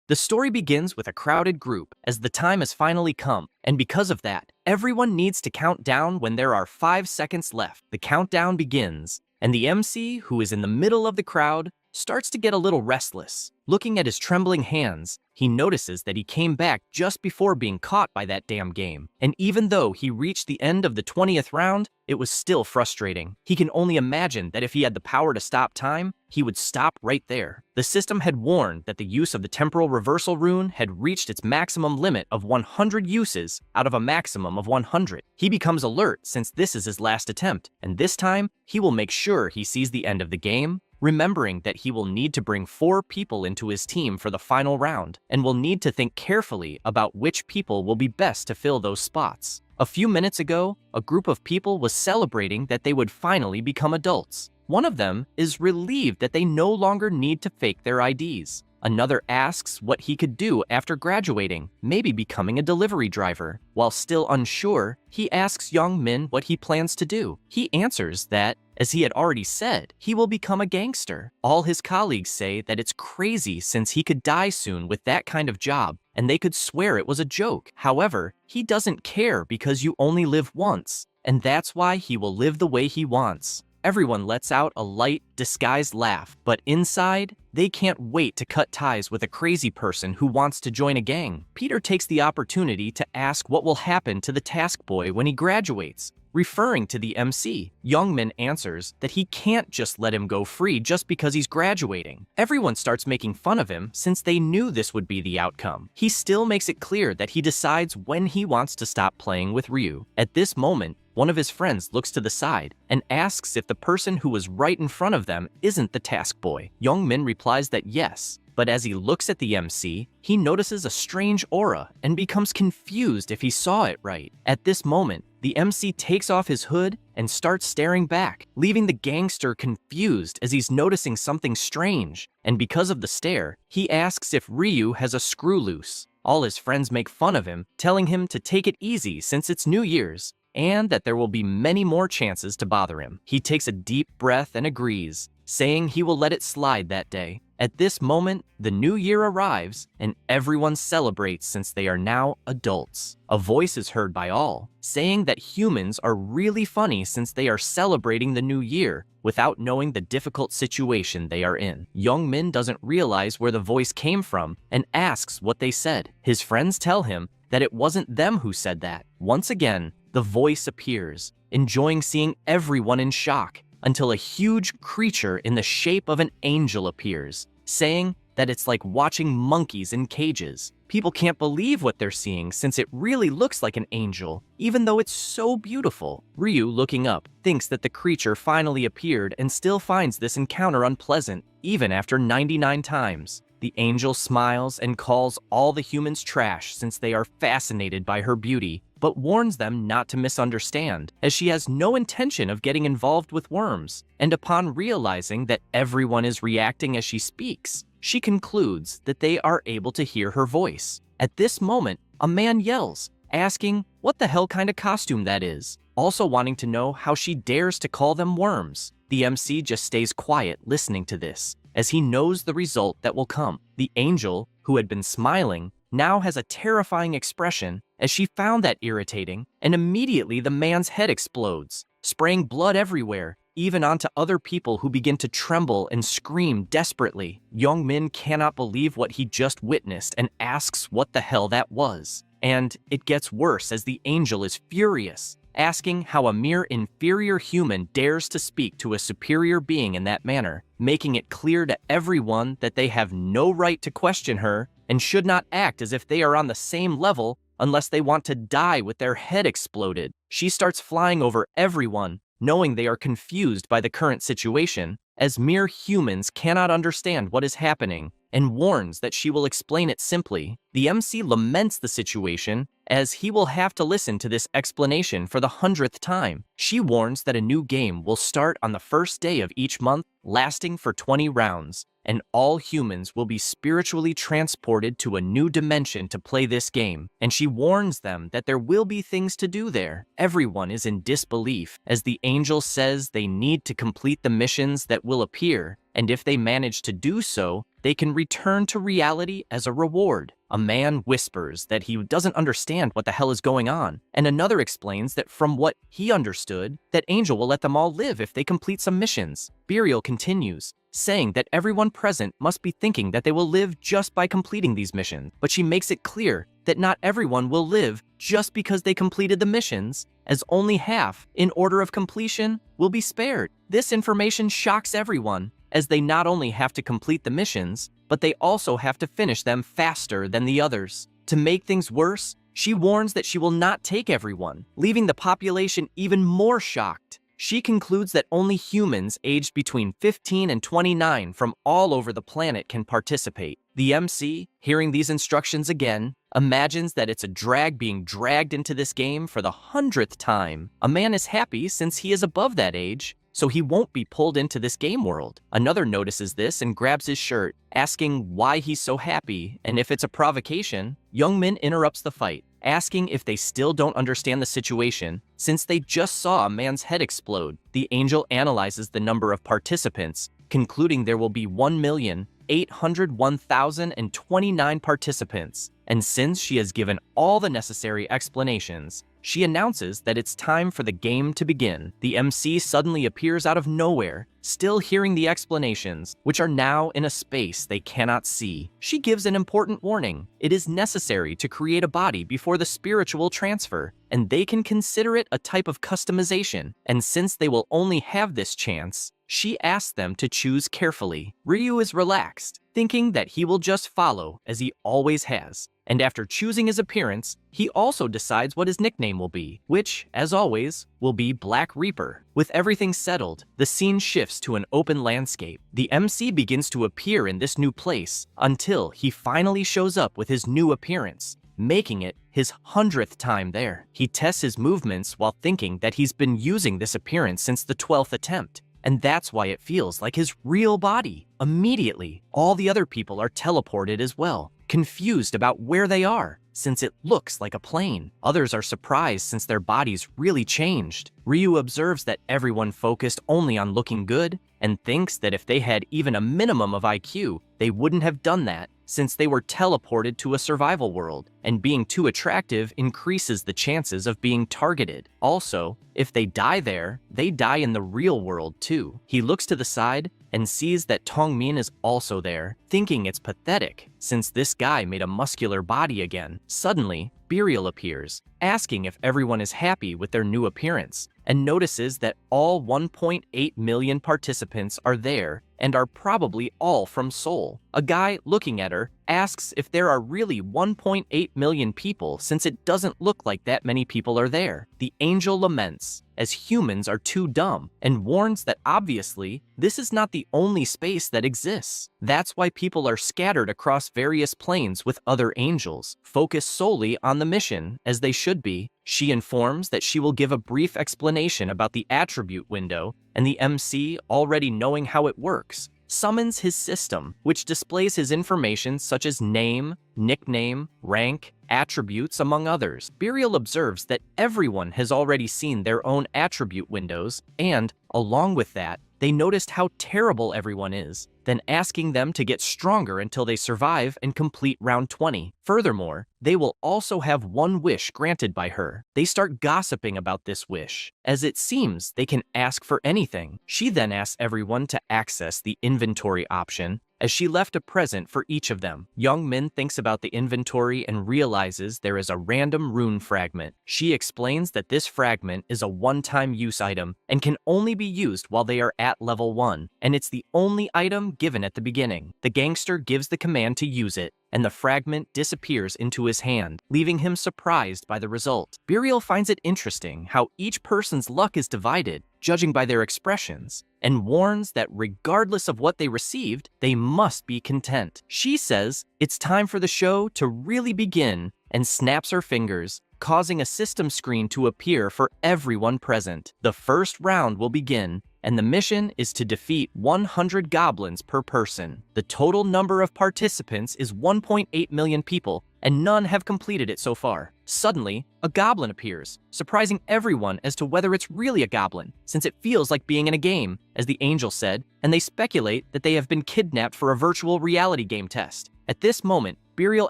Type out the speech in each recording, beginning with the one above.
The story begins with a crowded group as the time has finally come, and because of that, everyone needs to count down when there are 5 seconds left. The countdown begins, and the MC, who is in the middle of the crowd, starts to get a little restless. Looking at his trembling hands, he notices that he came back just before being caught by that damn game. And even though he reached the end of the 20th round, it was still frustrating. He can only imagine that if he had the power to stop time, he would stop right there. The system had warned that the use of the temporal reversal rune had reached its maximum limit of 100 uses out of a maximum of 100. He becomes alert since this is his last attempt, and this time, he will make sure he sees the end of the game, remembering that he will need to bring 4 people into his team for the final round, and will need to think carefully about which people will be best to fill those spots. A few minutes ago, a group of people was celebrating that they would finally become adults. One of them is relieved that they no longer need to fake their IDs. Another asks what he could do after graduating, maybe becoming a delivery driver. While still unsure, he asks Young Min what he plans to do. He answers that, as he had already said, he will become a gangster. All his colleagues say that it's crazy since he could die soon with that kind of job, and they could swear it was a joke. However, he doesn't care because you only live once, and that's why he will live the way he wants. Everyone lets out a light, disguised laugh, but inside, they can't wait to cut ties with a crazy person who wants to join a gang. Peter takes the opportunity to ask what will happen to the task boy when he graduates. Referring to the MC, Youngmin answers that he can't just let him go free just because he's graduating. Everyone starts making fun of him since they knew this would be the outcome. He still makes it clear that he decides when he wants to stop playing with Ryu. At this moment, one of his friends looks to the side and asks if the person who was right in front of them isn't the task boy. Youngmin replies that yes, but as he looks at the MC, he notices a strange aura and becomes confused if he saw it right. At this moment, the MC takes off his hood and starts staring back, leaving the gangster confused as he's noticing something strange. And because of the stare, he asks if Ryu has a screw loose. All his friends make fun of him, telling him to take it easy since it's New Year's, and that there will be many more chances to bother him. He takes a deep breath and agrees, saying he will let it slide that day. At this moment, the new year arrives, and everyone celebrates since they are now adults. A voice is heard by all, saying that humans are really funny since they are celebrating the new year without knowing the difficult situation they are in. Young Min doesn't realize where the voice came from and asks what they said. His friends tell him that it wasn't them who said that. Once again, the voice appears, enjoying seeing everyone in shock, until a huge creature in the shape of an angel appears, saying that it's like watching monkeys in cages. People can't believe what they're seeing since it really looks like an angel, even though it's so beautiful. Ryu, looking up, thinks that the creature finally appeared and still finds this encounter unpleasant, even after 99 times. The angel smiles and calls all the humans trash since they are fascinated by her beauty, but warns them not to misunderstand, as she has no intention of getting involved with worms. And upon realizing that everyone is reacting as she speaks, she concludes that they are able to hear her voice. At this moment, a man yells, asking what the hell kind of costume that is, also wanting to know how she dares to call them worms. The MC just stays quiet listening to this, as he knows the result that will come. The angel, who had been smiling, now has a terrifying expression as she found that irritating, and immediately the man's head explodes, spraying blood everywhere, even onto other people who begin to tremble and scream desperately. Young Min cannot believe what he just witnessed and asks what the hell that was. And it gets worse as the angel is furious, asking how a mere inferior human dares to speak to a superior being in that manner, making it clear to everyone that they have no right to question her and should not act as if they are on the same level unless they want to die with their head exploded. She starts flying over everyone, knowing they are confused by the current situation, as mere humans cannot understand what is happening, and warns that she will explain it simply. The The MC laments the situation as he will have to listen to this explanation for the 100th time. She warns that a new game will start on the first day of each month, lasting for 20 rounds, and all humans will be spiritually transported to a new dimension to play this game, and she warns them that there will be things to do there. Everyone is in disbelief, as the angel says they need to complete the missions that will appear, and if they manage to do so, they can return to reality as a reward. A man whispers that he doesn't understand what the hell is going on, and another explains that from what he understood, that Angel will let them all live if they complete some missions. Burial continues, saying that everyone present must be thinking that they will live just by completing these missions, but she makes it clear that not everyone will live just because they completed the missions, as only half, in order of completion, will be spared. This information shocks everyone, as they not only have to complete the missions, but they also have to finish them faster than the others. To make things worse, she warns that she will not take everyone, leaving the population even more shocked. She concludes that only humans aged between 15 and 29 from all over the planet can participate. The MC, hearing these instructions again, imagines that it's a drag being dragged into this game for the 100th time. A man is happy since he is above that age, so he won't be pulled into this game world. Another notices this and grabs his shirt, asking why he's so happy and if it's a provocation. Young Min interrupts the fight, asking if they still don't understand the situation since they just saw a man's head explode. The angel analyzes the number of participants, concluding there will be 1,801,029 participants, and since she has given all the necessary explanations, she announces that it's time for the game to begin. The MC suddenly appears out of nowhere, still hearing the explanations, which are now in a space they cannot see. She gives an important warning. It is necessary to create a body before the spiritual transfer, and they can consider it a type of customization, and since they will only have this chance, she asks them to choose carefully. Ryu is relaxed, thinking that he will just follow as he always has. And after choosing his appearance, he also decides what his nickname will be, which, as always, will be Black Reaper. With everything settled, the scene shifts to an open landscape. The MC begins to appear in this new place until he finally shows up with his new appearance, making it his 100th time there. He tests his movements while thinking that he's been using this appearance since the 12th attempt, and that's why it feels like his real body. Immediately, all the other people are teleported as well, confused about where they are, since it looks like a plane. Others are surprised since their bodies really changed. Ryu observes that everyone focused only on looking good, and thinks that if they had even a minimum of IQ, they wouldn't have done that, since they were teleported to a survival world, and being too attractive increases the chances of being targeted. Also, if they die there, they die in the real world too. He looks to the side and sees that Tongmin is also there, thinking it's pathetic, since this guy made a muscular body again. Suddenly, Burial appears, asking if everyone is happy with their new appearance, and notices that all 1.8 million participants are there and are probably all from Seoul. A guy looking at her asks if there are really 1.8 million people since it doesn't look like that many people are there. The angel laments, as humans are too dumb, and warns that obviously this is not the only space that exists. That's why people are scattered across various planes with other angels, focused solely on the mission, as they should be. She informs that she will give a brief explanation about the attribute window, and the MC, already knowing how it works, summons his system, which displays his information such as name, nickname, rank, attributes, among others. Burial observes that everyone has already seen their own attribute windows, and, along with that, they noticed how terrible everyone is, then asking them to get stronger until they survive and complete round 20. Furthermore, they will also have one wish granted by her. They start gossiping about this wish, as it seems they can ask for anything. She then asks everyone to access the inventory option, as she left a present for each of them. Young Min thinks about the inventory and realizes there is a random rune fragment. She explains that this fragment is a one-time use item and can only be used while they are at level 1, and it's the only item given at the beginning. The gangster gives the command to use it, and the fragment disappears into his hand, leaving him surprised by the result. Burial finds it interesting how each person's luck is divided, judging by their expressions, and warns that regardless of what they received, they must be content. She says it's time for the show to really begin and snaps her fingers, causing a system screen to appear for everyone present. The first round will begin, and the mission is to defeat 100 goblins per person. The total number of participants is 1.8 million people, and none have completed it so far. Suddenly, a goblin appears, surprising everyone as to whether it's really a goblin, since it feels like being in a game, as the angel said, and they speculate that they have been kidnapped for a virtual reality game test. At this moment, Burial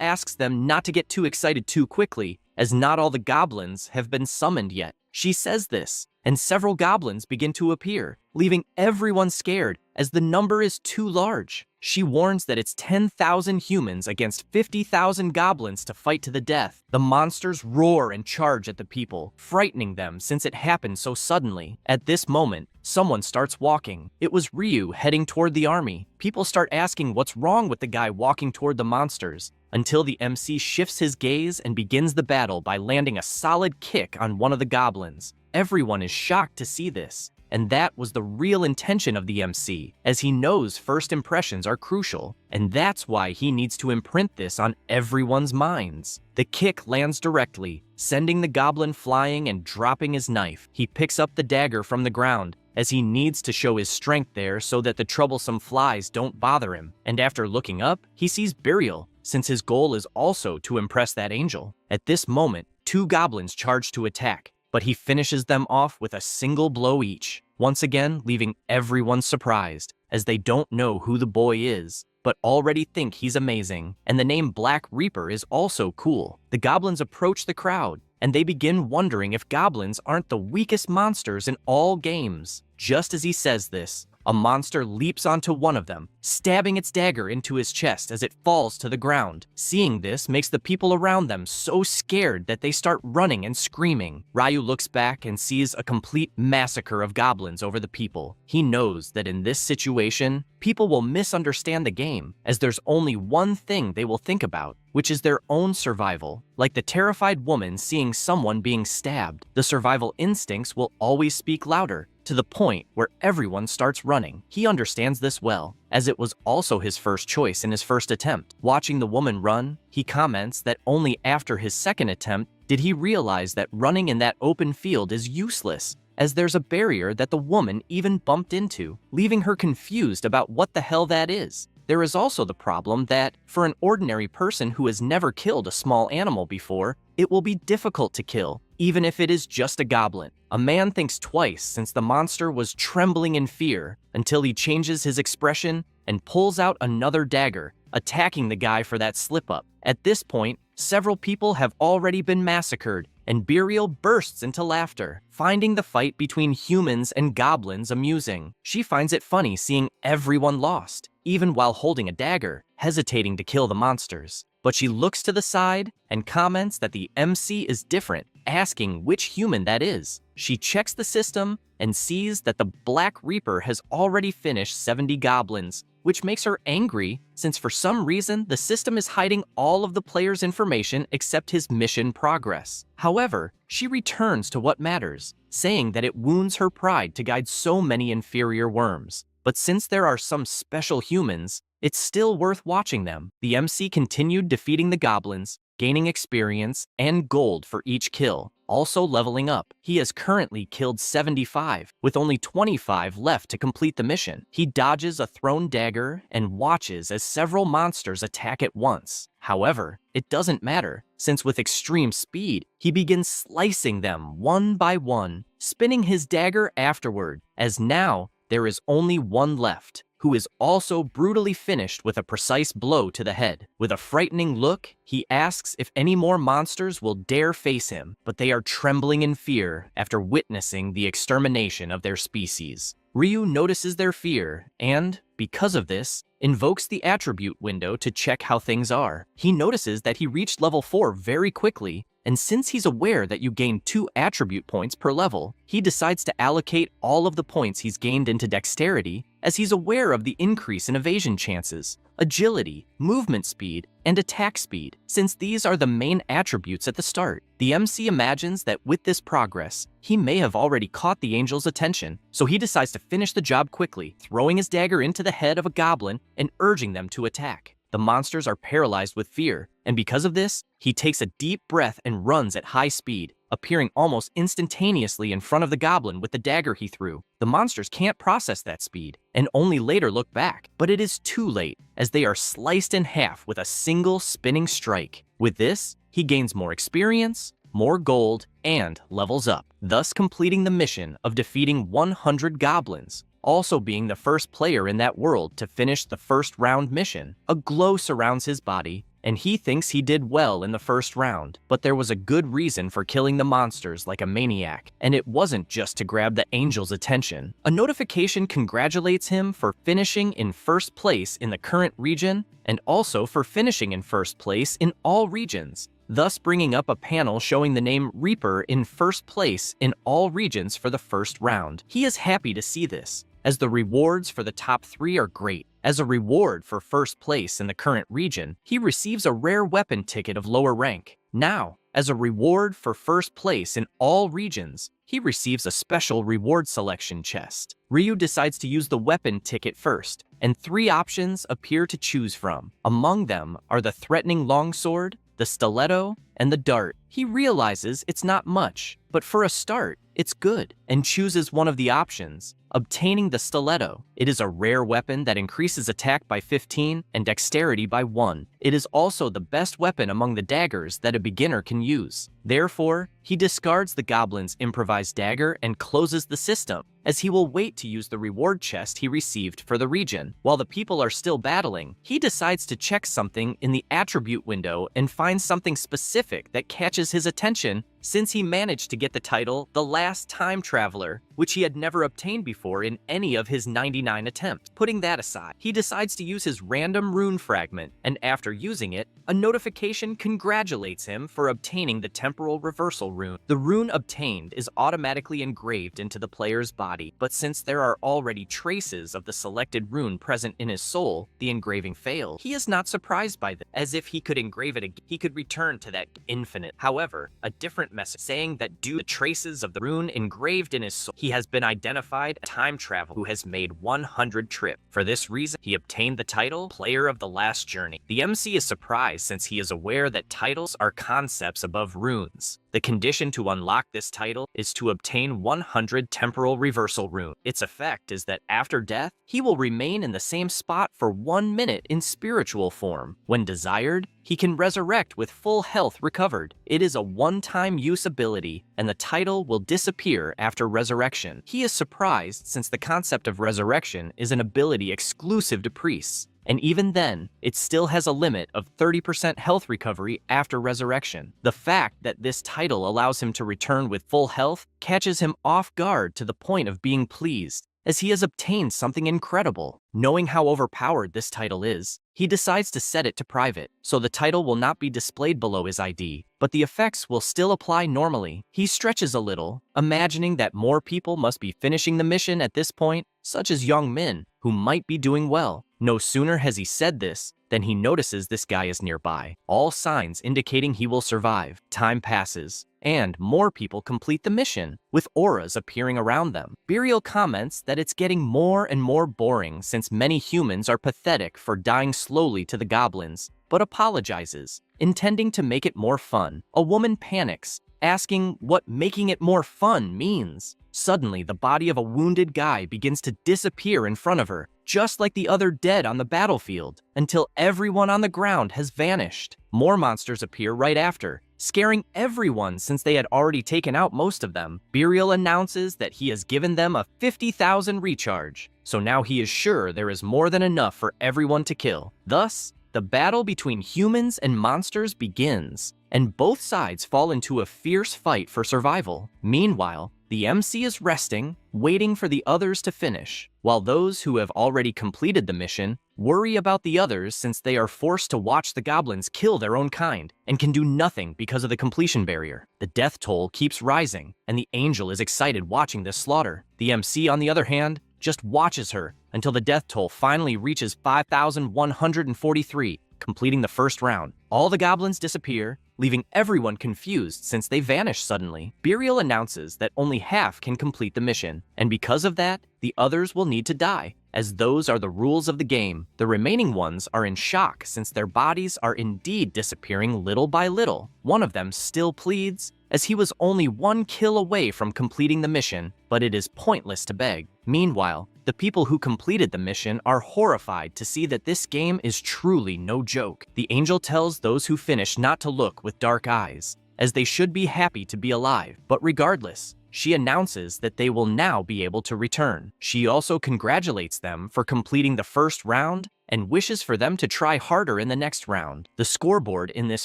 asks them not to get too excited too quickly, as not all the goblins have been summoned yet. She says this, and several goblins begin to appear, leaving everyone scared as the number is too large. She warns that it's 10,000 humans against 50,000 goblins to fight to the death. The monsters roar and charge at the people, frightening them since it happened so suddenly. At this moment, someone starts walking. It was Ryu heading toward the army. People start asking what's wrong with the guy walking toward the monsters, until the MC shifts his gaze and begins the battle by landing a solid kick on one of the goblins. Everyone is shocked to see this, and that was the real intention of the MC, as he knows first impressions are crucial, and that's why he needs to imprint this on everyone's minds. The kick lands directly, sending the goblin flying and dropping his knife. He picks up the dagger from the ground, as he needs to show his strength there so that the troublesome flies don't bother him, and after looking up, he sees Burial, since his goal is also to impress that angel. At this moment, two goblins charge to attack, but he finishes them off with a single blow each, once again leaving everyone surprised, as they don't know who the boy is, but already think he's amazing, and the name Black Reaper is also cool. The goblins approach the crowd, and they begin wondering if goblins aren't the weakest monsters in all games. Just as he says this, a monster leaps onto one of them, stabbing its dagger into his chest as it falls to the ground. Seeing this makes the people around them so scared that they start running and screaming. Ryu looks back and sees a complete massacre of goblins over the people. He knows that in this situation, people will misunderstand the game, as there's only one thing they will think about, which is their own survival. Like the terrified woman seeing someone being stabbed, the survival instincts will always speak louder, to the point where everyone starts running. He understands this well, as it was also his first choice in his first attempt. Watching the woman run, he comments that only after his second attempt did he realize that running in that open field is useless, as there's a barrier that the woman even bumped into, leaving her confused about what the hell that is. There is also the problem that, for an ordinary person who has never killed a small animal before, it will be difficult to kill, even if it is just a goblin. A man thinks twice since the monster was trembling in fear, until he changes his expression and pulls out another dagger, attacking the guy for that slip-up. At this point, several people have already been massacred, and Burial bursts into laughter, finding the fight between humans and goblins amusing. She finds it funny seeing everyone lost, even while holding a dagger, hesitating to kill the monsters. But she looks to the side and comments that the MC is different, asking which human that is. She checks the system and sees that the Black Reaper has already finished 70 goblins, which makes her angry since for some reason the system is hiding all of the player's information except his mission progress. However, she returns to what matters, saying that it wounds her pride to guide so many inferior worms. But since there are some special humans, it's still worth watching them. The MC continued defeating the goblins, gaining experience and gold for each kill, also leveling up. He has currently killed 75, with only 25 left to complete the mission. He dodges a thrown dagger and watches as several monsters attack at once. However, it doesn't matter, since with extreme speed, he begins slicing them one by one, spinning his dagger afterward, as now there is only one left, who is also brutally finished with a precise blow to the head. With a frightening look, he asks if any more monsters will dare face him, but they are trembling in fear after witnessing the extermination of their species. Ryu notices their fear and, because of this, invokes the attribute window to check how things are. He notices that he reached level 4 very quickly, and since he's aware that you gain 2 attribute points per level, he decides to allocate all of the points he's gained into dexterity, as he's aware of the increase in evasion chances, agility, movement speed, and attack speed, since these are the main attributes at the start. The MC imagines that with this progress, he may have already caught the angel's attention, so he decides to finish the job quickly, throwing his dagger into the head of a goblin and urging them to attack. The monsters are paralyzed with fear, and because of this, he takes a deep breath and runs at high speed, appearing almost instantaneously in front of the goblin with the dagger he threw. The monsters can't process that speed, and only later look back, but it is too late, as they are sliced in half with a single spinning strike. With this, he gains more experience, more gold, and levels up, thus completing the mission of defeating 100 goblins, also being the first player in that world to finish the first round mission. A glow surrounds his body, and he thinks he did well in the first round, but there was a good reason for killing the monsters like a maniac, and it wasn't just to grab the angel's attention. A notification congratulates him for finishing in first place in the current region, and also for finishing in first place in all regions, thus bringing up a panel showing the name REAPER in first place in all regions for the first round. He is happy to see this, as the rewards for the top 3 are great. As a reward for first place in the current region, he receives a rare weapon ticket of lower rank. Now, as a reward for first place in all regions, he receives a special reward selection chest. Ryu decides to use the weapon ticket first, and 3 options appear to choose from. Among them are the threatening longsword, the stiletto, and the dart. He realizes it's not much, but for a start, it's good, and chooses one of the options, obtaining the stiletto. It is a rare weapon that increases attack by 15 and dexterity by 1. It is also the best weapon among the daggers that a beginner can use. Therefore, he discards the goblin's improvised dagger and closes the system, as he will wait to use the reward chest he received for the region. While the people are still battling, he decides to check something in the attribute window and finds something specific that catches his attention, since he managed to get the title The Last Time Traveler, which he had never obtained before in any of his 99 attempts. Putting that aside, he decides to use his random rune fragment, and after using it, a notification congratulates him for obtaining the temporal reversal rune. The rune obtained is automatically engraved into the player's body, but since there are already traces of the selected rune present in his soul, the engraving failed. He is not surprised by this, as if he could engrave it again, he could return to that infinite. However, a different message saying that due to traces of the rune engraved in his soul, he has been identified as a time traveler who has made 100 trips. For this reason, he obtained the title Player of the Last Journey. The MC is surprised since he is aware that titles are concepts above runes. The condition to unlock this title is to obtain 100 temporal reversal rune. Its effect is that after death, he will remain in the same spot for 1 minute in spiritual form. When desired, he can resurrect with full health recovered. It is a one-time use ability, and the title will disappear after resurrection. He is surprised since the concept of resurrection is an ability exclusive to priests, and even then, it still has a limit of 30% health recovery after resurrection. The fact that this title allows him to return with full health catches him off guard to the point of being pleased, as he has obtained something incredible. Knowing how overpowered this title is, he decides to set it to private, so the title will not be displayed below his ID, but the effects will still apply normally. He stretches a little, imagining that more people must be finishing the mission at this point, such as young Min, who might be doing well. No sooner has he said this than he notices this guy is nearby, all signs indicating he will survive. Time passes, and more people complete the mission, with auras appearing around them. Burial comments that it's getting more and more boring since many humans are pathetic for dying slowly to the goblins, but apologizes, intending to make it more fun. A woman panics, asking what making it more fun means. Suddenly, the body of a wounded guy begins to disappear in front of her, just like the other dead on the battlefield, until everyone on the ground has vanished. More monsters appear right after, scaring everyone since they had already taken out most of them. Burial announces that he has given them a 50,000 recharge, so now he is sure there is more than enough for everyone to kill. Thus, the battle between humans and monsters begins, and both sides fall into a fierce fight for survival. Meanwhile, the MC is resting, waiting for the others to finish, while those who have already completed the mission worry about the others since they are forced to watch the goblins kill their own kind and can do nothing because of the completion barrier. The death toll keeps rising, and the angel is excited watching this slaughter. The MC, on the other hand, just watches her until the death toll finally reaches 5,143, completing the first round. All the goblins disappear, leaving everyone confused since they vanish suddenly. Burial announces that only half can complete the mission, and because of that, the others will need to die, as those are the rules of the game. The remaining ones are in shock since their bodies are indeed disappearing little by little. One of them still pleads, as he was only one kill away from completing the mission, but it is pointless to beg. Meanwhile, the people who completed the mission are horrified to see that this game is truly no joke. The angel tells those who finish not to look with dark eyes, as they should be happy to be alive. But regardless, she announces that they will now be able to return. She also congratulates them for completing the first round and wishes for them to try harder in the next round. The scoreboard in this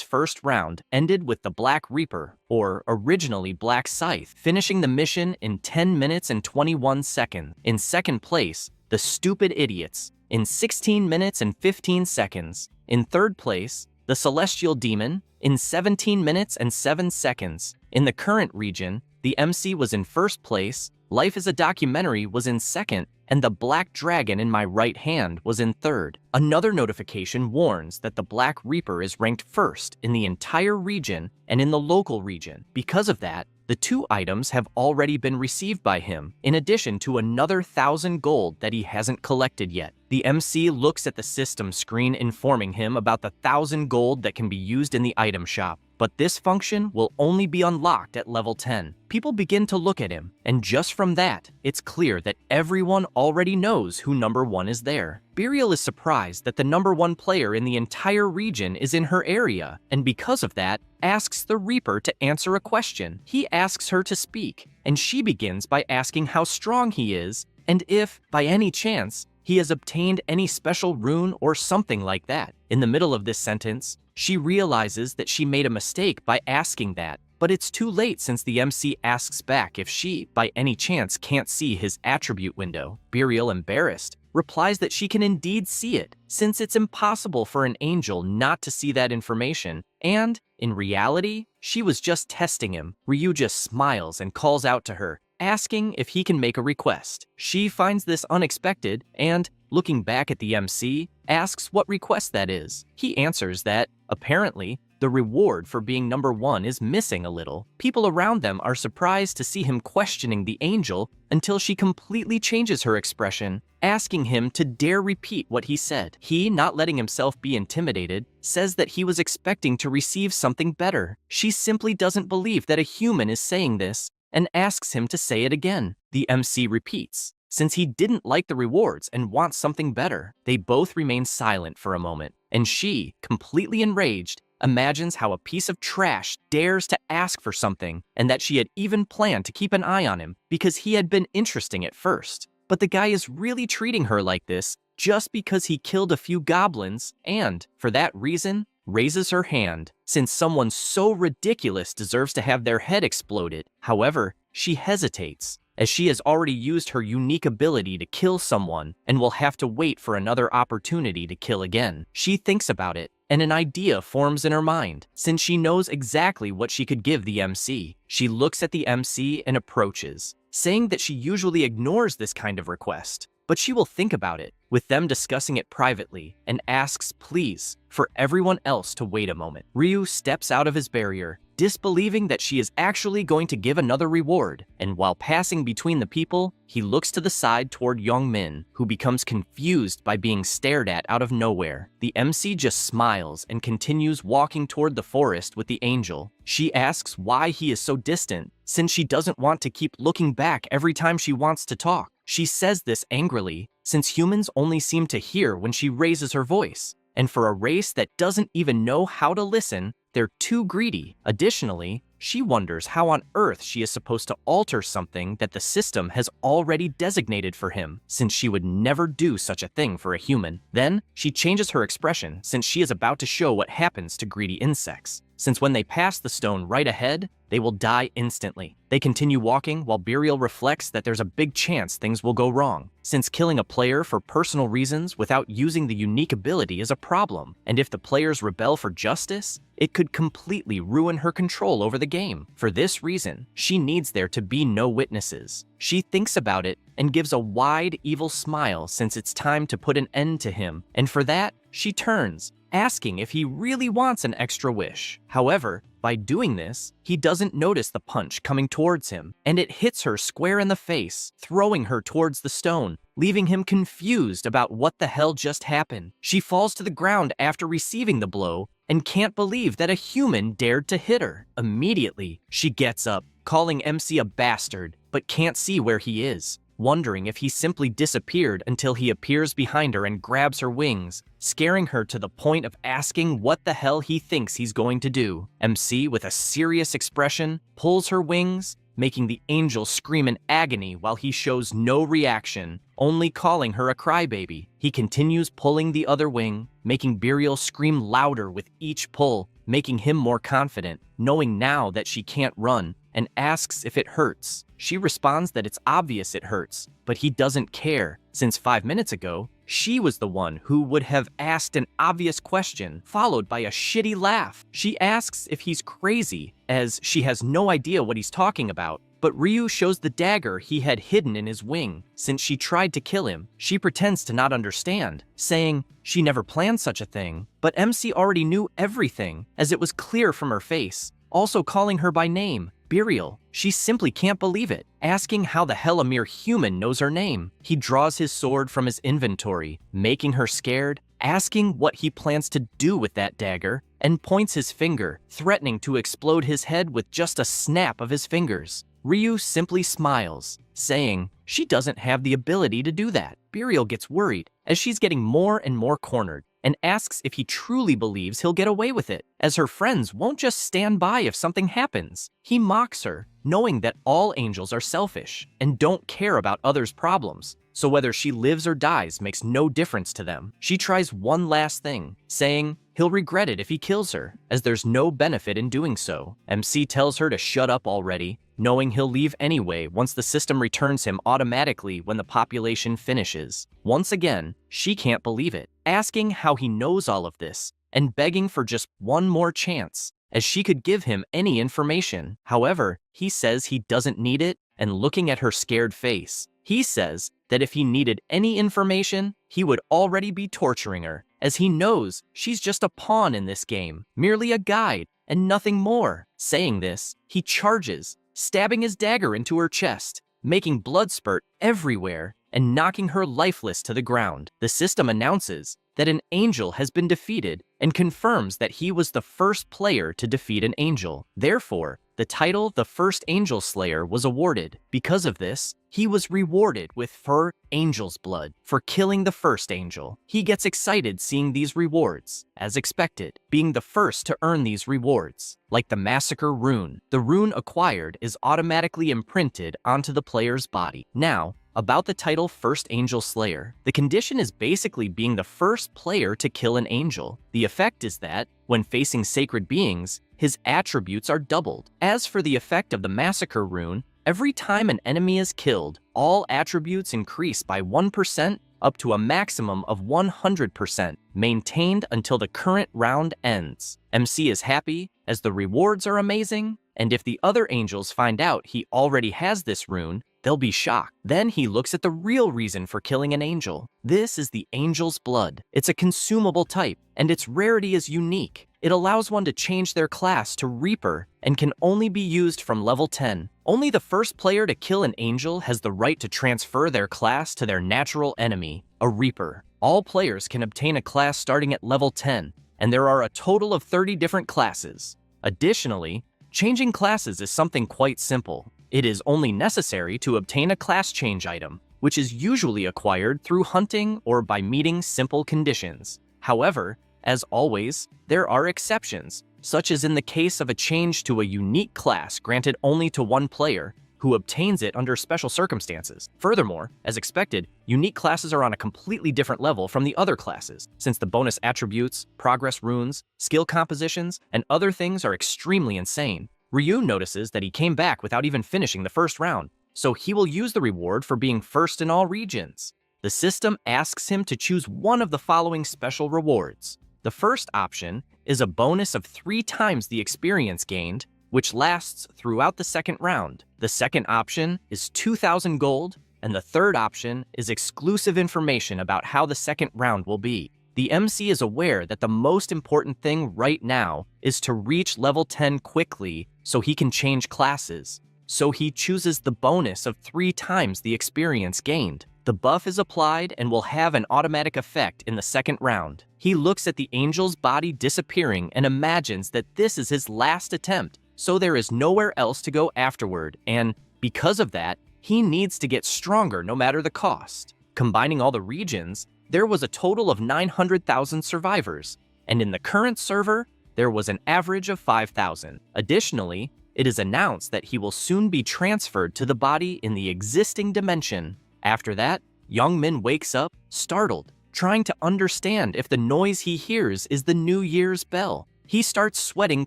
first round ended with the Black Reaper, or originally Black Scythe, finishing the mission in 10 minutes and 21 seconds. In second place, the Stupid Idiots, in 16 minutes and 15 seconds. In third place, the Celestial Demon, in 17 minutes and 7 seconds. In the current region, the MC was in first place, Life is a Documentary was in second, and the Black Dragon in My Right Hand was in third. Another notification warns that the Black Reaper is ranked first in the entire region and in the local region. Because of that, the 2 items have already been received by him, in addition to another 1,000 gold that he hasn't collected yet. The MC looks at the system screen informing him about the 1,000 gold that can be used in the item shop. But this function will only be unlocked at level 10. People begin to look at him, and just from that, it's clear that everyone already knows who number 1 is there. Burial is surprised that the number 1 player in the entire region is in her area, and because of that, asks the Reaper to answer a question. He asks her to speak, and she begins by asking how strong he is, and if, by any chance, he has obtained any special rune or something like that. In the middle of this sentence, she realizes that she made a mistake by asking that, but it's too late since the MC asks back if she, by any chance, can't see his attribute window. Burial, embarrassed, replies that she can indeed see it, since it's impossible for an angel not to see that information, and, in reality, she was just testing him. Ryu just smiles and calls out to her, asking if he can make a request. She finds this unexpected and, looking back at the MC, asks what request that is. He answers that, apparently, the reward for being number 1 is missing a little. People around them are surprised to see him questioning the angel until she completely changes her expression, asking him to dare repeat what he said. He, not letting himself be intimidated, says that he was expecting to receive something better. She simply doesn't believe that a human is saying this and asks him to say it again. The MC repeats, since he didn't like the rewards and wants something better. They both remain silent for a moment, and she, completely enraged, imagines how a piece of trash dares to ask for something, and that she had even planned to keep an eye on him because he had been interesting at first. But the guy is really treating her like this just because he killed a few goblins and, for that reason, raises her hand, since someone so ridiculous deserves to have their head exploded. However, she hesitates, as she has already used her unique ability to kill someone and will have to wait for another opportunity to kill again. She thinks about it, and an idea forms in her mind, since she knows exactly what she could give the MC. She looks at the MC and approaches, saying that she usually ignores this kind of request, but she will think about it, with them discussing it privately, and asks, please, for everyone else to wait a moment. Ryu steps out of his barrier, disbelieving that she is actually going to give another reward, and while passing between the people, he looks to the side toward Youngmin, who becomes confused by being stared at out of nowhere. The MC just smiles and continues walking toward the forest with the angel. She asks why he is so distant, since she doesn't want to keep looking back every time she wants to talk. She says this angrily, since humans only seem to hear when she raises her voice, and for a race that doesn't even know how to listen, they're too greedy. Additionally, she wonders how on earth she is supposed to alter something that the system has already designated for him, since she would never do such a thing for a human. Then, she changes her expression since she is about to show what happens to greedy insects. since when they pass the stone right ahead, they will die instantly. They continue walking while Burial reflects that there's a big chance things will go wrong, since killing a player for personal reasons without using the unique ability is a problem, and if the players rebel for justice, it could completely ruin her control over the game. For this reason, she needs there to be no witnesses. She thinks about it and gives a wide, evil smile since it's time to put an end to him, and for that, she turns, asking if he really wants an extra wish. However, by doing this, he doesn't notice the punch coming towards him, and it hits her square in the face, throwing her towards the stone, leaving him confused about what the hell just happened. She falls to the ground after receiving the blow and can't believe that a human dared to hit her. Immediately, she gets up, calling MC a bastard, but can't see where he is, wondering if he simply disappeared until he appears behind her and grabs her wings, scaring her to the point of asking what the hell he thinks he's going to do. MC, with a serious expression, pulls her wings, making the angel scream in agony while he shows no reaction, only calling her a crybaby. He continues pulling the other wing, making Burial scream louder with each pull, making him more confident, knowing now that she can't run, and asks if it hurts. She responds that it's obvious it hurts, but he doesn't care, since 5 minutes ago, she was the one who would have asked an obvious question, followed by a shitty laugh. She asks if he's crazy, as she has no idea what he's talking about, but Ryu shows the dagger he had hidden in his wing. Since she tried to kill him, she pretends to not understand, saying she never planned such a thing, but MC already knew everything, as it was clear from her face, also calling her by name, Burial. She simply can't believe it, asking how the hell a mere human knows her name. He draws his sword from his inventory, making her scared, asking what he plans to do with that dagger, and points his finger, threatening to explode his head with just a snap of his fingers. Ryu simply smiles, saying she doesn't have the ability to do that. Burial gets worried, as she's getting more and more cornered, and asks if he truly believes he'll get away with it, as her friends won't just stand by if something happens. He mocks her, knowing that all angels are selfish and don't care about others' problems, so whether she lives or dies makes no difference to them. She tries one last thing, saying he'll regret it if he kills her, as there's no benefit in doing so. MC tells her to shut up already, knowing he'll leave anyway once the system returns him automatically when the population finishes. Once again, she can't believe it, asking how he knows all of this, and begging for just one more chance, as she could give him any information. However, he says he doesn't need it, and looking at her scared face, he says that if he needed any information, he would already be torturing her, as he knows she's just a pawn in this game, merely a guide, and nothing more. Saying this, he charges, stabbing his dagger into her chest, making blood spurt everywhere, and knocking her lifeless to the ground. The system announces that an angel has been defeated and confirms that he was the first player to defeat an angel. Therefore, the title the First Angel Slayer was awarded. Because of this, he was rewarded with her angel's blood for killing the first angel. He gets excited seeing these rewards, as expected, being the first to earn these rewards. Like the Massacre rune, the rune acquired is automatically imprinted onto the player's body. Now, about the title First Angel Slayer. The condition is basically being the first player to kill an angel. The effect is that, when facing sacred beings, his attributes are doubled. As for the effect of the Massacre rune, every time an enemy is killed, all attributes increase by 1% up to a maximum of 100%, maintained until the current round ends. MC is happy, as the rewards are amazing, and if the other angels find out he already has this rune, they'll be shocked. Then he looks at the real reason for killing an angel. This is the angel's blood. It's a consumable type, and its rarity is unique. It allows one to change their class to REAPER and can only be used from level 10. Only the first player to kill an angel has the right to transfer their class to their natural enemy, a REAPER. All players can obtain a class starting at level 10, and there are a total of 30 different classes. Additionally, changing classes is something quite simple. It is only necessary to obtain a class change item, which is usually acquired through hunting or by meeting simple conditions. However, as always, there are exceptions, such as in the case of a change to a unique class granted only to one player, who obtains it under special circumstances. Furthermore, as expected, unique classes are on a completely different level from the other classes, since the bonus attributes, progress runes, skill compositions, and other things are extremely insane. Ryu notices that he came back without even finishing the first round, so he will use the reward for being first in all regions. The system asks him to choose one of the following special rewards. The first option is a bonus of 3 times the experience gained, which lasts throughout the second round. The second option is 2,000 gold, and the third option is exclusive information about how the second round will be. The MC is aware that the most important thing right now is to reach level 10 quickly so he can change classes. So he chooses the bonus of 3 times the experience gained. The buff is applied and will have an automatic effect in the second round. He looks at the angel's body disappearing and imagines that this is his last attempt, so there is nowhere else to go afterward, and because of that, he needs to get stronger no matter the cost. Combining all the regions, there was a total of 900,000 survivors, and in the current server, there was an average of 5,000. Additionally, it is announced that he will soon be transferred to the body in the existing dimension. After that, Young Min wakes up, startled, trying to understand if the noise he hears is the New Year's bell. He starts sweating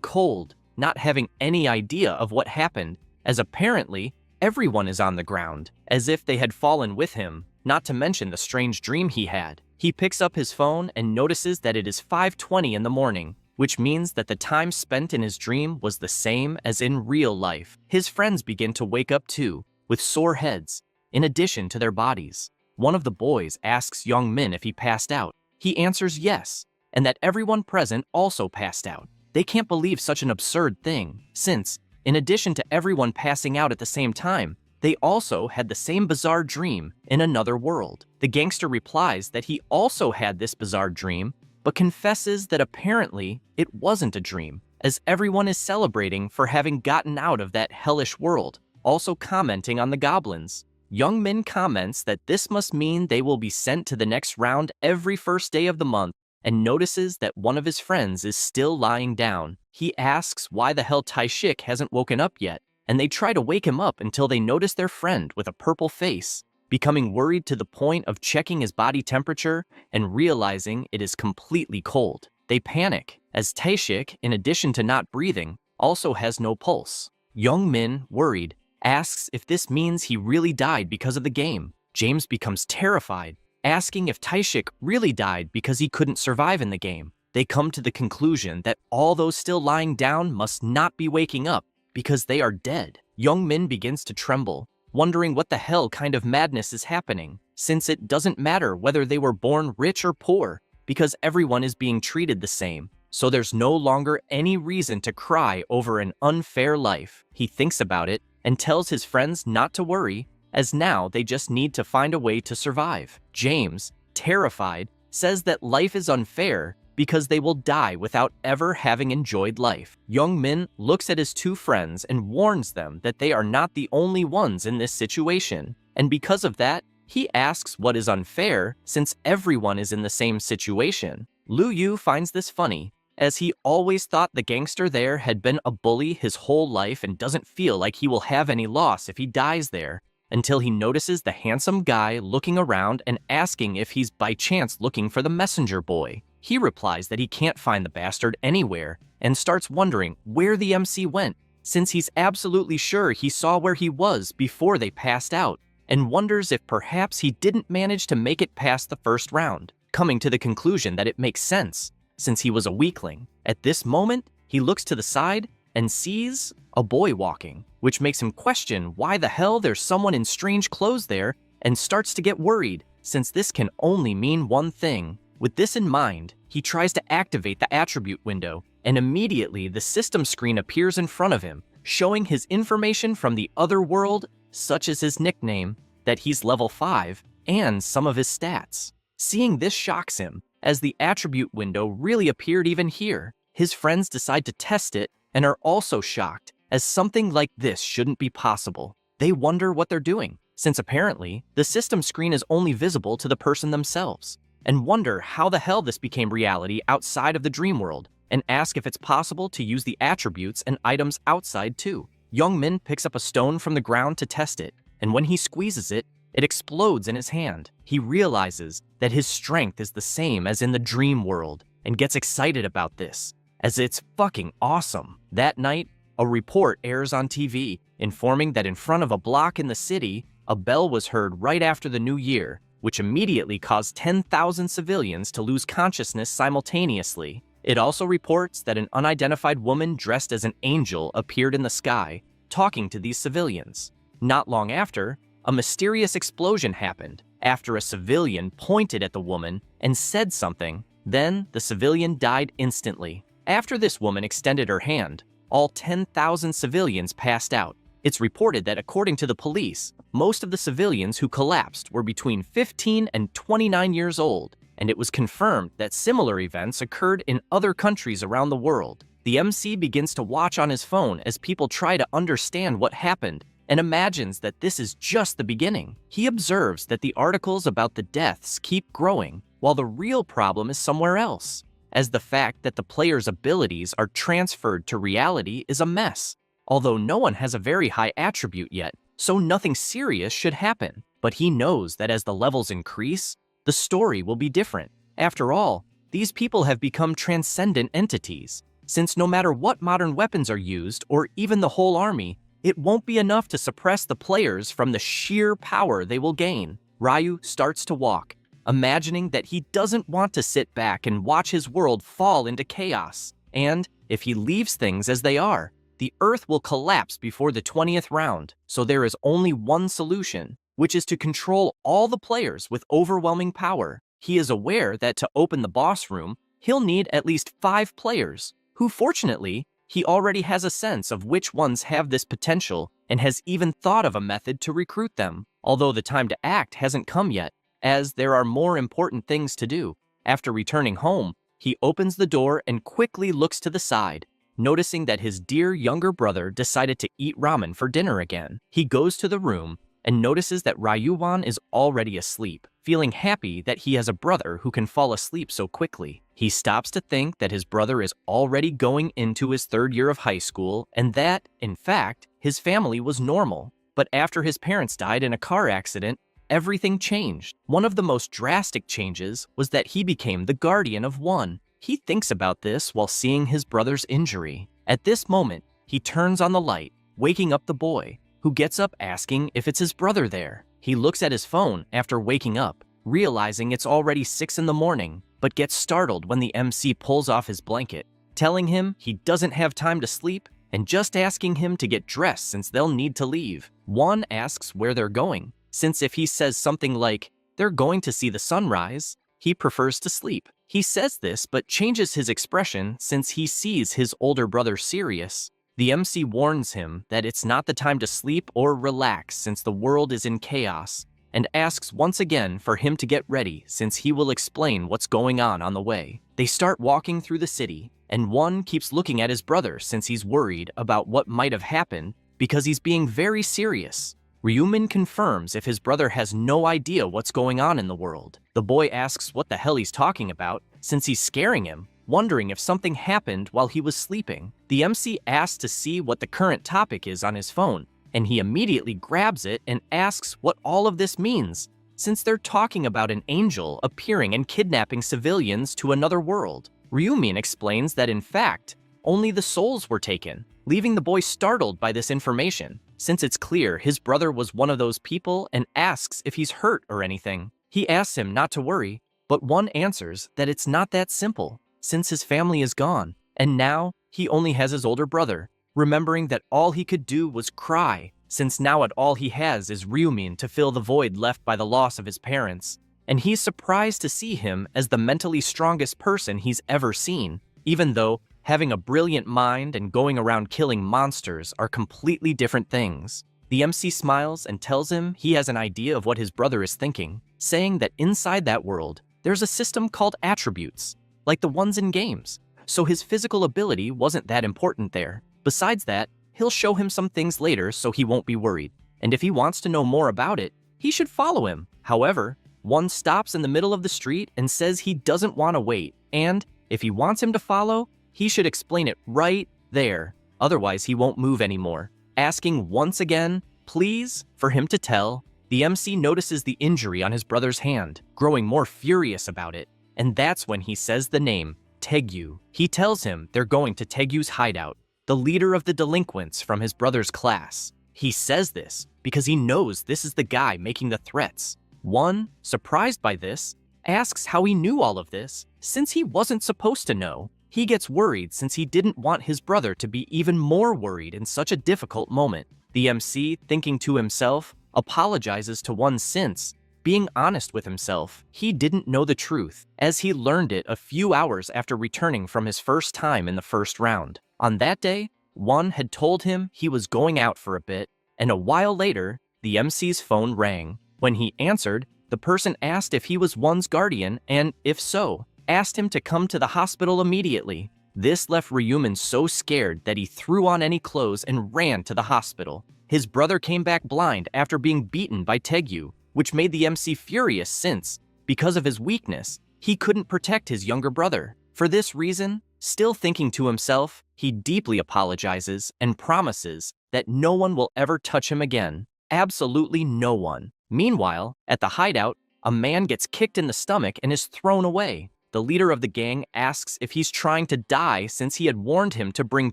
cold, not having any idea of what happened, as apparently everyone is on the ground, as if they had fallen with him, not to mention the strange dream he had. He picks up his phone and notices that it is 5:20 in the morning, which means that the time spent in his dream was the same as in real life. His friends begin to wake up too, with sore heads, in addition to their bodies. One of the boys asks Young Min if he passed out. He answers yes, and that everyone present also passed out. They can't believe such an absurd thing, since, in addition to everyone passing out at the same time, they also had the same bizarre dream in another world. The gangster replies that he also had this bizarre dream, but confesses that apparently it wasn't a dream, as everyone is celebrating for having gotten out of that hellish world, also commenting on the goblins. Young Min comments that this must mean they will be sent to the next round every first day of the month, and notices that one of his friends is still lying down. He asks why the hell Taishik hasn't woken up yet, and they try to wake him up until they notice their friend with a purple face, becoming worried to the point of checking his body temperature and realizing it is completely cold. They panic, as Taishik, in addition to not breathing, also has no pulse. Young Min, worried, asks if this means he really died because of the game. James becomes terrified, asking if Taishik really died because he couldn't survive in the game. They come to the conclusion that all those still lying down must not be waking up because they are dead. Young Min begins to tremble, wondering what the hell kind of madness is happening, since it doesn't matter whether they were born rich or poor, because everyone is being treated the same. So there's no longer any reason to cry over an unfair life. He thinks about it and tells his friends not to worry, as now they just need to find a way to survive. James, terrified, says that life is unfair because they will die without ever having enjoyed life. Young Min looks at his 2 friends and warns them that they are not the only ones in this situation, and because of that, he asks what is unfair since everyone is in the same situation. Lu Yu finds this funny, as he always thought the gangster there had been a bully his whole life and doesn't feel like he will have any loss if he dies there, until he notices the handsome guy looking around and asking if he's by chance looking for the messenger boy. He replies that he can't find the bastard anywhere and starts wondering where the MC went, since he's absolutely sure he saw where he was before they passed out, and wonders if perhaps he didn't manage to make it past the first round, coming to the conclusion that it makes sense, since he was a weakling. At this moment, he looks to the side and sees a boy walking, which makes him question why the hell there's someone in strange clothes there, and starts to get worried, since this can only mean one thing. With this in mind, he tries to activate the attribute window, and immediately the system screen appears in front of him, showing his information from the other world, such as his nickname, that he's level 5, and some of his stats. Seeing this shocks him, as the attribute window really appeared even here. His friends decide to test it and are also shocked, as something like this shouldn't be possible. They wonder what they're doing, since apparently the system screen is only visible to the person themselves, and wonder how the hell this became reality outside of the dream world, and ask if it's possible to use the attributes and items outside too. Young-min picks up a stone from the ground to test it, and when he squeezes it, it explodes in his hand. He realizes that his strength is the same as in the dream world and gets excited about this, as it's fucking awesome. That night, a report airs on TV informing that in front of a block in the city, a bell was heard right after the new year, which immediately caused 10,000 civilians to lose consciousness simultaneously. It also reports that an unidentified woman dressed as an angel appeared in the sky, talking to these civilians. Not long after, a mysterious explosion happened after a civilian pointed at the woman and said something. Then the civilian died instantly. After this woman extended her hand, all 10,000 civilians passed out. It's reported that according to the police, most of the civilians who collapsed were between 15 and 29 years old, and it was confirmed that similar events occurred in other countries around the world. The MC begins to watch on his phone as people try to understand what happened and imagines that this is just the beginning. He observes that the articles about the deaths keep growing, while the real problem is somewhere else, as the fact that the player's abilities are transferred to reality is a mess. Although no one has a very high attribute yet, so nothing serious should happen. But he knows that as the levels increase, the story will be different. After all, these people have become transcendent entities, since no matter what modern weapons are used, or even the whole army, it won't be enough to suppress the players from the sheer power they will gain. Ryu starts to walk, imagining that he doesn't want to sit back and watch his world fall into chaos. And if he leaves things as they are, the Earth will collapse before the 20th round, so there is only one solution, which is to control all the players with overwhelming power. He is aware that to open the boss room, he'll need at least 5 players, who fortunately, he already has a sense of which ones have this potential and has even thought of a method to recruit them, although the time to act hasn't come yet, as there are more important things to do. After returning home, he opens the door and quickly looks to the side, noticing that his dear younger brother decided to eat ramen for dinner again. He goes to the room and notices that Ryuwan is already asleep, feeling happy that he has a brother who can fall asleep so quickly. He stops to think that his brother is already going into his 3rd year of high school and that, in fact, his family was normal. But after his parents died in a car accident, everything changed. One of the most drastic changes was that he became the guardian of one. He thinks about this while seeing his brother's injury. At this moment, he turns on the light, waking up the boy, who gets up asking if it's his brother there. He looks at his phone after waking up, realizing it's already 6 in the morning, but gets startled when the MC pulls off his blanket, telling him he doesn't have time to sleep and just asking him to get dressed since they'll need to leave. One asks where they're going, since if he says something like, they're going to see the sunrise, he prefers to sleep. He says this but changes his expression since he sees his older brother serious. The MC warns him that it's not the time to sleep or relax since the world is in chaos, and asks once again for him to get ready since he will explain what's going on the way. They start walking through the city, and one keeps looking at his brother since he's worried about what might have happened because he's being very serious. Ryumin confirms if his brother has no idea what's going on in the world. The boy asks what the hell he's talking about since he's scaring him, wondering if something happened while he was sleeping. The MC asks to see what the current topic is on his phone, and he immediately grabs it and asks what all of this means, since they're talking about an angel appearing and kidnapping civilians to another world. Ryumin explains that in fact, only the souls were taken, leaving the boy startled by this information, since it's clear his brother was one of those people and asks if he's hurt or anything. He asks him not to worry, but one answers that it's not that simple, since his family is gone, and now he only has his older brother, remembering that all he could do was cry, since now all he has is Ryumin to fill the void left by the loss of his parents. And he's surprised to see him as the mentally strongest person he's ever seen, even though having a brilliant mind and going around killing monsters are completely different things. The MC smiles and tells him he has an idea of what his brother is thinking, saying that inside that world, there's a system called attributes, like the ones in games, so his physical ability wasn't that important there. Besides that, he'll show him some things later so he won't be worried, and if he wants to know more about it, he should follow him. However, one stops in the middle of the street and says he doesn't want to wait, and if he wants him to follow, he should explain it right there, otherwise he won't move anymore. asking once again, please, for him to tell. The MC notices the injury on his brother's hand, growing more furious about it, and that's when he says the name, Taegyu. He tells him they're going to Taegyu's hideout, the leader of the delinquents from his brother's class. He says this because he knows this is the guy making the threats. One, surprised by this, asks how he knew all of this, since he wasn't supposed to know. He gets worried since he didn't want his brother to be even more worried in such a difficult moment. The MC, thinking to himself, apologizes to One since, being honest with himself, he didn't know the truth, as he learned it a few hours after returning from his first time in the first round. On that day, One had told him he was going out for a bit, and a while later, the MC's phone rang. When he answered, the person asked if he was One's guardian and, if so, asked him to come to the hospital immediately. This left Ryumin so scared that he threw on any clothes and ran to the hospital. His brother came back blind after being beaten by Taegyu, which made the MC furious since, because of his weakness, he couldn't protect his younger brother. For this reason, still thinking to himself, he deeply apologizes and promises that no one will ever touch him again. Absolutely no one. Meanwhile, at the hideout, a man gets kicked in the stomach and is thrown away. The leader of the gang asks if he's trying to die since he had warned him to bring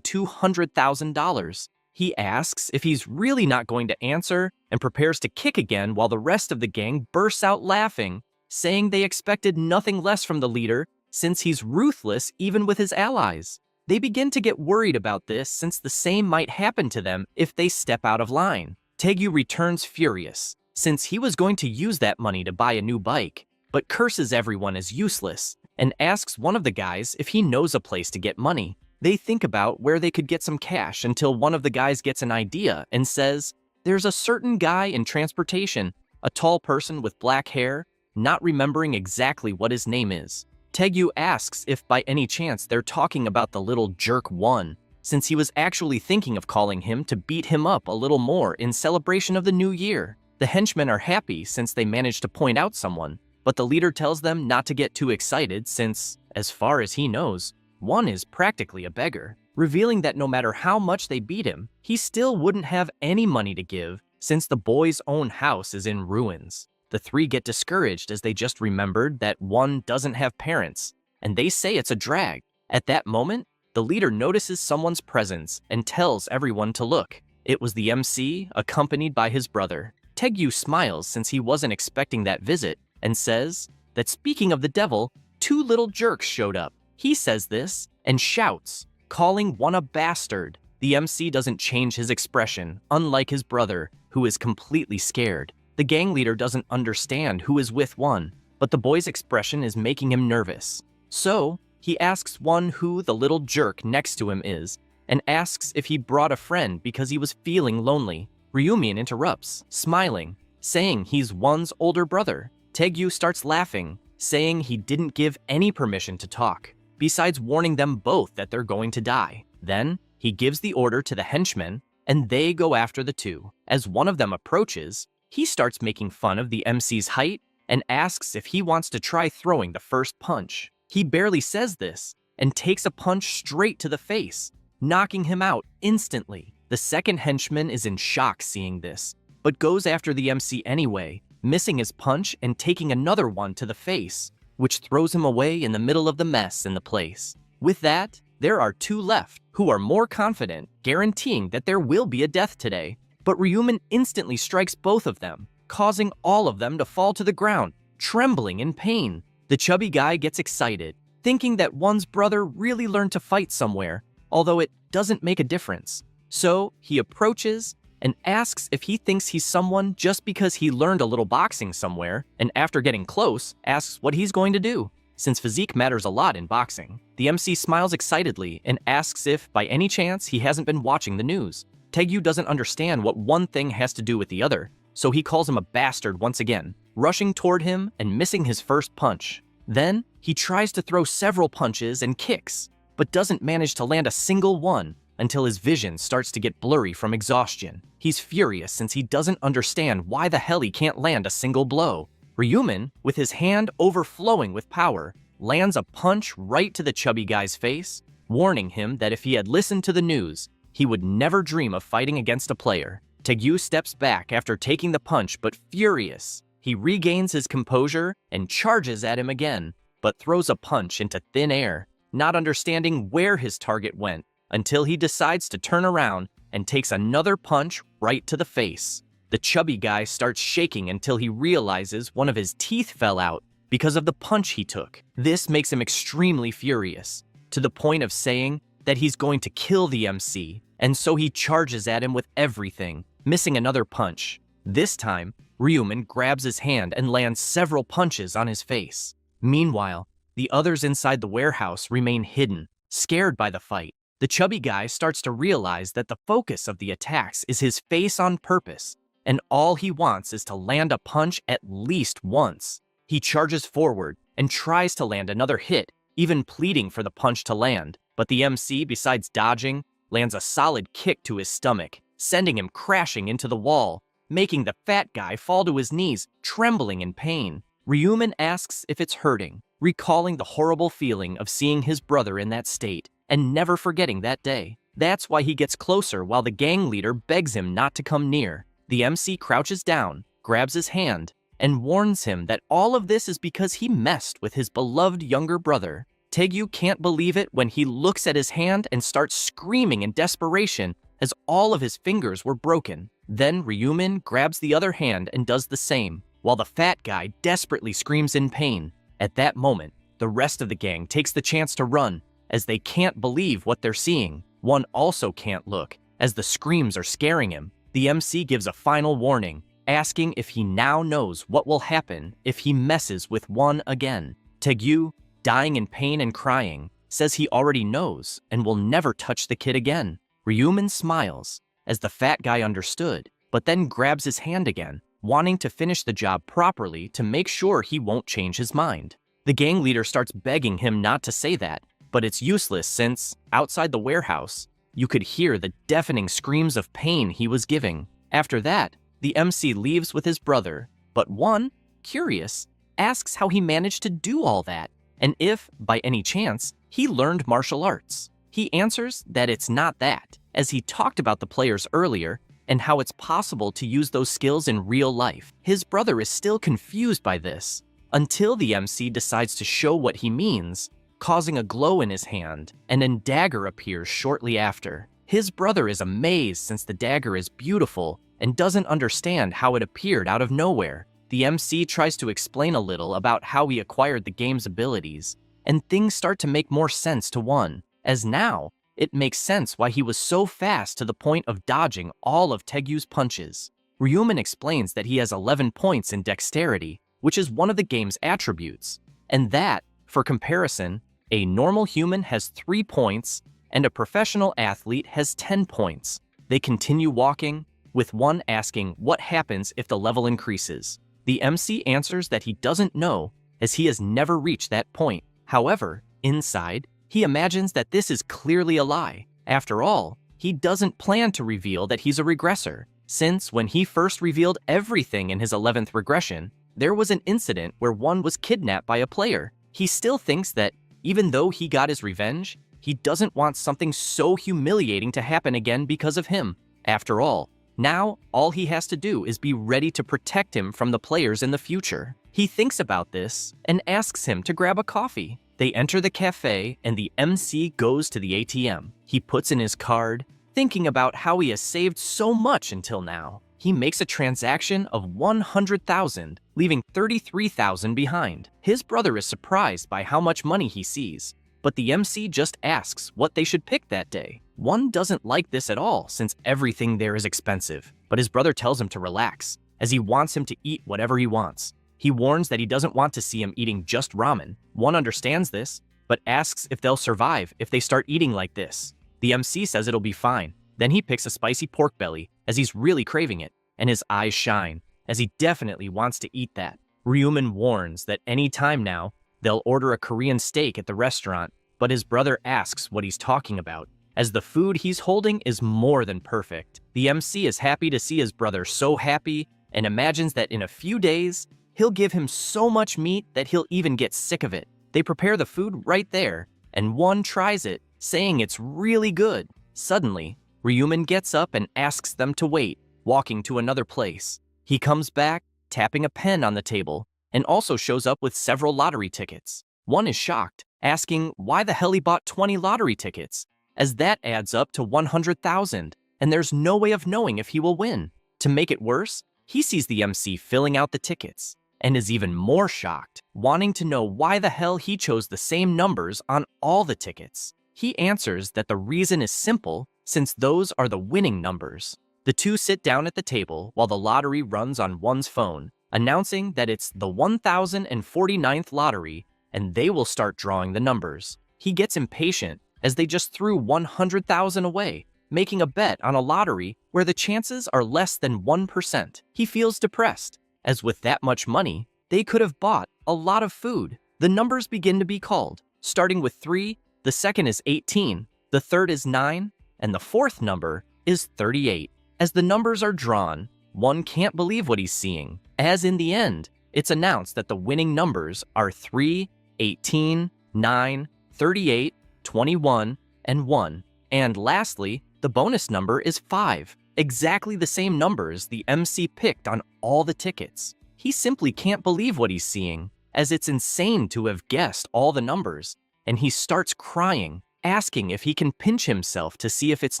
$200,000. He asks if he's really not going to answer and prepares to kick again while the rest of the gang bursts out laughing, saying they expected nothing less from the leader since he's ruthless even with his allies. They begin to get worried about this since the same might happen to them if they step out of line. Taegyu returns furious, since he was going to use that money to buy a new bike, but curses everyone as useless and asks one of the guys if he knows a place to get money. They think about where they could get some cash until one of the guys gets an idea and says, there's a certain guy in transportation, a tall person with black hair, not remembering exactly what his name is. Taegyu asks if by any chance they're talking about the little jerk One, since he was actually thinking of calling him to beat him up a little more in celebration of the new year. The henchmen are happy since they managed to point out someone, but the leader tells them not to get too excited since, as far as he knows, One is practically a beggar, revealing that no matter how much they beat him, he still wouldn't have any money to give since the boy's own house is in ruins. The three get discouraged as they just remembered that One doesn't have parents, and they say it's a drag. At that moment, the leader notices someone's presence and tells everyone to look. It was the MC, accompanied by his brother. Taegyu smiles since he wasn't expecting that visit and says that speaking of the devil, two little jerks showed up. He says this and shouts, calling One a bastard. The MC doesn't change his expression, unlike his brother, who is completely scared. The gang leader doesn't understand who is with One, but the boy's expression is making him nervous. So, he asks One who the little jerk next to him is, and asks if he brought a friend because he was feeling lonely. Ryumin interrupts, smiling, saying he's One's older brother. Taegyu starts laughing, saying he didn't give any permission to talk, besides warning them both that they're going to die. Then, he gives the order to the henchmen, and they go after the two. As one of them approaches, he starts making fun of the MC's height and asks if he wants to try throwing the first punch. He barely says this and takes a punch straight to the face, knocking him out instantly. The second henchman is in shock seeing this, but goes after the MC anyway, missing his punch and taking another one to the face, which throws him away in the middle of the mess in the place. With that, there are two left, who are more confident, guaranteeing that there will be a death today. But Ryumin instantly strikes both of them, causing all of them to fall to the ground, trembling in pain. The chubby guy gets excited, thinking that One's brother really learned to fight somewhere, although it doesn't make a difference. So he approaches and asks if he thinks he's someone just because he learned a little boxing somewhere, and after getting close, asks what he's going to do, since physique matters a lot in boxing. The MC smiles excitedly and asks if, by any chance, he hasn't been watching the news. Taegyu doesn't understand what one thing has to do with the other, so he calls him a bastard once again, rushing toward him and missing his first punch. Then, he tries to throw several punches and kicks, but doesn't manage to land a single one until his vision starts to get blurry from exhaustion. He's furious since he doesn't understand why the hell he can't land a single blow. Ryumin, with his hand overflowing with power, lands a punch right to the chubby guy's face, warning him that if he had listened to the news, He would never dream of fighting against a player. Taegyu steps back after taking the punch, but furious. He regains his composure and charges at him again, but throws a punch into thin air, not understanding where his target went, until he decides to turn around and takes another punch right to the face. The chubby guy starts shaking until he realizes one of his teeth fell out because of the punch he took. This makes him extremely furious, to the point of saying that he's going to kill the MC, and so he charges at him with everything, missing another punch. This time, Ryuman grabs his hand and lands several punches on his face. Meanwhile, the others inside the warehouse remain hidden, scared by the fight. The chubby guy starts to realize that the focus of the attacks is his face on purpose, and all he wants is to land a punch at least once. He charges forward and tries to land another hit, even pleading for the punch to land, but the MC, besides dodging, lands a solid kick to his stomach, sending him crashing into the wall, making the fat guy fall to his knees, trembling in pain. Ryuman asks if it's hurting, recalling the horrible feeling of seeing his brother in that state, and never forgetting that day. That's why he gets closer while the gang leader begs him not to come near. The MC crouches down, grabs his hand, and warns him that all of this is because he messed with his beloved younger brother. Taegyu can't believe it when he looks at his hand and starts screaming in desperation as all of his fingers were broken. Then Ryuman grabs the other hand and does the same, while the fat guy desperately screams in pain. At that moment, the rest of the gang takes the chance to run, as they can't believe what they're seeing. One also can't look, as the screams are scaring him. The MC gives a final warning, asking if he now knows what will happen if he messes with one again. Taegyu, dying in pain and crying, says he already knows and will never touch the kid again. Ryuman smiles, as the fat guy understood, but then grabs his hand again, wanting to finish the job properly to make sure he won't change his mind. The gang leader starts begging him not to say that, but it's useless since, outside the warehouse, you could hear the deafening screams of pain he was giving. After that, the MC leaves with his brother, but one, curious, asks how he managed to do all that, and if, by any chance, he learned martial arts. He answers that it's not that, as he talked about the players earlier and how it's possible to use those skills in real life. His brother is still confused by this, until the MC decides to show what he means, causing a glow in his hand, and a dagger appears shortly after. His brother is amazed since the dagger is beautiful and doesn't understand how it appeared out of nowhere. The MC tries to explain a little about how he acquired the game's abilities, and things start to make more sense to one, as now it makes sense why he was so fast to the point of dodging all of Taegyu's punches. Ryuman explains that he has 11 points in dexterity, which is one of the game's attributes, and that, for comparison, a normal human has 3 points and a professional athlete has 10 points. They continue walking, with one asking what happens if the level increases. The MC answers that he doesn't know, as he has never reached that point. However, inside, he imagines that this is clearly a lie. After all, he doesn't plan to reveal that he's a regressor, since when he first revealed everything in his 11th regression, there was an incident where one was kidnapped by a player. He still thinks that, even though he got his revenge, he doesn't want something so humiliating to happen again because of him. After all, now all he has to do is be ready to protect him from the players in the future. He thinks about this and asks him to grab a coffee. They enter the cafe and the MC goes to the ATM. He puts in his card, thinking about how he has saved so much until now. He makes a transaction of 100,000, leaving 33,000 behind. His brother is surprised by how much money he sees, but the MC just asks what they should pick that day. One doesn't like this at all since everything there is expensive, but his brother tells him to relax, as he wants him to eat whatever he wants. He warns that he doesn't want to see him eating just ramen. One understands this, but asks if they'll survive if they start eating like this. The MC says it'll be fine. Then he picks a spicy pork belly, as he's really craving it, and his eyes shine, as he definitely wants to eat that. Ryuman warns that any time now, they'll order a Korean steak at the restaurant, but his brother asks what he's talking about, as the food he's holding is more than perfect. The MC is happy to see his brother so happy, and imagines that in a few days, he'll give him so much meat that he'll even get sick of it. They prepare the food right there, and one tries it, saying it's really good. Suddenly, Ryuman gets up and asks them to wait, walking to another place. He comes back, tapping a pen on the table, and also shows up with several lottery tickets. One is shocked, asking why the hell he bought 20 lottery tickets, as that adds up to 100,000, and there's no way of knowing if he will win. To make it worse, he sees the MC filling out the tickets, and is even more shocked, wanting to know why the hell he chose the same numbers on all the tickets. He answers that the reason is simple, since those are the winning numbers. The two sit down at the table while the lottery runs on one's phone, announcing that it's the 1049th lottery and they will start drawing the numbers. He gets impatient as they just threw 100,000 away, making a bet on a lottery where the chances are less than 1%. He feels depressed, as with that much money, they could have bought a lot of food. The numbers begin to be called, starting with 3, the second is 18, the third is 9, and the fourth number is 38. As the numbers are drawn, one can't believe what he's seeing, as in the end, it's announced that the winning numbers are 3, 18, 9, 38, 21, and 1. And lastly, the bonus number is 5, exactly the same numbers the MC picked on all the tickets. He simply can't believe what he's seeing, as it's insane to have guessed all the numbers, and he starts crying, asking if he can pinch himself to see if it's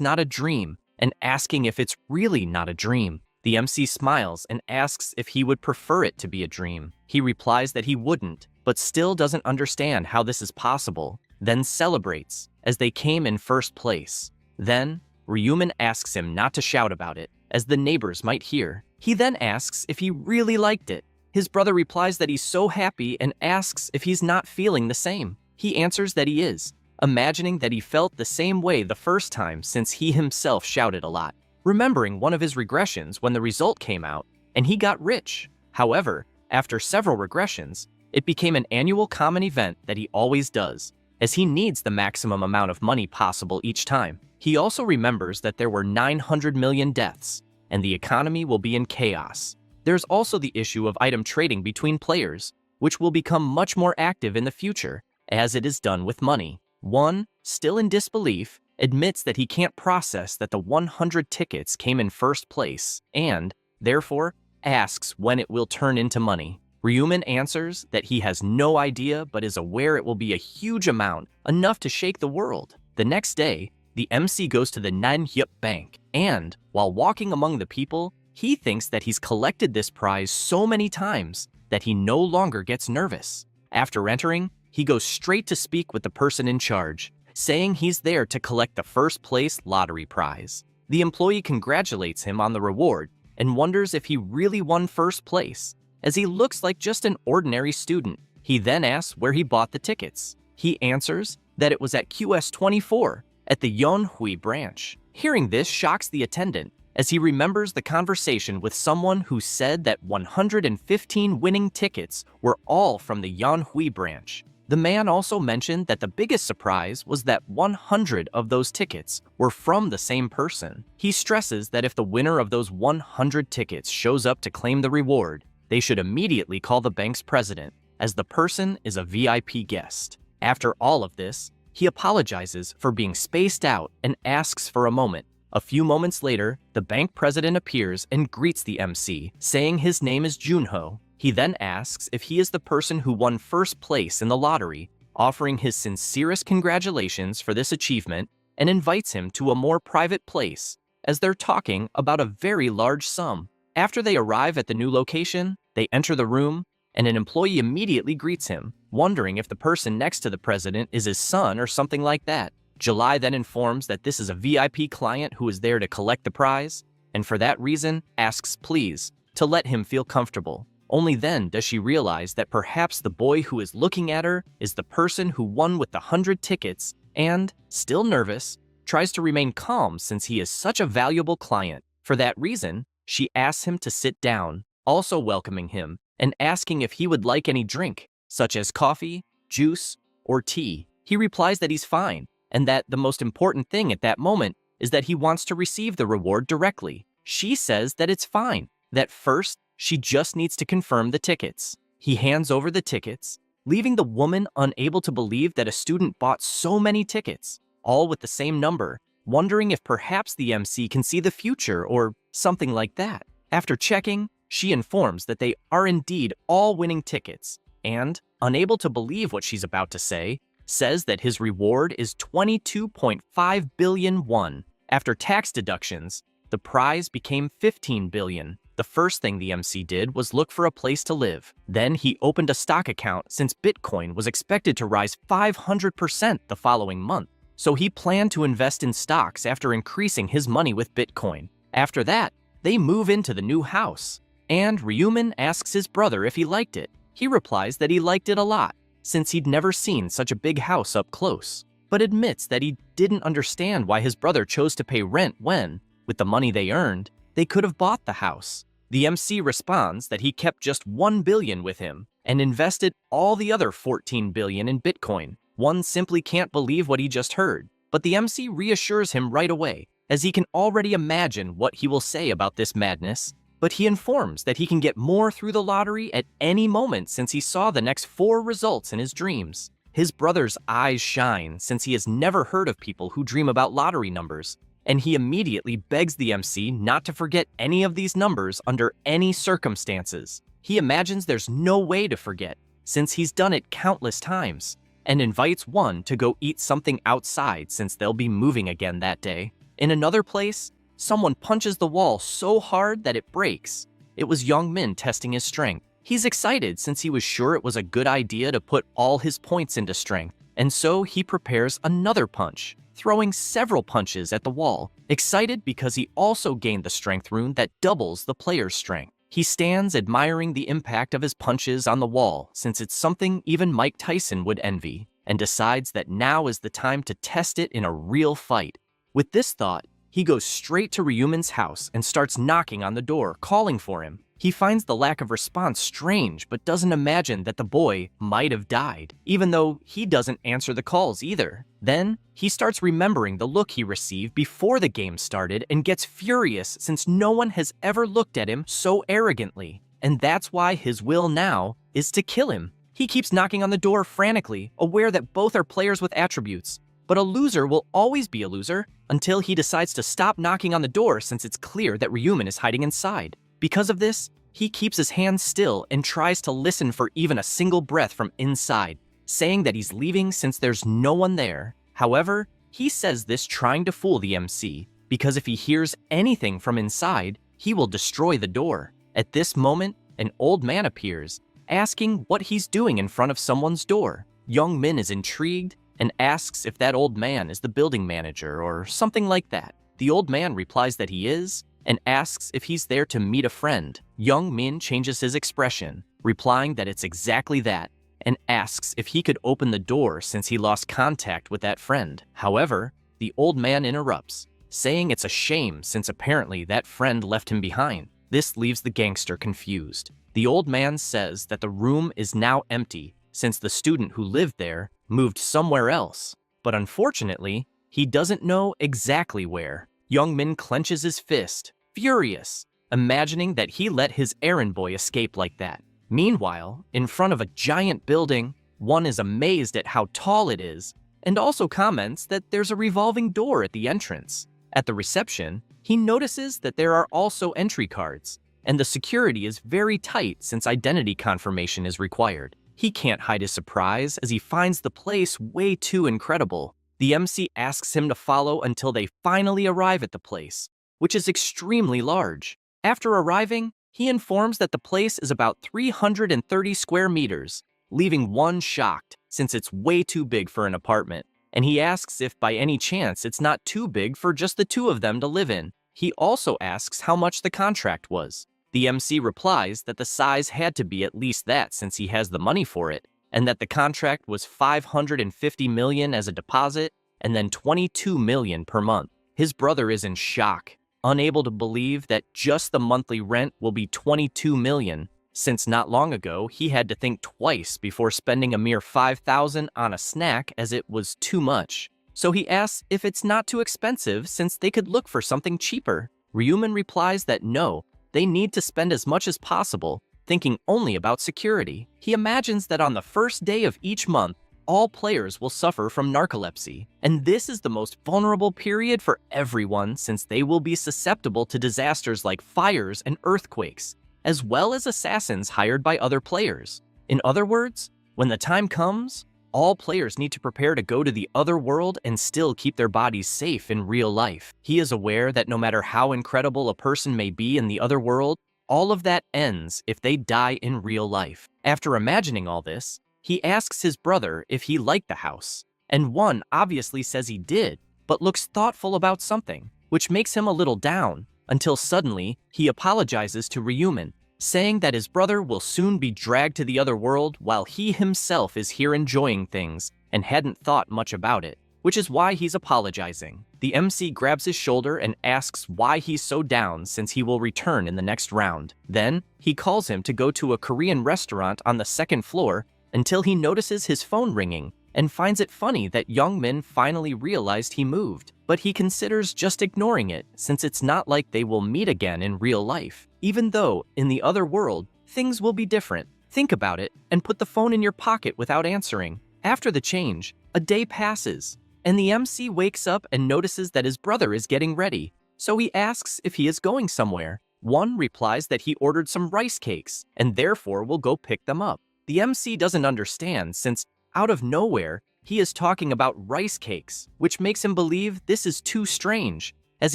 not a dream, and asking if it's really not a dream. The MC smiles and asks if he would prefer it to be a dream. He replies that he wouldn't, but still doesn't understand how this is possible, then celebrates, as they came in first place. Then, Ryuman asks him not to shout about it, as the neighbors might hear. He then asks if he really liked it. His brother replies that he's so happy and asks if he's not feeling the same. He answers that he is, imagining that he felt the same way the first time since he himself shouted a lot, remembering one of his regressions when the result came out and he got rich. However, after several regressions, it became an annual common event that he always does, as he needs the maximum amount of money possible each time. He also remembers that there were 900 million deaths, and the economy will be in chaos. There's also the issue of item trading between players, which will become much more active in the future, as it is done with money. One, still in disbelief, admits that he can't process that the 100 tickets came in first place, and, therefore, asks when it will turn into money. Ryuman answers that he has no idea but is aware it will be a huge amount, enough to shake the world. The next day, the MC goes to the manhwa bank, and, while walking among the people, he thinks that he's collected this prize so many times that he no longer gets nervous. After entering, he goes straight to speak with the person in charge, saying he's there to collect the first place lottery prize. The employee congratulates him on the reward and wonders if he really won first place, as he looks like just an ordinary student. He then asks where he bought the tickets. He answers that it was at QS24 at the Yeonhui branch. Hearing this shocks the attendant, as he remembers the conversation with someone who said that 115 winning tickets were all from the Yeonhui branch. The man also mentioned that the biggest surprise was that 100 of those tickets were from the same person. He stresses that if the winner of those 100 tickets shows up to claim the reward, they should immediately call the bank's president, as the person is a VIP guest. After all of this, he apologizes for being spaced out and asks for a moment. A few moments later, the bank president appears and greets the MC, saying his name is Junho. He then asks if he is the person who won first place in the lottery, offering his sincerest congratulations for this achievement, and invites him to a more private place, as they're talking about a very large sum. After they arrive at the new location, they enter the room, and an employee immediately greets him, wondering if the person next to the president is his son or something like that. July then informs that this is a VIP client who is there to collect the prize, and for that reason asks please to let him feel comfortable. Only then does she realize that perhaps the boy who is looking at her is the person who won with the 100 tickets and, still nervous, tries to remain calm since he is such a valuable client. For that reason, she asks him to sit down, also welcoming him and asking if he would like any drink, such as coffee, juice, or tea. He replies that he's fine, and that the most important thing at that moment is that he wants to receive the reward directly. She says that it's fine, that first, she just needs to confirm the tickets. He hands over the tickets, leaving the woman unable to believe that a student bought so many tickets, all with the same number, wondering if perhaps the MC can see the future or something like that. After checking, she informs that they are indeed all winning tickets, and, unable to believe what she's about to say, says that his reward is 22.5 billion won. After tax deductions, the prize became 15 billion. The first thing the MC did was look for a place to live. Then he opened a stock account since Bitcoin was expected to rise 500% the following month. So he planned to invest in stocks after increasing his money with Bitcoin. After that, they move into the new house, and Ryuman asks his brother if he liked it. He replies that he liked it a lot, since he'd never seen such a big house up close, but admits that he didn't understand why his brother chose to pay rent when, with the money they earned, they could have bought the house. The MC responds that he kept just 1 billion with him and invested all the other 14 billion in Bitcoin. One simply can't believe what he just heard, but the MC reassures him right away, as he can already imagine what he will say about this madness. But he informs that he can get more through the lottery at any moment since he saw the next 4 results in his dreams. His brother's eyes shine since he has never heard of people who dream about lottery numbers, and he immediately begs the MC not to forget any of these numbers under any circumstances. He imagines there's no way to forget, since he's done it countless times, and invites one to go eat something outside since they'll be moving again that day. In another place, someone punches the wall so hard that it breaks. It was Young Min testing his strength. He's excited since he was sure it was a good idea to put all his points into strength, and so he prepares another punch, throwing several punches at the wall, excited because he also gained the strength rune that doubles the player's strength. He stands admiring the impact of his punches on the wall since it's something even Mike Tyson would envy, and decides that now is the time to test it in a real fight. With this thought, he goes straight to Ryuman's house and starts knocking on the door, calling for him. He finds the lack of response strange, but doesn't imagine that the boy might have died, even though he doesn't answer the calls either. Then, he starts remembering the look he received before the game started and gets furious since no one has ever looked at him so arrogantly. And that's why his will now is to kill him. He keeps knocking on the door frantically, aware that both are players with attributes. But a loser will always be a loser until he decides to stop knocking on the door since it's clear that Ryuman is hiding inside. Because of this, he keeps his hands still and tries to listen for even a single breath from inside, saying that he's leaving since there's no one there. However, he says this trying to fool the MC, because if he hears anything from inside, he will destroy the door. At this moment, an old man appears, asking what he's doing in front of someone's door. Young Min is intrigued and asks if that old man is the building manager or something like that. The old man replies that he is, and asks if he's there to meet a friend. Young Min changes his expression, replying that it's exactly that, and asks if he could open the door since he lost contact with that friend. However, the old man interrupts, saying it's a shame since apparently that friend left him behind. This leaves the gangster confused. The old man says that the room is now empty since the student who lived there moved somewhere else, but unfortunately, he doesn't know exactly where. Young Min clenches his fist, furious, imagining that he let his errand boy escape like that. Meanwhile, in front of a giant building, one is amazed at how tall it is, and also comments that there's a revolving door at the entrance. At the reception, he notices that there are also entry cards, and the security is very tight since identity confirmation is required. He can't hide his surprise as he finds the place way too incredible. The MC asks him to follow until they finally arrive at the place, which is extremely large. After arriving, he informs that the place is about 330 square meters, leaving one shocked since it's way too big for an apartment. And he asks if by any chance it's not too big for just the two of them to live in. He also asks how much the contract was. The MC replies that the size had to be at least that since he has the money for it, and that the contract was 550 million as a deposit and then 22 million per month. His brother is in shock, unable to believe that just the monthly rent will be 22 million, since not long ago he had to think twice before spending a mere 5,000 on a snack as it was too much. So he asks if it's not too expensive since they could look for something cheaper. Ryuman replies that no, they need to spend as much as possible, thinking only about security. He imagines that on the first day of each month, all players will suffer from narcolepsy, and this is the most vulnerable period for everyone since they will be susceptible to disasters like fires and earthquakes, as well as assassins hired by other players. In other words, when the time comes, all players need to prepare to go to the other world and still keep their bodies safe in real life. He is aware that no matter how incredible a person may be in the other world, all of that ends if they die in real life. After imagining all this, he asks his brother if he liked the house, and one obviously says he did, but looks thoughtful about something, which makes him a little down, until suddenly he apologizes to Ryuman, saying that his brother will soon be dragged to the other world while he himself is here enjoying things and hadn't thought much about it, which is why he's apologizing. The MC grabs his shoulder and asks why he's so down since he will return in the next round. Then, he calls him to go to a Korean restaurant on the second floor until he notices his phone ringing and finds it funny that Youngmin finally realized he moved, but he considers just ignoring it since it's not like they will meet again in real life. Even though, in the other world, things will be different. Think about it and put the phone in your pocket without answering. After the change, a day passes, and the MC wakes up and notices that his brother is getting ready, so he asks if he is going somewhere. One replies that he ordered some rice cakes and therefore will go pick them up. The MC doesn't understand since, out of nowhere, he is talking about rice cakes, which makes him believe this is too strange, as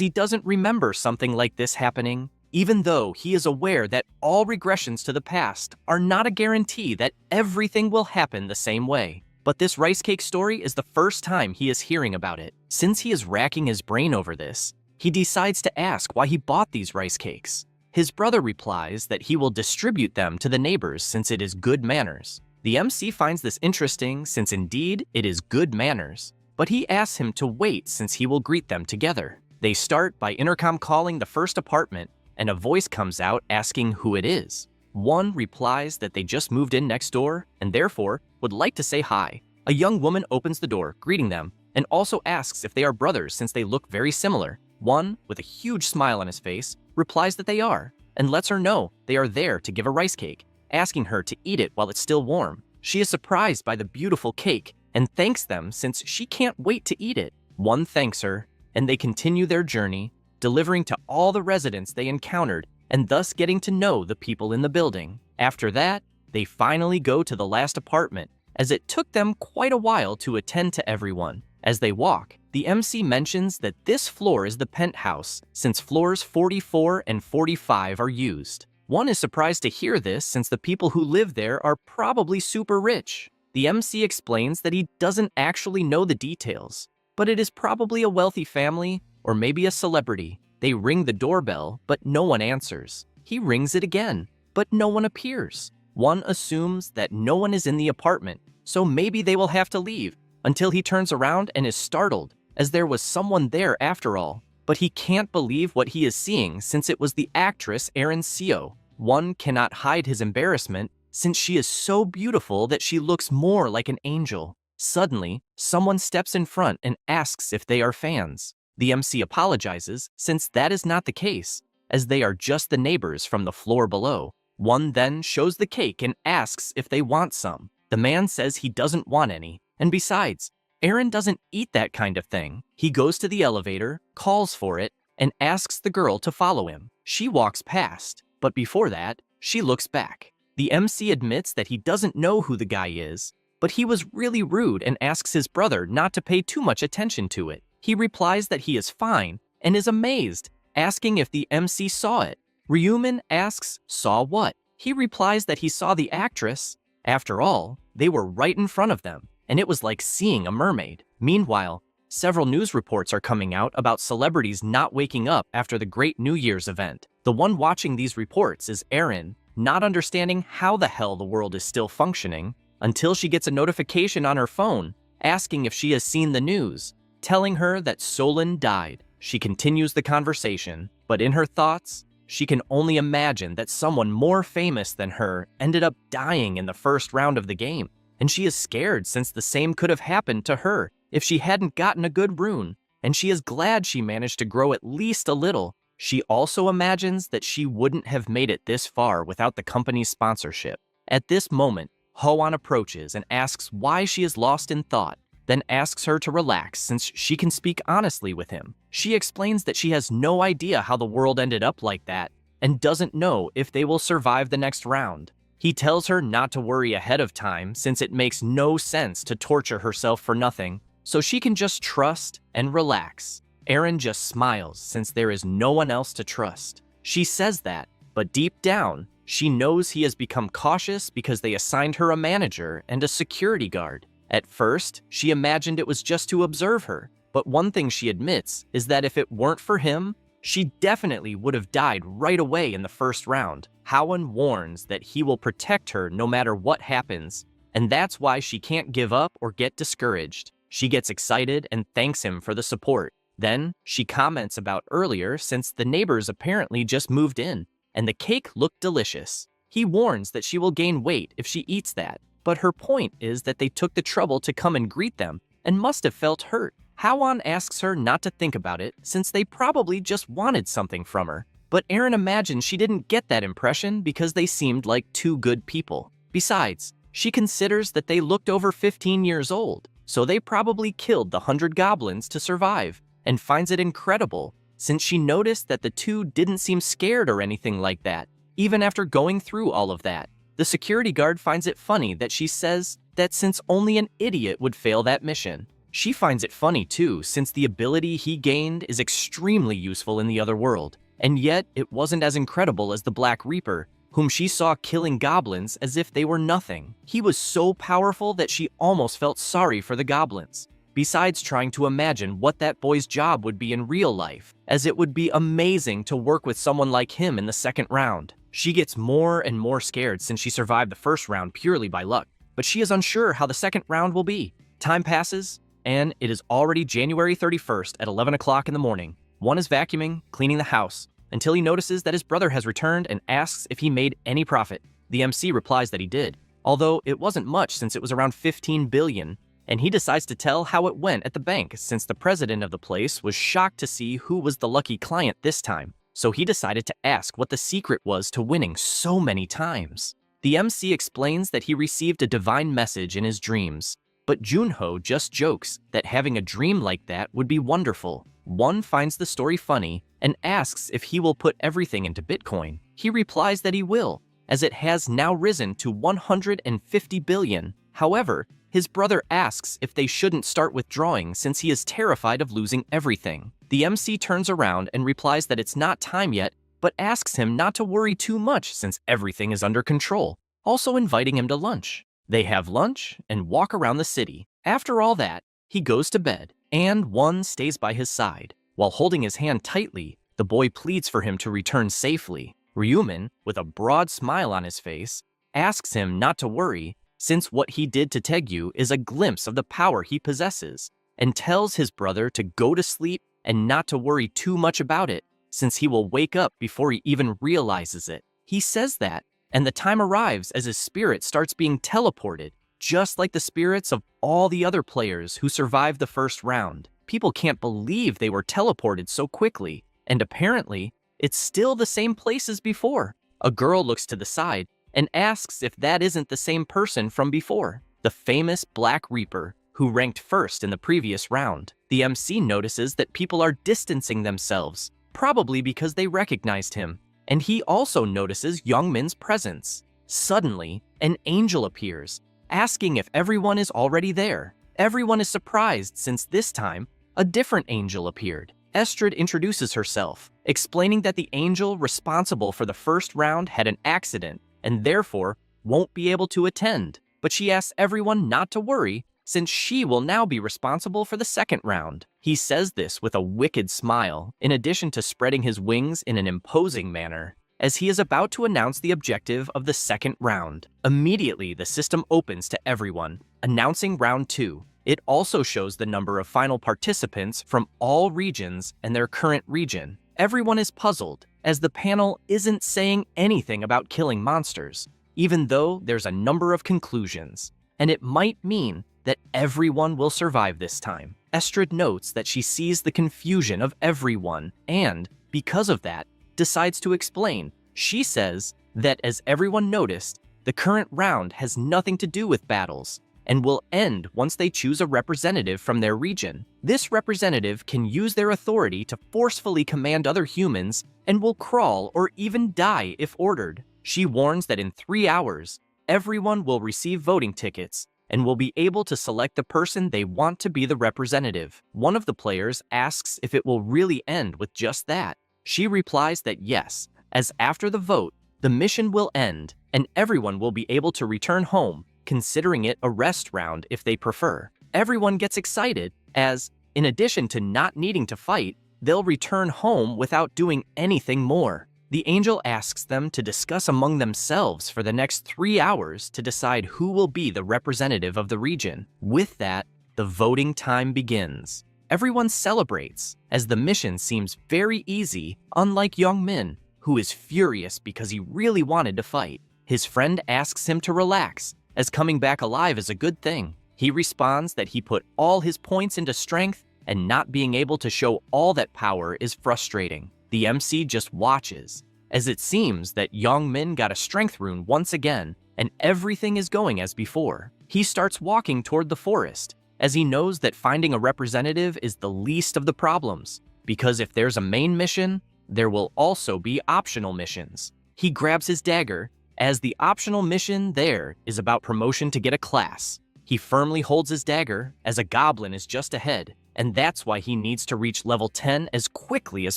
he doesn't remember something like this happening, even though he is aware that all regressions to the past are not a guarantee that everything will happen the same way. But this rice cake story is the first time he is hearing about it. Since he is racking his brain over this, he decides to ask why he bought these rice cakes. His brother replies that he will distribute them to the neighbors since it is good manners. The MC finds this interesting since indeed it is good manners, but he asks him to wait since he will greet them together. They start by intercom calling the first apartment, and a voice comes out asking who it is. One replies that they just moved in next door and therefore would like to say hi. A young woman opens the door, greeting them, and also asks if they are brothers since they look very similar. One, with a huge smile on his face, replies that they are, and lets her know they are there to give a rice cake, asking her to eat it while it's still warm. She is surprised by the beautiful cake and thanks them since she can't wait to eat it. One thanks her, and they continue their journey, delivering to all the residents they encountered and thus getting to know the people in the building. After that, they finally go to the last apartment, as it took them quite a while to attend to everyone. As they walk, the MC mentions that this floor is the penthouse, since floors 44 and 45 are used. One is surprised to hear this since the people who live there are probably super rich. The MC explains that he doesn't actually know the details, but it is probably a wealthy family or maybe a celebrity. They ring the doorbell, but no one answers. He rings it again, but no one appears. One assumes that no one is in the apartment, so maybe they will have to leave, until he turns around and is startled, as there was someone there after all. But he can't believe what he is seeing since it was the actress Erin Seo. One cannot hide his embarrassment since she is so beautiful that she looks more like an angel. Suddenly, someone steps in front and asks if they are fans. The MC apologizes since that is not the case, as they are just the neighbors from the floor below. One then shows the cake and asks if they want some. The man says he doesn't want any, and besides, Aaron doesn't eat that kind of thing. He goes to the elevator, calls for it, and asks the girl to follow him. She walks past, but before that, she looks back. The MC admits that he doesn't know who the guy is, but he was really rude and asks his brother not to pay too much attention to it. He replies that he is fine and is amazed, asking if the MC saw it. Ryuman asks, saw what? He replies that he saw the actress. After all, they were right in front of them, and it was like seeing a mermaid. Meanwhile, several news reports are coming out about celebrities not waking up after the Great New Year's event. The one watching these reports is Erin, not understanding how the hell the world is still functioning, until she gets a notification on her phone asking if she has seen the news, telling her that Solon died. She continues the conversation, but in her thoughts, she can only imagine that someone more famous than her ended up dying in the first round of the game, and she is scared since the same could have happened to her if she hadn't gotten a good rune, and she is glad she managed to grow at least a little. She also imagines that she wouldn't have made it this far without the company's sponsorship. At this moment, Hoan approaches and asks why she is lost in thought, then asks her to relax since she can speak honestly with him. She explains that she has no idea how the world ended up like that and doesn't know if they will survive the next round. He tells her not to worry ahead of time since it makes no sense to torture herself for nothing, so she can just trust and relax. Erin just smiles since there is no one else to trust. She says that, but deep down, she knows he has become cautious because they assigned her a manager and a security guard. At first, she imagined it was just to observe her, but one thing she admits is that if it weren't for him, she definitely would have died right away in the first round. Hoan warns that he will protect her no matter what happens, and that's why she can't give up or get discouraged. She gets excited and thanks him for the support. Then, she comments about earlier since the neighbors apparently just moved in, and the cake looked delicious. He warns that she will gain weight if she eats that, but her point is that they took the trouble to come and greet them and must have felt hurt. Hoan asks her not to think about it since they probably just wanted something from her, but Erin imagines she didn't get that impression because they seemed like two good people. Besides, she considers that they looked over 15 years old, so they probably killed the 100 goblins to survive, and finds it incredible since she noticed that the two didn't seem scared or anything like that, even after going through all of that. The security guard finds it funny that she says that since only an idiot would fail that mission. She finds it funny too since the ability he gained is extremely useful in the other world, and yet it wasn't as incredible as the Black Reaper, whom she saw killing goblins as if they were nothing. He was so powerful that she almost felt sorry for the goblins. Besides trying to imagine what that boy's job would be in real life, as it would be amazing to work with someone like him in the second round. She gets more and more scared since she survived the first round purely by luck, but she is unsure how the second round will be. Time passes, and it is already January 31st at 11 o'clock in the morning. One is vacuuming, cleaning the house, until he notices that his brother has returned and asks if he made any profit. The MC replies that he did, although it wasn't much since it was around 15 billion, and he decides to tell how it went at the bank since the president of the place was shocked to see who was the lucky client this time. So he decided to ask what the secret was to winning so many times. The MC explains that he received a divine message in his dreams, but Junho just jokes that having a dream like that would be wonderful. One finds the story funny and asks if he will put everything into Bitcoin. He replies that he will, as it has now risen to 150 billion. However, his brother asks if they shouldn't start withdrawing since he is terrified of losing everything. The MC turns around and replies that it's not time yet, but asks him not to worry too much since everything is under control, also inviting him to lunch. They have lunch and walk around the city. After all that, he goes to bed, and One stays by his side. While holding his hand tightly, the boy pleads for him to return safely. Ryumin, with a broad smile on his face, asks him not to worry since what he did to Tegyu is a glimpse of the power he possesses, and tells his brother to go to sleep and not to worry too much about it, since he will wake up before he even realizes it. He says that, and the time arrives as his spirit starts being teleported, just like the spirits of all the other players who survived the first round. People can't believe they were teleported so quickly, and apparently, it's still the same place as before. A girl looks to the side and asks if that isn't the same person from before, the famous Black Reaper, who ranked first in the previous round. The MC notices that people are distancing themselves, probably because they recognized him, and he also notices Youngmin's presence. Suddenly, an angel appears, asking if everyone is already there. Everyone is surprised since this time, a different angel appeared. Estrid introduces herself, explaining that the angel responsible for the first round had an accident and therefore won't be able to attend, but she asks everyone not to worry since she will now be responsible for the second round. He says this with a wicked smile, in addition to spreading his wings in an imposing manner, as he is about to announce the objective of the second round. Immediately, the system opens to everyone, announcing round 2. It also shows the number of final participants from all regions and their current region. Everyone is puzzled, as the panel isn't saying anything about killing monsters, even though there's a number of conclusions, and it might mean that everyone will survive this time. Estrid notes that she sees the confusion of everyone and, because of that, decides to explain. She says that as everyone noticed, The current round has nothing to do with battles and will end once they choose a representative from their region. This representative can use their authority to forcefully command other humans and will crawl or even die if ordered. She warns that in 3 hours, everyone will receive voting tickets and will be able to select the person they want to be the representative. One of the players asks if it will really end with just that. She replies that yes, as after the vote, the mission will end and everyone will be able to return home, considering it a rest round if they prefer. Everyone gets excited as, in addition to not needing to fight, they'll return home without doing anything more. The angel asks them to discuss among themselves for the next 3 hours to decide who will be the representative of the region. With that, the voting time begins. Everyone celebrates, as the mission seems very easy, unlike Young Min, who is furious because he really wanted to fight. His friend asks him to relax, as coming back alive is a good thing. He responds that he put all his points into strength, and not being able to show all that power is frustrating. The MC just watches, as it seems that Young Min got a strength rune once again, and everything is going as before. He starts walking toward the forest, as he knows that finding a representative is the least of the problems, because if there's a main mission, there will also be optional missions. He grabs his dagger, as the optional mission there is about promotion to get a class. He firmly holds his dagger, as a goblin is just ahead, and that's why he needs to reach level 10 as quickly as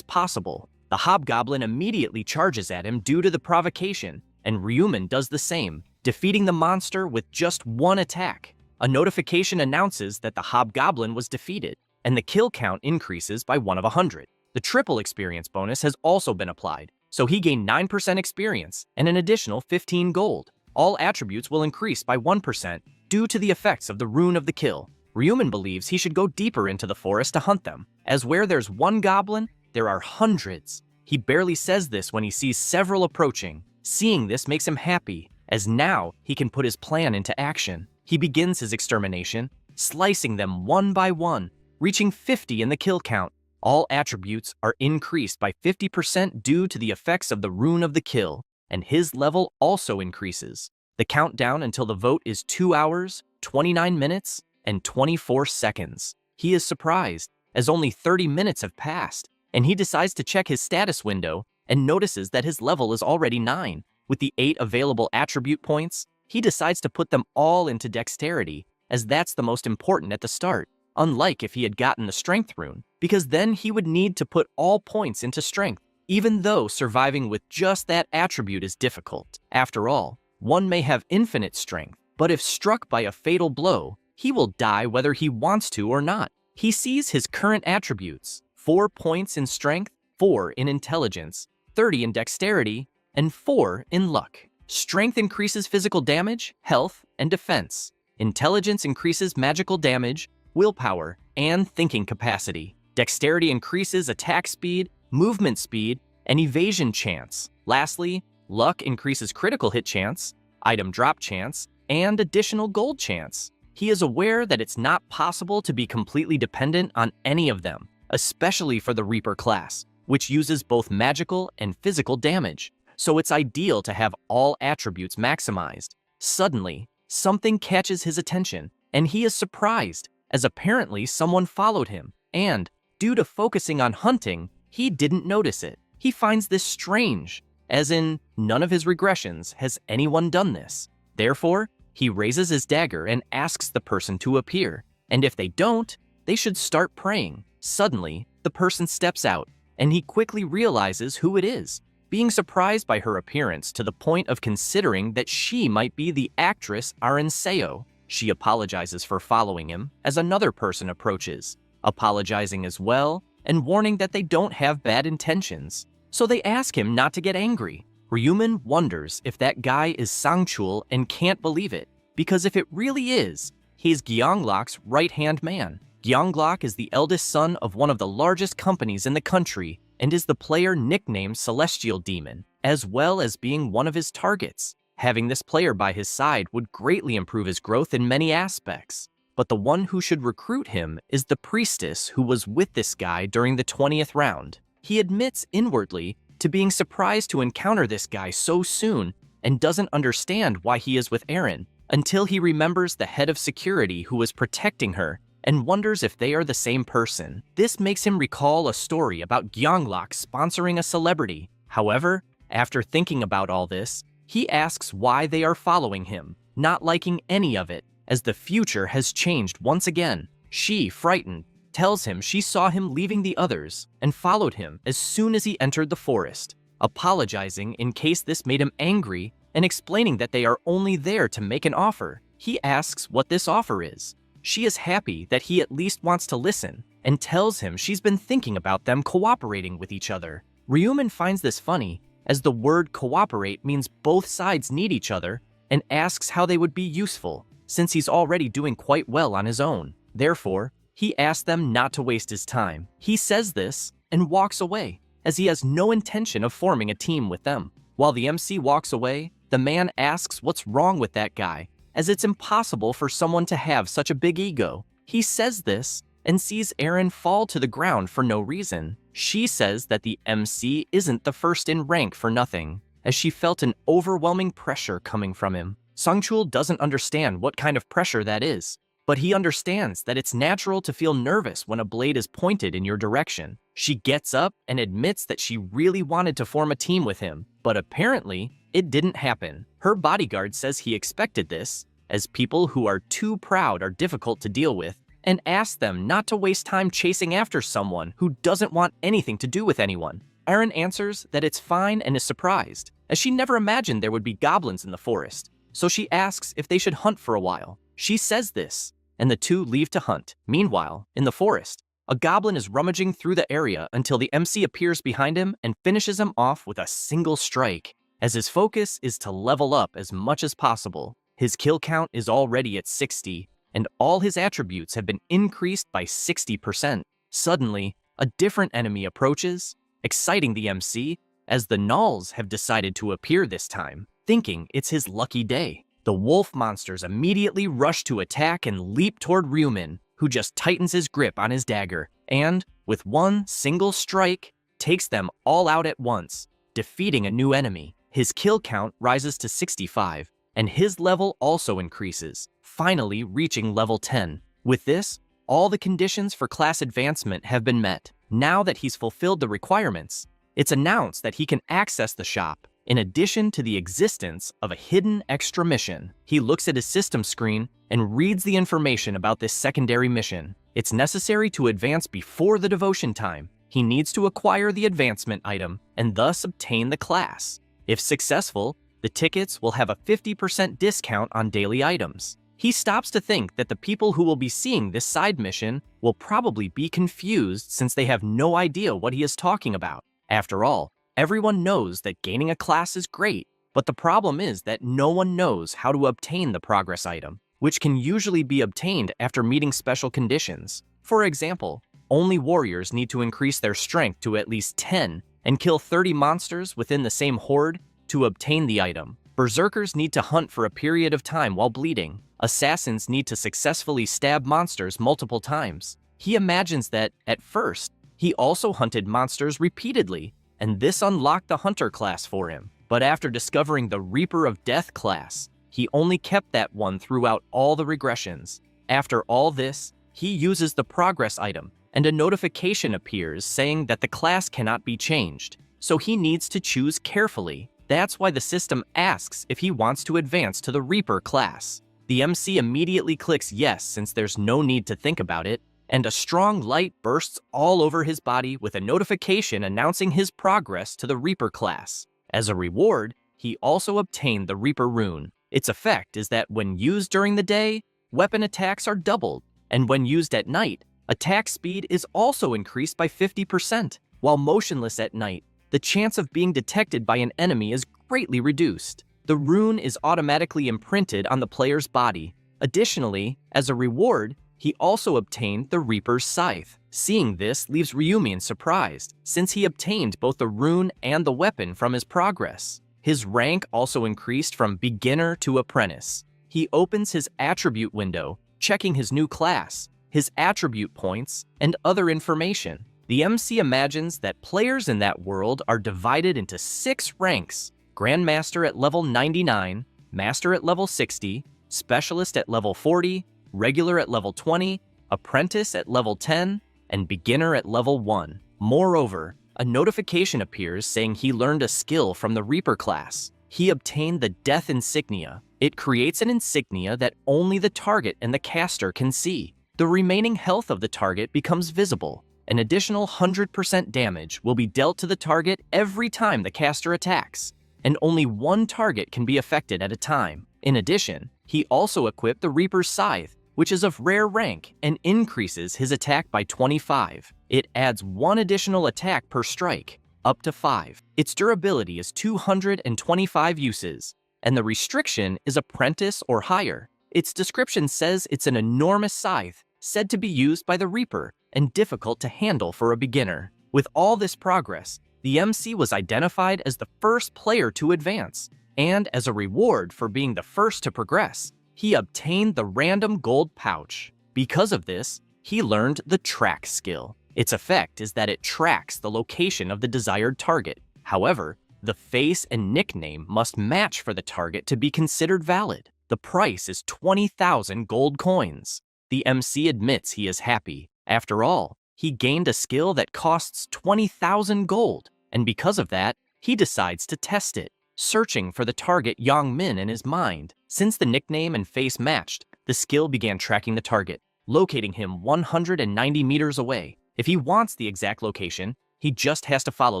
possible. The hobgoblin immediately charges at him due to the provocation, and Ryuman does the same, defeating the monster with just one attack. A notification announces that the hobgoblin was defeated, and the kill count increases by 1 of 100. The triple experience bonus has also been applied, so he gained 9% experience and an additional 15 gold. All attributes will increase by 1% due to the effects of the rune of the kill. Ryuman believes he should go deeper into the forest to hunt them, as where there's one goblin, there are hundreds. He barely says this when he sees several approaching. Seeing this makes him happy, as now he can put his plan into action. He begins his extermination, slicing them one by one, reaching 50 in the kill count. All attributes are increased by 50% due to the effects of the rune of the kill, and his level also increases. The countdown until the vote is 2 hours, 29 minutes, and 24 seconds. He is surprised, as only 30 minutes have passed, and he decides to check his status window and notices that his level is already 9. With the 8 available attribute points, he decides to put them all into dexterity, as that's the most important at the start, unlike if he had gotten the strength rune, because then he would need to put all points into strength, even though surviving with just that attribute is difficult. After all, one may have infinite strength, but if struck by a fatal blow, he will die whether he wants to or not. He sees his current attributes: 4 points in strength, 4 in intelligence, 30 in dexterity, and 4 in luck. Strength increases physical damage, health, and defense. Intelligence increases magical damage, willpower, and thinking capacity. Dexterity increases attack speed, movement speed, and evasion chance. Lastly, luck increases critical hit chance, item drop chance, and additional gold chance. He is aware that it's not possible to be completely dependent on any of them, especially for the Reaper class, which uses both magical and physical damage, so it's ideal to have all attributes maximized. Suddenly, something catches his attention, and he is surprised, as apparently someone followed him, and, due to focusing on hunting, he didn't notice it. He finds this strange, as in, none of his regressions has anyone done this. Therefore, he raises his dagger and asks the person to appear, and if they don't, they should start praying. Suddenly, the person steps out, and he quickly realizes who it is, being surprised by her appearance to the point of considering that she might be the actress Arenseo. She apologizes for following him as another person approaches, apologizing as well and warning that they don't have bad intentions. So they ask him not to get angry. Ryuman wonders if that guy is Sangchul and can't believe it, because if it really is, he's Gyeonglok's right-hand man. Gyeonglok is the eldest son of one of the largest companies in the country and is the player nicknamed Celestial Demon, as well as being one of his targets. Having this player by his side would greatly improve his growth in many aspects, but the one who should recruit him is the priestess who was with this guy during the 20th round. He admits inwardly to being surprised to encounter this guy so soon, and doesn't understand why he is with Eren, until he remembers the head of security who was protecting her and wonders if they are the same person. This makes him recall a story about Gyeonglok sponsoring a celebrity. However, after thinking about all this, he asks why they are following him, not liking any of it, as the future has changed once again. She, frightened, tells him she saw him leaving the others and followed him as soon as he entered the forest, apologizing in case this made him angry and explaining that they are only there to make an offer. He asks what this offer is. She is happy that he at least wants to listen and tells him she's been thinking about them cooperating with each other. Ryumin finds this funny, as the word cooperate means both sides need each other, and asks how they would be useful, since he's already doing quite well on his own. Therefore, he asks them not to waste his time. He says this and walks away, as he has no intention of forming a team with them. While the MC walks away, the man asks what's wrong with that guy, as it's impossible for someone to have such a big ego. He says this and sees Eren fall to the ground for no reason. She says that the MC isn't the first in rank for nothing, as she felt an overwhelming pressure coming from him. Sungchul doesn't understand what kind of pressure that is, but he understands that it's natural to feel nervous when a blade is pointed in your direction. She gets up and admits that she really wanted to form a team with him, but apparently it didn't happen. Her bodyguard says he expected this, as people who are too proud are difficult to deal with, and asks them not to waste time chasing after someone who doesn't want anything to do with anyone. Eren answers that it's fine and is surprised, as she never imagined there would be goblins in the forest, so she asks if they should hunt for a while. She says this, and the two leave to hunt. Meanwhile, in the forest, a goblin is rummaging through the area until the MC appears behind him and finishes him off with a single strike, as his focus is to level up as much as possible. His kill count is already at 60, and all his attributes have been increased by 60%. Suddenly, a different enemy approaches, exciting the MC, as the Gnolls have decided to appear this time, thinking it's his lucky day. The wolf monsters immediately rush to attack and leap toward Ryumin, who just tightens his grip on his dagger, and, with one single strike, takes them all out at once, defeating a new enemy. His kill count rises to 65, and his level also increases, finally reaching level 10. With this, all the conditions for class advancement have been met. Now that he's fulfilled the requirements, it's announced that he can access the shop, in addition to the existence of a hidden extra mission. He looks at his system screen and reads the information about this secondary mission. It's necessary to advance before the devotion time. He needs to acquire the advancement item and thus obtain the class. If successful, the tickets will have a 50% discount on daily items. He stops to think that the people who will be seeing this side mission will probably be confused since they have no idea what he is talking about. After all, everyone knows that gaining a class is great, but the problem is that no one knows how to obtain the progress item, which can usually be obtained after meeting special conditions. For example, only warriors need to increase their strength to at least 10 and kill 30 monsters within the same horde to obtain the item. Berserkers need to hunt for a period of time while bleeding. Assassins need to successfully stab monsters multiple times. He imagines that, at first, he also hunted monsters repeatedly, and this unlocked the Hunter class for him. But after discovering the Reaper of Death class, he only kept that one throughout all the regressions. After all this, he uses the progress item, and a notification appears saying that the class cannot be changed, so he needs to choose carefully. That's why the system asks if he wants to advance to the Reaper class. The MC immediately clicks yes since there's no need to think about it, and a strong light bursts all over his body with a notification announcing his progress to the Reaper class. As a reward, he also obtained the Reaper rune. Its effect is that when used during the day, weapon attacks are doubled, and when used at night, attack speed is also increased by 50%. While motionless at night, the chance of being detected by an enemy is greatly reduced. The rune is automatically imprinted on the player's body. Additionally, as a reward, he also obtained the Reaper's Scythe. Seeing this leaves Ryumin surprised, since he obtained both the rune and the weapon from his progress. His rank also increased from beginner to apprentice. He opens his attribute window, checking his new class, his attribute points, and other information. The MC imagines that players in that world are divided into 6 ranks, Grandmaster at level 99, Master at level 60, Specialist at level 40, Regular at level 20, Apprentice at level 10, and Beginner at level 1. Moreover, a notification appears saying he learned a skill from the Reaper class. He obtained the Death Insignia. It creates an insignia that only the target and the caster can see. The remaining health of the target becomes visible. An additional 100% damage will be dealt to the target every time the caster attacks, and only one target can be affected at a time. In addition, he also equipped the Reaper's Scythe, which is of rare rank and increases his attack by 25. It adds one additional attack per strike, up to 5. Its durability is 225 uses, and the restriction is Apprentice or higher. Its description says it's an enormous scythe, said to be used by the Reaper and difficult to handle for a beginner. With all this progress, the MC was identified as the first player to advance, and as a reward for being the first to progress, he obtained the random gold pouch. Because of this, he learned the track skill. Its effect is that it tracks the location of the desired target. However, the face and nickname must match for the target to be considered valid. The price is 20,000 gold coins. The MC admits he is happy. After all, he gained a skill that costs 20,000 gold, and because of that, he decides to test it, searching for the target Yang Min in his mind. Since the nickname and face matched, the skill began tracking the target, locating him 190 meters away. If he wants the exact location, he just has to follow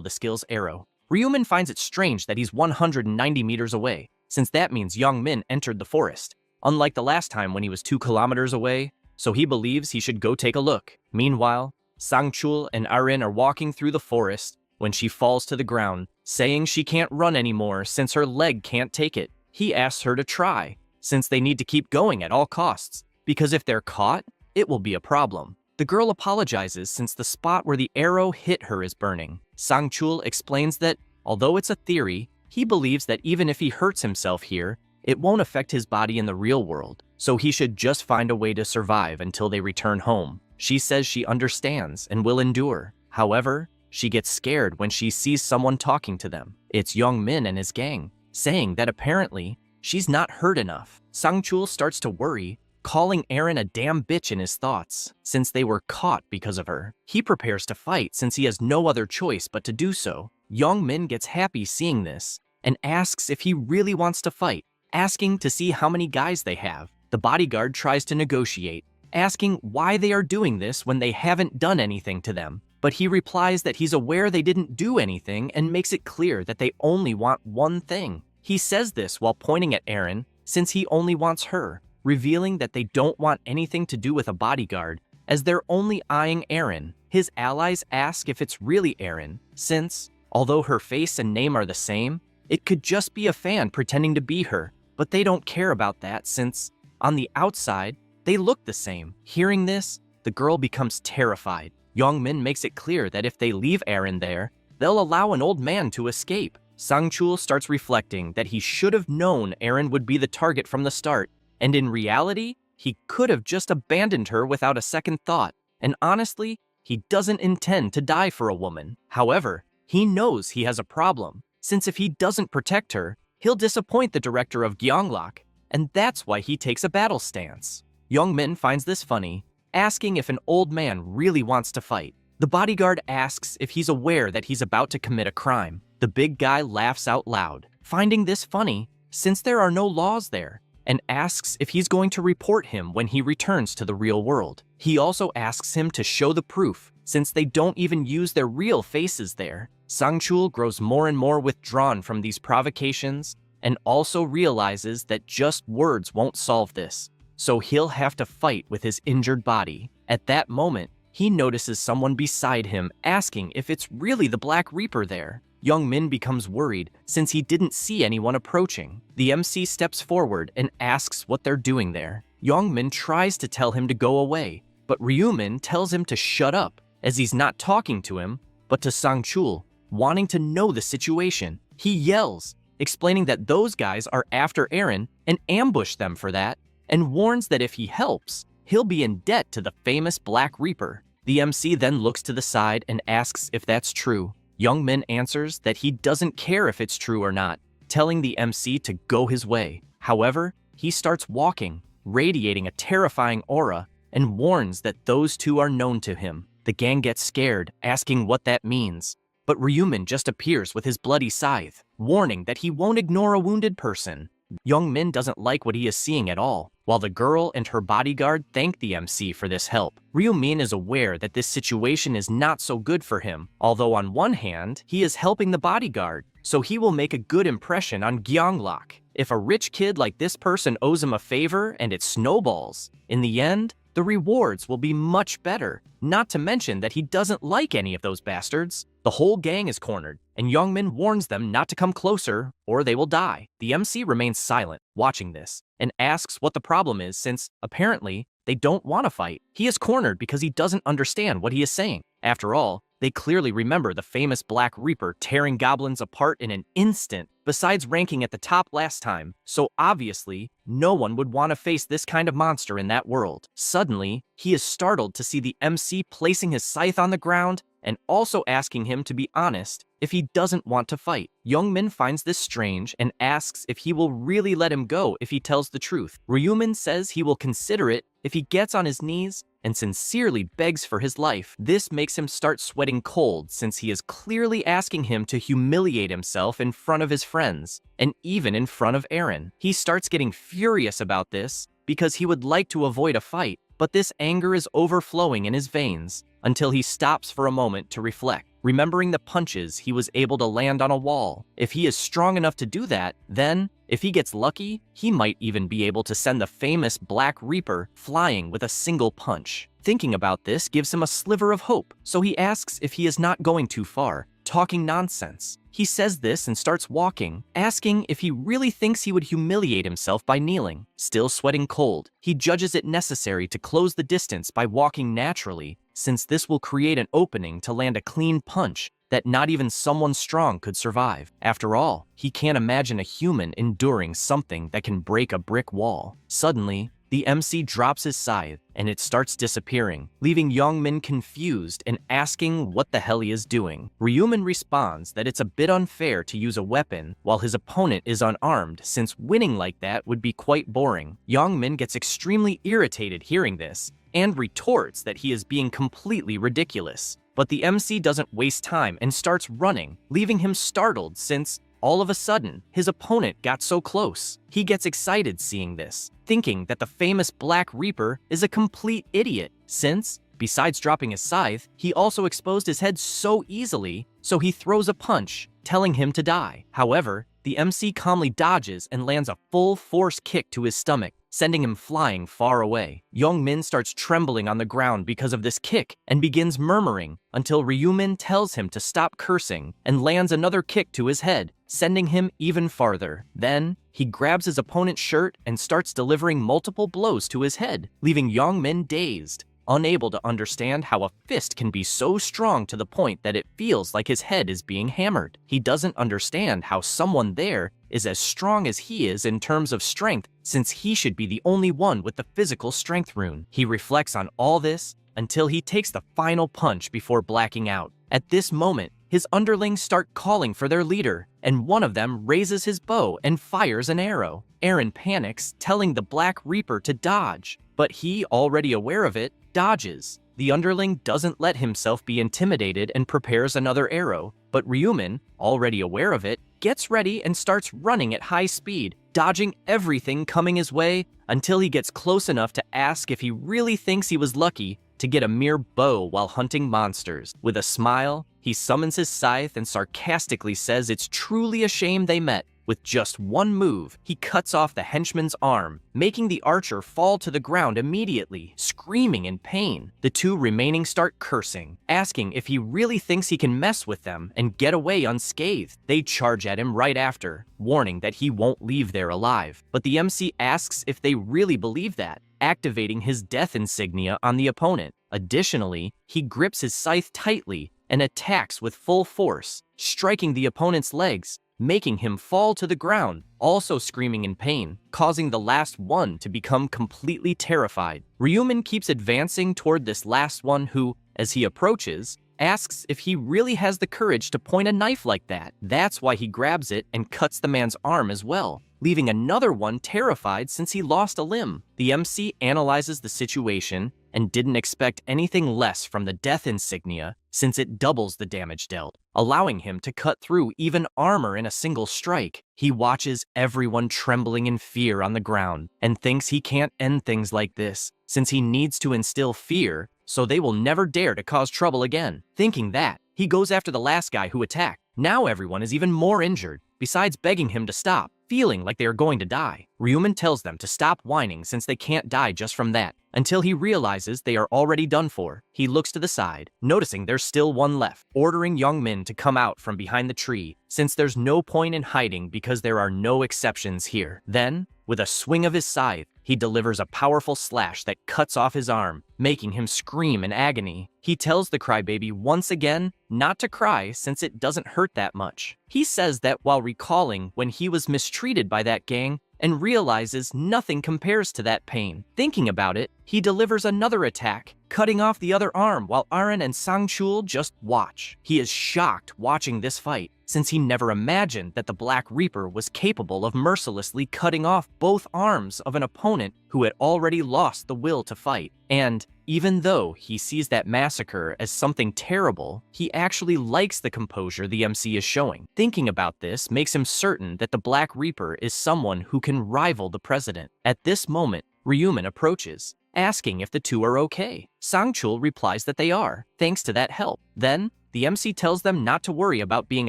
the skill's arrow. Ryumin finds it strange that he's 190 meters away, since that means Yang Min entered the forest, unlike the last time when he was 2 kilometers away, so he believes he should go take a look. Meanwhile, Sangchul and Arin are walking through the forest when she falls to the ground, saying she can't run anymore since her leg can't take it. He asks her to try, since they need to keep going at all costs, because if they're caught, it will be a problem. The girl apologizes since the spot where the arrow hit her is burning. Sangchul explains that, although it's a theory, he believes that even if he hurts himself here, it won't affect his body in the real world, so he should just find a way to survive until they return home. She says she understands and will endure. However, she gets scared when she sees someone talking to them. It's Yang Min and his gang, saying that apparently she's not hurt enough. Sangchul starts to worry, calling Aaron a damn bitch in his thoughts, since they were caught because of her. He prepares to fight since he has no other choice but to do so. Yang Min gets happy seeing this and asks if he really wants to fight, asking to see how many guys they have. The bodyguard tries to negotiate, asking why they are doing this when they haven't done anything to them. But he replies that he's aware they didn't do anything and makes it clear that they only want one thing. He says this while pointing at Aaron, since he only wants her, revealing that they don't want anything to do with a bodyguard, as they're only eyeing Aaron. His allies ask if it's really Aaron, since, although her face and name are the same, it could just be a fan pretending to be her, but they don't care about that since, on the outside, they look the same. Hearing this, the girl becomes terrified. Yang Min makes it clear that if they leave Aaron there, they'll allow an old man to escape. Sangchul starts reflecting that he should have known Aaron would be the target from the start, and in reality, he could have just abandoned her without a second thought, and honestly, he doesn't intend to die for a woman. However, he knows he has a problem, since if he doesn't protect her, he'll disappoint the director of Gyeonglok, and that's why he takes a battle stance. Yang Min finds this funny, asking if an old man really wants to fight. The bodyguard asks if he's aware that he's about to commit a crime. The big guy laughs out loud, finding this funny since there are no laws there, and asks if he's going to report him when he returns to the real world. He also asks him to show the proof, since they don't even use their real faces there. Sangchul grows more and more withdrawn from these provocations and also realizes that just words won't solve this, so he'll have to fight with his injured body. At that moment, he notices someone beside him asking if it's really the Black Reaper there. Yang Min becomes worried since he didn't see anyone approaching. The MC steps forward and asks what they're doing there. Yang Min tries to tell him to go away, but Ryumin tells him to shut up, as he's not talking to him, but to Sangchul, wanting to know the situation. He yells, explaining that those guys are after Aaron and ambush them for that, and warns that if he helps, he'll be in debt to the famous Black Reaper. The MC then looks to the side and asks if that's true. Yang Min answers that he doesn't care if it's true or not, telling the MC to go his way. However, he starts walking, radiating a terrifying aura, and warns that those two are known to him. The gang gets scared, asking what that means. But Ryumin just appears with his bloody scythe, warning that he won't ignore a wounded person. Young Min doesn't like what he is seeing at all, while the girl and her bodyguard thank the MC for this help. Ryumin is aware that this situation is not so good for him, although on one hand, he is helping the bodyguard, so he will make a good impression on Gyeonglok. If a rich kid like this person owes him a favor and it snowballs, in the end, the rewards will be much better, not to mention that he doesn't like any of those bastards. The whole gang is cornered, and Youngmin warns them not to come closer or they will die. The MC remains silent, watching this, and asks what the problem is since, apparently, they don't want to fight. He is cornered because he doesn't understand what he is saying. After all, they clearly remember the famous Black Reaper tearing goblins apart in an instant, besides ranking at the top last time, so obviously, no one would want to face this kind of monster in that world. Suddenly, he is startled to see the MC placing his scythe on the ground and also asking him to be honest if he doesn't want to fight. Youngmin finds this strange and asks if he will really let him go if he tells the truth. Ryumin says he will consider it if he gets on his knees and sincerely begs for his life. This makes him start sweating cold since he is clearly asking him to humiliate himself in front of his friends, and even in front of Eren. He starts getting furious about this because he would like to avoid a fight, but this anger is overflowing in his veins until he stops for a moment to reflect, remembering the punches he was able to land on a wall. If he is strong enough to do that, then, if he gets lucky, he might even be able to send the famous Black Reaper flying with a single punch. Thinking about this gives him a sliver of hope, so he asks if he is not going too far, talking nonsense. He says this and starts walking, asking if he really thinks he would humiliate himself by kneeling. Still sweating cold, he judges it necessary to close the distance by walking naturally, since this will create an opening to land a clean punch that not even someone strong could survive. After all, he can't imagine a human enduring something that can break a brick wall. Suddenly, the MC drops his scythe, and it starts disappearing, leaving Youngmin confused and asking what the hell he is doing. Ryumin responds that it's a bit unfair to use a weapon while his opponent is unarmed, since winning like that would be quite boring. Youngmin gets extremely irritated hearing this, and retorts that he is being completely ridiculous. But the MC doesn't waste time and starts running, leaving him startled since, all of a sudden, his opponent got so close. He gets excited seeing this, thinking that the famous Black Reaper is a complete idiot, since, besides dropping his scythe, he also exposed his head so easily, so he throws a punch, telling him to die. However, the MC calmly dodges and lands a full force kick to his stomach, sending him flying far away. Youngmin starts trembling on the ground because of this kick and begins murmuring until Ryumin tells him to stop cursing and lands another kick to his head, sending him even farther. Then, he grabs his opponent's shirt and starts delivering multiple blows to his head, leaving Youngmin dazed, unable to understand how a fist can be so strong to the point that it feels like his head is being hammered. He doesn't understand how someone there is as strong as he is in terms of strength, since he should be the only one with the physical strength rune. He reflects on all this until he takes the final punch before blacking out. At this moment, his underlings start calling for their leader, and one of them raises his bow and fires an arrow. Eren panics, telling the Black Reaper to dodge, but he, already aware of it, dodges. The underling doesn't let himself be intimidated and prepares another arrow, but Ryumin, already aware of it, gets ready and starts running at high speed, dodging everything coming his way until he gets close enough to ask if he really thinks he was lucky to get a mere bow while hunting monsters. With a smile, he summons his scythe and sarcastically says it's truly a shame they met. With just one move, he cuts off the henchman's arm, making the archer fall to the ground immediately, screaming in pain. The two remaining start cursing, asking if he really thinks he can mess with them and get away unscathed. They charge at him right after, warning that he won't leave there alive. But the MC asks if they really believe that, activating his death insignia on the opponent. Additionally, he grips his scythe tightly and attacks with full force, striking the opponent's legs, making him fall to the ground, also screaming in pain, causing the last one to become completely terrified. Ryumin keeps advancing toward this last one who, as he approaches, asks if he really has the courage to point a knife like that. That's why he grabs it and cuts the man's arm as well, leaving another one terrified since he lost a limb. The MC analyzes the situation and didn't expect anything less from the death insignia since it doubles the damage dealt, allowing him to cut through even armor in a single strike. He watches everyone trembling in fear on the ground and thinks he can't end things like this since he needs to instill fear so they will never dare to cause trouble again. Thinking that, he goes after the last guy who attacked. Now everyone is even more injured, besides begging him to stop, feeling like they are going to die. Ryuman tells them to stop whining since they can't die just from that, until he realizes they are already done for. He looks to the side, noticing there's still one left, ordering Young Min to come out from behind the tree, since there's no point in hiding because there are no exceptions here. Then, with a swing of his scythe, he delivers a powerful slash that cuts off his arm, making him scream in agony. He tells the crybaby once again not to cry since it doesn't hurt that much. He says that while recalling when he was mistreated by that gang, and realizes nothing compares to that pain. Thinking about it, he delivers another attack, cutting off the other arm while Aren and Sangchul just watch. He is shocked watching this fight, since he never imagined that the Black Reaper was capable of mercilessly cutting off both arms of an opponent who had already lost the will to fight. And even though he sees that massacre as something terrible, he actually likes the composure the MC is showing. Thinking about this makes him certain that the Black Reaper is someone who can rival the president. At this moment, Ryuman approaches, asking if the two are okay. Sangchul replies that they are, thanks to that help. Then, the MC tells them not to worry about being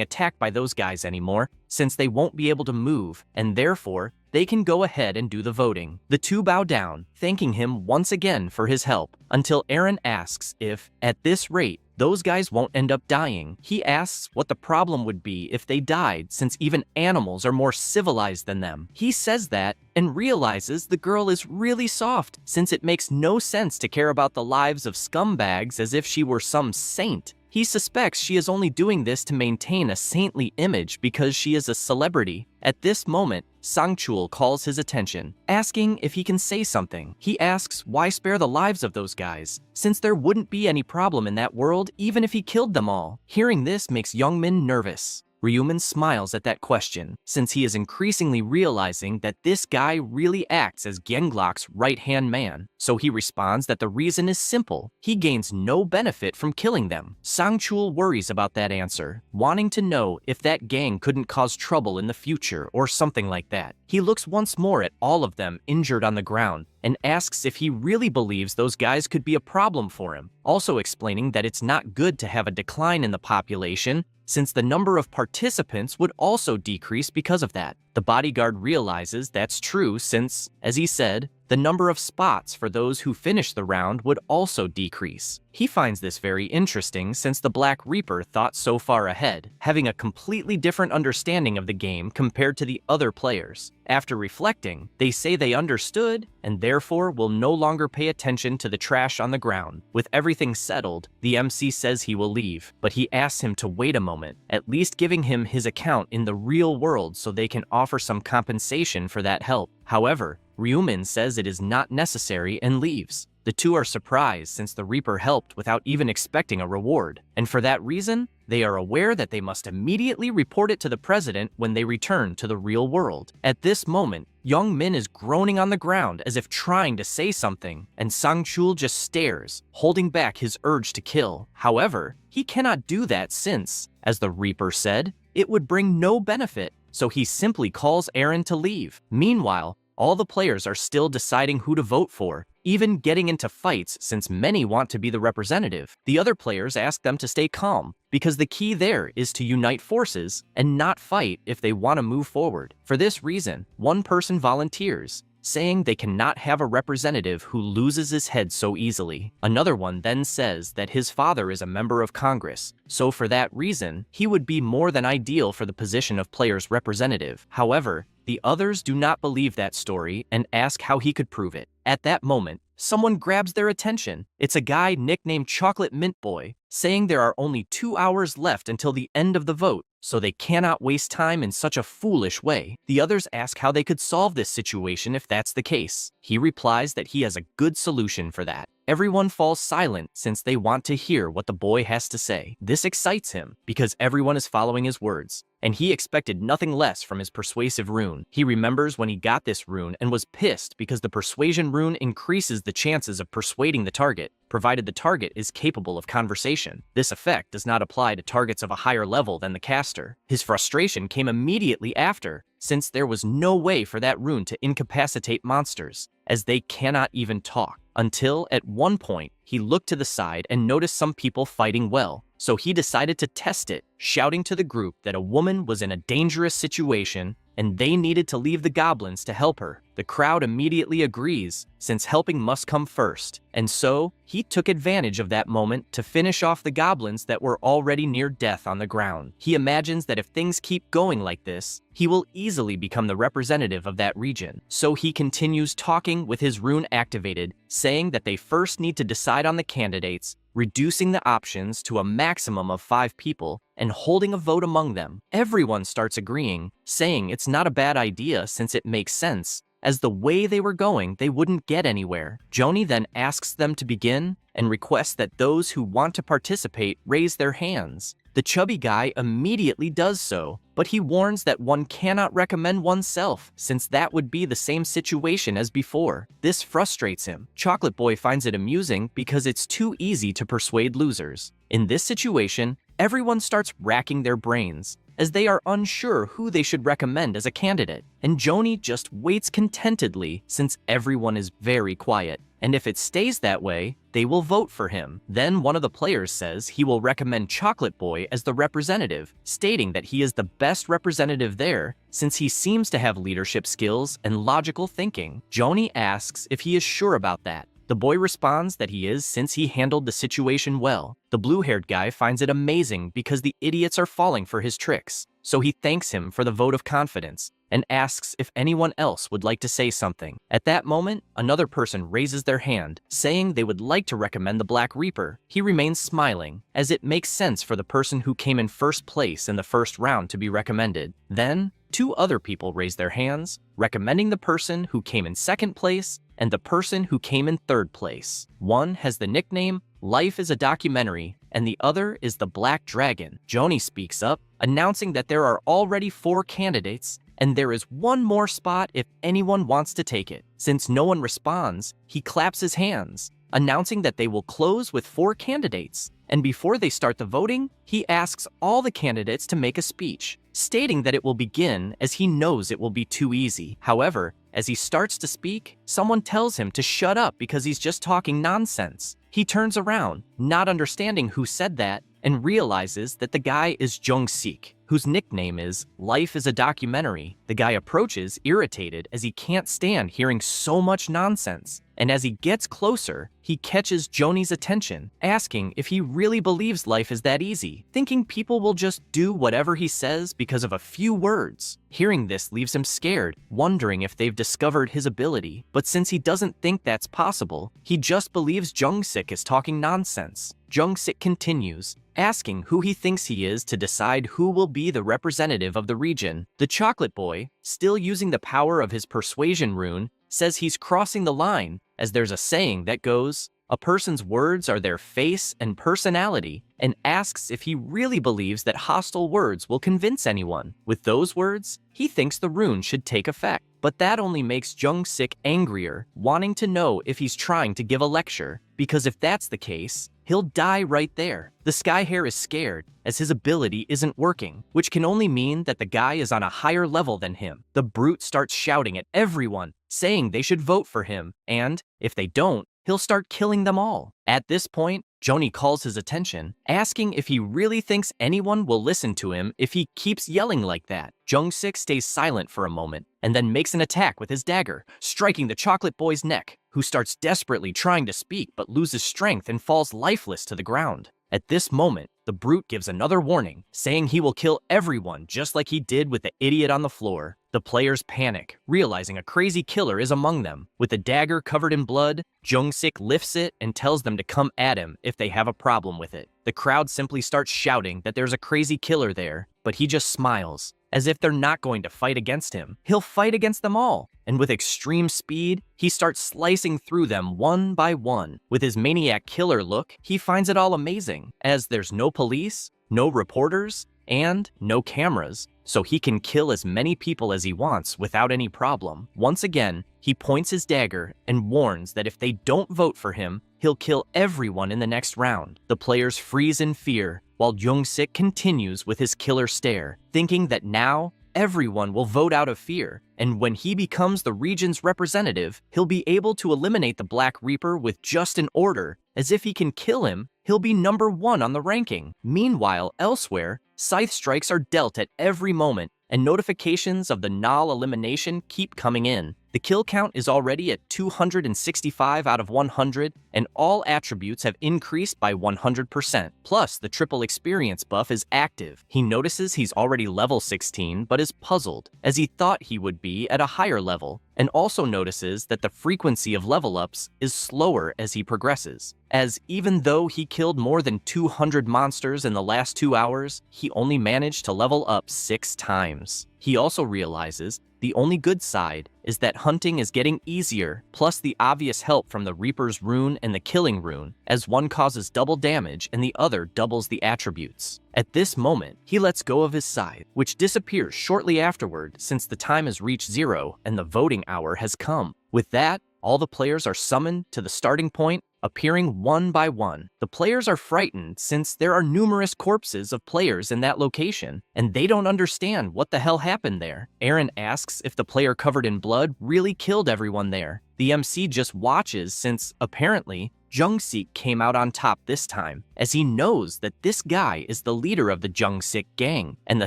attacked by those guys anymore, since they won't be able to move, and therefore, they can go ahead and do the voting. The two bow down, thanking him once again for his help, until Eren asks if, at this rate, those guys won't end up dying. He asks what the problem would be if they died, since even animals are more civilized than them. He says that, and realizes the girl is really soft, since it makes no sense to care about the lives of scumbags as if she were some saint. He suspects she is only doing this to maintain a saintly image because she is a celebrity. At this moment, Sangchul calls his attention, asking if he can say something. He asks why spare the lives of those guys, since there wouldn't be any problem in that world even if he killed them all. Hearing this makes Youngmin nervous. Ryuman smiles at that question, since he is increasingly realizing that this guy really acts as Genglok's right-hand man. So he responds that the reason is simple. He gains no benefit from killing them. Sangchul worries about that answer, wanting to know if that gang couldn't cause trouble in the future or something like that. He looks once more at all of them injured on the ground and asks if he really believes those guys could be a problem for him, also explaining that it's not good to have a decline in the population, since the number of participants would also decrease because of that. The bodyguard realizes that's true since, as he said, the number of spots for those who finish the round would also decrease. He finds this very interesting since the Black Reaper thought so far ahead, having a completely different understanding of the game compared to the other players. After reflecting, they say they understood and therefore will no longer pay attention to the trash on the ground. With everything settled, the MC says he will leave, but he asks him to wait a moment, at least giving him his account in the real world so they can offer some compensation for that help. However, Ryuman says it is not necessary and leaves. The two are surprised since the Reaper helped without even expecting a reward, and for that reason, they are aware that they must immediately report it to the president when they return to the real world. At this moment, Young Min is groaning on the ground as if trying to say something, and Sangchul just stares, holding back his urge to kill. However, he cannot do that since, as the Reaper said, it would bring no benefit, so he simply calls Eren to leave. Meanwhile, all the players are still deciding who to vote for, even getting into fights since many want to be the representative. The other players ask them to stay calm, because the key there is to unite forces and not fight if they want to move forward. For this reason, one person volunteers, saying they cannot have a representative who loses his head so easily. Another one then says that his father is a member of Congress, so for that reason, he would be more than ideal for the position of player's representative. However, the others do not believe that story and ask how he could prove it. At that moment, someone grabs their attention. It's a guy nicknamed Chocolate Mint Boy, saying there are only 2 hours left until the end of the vote, so they cannot waste time in such a foolish way. The others ask how they could solve this situation if that's the case. He replies that he has a good solution for that. Everyone falls silent since they want to hear what the boy has to say. This excites him because everyone is following his words, and he expected nothing less from his persuasive rune. He remembers when he got this rune and was pissed because the persuasion rune increases the chances of persuading the target, provided the target is capable of conversation. This effect does not apply to targets of a higher level than the caster. His frustration came immediately after, since there was no way for that rune to incapacitate monsters, as they cannot even talk. Until, at one point, he looked to the side and noticed some people fighting well, so he decided to test it, shouting to the group that a woman was in a dangerous situation and they needed to leave the goblins to help her. The crowd immediately agrees, since helping must come first, and so he took advantage of that moment to finish off the goblins that were already near death on the ground. He imagines that if things keep going like this, he will easily become the representative of that region. So he continues talking with his rune activated, saying that they first need to decide on the candidates, reducing the options to a maximum of 5 people, and holding a vote among them. Everyone starts agreeing, saying it's not a bad idea since it makes sense, as the way they were going, they wouldn't get anywhere. Joni then asks them to begin and requests that those who want to participate raise their hands. The chubby guy immediately does so, but he warns that one cannot recommend oneself, since that would be the same situation as before. This frustrates him. Chocolate Boy finds it amusing because it's too easy to persuade losers. In this situation, everyone starts racking their brains, as they are unsure who they should recommend as a candidate, and Joni just waits contentedly since everyone is very quiet. And if it stays that way, they will vote for him. Then one of the players says he will recommend Chocolate Boy as the representative, stating that he is the best representative there since he seems to have leadership skills and logical thinking. Joni asks if he is sure about that. The boy responds that he is since he handled the situation well. The blue-haired guy finds it amazing because the idiots are falling for his tricks, so he thanks him for the vote of confidence and asks if anyone else would like to say something. At that moment, another person raises their hand, saying they would like to recommend the Black Reaper. He remains smiling, as it makes sense for the person who came in first place in the first round to be recommended. Then, 2 other people raise their hands, recommending the person who came in second place and the person who came in third place. One has the nickname Life is a Documentary, and the other is the Black Dragon. Joni speaks up, announcing that there are already 4 candidates, and there is one more spot if anyone wants to take it. Since no one responds, he claps his hands, announcing that they will close with 4 candidates. And before they start the voting, he asks all the candidates to make a speech, stating that it will begin as he knows it will be too easy. However, as he starts to speak, someone tells him to shut up because he's just talking nonsense. He turns around, not understanding who said that, and realizes that the guy is Jung-sik, whose nickname is Life is a Documentary. The guy approaches, irritated as he can't stand hearing so much nonsense. And as he gets closer, he catches Joni's attention, asking if he really believes life is that easy, thinking people will just do whatever he says because of a few words. Hearing this leaves him scared, wondering if they've discovered his ability. But since he doesn't think that's possible, he just believes Jung-sik is talking nonsense. Jung-sik continues, asking who he thinks he is to decide who will be the representative of the region. The Chocolate Boy, still using the power of his persuasion rune, says he's crossing the line, as there's a saying that goes, "A person's words are their face and personality," and asks if he really believes that hostile words will convince anyone. With those words, he thinks the rune should take effect. But that only makes Jung-sik angrier, wanting to know if he's trying to give a lecture, because if that's the case, he'll die right there. The Sky Hare is scared, as his ability isn't working, which can only mean that the guy is on a higher level than him. The brute starts shouting at everyone, saying they should vote for him, and, if they don't, he'll start killing them all. At this point, Joni calls his attention, asking if he really thinks anyone will listen to him if he keeps yelling like that. Jung-sik stays silent for a moment, and then makes an attack with his dagger, striking the Chocolate Boy's neck, who starts desperately trying to speak but loses strength and falls lifeless to the ground. At this moment, the brute gives another warning, saying he will kill everyone just like he did with the idiot on the floor. The players panic, realizing a crazy killer is among them. With the dagger covered in blood, Jung-sik lifts it and tells them to come at him if they have a problem with it. The crowd simply starts shouting that there's a crazy killer there, but he just smiles, as if they're not going to fight against him. He'll fight against them all, and with extreme speed, he starts slicing through them one by one. With his maniac killer look, he finds it all amazing, as there's no police, no reporters, and no cameras, so he can kill as many people as he wants without any problem. Once again, he points his dagger and warns that if they don't vote for him, he'll kill everyone in the next round. The players freeze in fear, while Jung-sik continues with his killer stare, thinking that now everyone will vote out of fear, and when he becomes the region's representative, he'll be able to eliminate the Black Reaper with just an order, as if he can kill him, he'll be #1 on the ranking. Meanwhile, elsewhere, scythe strikes are dealt at every moment, and notifications of the null elimination keep coming in. The kill count is already at 265 out of 100, and all attributes have increased by 100%. Plus, the triple experience buff is active. He notices he's already level 16, but is puzzled, as he thought he would be at a higher level, and also notices that the frequency of level ups is slower as he progresses, as even though he killed more than 200 monsters in the last 2 hours, he only managed to level up 6 times. He also realizes the only good side is that hunting is getting easier, plus the obvious help from the Reaper's rune and the killing rune, as one causes double damage and the other doubles the attributes. At this moment, he lets go of his scythe, which disappears shortly afterward since the time has reached 0 and the voting hour has come. With that, all the players are summoned to the starting point, appearing one by one. The players are frightened since there are numerous corpses of players in that location, and they don't understand what the hell happened there. Aaron asks if the player covered in blood really killed everyone there. The MC just watches since, apparently, Jung-sik came out on top this time, as he knows that this guy is the leader of the Jung-sik gang and the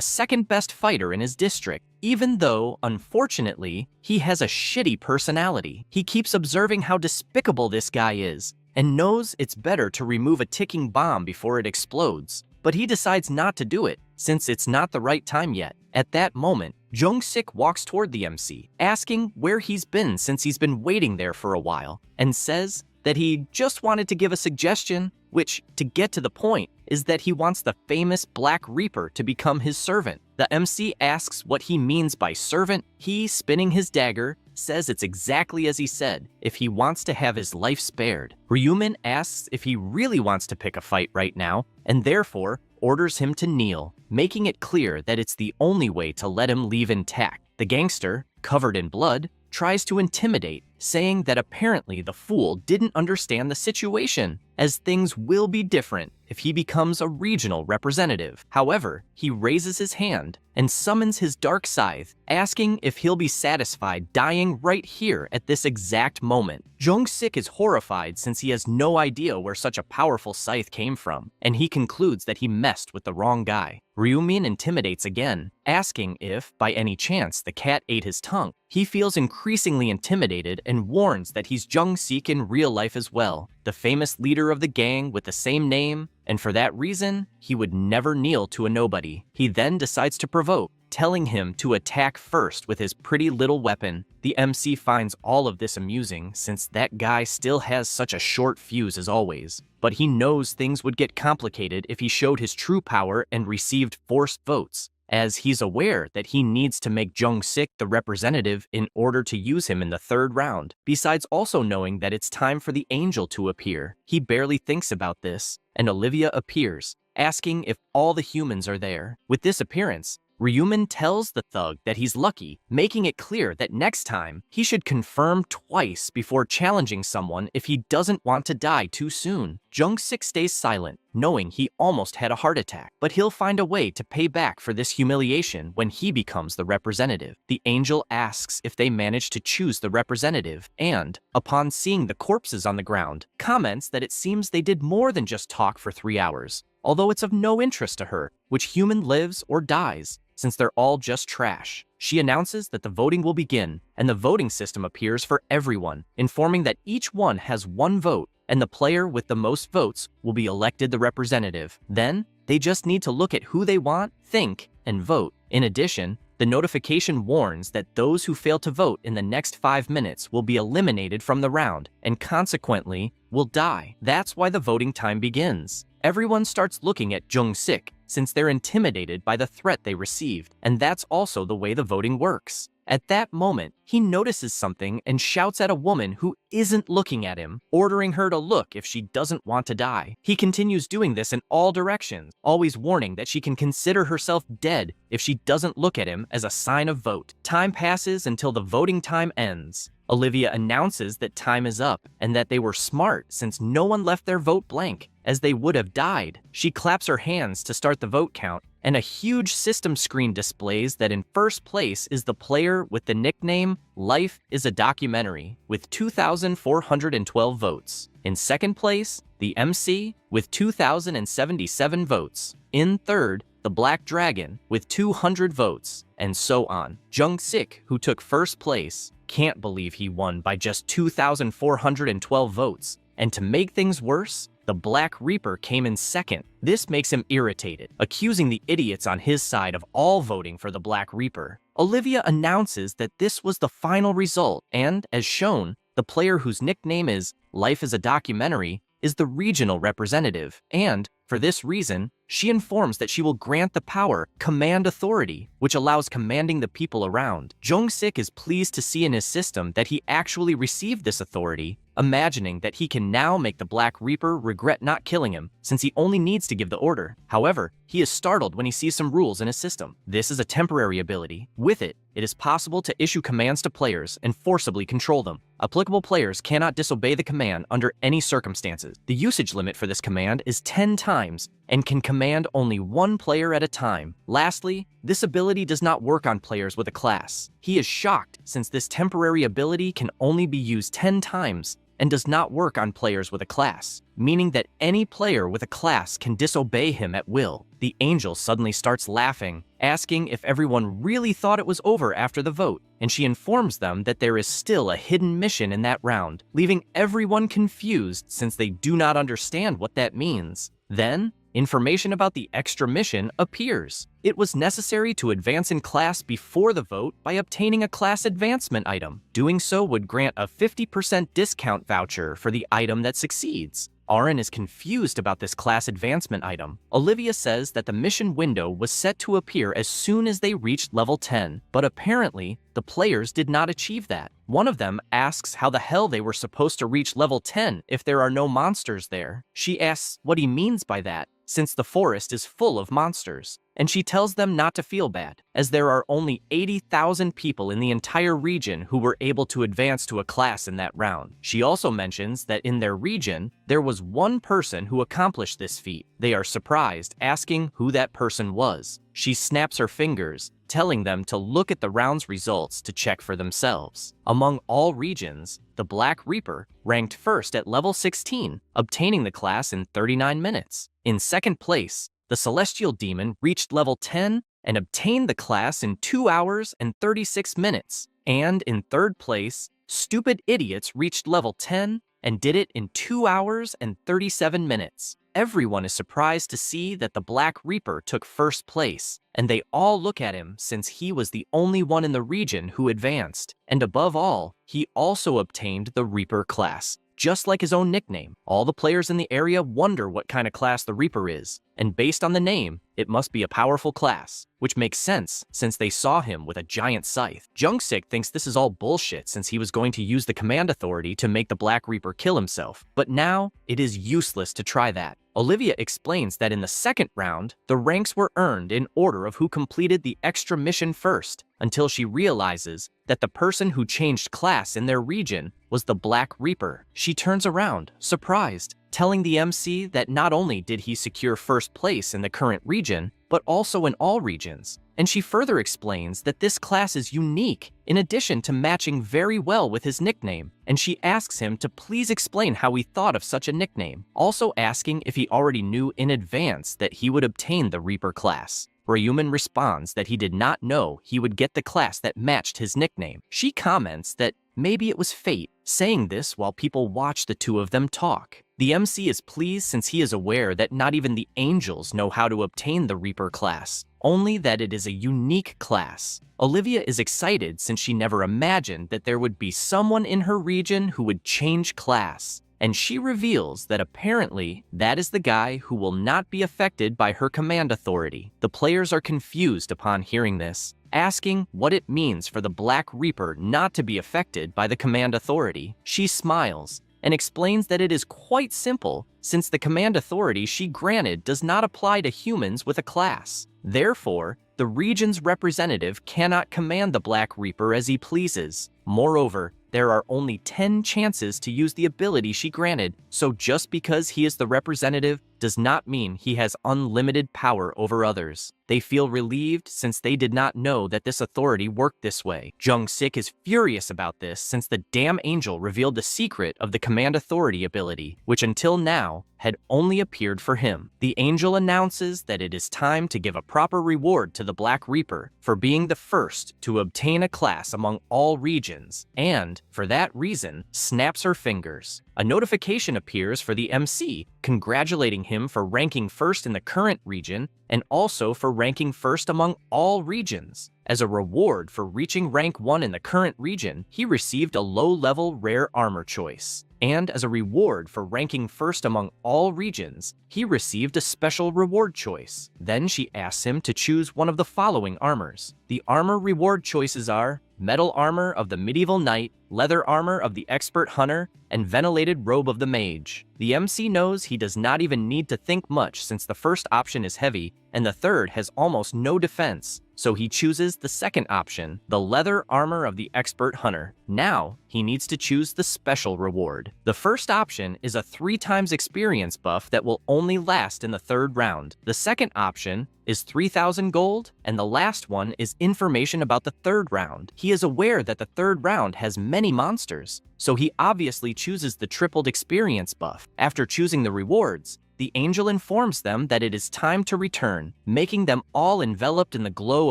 second best fighter in his district, even though, unfortunately, he has a shitty personality. He keeps observing how despicable this guy is, and knows it's better to remove a ticking bomb before it explodes. But he decides not to do it, since it's not the right time yet. At that moment, Jung-sik walks toward the MC, asking where he's been since he's been waiting there for a while, and says that he just wanted to give a suggestion, which, to get to the point, is that he wants the famous Black Reaper to become his servant. The MC asks what he means by servant. He, spinning his dagger, says it's exactly as he said, if he wants to have his life spared. Ryumin asks if he really wants to pick a fight right now, and therefore orders him to kneel, making it clear that it's the only way to let him leave intact. The gangster, covered in blood, tries to intimidate, saying that apparently the fool didn't understand the situation, as things will be different if he becomes a regional representative. However, he raises his hand and summons his dark scythe, asking if he'll be satisfied dying right here at this exact moment. Jung-sik is horrified since he has no idea where such a powerful scythe came from, and he concludes that he messed with the wrong guy. Ryumin intimidates again, asking if, by any chance, the cat ate his tongue. He feels increasingly intimidated and warns that he's Jung-sik in real life as well, the famous leader of the gang with the same name, and for that reason, he would never kneel to a nobody. He then decides to provoke, telling him to attack first with his pretty little weapon. The MC finds all of this amusing since that guy still has such a short fuse as always, but he knows things would get complicated if he showed his true power and received forced votes, as he's aware that he needs to make Jung-sik the representative in order to use him in the 3rd round, besides also knowing that it's time for the angel to appear. He barely thinks about this, and Olivia appears, asking if all the humans are there. With this appearance, Ryumin tells the thug that he's lucky, making it clear that next time, he should confirm twice before challenging someone if he doesn't want to die too soon. Jung-sik stays silent, knowing he almost had a heart attack, but he'll find a way to pay back for this humiliation when he becomes the representative. The angel asks if they managed to choose the representative, and, upon seeing the corpses on the ground, comments that it seems they did more than just talk for 3 hours, although it's of no interest to her which human lives or dies, since they're all just trash. She announces that the voting will begin, and the voting system appears for everyone, informing that each one has 1 vote, and the player with the most votes will be elected the representative. Then, they just need to look at who they want, think, and vote. In addition, the notification warns that those who fail to vote in the next 5 minutes will be eliminated from the round, and consequently, will die. That's why the voting time begins. Everyone starts looking at Jung-sik, since they're intimidated by the threat they received, and that's also the way the voting works. At that moment, he notices something and shouts at a woman who isn't looking at him, ordering her to look if she doesn't want to die. He continues doing this in all directions, always warning that she can consider herself dead if she doesn't look at him as a sign of vote. Time passes until the voting time ends. Olivia announces that time is up and that they were smart since no one left their vote blank, as they would have died. She claps her hands to start the vote count, and a huge system screen displays that in first place is the player with the nickname Life is a Documentary with 2,412 votes. In second place, the MC with 2,077 votes. In third, the Black Dragon with 200 votes, and so on. Jung-sik, who took first place, can't believe he won by just 2,412 votes. And to make things worse, the Black Reaper came in second. This makes him irritated, accusing the idiots on his side of all voting for the Black Reaper. Olivia announces that this was the final result, and, as shown, the player whose nickname is Life is a Documentary is the regional representative, and, for this reason, she informs that she will grant the power Command Authority, which allows commanding the people around. Jung-sik is pleased to see in his system that he actually received this authority, imagining that he can now make the Black Reaper regret not killing him, since he only needs to give the order. However, he is startled when he sees some rules in his system. This is a temporary ability. With it, it is possible to issue commands to players and forcibly control them. Applicable players cannot disobey the command under any circumstances. The usage limit for this command is 10 times and can command only one player at a time. Lastly, this ability does not work on players with a class. He is shocked since this temporary ability can only be used 10 times and does not work on players with a class, meaning that any player with a class can disobey him at will. The angel suddenly starts laughing, asking if everyone really thought it was over after the vote, and she informs them that there is still a hidden mission in that round, leaving everyone confused since they do not understand what that means. Then, information about the extra mission appears. It was necessary to advance in class before the vote by obtaining a class advancement item. Doing so would grant a 50% discount voucher for the item that succeeds. Aaron is confused about this class advancement item. Olivia says that the mission window was set to appear as soon as they reached level 10, but apparently, the players did not achieve that. One of them asks how the hell they were supposed to reach level 10 if there are no monsters there. She asks what he means by that, since the forest is full of monsters, and she tells them not to feel bad, as there are only 80,000 people in the entire region who were able to advance to a class in that round. She also mentions that in their region, there was one person who accomplished this feat. They are surprised, asking who that person was. She snaps her fingers, telling them to look at the round's results to check for themselves. Among all regions, the Black Reaper ranked first at level 16, obtaining the class in 39 minutes. In second place, the Celestial Demon reached level 10 and obtained the class in 2 hours and 36 minutes. And in third place, Stupid Idiots reached level 10 and did it in 2 hours and 37 minutes. Everyone is surprised to see that the Black Reaper took first place, and they all look at him since he was the only one in the region who advanced. And above all, he also obtained the Reaper class, just like his own nickname. All the players in the area wonder what kind of class the Reaper is, and based on the name, it must be a powerful class, which makes sense since they saw him with a giant scythe. Jung-sik thinks this is all bullshit since he was going to use the command authority to make the Black Reaper kill himself, but now it is useless to try that. Olivia explains that in the second round, the ranks were earned in order of who completed the extra mission first, until she realizes that the person who changed class in their region was the Black Reaper. She turns around, surprised, telling the MC that not only did he secure first place in the current region, but also in all regions. And she further explains that this class is unique, in addition to matching very well with his nickname, and she asks him to please explain how he thought of such a nickname, also asking if he already knew in advance that he would obtain the Reaper class. Ryuman responds that he did not know he would get the class that matched his nickname. She comments that maybe it was fate, saying this while people watch the two of them talk. The MC is pleased since he is aware that not even the angels know how to obtain the Reaper class, only that it is a unique class. Olivia is excited since she never imagined that there would be someone in her region who would change class. and she reveals that apparently that is the guy who will not be affected by her command authority. The players are confused upon hearing this, asking what it means for the Black Reaper not to be affected by the command authority. She smiles and explains that it is quite simple, since the command authority she granted does not apply to humans with a class. Therefore, the region's representative cannot command the Black Reaper as he pleases. Moreover, there are only 10 chances to use the ability she granted, so just because he is the representative does not mean he has unlimited power over others. They feel relieved since they did not know that this authority worked this way. Jung-sik is furious about this since the damn angel revealed the secret of the command authority ability, which until now had only appeared for him. The angel announces that it is time to give a proper reward to the Black Reaper for being the first to obtain a class among all regions, and, for that reason, snaps her fingers. A notification appears for the MC, congratulating him for ranking first in the current region and also for ranking first among all regions. As a reward for reaching rank 1 in the current region, he received a low-level rare armor choice. And as a reward for ranking first among all regions, he received a special reward choice. Then she asks him to choose one of the following armors. The armor reward choices are metal armor of the medieval knight, leather armor of the expert hunter, and ventilated robe of the mage. The MC knows he does not even need to think much since the first option is heavy and the third has almost no defense, so he chooses the second option, the leather armor of the expert hunter. Now, he needs to choose the special reward. The first option is a 3x experience buff that will only last in the third round. The second option is 3,000 gold, and the last one is information about the third round. He is aware that the third round has many monsters, so he obviously chooses the tripled experience buff. After choosing the rewards, the angel informs them that it is time to return, making them all enveloped in the glow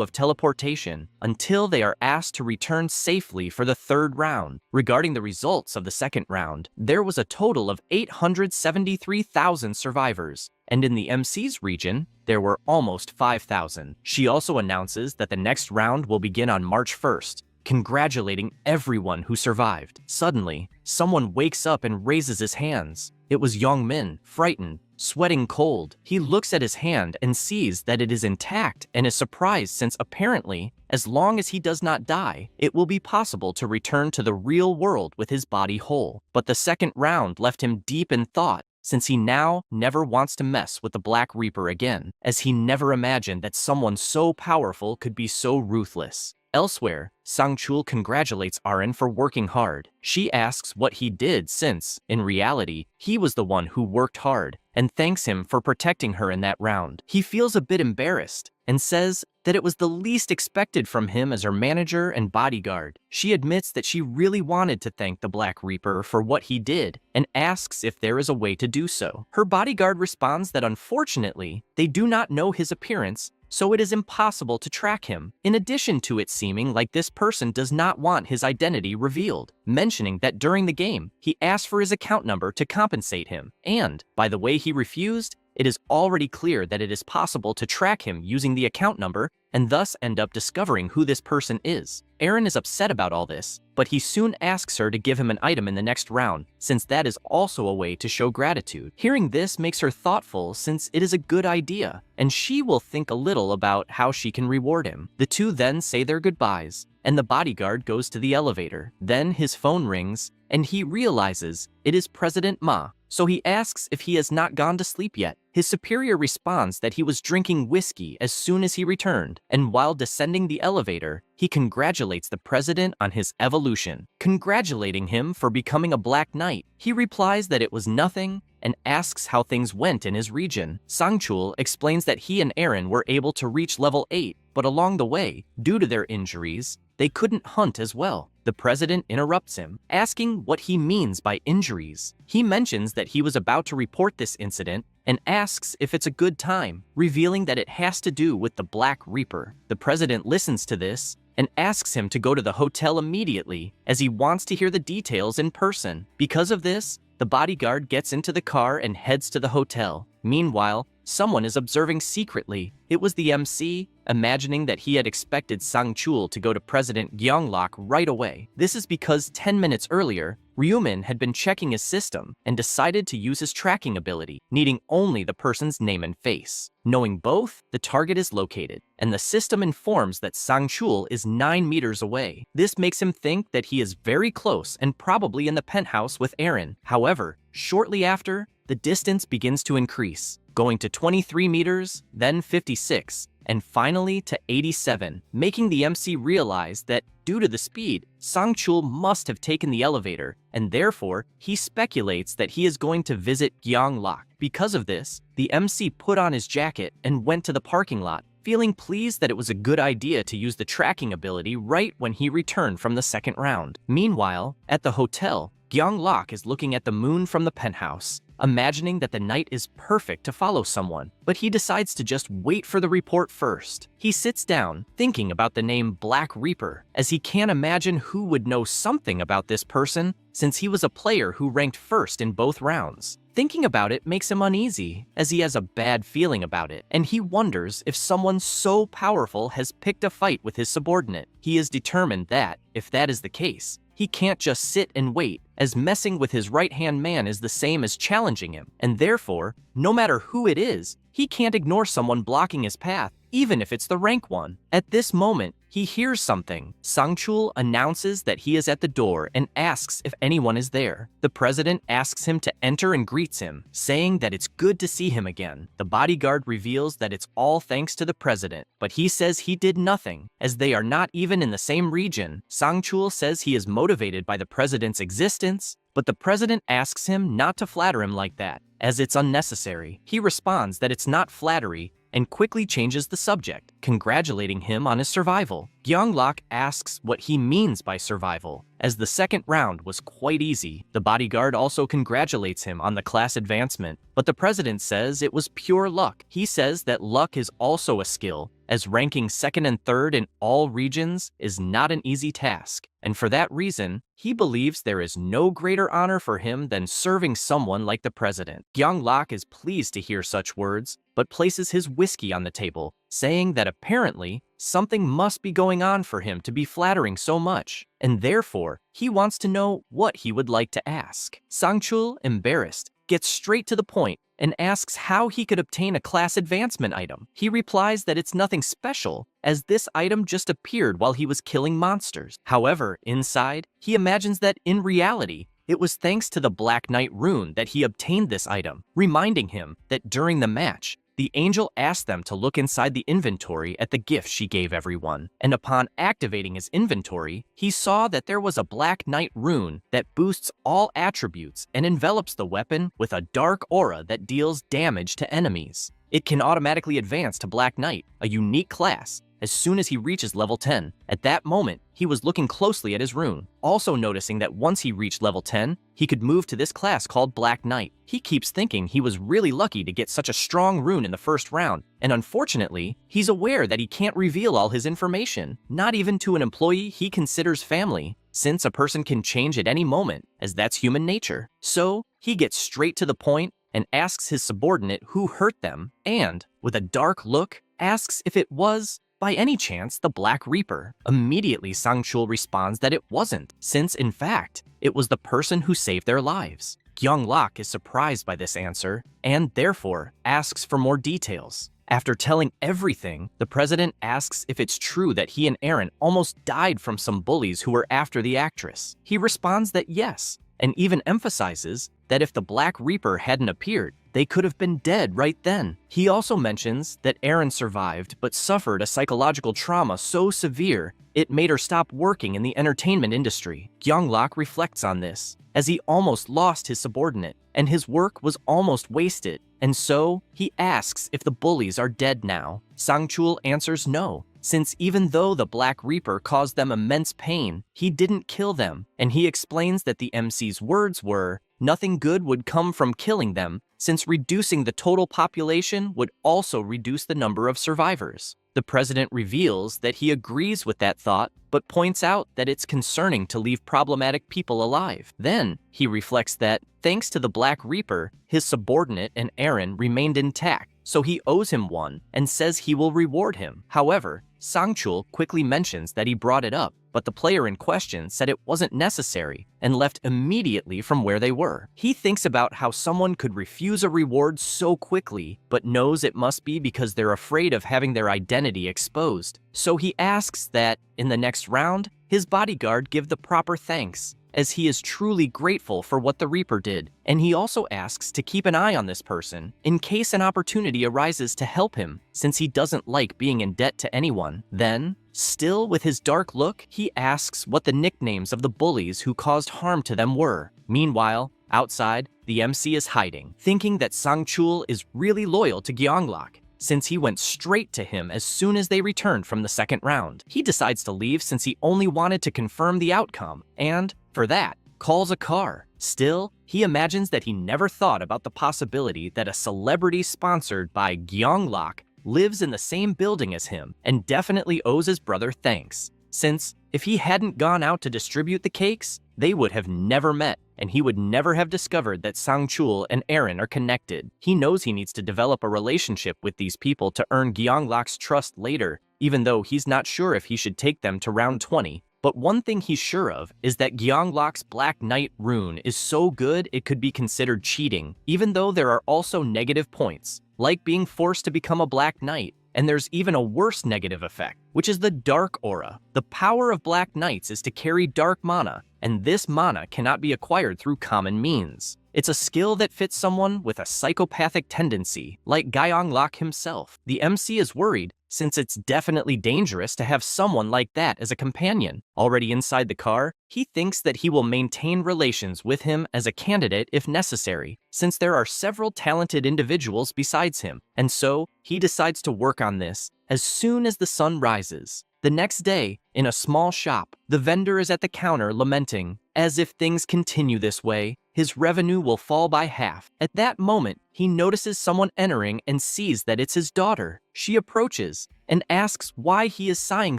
of teleportation until they are asked to return safely for the third round. Regarding the results of the second round, there was a total of 873,000 survivors, and in the MC's region, there were almost 5,000. She also announces that the next round will begin on March 1st, congratulating everyone who survived. Suddenly, someone wakes up and raises his hands. It was Young-min, frightened, sweating cold. He looks at his hand and sees that it is intact and is surprised since apparently, as long as he does not die, it will be possible to return to the real world with his body whole. But the second round left him deep in thought, since he now never wants to mess with the Black Reaper again, as he never imagined that someone so powerful could be so ruthless. Elsewhere, Sang-chul congratulates Aren for working hard. She asks what he did since, in reality, he was the one who worked hard, and thanks him for protecting her in that round. He feels a bit embarrassed and says that it was the least expected from him as her manager and bodyguard. She admits that she really wanted to thank the Black Reaper for what he did and asks if there is a way to do so. Her bodyguard responds that unfortunately, they do not know his appearance, so it is impossible to track him, in addition to it seeming like this person does not want his identity revealed, mentioning that during the game, he asked for his account number to compensate him, and, by the way he refused, it is already clear that it is possible to track him using the account number and thus end up discovering who this person is. Eren is upset about all this, but he soon asks her to give him an item in the next round, since that is also a way to show gratitude. Hearing this makes her thoughtful since it is a good idea, and she will think a little about how she can reward him. The two then say their goodbyes, and the bodyguard goes to the elevator. Then his phone rings, and he realizes it is President Ma, so he asks if he has not gone to sleep yet. His superior responds that he was drinking whiskey as soon as he returned, and while descending the elevator, he congratulates the president on his evolution, congratulating him for becoming a Black Knight. He replies that it was nothing and asks how things went in his region. Sang-chul explains that he and Eren were able to reach level 8, but along the way, due to their injuries, they couldn't hunt as well. The president interrupts him, asking what he means by injuries. He mentions that he was about to report this incident and asks if it's a good time, revealing that it has to do with the Black Reaper. The president listens to this and asks him to go to the hotel immediately, as he wants to hear the details in person. Because of this, the bodyguard gets into the car and heads to the hotel. Meanwhile, someone is observing secretly. It was the MC, imagining that he had expected Sang-chul to go to President Gyeonglok right away. This is because 10 minutes earlier, Ryumin had been checking his system and decided to use his tracking ability, needing only the person's name and face. Knowing both, the target is located, and the system informs that Sang-chul is 9 meters away. This makes him think that he is very close and probably in the penthouse with Aaron. However, shortly after, the distance begins to increase, going to 23 meters, then 56, and finally to 87, making the MC realize that due to the speed, Sang-chul must have taken the elevator, and therefore, he speculates that he is going to visit Gyeonglok. Because of this, the MC put on his jacket and went to the parking lot, feeling pleased that it was a good idea to use the tracking ability right when he returned from the second round. Meanwhile, at the hotel, Gyeonglok is looking at the moon from the penthouse, imagining that the night is perfect to follow someone, but he decides to just wait for the report first. He sits down, thinking about the name Black Reaper, as he can't imagine who would know something about this person since he was a player who ranked first in both rounds. Thinking about it makes him uneasy, as he has a bad feeling about it, and he wonders if someone so powerful has picked a fight with his subordinate. He is determined that, if that is the case, he can't just sit and wait, as messing with his right-hand man is the same as challenging him, and therefore, no matter who it is, he can't ignore someone blocking his path, even if it's the rank one. At this moment, he hears something. Sang-chul announces that he is at the door and asks if anyone is there. The president asks him to enter and greets him, saying that it's good to see him again. The bodyguard reveals that it's all thanks to the president, but he says he did nothing, as they are not even in the same region. Sang-chul says he is motivated by the president's existence, but the president asks him not to flatter him like that, as it's unnecessary. He responds that it's not flattery, and quickly changes the subject, congratulating him on his survival. Gyeonglok asks what he means by survival, as the second round was quite easy. The bodyguard also congratulates him on the class advancement, but the president says it was pure luck. He says that luck is also a skill, as ranking second and third in all regions is not an easy task, and for that reason, he believes there is no greater honor for him than serving someone like the president. Gyeonglok is pleased to hear such words, but places his whiskey on the table, saying that apparently something must be going on for him to be flattering so much, and therefore he wants to know what he would like to ask. Sang-chul, embarrassed, gets straight to the point and asks how he could obtain a class advancement item. He replies that it's nothing special, as this item just appeared while he was killing monsters. However, inside, he imagines that in reality, it was thanks to the Black Knight rune that he obtained this item, reminding him that during the match, the angel asked them to look inside the inventory at the gift she gave everyone, and upon activating his inventory, he saw that there was a Black Knight rune that boosts all attributes and envelops the weapon with a dark aura that deals damage to enemies. It can automatically advance to Black Knight, a unique class, as soon as he reaches level 10. At that moment, he was looking closely at his rune, also noticing that once he reached level 10, he could move to this class called Black Knight. He keeps thinking he was really lucky to get such a strong rune in the first round, and unfortunately, he's aware that he can't reveal all his information, not even to an employee he considers family, since a person can change at any moment, as that's human nature. So, he gets straight to the point and asks his subordinate who hurt them, and, with a dark look, asks if it was, by any chance, the Black Reaper. Immediately, Sang-chul responds that it wasn't, since in fact, it was the person who saved their lives. Gyeonglok is surprised by this answer, and therefore asks for more details. After telling everything, the president asks if it's true that he and Aaron almost died from some bullies who were after the actress. He responds that yes, and even emphasizes that if the Black Reaper hadn't appeared, they could have been dead right then. He also mentions that Aaron survived but suffered a psychological trauma so severe it made her stop working in the entertainment industry. Gyeonglok reflects on this, as he almost lost his subordinate, and his work was almost wasted, and so he asks if the bullies are dead now. Sang-chul answers no, since even though the Black Reaper caused them immense pain, he didn't kill them, and he explains that the MC's words were, nothing good would come from killing them, since reducing the total population would also reduce the number of survivors. The president reveals that he agrees with that thought, but points out that it's concerning to leave problematic people alive. Then, he reflects that, thanks to the Black Reaper, his subordinate and Aaron remained intact, so he owes him one and says he will reward him. However, Sangchul quickly mentions that he brought it up, but the player in question said it wasn't necessary and left immediately from where they were. He thinks about how someone could refuse a reward so quickly, but knows it must be because they're afraid of having their identity exposed. So he asks that, in the next round, his bodyguard give the proper thanks, as he is truly grateful for what the Reaper did, and he also asks to keep an eye on this person in case an opportunity arises to help him, since he doesn't like being in debt to anyone. Then, still with his dark look, he asks what the nicknames of the bullies who caused harm to them were. Meanwhile, outside, the MC is hiding, thinking that Sangchul is really loyal to Gyeonglok, since he went straight to him as soon as they returned from the second round. He decides to leave since he only wanted to confirm the outcome, and, for that, calls a car. Still, he imagines that he never thought about the possibility that a celebrity sponsored by Gyeonglok lives in the same building as him and definitely owes his brother thanks, since if he hadn't gone out to distribute the cakes, they would have never met, and he would never have discovered that Sangchul and Aaron are connected. He knows he needs to develop a relationship with these people to earn Gyeonglok's trust later, even though he's not sure if he should take them to round 20. But one thing he's sure of is that Gyeonglok's Black Knight rune is so good it could be considered cheating, even though there are also negative points, like being forced to become a Black Knight. And there's even a worse negative effect, which is the Dark Aura. The power of Black Knights is to carry dark mana, and this mana cannot be acquired through common means. It's a skill that fits someone with a psychopathic tendency, like Gyeonglok himself. The MC is worried, since it's definitely dangerous to have someone like that as a companion. Already inside the car, he thinks that he will maintain relations with him as a candidate if necessary, since there are several talented individuals besides him, and so he decides to work on this as soon as the sun rises. The next day, in a small shop, the vendor is at the counter lamenting, as if things continue this way, his revenue will fall by half. At that moment, he notices someone entering and sees that it's his daughter. She approaches and asks why he is sighing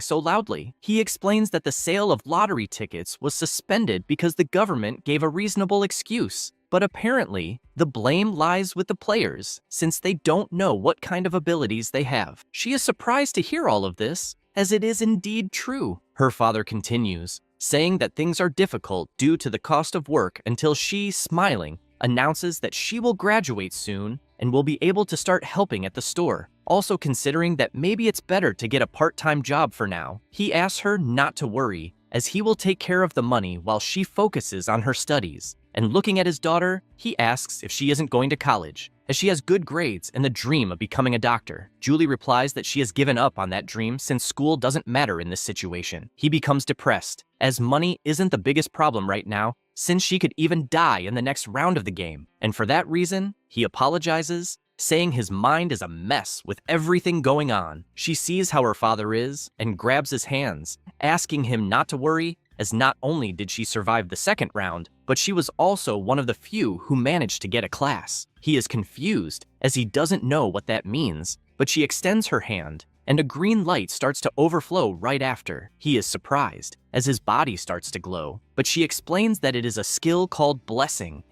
so loudly. He explains that the sale of lottery tickets was suspended because the government gave a reasonable excuse. But apparently, the blame lies with the players, since they don't know what kind of abilities they have. She is surprised to hear all of this, as it is indeed true. Her father continues, saying that things are difficult due to the cost of work until she, smiling, announces that she will graduate soon and will be able to start helping at the store. Also considering that maybe it's better to get a part-time job for now, he asks her not to worry, as he will take care of the money while she focuses on her studies. And looking at his daughter, he asks if she isn't going to college, as she has good grades and the dream of becoming a doctor. Julie replies that she has given up on that dream since school doesn't matter in this situation. He becomes depressed, as money isn't the biggest problem right now, since she could even die in the next round of the game. And for that reason, he apologizes, saying his mind is a mess with everything going on. She sees how her father is and grabs his hands, asking him not to worry, as not only did she survive the second round, but she was also one of the few who managed to get a class. He is confused, as he doesn't know what that means, but she extends her hand, and a green light starts to overflow right after. He is surprised, as his body starts to glow, but she explains that it is a skill called Blessing,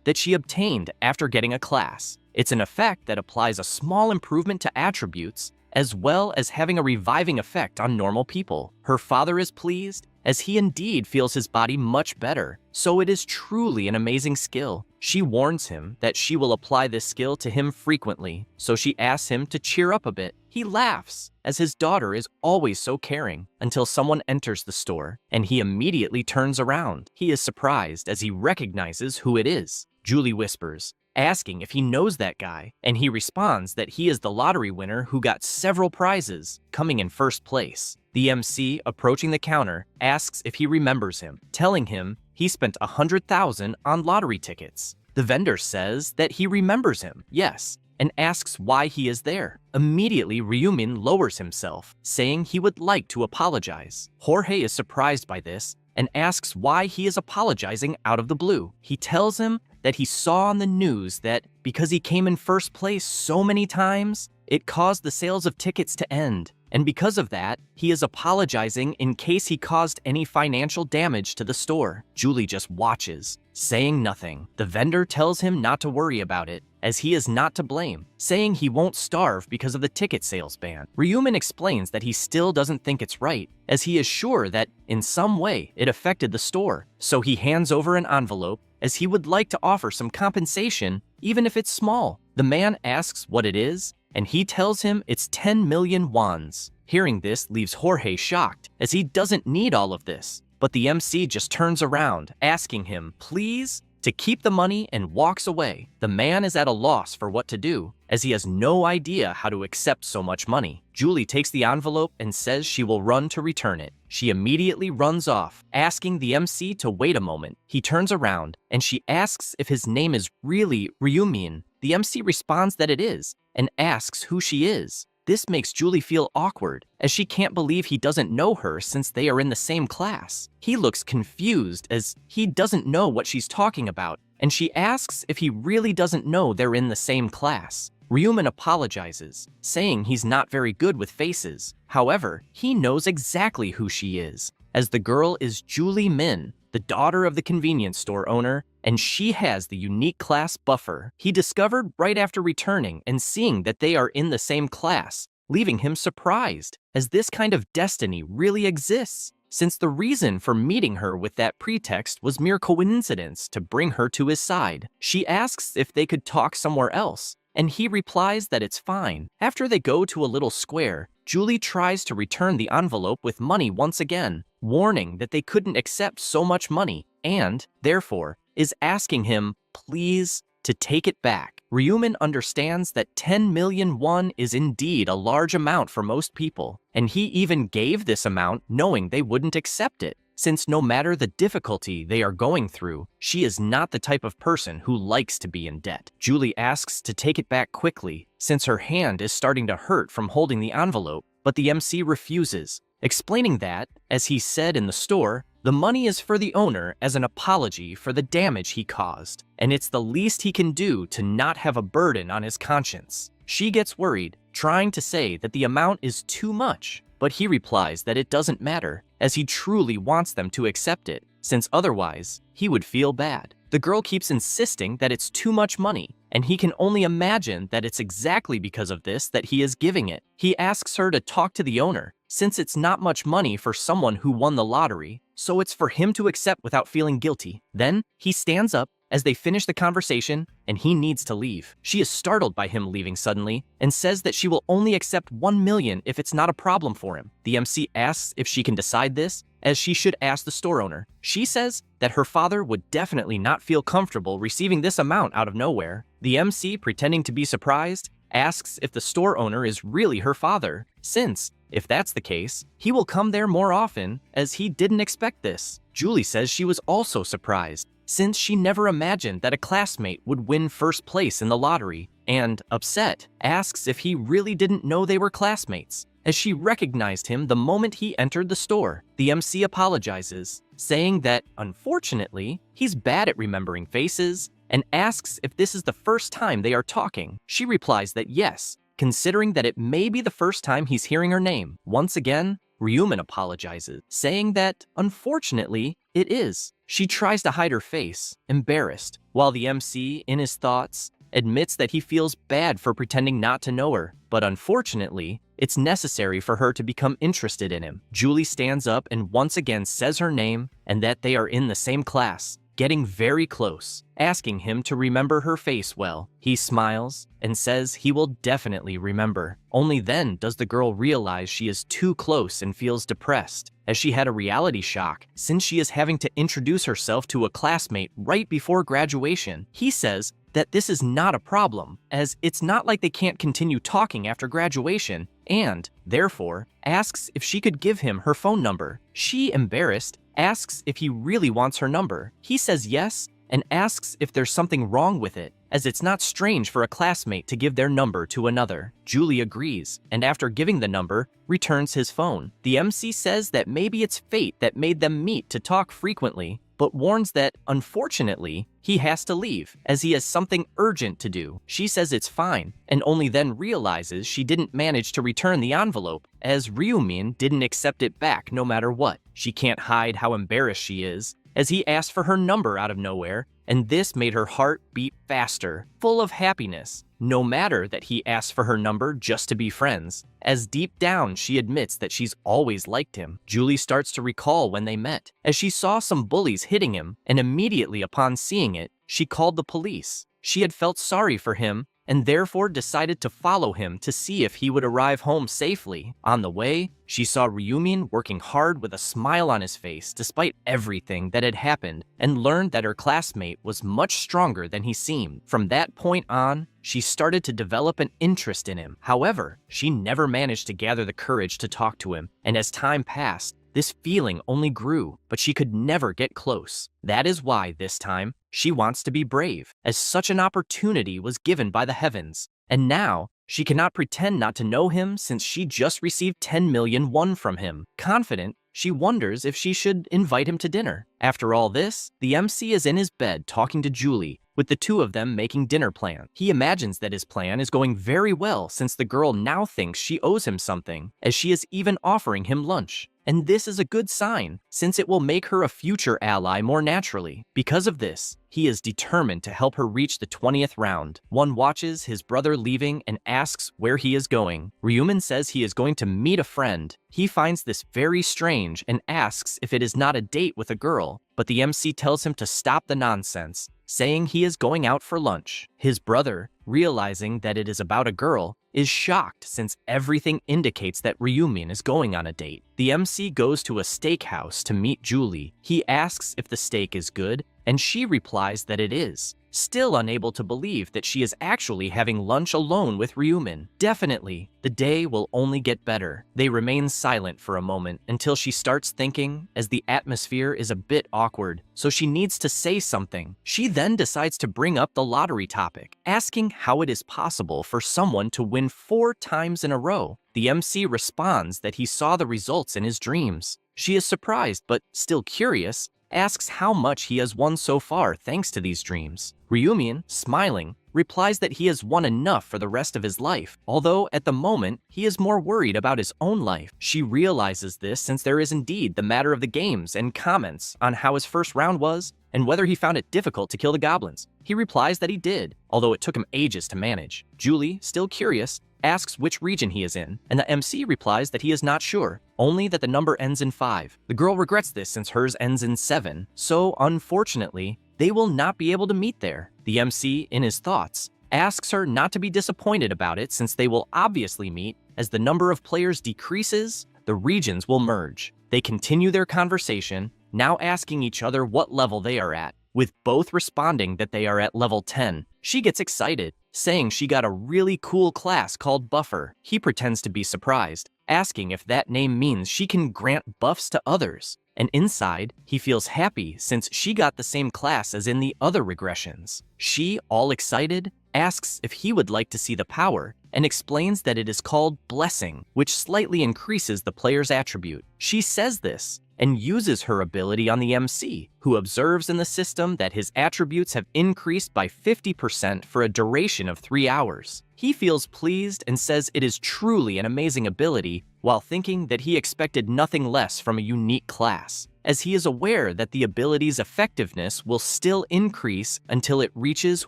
that she obtained after getting a class. It's an effect that applies a small improvement to attributes, as well as having a reviving effect on normal people. Her father is pleased, as he indeed feels his body much better, so it is truly an amazing skill. She warns him that she will apply this skill to him frequently, so she asks him to cheer up a bit. He laughs, as his daughter is always so caring, until someone enters the store, and he immediately turns around. He is surprised as he recognizes who it is. Julie whispers, asking if he knows that guy, and he responds that he is the lottery winner who got several prizes, coming in first place. The MC, approaching the counter, asks if he remembers him, telling him he spent 100,000 on lottery tickets. The vendor says that he remembers him, yes, and asks why he is there. Immediately, Ryumin lowers himself, saying he would like to apologize. Jorge is surprised by this and asks why he is apologizing out of the blue. He tells him that he saw on the news that because he came in first place so many times, it caused the sales of tickets to end. And because of that, he is apologizing in case he caused any financial damage to the store. Julie just watches, saying nothing. The vendor tells him not to worry about it, as he is not to blame, saying he won't starve because of the ticket sales ban. Ryumin explains that he still doesn't think it's right, as he is sure that in some way it affected the store, so he hands over an envelope as he would like to offer some compensation, even if it's small. The man asks what it is, and he tells him it's 10 million wons. Hearing this leaves Jorge shocked, as he doesn't need all of this. But the MC just turns around, asking him, please, to keep the money and walks away. The man is at a loss for what to do, as he has no idea how to accept so much money. Julie takes the envelope and says she will run to return it. She immediately runs off, asking the MC to wait a moment. He turns around, and she asks if his name is really Ryumin. The MC responds that it is, and asks who she is. This makes Julie feel awkward, as she can't believe he doesn't know her since they are in the same class. He looks confused as he doesn't know what she's talking about, and she asks if he really doesn't know they're in the same class. Ryumin apologizes, saying he's not very good with faces. However, he knows exactly who she is, as the girl is Julie Min, the daughter of the convenience store owner, and she has the unique class buffer he discovered right after returning and seeing that they are in the same class, leaving him surprised, as this kind of destiny really exists, since the reason for meeting her with that pretext was mere coincidence to bring her to his side. She asks if they could talk somewhere else, and he replies that it's fine. After they go to a little square, Julie tries to return the envelope with money once again, warning that they couldn't accept so much money, and, therefore, is asking him, please, to take it back. Ryumin understands that 10 million won is indeed a large amount for most people, and he even gave this amount knowing they wouldn't accept it, since no matter the difficulty they are going through, she is not the type of person who likes to be in debt. Julie asks to take it back quickly, since her hand is starting to hurt from holding the envelope, but the MC refuses, explaining that, as he said in the store, the money is for the owner as an apology for the damage he caused, and it's the least he can do to not have a burden on his conscience. She gets worried, trying to say that the amount is too much, but he replies that it doesn't matter, as he truly wants them to accept it, since otherwise, he would feel bad. The girl keeps insisting that it's too much money, and he can only imagine that it's exactly because of this that he is giving it. He asks her to talk to the owner, since it's not much money for someone who won the lottery, so it's for him to accept without feeling guilty. Then, he stands up as they finish the conversation, and he needs to leave. She is startled by him leaving suddenly, and says that she will only accept 1 million if it's not a problem for him. The MC asks if she can decide this, as she should ask the store owner. She says that her father would definitely not feel comfortable receiving this amount out of nowhere. The MC, pretending to be surprised, asks if the store owner is really her father, since, if that's the case, he will come there more often, as he didn't expect this. Julie says she was also surprised, since she never imagined that a classmate would win first place in the lottery, and, upset, asks if he really didn't know they were classmates, as she recognized him the moment he entered the store. The MC apologizes, saying that, unfortunately, he's bad at remembering faces, and asks if this is the first time they are talking. She replies that yes, considering that it may be the first time he's hearing her name. Once again, Ryumin apologizes, saying that, unfortunately, it is. She tries to hide her face, embarrassed, while the MC, in his thoughts, admits that he feels bad for pretending not to know her, but unfortunately, it's necessary for her to become interested in him. Julie stands up and once again says her name and that they are in the same class, getting very close, asking him to remember her face well. He smiles and says he will definitely remember. Only then does the girl realize she is too close and feels depressed, as she had a reality shock since she is having to introduce herself to a classmate right before graduation. He says that this is not a problem, as it's not like they can't continue talking after graduation, and, therefore, asks if she could give him her phone number. She, embarrassed, asks if he really wants her number. He says yes, and asks if there's something wrong with it, as it's not strange for a classmate to give their number to another. Julie agrees, and after giving the number, returns his phone. The MC says that maybe it's fate that made them meet to talk frequently, but warns that, unfortunately, he has to leave, as he has something urgent to do. She says it's fine, and only then realizes she didn't manage to return the envelope, as Ryumin didn't accept it back no matter what. She can't hide how embarrassed she is, as he asked for her number out of nowhere, and this made her heart beat faster, full of happiness, no matter that he asked for her number just to be friends, as deep down she admits that she's always liked him. Julie starts to recall when they met, as she saw some bullies hitting him, and immediately upon seeing it, she called the police. She had felt sorry for him, and therefore decided to follow him to see if he would arrive home safely. On the way, she saw Ryumin working hard with a smile on his face despite everything that had happened, and learned that her classmate was much stronger than he seemed. From that point on, she started to develop an interest in him. However, she never managed to gather the courage to talk to him, and as time passed, this feeling only grew, but she could never get close. That is why, this time, she wants to be brave, as such an opportunity was given by the heavens. And now, she cannot pretend not to know him since she just received 10 million won from him. Confident, she wonders if she should invite him to dinner. After all this, the MC is in his bed talking to Julie, with the two of them making dinner plans. He imagines that his plan is going very well since the girl now thinks she owes him something, as she is even offering him lunch. And this is a good sign, since it will make her a future ally more naturally. Because of this, he is determined to help her reach the 20th round. One watches his brother leaving and asks where he is going. Ryumin says he is going to meet a friend. He finds this very strange and asks if it is not a date with a girl, but the MC tells him to stop the nonsense, saying he is going out for lunch. His brother, realizing that it is about a girl, is shocked since everything indicates that Ryumin is going on a date. The MC goes to a steakhouse to meet Julie. He asks if the steak is good, and she replies that it is, still unable to believe that she is actually having lunch alone with Ryumin. Definitely, the day will only get better. They remain silent for a moment until she starts thinking, as the atmosphere is a bit awkward, so she needs to say something. She then decides to bring up the lottery topic, asking how it is possible for someone to win 4 times in a row. The MC responds that he saw the results in his dreams. She is surprised but still curious, asks how much he has won so far thanks to these dreams. Ryumin, smiling, replies that he has won enough for the rest of his life, although at the moment he is more worried about his own life. She realizes this since there is indeed the matter of the games and comments on how his first round was and whether he found it difficult to kill the goblins. He replies that he did, although it took him ages to manage. Julie, still curious, asks which region he is in, and the MC replies that he is not sure, only that the number ends in 5. The girl regrets this since hers ends in 7, so unfortunately, they will not be able to meet there. The MC, in his thoughts, asks her not to be disappointed about it since they will obviously meet. As the number of players decreases, the regions will merge. They continue their conversation, now asking each other what level they are at, with both responding that they are at level 10. She gets excited, saying she got a really cool class called Buffer. He pretends to be surprised, asking if that name means she can grant buffs to others. And inside, he feels happy since she got the same class as in the other regressions. She, all excited, asks if he would like to see the power, and explains that it is called Blessing, which slightly increases the player's attribute. She says this, and uses her ability on the MC, who observes in the system that his attributes have increased by 50% for a duration of 3 hours. He feels pleased and says it is truly an amazing ability, while thinking that he expected nothing less from a unique class, as he is aware that the ability's effectiveness will still increase until it reaches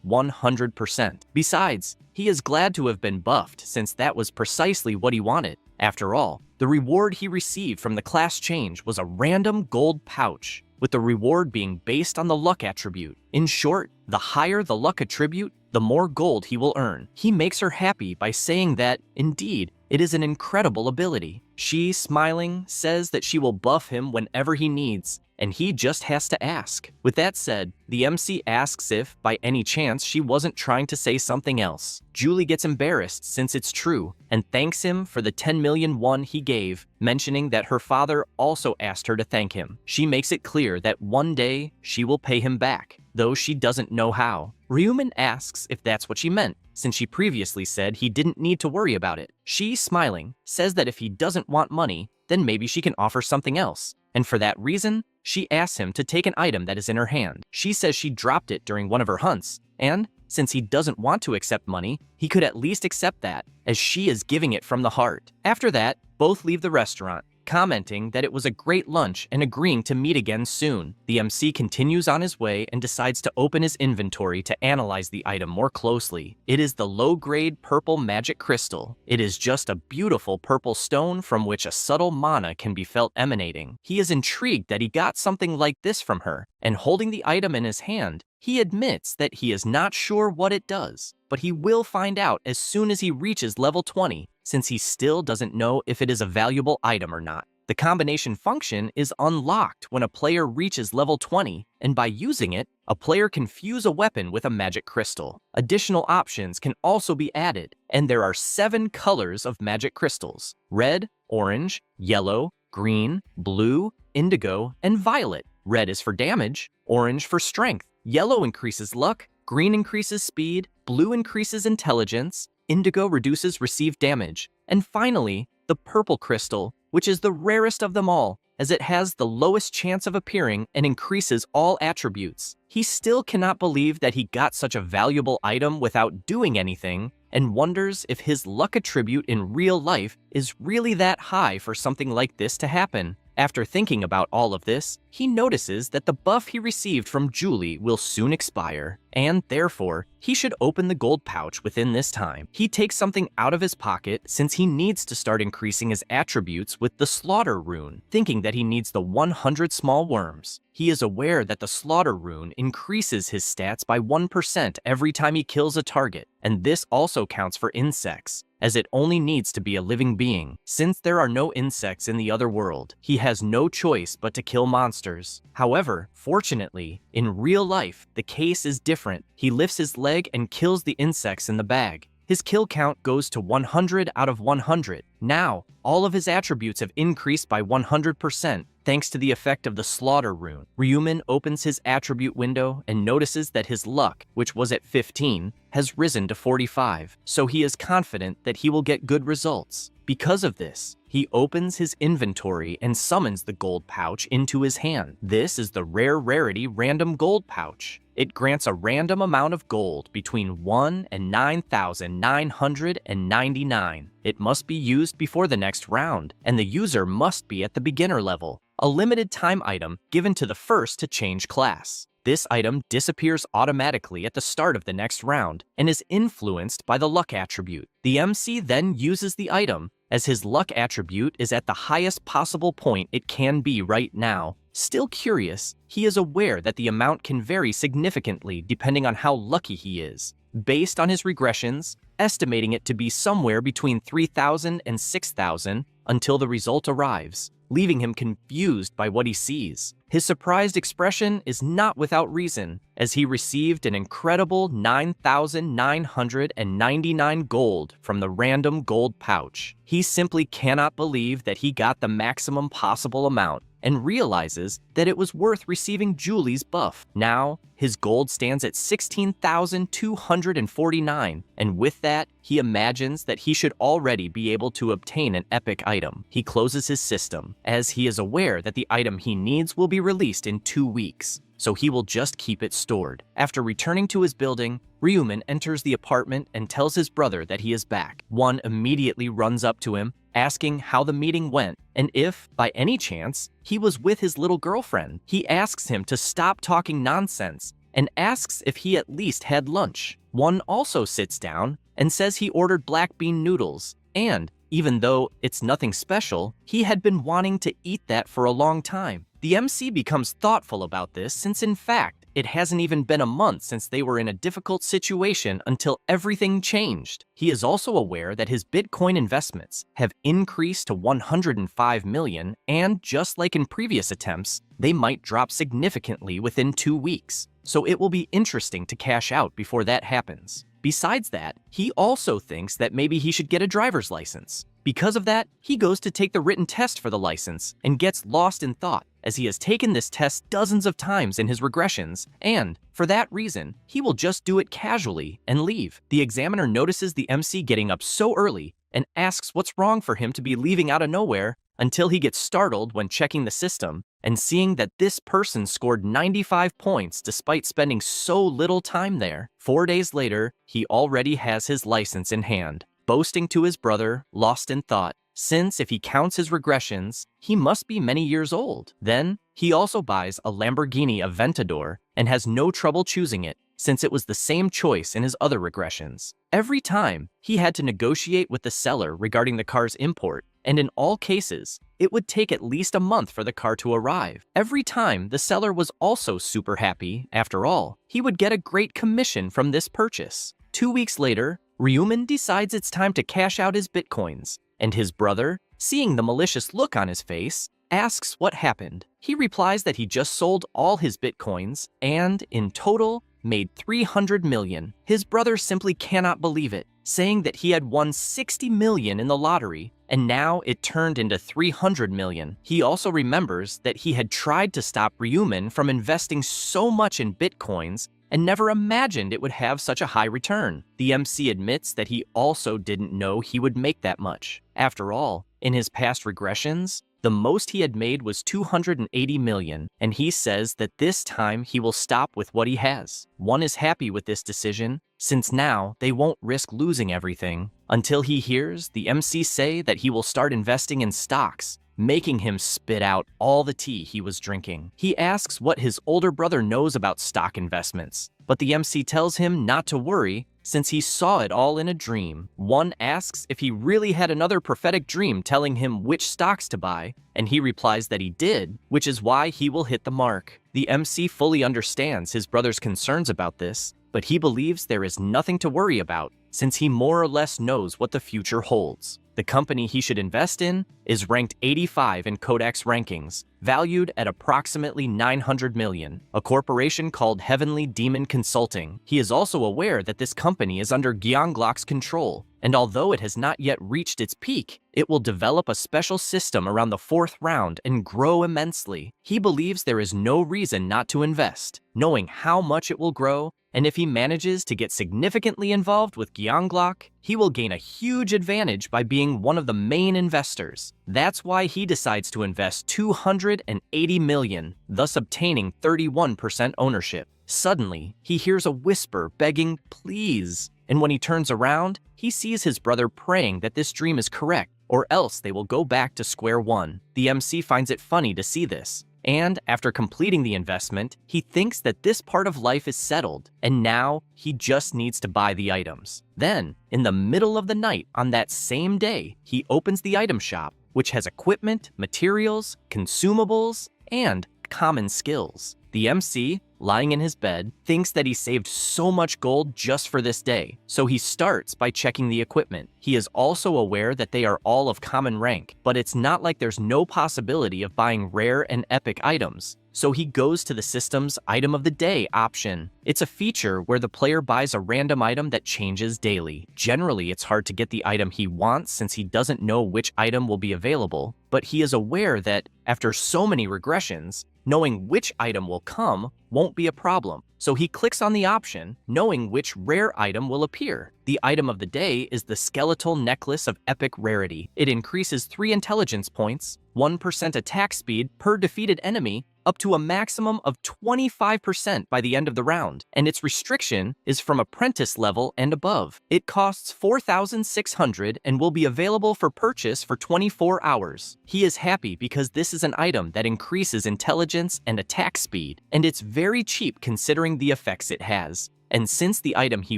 100%. Besides, he is glad to have been buffed since that was precisely what he wanted. After all, the reward he received from the class change was a random gold pouch, with the reward being based on the luck attribute. In short, the higher the luck attribute, the more gold he will earn. He makes her happy by saying that, indeed, it is an incredible ability. She, smiling, says that she will buff him whenever he needs, and he just has to ask. With that said, the MC asks if, by any chance, she wasn't trying to say something else. Julie gets embarrassed since it's true, and thanks him for the 10 million won he gave, mentioning that her father also asked her to thank him. She makes it clear that one day she will pay him back, though she doesn't know how. Ryumin asks if that's what she meant, since she previously said he didn't need to worry about it. She, smiling, says that if he doesn't want money, then maybe she can offer something else, and for that reason, she asks him to take an item that is in her hand. She says she dropped it during one of her hunts, and since he doesn't want to accept money, he could at least accept that, as she is giving it from the heart. After that, both leave the restaurant, commenting that it was a great lunch and agreeing to meet again soon. The MC continues on his way and decides to open his inventory to analyze the item more closely. It is the low-grade purple magic crystal. It is just a beautiful purple stone from which a subtle mana can be felt emanating. He is intrigued that he got something like this from her, and holding the item in his hand, he admits that he is not sure what it does, but he will find out as soon as he reaches level 20, since he still doesn't know if it is a valuable item or not. The combination function is unlocked when a player reaches level 20, and by using it, a player can fuse a weapon with a magic crystal. Additional options can also be added, and there are 7 colors of magic crystals: red, orange, yellow, green, blue, indigo, and violet. Red is for damage, orange for strength, yellow increases luck, green increases speed, blue increases intelligence, indigo reduces received damage, and finally, the purple crystal, which is the rarest of them all, as it has the lowest chance of appearing and increases all attributes. He still cannot believe that he got such a valuable item without doing anything, and wonders if his luck attribute in real life is really that high for something like this to happen. After thinking about all of this, he notices that the buff he received from Julie will soon expire, and therefore, he should open the gold pouch within this time. He takes something out of his pocket since he needs to start increasing his attributes with the Slaughter rune, thinking that he needs the 100 small worms. He is aware that the Slaughter rune increases his stats by 1% every time he kills a target, and this also counts for insects, as it only needs to be a living being. Since there are no insects in the other world, he has no choice but to kill monsters. However, fortunately, in real life, the case is different. He lifts his leg and kills the insects in the bag. His kill count goes to 100 out of 100. Now, all of his attributes have increased by 100%, thanks to the effect of the Slaughter rune. Ryumin opens his attribute window and notices that his luck, which was at 15, has risen to 45, so he is confident that he will get good results. Because of this, he opens his inventory and summons the gold pouch into his hand. This is the rare rarity random gold pouch. It grants a random amount of gold between 1 and 9,999. It must be used before the next round, and the user must be at the beginner level. A limited time item given to the first to change class. This item disappears automatically at the start of the next round and is influenced by the luck attribute. The MC then uses the item, as his luck attribute is at the highest possible point it can be right now. Still curious, he is aware that the amount can vary significantly depending on how lucky he is. Based on his regressions, estimating it to be somewhere between 3,000 and 6,000 until the result arrives, leaving him confused by what he sees. His surprised expression is not without reason, as he received an incredible 9,999 gold from the random gold pouch. He simply cannot believe that he got the maximum possible amount, and realizes that it was worth receiving Julie's buff. Now, his gold stands at 16,249, and with that, he imagines that he should already be able to obtain an epic item. He closes his system, as he is aware that the item he needs will be released in 2 weeks, so he will just keep it stored. After returning to his building, Ryumin enters the apartment and tells his brother that he is back. One immediately runs up to him, asking how the meeting went, and if, by any chance, he was with his little girlfriend. He asks him to stop talking nonsense, and asks if he at least had lunch. One also sits down and says he ordered black bean noodles, and, even though it's nothing special, he had been wanting to eat that for a long time. The MC becomes thoughtful about this since, in fact, it hasn't even been a month since they were in a difficult situation until everything changed. He is also aware that his Bitcoin investments have increased to 105 million, and just like in previous attempts, they might drop significantly within 2 weeks. So it will be interesting to cash out before that happens. Besides that, he also thinks that maybe he should get a driver's license. Because of that, he goes to take the written test for the license and gets lost in thought, as he has taken this test dozens of times in his regressions, and, for that reason, he will just do it casually and leave. The examiner notices the MC getting up so early and asks what's wrong for him to be leaving out of nowhere, until he gets startled when checking the system and seeing that this person scored 95 points despite spending so little time there. 4 days later, he already has his license in hand. Boasting to his brother, lost in thought, since if he counts his regressions, he must be many years old. Then, he also buys a Lamborghini Aventador and has no trouble choosing it, since it was the same choice in his other regressions. Every time, he had to negotiate with the seller regarding the car's import, and in all cases, it would take at least a month for the car to arrive. Every time, the seller was also super happy. After all, he would get a great commission from this purchase. 2 weeks later, Ryuman decides it's time to cash out his bitcoins, and his brother, seeing the malicious look on his face, asks what happened. He replies that he just sold all his bitcoins and, in total, made 300 million. His brother simply cannot believe it, saying that he had won 60 million in the lottery, and now it turned into 300 million. He also remembers that he had tried to stop Ryuman from investing so much in bitcoins and never imagined it would have such a high return. The MC admits that he also didn't know he would make that much. After all, in his past regressions, the most he had made was 280 million, and he says that this time he will stop with what he has. One is happy with this decision, since now they won't risk losing everything, until he hears the MC say that he will start investing in stocks, making him spit out all the tea he was drinking. He asks what his older brother knows about stock investments, but the MC tells him not to worry, since he saw it all in a dream. One asks if he really had another prophetic dream telling him which stocks to buy, and he replies that he did, which is why he will hit the mark. The MC fully understands his brother's concerns about this, but he believes there is nothing to worry about, since he more or less knows what the future holds. The company he should invest in is ranked 85 in Kodak's rankings, valued at approximately 900 million, a corporation called Heavenly Demon Consulting. He is also aware that this company is under Gyeonglok's control, and although it has not yet reached its peak, it will develop a special system around the 4th round and grow immensely. He believes there is no reason not to invest, knowing how much it will grow, and if he manages to get significantly involved with Gyeonglok, he will gain a huge advantage by being one of the main investors. That's why he decides to invest 280 million, thus obtaining 31% ownership. Suddenly, he hears a whisper begging, "Please." And when he turns around, he sees his brother praying that this dream is correct, or else they will go back to square one. The MC finds it funny to see this, and after completing the investment, he thinks that this part of life is settled, and now he just needs to buy the items. Then, in the middle of the night on that same day, he opens the item shop, which has equipment, materials, consumables, and common skills. The MC, lying in his bed, thinks that he saved so much gold just for this day, so he starts by checking the equipment. He is also aware that they are all of common rank, but it's not like there's no possibility of buying rare and epic items. So he goes to the system's Item of the Day option. It's a feature where the player buys a random item that changes daily. Generally, it's hard to get the item he wants since he doesn't know which item will be available, but he is aware that, after so many regressions, knowing which item will come won't be a problem. So he clicks on the option, knowing which rare item will appear. The item of the day is the Skeletal Necklace of Epic Rarity. It increases 3 intelligence points, 1% attack speed per defeated enemy, up to a maximum of 25% by the end of the round, and its restriction is from apprentice level and above. It costs 4,600 and will be available for purchase for 24 hours. He is happy because this is an item that increases intelligence and attack speed, and it's very cheap considering the effects it has. And since the item he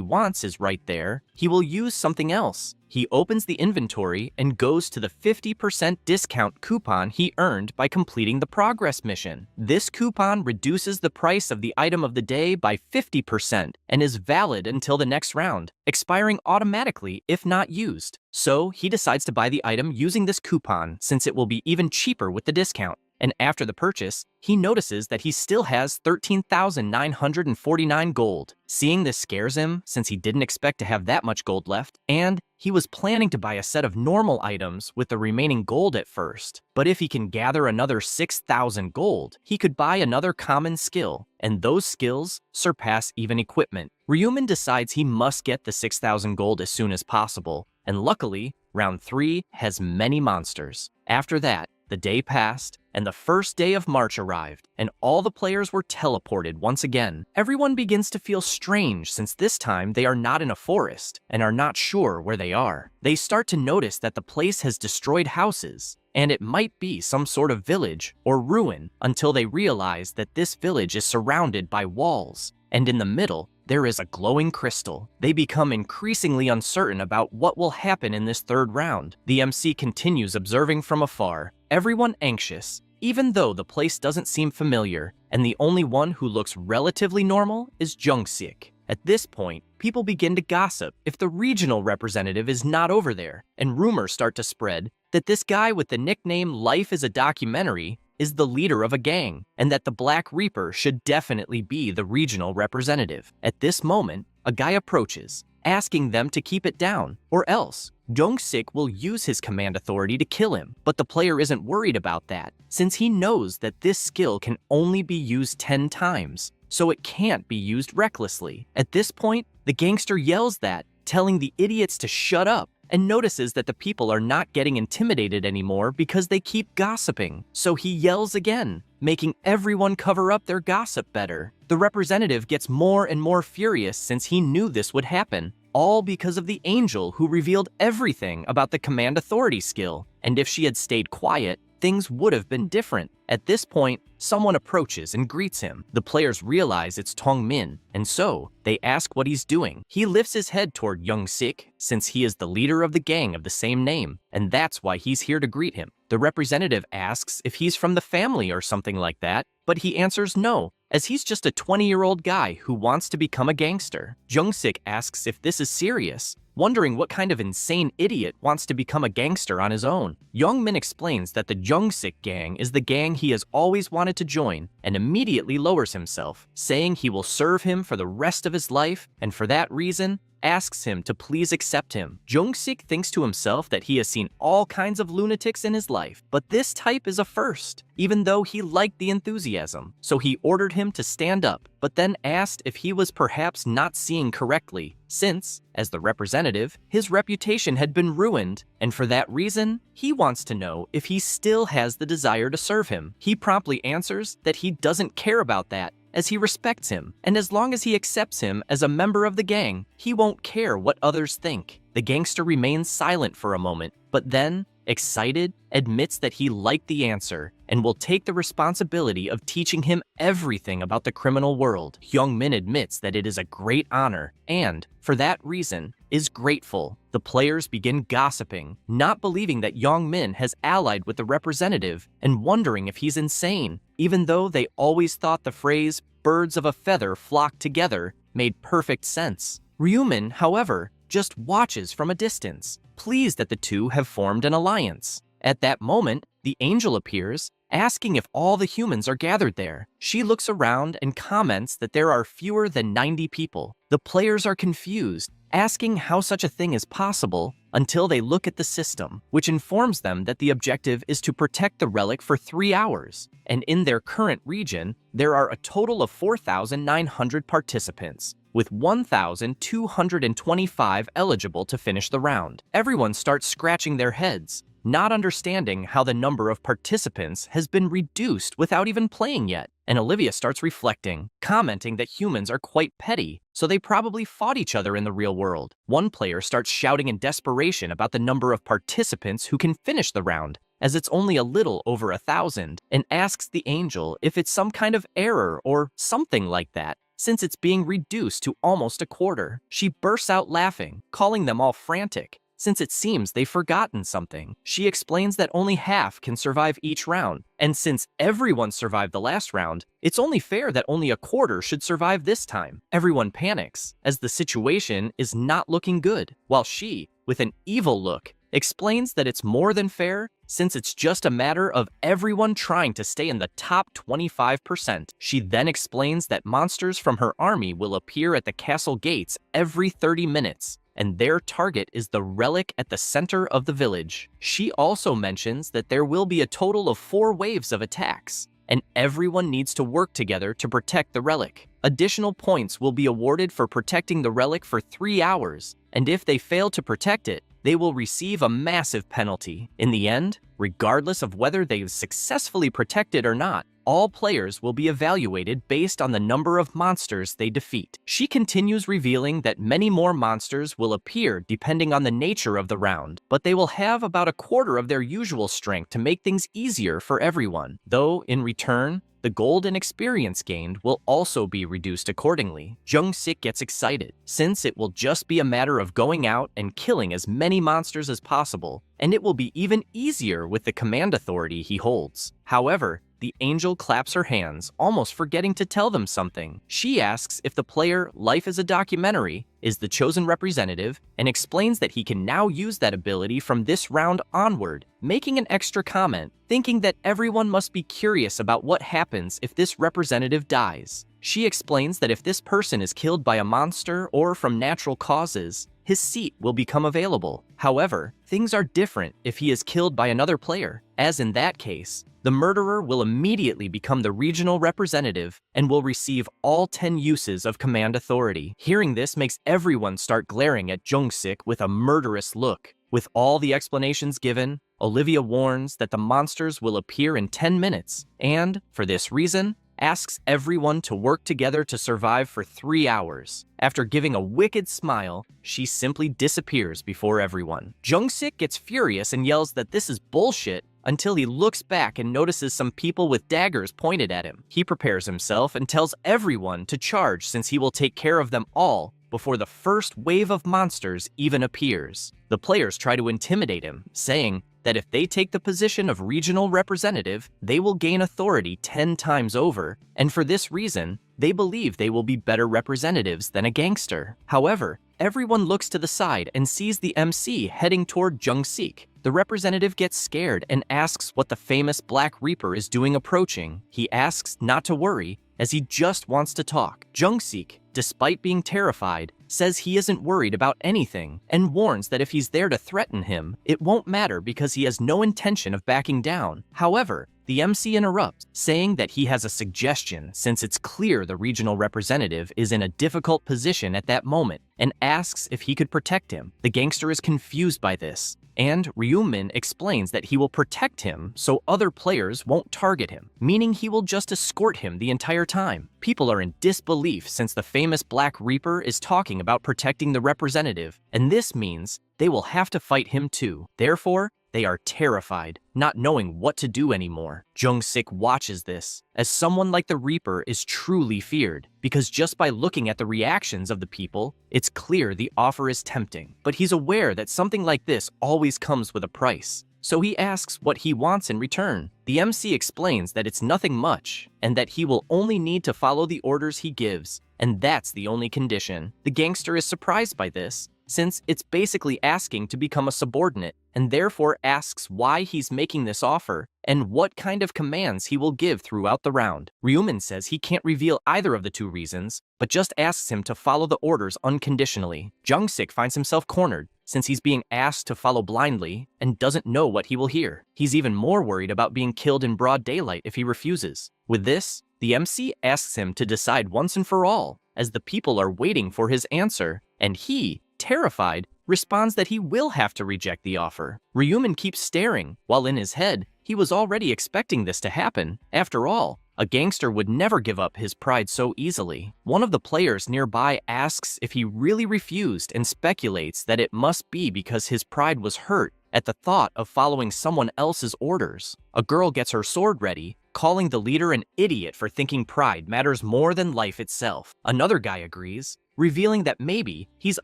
wants is right there, he will use something else. He opens the inventory and goes to the 50% discount coupon he earned by completing the progress mission. This coupon reduces the price of the item of the day by 50% and is valid until the next round, expiring automatically if not used. So he decides to buy the item using this coupon since it will be even cheaper with the discount. And after the purchase, he notices that he still has 13,949 gold. Seeing this scares him, since he didn't expect to have that much gold left, and he was planning to buy a set of normal items with the remaining gold at first. But if he can gather another 6,000 gold, he could buy another common skill, and those skills surpass even equipment. Ryuman decides he must get the 6,000 gold as soon as possible, and luckily, round 3 has many monsters. After that, The day passed, and the first day of March arrived, and all the players were teleported once again. Everyone begins to feel strange since this time they are not in a forest and are not sure where they are. They start to notice that the place has destroyed houses, and it might be some sort of village or ruin until they realize that this village is surrounded by walls, and in the middle, there is a glowing crystal. They become increasingly uncertain about what will happen in this third round. The MC continues observing from afar, everyone anxious, even though the place doesn't seem familiar, and the only one who looks relatively normal is Jung-sik. At this point, people begin to gossip if the regional representative is not over there, and rumors start to spread that this guy with the nickname Life is a Documentary is the leader of a gang, and that the Black Reaper should definitely be the regional representative. At this moment, a guy approaches, asking them to keep it down, or else Jung-sik will use his command authority to kill him. But the player isn't worried about that, since he knows that this skill can only be used 10 times, so it can't be used recklessly. At this point, the gangster yells that, telling the idiots to shut up, and notices that the people are not getting intimidated anymore because they keep gossiping. So he yells again, making everyone cover up their gossip better. The representative gets more and more furious since he knew this would happen, all because of the angel who revealed everything about the command authority skill. And if she had stayed quiet, things would have been different. At this point, someone approaches and greets him. The players realize it's Tong Min, and so they ask what he's doing. He lifts his head toward Jung-sik, since he is the leader of the gang of the same name, and that's why he's here to greet him. The representative asks if he's from the family or something like that, but he answers no, as he's just a 20-year-old guy who wants to become a gangster. Jung-sik asks if this is serious, wondering what kind of insane idiot wants to become a gangster on his own. Young-min explains that the Jung-sik gang is the gang he has always wanted to join, and immediately lowers himself, saying he will serve him for the rest of his life, and for that reason, asks him to please accept him. Jung-sik thinks to himself that he has seen all kinds of lunatics in his life, but this type is a first, even though he liked the enthusiasm. So he ordered him to stand up, but then asked if he was perhaps not seeing correctly, since, as the representative, his reputation had been ruined, and for that reason, he wants to know if he still has the desire to serve him. He promptly answers that he doesn't care about that, as he respects him, and as long as he accepts him as a member of the gang, he won't care what others think. The gangster remains silent for a moment, but then, excited, admits that he liked the answer and will take the responsibility of teaching him everything about the criminal world. Young-min admits that it is a great honor and, for that reason, is grateful. The players begin gossiping, not believing that Young-min has allied with the representative and wondering if he's insane, even though they always thought the phrase, "birds of a feather flock together," made perfect sense. Ryumin, however, just watches from a distance, pleased that the two have formed an alliance. At that moment, the angel appears, asking if all the humans are gathered there. She looks around and comments that there are fewer than 90 people. The players are confused, asking how such a thing is possible, until they look at the system, which informs them that the objective is to protect the relic for 3 hours. And in their current region, there are a total of 4,900 participants, with 1,225 eligible to finish the round. Everyone starts scratching their heads, not understanding how the number of participants has been reduced without even playing yet. And Olivia starts reflecting, commenting that humans are quite petty, so they probably fought each other in the real world. One player starts shouting in desperation about the number of participants who can finish the round, as it's only a little over 1,000, and asks the angel if it's some kind of error or something like that, since it's being reduced to almost a quarter. She bursts out laughing, calling them all frantic, since it seems they've forgotten something. She explains that only half can survive each round, and since everyone survived the last round, it's only fair that only a quarter should survive this time. Everyone panics, as the situation is not looking good, while she, with an evil look, explains that it's more than fair, since it's just a matter of everyone trying to stay in the top 25%. She then explains that monsters from her army will appear at the castle gates every 30 minutes, and their target is the relic at the center of the village. She also mentions that there will be a total of 4 waves of attacks, and everyone needs to work together to protect the relic. Additional points will be awarded for protecting the relic for 3 hours, and if they fail to protect it, they will receive a massive penalty. In the end, regardless of whether they've successfully protected or not, all players will be evaluated based on the number of monsters they defeat. She continues revealing that many more monsters will appear depending on the nature of the round, but they will have about a quarter of their usual strength to make things easier for everyone, though in return, the gold and experience gained will also be reduced accordingly. Jung-sik gets excited, since it will just be a matter of going out and killing as many monsters as possible, and it will be even easier with the command authority he holds. However, the angel claps her hands, almost forgetting to tell them something. She asks if the player, Life is a Documentary, is the chosen representative, and explains that he can now use that ability from this round onward, making an extra comment, thinking that everyone must be curious about what happens if this representative dies. She explains that if this person is killed by a monster or from natural causes, his seat will become available. However, things are different if he is killed by another player, as in that case, the murderer will immediately become the regional representative and will receive all 10 uses of command authority. Hearing this makes everyone start glaring at Jung-sik with a murderous look. With all the explanations given, Olivia warns that the monsters will appear in 10 minutes and, for this reason, asks everyone to work together to survive for 3 hours. After giving a wicked smile, she simply disappears before everyone. Jung-sik gets furious and yells that this is bullshit until he looks back and notices some people with daggers pointed at him. He prepares himself and tells everyone to charge since he will take care of them all before the first wave of monsters even appears. The players try to intimidate him, saying that if they take the position of regional representative, they will gain authority 10 times over, and for this reason, they believe they will be better representatives than a gangster. However, everyone looks to the side and sees the MC heading toward Jung-sik. The representative gets scared and asks what the famous Black Reaper is doing approaching. He asks not to worry, as he just wants to talk. Jung-sik, despite being terrified, says he isn't worried about anything and warns that if he's there to threaten him, it won't matter because he has no intention of backing down. However, the MC interrupts, saying that he has a suggestion since it's clear the regional representative is in a difficult position at that moment and asks if he could protect him. The gangster is confused by this, and Ryumin explains that he will protect him so other players won't target him, meaning he will just escort him the entire time. People are in disbelief since the famous Black Reaper is talking about protecting the representative, and this means they will have to fight him too. Therefore, they are terrified, not knowing what to do anymore. Jung-sik watches this, as someone like the Reaper is truly feared, because just by looking at the reactions of the people, it's clear the offer is tempting. But he's aware that something like this always comes with a price, so he asks what he wants in return. The MC explains that it's nothing much, and that he will only need to follow the orders he gives, and that's the only condition. The gangster is surprised by this, since it's basically asking to become a subordinate, and therefore asks why he's making this offer and what kind of commands he will give throughout the round. Ryumin says he can't reveal either of the two reasons, but just asks him to follow the orders unconditionally. Jung-sik finds himself cornered, since he's being asked to follow blindly and doesn't know what he will hear. He's even more worried about being killed in broad daylight if he refuses. With this, the MC asks him to decide once and for all, as the people are waiting for his answer, and he, terrified, responds that he will have to reject the offer. Ryumin keeps staring, while in his head, he was already expecting this to happen. After all, a gangster would never give up his pride so easily. One of the players nearby asks if he really refused and speculates that it must be because his pride was hurt at the thought of following someone else's orders. A girl gets her sword ready, calling the leader an idiot for thinking pride matters more than life itself. Another guy agrees, revealing that maybe he's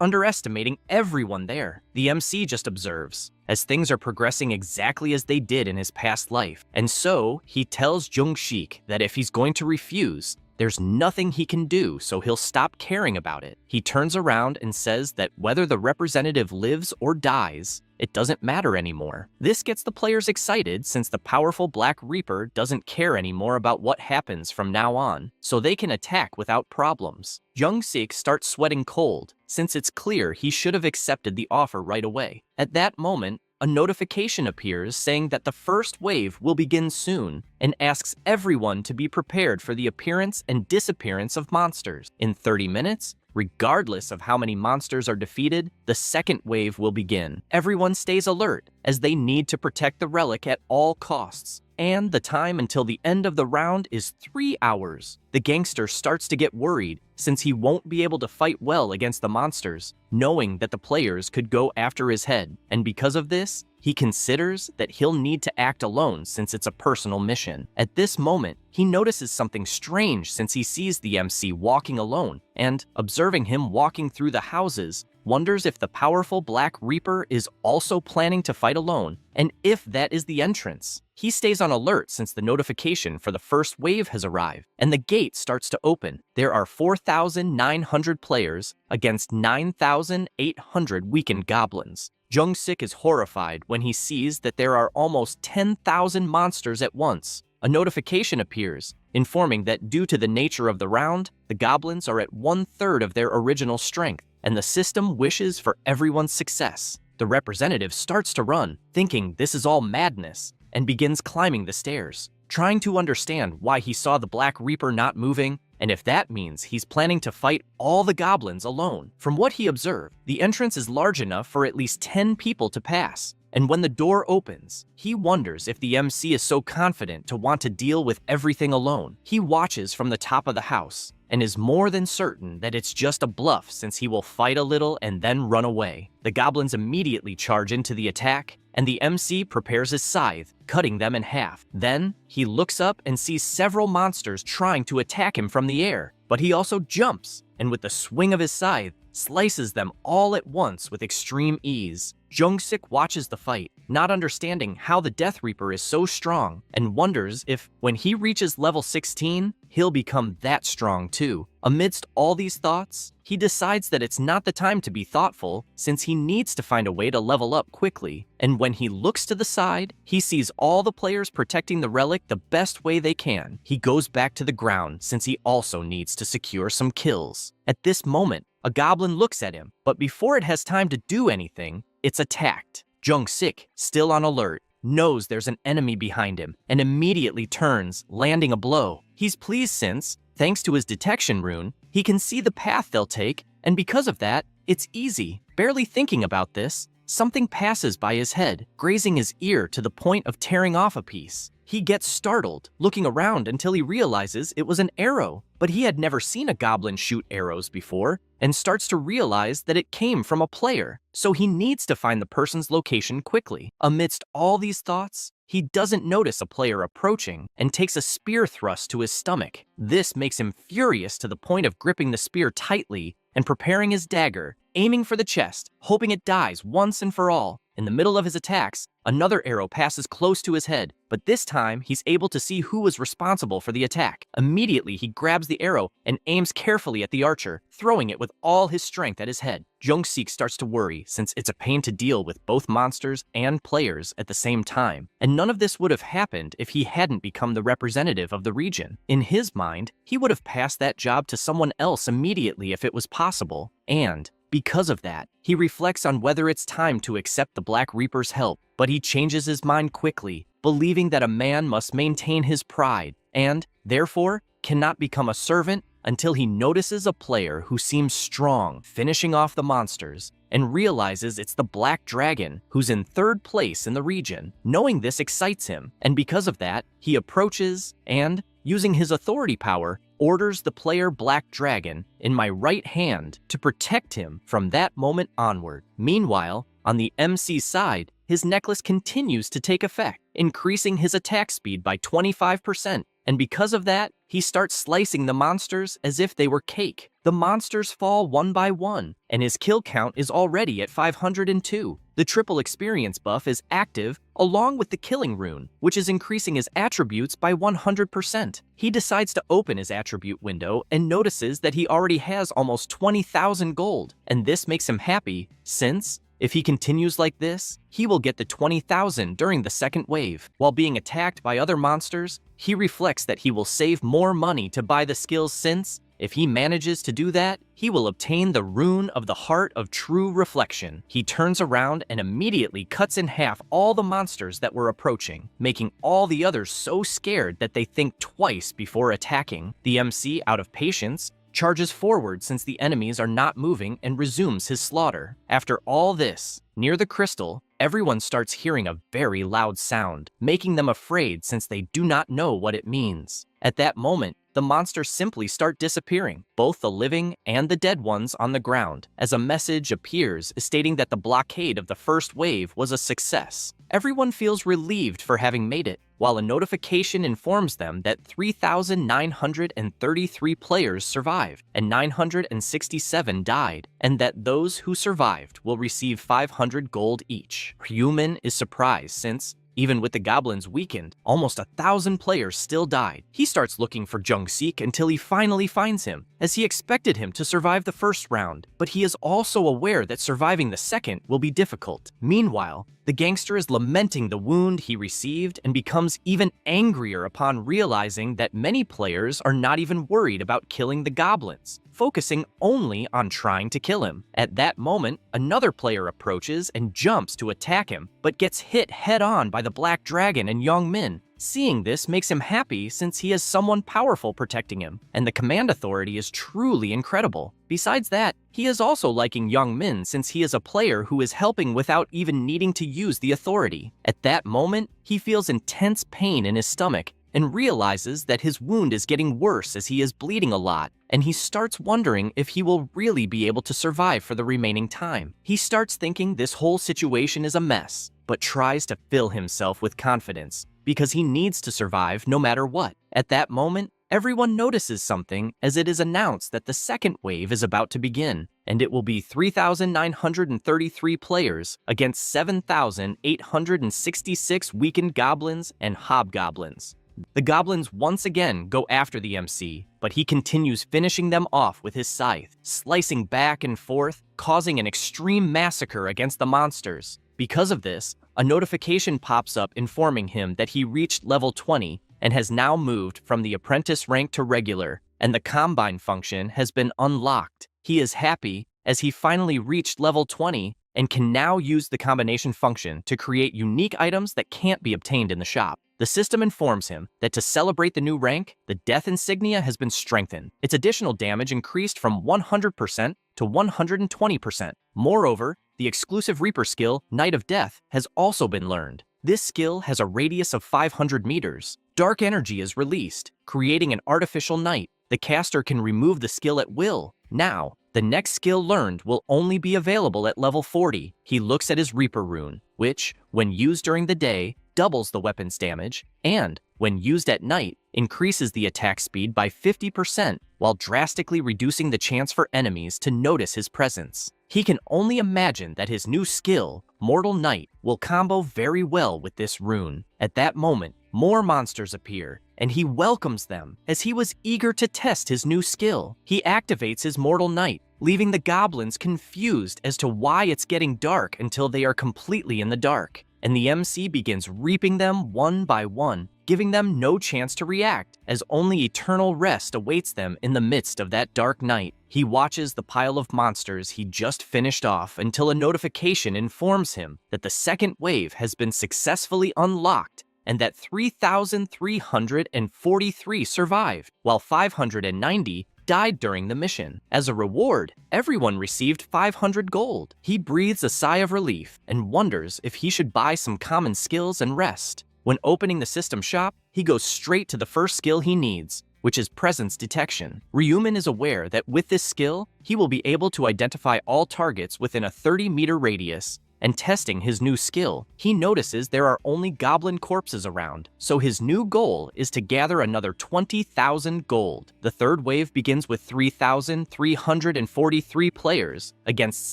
underestimating everyone there. The MC just observes, as things are progressing exactly as they did in his past life, and so he tells Jung-sik that if he's going to refuse, there's nothing he can do, so he'll stop caring about it. He turns around and says that whether the representative lives or dies, it doesn't matter anymore. This gets the players excited since the powerful Black Reaper doesn't care anymore about what happens from now on, so they can attack without problems. Jung-sik starts sweating cold, since it's clear he should have accepted the offer right away. At that moment, a notification appears saying that the first wave will begin soon and asks everyone to be prepared for the appearance and disappearance of monsters. In 30 minutes, Regardless of how many monsters are defeated, the second wave will begin. Everyone stays alert, as they need to protect the relic at all costs. And the time until the end of the round is 3 hours. The gangster starts to get worried since he won't be able to fight well against the monsters, knowing that the players could go after his head. And because of this, he considers that he'll need to act alone since it's a personal mission. At this moment, he notices something strange since he sees the MC walking alone, and observing him walking through the houses, wonders if the powerful Black Reaper is also planning to fight alone, and if that is the entrance. He stays on alert since the notification for the first wave has arrived, and the gate starts to open. There are 4,900 players against 9,800 weakened goblins. Jung-sik is horrified when he sees that there are almost 10,000 monsters at once. A notification appears, informing that due to the nature of the round, the goblins are at 1/3 of their original strength, and the system wishes for everyone's success. The representative starts to run, thinking this is all madness, and begins climbing the stairs, trying to understand why he saw the Black Reaper not moving, and if that means he's planning to fight all the goblins alone. From what he observed, the entrance is large enough for at least 10 people to pass, and when the door opens, he wonders if the MC is so confident to want to deal with everything alone. He watches from the top of the house, and is more than certain that it's just a bluff since he will fight a little and then run away. The goblins immediately charge into the attack, and the MC prepares his scythe, cutting them in half. Then, he looks up and sees several monsters trying to attack him from the air, but he also jumps, and with the swing of his scythe, slices them all at once with extreme ease. Jung-sik watches the fight, not understanding how the Death Reaper is so strong, and wonders if, when he reaches level 16, he'll become that strong too. Amidst all these thoughts, he decides that it's not the time to be thoughtful, since he needs to find a way to level up quickly. And when he looks to the side, he sees all the players protecting the relic the best way they can. He goes back to the ground, since he also needs to secure some kills. At this moment, a goblin looks at him, but before it has time to do anything, it's attacked. Jung-sik, still on alert, knows there's an enemy behind him and immediately turns, landing a blow. He's pleased since, thanks to his detection rune, he can see the path they'll take, and because of that, it's easy. Barely thinking about this, something passes by his head, grazing his ear to the point of tearing off a piece. He gets startled, looking around until he realizes it was an arrow, but he had never seen a goblin shoot arrows before, and starts to realize that it came from a player, so he needs to find the person's location quickly. Amidst all these thoughts, he doesn't notice a player approaching and takes a spear thrust to his stomach. This makes him furious to the point of gripping the spear tightly and preparing his dagger, aiming for the chest, hoping it dies once and for all. In the middle of his attacks, another arrow passes close to his head, but this time he's able to see who was responsible for the attack. Immediately, he grabs the arrow and aims carefully at the archer, throwing it with all his strength at his head. Jung-sik starts to worry since it's a pain to deal with both monsters and players at the same time, and none of this would have happened if he hadn't become the representative of the region. In his mind, he would have passed that job to someone else immediately if it was possible, and because of that, he reflects on whether it's time to accept the Black Reaper's help, but he changes his mind quickly, believing that a man must maintain his pride and, therefore, cannot become a servant until he notices a player who seems strong, finishing off the monsters, and realizes it's the Black Dragon, who's in 3rd place in the region. Knowing this excites him, and because of that, he approaches and, using his authority power, orders the player Black Dragon in my right hand to protect him from that moment onward. Meanwhile, on the MC's side, his necklace continues to take effect, increasing his attack speed by 25%, and because of that, he starts slicing the monsters as if they were cake. The monsters fall one by one, and his kill count is already at 502. The triple experience buff is active, along with the killing rune, which is increasing his attributes by 100%. He decides to open his attribute window and notices that he already has almost 20,000 gold, and this makes him happy, since, if he continues like this, he will get the 20,000 during the second wave. While being attacked by other monsters, he reflects that he will save more money to buy the skills since, if he manages to do that, he will obtain the rune of the Heart of True Reflection. He turns around and immediately cuts in half all the monsters that were approaching, making all the others so scared that they think twice before attacking. The MC, out of patience, charges forward since the enemies are not moving and resumes his slaughter. After all this, near the crystal, everyone starts hearing a very loud sound, making them afraid since they do not know what it means. At that moment, the monsters simply start disappearing, both the living and the dead ones on the ground, as a message appears stating that the blockade of the first wave was a success. Everyone feels relieved for having made it, while a notification informs them that 3,933 players survived and 967 died, and that those who survived will receive 500 gold each. Human is surprised since, even with the goblins weakened, almost 1,000 players still died. He starts looking for Jung-sik until he finally finds him, as he expected him to survive the first round, but he is also aware that surviving the second will be difficult. Meanwhile, the gangster is lamenting the wound he received and becomes even angrier upon realizing that many players are not even worried about killing the goblins, focusing only on trying to kill him. At that moment, another player approaches and jumps to attack him, but gets hit head-on by the Black Dragon and Young Min. Seeing this makes him happy since he has someone powerful protecting him, and the command authority is truly incredible. Besides that, he is also liking Young Min since he is a player who is helping without even needing to use the authority. At that moment, he feels intense pain in his stomach and realizes that his wound is getting worse as he is bleeding a lot, and he starts wondering if he will really be able to survive for the remaining time. He starts thinking this whole situation is a mess, but tries to fill himself with confidence, because he needs to survive no matter what. At that moment, everyone notices something as it is announced that the second wave is about to begin, and it will be 3,933 players against 7,866 weakened goblins and hobgoblins. The goblins once again go after the MC, but he continues finishing them off with his scythe, slicing back and forth, causing an extreme massacre against the monsters. Because of this, a notification pops up informing him that he reached level 20 and has now moved from the apprentice rank to regular, and the combine function has been unlocked. He is happy as he finally reached level 20 and can now use the combination function to create unique items that can't be obtained in the shop. The system informs him that to celebrate the new rank, the death insignia has been strengthened. Its additional damage increased from 100% to 120%. Moreover, the exclusive Reaper skill, Night of Death, has also been learned. This skill has a radius of 500 meters. Dark energy is released, creating an artificial night. The caster can remove the skill at will. Now, the next skill learned will only be available at level 40. He looks at his Reaper rune, which, when used during the day, doubles the weapon's damage, and, when used at night, increases the attack speed by 50%, while drastically reducing the chance for enemies to notice his presence. He can only imagine that his new skill, Mortal Night, will combo very well with this rune. At that moment, more monsters appear, and he welcomes them, as he was eager to test his new skill. He activates his Mortal Night, leaving the goblins confused as to why it's getting dark until they are completely in the dark, and the MC begins reaping them one by one, giving them no chance to react, as only eternal rest awaits them in the midst of that dark night. He watches the pile of monsters he just finished off until a notification informs him that the second wave has been successfully unlocked, and that 3,343 survived, while 590 died during the mission. As a reward, everyone received 500 gold. He breathes a sigh of relief and wonders if he should buy some common skills and rest. When opening the system shop, he goes straight to the first skill he needs, which is presence detection. Ryuman is aware that with this skill, he will be able to identify all targets within a 30-meter radius. And testing his new skill, he notices there are only goblin corpses around, so his new goal is to gather another 20,000 gold. The third wave begins with 3,343 players against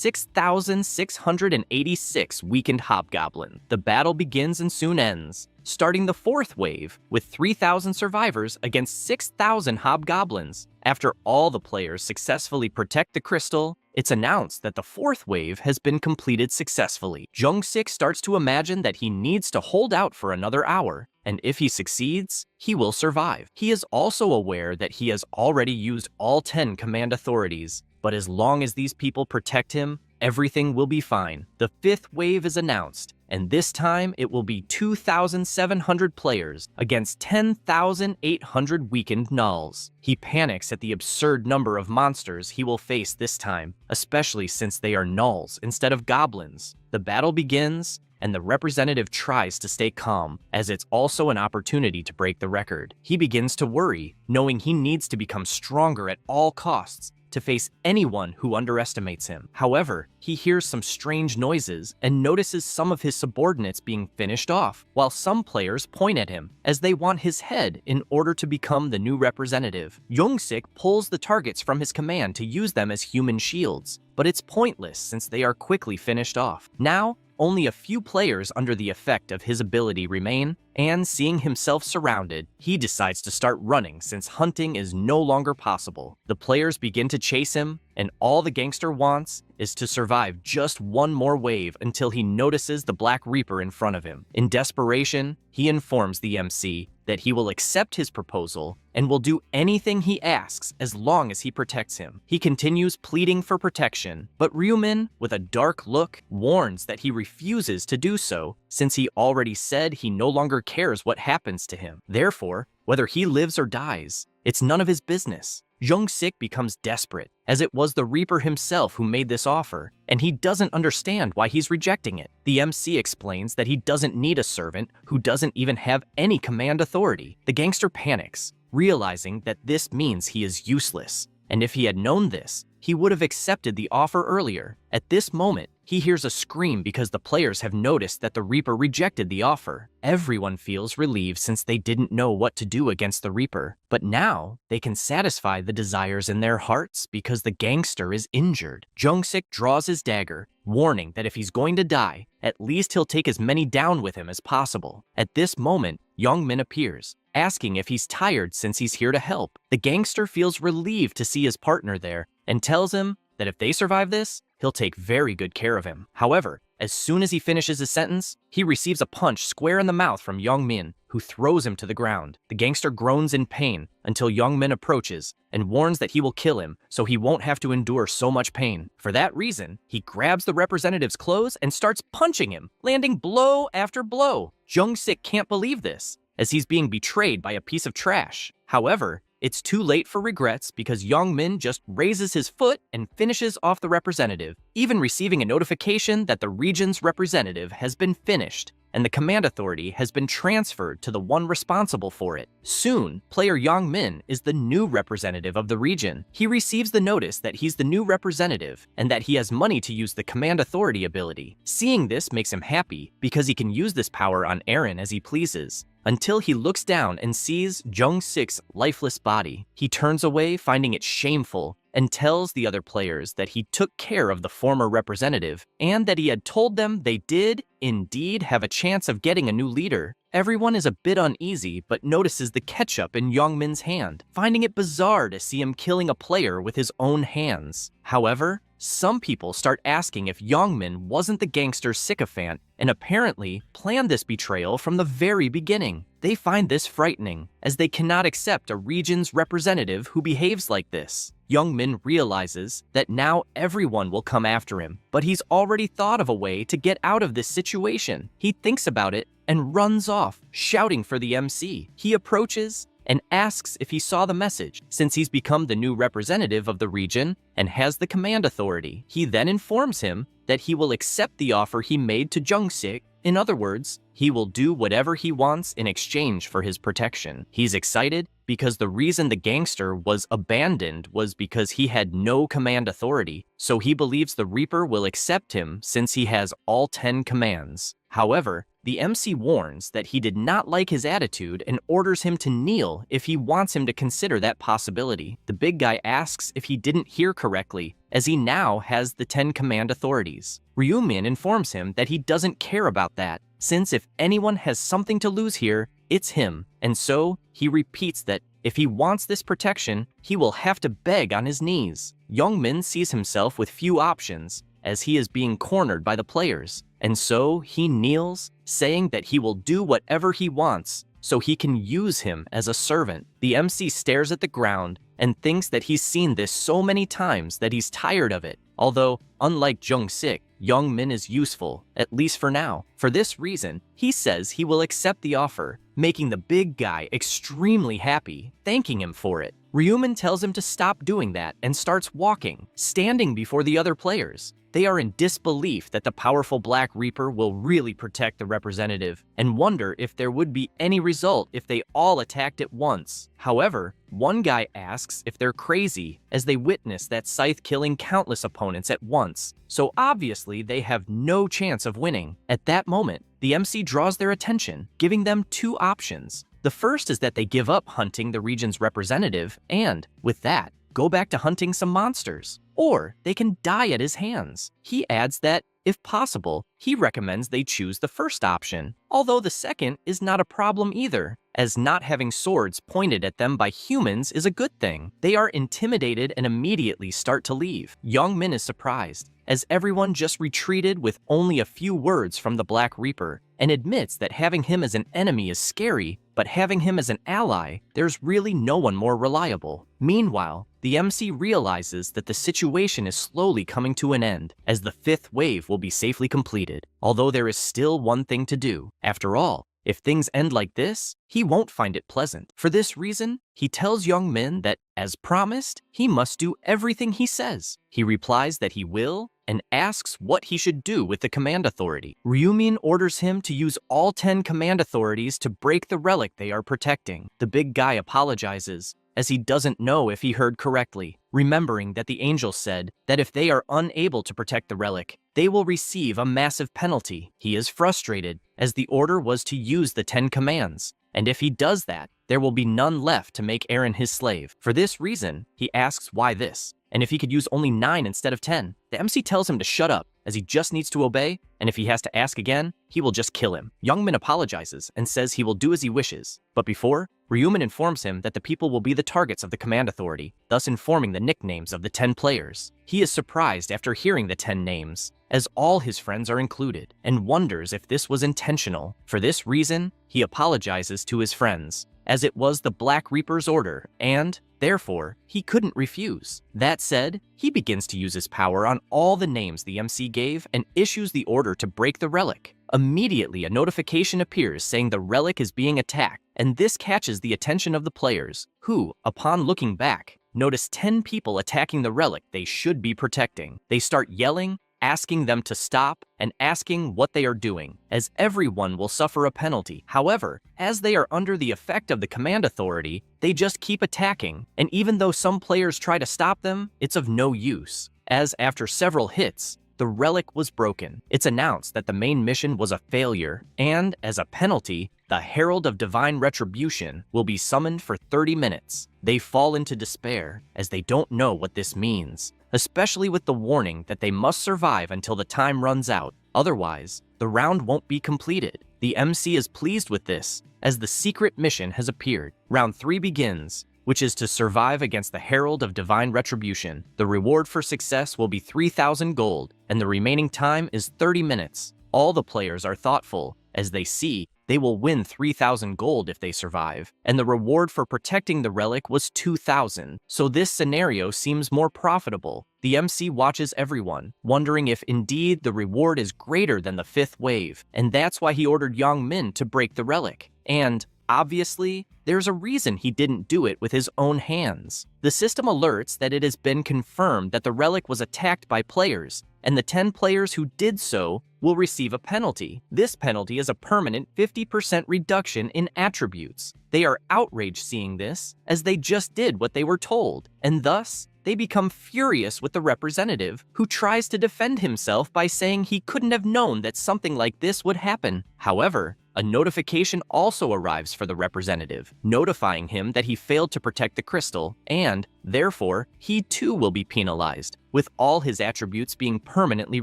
6,686 weakened hobgoblins. The battle begins and soon ends, starting the fourth wave with 3,000 survivors against 6,000 hobgoblins. After all the players successfully protect the crystal, it's announced that the fourth wave has been completed successfully. Jung-sik starts to imagine that he needs to hold out for another hour, and if he succeeds, he will survive. He is also aware that he has already used all 10 command authorities, but as long as these people protect him, everything will be fine. The fifth wave is announced, and this time it will be 2,700 players against 10,800 weakened nulls. He panics at the absurd number of monsters he will face this time, especially since they are nulls instead of goblins. The battle begins, and the representative tries to stay calm, as it's also an opportunity to break the record. He begins to worry, knowing he needs to become stronger at all costs to face anyone who underestimates him. However, he hears some strange noises and notices some of his subordinates being finished off, while some players point at him as they want his head in order to become the new representative. Young-sik pulls the targets from his command to use them as human shields, but it's pointless since they are quickly finished off. Now, only a few players under the effect of his ability remain, and seeing himself surrounded, he decides to start running since hunting is no longer possible. The players begin to chase him, and all the gangster wants is to survive just one more wave until he notices the Black Reaper in front of him. In desperation, he informs the MC that he will accept his proposal and will do anything he asks as long as he protects him. He continues pleading for protection, but Ryumin, with a dark look, warns that he refuses to do so since he already said he no longer cares what happens to him. Therefore, whether he lives or dies, it's none of his business. Young-sik becomes desperate, as it was the Reaper himself who made this offer, and he doesn't understand why he's rejecting it. The MC explains that he doesn't need a servant who doesn't even have any command authority. The gangster panics, realizing that this means he is useless, and if he had known this, he would have accepted the offer earlier. At this moment, he hears a scream because the players have noticed that the Reaper rejected the offer. Everyone feels relieved since they didn't know what to do against the Reaper, but now they can satisfy the desires in their hearts because the gangster is injured. Jung-sik draws his dagger, warning that if he's going to die, at least he'll take as many down with him as possible. At this moment, Young-min appears, asking if he's tired since he's here to help. The gangster feels relieved to see his partner there and tells him that if they survive this, he'll take very good care of him. However, as soon as he finishes his sentence, he receives a punch square in the mouth from Young-min, who throws him to the ground. The gangster groans in pain until Young-min approaches and warns that he will kill him so he won't have to endure so much pain. For that reason, he grabs the representative's clothes and starts punching him, landing blow after blow. Jung-sik can't believe this, as he's being betrayed by a piece of trash. However, it's too late for regrets because Young-min just raises his foot and finishes off the representative, even receiving a notification that the region's representative has been finished and the command authority has been transferred to the one responsible for it. Soon, player Young-min is the new representative of the region. He receives the notice that he's the new representative and that he has money to use the command authority ability. Seeing this makes him happy because he can use this power on Eren as he pleases, until he looks down and sees Jung-sik's lifeless body. He turns away, finding it shameful, and tells the other players that he took care of the former representative and that he had told them they did indeed have a chance of getting a new leader. Everyone is a bit uneasy but notices the ketchup in Young-min's hand, finding it bizarre to see him killing a player with his own hands. However, some people start asking if Young-min wasn't the gangster's sycophant and apparently planned this betrayal from the very beginning. They find this frightening, as they cannot accept a region's representative who behaves like this. Young-min realizes that now everyone will come after him, but he's already thought of a way to get out of this situation. He thinks about it and runs off, shouting for the MC. He approaches and asks if he saw the message, since he's become the new representative of the region and has the command authority. He then informs him that he will accept the offer he made to Jung-sik. In other words, he will do whatever he wants in exchange for his protection. He's excited because the reason the gangster was abandoned was because he had no command authority, so he believes the Reaper will accept him since he has all 10 commands. However, the MC warns that he did not like his attitude and orders him to kneel if he wants him to consider that possibility. The big guy asks if he didn't hear correctly, as he now has the 10 command authorities. Ryumin informs him that he doesn't care about that, since if anyone has something to lose here, it's him, and so he repeats that if he wants this protection, he will have to beg on his knees. Young-min sees himself with few options, as he is being cornered by the players, and so he kneels, saying that he will do whatever he wants so he can use him as a servant. The MC stares at the ground and thinks that he's seen this so many times that he's tired of it. Although, unlike Jung-sik, Young-min is useful, at least for now. For this reason, he says he will accept the offer, making the big guy extremely happy, thanking him for it. Ryumin tells him to stop doing that and starts walking, standing before the other players. They are in disbelief that the powerful Black Reaper will really protect the representative and wonder if there would be any result if they all attacked at once. However, one guy asks if they're crazy as they witness that scythe killing countless opponents at once, so obviously they have no chance of winning. At that moment, the MC draws their attention, giving them two options. The first is that they give up hunting the region's representative and, with that, go back to hunting some monsters. Or they can die at his hands. He adds that, if possible, he recommends they choose the first option, although the second is not a problem either, as not having swords pointed at them by humans is a good thing. They are intimidated and immediately start to leave. Young-min is surprised, as everyone just retreated with only a few words from the Black Reaper, and admits that having him as an enemy is scary, but having him as an ally, there's really no one more reliable. Meanwhile, the MC realizes that the situation is slowly coming to an end, as the fifth wave will be safely completed, although there is still one thing to do. After all, if things end like this, he won't find it pleasant. For this reason, he tells Young-min that, as promised, he must do everything he says. He replies that he will, and asks what he should do with the command authority. Ryumin orders him to use all 10 command authorities to break the relic they are protecting. The big guy apologizes, as he doesn't know if he heard correctly, remembering that the angel said that if they are unable to protect the relic, they will receive a massive penalty. He is frustrated, as the order was to use the 10 commands, and if he does that, there will be none left to make Eren his slave. For this reason, he asks why this, and if he could use only 9 instead of 10. The MC tells him to shut up, as he just needs to obey, and if he has to ask again, he will just kill him. Young-min apologizes and says he will do as he wishes, but before, Ryumin informs him that the people will be the targets of the command authority, thus informing the nicknames of the 10 players. He is surprised after hearing the 10 names, as all his friends are included, and wonders if this was intentional. For this reason, he apologizes to his friends, as it was the Black Reaper's order, and, therefore, he couldn't refuse. That said, he begins to use his power on all the names the MC gave and issues the order to break the relic. Immediately, a notification appears saying the relic is being attacked, and this catches the attention of the players, who, upon looking back, notice 10 people attacking the relic they should be protecting. They start yelling, asking them to stop, and asking what they are doing, as everyone will suffer a penalty. However, as they are under the effect of the command authority, they just keep attacking, and even though some players try to stop them, it's of no use, as after several hits, the relic was broken. It's announced that the main mission was a failure, and as a penalty, the Herald of Divine Retribution will be summoned for 30 minutes. They fall into despair, as they don't know what this means, especially with the warning that they must survive until the time runs out. Otherwise, the round won't be completed. The MC is pleased with this, as the secret mission has appeared. Round 3 begins, which is to survive against the Herald of Divine Retribution. The reward for success will be 3,000 gold, and the remaining time is 30 minutes. All the players are thoughtful, as they see they will win 3,000 gold if they survive, and the reward for protecting the relic was 2,000, so this scenario seems more profitable. The MC watches everyone, wondering if indeed the reward is greater than the 5th wave, and that's why he ordered Young-min to break the relic. And, obviously, there's a reason he didn't do it with his own hands. The system alerts that it has been confirmed that the relic was attacked by players, and the 10 players who did so will receive a penalty. This penalty is a permanent 50% reduction in attributes. They are outraged seeing this, as they just did what they were told, and thus, they become furious with the representative, who tries to defend himself by saying he couldn't have known that something like this would happen. However, a notification also arrives for the representative, notifying him that he failed to protect the crystal, and, therefore, he too will be penalized, with all his attributes being permanently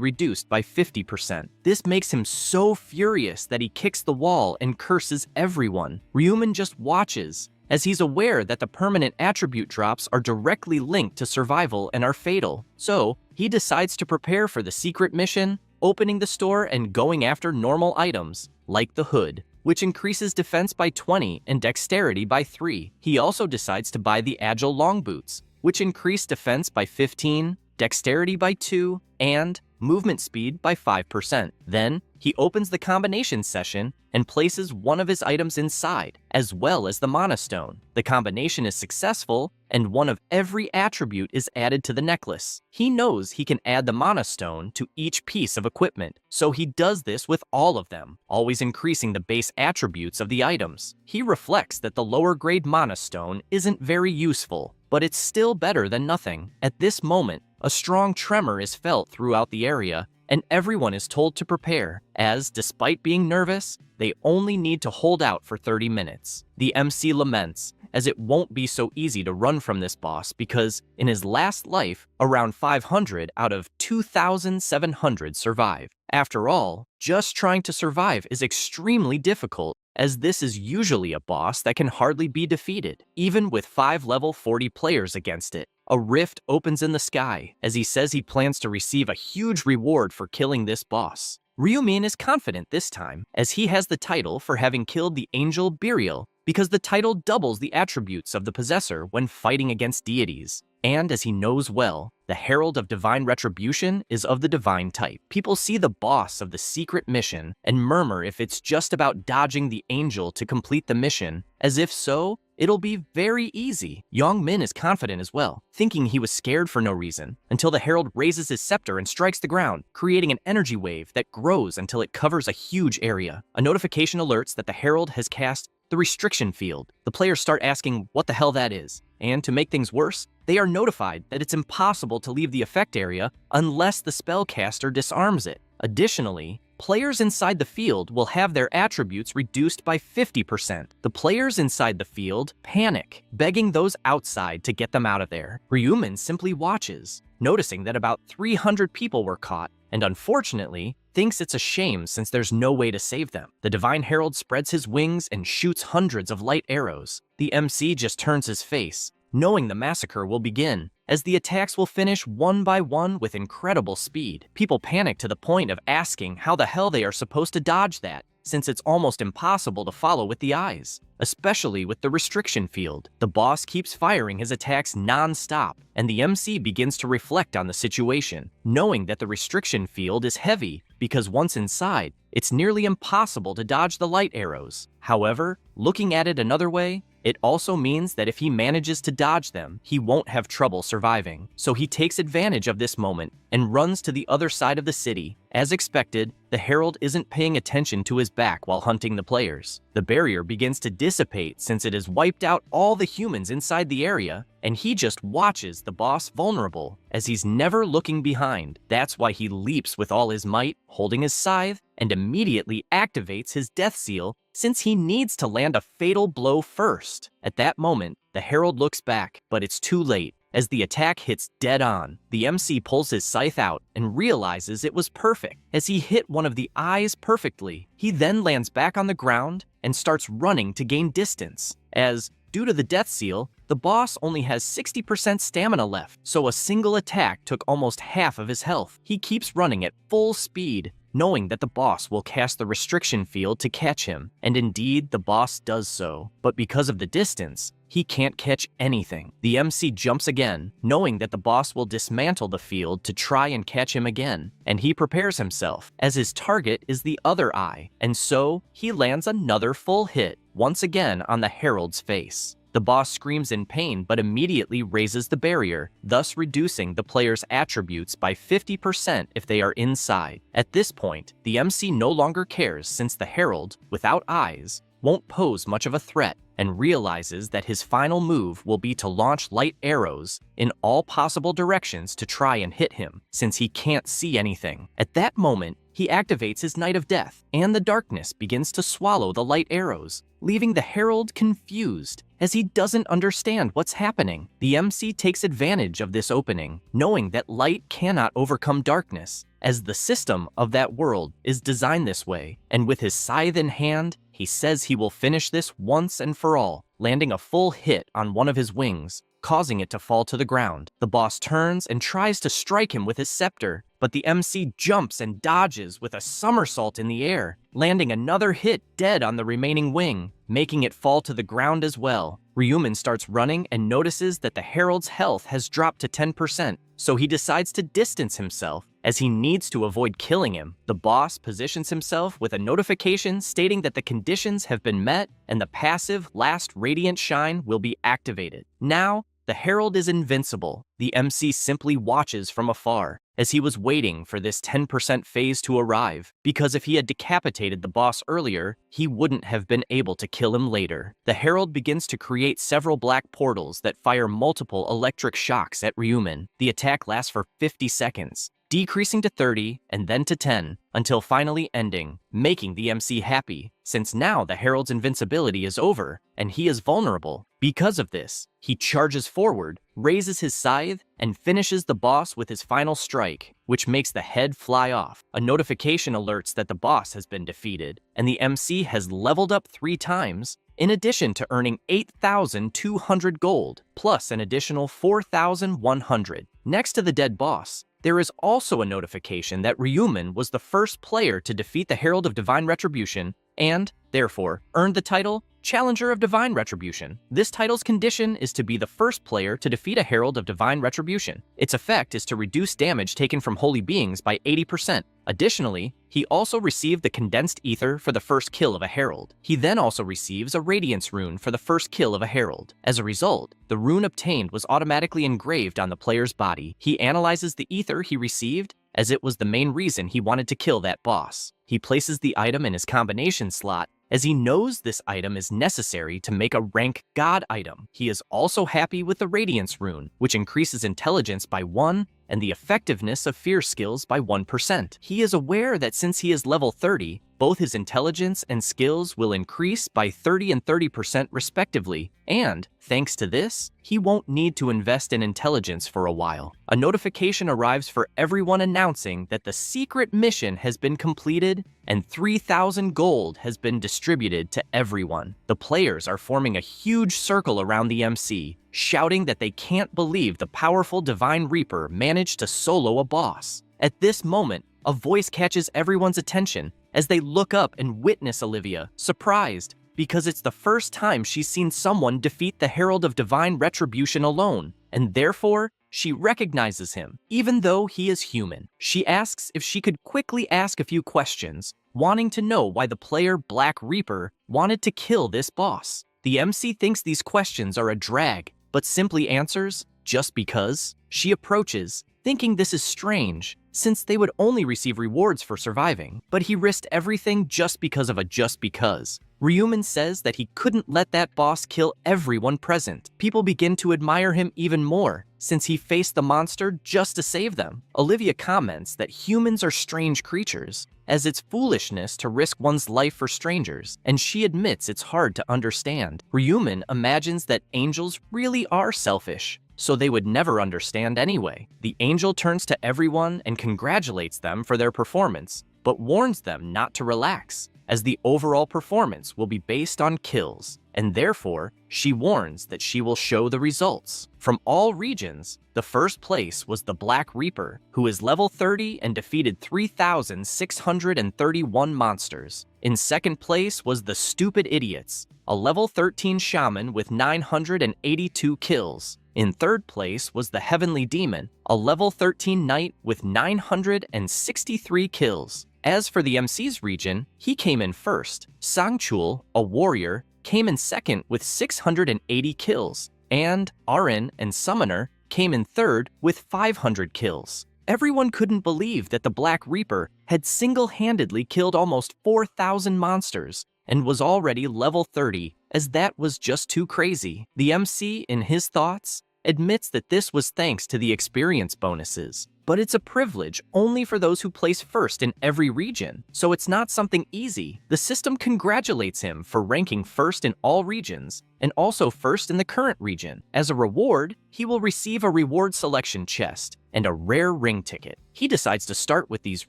reduced by 50%. This makes him so furious that he kicks the wall and curses everyone. Ryumin just watches, as he's aware that the permanent attribute drops are directly linked to survival and are fatal. So, he decides to prepare for the secret mission, opening the store and going after normal items, like the hood. which increases defense by 20 and dexterity by 3. He also decides to buy the agile long boots, which increase defense by 15, dexterity by 2, and movement speed by 5%. Then, he opens the combination session and places one of his items inside, as well as the mana stone. The combination is successful, and one of every attribute is added to the necklace. He knows he can add the mana stone to each piece of equipment, so he does this with all of them, always increasing the base attributes of the items. He reflects that the lower grade mana stone isn't very useful, but it's still better than nothing. At this moment, a strong tremor is felt throughout the area, and everyone is told to prepare, as, despite being nervous, they only need to hold out for 30 minutes. The MC laments, as it won't be so easy to run from this boss because, in his last life, around 500 out of 2,700 survive. After all, just trying to survive is extremely difficult, as this is usually a boss that can hardly be defeated, even with 5 level 40 players against it. A rift opens in the sky, as he says he plans to receive a huge reward for killing this boss. Ryumin is confident this time, as he has the title for having killed the angel Burial, because the title doubles the attributes of the possessor when fighting against deities. And as he knows well, the Herald of Divine Retribution is of the divine type. People see the boss of the secret mission and murmur if it's just about dodging the angel to complete the mission, as if so, it'll be very easy. Yongmin is confident as well, thinking he was scared for no reason, until the Herald raises his scepter and strikes the ground, creating an energy wave that grows until it covers a huge area. A notification alerts that the Herald has cast the restriction field. The players start asking what the hell that is, and to make things worse, they are notified that it's impossible to leave the effect area unless the spellcaster disarms it. Additionally, players inside the field will have their attributes reduced by 50%. The players inside the field panic, begging those outside to get them out of there. Ryumin simply watches, noticing that about 300 people were caught, and unfortunately, thinks it's a shame since there's no way to save them. The Divine Herald spreads his wings and shoots hundreds of light arrows. The MC just turns his face, knowing the massacre will begin, as the attacks will finish one by one with incredible speed. People panic to the point of asking how the hell they are supposed to dodge that, since it's almost impossible to follow with the eyes, especially with the restriction field. The boss keeps firing his attacks non-stop, and the MC begins to reflect on the situation, knowing that the restriction field is heavy because once inside, it's nearly impossible to dodge the light arrows. However, looking at it another way, it also means that if he manages to dodge them, he won't have trouble surviving. So he takes advantage of this moment and runs to the other side of the city. As expected, the Herald isn't paying attention to his back while hunting the players. The barrier begins to dissipate since it has wiped out all the humans inside the area, and he just watches the boss vulnerable, as he's never looking behind. That's why he leaps with all his might, holding his scythe, and immediately activates his death seal, since he needs to land a fatal blow first. At that moment, the Herald looks back, but it's too late. As the attack hits dead on, the MC pulls his scythe out and realizes it was perfect, as he hit one of the eyes perfectly. He then lands back on the ground and starts running to gain distance, as, due to the death seal, the boss only has 60% stamina left, so a single attack took almost half of his health. He keeps running at full speed, knowing that the boss will cast the restriction field to catch him, and indeed the boss does so. But because of the distance, he can't catch anything. The MC jumps again, knowing that the boss will dismantle the field to try and catch him again, and he prepares himself, as his target is the other eye, and so he lands another full hit, once again on the Herald's face. The boss screams in pain but immediately raises the barrier, thus reducing the player's attributes by 50% if they are inside. At this point, the MC no longer cares since the Herald, without eyes, won't pose much of a threat, and realizes that his final move will be to launch light arrows in all possible directions to try and hit him, since he can't see anything. At that moment, he activates his Night of Death, and the darkness begins to swallow the light arrows, leaving the Herald confused, as he doesn't understand what's happening. The MC takes advantage of this opening, knowing that light cannot overcome darkness, as the system of that world is designed this way, and with his scythe in hand, he says he will finish this once and for all, landing a full hit on one of his wings, causing it to fall to the ground. The boss turns and tries to strike him with his scepter, but the MC jumps and dodges with a somersault in the air, landing another hit dead on the remaining wing, making it fall to the ground as well. Ryuman starts running and notices that the Herald's health has dropped to 10%, so he decides to distance himself as he needs to avoid killing him. The boss positions himself with a notification stating that the conditions have been met and the passive Last Radiant Shine will be activated. Now, the Herald is invincible. The MC simply watches from afar, as he was waiting for this 10% phase to arrive, because if he had decapitated the boss earlier, he wouldn't have been able to kill him later. The Herald begins to create several black portals that fire multiple electric shocks at Ryuman. The attack lasts for 50 seconds, decreasing to 30 and then to 10, until finally ending, making the MC happy, since now the Herald's invincibility is over and he is vulnerable. Because of this, he charges forward, raises his scythe, and finishes the boss with his final strike, which makes the head fly off. A notification alerts that the boss has been defeated, and the MC has leveled up 3 times, in addition to earning 8,200 gold, plus an additional 4,100. Next to the dead boss, there is also a notification that Ryuman was the first player to defeat the Herald of Divine Retribution and, therefore, earned the title Challenger of Divine Retribution. This title's condition is to be the first player to defeat a Herald of Divine Retribution. Its effect is to reduce damage taken from holy beings by 80%. Additionally, he also received the Condensed Ether for the first kill of a Herald. He then also receives a Radiance rune for the first kill of a Herald. As a result, the rune obtained was automatically engraved on the player's body. He analyzes the ether he received, as it was the main reason he wanted to kill that boss. He places the item in his combination slot, as he knows this item is necessary to make a rank God item. He is also happy with the Radiance rune, which increases intelligence by 1 and the effectiveness of fear skills by 1%. He is aware that since he is level 30, both his intelligence and skills will increase by 30 and 30% respectively, and, thanks to this, he won't need to invest in intelligence for a while. A notification arrives for everyone announcing that the secret mission has been completed and 3,000 gold has been distributed to everyone. The players are forming a huge circle around the MC, shouting that they can't believe the powerful Divine Reaper managed to solo a boss. At this moment, a voice catches everyone's attention as they look up and witness Olivia, surprised, because it's the first time she's seen someone defeat the Herald of Divine Retribution alone, and therefore, she recognizes him, even though he is human. She asks if she could quickly ask a few questions, wanting to know why the player Black Reaper wanted to kill this boss. The MC thinks these questions are a drag, but simply answers, just because. She approaches, thinking this is strange, since they would only receive rewards for surviving, but he risked everything just because of a just because. Ryuman says that he couldn't let that boss kill everyone present. People begin to admire him even more, since he faced the monster just to save them. Olivia comments that humans are strange creatures, as it's foolishness to risk one's life for strangers, and she admits it's hard to understand. Ryuman imagines that angels really are selfish, so they would never understand anyway. The angel turns to everyone and congratulates them for their performance, but warns them not to relax, as the overall performance will be based on kills, and therefore, she warns that she will show the results. From all regions, the first place was the Black Reaper, who is level 30 and defeated 3,631 monsters. In second place was the Stupid Idiots, a level 13 shaman with 982 kills. In third place was the Heavenly Demon, a level 13 knight with 963 kills. As for the MC's region, he came in first. Sangchul, a warrior, came in second with 680 kills, and Arin and Summoner came in third with 500 kills. Everyone couldn't believe that the Black Reaper had single-handedly killed almost 4,000 monsters and was already level 30, as that was just too crazy. The MC, in his thoughts, admits that this was thanks to the experience bonuses, but it's a privilege only for those who place first in every region, so it's not something easy. The system congratulates him for ranking first in all regions, and also first in the current region. As a reward, he will receive a reward selection chest and a rare ring ticket. He decides to start with these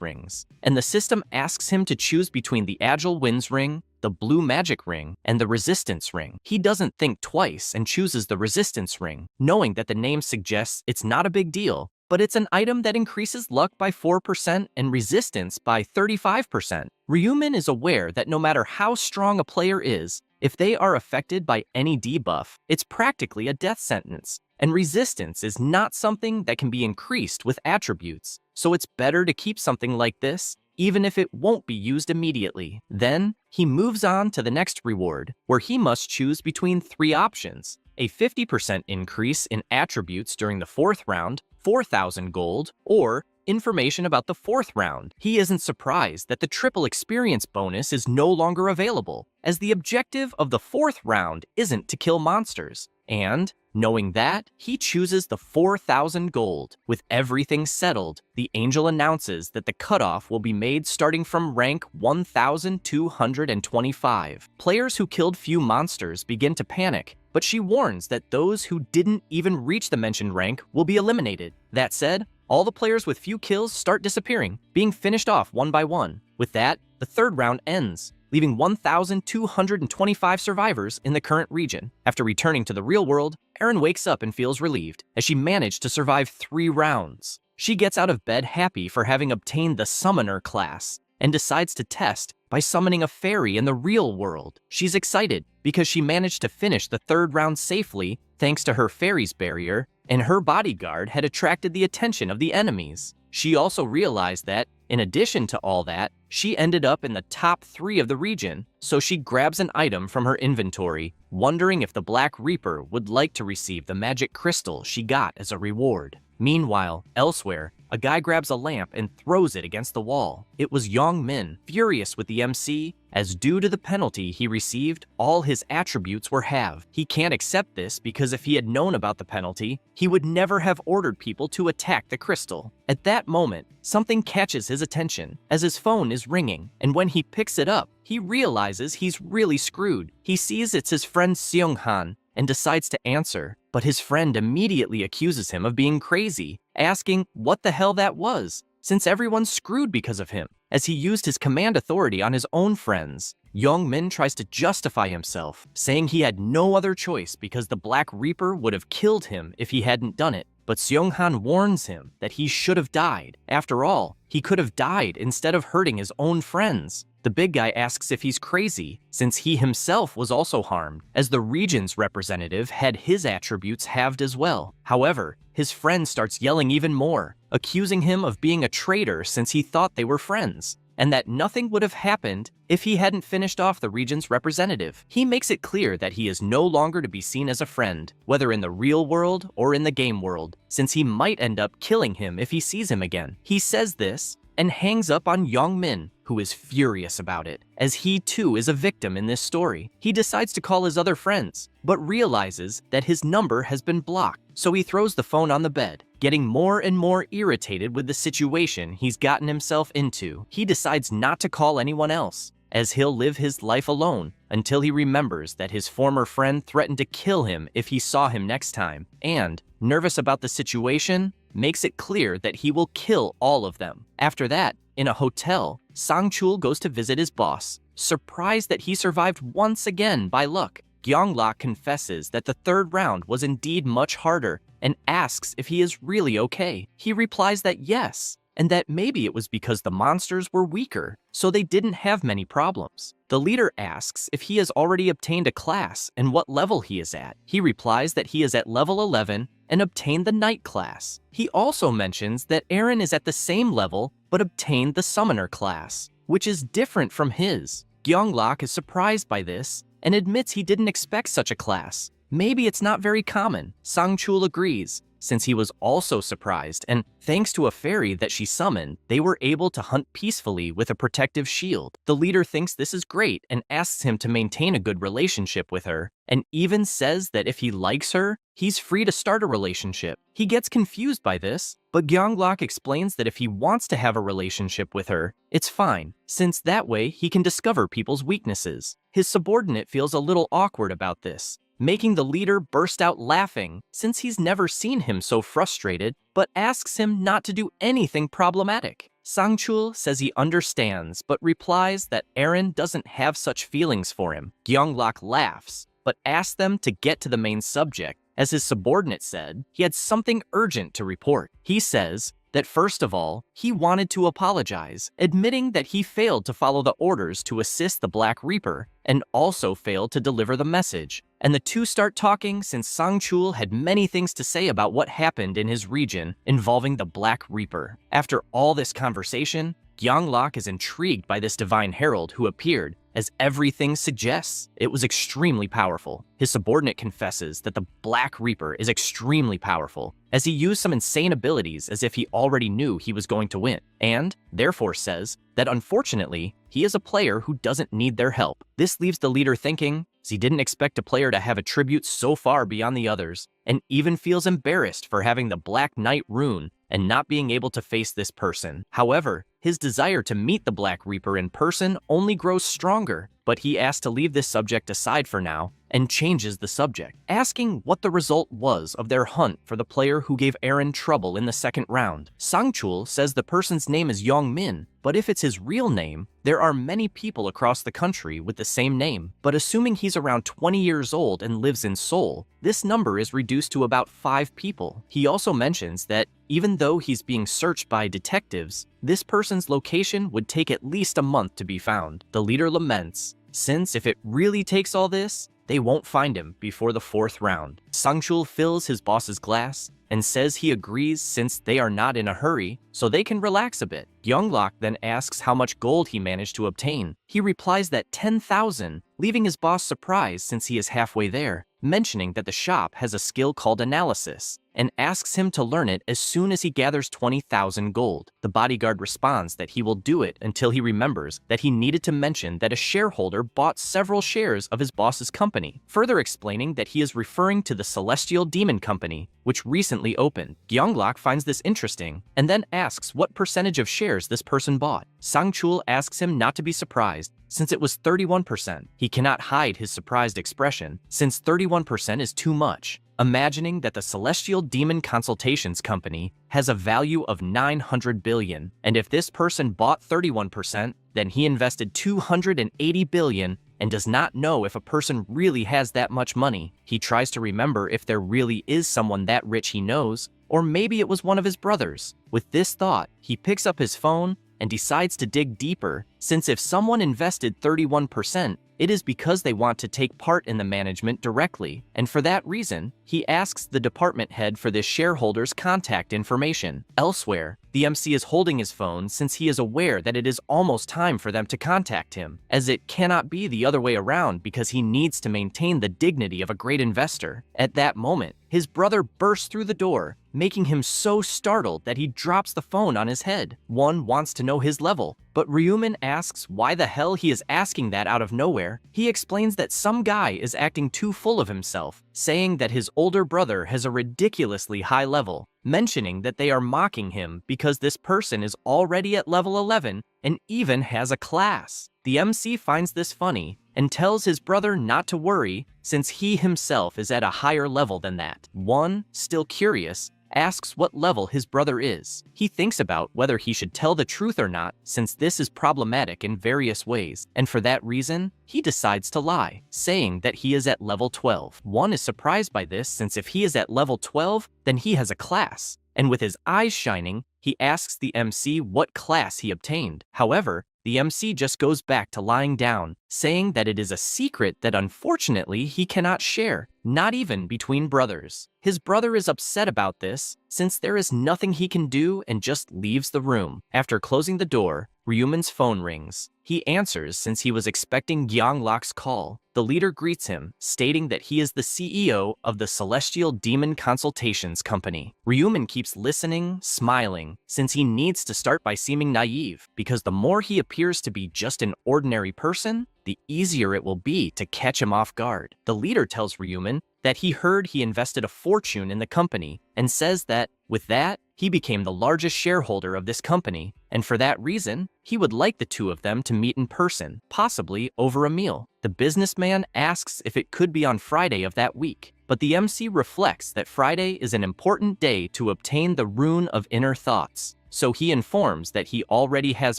rings, and the system asks him to choose between the Agile Winds ring, the blue magic ring and the resistance ring. He doesn't think twice and chooses the resistance ring, knowing that the name suggests it's not a big deal, but it's an item that increases luck by 4% and resistance by 35%. Ryumin is aware that no matter how strong a player is, if they are affected by any debuff, it's practically a death sentence, and resistance is not something that can be increased with attributes, so it's better to keep something like this, even if it won't be used immediately. Then, he moves on to the next reward, where he must choose between 3 options: a 50% increase in attributes during the 4th round, 4,000 gold, or information about the 4th round. He isn't surprised that the triple experience bonus is no longer available, as the objective of the 4th round isn't to kill monsters. And, knowing that, he chooses the 4,000 gold. With everything settled, the angel announces that the cutoff will be made starting from rank 1,225. Players who killed few monsters begin to panic, but she warns that those who didn't even reach the mentioned rank will be eliminated. That said, all the players with few kills start disappearing, being finished off one by one. With that, the 3rd round ends, leaving 1,225 survivors in the current region. After returning to the real world, Erin wakes up and feels relieved, as she managed to survive 3 rounds. She gets out of bed happy for having obtained the Summoner class, and decides to test by summoning a fairy in the real world. She's excited because she managed to finish the 3rd round safely thanks to her fairy's barrier, and her bodyguard had attracted the attention of the enemies. She also realized that, in addition to all that, she ended up in the top 3 of the region, so she grabs an item from her inventory, wondering if the Black Reaper would like to receive the magic crystal she got as a reward. Meanwhile, elsewhere, a guy grabs a lamp and throws it against the wall. It was Young Min, furious with the MC, as due to the penalty he received, all his attributes were halved. He can't accept this because if he had known about the penalty, he would never have ordered people to attack the crystal. At that moment, something catches his attention, as his phone is ringing, and when he picks it up, he realizes he's really screwed. He sees it's his friend Seung-han, and decides to answer, but his friend immediately accuses him of being crazy, asking what the hell that was, since everyone's screwed because of him, as he used his command authority on his own friends. Young Min tries to justify himself, saying he had no other choice because the Black Reaper would have killed him if he hadn't done it, but Seung-han warns him that he should have died. After all, he could have died instead of hurting his own friends. The big guy asks if he's crazy, since he himself was also harmed, as the region's representative had his attributes halved as well. However, his friend starts yelling even more, accusing him of being a traitor since he thought they were friends, and that nothing would have happened if he hadn't finished off the region's representative. He makes it clear that he is no longer to be seen as a friend, whether in the real world or in the game world, since he might end up killing him if he sees him again. He says this, and hangs up on Young Min, who is furious about it, as he too is a victim in this story. He decides to call his other friends, but realizes that his number has been blocked, so he throws the phone on the bed. Getting more and more irritated with the situation he's gotten himself into, he decides not to call anyone else, as he'll live his life alone until he remembers that his former friend threatened to kill him if he saw him next time, and, nervous about the situation, makes it clear that he will kill all of them. After that, in a hotel, Sang-chul goes to visit his boss, surprised that he survived once again by luck. Gyeonglak confesses that the 3rd round was indeed much harder and asks if he is really okay. He replies that yes, and that maybe it was because the monsters were weaker, so they didn't have many problems. The leader asks if he has already obtained a class and what level he is at. He replies that he is at level 11 and obtained the Knight class. He also mentions that Erin is at the same level but obtained the Summoner class, which is different from his. Gyeonglak is surprised by this and admits he didn't expect such a class. Maybe it's not very common. Sang-chul agrees, since he was also surprised, and thanks to a fairy that she summoned, they were able to hunt peacefully with a protective shield. The leader thinks this is great and asks him to maintain a good relationship with her, and even says that if he likes her, he's free to start a relationship. He gets confused by this, but Gyeonglak explains that if he wants to have a relationship with her, it's fine, since that way he can discover people's weaknesses. His subordinate feels a little awkward about this, making the leader burst out laughing since he's never seen him so frustrated, but asks him not to do anything problematic. Sangchul says he understands, but replies that Aaron doesn't have such feelings for him. Gyeonglok laughs, but asks them to get to the main subject. As his subordinate said, he had something urgent to report. He says that first of all, he wanted to apologize, admitting that he failed to follow the orders to assist the Black Reaper, and also failed to deliver the message. And the two start talking since Sangchul had many things to say about what happened in his region involving the Black Reaper. After all this conversation, Gyeonglok is intrigued by this divine herald who appeared, as everything suggests it was extremely powerful. His subordinate confesses that the Black Reaper is extremely powerful, as he used some insane abilities as if he already knew he was going to win, and therefore says that unfortunately, he is a player who doesn't need their help. This leaves the leader thinking, as he didn't expect a player to have attributes so far beyond the others, and even feels embarrassed for having the Black Knight rune and not being able to face this person. However, his desire to meet the Black Reaper in person only grows stronger, but he asks to leave this subject aside for now and changes the subject, asking what the result was of their hunt for the player who gave Aaron trouble in the second round. Sangchul says the person's name is Yongmin, but if it's his real name, there are many people across the country with the same name. But assuming he's around 20 years old and lives in Seoul, this number is reduced to about 5 people. He also mentions that even though he's being searched by detectives, this person's location would take at least a month to be found. The leader laments, since if it really takes all this, they won't find him before the 4th round. Sangchul fills his boss's glass and says he agrees since they are not in a hurry, so they can relax a bit. Gyeonglok then asks how much gold he managed to obtain. He replies that 10,000, leaving his boss surprised since he is halfway there, mentioning that the shop has a skill called analysis, and asks him to learn it as soon as he gathers 20,000 gold. The bodyguard responds that he will do it until he remembers that he needed to mention that a shareholder bought several shares of his boss's company, further explaining that he is referring to the Celestial Demon Company, which recently opened. Gyeonglok finds this interesting, and then asks what percentage of shares this person bought. Sangchul asks him not to be surprised, since it was 31%. He cannot hide his surprised expression, since 31% is too much, imagining that the Celestial Demon Consultations Company has a value of 900 billion, and if this person bought 31%, then he invested 280 billion and does not know if a person really has that much money. He tries to remember if there really is someone that rich he knows, or maybe it was one of his brothers. With this thought, he picks up his phone and decides to dig deeper, since if someone invested 31%, it is because they want to take part in the management directly, and for that reason, he asks the department head for this shareholder's contact information. Elsewhere, the MC is holding his phone since he is aware that it is almost time for them to contact him, as it cannot be the other way around because he needs to maintain the dignity of a great investor. At that moment, his brother bursts through the door, making him so startled that he drops the phone on his head. One wants to know his level, but Ryumin asks why the hell he is asking that out of nowhere. He explains that some guy is acting too full of himself, saying that his older brother has a ridiculously high level, mentioning that they are mocking him because this person is already at level 11 and even has a class. The MC finds this funny and tells his brother not to worry since he himself is at a higher level than that. One, still curious, asks what level his brother is. He thinks about whether he should tell the truth or not, since this is problematic in various ways, and for that reason, he decides to lie, saying that he is at level 12. One is surprised by this, since if he is at level 12, then he has a class, and with his eyes shining, he asks the MC what class he obtained. However, the MC just goes back to lying down, saying that it is a secret that unfortunately he cannot share, not even between brothers. His brother is upset about this, since there is nothing he can do and just leaves the room. After closing the door, Ryumin's phone rings. He answers since he was expecting Gyeonglok's call. The leader greets him, stating that he is the CEO of the Celestial Demon Consultations Company. Ryumin keeps listening, smiling, since he needs to start by seeming naive, because the more he appears to be just an ordinary person, the easier it will be to catch him off guard. The leader tells Ryumin that he heard he invested a fortune in the company and says that, with that, he became the largest shareholder of this company, and for that reason, he would like the two of them to meet in person, possibly over a meal. The businessman asks if it could be on Friday of that week, but the MC reflects that Friday is an important day to obtain the rune of inner thoughts. so he informs that he already has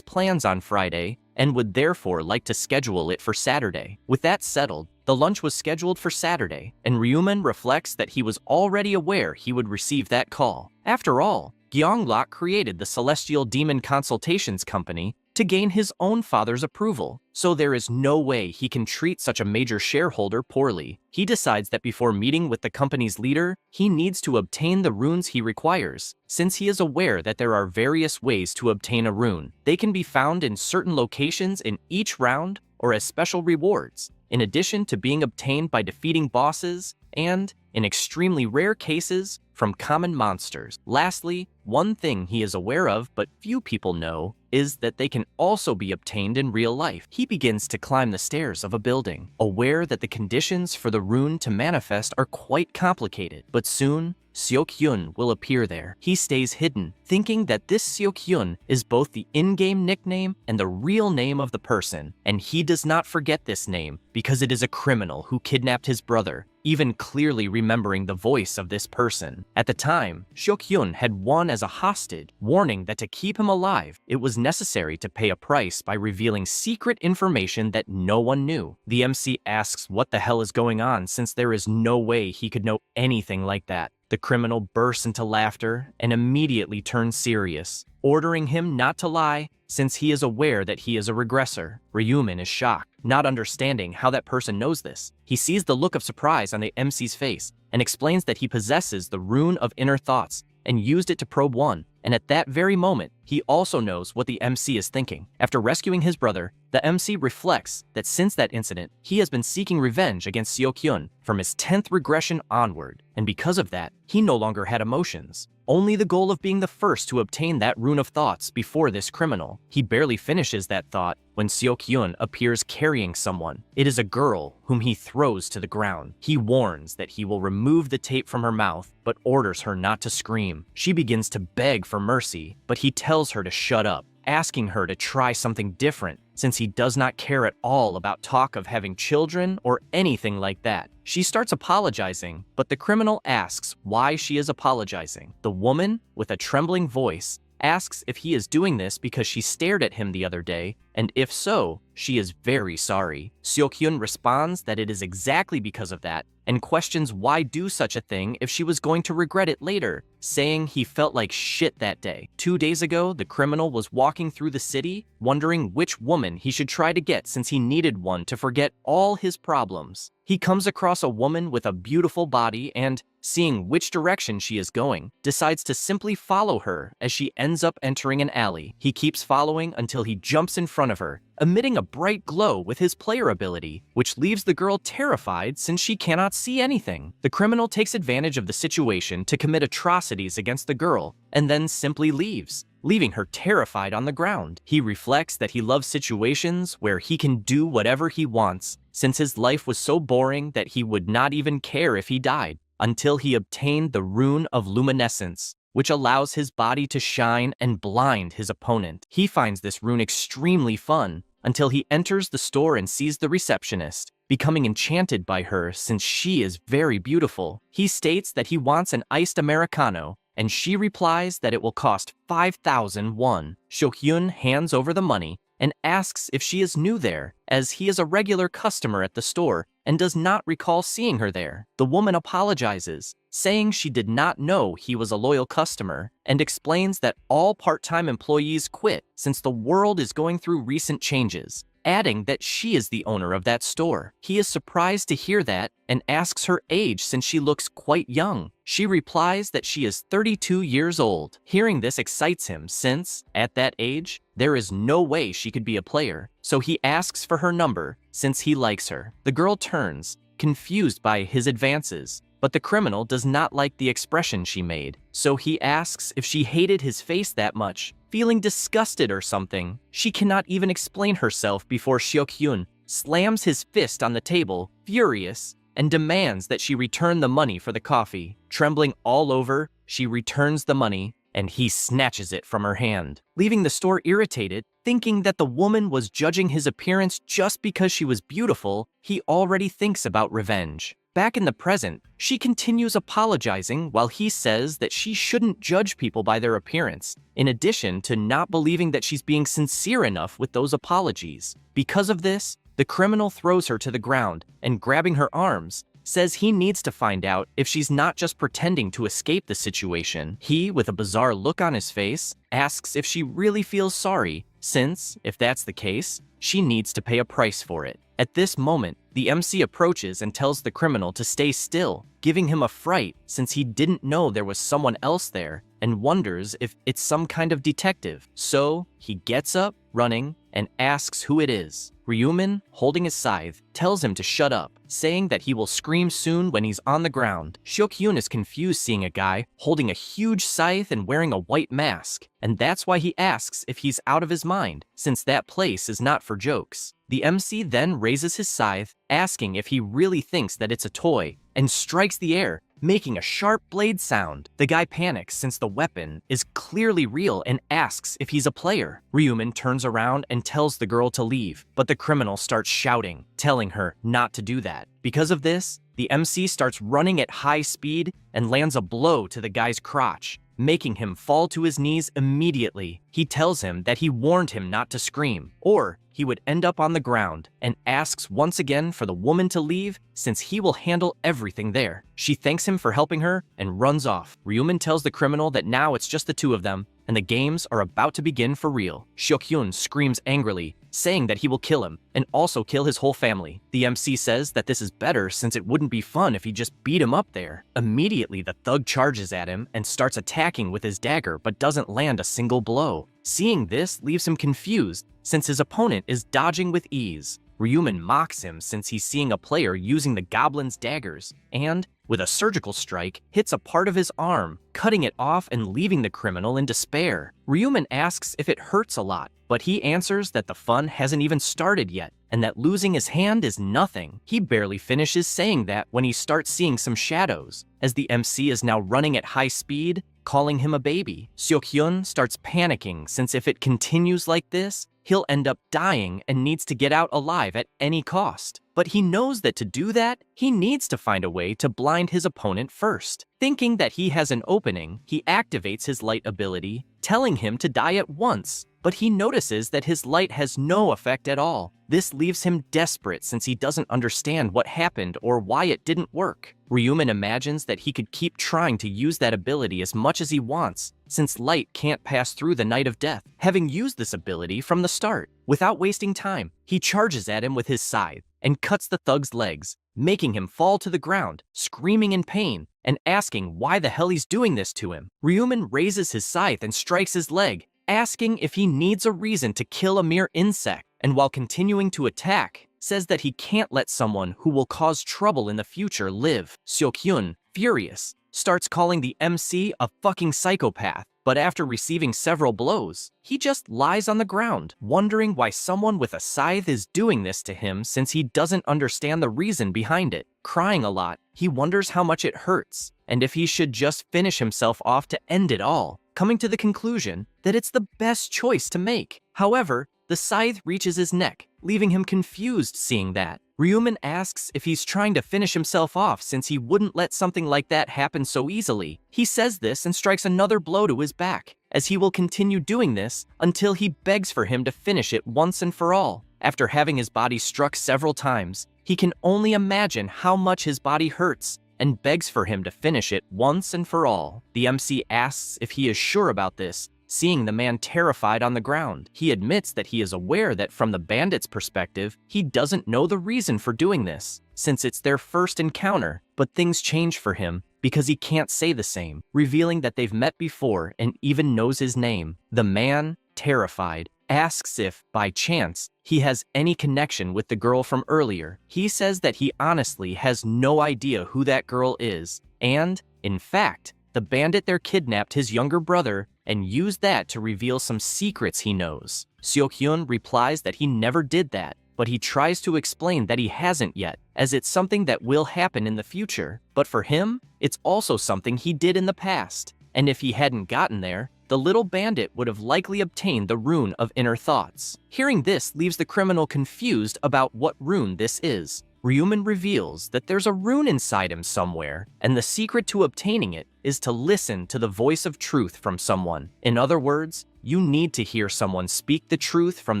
plans on Friday and would therefore like to schedule it for Saturday. With that settled, the lunch was scheduled for Saturday, and Ryuman reflects that he was already aware he would receive that call. After all, Gyeonglok created the Celestial Demon Consultations Company to gain his own father's approval, so there is no way he can treat such a major shareholder poorly. He decides that before meeting with the company's leader, he needs to obtain the runes he requires, since he is aware that there are various ways to obtain a rune. They can be found in certain locations in each round or as special rewards, in addition to being obtained by defeating bosses and, in extremely rare cases, from common monsters. Lastly, one thing he is aware of but few people know is that they can also be obtained in real life. He begins to climb the stairs of a building, aware that the conditions for the rune to manifest are quite complicated, but soon, Seok-hyun will appear there. He stays hidden, thinking that this Seok-hyun is both the in-game nickname and the real name of the person, and he does not forget this name because it is a criminal who kidnapped his brother, even clearly remembering the voice of this person. At the time, Seok-hyun had won as a hostage, warning that to keep him alive, it was necessary to pay a price by revealing secret information that no one knew. The MC asks what the hell is going on, since there is no way he could know anything like that. The criminal bursts into laughter and immediately turns serious, ordering him not to lie since he is aware that he is a regressor. Ryuman is shocked, not understanding how that person knows this. He sees the look of surprise on the MC's face and explains that he possesses the rune of inner thoughts and used it to probe one, and at that very moment, he also knows what the MC is thinking. After rescuing his brother, the MC reflects that since that incident, he has been seeking revenge against Seok-hyun from his 10th regression onward, and because of that, he no longer had emotions. Only the goal of being the first to obtain that rune of thoughts before this criminal. He barely finishes that thought when Seok-hyun appears carrying someone. It is a girl whom he throws to the ground. He warns that he will remove the tape from her mouth, but orders her not to scream. She begins to beg for mercy, but he tells her to shut up, asking her to try something different, since he does not care at all about talk of having children or anything like that. She starts apologizing, but the criminal asks why she is apologizing. The woman, with a trembling voice, asks if he is doing this because she stared at him the other day, and if so, she is very sorry. Seok-hyun responds that it is exactly because of that, and questions why do such a thing if she was going to regret it later, saying he felt like shit that day. 2 days ago, the criminal was walking through the city, wondering which woman he should try to get since he needed one to forget all his problems. He comes across a woman with a beautiful body and, seeing which direction she is going, decides to simply follow her as she ends up entering an alley. He keeps following until he jumps in front of her, emitting a bright glow with his player ability, which leaves the girl terrified since she cannot see anything. The criminal takes advantage of the situation to commit atrocities against the girl, and then simply leaves, leaving her terrified on the ground. He reflects that he loves situations where he can do whatever he wants, since his life was so boring that he would not even care if he died, until he obtained the rune of luminescence, which allows his body to shine and blind his opponent. He finds this rune extremely fun until he enters the store and sees the receptionist, becoming enchanted by her since she is very beautiful. He states that he wants an iced Americano, and she replies that it will cost 5,000 won. Seok-hyun hands over the money and asks if she is new there, as he is a regular customer at the store and does not recall seeing her there. The woman apologizes, saying she did not know he was a loyal customer, and explains that all part-time employees quit since the world is going through recent changes, adding that she is the owner of that store. He is surprised to hear that and asks her age since she looks quite young. She replies that she is 32 years old. Hearing this excites him since, at that age, there is no way she could be a player, so he asks for her number since he likes her. The girl turns, confused by his advances, but the criminal does not like the expression she made, so he asks if she hated his face that much, feeling disgusted or something. She cannot even explain herself before Seok-hyun slams his fist on the table, furious, and demands that she return the money for the coffee. Trembling all over, she returns the money, and he snatches it from her hand, leaving the store irritated, thinking that the woman was judging his appearance just because she was beautiful. He already thinks about revenge. Back in the present, she continues apologizing while he says that she shouldn't judge people by their appearance, in addition to not believing that she's being sincere enough with those apologies. Because of this, the criminal throws her to the ground and, grabbing her arms, says he needs to find out if she's not just pretending to escape the situation. He, with a bizarre look on his face, asks if she really feels sorry, since, if that's the case, she needs to pay a price for it. At this moment, the MC approaches and tells the criminal to stay still, giving him a fright since he didn't know there was someone else there and wonders if it's some kind of detective. So, he gets up, running, and asks who it is. Ryumin, holding his scythe, tells him to shut up, saying that he will scream soon when he's on the ground. Seok-hyun is confused seeing a guy holding a huge scythe and wearing a white mask, and that's why he asks if he's out of his mind, since that place is not for jokes. The MC then raises his scythe, asking if he really thinks that it's a toy, and strikes the air, making a sharp blade sound. The guy panics since the weapon is clearly real and asks if he's a player. Ryumin turns around and tells the girl to leave, but the criminal starts shouting, telling her not to do that. Because of this, the MC starts running at high speed and lands a blow to the guy's crotch, making him fall to his knees immediately. He tells him that he warned him not to scream, or he would end up on the ground, and asks once again for the woman to leave since he will handle everything there. She thanks him for helping her and runs off. Ryumin tells the criminal that now it's just the two of them, and the games are about to begin for real. Seok-hyun screams angrily, saying that he will kill him, and also kill his whole family. The MC says that this is better since it wouldn't be fun if he just beat him up there. Immediately, the thug charges at him and starts attacking with his dagger but doesn't land a single blow. Seeing this leaves him confused, since his opponent is dodging with ease. Ryumin mocks him since he's seeing a player using the goblin's daggers, and, with a surgical strike, hits a part of his arm, cutting it off and leaving the criminal in despair. Ryumin asks if it hurts a lot, but he answers that the fun hasn't even started yet, and that losing his hand is nothing. He barely finishes saying that when he starts seeing some shadows, as the MC is now running at high speed, calling him a baby. Seok-hyun starts panicking since if it continues like this, he'll end up dying and needs to get out alive at any cost. But he knows that to do that, he needs to find a way to blind his opponent first. Thinking that he has an opening, he activates his light ability, telling him to die at once, but he notices that his light has no effect at all. This leaves him desperate since he doesn't understand what happened or why it didn't work. Ryumin imagines that he could keep trying to use that ability as much as he wants, since light can't pass through the night of death, having used this ability from the start. Without wasting time, he charges at him with his scythe and cuts the thug's legs, making him fall to the ground, screaming in pain and asking why the hell he's doing this to him. Ryumin raises his scythe and strikes his leg, asking if he needs a reason to kill a mere insect, and while continuing to attack, says that he can't let someone who will cause trouble in the future live. Seok-hyun, furious, starts calling the MC a fucking psychopath, but after receiving several blows, he just lies on the ground, wondering why someone with a scythe is doing this to him since he doesn't understand the reason behind it. Crying a lot, he wonders how much it hurts, and if he should just finish himself off to end it all, coming to the conclusion that it's the best choice to make. However, the scythe reaches his neck, leaving him confused seeing that. Ryumin asks if he's trying to finish himself off since he wouldn't let something like that happen so easily. He says this and strikes another blow to his back, as he will continue doing this until he begs for him to finish it once and for all. After having his body struck several times, he can only imagine how much his body hurts and begs for him to finish it once and for all. The MC asks if he is sure about this, seeing the man terrified on the ground. He admits that he is aware that from the bandit's perspective, he doesn't know the reason for doing this, since it's their first encounter, but things change for him because he can't say the same, revealing that they've met before and even knows his name. The man, terrified, asks if, by chance, he has any connection with the girl from earlier. He says that he honestly has no idea who that girl is, and, in fact, the bandit there kidnapped his younger brother and used that to reveal some secrets he knows. Seok-hyun replies that he never did that, but he tries to explain that he hasn't yet, as it's something that will happen in the future. But for him, it's also something he did in the past, and if he hadn't gotten there, the little bandit would have likely obtained the rune of inner thoughts. Hearing this leaves the criminal confused about what rune this is, Ryuman reveals that there's a rune inside him somewhere, and the secret to obtaining it is to listen to the voice of truth from someone. In other words, you need to hear someone speak the truth from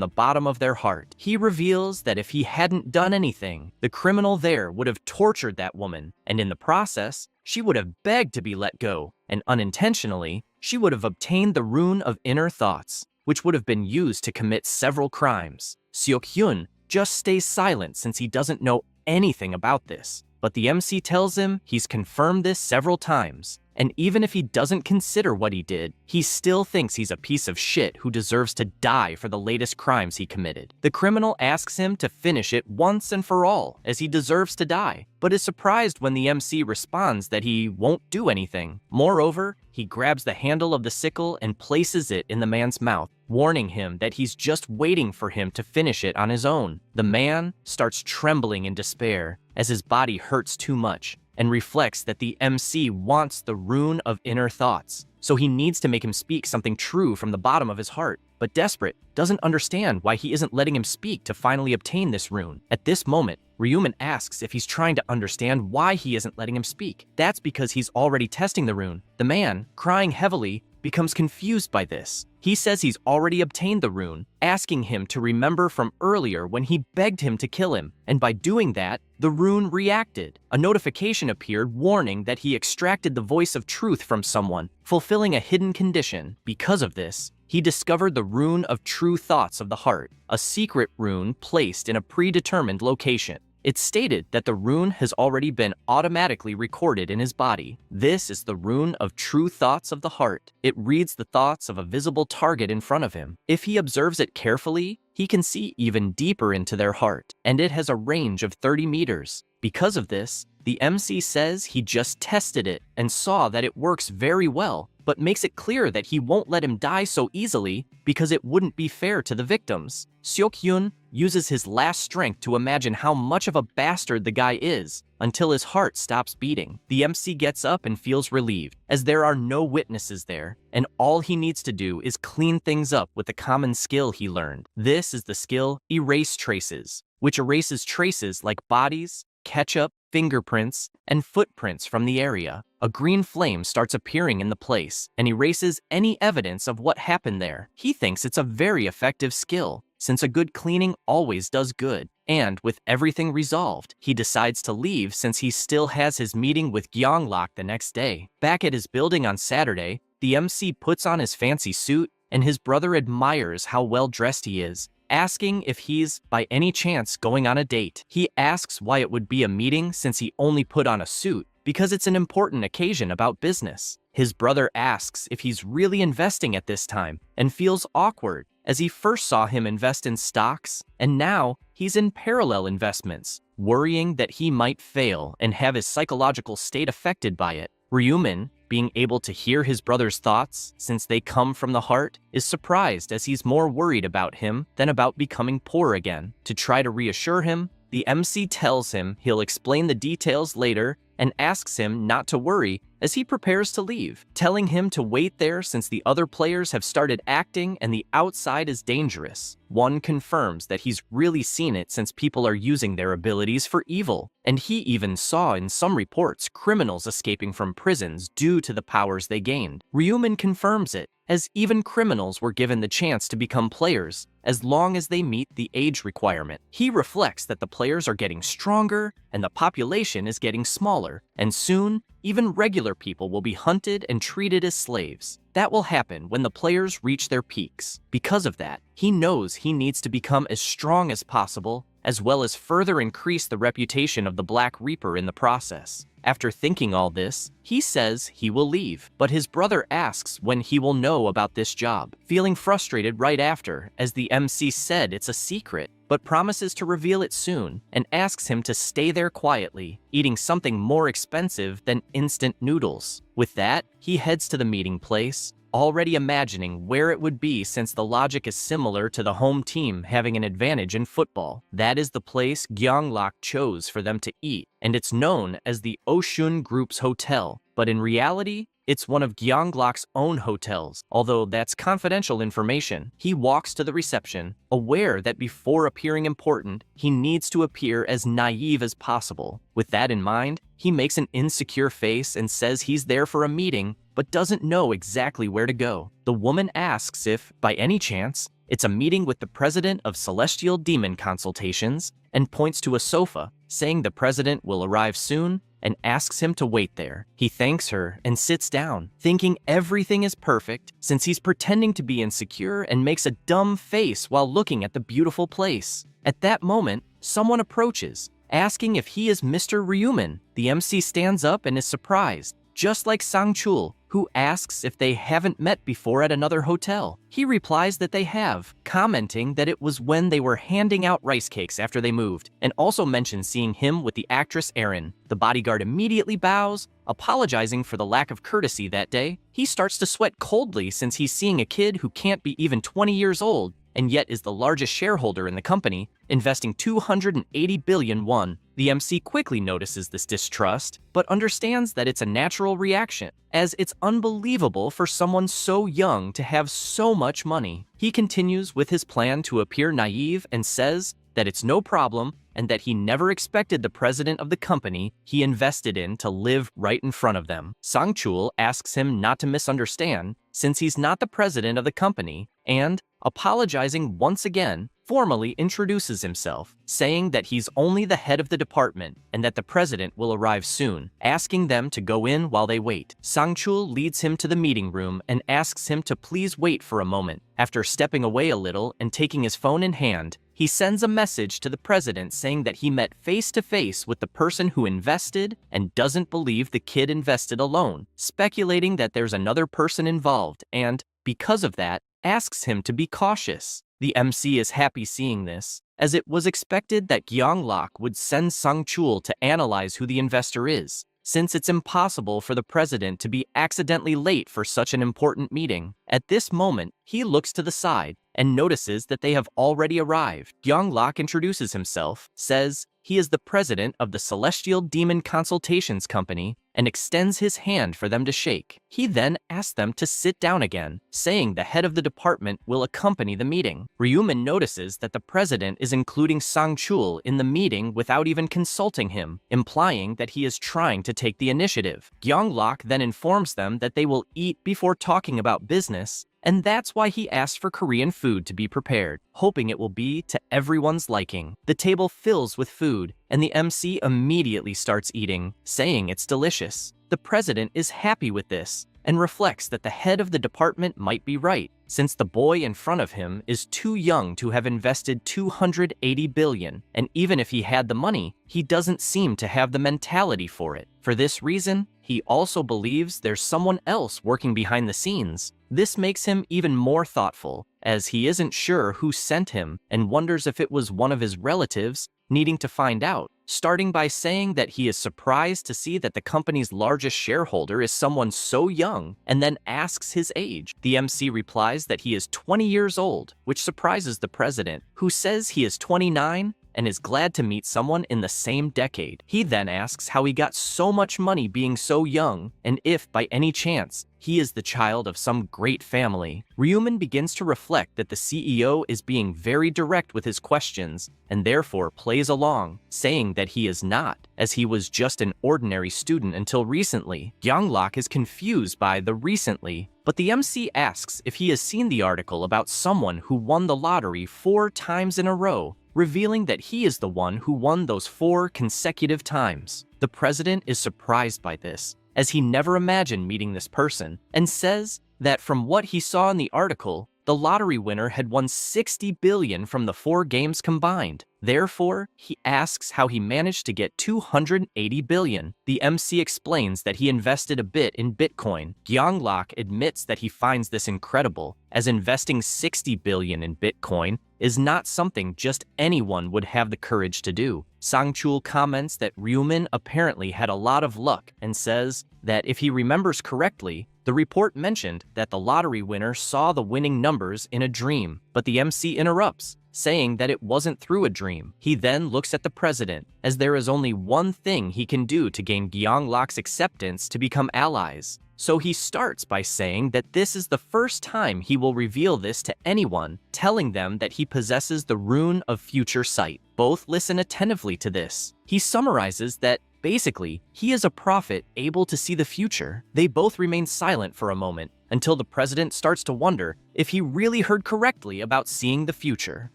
the bottom of their heart. He reveals that if he hadn't done anything, the criminal there would have tortured that woman, and in the process, she would have begged to be let go, and unintentionally, she would have obtained the rune of inner thoughts, which would have been used to commit several crimes. Seok-hyun just stays silent since he doesn't know anything about this, but the MC tells him he's confirmed this several times, and even if he doesn't consider what he did, he still thinks he's a piece of shit who deserves to die for the latest crimes he committed. The criminal asks him to finish it once and for all, as he deserves to die, but is surprised when the MC responds that he won't do anything. Moreover, he grabs the handle of the sickle and places it in the man's mouth, warning him that he's just waiting for him to finish it on his own. The man starts trembling in despair as his body hurts too much, and reflects that the MC wants the rune of inner thoughts, so he needs to make him speak something true from the bottom of his heart. But desperate, doesn't understand why he isn't letting him speak to finally obtain this rune. At this moment, Ryuman asks if he's trying to understand why he isn't letting him speak. That's because he's already testing the rune. The man, crying heavily, becomes confused by this. He says he's already obtained the rune, asking him to remember from earlier when he begged him to kill him, and by doing that, the rune reacted. A notification appeared warning that he extracted the voice of truth from someone, fulfilling a hidden condition. Because of this, he discovered the rune of true thoughts of the heart, a secret rune placed in a predetermined location. It's stated that the rune has already been automatically recorded in his body. This is the rune of true thoughts of the heart. It reads the thoughts of a visible target in front of him. If he observes it carefully, he can see even deeper into their heart, and it has a range of 30 meters. Because of this, the MC says he just tested it and saw that it works very well, but makes it clear that he won't let him die so easily because it wouldn't be fair to the victims. Seok-hyun uses his last strength to imagine how much of a bastard the guy is until his heart stops beating. The MC gets up and feels relieved, as there are no witnesses there, and all he needs to do is clean things up with the common skill he learned. This is the skill Erase Traces, which erases traces like bodies, ketchup, fingerprints, and footprints from the area. A green flame starts appearing in the place and erases any evidence of what happened there. He thinks it's a very effective skill, since a good cleaning always does good. And with everything resolved, he decides to leave since he still has his meeting with Gyeonglak the next day. Back at his building on Saturday, the MC puts on his fancy suit, and his brother admires how well dressed he is, asking if he's, by any chance, going on a date. He asks why it would be a meeting since he only put on a suit, because it's an important occasion about business. His brother asks if he's really investing at this time, and feels awkward, as he first saw him invest in stocks, and now he's in parallel investments, worrying that he might fail and have his psychological state affected by it. Ryuman, being able to hear his brother's thoughts, since they come from the heart, is surprised as he's more worried about him than about becoming poor again. To try to reassure him, the MC tells him he'll explain the details later and asks him not to worry as he prepares to leave, telling him to wait there since the other players have started acting and the outside is dangerous. One confirms that he's really seen it since people are using their abilities for evil, and he even saw in some reports criminals escaping from prisons due to the powers they gained. Ryuman confirms it, as even criminals were given the chance to become players, as long as they meet the age requirement. He reflects that the players are getting stronger and the population is getting smaller, and soon, even regular people will be hunted and treated as slaves. That will happen when the players reach their peaks. Because of that, he knows he needs to become as strong as possible, as well as further increase the reputation of the Black Reaper in the process. After thinking all this, he says he will leave, but his brother asks when he will know about this job, feeling frustrated right after, as the MC said it's a secret, but promises to reveal it soon, and asks him to stay there quietly, eating something more expensive than instant noodles. With that, he heads to the meeting place, already imagining where it would be since the logic is similar to the home team having an advantage in football. That is the place Gyeonglak chose for them to eat, and it's known as the Oshun Group's hotel. But in reality, It's one of Gyeonglok's own hotels, although that's confidential information. He walks to the reception, aware that before appearing important, he needs to appear as naive as possible. With that in mind, he makes an insecure face and says he's there for a meeting, but doesn't know exactly where to go. The woman asks if, by any chance, it's a meeting with the president of Celestial Demon Consultations, and points to a sofa, saying the president will arrive soon, and asks him to wait there. He thanks her and sits down, thinking everything is perfect since he's pretending to be insecure and makes a dumb face while looking at the beautiful place. At that moment, someone approaches, asking if he is Mr. Ryuman. The MC stands up and is surprised, just like Sang-chul, who asks if they haven't met before at another hotel. He replies that they have, commenting that it was when they were handing out rice cakes after they moved, and also mentions seeing him with the actress Erin. The bodyguard immediately bows, apologizing for the lack of courtesy that day. He starts to sweat coldly since he's seeing a kid who can't be even 20 years old, and yet is the largest shareholder in the company, investing 280 billion won. The MC quickly notices this distrust, but understands that it's a natural reaction, as it's unbelievable for someone so young to have so much money. He continues with his plan to appear naive and says that it's no problem and that he never expected the president of the company he invested in to live right in front of them. Sang-chul asks him not to misunderstand, since he's not the president of the company, and, apologizing once again, formally introduces himself, saying that he's only the head of the department and that the president will arrive soon, asking them to go in while they wait. Sang-chul leads him to the meeting room and asks him to please wait for a moment. After stepping away a little and taking his phone in hand, he sends a message to the president saying that he met face-to-face with the person who invested and doesn't believe the kid invested alone, speculating that there's another person involved and, because of that, asks him to be cautious. The MC is happy seeing this, as it was expected that Gyeonglok would send Sang-chul to analyze who the investor is, since it's impossible for the president to be accidentally late for such an important meeting. At this moment, he looks to the side and notices that they have already arrived. Gyeonglok introduces himself, says he is the president of the Celestial Demon Consultations Company, and extends his hand for them to shake. He then asks them to sit down again, saying the head of the department will accompany the meeting. Ryuman notices that the president is including Sang-chul in the meeting without even consulting him, implying that he is trying to take the initiative. Gyeonglok then informs them that they will eat before talking about business, and that's why he asked for Korean food to be prepared, hoping it will be to everyone's liking. The table fills with food, and the MC immediately starts eating, saying it's delicious. The president is happy with this, and reflects that the head of the department might be right, since the boy in front of him is too young to have invested 280 billion, and even if he had the money, he doesn't seem to have the mentality for it. For this reason, he also believes there's someone else working behind the scenes. This makes him even more thoughtful, as he isn't sure who sent him and wonders if it was one of his relatives, needing to find out, starting by saying that he is surprised to see that the company's largest shareholder is someone so young, and then asks his age. The MC replies that he is 20 years old, which surprises the president, who says he is 29 and is glad to meet someone in the same decade. He then asks how he got so much money being so young, and if, by any chance, he is the child of some great family. Ryuman begins to reflect that the CEO is being very direct with his questions, and therefore plays along, saying that he is not, as he was just an ordinary student until recently. Gyeonglok is confused by the recently, but the MC asks if he has seen the article about someone who won the lottery 4 times in a row, revealing that he is the one who won those 4 consecutive times. The president is surprised by this, as he never imagined meeting this person, and says that from what he saw in the article, the lottery winner had won 60 billion from the 4 games combined. Therefore, he asks how he managed to get 280 billion. The MC explains that he invested a bit in Bitcoin. Gyeonglok admits that he finds this incredible, as investing 60 billion in Bitcoin is not something just anyone would have the courage to do. Sang-chul comments that Ryuman apparently had a lot of luck and says that if he remembers correctly, the report mentioned that the lottery winner saw the winning numbers in a dream, but the MC interrupts, saying that it wasn't through a dream. He then looks at the president, as there is only one thing he can do to gain Gyeonglok's acceptance to become allies, So he starts by saying that this is the first time he will reveal this to anyone, telling them that he possesses the rune of future sight. Both listen attentively to this. He summarizes that basically, he is a prophet able to see the future. They both remain silent for a moment until the president starts to wonder if he really heard correctly about seeing the future.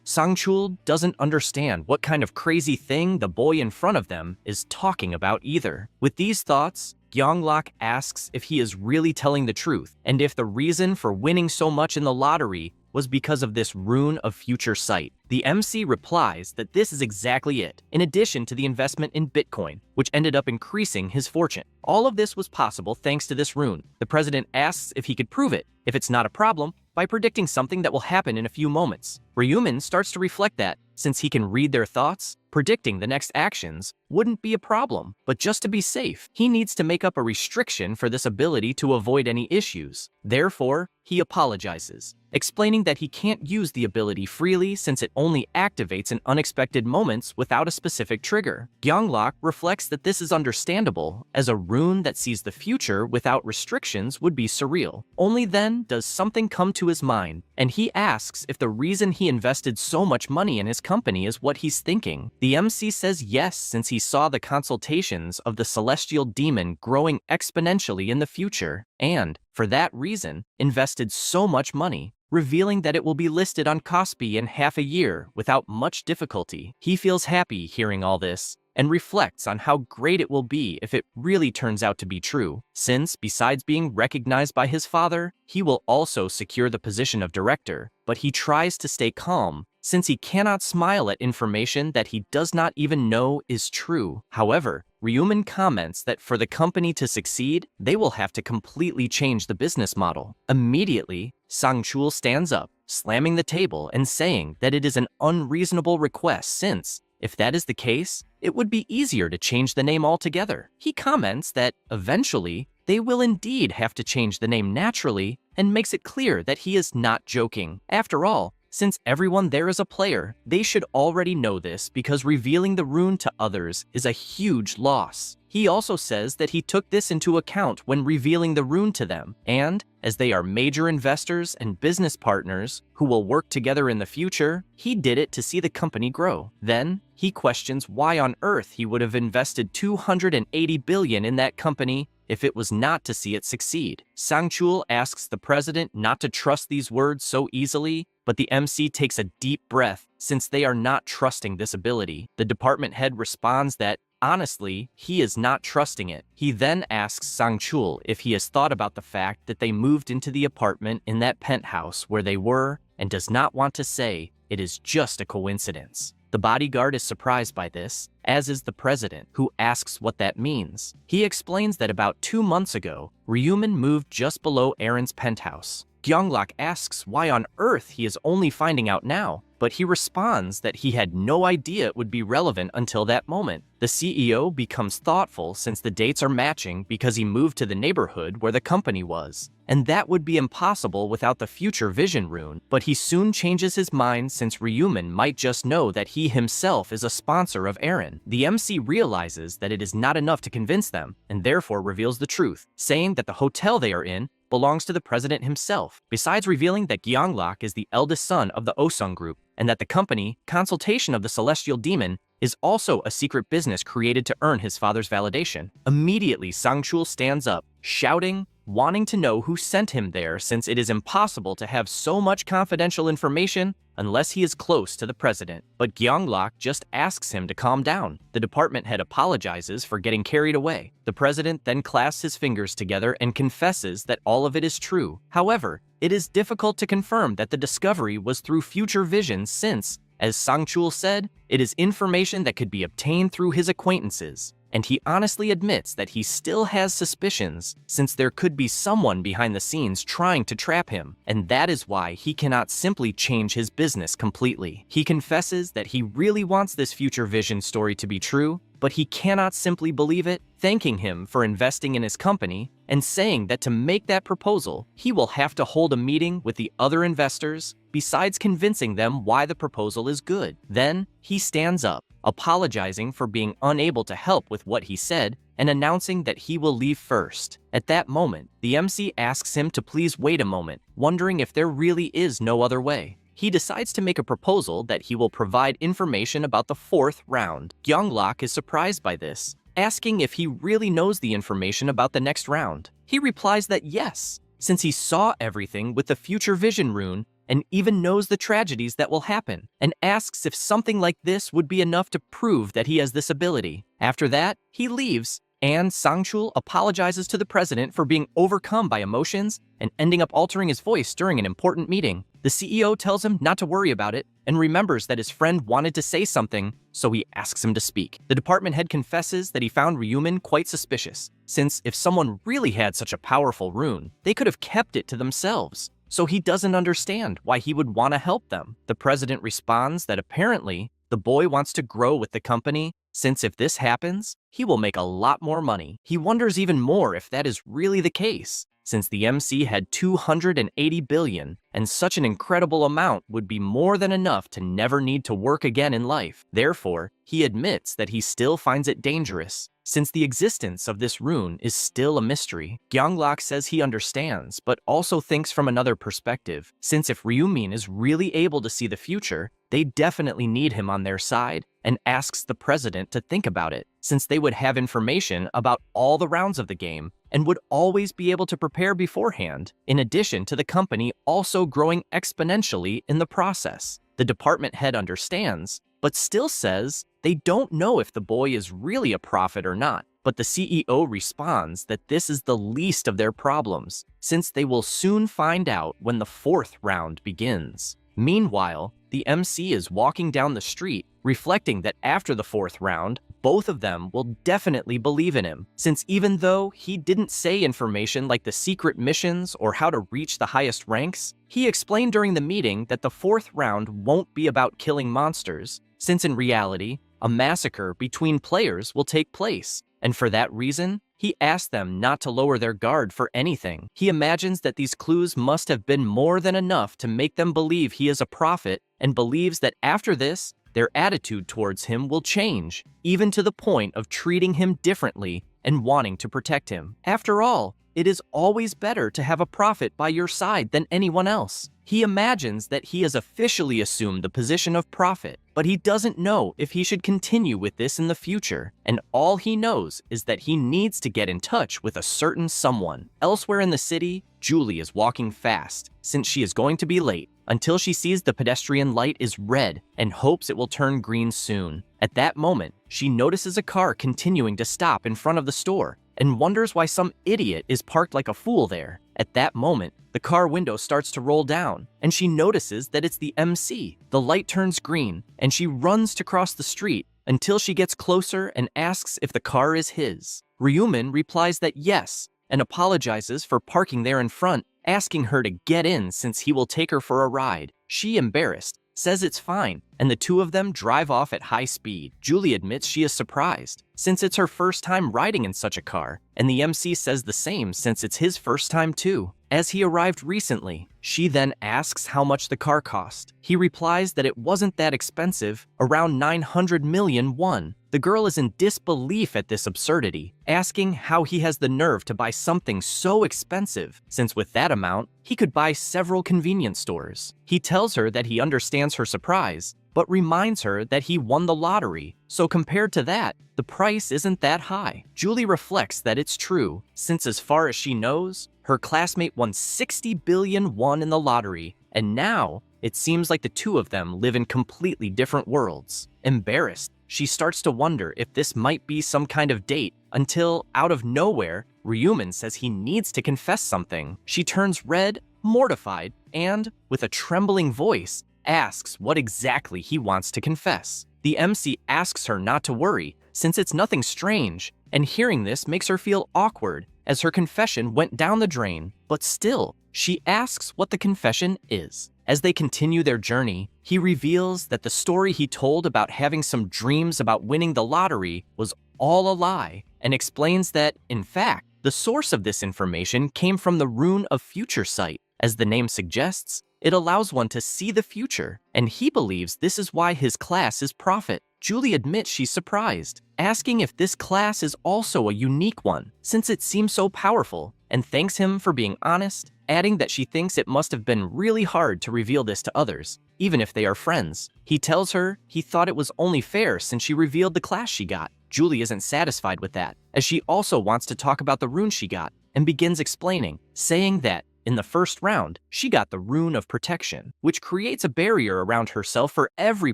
Sang-chul doesn't understand what kind of crazy thing the boy in front of them is talking about either. With these thoughts, Gyeonglak asks if he is really telling the truth and if the reason for winning so much in the lottery was because of this rune of future sight. The MC replies that this is exactly it, in addition to the investment in Bitcoin, which ended up increasing his fortune. All of this was possible thanks to this rune. The president asks if he could prove it, if it's not a problem, by predicting something that will happen in a few moments. Ryumin starts to reflect that, since he can read their thoughts, predicting the next actions wouldn't be a problem. But just to be safe, he needs to make up a restriction for this ability to avoid any issues. Therefore, he apologizes, explaining that he can't use the ability freely since it only activates in unexpected moments without a specific trigger. Gyeonglak reflects that this is understandable, as a rune that sees the future without restrictions would be surreal. Only then does something come to his mind, and he asks if the reason he invested so much money in his company is what he's thinking. The MC says yes, since he saw the consultations of the celestial demon growing exponentially in the future, and, for that reason, invested so much money, revealing that it will be listed on Kospi in half a year without much difficulty. He feels happy hearing all this, and reflects on how great it will be if it really turns out to be true, since, besides being recognized by his father, he will also secure the position of director. But he tries to stay calm, since he cannot smile at information that he does not even know is true. However, Ryumin comments that for the company to succeed, they will have to completely change the business model. Immediately, Sang-chul stands up, slamming the table and saying that it is an unreasonable request since, if that is the case, it would be easier to change the name altogether. He comments that, eventually, they will indeed have to change the name naturally and makes it clear that he is not joking. After all, since everyone there is a player, they should already know this because revealing the rune to others is a huge loss. He also says that he took this into account when revealing the rune to them, and, as they are major investors and business partners who will work together in the future, he did it to see the company grow. Then, he questions why on earth he would have invested 280 billion in that company if it was not to see it succeed. Sang-chul asks the president not to trust these words so easily, but the MC takes a deep breath since they are not trusting this ability. The department head responds that, honestly, he is not trusting it. He then asks Sang-chul if he has thought about the fact that they moved into the apartment in that penthouse where they were and does not want to say it is just a coincidence. The bodyguard is surprised by this, as is the president, who asks what that means. He explains that about 2 months ago, Ryumin moved just below Aaron's penthouse. Gyeonglak asks why on earth he is only finding out now, but he responds that he had no idea it would be relevant until that moment. The CEO becomes thoughtful since the dates are matching because he moved to the neighborhood where the company was, and that would be impossible without the future vision rune, but he soon changes his mind since Ryumin might just know that he himself is a sponsor of Aaron. The MC realizes that it is not enough to convince them, and therefore reveals the truth, saying that the hotel they are in belongs to the president himself, besides revealing that Gyeonglak is the eldest son of the Osung Group, and that the company, Consultation of the Celestial Demon, is also a secret business created to earn his father's validation. Immediately, Sang-chul stands up, shouting, wanting to know who sent him there since it is impossible to have so much confidential information unless he is close to the president. But Gyeonglak just asks him to calm down. The department head apologizes for getting carried away. The president then clasps his fingers together and confesses that all of it is true. However, it is difficult to confirm that the discovery was through future vision since, as Sang-chul said, it is information that could be obtained through his acquaintances. And he honestly admits that he still has suspicions, since there could be someone behind the scenes trying to trap him, and that is why he cannot simply change his business completely. He confesses that he really wants this future vision story to be true, but he cannot simply believe it, thanking him for investing in his company, and saying that to make that proposal, he will have to hold a meeting with the other investors, besides convincing them why the proposal is good. Then, he stands up, apologizing for being unable to help with what he said and announcing that he will leave first. At that moment, the MC asks him to please wait a moment, wondering if there really is no other way. He decides to make a proposal that he will provide information about the 4th round. Gyeonglok is surprised by this, asking if he really knows the information about the next round. He replies that yes, since he saw everything with the future vision rune and even knows the tragedies that will happen, and asks if something like this would be enough to prove that he has this ability. After that, he leaves, and Sangchul apologizes to the president for being overcome by emotions and ending up altering his voice during an important meeting. The CEO tells him not to worry about it and remembers that his friend wanted to say something, so he asks him to speak. The department head confesses that he found Ryumin quite suspicious, since if someone really had such a powerful rune, they could have kept it to themselves. So he doesn't understand why he would want to help them. The president responds that apparently the boy wants to grow with the company, since if this happens, he will make a lot more money. He wonders even more if that is really the case, since the MC had 280 billion, and such an incredible amount would be more than enough to never need to work again in life. Therefore, he admits that he still finds it dangerous, since the existence of this rune is still a mystery. Gyeonglok says he understands, but also thinks from another perspective, since if Ryumin is really able to see the future, they definitely need him on their side, and asks the president to think about it, since they would have information about all the rounds of the game and would always be able to prepare beforehand, in addition to the company also growing exponentially in the process. The department head understands, but still says they don't know if the boy is really a prophet or not. But the CEO responds that this is the least of their problems, since they will soon find out when the 4th round begins. Meanwhile, the MC is walking down the street, reflecting that after the 4th round, both of them will definitely believe in him, since even though he didn't say information like the secret missions or how to reach the highest ranks, he explained during the meeting that the 4th round won't be about killing monsters, since in reality, a massacre between players will take place, and for that reason, he asked them not to lower their guard for anything. He imagines that these clues must have been more than enough to make them believe he is a prophet, and believes that after this, their attitude towards him will change, even to the point of treating him differently and wanting to protect him. After all, it is always better to have a prophet by your side than anyone else. He imagines that he has officially assumed the position of prophet, but he doesn't know if he should continue with this in the future, and all he knows is that he needs to get in touch with a certain someone. Elsewhere in the city, Julie is walking fast, since she is going to be late, until she sees the pedestrian light is red and hopes it will turn green soon. At that moment, she notices a car continuing to stop in front of the store, and wonders why some idiot is parked like a fool there. At that moment, the car window starts to roll down, and she notices that it's the MC. The light turns green, and she runs to cross the street until she gets closer and asks if the car is his. Ryumin replies that yes, and apologizes for parking there in front, asking her to get in since he will take her for a ride. She, embarrassed, says it's fine, and the two of them drive off at high speed. Julie admits she is surprised, since it's her first time riding in such a car, and the MC says the same since it's his first time too, as he arrived recently. She then asks how much the car cost. He replies that it wasn't that expensive, around 900 million won. The girl is in disbelief at this absurdity, asking how he has the nerve to buy something so expensive, since with that amount, he could buy several convenience stores. He tells her that he understands her surprise, but reminds her that he won the lottery, so compared to that, the price isn't that high. Julie reflects that it's true, since as far as she knows, her classmate won 60 billion won in the lottery, and now it seems like the two of them live in completely different worlds. Embarrassed, she starts to wonder if this might be some kind of date, until, out of nowhere, Ryumin says he needs to confess something. She turns red, mortified, and, with a trembling voice, asks what exactly he wants to confess. The MC asks her not to worry, since it's nothing strange, and hearing this makes her feel awkward, as her confession went down the drain, but still, she asks what the confession is. As they continue their journey, he reveals that the story he told about having some dreams about winning the lottery was all a lie, and explains that, in fact, the source of this information came from the rune of future sight. As the name suggests, it allows one to see the future, and he believes this is why his class is prophet. Julie admits she's surprised, asking if this class is also a unique one, since it seems so powerful, and thanks him for being honest, adding that she thinks it must have been really hard to reveal this to others, even if they are friends. He tells her he thought it was only fair since she revealed the class she got. Julie isn't satisfied with that, as she also wants to talk about the rune she got, and begins explaining, saying that in the first round, she got the Rune of Protection, which creates a barrier around herself for every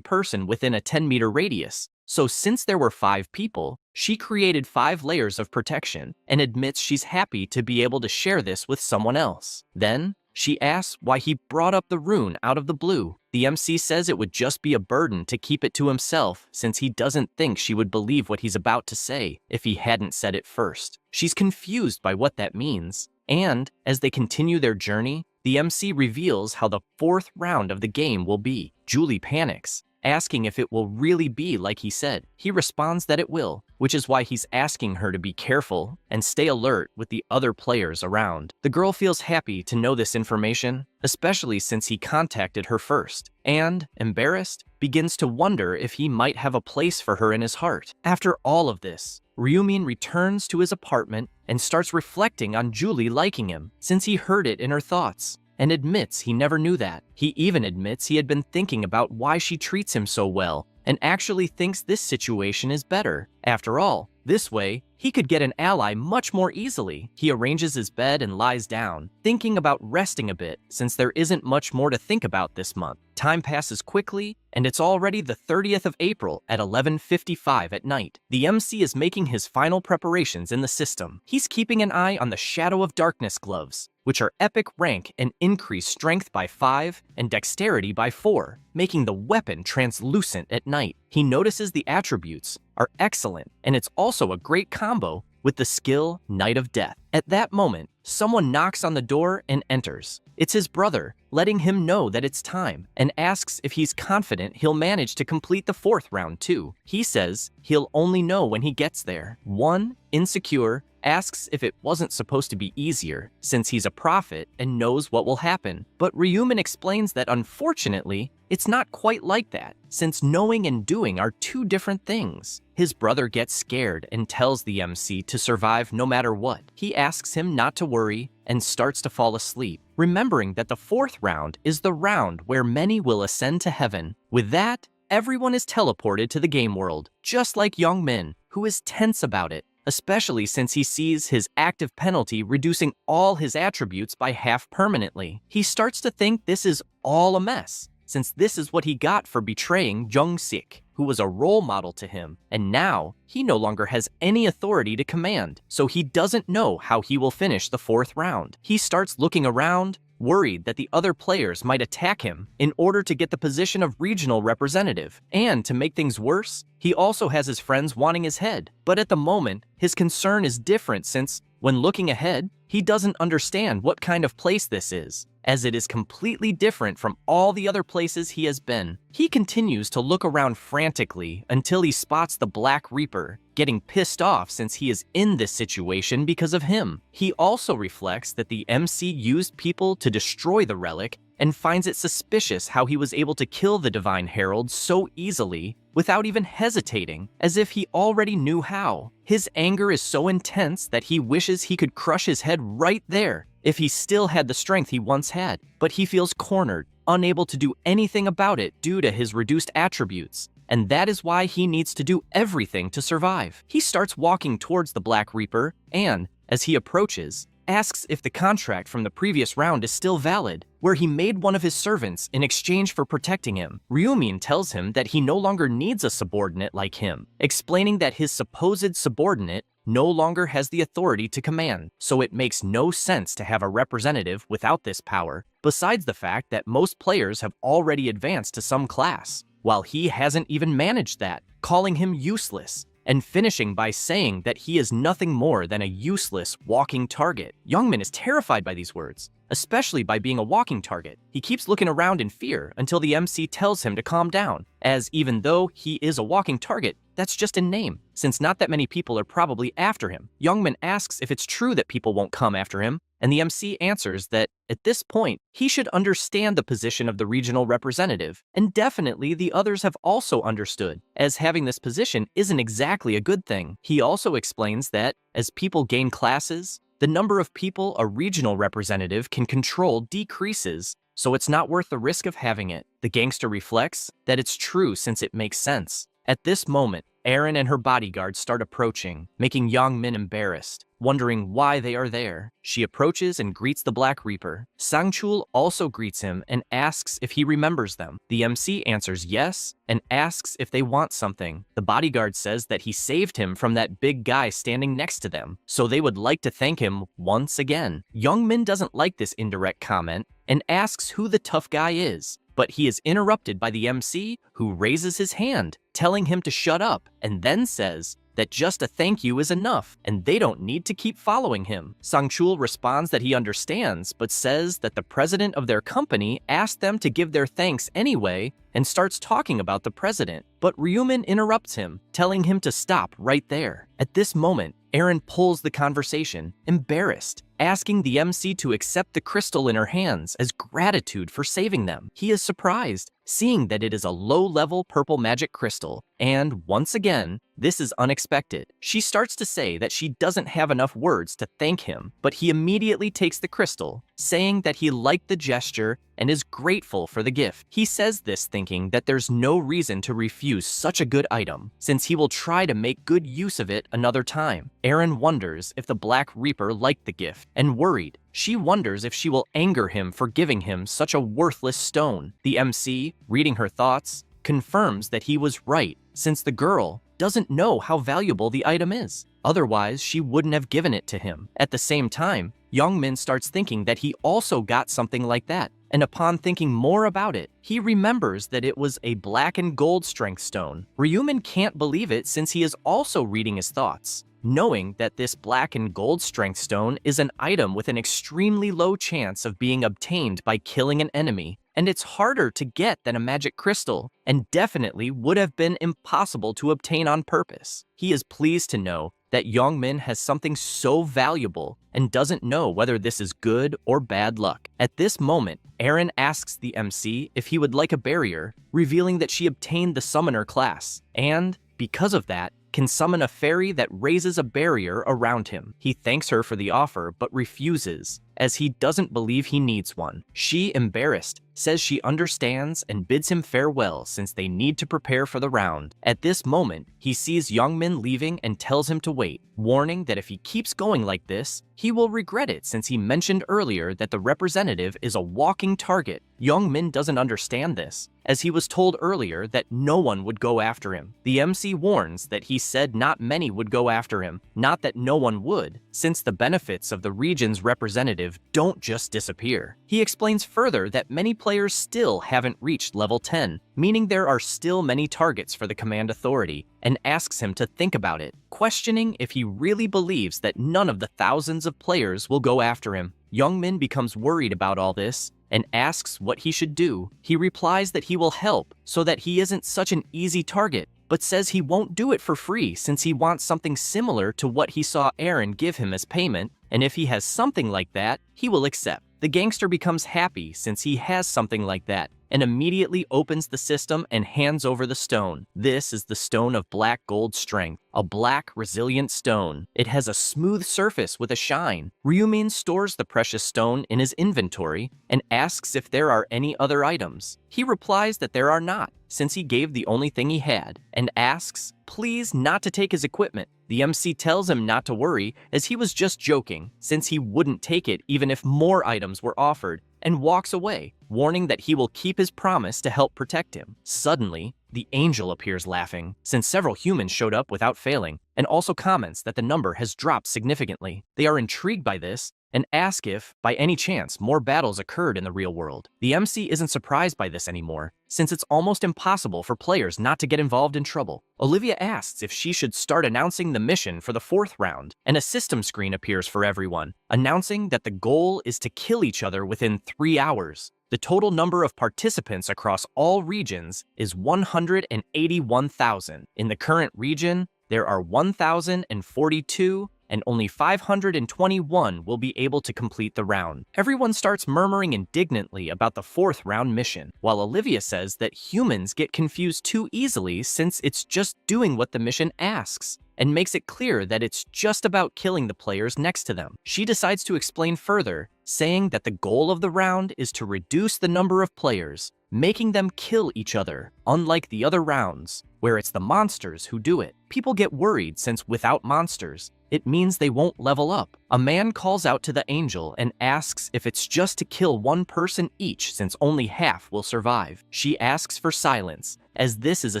person within a 10-meter radius. So since there were 5 people, she created 5 layers of protection and admits she's happy to be able to share this with someone else. Then, she asks why he brought up the rune out of the blue. The MC says it would just be a burden to keep it to himself since he doesn't think she would believe what he's about to say if he hadn't said it first. She's confused by what that means. And, as they continue their journey, the MC reveals how the 4th round of the game will be. Julie panics, asking if it will really be like he said. He responds that it will, which is why he's asking her to be careful and stay alert with the other players around. The girl feels happy to know this information, especially since he contacted her first, and, embarrassed, begins to wonder if he might have a place for her in his heart. After all of this, Ryumin returns to his apartment and starts reflecting on Julie liking him, since he heard it in her thoughts, and admits he never knew that. He even admits he had been thinking about why she treats him so well, and actually thinks this situation is better. After all, this way, he could get an ally much more easily. He arranges his bed and lies down, thinking about resting a bit since there isn't much more to think about this month. Time passes quickly, and it's already the 30th of April at 11:55 at night. The MC is making his final preparations in the system. He's keeping an eye on the Shadow of Darkness gloves, which are epic rank and increase strength by 5 and dexterity by 4, making the weapon translucent at night. He notices the attributes are excellent, and it's also a great combo with the skill Night of Death. At that moment, someone knocks on the door and enters. It's his brother, letting him know that it's time, and asks if he's confident he'll manage to complete the 4th round too. He says he'll only know when he gets there. One, insecure, asks if it wasn't supposed to be easier, since he's a prophet and knows what will happen. But Ryumin explains that unfortunately, it's not quite like that, since knowing and doing are 2 different things. His brother gets scared and tells the MC to survive no matter what. He asks him not to worry and starts to fall asleep, remembering that the 4th round is the round where many will ascend to heaven. With that, everyone is teleported to the game world, just like Young Min, who is tense about it, especially since he sees his active penalty reducing all his attributes by half permanently. He starts to think this is all a mess, since this is what he got for betraying Jung-sik, who was a role model to him, and now he no longer has any authority to command, so he doesn't know how he will finish the 4th round. He starts looking around, worried that the other players might attack him in order to get the position of regional representative. And to make things worse, he also has his friends wanting his head. But at the moment, his concern is different since, when looking ahead, he doesn't understand what kind of place this is, as it is completely different from all the other places he has been. He continues to look around frantically until he spots the Black Reaper, getting pissed off since he is in this situation because of him. He also reflects that the MC used people to destroy the relic and finds it suspicious how he was able to kill the Divine Herald so easily without even hesitating, as if he already knew how. His anger is so intense that he wishes he could crush his head right there if he still had the strength he once had, but he feels cornered, unable to do anything about it due to his reduced attributes, and that is why he needs to do everything to survive. He starts walking towards the Black Reaper and, as he approaches, asks if the contract from the previous round is still valid, where he made one of his servants in exchange for protecting him. Ryumin tells him that he no longer needs a subordinate like him, explaining that his supposed subordinate no longer has the authority to command, so it makes no sense to have a representative without this power, besides the fact that most players have already advanced to some class, while he hasn't even managed that, calling him useless, and finishing by saying that he is nothing more than a useless walking target. Youngmin is terrified by these words, especially by being a walking target. He keeps looking around in fear until the MC tells him to calm down, as even though he is a walking target, that's just in name, since not that many people are probably after him. Youngmin asks if it's true that people won't come after him, and the MC answers that, at this point, he should understand the position of the regional representative, and definitely the others have also understood, as having this position isn't exactly a good thing. He also explains that, as people gain classes, the number of people a regional representative can control decreases, so it's not worth the risk of having it. The gangster reflects that it's true since it makes sense. At this moment, Erin and her bodyguards start approaching, making Youngmin embarrassed, wondering why they are there. She approaches and greets the Black Reaper. Sangchul also greets him and asks if he remembers them. The MC answers yes and asks if they want something. The bodyguard says that he saved him from that big guy standing next to them, so they would like to thank him once again. Youngmin doesn't like this indirect comment and asks who the tough guy is, but he is interrupted by the MC, who raises his hand, telling him to shut up, and then says that just a thank you is enough, and they don't need to keep following him. Sangchul responds that he understands, but says that the president of their company asked them to give their thanks anyway, and starts talking about the president. But Ryumin interrupts him, telling him to stop right there. At this moment, Erin pulls the conversation, embarrassed, asking the MC to accept the crystal in her hands as gratitude for saving them. He is surprised, seeing that it is a low-level purple magic crystal, and once again, this is unexpected. She starts to say that she doesn't have enough words to thank him, but he immediately takes the crystal, saying that he liked the gesture and is grateful for the gift. He says this thinking that there's no reason to refuse such a good item, since he will try to make good use of it another time. Erin wonders if the Black Reaper liked the gift, and worried, she wonders if she will anger him for giving him such a worthless stone. The MC, reading her thoughts, confirms that he was right, since the girl doesn't know how valuable the item is. Otherwise, she wouldn't have given it to him. At the same time, Youngmin starts thinking that he also got something like that, and upon thinking more about it, he remembers that it was a black and gold strength stone. Ryumin can't believe it since he is also reading his thoughts, knowing that this black and gold strength stone is an item with an extremely low chance of being obtained by killing an enemy, and it's harder to get than a magic crystal, and definitely would have been impossible to obtain on purpose. He is pleased to know that Youngmin has something so valuable and doesn't know whether this is good or bad luck. At this moment, Erin asks the MC if he would like a barrier, revealing that she obtained the summoner class, and, because of that, can summon a fairy that raises a barrier around him. He thanks her for the offer but refuses, as he doesn't believe he needs one. She, embarrassed, says she understands and bids him farewell since they need to prepare for the round. At this moment, he sees Youngmin leaving and tells him to wait, warning that if he keeps going like this, he will regret it since he mentioned earlier that the representative is a walking target. Youngmin doesn't understand this, as he was told earlier that no one would go after him. The MC warns that he said not many would go after him, not that no one would, since the benefits of the region's representative don't just disappear. He explains further that many players still haven't reached level 10, meaning there are still many targets for the command authority, and asks him to think about it, questioning if he really believes that none of the thousands of players will go after him. Youngmin becomes worried about all this and asks what he should do. He replies that he will help so that he isn't such an easy target, but says he won't do it for free since he wants something similar to what he saw Erin give him as payment, and if he has something like that, he will accept. The gangster becomes happy since he has something like that, and immediately opens the system and hands over the stone. This is the stone of black gold strength, a black, resilient stone. It has a smooth surface with a shine. Ryumin stores the precious stone in his inventory and asks if there are any other items. He replies that there are not, since he gave the only thing he had, and asks, please not to take his equipment. The MC tells him not to worry, as he was just joking, since he wouldn't take it even if more items were offered, and walks away, warning that he will keep his promise to help protect him. Suddenly, the angel appears laughing, since several humans showed up without failing, and also comments that the number has dropped significantly. They are intrigued by this, and ask if, by any chance, more battles occurred in the real world. The MC isn't surprised by this anymore, since it's almost impossible for players not to get involved in trouble. Olivia asks if she should start announcing the mission for the 4th round, and a system screen appears for everyone, announcing that the goal is to kill each other within 3 hours. The total number of participants across all regions is 181,000. In the current region, there are 1,042, and only 521 will be able to complete the round. Everyone starts murmuring indignantly about the fourth round mission, while Olivia says that humans get confused too easily since it's just doing what the mission asks, and makes it clear that it's just about killing the players next to them. She decides to explain further, saying that the goal of the round is to reduce the number of players, making them kill each other, unlike the other rounds, where it's the monsters who do it. People get worried since without monsters, it means they won't level up. A man calls out to the angel and asks if it's just to kill one person each since only half will survive. She asks for silence, as this is a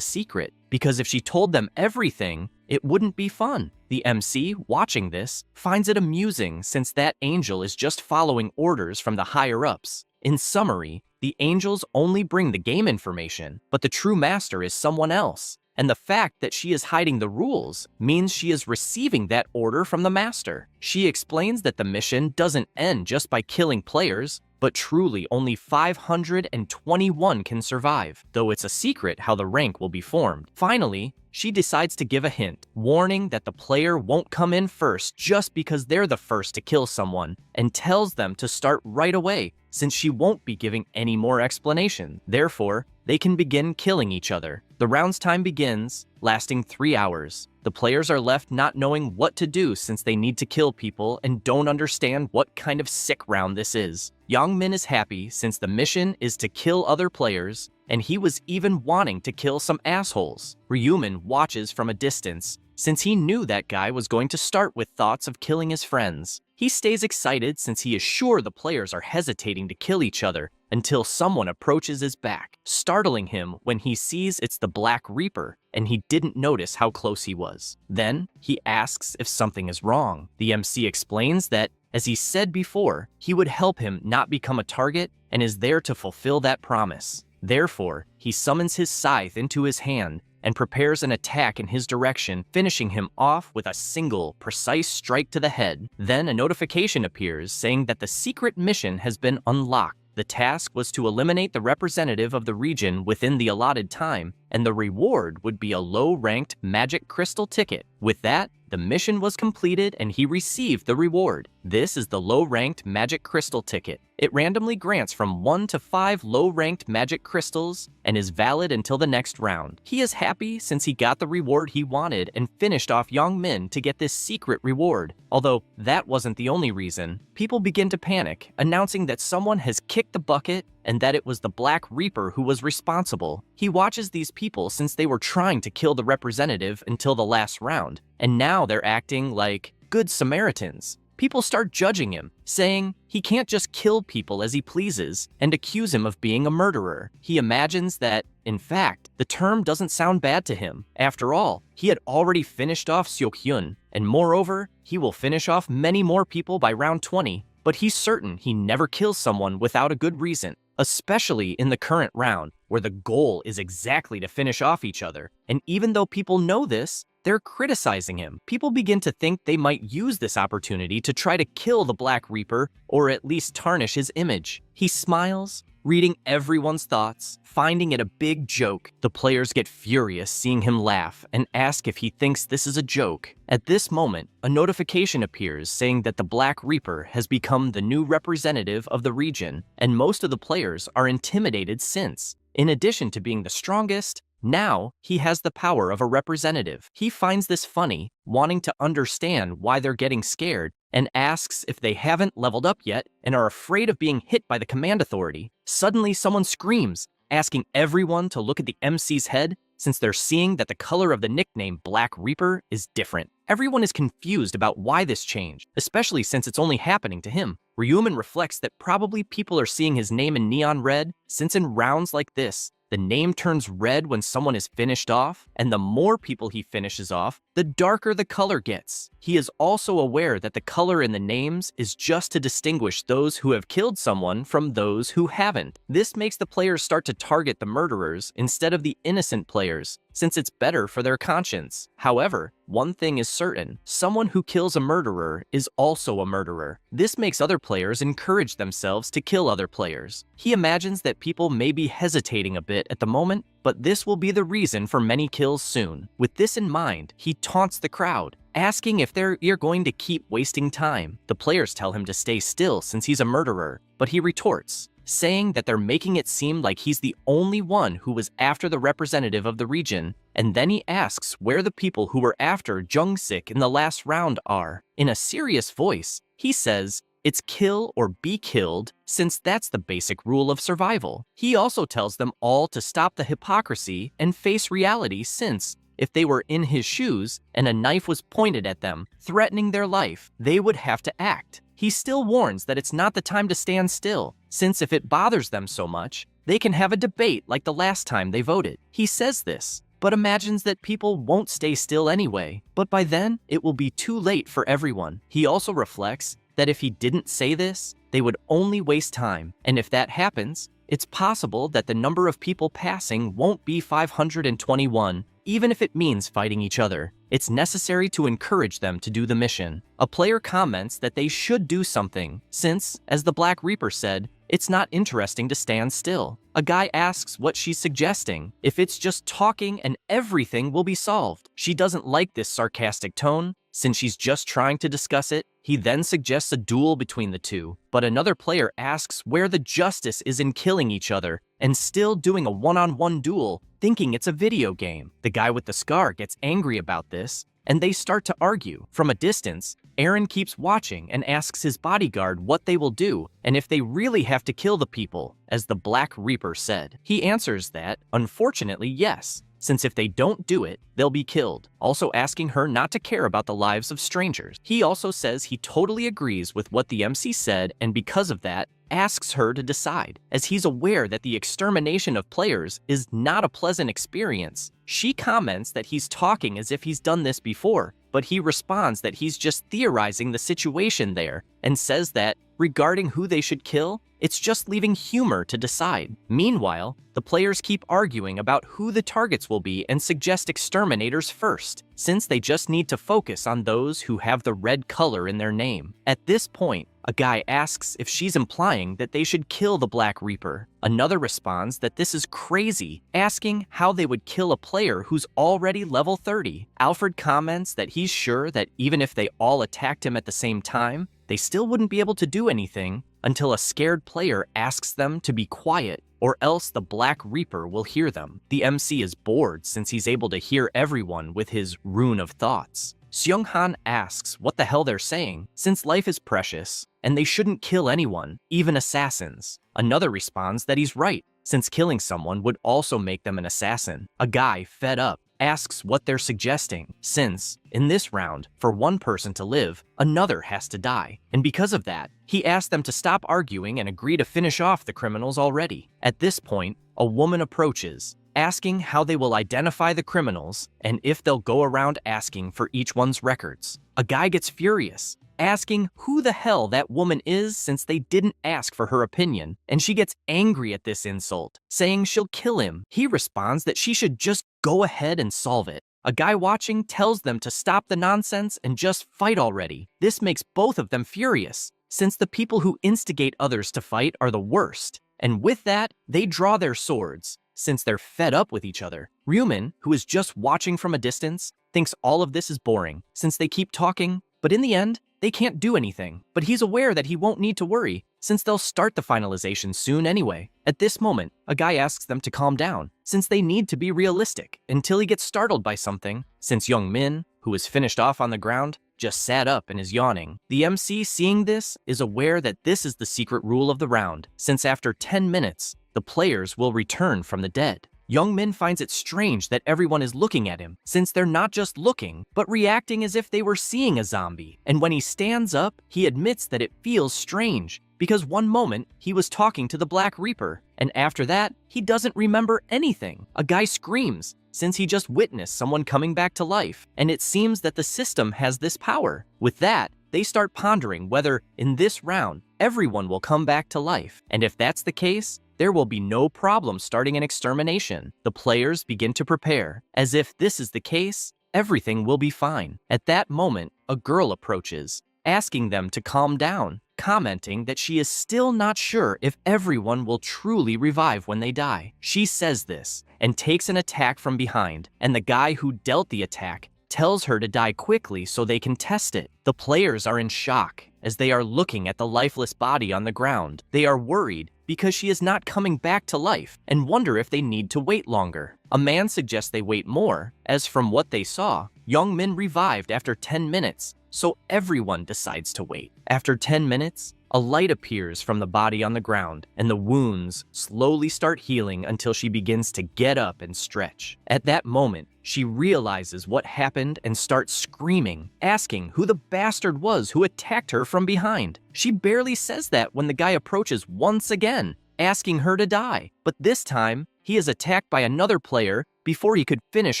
secret, because if she told them everything, it wouldn't be fun. The MC, watching this, finds it amusing since that angel is just following orders from the higher-ups. In summary, the angels only bring the game information, but the true master is someone else. And the fact that she is hiding the rules means she is receiving that order from the master. She explains that the mission doesn't end just by killing players, but truly only 521 can survive, though it's a secret how the rank will be formed. Finally, she decides to give a hint, warning that the player won't come in first just because they're the first to kill someone, and tells them to start right away, since she won't be giving any more explanation. Therefore, they can begin killing each other. The round's time begins, lasting 3 hours. The players are left not knowing what to do since they need to kill people and don't understand what kind of sick round this is. Young Min is happy since the mission is to kill other players, and he was even wanting to kill some assholes. Ryumin watches from a distance, since he knew that guy was going to start with thoughts of killing his friends. He stays excited since he is sure the players are hesitating to kill each other until someone approaches his back, startling him when he sees it's the Black Reaper, and he didn't notice how close he was. Then, he asks if something is wrong. The MC explains that, as he said before, he would help him not become a target and is there to fulfill that promise. Therefore, he summons his scythe into his hand and prepares an attack in his direction, finishing him off with a single, precise strike to the head. Then a notification appears saying that the secret mission has been unlocked. The task was to eliminate the representative of the region within the allotted time, and the reward would be a low-ranked magic crystal ticket. With that, the mission was completed and he received the reward. This is the low-ranked magic crystal ticket. It randomly grants from 1 to 5 low-ranked magic crystals and is valid until the next round. He is happy since he got the reward he wanted and finished off Young Min to get this secret reward. Although that wasn't the only reason, people begin to panic, announcing that someone has kicked the bucket and that it was the Black Reaper who was responsible. He watches these people since they were trying to kill the representative until the last round, and now they're acting like good Samaritans. People start judging him, saying he can't just kill people as he pleases, and accuse him of being a murderer. He imagines that, in fact, the term doesn't sound bad to him. After all, he had already finished off Seok-hyun, and moreover, he will finish off many more people by round 20, but he's certain he never kills someone without a good reason, especially in the current round, where the goal is exactly to finish off each other. And even though people know this, they're criticizing him. People begin to think they might use this opportunity to try to kill the Black Reaper, or at least tarnish his image. He smiles, reading everyone's thoughts, finding it a big joke. The players get furious seeing him laugh and ask if he thinks this is a joke. At this moment, a notification appears saying that the Black Reaper has become the new representative of the region, and most of the players are intimidated since, in addition to being the strongest, now he has the power of a representative. He finds this funny, wanting to understand why they're getting scared, and asks if they haven't leveled up yet and are afraid of being hit by the command authority. Suddenly someone screams, asking everyone to look at the MC's head since they're seeing that the color of the nickname Black Reaper is different. Everyone is confused about why this changed, especially since it's only happening to him. Ryumin reflects that probably people are seeing his name in neon red, since in rounds like this, the name turns red when someone is finished off, and the more people he finishes off, the darker the color gets. he is also aware that the color in the names is just to distinguish those who have killed someone from those who haven't. This makes the players start to target the murderers instead of the innocent players, since it's better for their conscience. However, one thing is certain: someone who kills a murderer is also a murderer. This makes other players encourage themselves to kill other players. He imagines that people may be hesitating a bit at the moment, but this will be the reason for many kills soon. With this in mind, he taunts the crowd, asking if they're going to keep wasting time. The players tell him to stay still since he's a murderer, but he retorts, saying that they're making it seem like he's the only one who was after the representative of the region, and then he asks where the people who were after Jung-sik in the last round are. In a serious voice, he says, it's kill or be killed, since that's the basic rule of survival. He also tells them all to stop the hypocrisy and face reality, since if they were in his shoes and a knife was pointed at them, threatening their life, they would have to act. He still warns that it's not the time to stand still, since if it bothers them so much, they can have a debate like the last time they voted. He says this, but imagines that people won't stay still anyway, but by then, it will be too late for everyone. He also reflects that if he didn't say this, they would only waste time, and if that happens, it's possible that the number of people passing won't be 521, even if it means fighting each other. It's necessary to encourage them to do the mission. A player comments that they should do something, since, as the Black Reaper said, it's not interesting to stand still. A guy asks what she's suggesting, if it's just talking and everything will be solved. She doesn't like this sarcastic tone, since she's just trying to discuss it. He then suggests a duel between the two, but another player asks where the justice is in killing each other and still doing a one-on-one duel, thinking it's a video game. The guy with the scar gets angry about this, and they start to argue. From a distance, Aaron keeps watching and asks his bodyguard what they will do and if they really have to kill the people, as the Black Reaper said. He answers that, unfortunately, yes, since if they don't do it, they'll be killed, also asking her not to care about the lives of strangers. He also says he totally agrees with what the MC said, and because of that, asks her to decide, as he's aware that the extermination of players is not a pleasant experience. She comments that he's talking as if he's done this before, but he responds that he's just theorizing the situation there, and says that, regarding who they should kill, it's just leaving humor to decide. Meanwhile, the players keep arguing about who the targets will be and suggest exterminators first, since they just need to focus on those who have the red color in their name. At this point, a guy asks if she's implying that they should kill the Black Reaper. Another responds that this is crazy, asking how they would kill a player who's already level 30. Alfred comments that he's sure that even if they all attacked him at the same time, they still wouldn't be able to do anything until a scared player asks them to be quiet, or else the Black Reaper will hear them. The MC is bored since he's able to hear everyone with his rune of thoughts. Seung-han asks what the hell they're saying, since life is precious, and they shouldn't kill anyone, even assassins. Another responds that he's right, since killing someone would also make them an assassin. A guy, fed up, asks what they're suggesting, since, in this round, for one person to live, another has to die. And because of that, he asks them to stop arguing and agree to finish off the criminals already. At this point, a woman approaches, asking how they will identify the criminals and if they'll go around asking for each one's records. A guy gets furious, asking who the hell that woman is since they didn't ask for her opinion, and she gets angry at this insult, saying she'll kill him. He responds that she should just go ahead and solve it. A guy watching tells them to stop the nonsense and just fight already. This makes both of them furious, since the people who instigate others to fight are the worst, and with that, they draw their swords, since they're fed up with each other. Ryumin, who is just watching from a distance, thinks all of this is boring, since they keep talking, but in the end, they can't do anything. But he's aware that he won't need to worry, since they'll start the finalization soon anyway. At this moment, a guy asks them to calm down, since they need to be realistic, until he gets startled by something, since Young Min, who is finished off on the ground, just sat up and is yawning. The MC, seeing this, is aware that this is the secret rule of the round, since after 10 minutes, the players will return from the dead. Young Min finds it strange that everyone is looking at him, since they're not just looking, but reacting as if they were seeing a zombie. And when he stands up, he admits that it feels strange, because one moment he was talking to the Black Reaper, and after that, he doesn't remember anything. A guy screams, since he just witnessed someone coming back to life, and it seems that the system has this power. With that, they start pondering whether, in this round, everyone will come back to life, and if that's the case, there will be no problem starting an extermination. The players begin to prepare. As if this is the case, everything will be fine. At that moment, a girl approaches, asking them to calm down, commenting that she is still not sure if everyone will truly revive when they die. She says this and takes an attack from behind, and the guy who dealt the attack tells her to die quickly so they can test it. The players are in shock as they are looking at the lifeless body on the ground. They are worried because she is not coming back to life and wonder if they need to wait longer. A man suggests they wait more, as from what they saw, Young Min revived after 10 minutes, so everyone decides to wait. After 10 minutes, a light appears from the body on the ground, and the wounds slowly start healing until she begins to get up and stretch. At that moment, she realizes what happened and starts screaming, asking who the bastard was who attacked her from behind. She barely says that when the guy approaches once again, asking her to die. But this time, he is attacked by another player before he could finish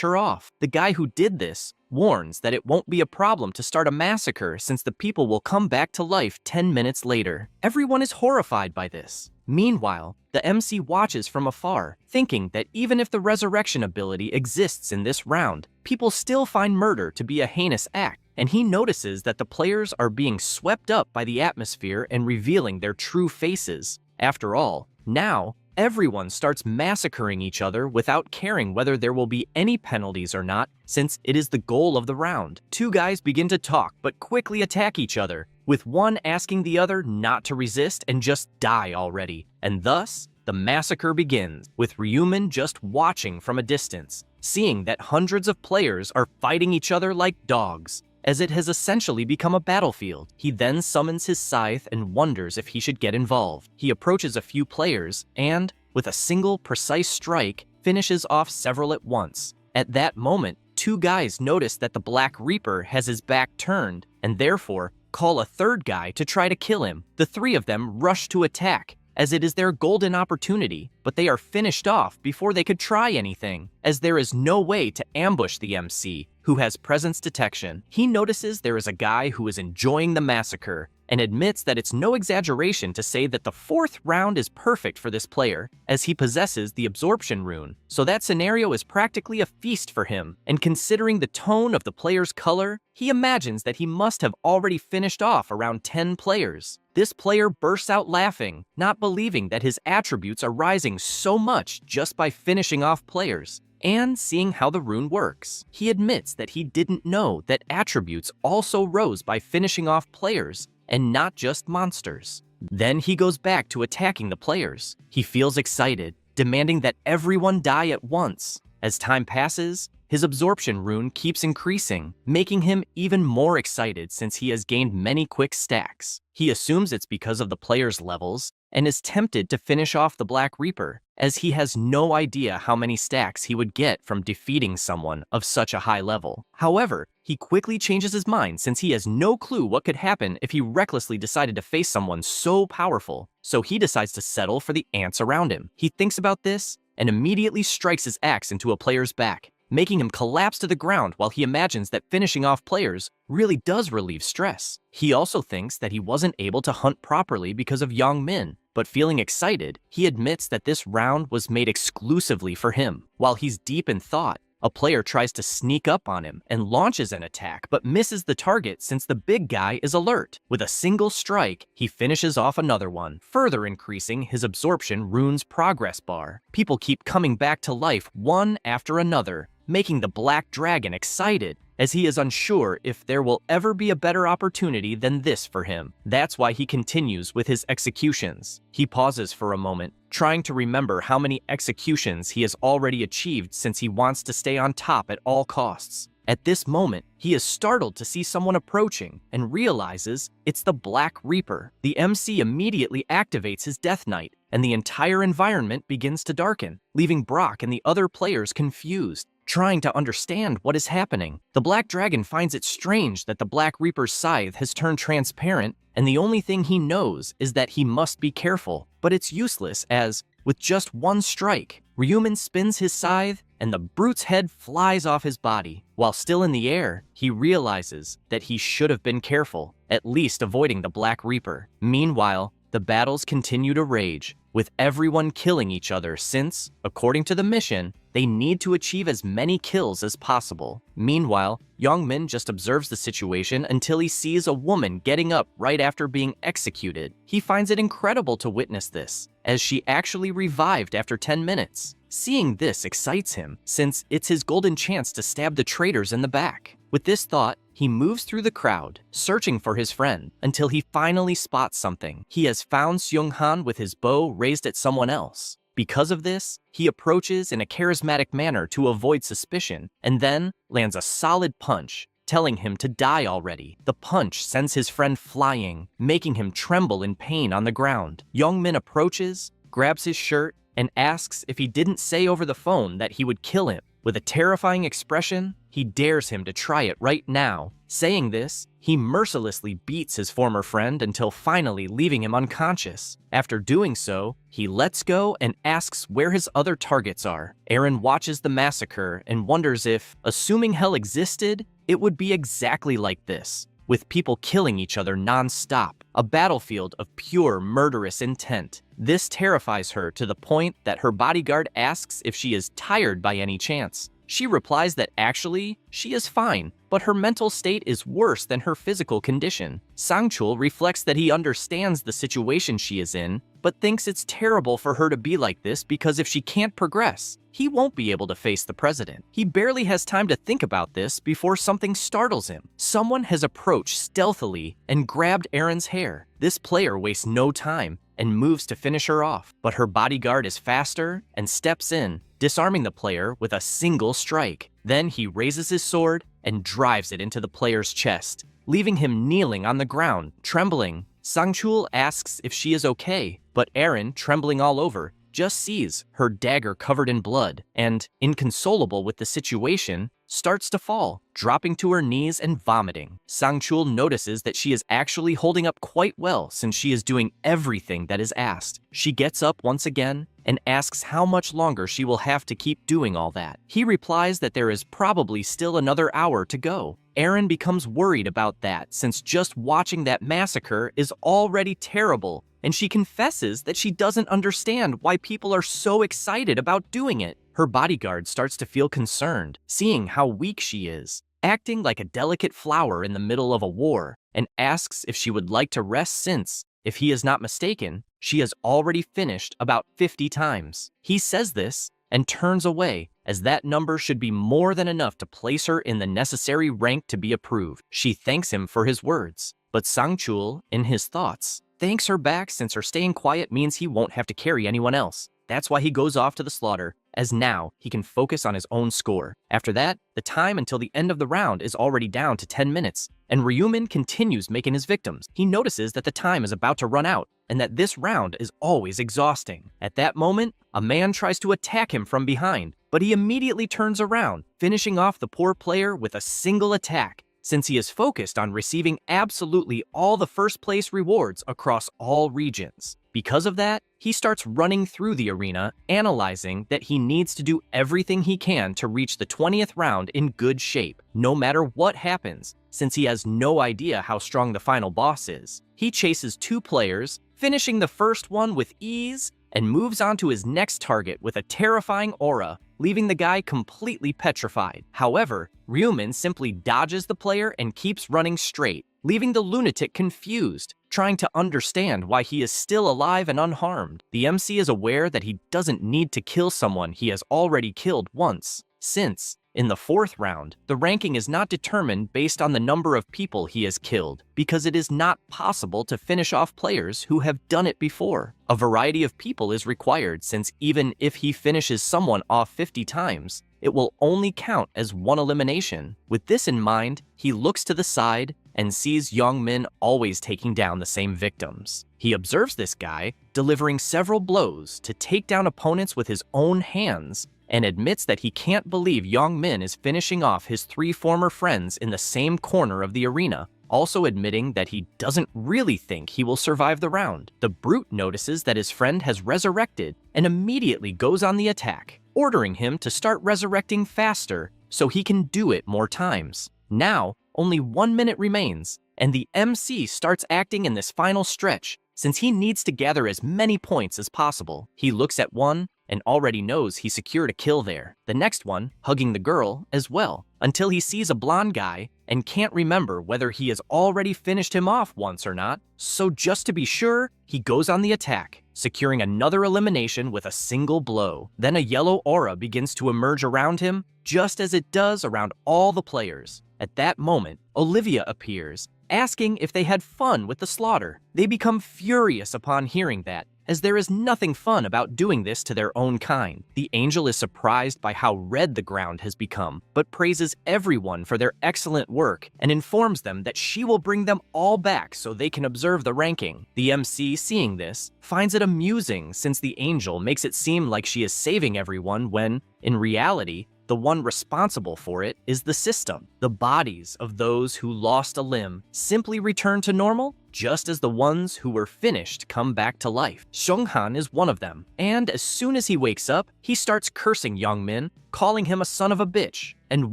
her off. The guy who did this warns that it won't be a problem to start a massacre since the people will come back to life 10 minutes later. Everyone is horrified by this. Meanwhile, the MC watches from afar, thinking that even if the resurrection ability exists in this round, people still find murder to be a heinous act, and he notices that the players are being swept up by the atmosphere and revealing their true faces. After all, now, everyone starts massacring each other without caring whether there will be any penalties or not, since it is the goal of the round. Two guys begin to talk but quickly attack each other, with one asking the other not to resist and just die already. And thus, the massacre begins, with Ryumin just watching from a distance, seeing that hundreds of players are fighting each other like dogs, as it has essentially become a battlefield. He then summons his scythe and wonders if he should get involved. He approaches a few players and, with a single precise strike, finishes off several at once. At that moment, two guys notice that the Black Reaper has his back turned and therefore call a third guy to try to kill him. The three of them rush to attack, as it is their golden opportunity, but they are finished off before they could try anything, as there is no way to ambush the MC, who has presence detection. He notices there is a guy who is enjoying the massacre, and admits that it's no exaggeration to say that the fourth round is perfect for this player, as he possesses the absorption rune. So that scenario is practically a feast for him, and considering the tone of the player's color, he imagines that he must have already finished off around 10 players. This player bursts out laughing, not believing that his attributes are rising so much just by finishing off players. And seeing how the rune works, he admits that he didn't know that attributes also rose by finishing off players, and not just monsters. Then he goes back to attacking the players. He feels excited, demanding that everyone die at once. As time passes, his absorption rune keeps increasing, making him even more excited since he has gained many quick stacks. He assumes it's because of the players' levels, and is tempted to finish off the Black Reaper, as he has no idea how many stacks he would get from defeating someone of such a high level. However, he quickly changes his mind since he has no clue what could happen if he recklessly decided to face someone so powerful, so he decides to settle for the ants around him. He thinks about this and immediately strikes his axe into a player's back, making him collapse to the ground while he imagines that finishing off players really does relieve stress. He also thinks that he wasn't able to hunt properly because of Yang Min, but feeling excited, he admits that this round was made exclusively for him. While he's deep in thought, a player tries to sneak up on him and launches an attack but misses the target since the big guy is alert. With a single strike, he finishes off another one, further increasing his absorption rune's progress bar. People keep coming back to life one after another, making the Black Dragon excited, as he is unsure if there will ever be a better opportunity than this for him. That's why he continues with his executions. He pauses for a moment, trying to remember how many executions he has already achieved since he wants to stay on top at all costs. At this moment, he is startled to see someone approaching and realizes it's the Black Reaper. The MC immediately activates his Death Knight, and the entire environment begins to darken, leaving Brock and the other players confused. trying to understand what is happening. The Black Dragon finds it strange that the Black Reaper's scythe has turned transparent, and the only thing he knows is that he must be careful. But it's useless as, with just one strike, Ryumin spins his scythe and the brute's head flies off his body. While still in the air, he realizes that he should have been careful, at least avoiding the Black Reaper. Meanwhile, the battles continue to rage, with everyone killing each other since, according to the mission, they need to achieve as many kills as possible. Meanwhile, Youngmin just observes the situation until he sees a woman getting up right after being executed. He finds it incredible to witness this, as she actually revived after 10 minutes. Seeing this excites him, since it's his golden chance to stab the traitors in the back. With this thought, he moves through the crowd, searching for his friend, until he finally spots something. He has found Seung-han with his bow raised at someone else. Because of this, he approaches in a charismatic manner to avoid suspicion, and then lands a solid punch, telling him to die already. The punch sends his friend flying, making him tremble in pain on the ground. Youngmin approaches, grabs his shirt, and asks if he didn't say over the phone that he would kill him. With a terrifying expression, he dares him to try it right now. Saying this, he mercilessly beats his former friend until finally leaving him unconscious. After doing so, he lets go and asks where his other targets are. Eren watches the massacre and wonders if, assuming hell existed, it would be exactly like this, with people killing each other non-stop, a battlefield of pure murderous intent. This terrifies her to the point that her bodyguard asks if she is tired by any chance. She replies that actually, she is fine, but her mental state is worse than her physical condition. Sangchul reflects that he understands the situation she is in, but thinks it's terrible for her to be like this because if she can't progress, he won't be able to face the president. He barely has time to think about this before something startles him. Someone has approached stealthily and grabbed Eren's hair. This player wastes no time and moves to finish her off, but her bodyguard is faster and steps in, disarming the player with a single strike. Then he raises his sword and drives it into the player's chest, leaving him kneeling on the ground, trembling. Sangchul asks if she is okay, but Eren, trembling all over, just sees her dagger covered in blood and, inconsolable with the situation, starts to fall, dropping to her knees and vomiting. Sangchul notices that she is actually holding up quite well since she is doing everything that is asked. She gets up once again and asks how much longer she will have to keep doing all that. He replies that there is probably still another hour to go. Eren becomes worried about that since just watching that massacre is already terrible, and she confesses that she doesn't understand why people are so excited about doing it. Her bodyguard starts to feel concerned, seeing how weak she is, acting like a delicate flower in the middle of a war, and asks if she would like to rest since, if he is not mistaken, she has already finished about 50 times. He says this and turns away, as that number should be more than enough to place her in the necessary rank to be approved. She thanks him for his words, but Sangchul, in his thoughts, thanks her back since her staying quiet means he won't have to carry anyone else. That's why he goes off to the slaughter, as now he can focus on his own score. After that, the time until the end of the round is already down to 10 minutes, and Ryumin continues making his victims. He notices that the time is about to run out, and that this round is always exhausting. At that moment, a man tries to attack him from behind, but he immediately turns around, finishing off the poor player with a single attack, since he is focused on receiving absolutely all the first place rewards across all regions. Because of that, he starts running through the arena, analyzing that he needs to do everything he can to reach the 20th round in good shape, no matter what happens, since he has no idea how strong the final boss is. He chases 2 players, finishing the first one with ease, and moves on to his next target with a terrifying aura, leaving the guy completely petrified. However, Ryumin simply dodges the player and keeps running straight, leaving the lunatic confused, trying to understand why he is still alive and unharmed. The MC is aware that he doesn't need to kill someone he has already killed once, since, in the 4th round, the ranking is not determined based on the number of people he has killed, because it is not possible to finish off players who have done it before. A variety of people is required since even if he finishes someone off 50 times, it will only count as one elimination. With this in mind, he looks to the side and sees Young-min always taking down the same victims. He observes this guy delivering several blows to take down opponents with his own hands and admits that he can't believe Young-min is finishing off his 3 former friends in the same corner of the arena, also admitting that he doesn't really think he will survive the round. The brute notices that his friend has resurrected and immediately goes on the attack, ordering him to start resurrecting faster so he can do it more times. Now, only 1 minute remains, and the MC starts acting in this final stretch since he needs to gather as many points as possible. He looks at one and already knows he secured a kill there. The next one, hugging the girl as well, until he sees a blonde guy and can't remember whether he has already finished him off once or not. So just to be sure, he goes on the attack, securing another elimination with a single blow. Then a yellow aura begins to emerge around him, just as it does around all the players. At that moment, Olivia appears, asking if they had fun with the slaughter. They become furious upon hearing that, as there is nothing fun about doing this to their own kind. The angel is surprised by how red the ground has become, but praises everyone for their excellent work and informs them that she will bring them all back so they can observe the ranking. The MC, seeing this, finds it amusing since the angel makes it seem like she is saving everyone when, in reality, the one responsible for it is the system. The bodies of those who lost a limb simply return to normal, just as the ones who were finished come back to life. Seonghan is one of them, and as soon as he wakes up, he starts cursing Young-min, calling him a son of a bitch, and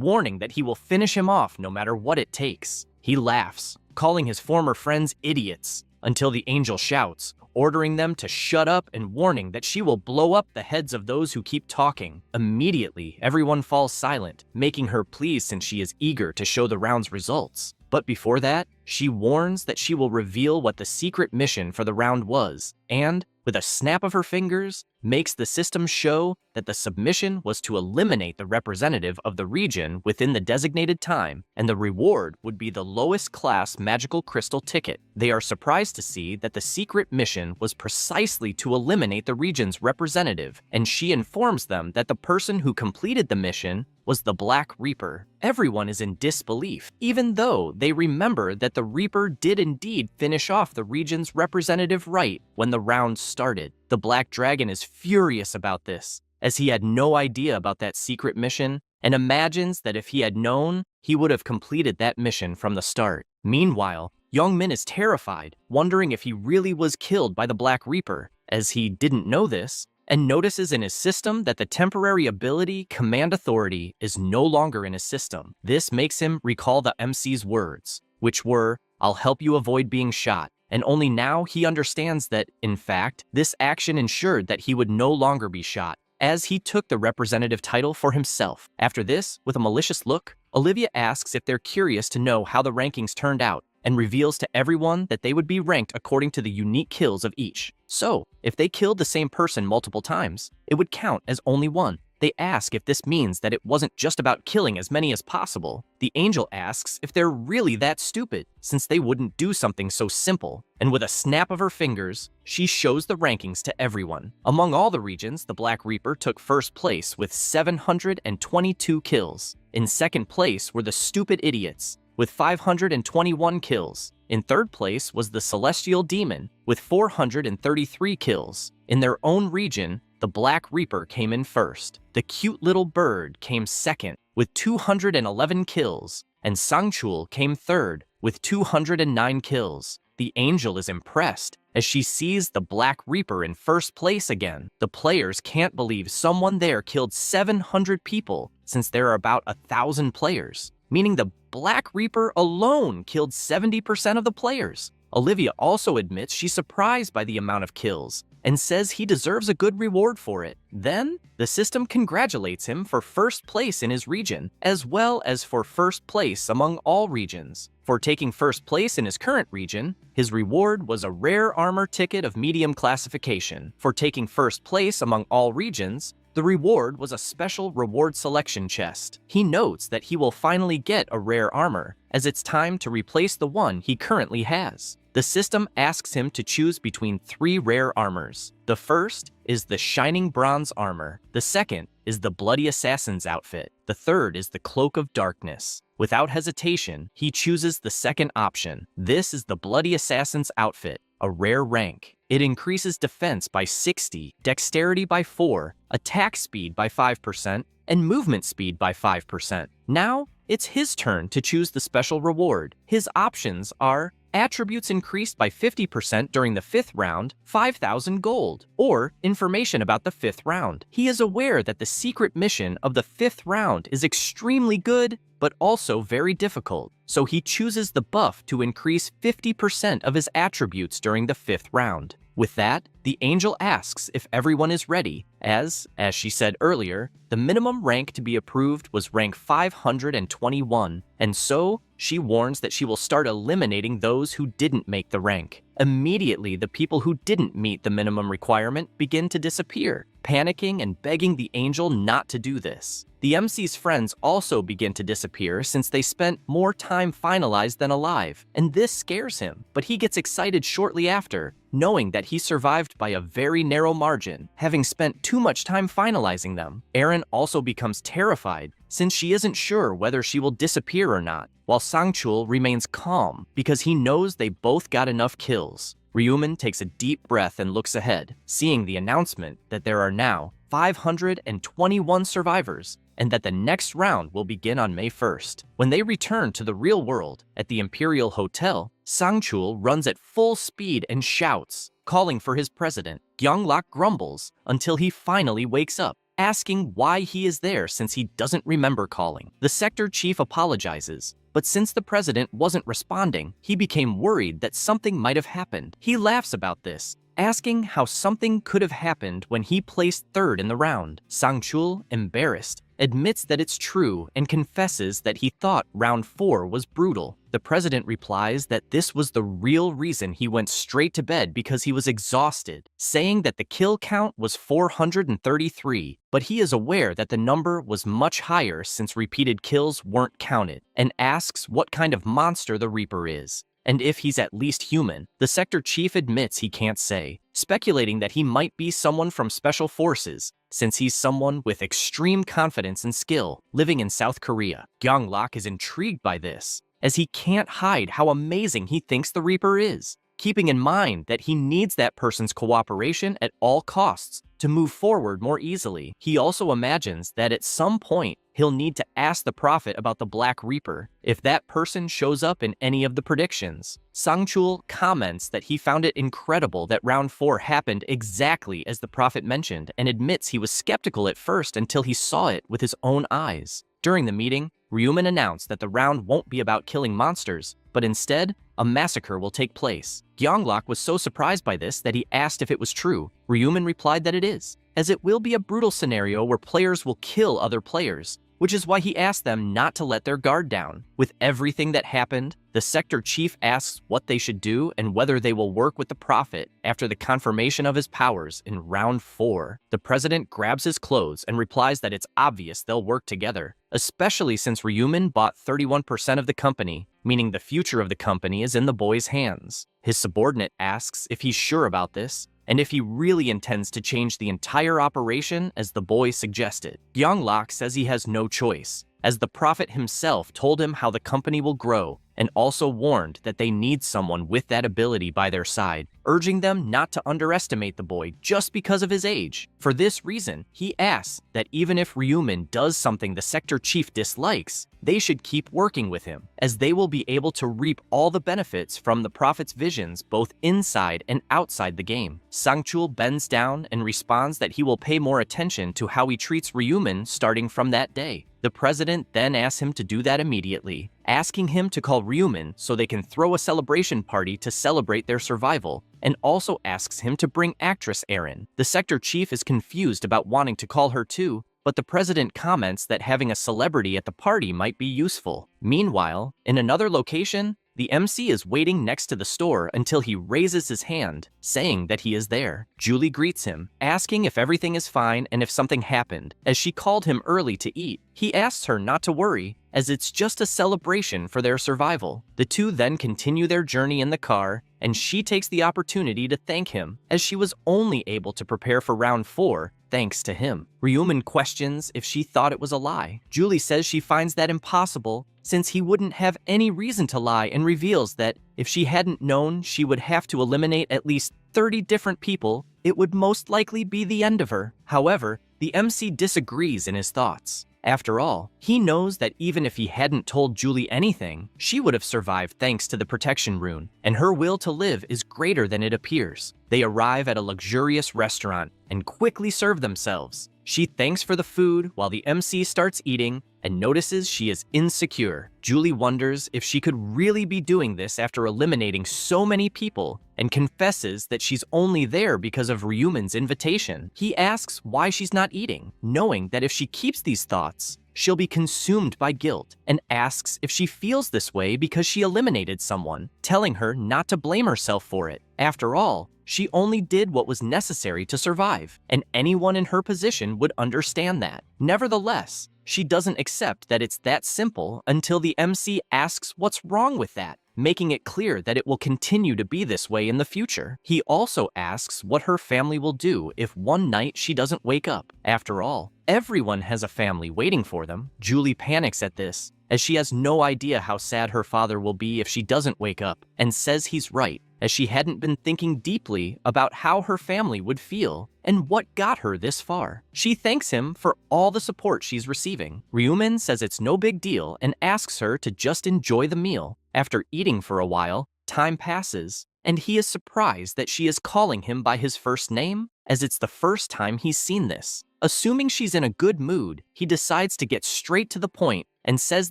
warning that he will finish him off no matter what it takes. He laughs, calling his former friends idiots, until the angel shouts, ordering them to shut up and warning that she will blow up the heads of those who keep talking. Immediately, everyone falls silent, making her pleased since she is eager to show the round's results. But before that, she warns that she will reveal what the secret mission for the round was, and, with a snap of her fingers, makes the system show that the submission was to eliminate the representative of the region within the designated time, and the reward would be the lowest class magical crystal ticket. They are surprised to see that the secret mission was precisely to eliminate the region's representative, and she informs them that the person who completed the mission was the Black Reaper. Everyone is in disbelief, even though they remember that the Reaper did indeed finish off the region's representative right when the round started. The Black Dragon is furious about this, as he had no idea about that secret mission and imagines that if he had known, he would have completed that mission from the start. Meanwhile, Young-min is terrified, wondering if he really was killed by the Black Reaper, as he didn't know this, and notices in his system that the temporary ability Command Authority is no longer in his system. This makes him recall the MC's words, which were, "I'll help you avoid being shot," and only now he understands that, in fact, this action ensured that he would no longer be shot, as he took the representative title for himself. After this, with a malicious look, Olivia asks if they're curious to know how the rankings turned out, and reveals to everyone that they would be ranked according to the unique kills of each. So, if they killed the same person multiple times, it would count as only one. They ask if this means that it wasn't just about killing as many as possible. The angel asks if they're really that stupid, since they wouldn't do something so simple. And with a snap of her fingers, she shows the rankings to everyone. Among all the regions, the Black Reaper took first place with 722 kills. In second place were the Stupid Idiots, with 521 kills. In third place was the Celestial Demon, with 433 kills. In their own region, the Black Reaper came in first. The Cute Little Bird came second, with 211 kills, and Sangchul came third, with 209 kills. The angel is impressed as she sees the Black Reaper in first place again. The players can't believe someone there killed 700 people, since there are about 1,000 players, meaning the Black Reaper alone killed 70% of the players. Olivia also admits she's surprised by the amount of kills and says he deserves a good reward for it. Then, the system congratulates him for first place in his region, as well as for first place among all regions. For taking first place in his current region, his reward was a rare armor ticket of medium classification. For taking first place among all regions, the reward was a special reward selection chest. He notes that he will finally get a rare armor, as it's time to replace the one he currently has. The system asks him to choose between 3 rare armors. The first is the shining bronze armor. The second is the bloody assassin's outfit. The third is the cloak of darkness. Without hesitation, he chooses the second option. This is the bloody assassin's outfit, a rare rank. It increases defense by 60, dexterity by 4, attack speed by 5%, and movement speed by 5%. Now, it's his turn to choose the special reward. His options are attributes increased by 50% during the 5th round, 5,000 gold, or information about the 5th round. He is aware that the secret mission of the 5th round is extremely good, but also very difficult, so he chooses the buff to increase 50% of his attributes during the 5th round. With that, the angel asks if everyone is ready, as she said earlier, the minimum rank to be approved was rank 521, and so she warns that she will start eliminating those who didn't make the rank. Immediately, the people who didn't meet the minimum requirement begin to disappear, panicking and begging the angel not to do this. The MC's friends also begin to disappear since they spent more time finalized than alive, and this scares him, but he gets excited shortly after, knowing that he survived by a very narrow margin, having spent too much time finalizing them. Eren also becomes terrified since she isn't sure whether she will disappear or not, while Sangchul remains calm because he knows they both got enough kills. Ryumin takes a deep breath and looks ahead, seeing the announcement that there are now 521 survivors, and that the next round will begin on May 1st. When they return to the real world, at the Imperial Hotel, Sangchul runs at full speed and shouts, calling for his president. Gyeonglok grumbles until he finally wakes up, asking why he is there since he doesn't remember calling. The sector chief apologizes, but since the president wasn't responding, he became worried that something might have happened. He laughs about this, asking how something could have happened when he placed 3rd in the round. Sangchul, embarrassed, admits that it's true and confesses that he thought round 4 was brutal. The president replies that this was the real reason he went straight to bed because he was exhausted, saying that the kill count was 433, but he is aware that the number was much higher since repeated kills weren't counted, and asks what kind of monster the Reaper is, and if he's at least human. The sector chief admits he can't say, speculating that he might be someone from Special Forces, since he's someone with extreme confidence and skill living in South Korea. Gyeonglok is intrigued by this, as he can't hide how amazing he thinks the Reaper is, keeping in mind that he needs that person's cooperation at all costs to move forward more easily. He also imagines that at some point, he'll need to ask the Prophet about the Black Reaper if that person shows up in any of the predictions. Sangchul comments that he found it incredible that round 4 happened exactly as the Prophet mentioned, and admits he was skeptical at first until he saw it with his own eyes. During the meeting, Ryumin announced that the round won't be about killing monsters, but instead, a massacre will take place. Gyeonglok was so surprised by this that he asked if it was true. Ryumin replied that it is, as it will be a brutal scenario where players will kill other players, which is why he asked them not to let their guard down. With everything that happened, the sector chief asks what they should do and whether they will work with the Prophet after the confirmation of his powers in round 4. The president grabs his clothes and replies that it's obvious they'll work together, especially since Ryumin bought 31% of the company, meaning the future of the company is in the boy's hands. His subordinate asks if he's sure about this, and if he really intends to change the entire operation as the boy suggested. Gyeonglok says he has no choice, as the Prophet himself told him how the company will grow, and also warned that they need someone with that ability by their side, urging them not to underestimate the boy just because of his age. For this reason, he asks that even if Ryumin does something the sector chief dislikes, they should keep working with him, as they will be able to reap all the benefits from the Prophet's visions both inside and outside the game. Sangchul bends down and responds that he will pay more attention to how he treats Ryumin starting from that day. The president then asks him to do that immediately, asking him to call Ryumin so they can throw a celebration party to celebrate their survival, and also asks him to bring actress Erin. The sector chief is confused about wanting to call her too, but the president comments that having a celebrity at the party might be useful. Meanwhile, in another location, the MC is waiting next to the store until he raises his hand, saying that he is there. Julie greets him, asking if everything is fine and if something happened, as she called him early to eat. He asks her not to worry, as it's just a celebration for their survival. The two then continue their journey in the car, and she takes the opportunity to thank him, as she was only able to prepare for round 4 thanks to him. Ryumin questions if she thought it was a lie. Julie says she finds that impossible, since he wouldn't have any reason to lie, and reveals that if she hadn't known she would have to eliminate at least 30 different people, it would most likely be the end of her. However, the MC disagrees in his thoughts. After all, he knows that even if he hadn't told Julie anything, she would have survived thanks to the protection rune, and her will to live is greater than it appears. They arrive at a luxurious restaurant and quickly serve themselves. She thanks for the food while the MC starts eating and notices she is insecure. Julie wonders if she could really be doing this after eliminating so many people, and confesses that she's only there because of Ryumin's invitation. He asks why she's not eating, knowing that if she keeps these thoughts, she'll be consumed by guilt, and asks if she feels this way because she eliminated someone, telling her not to blame herself for it. After all, she only did what was necessary to survive, and anyone in her position would understand that. Nevertheless, she doesn't accept that it's that simple until the MC asks what's wrong with that, making it clear that it will continue to be this way in the future. He also asks what her family will do if one night she doesn't wake up. After all, everyone has a family waiting for them. Julie panics at this, as she has no idea how sad her father will be if she doesn't wake up, and says he's right, as she hadn't been thinking deeply about how her family would feel and what got her this far. She thanks him for all the support she's receiving. Ryumin says it's no big deal and asks her to just enjoy the meal. After eating for a while, time passes, and he is surprised that she is calling him by his first name, as it's the first time he's seen this. Assuming she's in a good mood, he decides to get straight to the point and says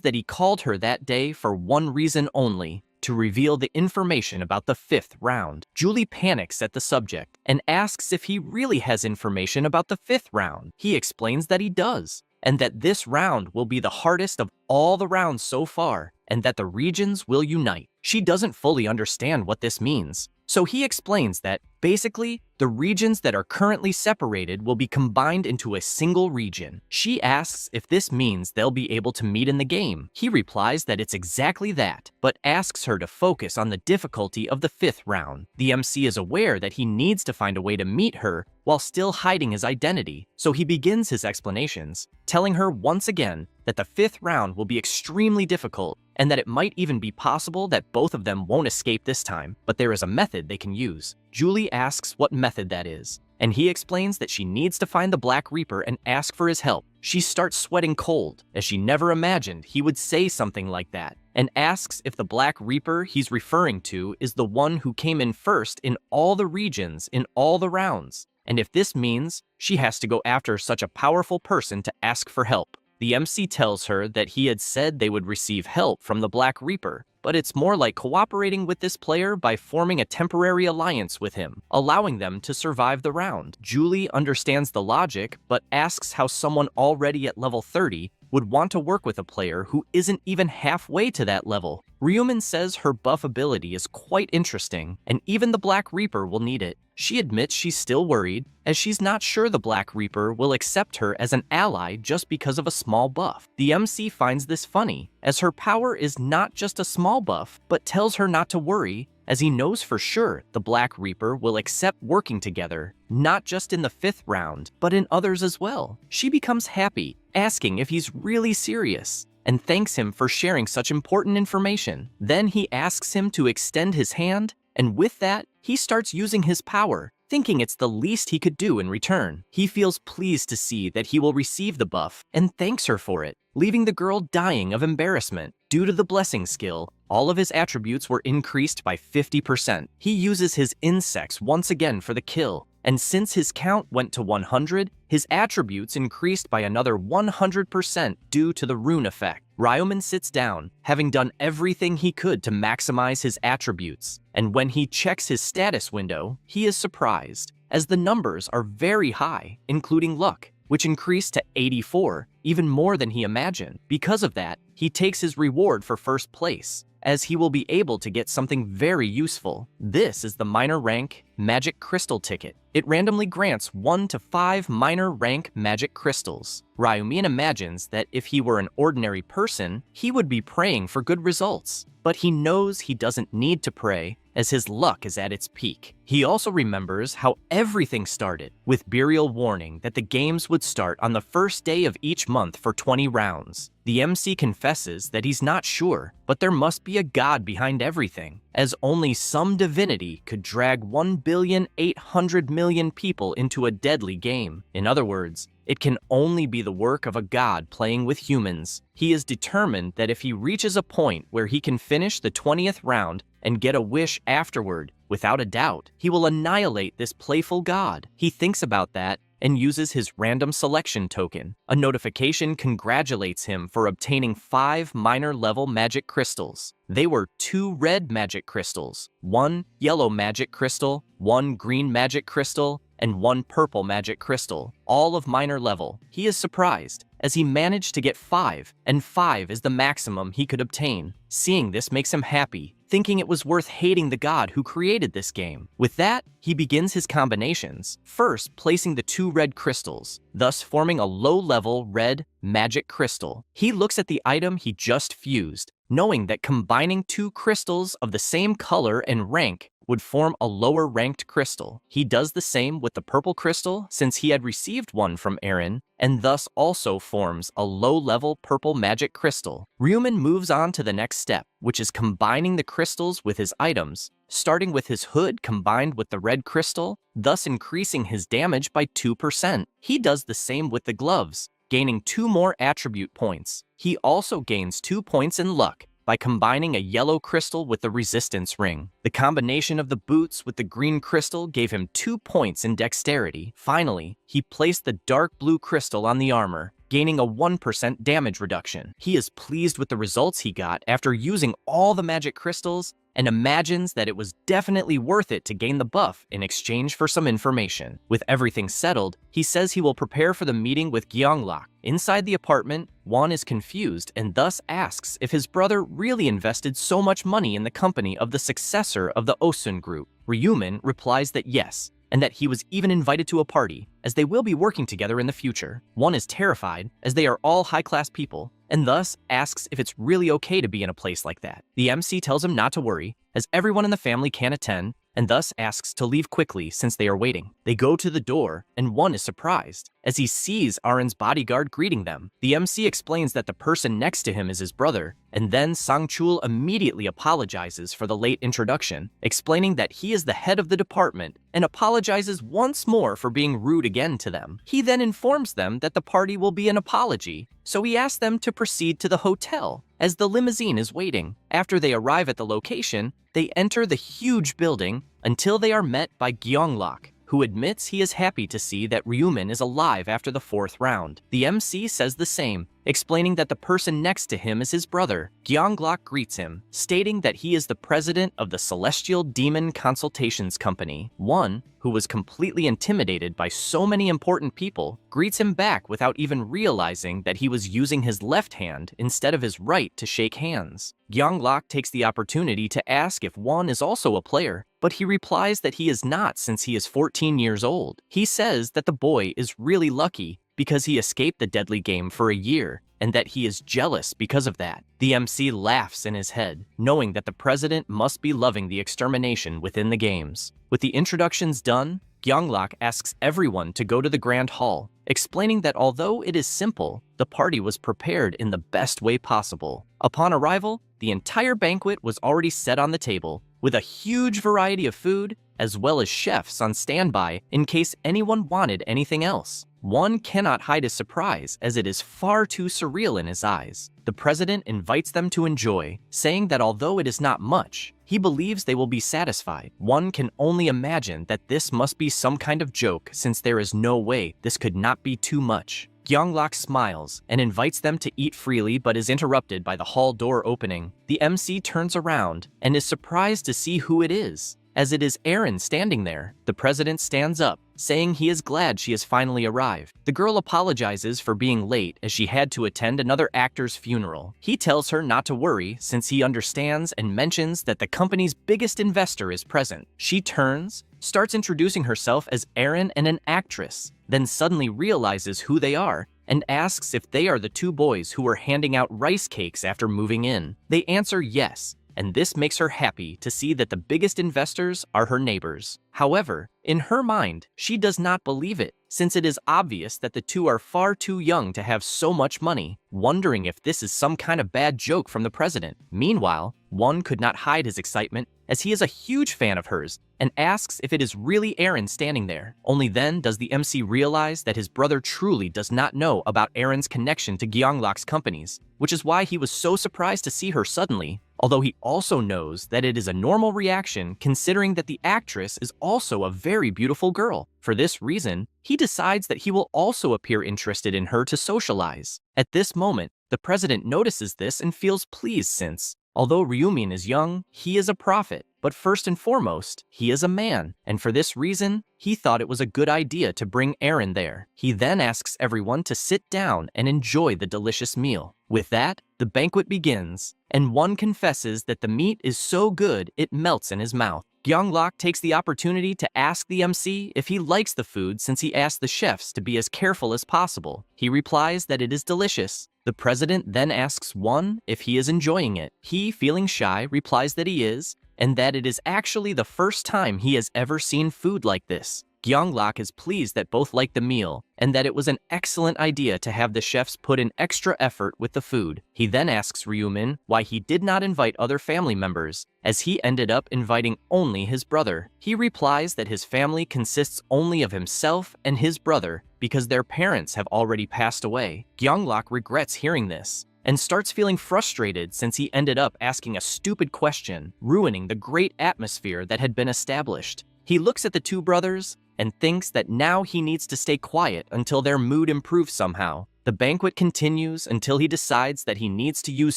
that he called her that day for one reason only: to reveal the information about the 5th round. Julie panics at the subject and asks if he really has information about the 5th round. He explains that he does, and that this round will be the hardest of all the rounds so far, and that the regions will unite. She doesn't fully understand what this means, so he explains that, basically, the regions that are currently separated will be combined into a single region. She asks if this means they'll be able to meet in the game. He replies that it's exactly that, but asks her to focus on the difficulty of the 5th round. The MC is aware that he needs to find a way to meet her while still hiding his identity, so he begins his explanations, telling her once again that the 5th round will be extremely difficult, and that it might even be possible that both of them won't escape this time, but there is a method they can use. Julie asks what method that is, and he explains that she needs to find the Black Reaper and ask for his help. She starts sweating cold, as she never imagined he would say something like that, and asks if the Black Reaper he's referring to is the one who came in first in all the regions in all the rounds, and if this means she has to go after such a powerful person to ask for help. The MC tells her that he had said they would receive help from the Black Reaper, but it's more like cooperating with this player by forming a temporary alliance with him, allowing them to survive the round. Julie understands the logic, but asks how someone already at level 30 would want to work with a player who isn't even halfway to that level. Ryumin says her buff ability is quite interesting, and even the Black Reaper will need it. She admits she's still worried, as she's not sure the Black Reaper will accept her as an ally just because of a small buff. The MC finds this funny, as her power is not just a small buff, but tells her not to worry, as he knows for sure the Black Reaper will accept working together, not just in the 5th round, but in others as well. She becomes happy, asking if he's really serious, and thanks him for sharing such important information. Then he asks him to extend his hand, and with that, he starts using his power, thinking it's the least he could do in return. He feels pleased to see that he will receive the buff, and thanks her for it, leaving the girl dying of embarrassment. Due to the blessing skill, all of his attributes were increased by 50%. He uses his insects once again for the kill, and since his count went to 100, his attributes increased by another 100% due to the rune effect. Ryumin sits down, having done everything he could to maximize his attributes, and when he checks his status window, he is surprised, as the numbers are very high, including luck. which increased to 84, even more than he imagined. Because of that, he takes his reward for first place, as he will be able to get something very useful. This is the minor rank magic crystal ticket. It randomly grants 1 to 5 minor rank magic crystals. Ryumin imagines that if he were an ordinary person, he would be praying for good results. But he knows he doesn't need to pray, as his luck is at its peak. He also remembers how everything started, with Burial warning that the games would start on the first day of each month for 20 rounds. The MC confesses that he's not sure, but there must be a god behind everything, as only some divinity could drag 1,800,000,000 people into a deadly game. In other words, it can only be the work of a god playing with humans. He is determined that if he reaches a point where he can finish the 20th round and get a wish afterward, without a doubt, he will annihilate this playful god. He thinks about that and uses his random selection token. A notification congratulates him for obtaining 5 minor level magic crystals. They were 2 red magic crystals, 1 yellow magic crystal, 1 green magic crystal, and 1 purple magic crystal, all of minor level. He is surprised, as he managed to get 5, and 5 is the maximum he could obtain. Seeing this makes him happy, thinking it was worth hating the god who created this game. With that, he begins his combinations, first placing the 2 red crystals, thus forming a low-level red magic crystal. He looks at the item he just fused, knowing that combining 2 crystals of the same color and rank would form a lower ranked crystal. He does the same with the purple crystal since he had received one from Aaron, and thus also forms a low-level purple magic crystal. Ryumin moves on to the next step, which is combining the crystals with his items, starting with his hood combined with the red crystal, thus increasing his damage by 2%. He does the same with the gloves, gaining 2 more attribute points. He also gains 2 points in luck by combining a yellow crystal with the resistance ring. The combination of the boots with the green crystal gave him 2 points in dexterity. Finally, he placed the dark blue crystal on the armor, gaining a 1% damage reduction. He is pleased with the results he got after using all the magic crystals and imagines that it was definitely worth it to gain the buff in exchange for some information. With everything settled, he says he will prepare for the meeting with Gyeonglak. Inside the apartment, Won is confused and thus asks if his brother really invested so much money in the company of the successor of the Osun group. Ryumin replies that yes, and that he was even invited to a party, as they will be working together in the future. Won is terrified, as they are all high-class people, and thus asks if it's really okay to be in a place like that. The MC tells him not to worry, as everyone in the family can attend, and thus asks to leave quickly since they are waiting. They go to the door, and Won is surprised, as he sees Aren's bodyguard greeting them. The MC explains that the person next to him is his brother, and then Sang-chul immediately apologizes for the late introduction, explaining that he is the head of the department, and apologizes once more for being rude again to them. He then informs them that the party will be an apology, so he asks them to proceed to the hotel, as the limousine is waiting. After they arrive at the location, they enter the huge building until they are met by Gyeonglak, who admits he is happy to see that Ryumin is alive after the 4th round. The MC says the same, explaining that the person next to him is his brother. Gyeonglak greets him, stating that he is the president of the Celestial Demon Consultations Company. One, who was completely intimidated by so many important people, greets him back without even realizing that he was using his left hand instead of his right to shake hands. Gyeonglak takes the opportunity to ask if Won is also a player, but he replies that he is not since he is 14 years old. He says that the boy is really lucky because he escaped the deadly game for a year, and that he is jealous because of that. The MC laughs in his head, knowing that the president must be loving the extermination within the games. With the introductions done, Gyeonglak asks everyone to go to the Grand Hall, explaining that although it is simple, the party was prepared in the best way possible. Upon arrival, the entire banquet was already set on the table, with a huge variety of food, as well as chefs on standby in case anyone wanted anything else. One cannot hide his surprise, as it is far too surreal in his eyes. The president invites them to enjoy, saying that although it is not much, he believes they will be satisfied. One can only imagine that this must be some kind of joke, since there is no way this could not be too much. Gyeonglak smiles and invites them to eat freely, but is interrupted by the hall door opening. The MC turns around and is surprised to see who it is. As it is Erin standing there, the president stands up, saying he is glad she has finally arrived. The girl apologizes for being late as she had to attend another actor's funeral. He tells her not to worry since he understands and mentions that the company's biggest investor is present. She turns, starts introducing herself as Erin and an actress, then suddenly realizes who they are and asks if they are the two boys who were handing out rice cakes after moving in. They answer yes, and this makes her happy to see that the biggest investors are her neighbors. However, in her mind, she does not believe it, since it is obvious that the two are far too young to have so much money, wondering if this is some kind of bad joke from the president. Meanwhile, one could not hide his excitement, as he is a huge fan of hers, and asks if it is really Erin standing there. Only then does the MC realize that his brother truly does not know about Erin's connection to Gyeonglok's companies, which is why he was so surprised to see her suddenly, although he also knows that it is a normal reaction considering that the actress is also a very beautiful girl. For this reason, he decides that he will also appear interested in her to socialize. At this moment, the president notices this and feels pleased since, although Ryumin is young, he is a prophet. But first and foremost, he is a man, and for this reason, he thought it was a good idea to bring Erin there. He then asks everyone to sit down and enjoy the delicious meal. With that, the banquet begins, and one confesses that the meat is so good it melts in his mouth. Gyeonglok takes the opportunity to ask the MC if he likes the food since he asked the chefs to be as careful as possible. He replies that it is delicious. The president then asks one if he is enjoying it. He, feeling shy, replies that he is, and that it is actually the first time he has ever seen food like this. Gyeonglok is pleased that both like the meal, and that it was an excellent idea to have the chefs put in extra effort with the food. He then asks Ryumin why he did not invite other family members, as he ended up inviting only his brother. He replies that his family consists only of himself and his brother, because their parents have already passed away. Gyeonglok regrets hearing this, and starts feeling frustrated since he ended up asking a stupid question, ruining the great atmosphere that had been established. He looks at the two brothers and thinks that now he needs to stay quiet until their mood improves somehow. The banquet continues until he decides that he needs to use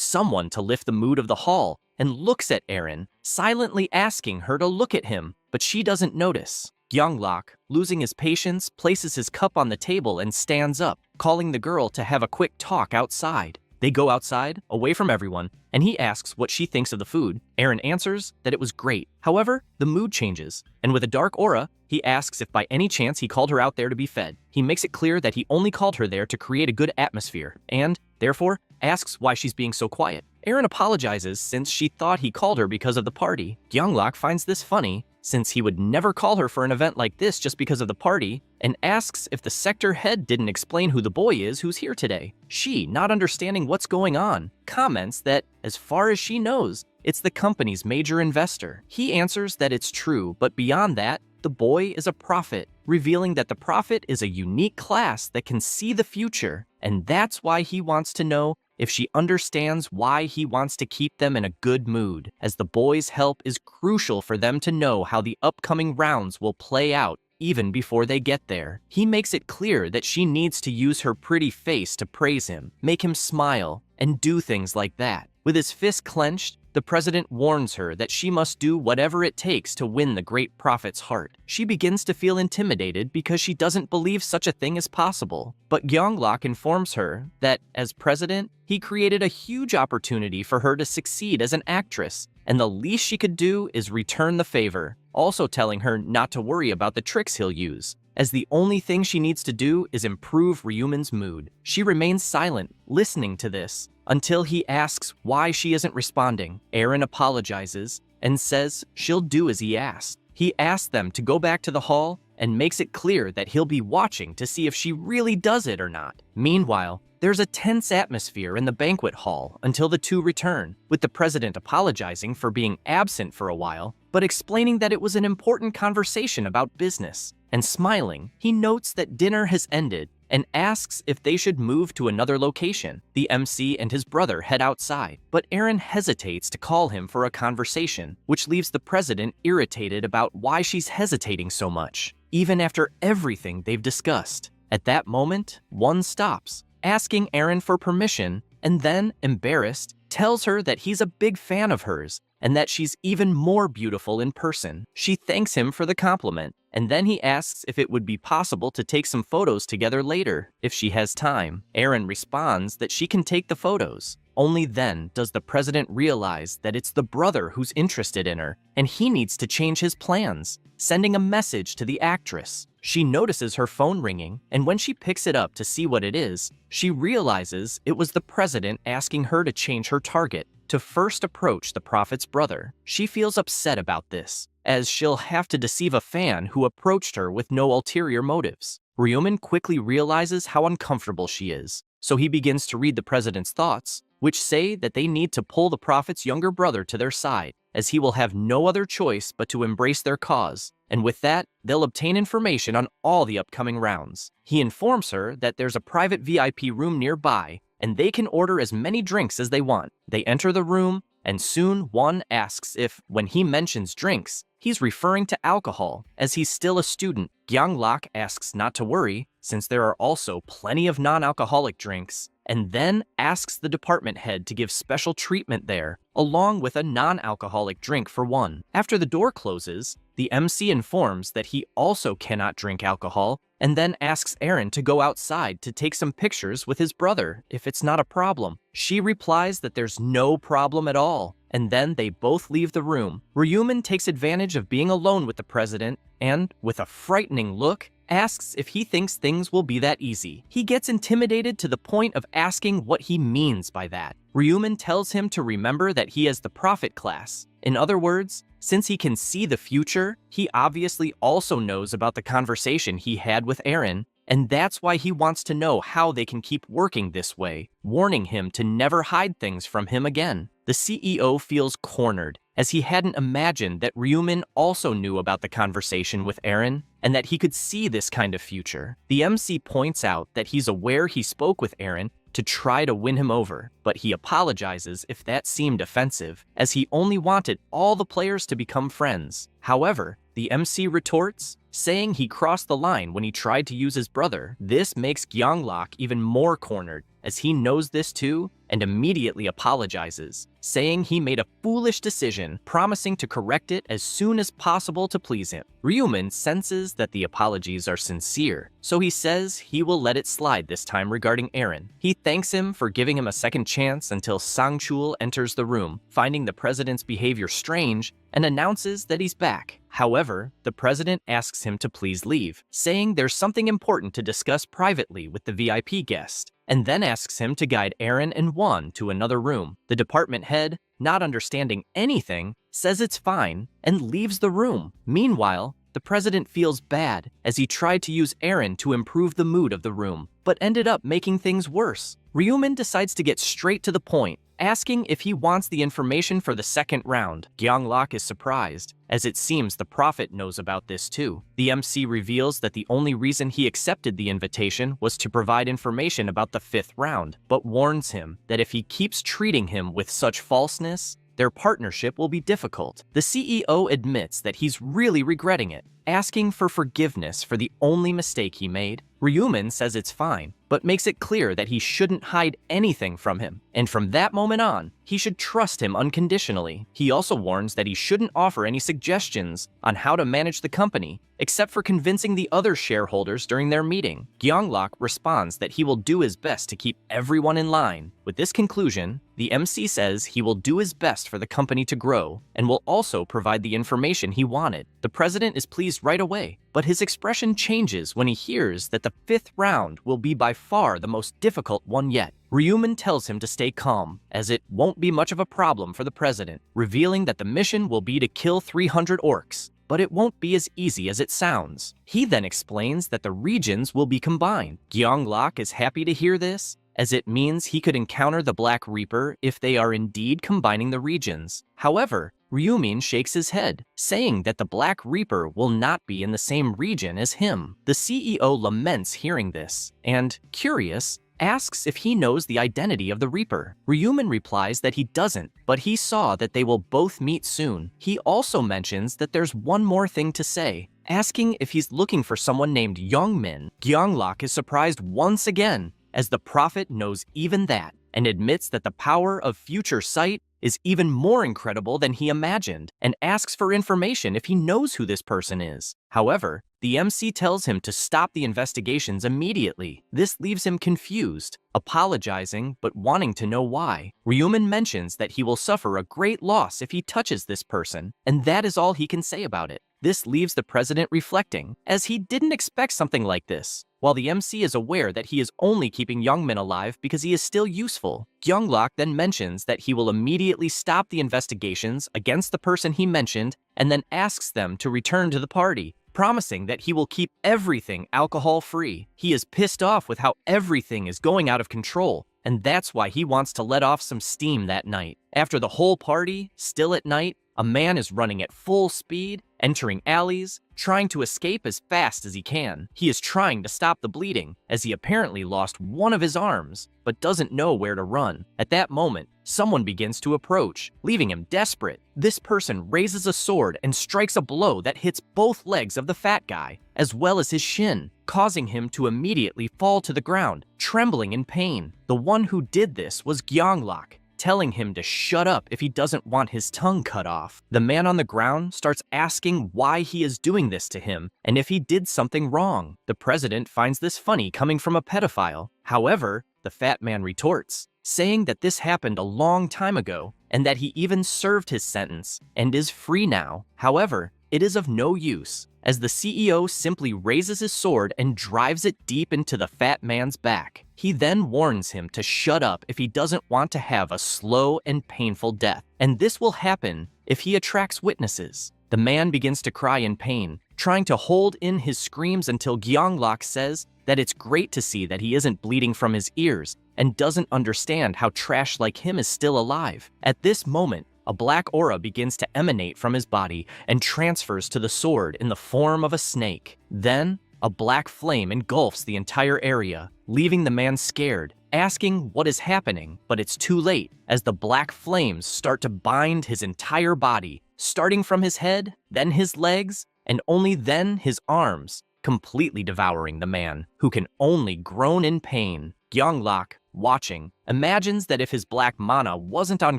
someone to lift the mood of the hall, and looks at Erin, silently asking her to look at him, but she doesn't notice. Gyeonglok, losing his patience, places his cup on the table and stands up, calling the girl to have a quick talk outside. They go outside, away from everyone, and he asks what she thinks of the food. Erin answers that it was great. However, the mood changes, and with a dark aura, he asks if by any chance he called her out there to be fed. He makes it clear that he only called her there to create a good atmosphere, and, therefore, asks why she's being so quiet. Erin apologizes since she thought he called her because of the party. Gyeonglok finds this funny, since he would never call her for an event like this just because of the party, and asks if the sector head didn't explain who the boy is who's here today. She, not understanding what's going on, comments that, as far as she knows, it's the company's major investor. He answers that it's true, but beyond that, the boy is a prophet, revealing that the prophet is a unique class that can see the future, and that's why he wants to know if she understands why he wants to keep them in a good mood, as the boy's help is crucial for them to know how the upcoming rounds will play out even before they get there. He makes it clear that she needs to use her pretty face to praise him, make him smile, and do things like that. With his fist clenched, the president warns her that she must do whatever it takes to win the great prophet's heart. She begins to feel intimidated because she doesn't believe such a thing is possible. But Gyeonglok informs her that, as president, he created a huge opportunity for her to succeed as an actress, and the least she could do is return the favor, also telling her not to worry about the tricks he'll use, as the only thing she needs to do is improve Ryumin's mood. She remains silent, listening to this, until he asks why she isn't responding. Erin apologizes and says she'll do as he asked. He asks them to go back to the hall and makes it clear that he'll be watching to see if she really does it or not. Meanwhile, there's a tense atmosphere in the banquet hall until the two return, with the president apologizing for being absent for a while, but explaining that it was an important conversation about business. And smiling, he notes that dinner has ended and asks if they should move to another location. The MC and his brother head outside, but Erin hesitates to call him for a conversation, which leaves the president irritated about why she's hesitating so much, even after everything they've discussed. At that moment, one stops, asking Erin for permission, and then, embarrassed, tells her that he's a big fan of hers and that she's even more beautiful in person. She thanks him for the compliment, and then he asks if it would be possible to take some photos together later, if she has time. Erin responds that she can take the photos. Only then does the president realize that it's the brother who's interested in her, and he needs to change his plans, sending a message to the actress. She notices her phone ringing, and when she picks it up to see what it is, she realizes it was the president asking her to change her target, to first approach the prophet's brother. She feels upset about this, as she'll have to deceive a fan who approached her with no ulterior motives. Ryumin quickly realizes how uncomfortable she is, so he begins to read the president's thoughts, which say that they need to pull the prophet's younger brother to their side, as he will have no other choice but to embrace their cause, and with that, they'll obtain information on all the upcoming rounds. He informs her that there's a private VIP room nearby, and they can order as many drinks as they want. They enter the room, and soon Won asks if, when he mentions drinks, he's referring to alcohol, as he's still a student. Gyanglok asks not to worry, since there are also plenty of non-alcoholic drinks, and then asks the department head to give special treatment there, along with a non-alcoholic drink for Won. After the door closes, the MC informs that he also cannot drink alcohol, and then asks Erin to go outside to take some pictures with his brother, if it's not a problem. She replies that there's no problem at all, and then they both leave the room. Ryumin takes advantage of being alone with the president, and, with a frightening look, asks if he thinks things will be that easy. He gets intimidated to the point of asking what he means by that. Ryumin tells him to remember that he has the prophet class. In other words, since he can see the future, he obviously also knows about the conversation he had with Erin, and that's why he wants to know how they can keep working this way, warning him to never hide things from him again. The CEO feels cornered, as he hadn't imagined that Ryumin also knew about the conversation with Erin, and that he could see this kind of future. The MC points out that he's aware he spoke with Erin to try to win him over, but he apologizes if that seemed offensive, as he only wanted all the players to become friends. However, the MC retorts, saying he crossed the line when he tried to use his brother. This makes Gyanglok even more cornered, as he knows this too, and immediately apologizes, saying he made a foolish decision, promising to correct it as soon as possible to please him. Ryumin senses that the apologies are sincere, so he says he will let it slide this time regarding Erin. He thanks him for giving him a second chance until Sangchul enters the room, finding the president's behavior strange, and announces that he's back. However, the president asks him to please leave, saying there's something important to discuss privately with the VIP guest, and then asks him to guide Erin and Won to another room. The department head, not understanding anything, says it's fine and leaves the room. Meanwhile, the president feels bad as he tried to use Erin to improve the mood of the room, but ended up making things worse. Ryumin decides to get straight to the point, asking if he wants the information for the second round. Gyanglok is surprised, as it seems the prophet knows about this too. The MC reveals that the only reason he accepted the invitation was to provide information about the fifth round, but warns him that if he keeps treating him with such falseness, their partnership will be difficult. The CEO admits that he's really regretting it, asking for forgiveness for the only mistake he made. Ryumin says it's fine, but makes it clear that he shouldn't hide anything from him, and from that moment on, he should trust him unconditionally. He also warns that he shouldn't offer any suggestions on how to manage the company, except for convincing the other shareholders during their meeting. Gyanglok responds that he will do his best to keep everyone in line. With this conclusion, the MC says he will do his best for the company to grow, and will also provide the information he wanted. The president is pleased right away, but his expression changes when he hears that the fifth round will be by far the most difficult one yet. Ryumin tells him to stay calm, as it won't be much of a problem for the president, revealing that the mission will be to kill 300 orcs, but it won't be as easy as it sounds. He then explains that the regions will be combined. Gyanglok is happy to hear this, as it means he could encounter the Black Reaper if they are indeed combining the regions. However, Ryumin shakes his head, saying that the Black Reaper will not be in the same region as him. The CEO laments hearing this, and, curious, asks if he knows the identity of the Reaper. Ryumin replies that he doesn't, but he saw that they will both meet soon. He also mentions that there's one more thing to say, asking if he's looking for someone named Youngmin. Gyanglok is surprised once again, as the prophet knows even that, and admits that the power of future sight is even more incredible than he imagined and asks for information if he knows who this person is. However, the MC tells him to stop the investigations immediately. This leaves him confused, apologizing but wanting to know why. Ryuman mentions that he will suffer a great loss if he touches this person, and that is all he can say about it. This leaves the president reflecting, as he didn't expect something like this. While the MC is aware that he is only keeping Youngmin alive because he is still useful, Gyeonglok then mentions that he will immediately stop the investigations against the person he mentioned and then asks them to return to the party, promising that he will keep everything alcohol-free. He is pissed off with how everything is going out of control, and that's why he wants to let off some steam that night. After the whole party, still at night, a man is running at full speed, entering alleys, trying to escape as fast as he can. He is trying to stop the bleeding, as he apparently lost one of his arms, but doesn't know where to run. At that moment, someone begins to approach, leaving him desperate. This person raises a sword and strikes a blow that hits both legs of the fat guy, as well as his shin, causing him to immediately fall to the ground, trembling in pain. The one who did this was Gyeonglok, telling him to shut up if he doesn't want his tongue cut off. The man on the ground starts asking why he is doing this to him and if he did something wrong. The president finds this funny coming from a pedophile. However, the fat man retorts, saying that this happened a long time ago and that he even served his sentence and is free now. However, it is of no use, as the CEO simply raises his sword and drives it deep into the fat man's back. He then warns him to shut up if he doesn't want to have a slow and painful death, and this will happen if he attracts witnesses. The man begins to cry in pain, trying to hold in his screams until Gyeonglok says that it's great to see that he isn't bleeding from his ears and doesn't understand how trash like him is still alive. At this moment, a black aura begins to emanate from his body and transfers to the sword in the form of a snake. Then, a black flame engulfs the entire area, leaving the man scared, asking what is happening, but it's too late, as the black flames start to bind his entire body, starting from his head, then his legs, and only then his arms, completely devouring the man, who can only groan in pain. Gyeonglok, watching, imagines that if his black mana wasn't on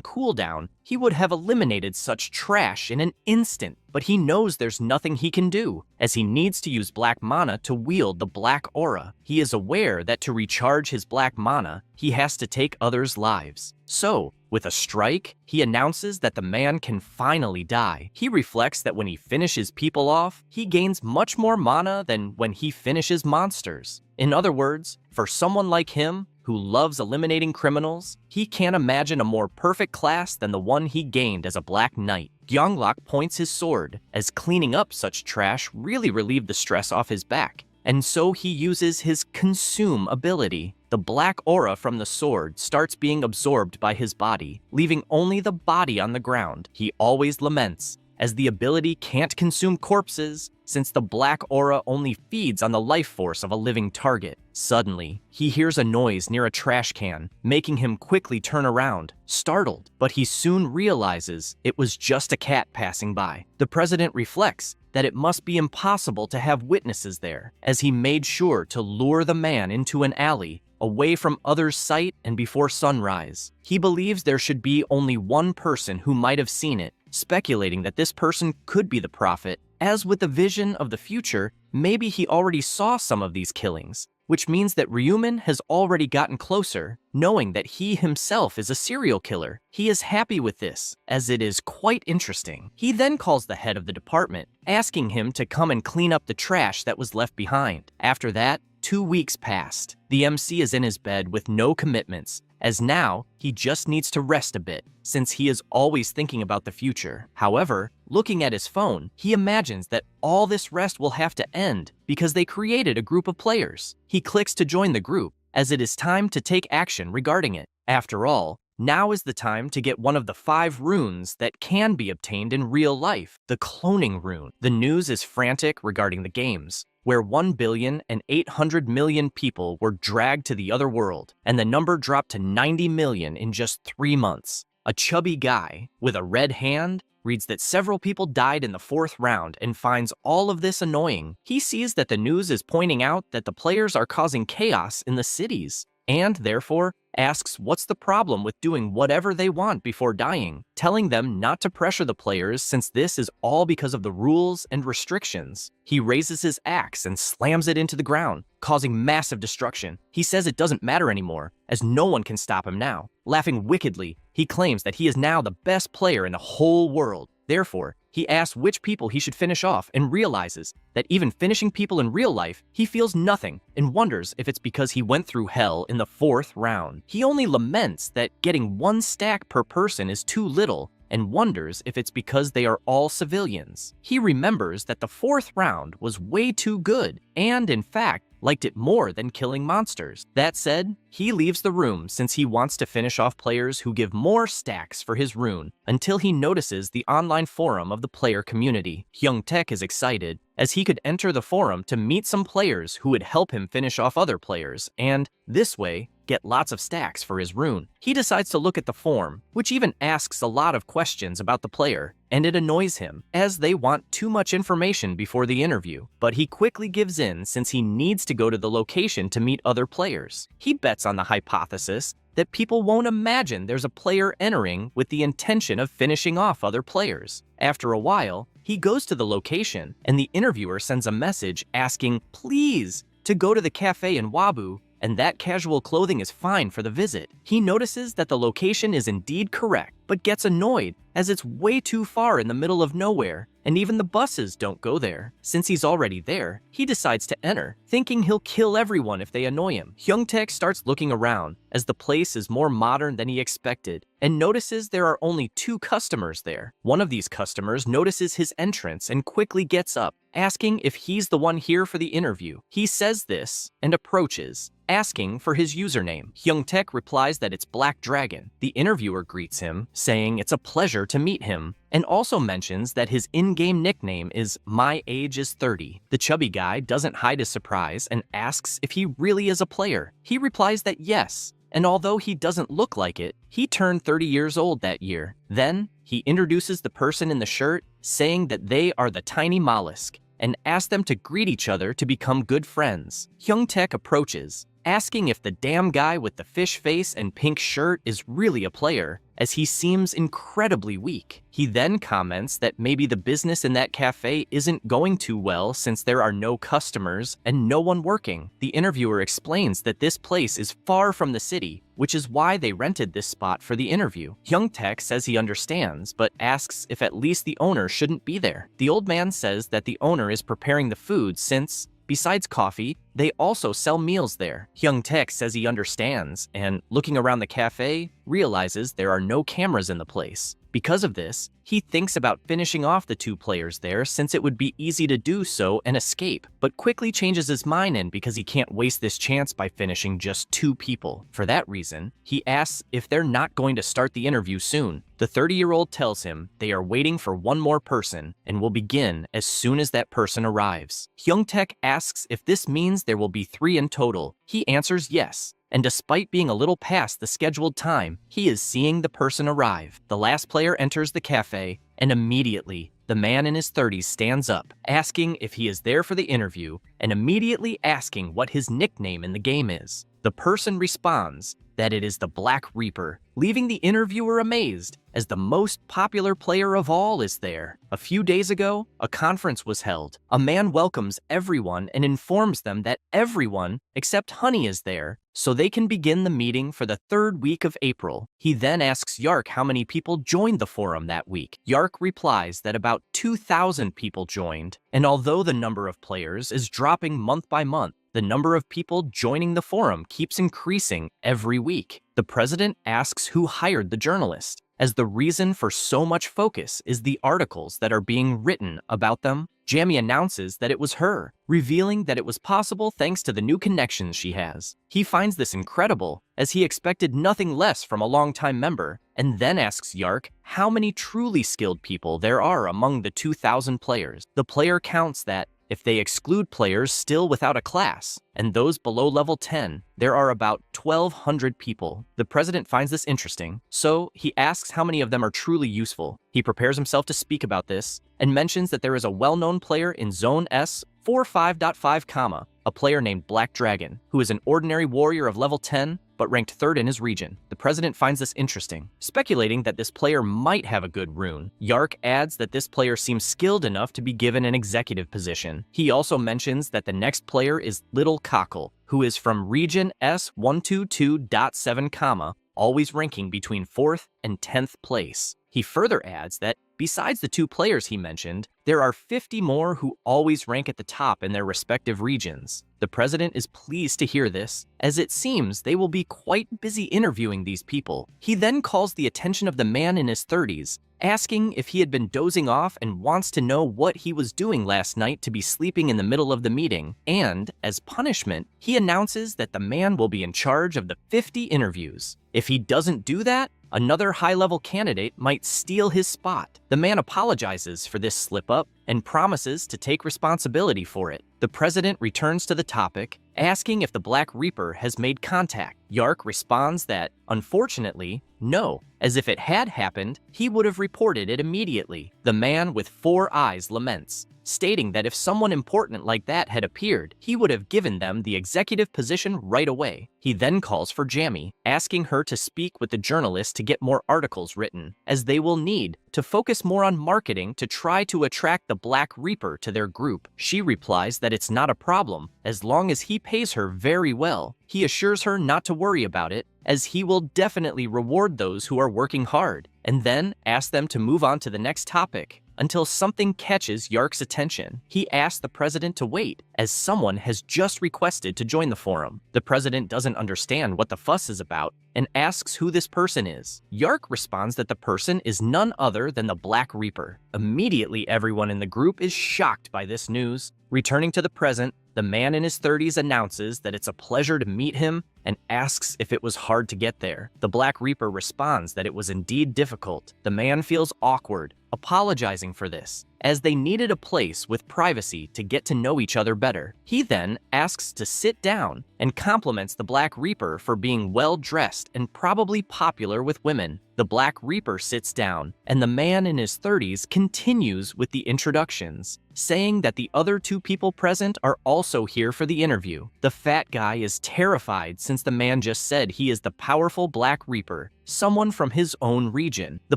cooldown, he would have eliminated such trash in an instant, but he knows there's nothing he can do, as he needs to use black mana to wield the black aura. He is aware that to recharge his black mana, he has to take others' lives. So, with a strike, he announces that the man can finally die. He reflects that when he finishes people off, he gains much more mana than when he finishes monsters. In other words, for someone like him, who loves eliminating criminals, he can't imagine a more perfect class than the one he gained as a Black Knight. Gyeonglok points his sword, as cleaning up such trash really relieved the stress off his back, and so he uses his Consume ability. The black aura from the sword starts being absorbed by his body, leaving only the body on the ground. He always laments, as the ability can't consume corpses, since the black aura only feeds on the life force of a living target. Suddenly, he hears a noise near a trash can, making him quickly turn around, startled, but he soon realizes it was just a cat passing by. The president reflects that it must be impossible to have witnesses there, as he made sure to lure the man into an alley, away from others' sight and before sunrise. He believes there should be only one person who might have seen it, speculating that this person could be the prophet. As with the vision of the future, maybe he already saw some of these killings, which means that Ryuman has already gotten closer, knowing that he himself is a serial killer. He is happy with this, as it is quite interesting. He then calls the head of the department, asking him to come and clean up the trash that was left behind. After that, 2 weeks passed. The MC is in his bed with no commitments, as now he just needs to rest a bit, since he is always thinking about the future. However, looking at his phone, he imagines that all this rest will have to end because they created a group of players. He clicks to join the group, as it is time to take action regarding it. After all, now is the time to get one of the 5 runes that can be obtained in real life, the cloning rune. The news is frantic regarding the games, where 1,800,000,000 people were dragged to the other world, and the number dropped to 90 million in just 3 months. A chubby guy with a red hand reads that several people died in the 4th round and finds all of this annoying. He sees that the news is pointing out that the players are causing chaos in the cities, and therefore asks what's the problem with doing whatever they want before dying, telling them not to pressure the players since this is all because of the rules and restrictions. He raises his axe and slams it into the ground, causing massive destruction. He says it doesn't matter anymore, as no one can stop him now. Laughing wickedly, he claims that he is now the best player in the whole world. Therefore, he asks which people he should finish off and realizes that even finishing people in real life, he feels nothing and wonders if it's because he went through hell in the 4th round. He only laments that getting 1 stack per person is too little and wonders if it's because they are all civilians. He remembers that the 4th round was way too good and, in fact, liked it more than killing monsters. That said, he leaves the room since he wants to finish off players who give more stacks for his rune until he notices the online forum of the player community. Hyung Taek is excited as he could enter the forum to meet some players who would help him finish off other players and, this way, get lots of stacks for his rune. He decides to look at the forum, which even asks a lot of questions about the player, and it annoys him, as they want too much information before the interview. But he quickly gives in since he needs to go to the location to meet other players. He bets on the hypothesis that people won't imagine there's a player entering with the intention of finishing off other players. After a while, he goes to the location, and the interviewer sends a message asking, please, to go to the cafe in Wabu, and that casual clothing is fine for the visit. He notices that the location is indeed correct, but gets annoyed as it's way too far in the middle of nowhere, and even the buses don't go there. Since he's already there, he decides to enter, thinking he'll kill everyone if they annoy him. Hyung Taek starts looking around, as the place is more modern than he expected, and notices there are only 2 customers there. One of these customers notices his entrance and quickly gets up, asking if he's the one here for the interview. He says this and approaches, asking for his username. Hyung Taek replies that it's Black Dragon. The interviewer greets him, saying it's a pleasure to meet him, and also mentions that his in-game nickname is My Age is 30. The chubby guy doesn't hide his surprise and asks if he really is a player. He replies that yes, and although he doesn't look like it, he turned 30 years old that year. Then, he introduces the person in the shirt, saying that they are the Tiny Mollusk, and asks them to greet each other to become good friends. Hyung Taek approaches, asking if the damn guy with the fish face and pink shirt is really a player, as he seems incredibly weak. He then comments that maybe the business in that cafe isn't going too well since there are no customers and no one working. The interviewer explains that this place is far from the city, which is why they rented this spot for the interview. Hyung Taek says he understands, but asks if at least the owner shouldn't be there. The old man says that the owner is preparing the food since, besides coffee, they also sell meals there. Hyung Taek says he understands, and looking around the cafe, realizes there are no cameras in the place. Because of this, he thinks about finishing off the 2 players there since it would be easy to do so and escape, but quickly changes his mind in because he can't waste this chance by finishing just 2 people. For that reason, he asks if they're not going to start the interview soon. The 30-year-old tells him they are waiting for 1 more person and will begin as soon as that person arrives. Hyung Taek asks if this means there will be 3 in total. He answers yes, and despite being a little past the scheduled time, he is seeing the person arrive. The last player enters the cafe, and immediately, the man in his 30s stands up, asking if he is there for the interview, and immediately asking what his nickname in the game is. The person responds that it is the Black Reaper, leaving the interviewer amazed, as the most popular player of all is there. A few days ago, a conference was held. A man welcomes everyone and informs them that everyone except Honey is there, so they can begin the meeting for the 3rd week of April. He then asks Yark how many people joined the forum that week. Yark replies that about 2,000 people joined, and although the number of players is dropping month by month, the number of people joining the forum keeps increasing every week. The president asks who hired the journalist, as the reason for so much focus is the articles that are being written about them. Jamie announces that it was her, revealing that it was possible thanks to the new connections she has. He finds this incredible, as he expected nothing less from a longtime member, and then asks Yark how many truly skilled people there are among the 2,000 players. The player counts that, if they exclude players still without a class, and those below level 10, there are about 1,200 people. The president finds this interesting, so he asks how many of them are truly useful. He prepares himself to speak about this, and mentions that there is a well-known player in Zone S 45.5, a player named Black Dragon, who is an ordinary warrior of level 10, but ranked 3rd in his region. The president finds this interesting, speculating that this player might have a good rune. Yark adds that this player seems skilled enough to be given an executive position. He also mentions that the next player is Little Cockle, who is from region S122.7, always ranking between 4th and 10th place. He further adds that, besides the 2 players he mentioned, there are 50 more who always rank at the top in their respective regions. The president is pleased to hear this, as it seems they will be quite busy interviewing these people. He then calls the attention of the man in his 30s, asking if he had been dozing off and wants to know what he was doing last night to be sleeping in the middle of the meeting, and, as punishment, he announces that the man will be in charge of the 50 interviews. If he doesn't do that, another high-level candidate might steal his spot. The man apologizes for this slip-up and promises to take responsibility for it. The president returns to the topic, asking if the Black Reaper has made contact. Yark responds that, unfortunately, no, as if it had happened, he would have reported it immediately. The man with 4 eyes laments, stating that if someone important like that had appeared, he would have given them the executive position right away. He then calls for Jamie, asking her to speak with the journalist to get more articles written, as they will need to focus more on marketing to try to attract the Black Reaper to their group. She replies that it's not a problem, as long as he pays her very well. He assures her not to worry about it, as he will definitely reward those who are working hard, and then asks them to move on to the next topic, until something catches Yark's attention. He asks the president to wait, as someone has just requested to join the forum. The president doesn't understand what the fuss is about, and asks who this person is. Yark responds that the person is none other than the Black Reaper. Immediately, everyone in the group is shocked by this news. Returning to the present, the man in his 30s announces that it's a pleasure to meet him and asks if it was hard to get there. The Black Reaper responds that it was indeed difficult. The man feels awkward, apologizing for this, as they needed a place with privacy to get to know each other better. He then asks to sit down and compliments the Black Reaper for being well-dressed and probably popular with women. The Black Reaper sits down, and the man in his 30s continues with the introductions, saying that the other 2 people present are also here for the interview. The fat guy is terrified since the man just said he is the powerful Black Reaper, someone from his own region. The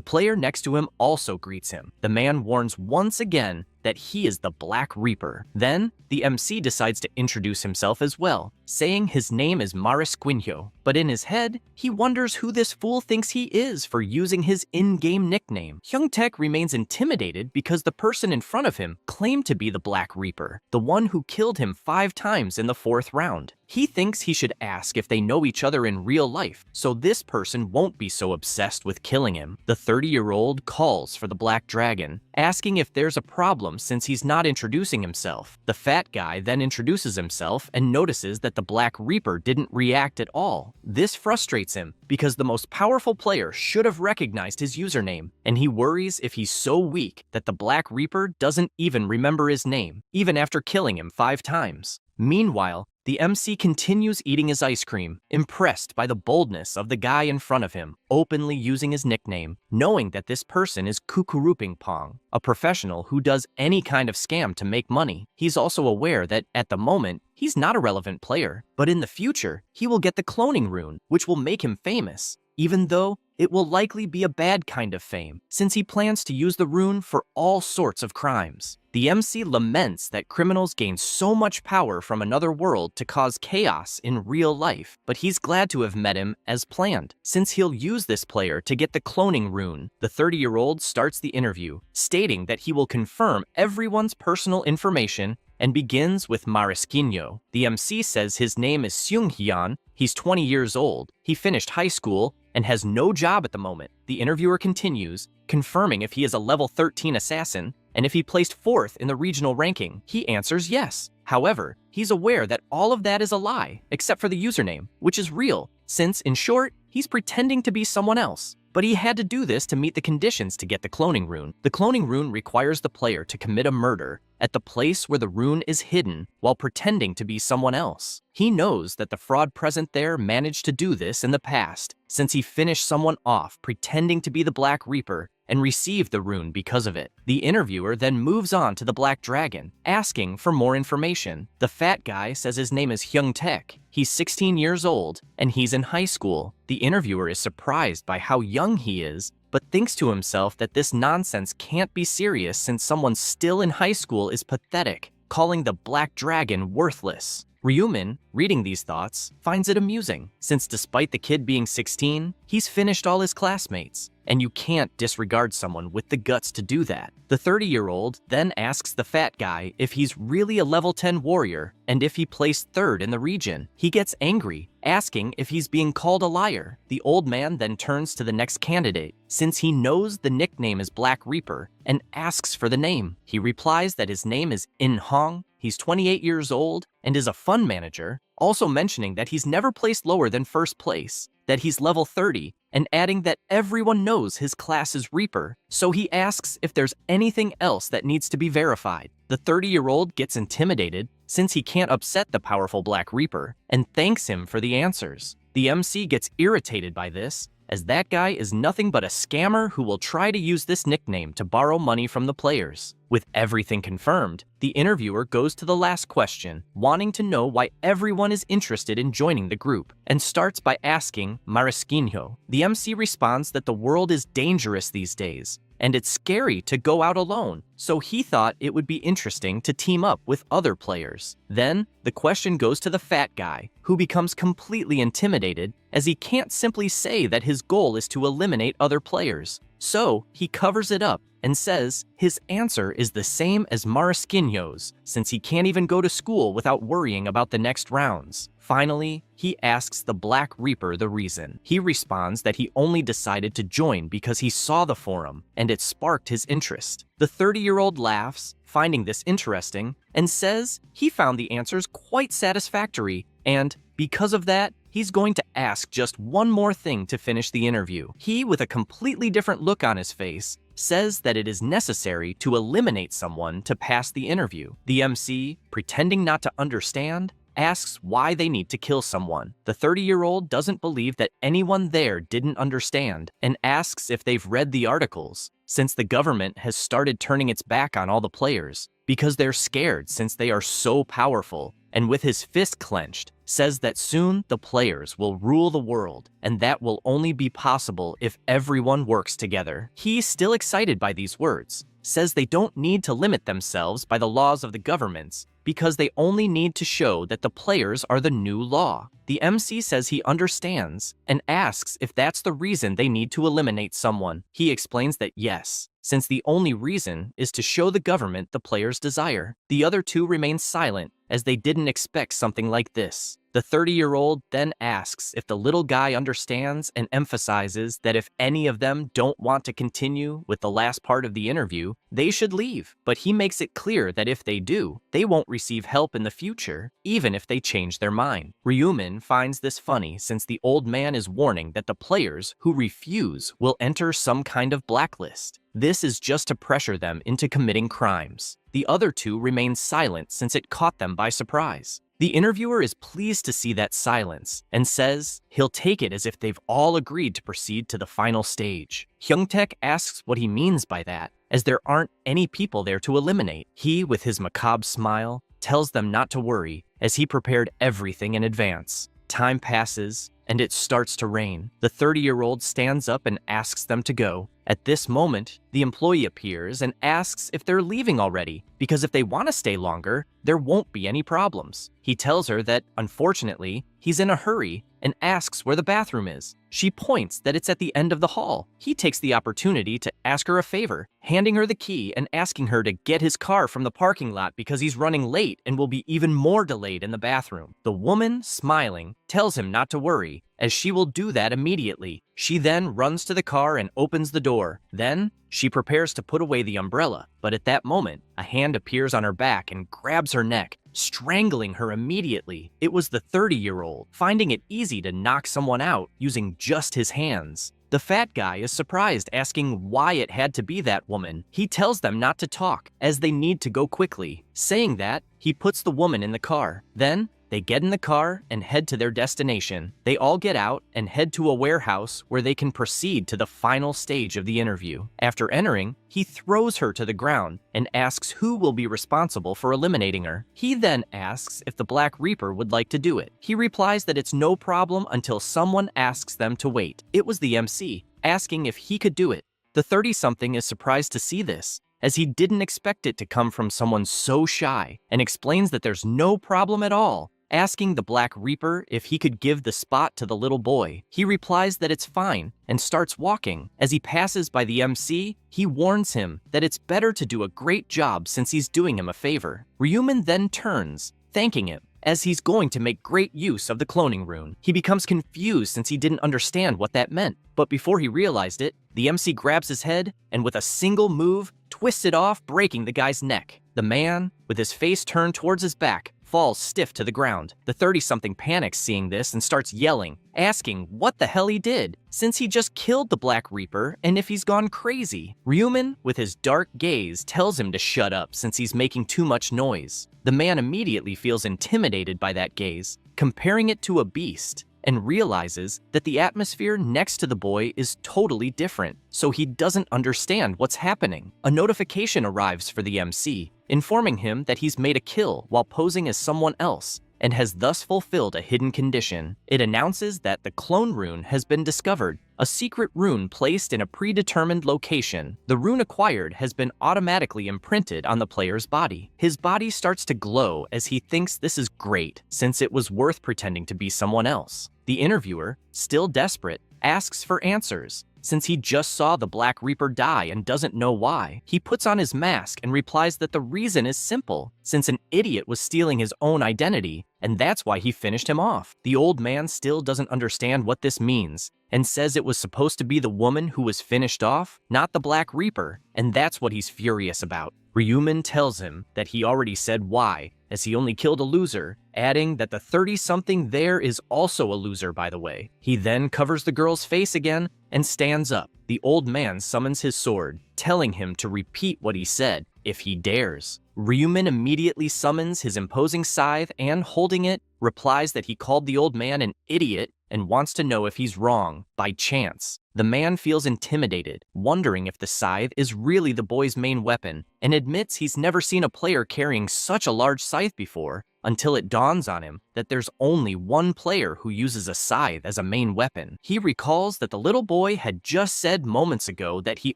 player next to him also greets him. The man warns once again that he is the Black Reaper. Then, the MC decides to introduce himself as well, saying his name is Marisquinho, but in his head, he wonders who this fool thinks he is for using his in-game nickname. Hyungtaek remains intimidated because the person in front of him claimed to be the Black Reaper, the one who killed him 5 times in the 4th round. He thinks he should ask if they know each other in real life, so this person won't be so obsessed with killing him. The 30-year-old calls for the Black Dragon, asking if there's a problem since he's not introducing himself. The fat guy then introduces himself and notices that the Black Reaper didn't react at all. This frustrates him because the most powerful player should have recognized his username, and he worries if he's so weak that the Black Reaper doesn't even remember his name, even after killing him 5 times. Meanwhile, the MC continues eating his ice cream, impressed by the boldness of the guy in front of him, openly using his nickname, knowing that this person is Kukuruping Pong, a professional who does any kind of scam to make money. He's also aware that, at the moment, he's not a relevant player, but in the future, he will get the cloning rune, which will make him famous, even though it will likely be a bad kind of fame, since he plans to use the rune for all sorts of crimes. The MC laments that criminals gain so much power from another world to cause chaos in real life, but he's glad to have met him as planned, since he'll use this player to get the cloning rune. The 30-year-old starts the interview, stating that he will confirm everyone's personal information and begins with Marisquinho. The MC says his name is Seung-hyun, he's 20 years old, he finished high school, and has no job at the moment. The interviewer continues, confirming if he is a level 13 assassin, and if he placed 4th in the regional ranking. He answers yes. However, he's aware that all of that is a lie, except for the username, which is real, since, in short, he's pretending to be someone else. But he had to do this to meet the conditions to get the cloning rune. The cloning rune requires the player to commit a murder at the place where the rune is hidden while pretending to be someone else. He knows that the fraud present there managed to do this in the past, since he finished someone off pretending to be the Black Reaper and received the rune because of it. The interviewer then moves on to the Black Dragon, asking for more information. The fat guy says his name is Hyung Taek. He's 16 years old, and he's in high school. The interviewer is surprised by how young he is, but thinks to himself that this nonsense can't be serious since someone still in high school is pathetic, calling the Black Dragon worthless. Ryumin, reading these thoughts, finds it amusing, since despite the kid being 16, he's finished all his classmates, and you can't disregard someone with the guts to do that. The 30-year-old then asks the fat guy if he's really a level 10 warrior and if he placed third in the region. He gets angry, asking if he's being called a liar. The old man then turns to the next candidate, since he knows the nickname is Black Reaper, and asks for the name. He replies that his name is In Hong, he's 28 years old, and is a fund manager, also mentioning that he's never placed lower than first place, that he's level 30, and adding that everyone knows his class is Reaper, so he asks if there's anything else that needs to be verified. The 30-year-old gets intimidated since he can't upset the powerful Black Reaper, and thanks him for the answers. The MC gets irritated by this, as that guy is nothing but a scammer who will try to use this nickname to borrow money from the players. With everything confirmed, the interviewer goes to the last question, wanting to know why everyone is interested in joining the group, and starts by asking Marasquinho. The MC responds that the world is dangerous these days, and it's scary to go out alone, so he thought it would be interesting to team up with other players. Then, the question goes to the fat guy, who becomes completely intimidated as he can't simply say that his goal is to eliminate other players. So, he covers it up and says his answer is the same as Marasquinho's, since he can't even go to school without worrying about the next rounds. Finally, he asks the Black Reaper the reason. He responds that he only decided to join because he saw the forum, and it sparked his interest. The 30-year-old laughs, finding this interesting, and says he found the answers quite satisfactory, and because of that, he's going to ask just one more thing to finish the interview. He, with a completely different look on his face, says that it is necessary to eliminate someone to pass the interview. The MC, pretending not to understand, asks why they need to kill someone. The 30-year-old doesn't believe that anyone there didn't understand and asks if they've read the articles, since the government has started turning its back on all the players because they're scared since they are so powerful, and with his fist clenched, says that soon the players will rule the world, and that will only be possible if everyone works together. He's still excited by these words, says they don't need to limit themselves by the laws of the governments, because they only need to show that the players are the new law. The MC says he understands and asks if that's the reason they need to eliminate someone. He explains that yes, since the only reason is to show the government the players' desire. The other two remain silent, as they didn't expect something like this. The 30-year-old then asks if the little guy understands and emphasizes that if any of them don't want to continue with the last part of the interview, they should leave. But he makes it clear that if they do, they won't receive help in the future, even if they change their mind. Ryumin finds this funny since the old man is warning that the players who refuse will enter some kind of blacklist. This is just to pressure them into committing crimes. The other two remain silent since it caught them by surprise. The interviewer is pleased to see that silence and says he'll take it as if they've all agreed to proceed to the final stage. Hyungtaek asks what he means by that, as there aren't any people there to eliminate. He, with his macabre smile, tells them not to worry, as he prepared everything in advance. Time passes, and it starts to rain. The 30-year-old stands up and asks them to go. At this moment, the employee appears and asks if they're leaving already, because if they want to stay longer, there won't be any problems. He tells her that, unfortunately, he's in a hurry and asks where the bathroom is. She points that it's at the end of the hall. He takes the opportunity to ask her a favor, handing her the key and asking her to get his car from the parking lot because he's running late and will be even more delayed in the bathroom. The woman, smiling, tells him not to worry, as she will do that immediately. She then runs to the car and opens the door. Then, she prepares to put away the umbrella, but at that moment, a hand appears on her back and grabs her neck, strangling her immediately. It was the 30-year-old, finding it easy to knock someone out using just his hands. The fat guy is surprised, asking why it had to be that woman. He tells them not to talk, as they need to go quickly. Saying that, he puts the woman in the car. Then, they get in the car and head to their destination. They all get out and head to a warehouse where they can proceed to the final stage of the interview. After entering, he throws her to the ground and asks who will be responsible for eliminating her. He then asks if the Black Reaper would like to do it. He replies that it's no problem until someone asks them to wait. It was the MC, asking if he could do it. The 30-something is surprised to see this, as he didn't expect it to come from someone so shy, and explains that there's no problem at all, asking the Black Reaper if he could give the spot to the little boy. He replies that it's fine and starts walking. As he passes by the MC, he warns him that it's better to do a great job since he's doing him a favor. Ryuman then turns, thanking him, as he's going to make great use of the cloning rune. He becomes confused since he didn't understand what that meant, but before he realized it, the MC grabs his head and with a single move, twists it off, breaking the guy's neck. The man, with his face turned towards his back, falls stiff to the ground. The 30-something panics seeing this and starts yelling, asking what the hell he did, since he just killed the Black Reaper and if he's gone crazy. Ryuman, with his dark gaze, tells him to shut up since he's making too much noise. The man immediately feels intimidated by that gaze, comparing it to a beast, and realizes that the atmosphere next to the boy is totally different, so he doesn't understand what's happening. A notification arrives for the MC, informing him that he's made a kill while posing as someone else, and has thus fulfilled a hidden condition. It announces that the clone rune has been discovered, a secret rune placed in a predetermined location. The rune acquired has been automatically imprinted on the player's body. His body starts to glow as he thinks this is great, since it was worth pretending to be someone else. The interviewer, still desperate, asks for answers, since he just saw the Black Reaper die and doesn't know why. He puts on his mask and replies that the reason is simple, since an idiot was stealing his own identity, and that's why he finished him off. The old man still doesn't understand what this means, and says it was supposed to be the woman who was finished off, not the Black Reaper, and that's what he's furious about. Ryuman tells him that he already said why, as he only killed a loser, adding that the 30-something there is also a loser, by the way. He then covers the girl's face again and stands up. The old man summons his sword, telling him to repeat what he said, if he dares. Ryuman immediately summons his imposing scythe and, holding it, replies that he called the old man an idiot and wants to know if he's wrong, by chance. The man feels intimidated, wondering if the scythe is really the boy's main weapon, and admits he's never seen a player carrying such a large scythe before, until it dawns on him that there's only one player who uses a scythe as a main weapon. He recalls that the little boy had just said moments ago that he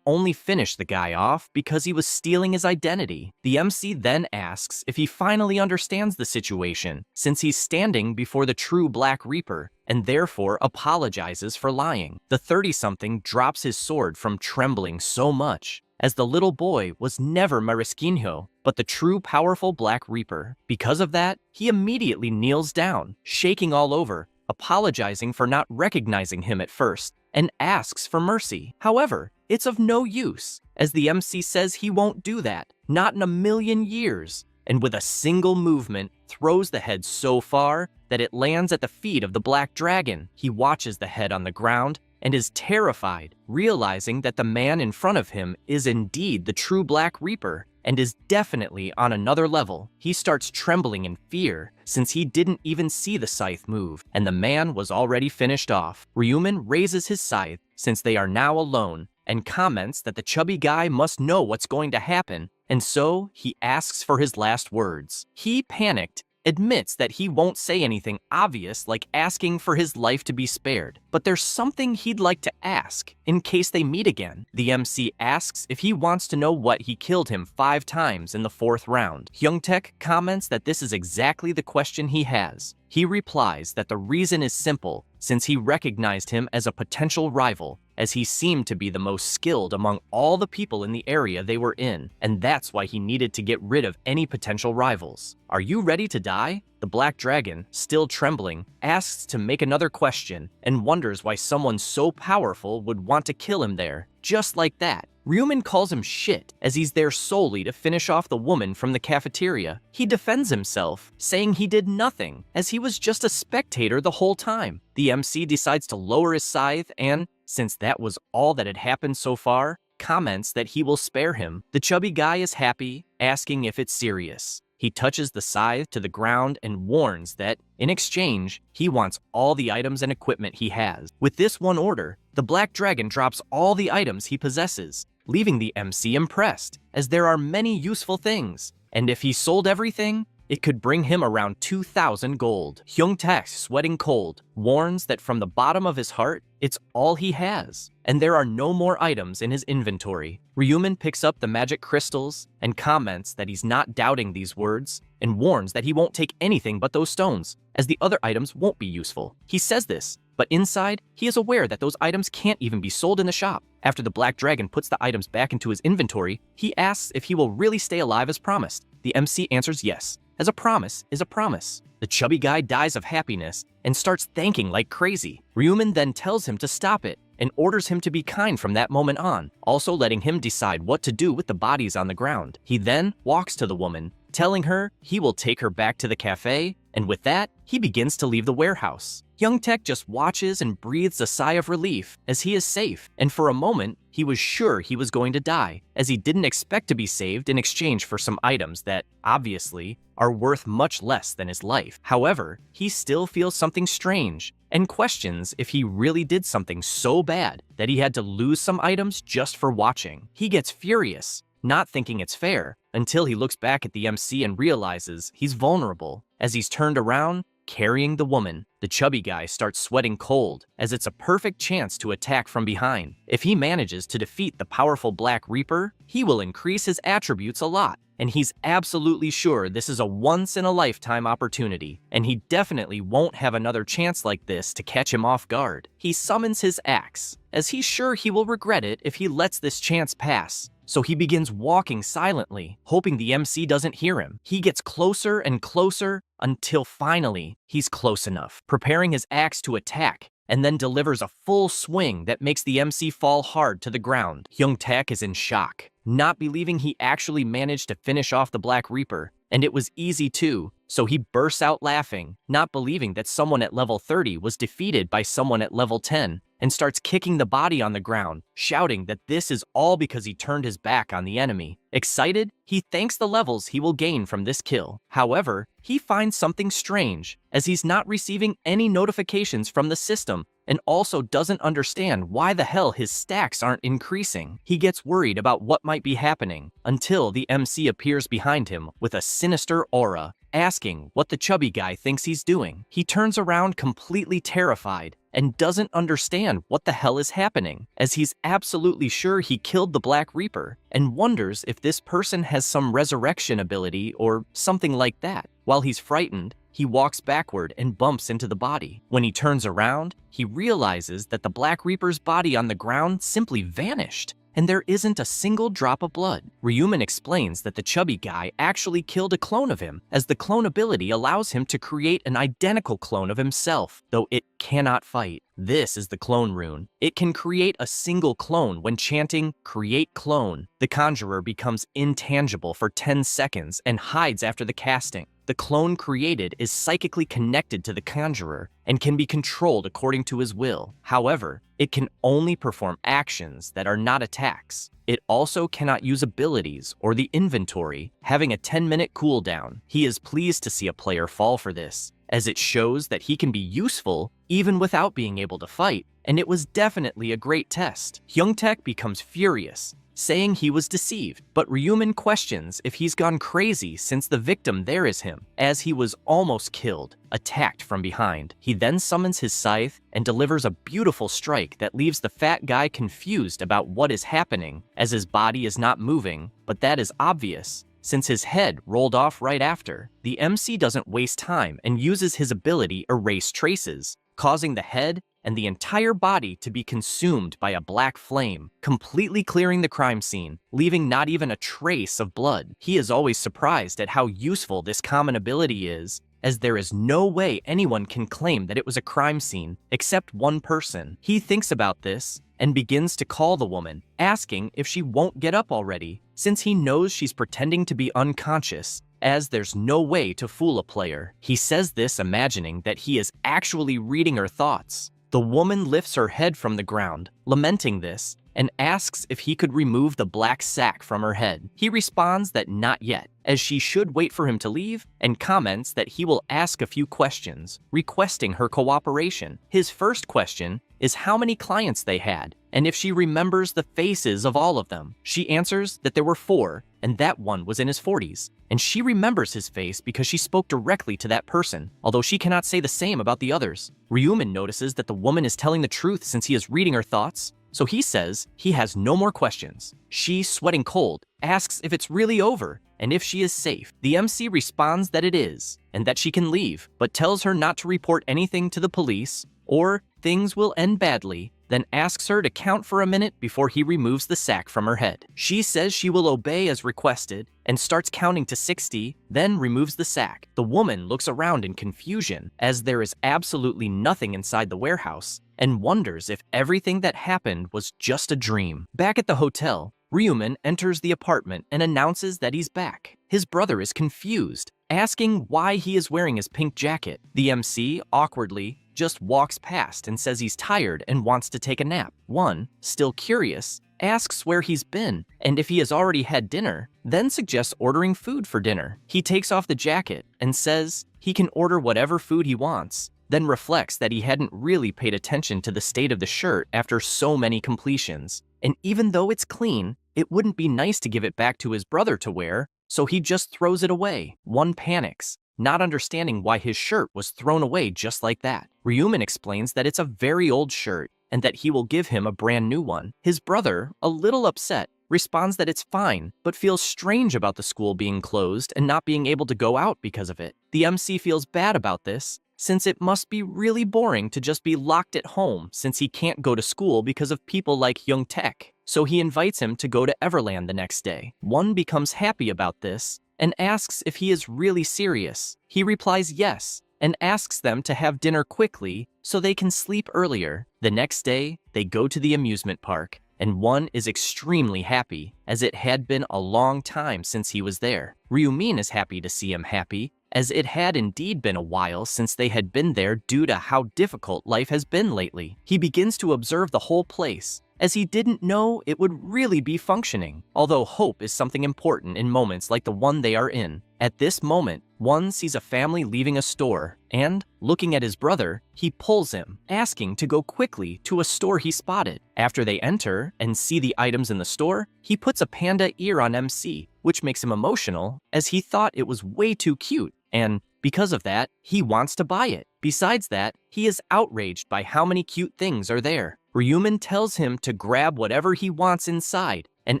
only finished the guy off because he was stealing his identity. The MC then asks if he finally understands the situation, since he's standing before the true Black Reaper, and therefore apologizes for lying. The 30-something drops his sword from trembling so much, as the little boy was never Mariskinho, but the true powerful Black Reaper. Because of that, he immediately kneels down, shaking all over, apologizing for not recognizing him at first, and asks for mercy. However, it's of no use, as the MC says he won't do that, not in a million years, and with a single movement, throws the head so far that it lands at the feet of the Black Dragon. He watches the head on the ground and is terrified, realizing that the man in front of him is indeed the true Black Reaper and is definitely on another level. He starts trembling in fear, since he didn't even see the scythe move, and the man was already finished off. Ryuman raises his scythe, since they are now alone, and comments that the chubby guy must know what's going to happen, and so he asks for his last words. He, panicked, admits that he won't say anything obvious like asking for his life to be spared, but there's something he'd like to ask in case they meet again. The MC asks if he wants to know what he killed him 5 times in the 4th round. Hyungtaek comments that this is exactly the question he has. He replies that the reason is simple, since he recognized him as a potential rival, as he seemed to be the most skilled among all the people in the area they were in, and that's why he needed to get rid of any potential rivals. Are you ready to die? The Black Dragon, still trembling, asks to make another question and wonders why someone so powerful would want to kill him there, just like that. Ryuman calls him shit, as he's there solely to finish off the woman from the cafeteria. He defends himself, saying he did nothing, as he was just a spectator the whole time. The MC decides to lower his scythe and, since that was all that had happened so far, comments that he will spare him. The chubby guy is happy, asking if it's serious. He touches the scythe to the ground and warns that, in exchange, he wants all the items and equipment he has. With this one order, the black dragon drops all the items he possesses, leaving the MC impressed, as there are many useful things, and if he sold everything, it could bring him around 2,000 gold. Hyung-taek, sweating cold, warns that from the bottom of his heart, it's all he has, and there are no more items in his inventory. Ryumin picks up the magic crystals and comments that he's not doubting these words, and warns that he won't take anything but those stones, as the other items won't be useful. He says this, but inside, he is aware that those items can't even be sold in the shop. After the black dragon puts the items back into his inventory, he asks if he will really stay alive as promised. The MC answers yes, as a promise is a promise. The chubby guy dies of happiness and starts thanking like crazy. Ryumin then tells him to stop it and orders him to be kind from that moment on, also letting him decide what to do with the bodies on the ground. He then walks to the woman, telling her he will take her back to the cafe, and with that, he begins to leave the warehouse. Hyung-taek just watches and breathes a sigh of relief as he is safe, and for a moment, he was sure he was going to die, as he didn't expect to be saved in exchange for some items that, obviously, are worth much less than his life. However, he still feels something strange, and questions if he really did something so bad that he had to lose some items just for watching. He gets furious, not thinking it's fair, until he looks back at the MC and realizes he's vulnerable. As he's turned around, carrying the woman, the chubby guy starts sweating cold, as it's a perfect chance to attack from behind. If he manages to defeat the powerful Black Reaper, he will increase his attributes a lot, and he's absolutely sure this is a once-in-a-lifetime opportunity, and he definitely won't have another chance like this to catch him off guard. He summons his axe, as he's sure he will regret it if he lets this chance pass. So he begins walking silently, hoping the MC doesn't hear him. He gets closer and closer until finally he's close enough, preparing his axe to attack, and then delivers a full swing that makes the MC fall hard to the ground. Hyung-taek is in shock, not believing he actually managed to finish off the Black Reaper, and it was easy too, so he bursts out laughing, not believing that someone at level 30 was defeated by someone at level 10, and starts kicking the body on the ground, shouting that this is all because he turned his back on the enemy. Excited, he thanks the levels he will gain from this kill. However, he finds something strange, as he's not receiving any notifications from the system, and also doesn't understand why the hell his stacks aren't increasing. He gets worried about what might be happening, until the MC appears behind him with a sinister aura, asking what the chubby guy thinks he's doing. He turns around completely terrified, and doesn't understand what the hell is happening, as he's absolutely sure he killed the Black Reaper, and wonders if this person has some resurrection ability or something like that. While he's frightened, he walks backward and bumps into the body. When he turns around, he realizes that the Black Reaper's body on the ground simply vanished, and there isn't a single drop of blood. Ryumin explains that the chubby guy actually killed a clone of him, as the clone ability allows him to create an identical clone of himself, though it cannot fight. This is the clone rune. It can create a single clone when chanting, "Create clone." The conjurer becomes intangible for 10 seconds and hides after the casting. The clone created is psychically connected to the conjurer and can be controlled according to his will. However, it can only perform actions that are not attacks. It also cannot use abilities or the inventory, having a 10-minute cooldown. He is pleased to see a player fall for this, as it shows that he can be useful even without being able to fight, and it was definitely a great test. Hyung-taek becomes furious, saying he was deceived, but Ryumin questions if he's gone crazy since the victim there is him, as he was almost killed, attacked from behind. He then summons his scythe and delivers a beautiful strike that leaves the fat guy confused about what is happening, as his body is not moving, but that is obvious, since his head rolled off right after. The MC doesn't waste time and uses his ability Erase Traces, causing the head and the entire body to be consumed by a black flame, completely clearing the crime scene, leaving not even a trace of blood. He is always surprised at how useful this common ability is, as there is no way anyone can claim that it was a crime scene except one person. He thinks about this and begins to call the woman, asking if she won't get up already, since he knows she's pretending to be unconscious, as there's no way to fool a player. He says this imagining that he is actually reading her thoughts, The woman lifts her head from the ground, lamenting this, and asks if he could remove the black sack from her head. He responds that not yet, as she should wait for him to leave, and comments that he will ask a few questions, requesting her cooperation. His first question is how many clients they had, and if she remembers the faces of all of them. She answers that there were 4, and that one was in his 40s, and she remembers his face because she spoke directly to that person, although she cannot say the same about the others. Ryumin notices that the woman is telling the truth since he is reading her thoughts, so he says he has no more questions. She, sweating cold, asks if it's really over and if she is safe. The MC responds that it is, and that she can leave, but tells her not to report anything to the police or things will end badly, then asks her to count for a minute before he removes the sack from her head. She says she will obey as requested and starts counting to 60, then removes the sack. The woman looks around in confusion as there is absolutely nothing inside the warehouse and wonders if everything that happened was just a dream. Back at the hotel, Ryumin enters the apartment and announces that he's back. His brother is confused, asking why he is wearing his pink jacket. The MC, awkwardly, just walks past and says he's tired and wants to take a nap. One, still curious, asks where he's been and if he has already had dinner, then suggests ordering food for dinner. He takes off the jacket and says he can order whatever food he wants, then reflects that he hadn't really paid attention to the state of the shirt after so many completions. And even though it's clean, it wouldn't be nice to give it back to his brother to wear, so he just throws it away. One panics, not understanding why his shirt was thrown away just like that. Ryumin explains that it's a very old shirt and that he will give him a brand new one. His brother, a little upset, responds that it's fine, but feels strange about the school being closed and not being able to go out because of it. The MC feels bad about this, since it must be really boring to just be locked at home since he can't go to school because of people like Young Tech. So he invites him to go to Everland the next day. One becomes happy about this and asks if he is really serious. He replies yes, and asks them to have dinner quickly so they can sleep earlier. The next day, they go to the amusement park, and One is extremely happy, as it had been a long time since he was there. Ryumin is happy to see him happy, as it had indeed been a while since they had been there due to how difficult life has been lately. He begins to observe the whole place, as he didn't know it would really be functioning, although hope is something important in moments like the one they are in. At this moment, One sees a family leaving a store, and, looking at his brother, he pulls him, asking to go quickly to a store he spotted. After they enter and see the items in the store, he puts a panda ear on MC, which makes him emotional, as he thought it was way too cute, and because of that, he wants to buy it. Besides that, he is outraged by how many cute things are there. Ryumin tells him to grab whatever he wants inside, and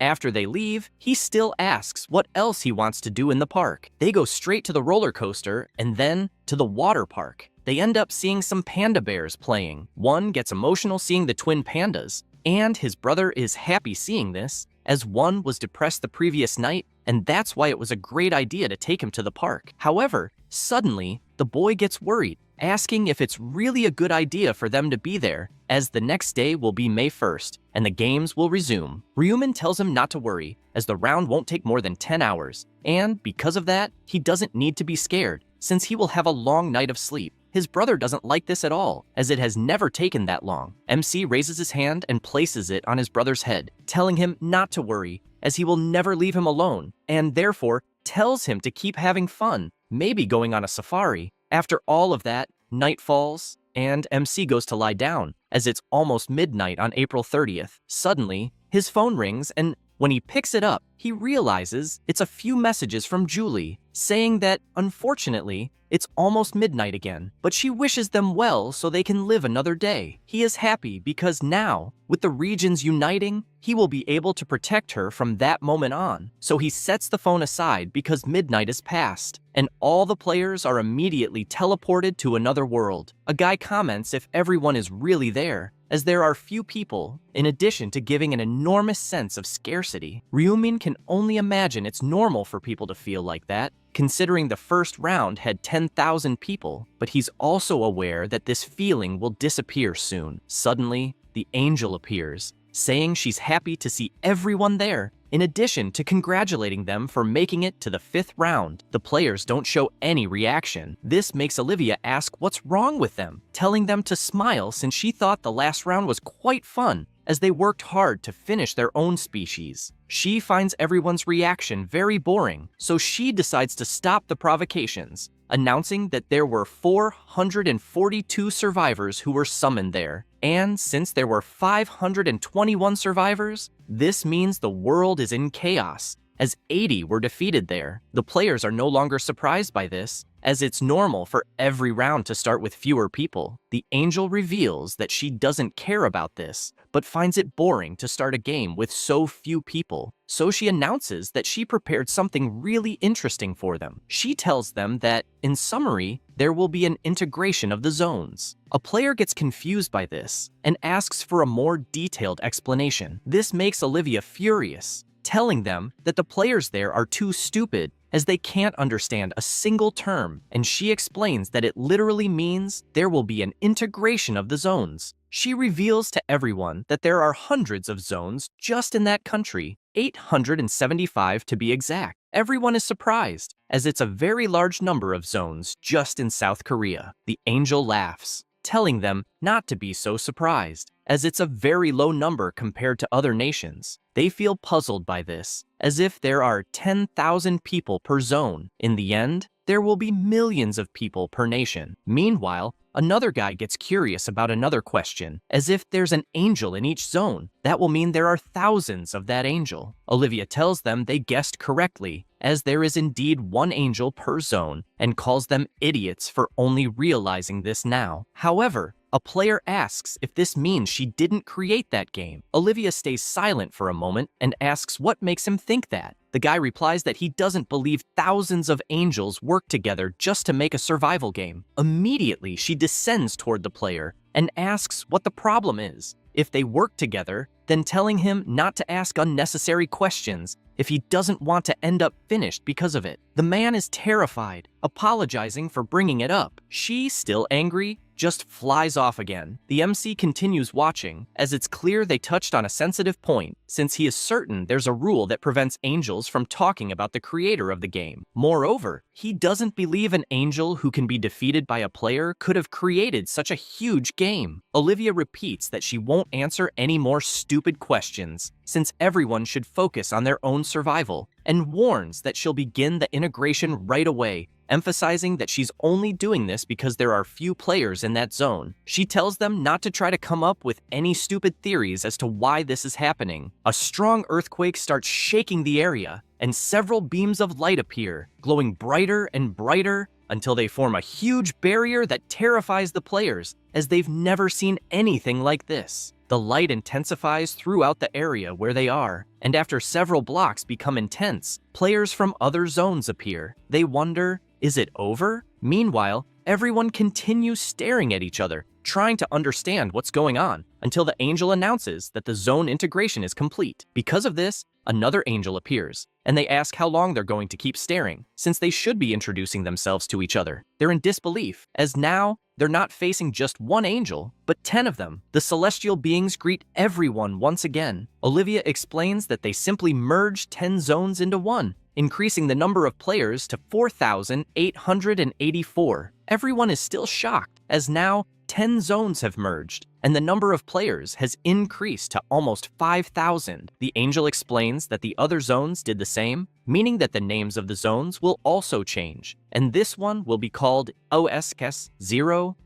after they leave, he still asks what else he wants to do in the park. They go straight to the roller coaster and then to the water park. They end up seeing some panda bears playing. One gets emotional seeing the twin pandas, and his brother is happy seeing this, as One was depressed the previous night, and that's why it was a great idea to take him to the park. However, suddenly, the boy gets worried, asking if it's really a good idea for them to be there, as the next day will be May 1st, and the games will resume. Ryumin tells him not to worry, as the round won't take more than 10 hours, and because of that, he doesn't need to be scared, since he will have a long night of sleep. His brother doesn't like this at all, as it has never taken that long. MC raises his hand and places it on his brother's head, telling him not to worry, as he will never leave him alone, and therefore tells him to keep having fun, maybe going on a safari. After all of that, night falls, and MC goes to lie down, as it's almost midnight on April 30th. Suddenly, his phone rings, and when he picks it up, he realizes it's a few messages from Julie, saying that, unfortunately, it's almost midnight again, but she wishes them well so they can live another day. He is happy because now, with the regions uniting, he will be able to protect her from that moment on. So he sets the phone aside because midnight is past, and all the players are immediately teleported to another world. A guy comments if everyone is really there, as there are few people, in addition to giving an enormous sense of scarcity. Ryumin can only imagine it's normal for people to feel like that, considering the first round had 10,000 people, but he's also aware that this feeling will disappear soon. Suddenly, the angel appears, saying she's happy to see everyone there, in addition to congratulating them for making it to the 5th round. The players don't show any reaction. This makes Olivia ask what's wrong with them, telling them to smile since she thought the last round was quite fun, as they worked hard to finish their own species. She finds everyone's reaction very boring, so she decides to stop the provocations, announcing that there were 442 survivors who were summoned there. And since there were 521 survivors, this means the world is in chaos, as 80 were defeated there. The players are no longer surprised by this, as it's normal for every round to start with fewer people. The angel reveals that she doesn't care about this, but finds it boring to start a game with so few people. So she announces that she prepared something really interesting for them. She tells them that, in summary, there will be an integration of the zones. A player gets confused by this and asks for a more detailed explanation. This makes Olivia furious, telling them that the players there are too stupid as they can't understand a single term, and she explains that it literally means there will be an integration of the zones. She reveals to everyone that there are hundreds of zones just in that country, 875 to be exact. Everyone is surprised, as it's a very large number of zones just in South Korea. The angel laughs, telling them not to be so surprised, as it's a very low number compared to other nations. They feel puzzled by this, as if there are 10,000 people per zone. In the end, there will be millions of people per nation. Meanwhile, another guy gets curious about another question, as if there's an angel in each zone. That will mean there are thousands of that angel. Olivia tells them they guessed correctly, as there is indeed one angel per zone, and calls them idiots for only realizing this now. However, a player asks if this means she didn't create that game. Olivia stays silent for a moment and asks what makes him think that. The guy replies that he doesn't believe thousands of angels work together just to make a survival game. Immediately, she descends toward the player and asks what the problem is. If they work together, then telling him not to ask unnecessary questions if he doesn't want to end up finished because of it. The man is terrified, apologizing for bringing it up. She, still angry, just flies off again. The MC continues watching, as it's clear they touched on a sensitive point, since he is certain there's a rule that prevents angels from talking about the creator of the game. Moreover, he doesn't believe an angel who can be defeated by a player could have created such a huge game. Olivia repeats that she won't answer any more stupid questions, since everyone should focus on their own survival, and warns that she'll begin the integration right away, emphasizing that she's only doing this because there are few players in that zone. She tells them not to try to come up with any stupid theories as to why this is happening. A strong earthquake starts shaking the area, and several beams of light appear, glowing brighter and brighter until they form a huge barrier that terrifies the players, as they've never seen anything like this. The light intensifies throughout the area where they are, and after several blocks become intense, players from other zones appear. They wonder, is it over? Meanwhile, everyone continues staring at each other, trying to understand what's going on, until the angel announces that the zone integration is complete. Because of this, another angel appears, and they ask how long they're going to keep staring, since they should be introducing themselves to each other. They're in disbelief, as now they're not facing just one angel, but 10 of them. The celestial beings greet everyone once again. Olivia explains that they simply merged 10 zones into one, increasing the number of players to 4,884. Everyone is still shocked, as now 10 zones have merged, and the number of players has increased to almost 5,000. The angel explains that the other zones did the same, meaning that the names of the zones will also change, and this one will be called OSKS 00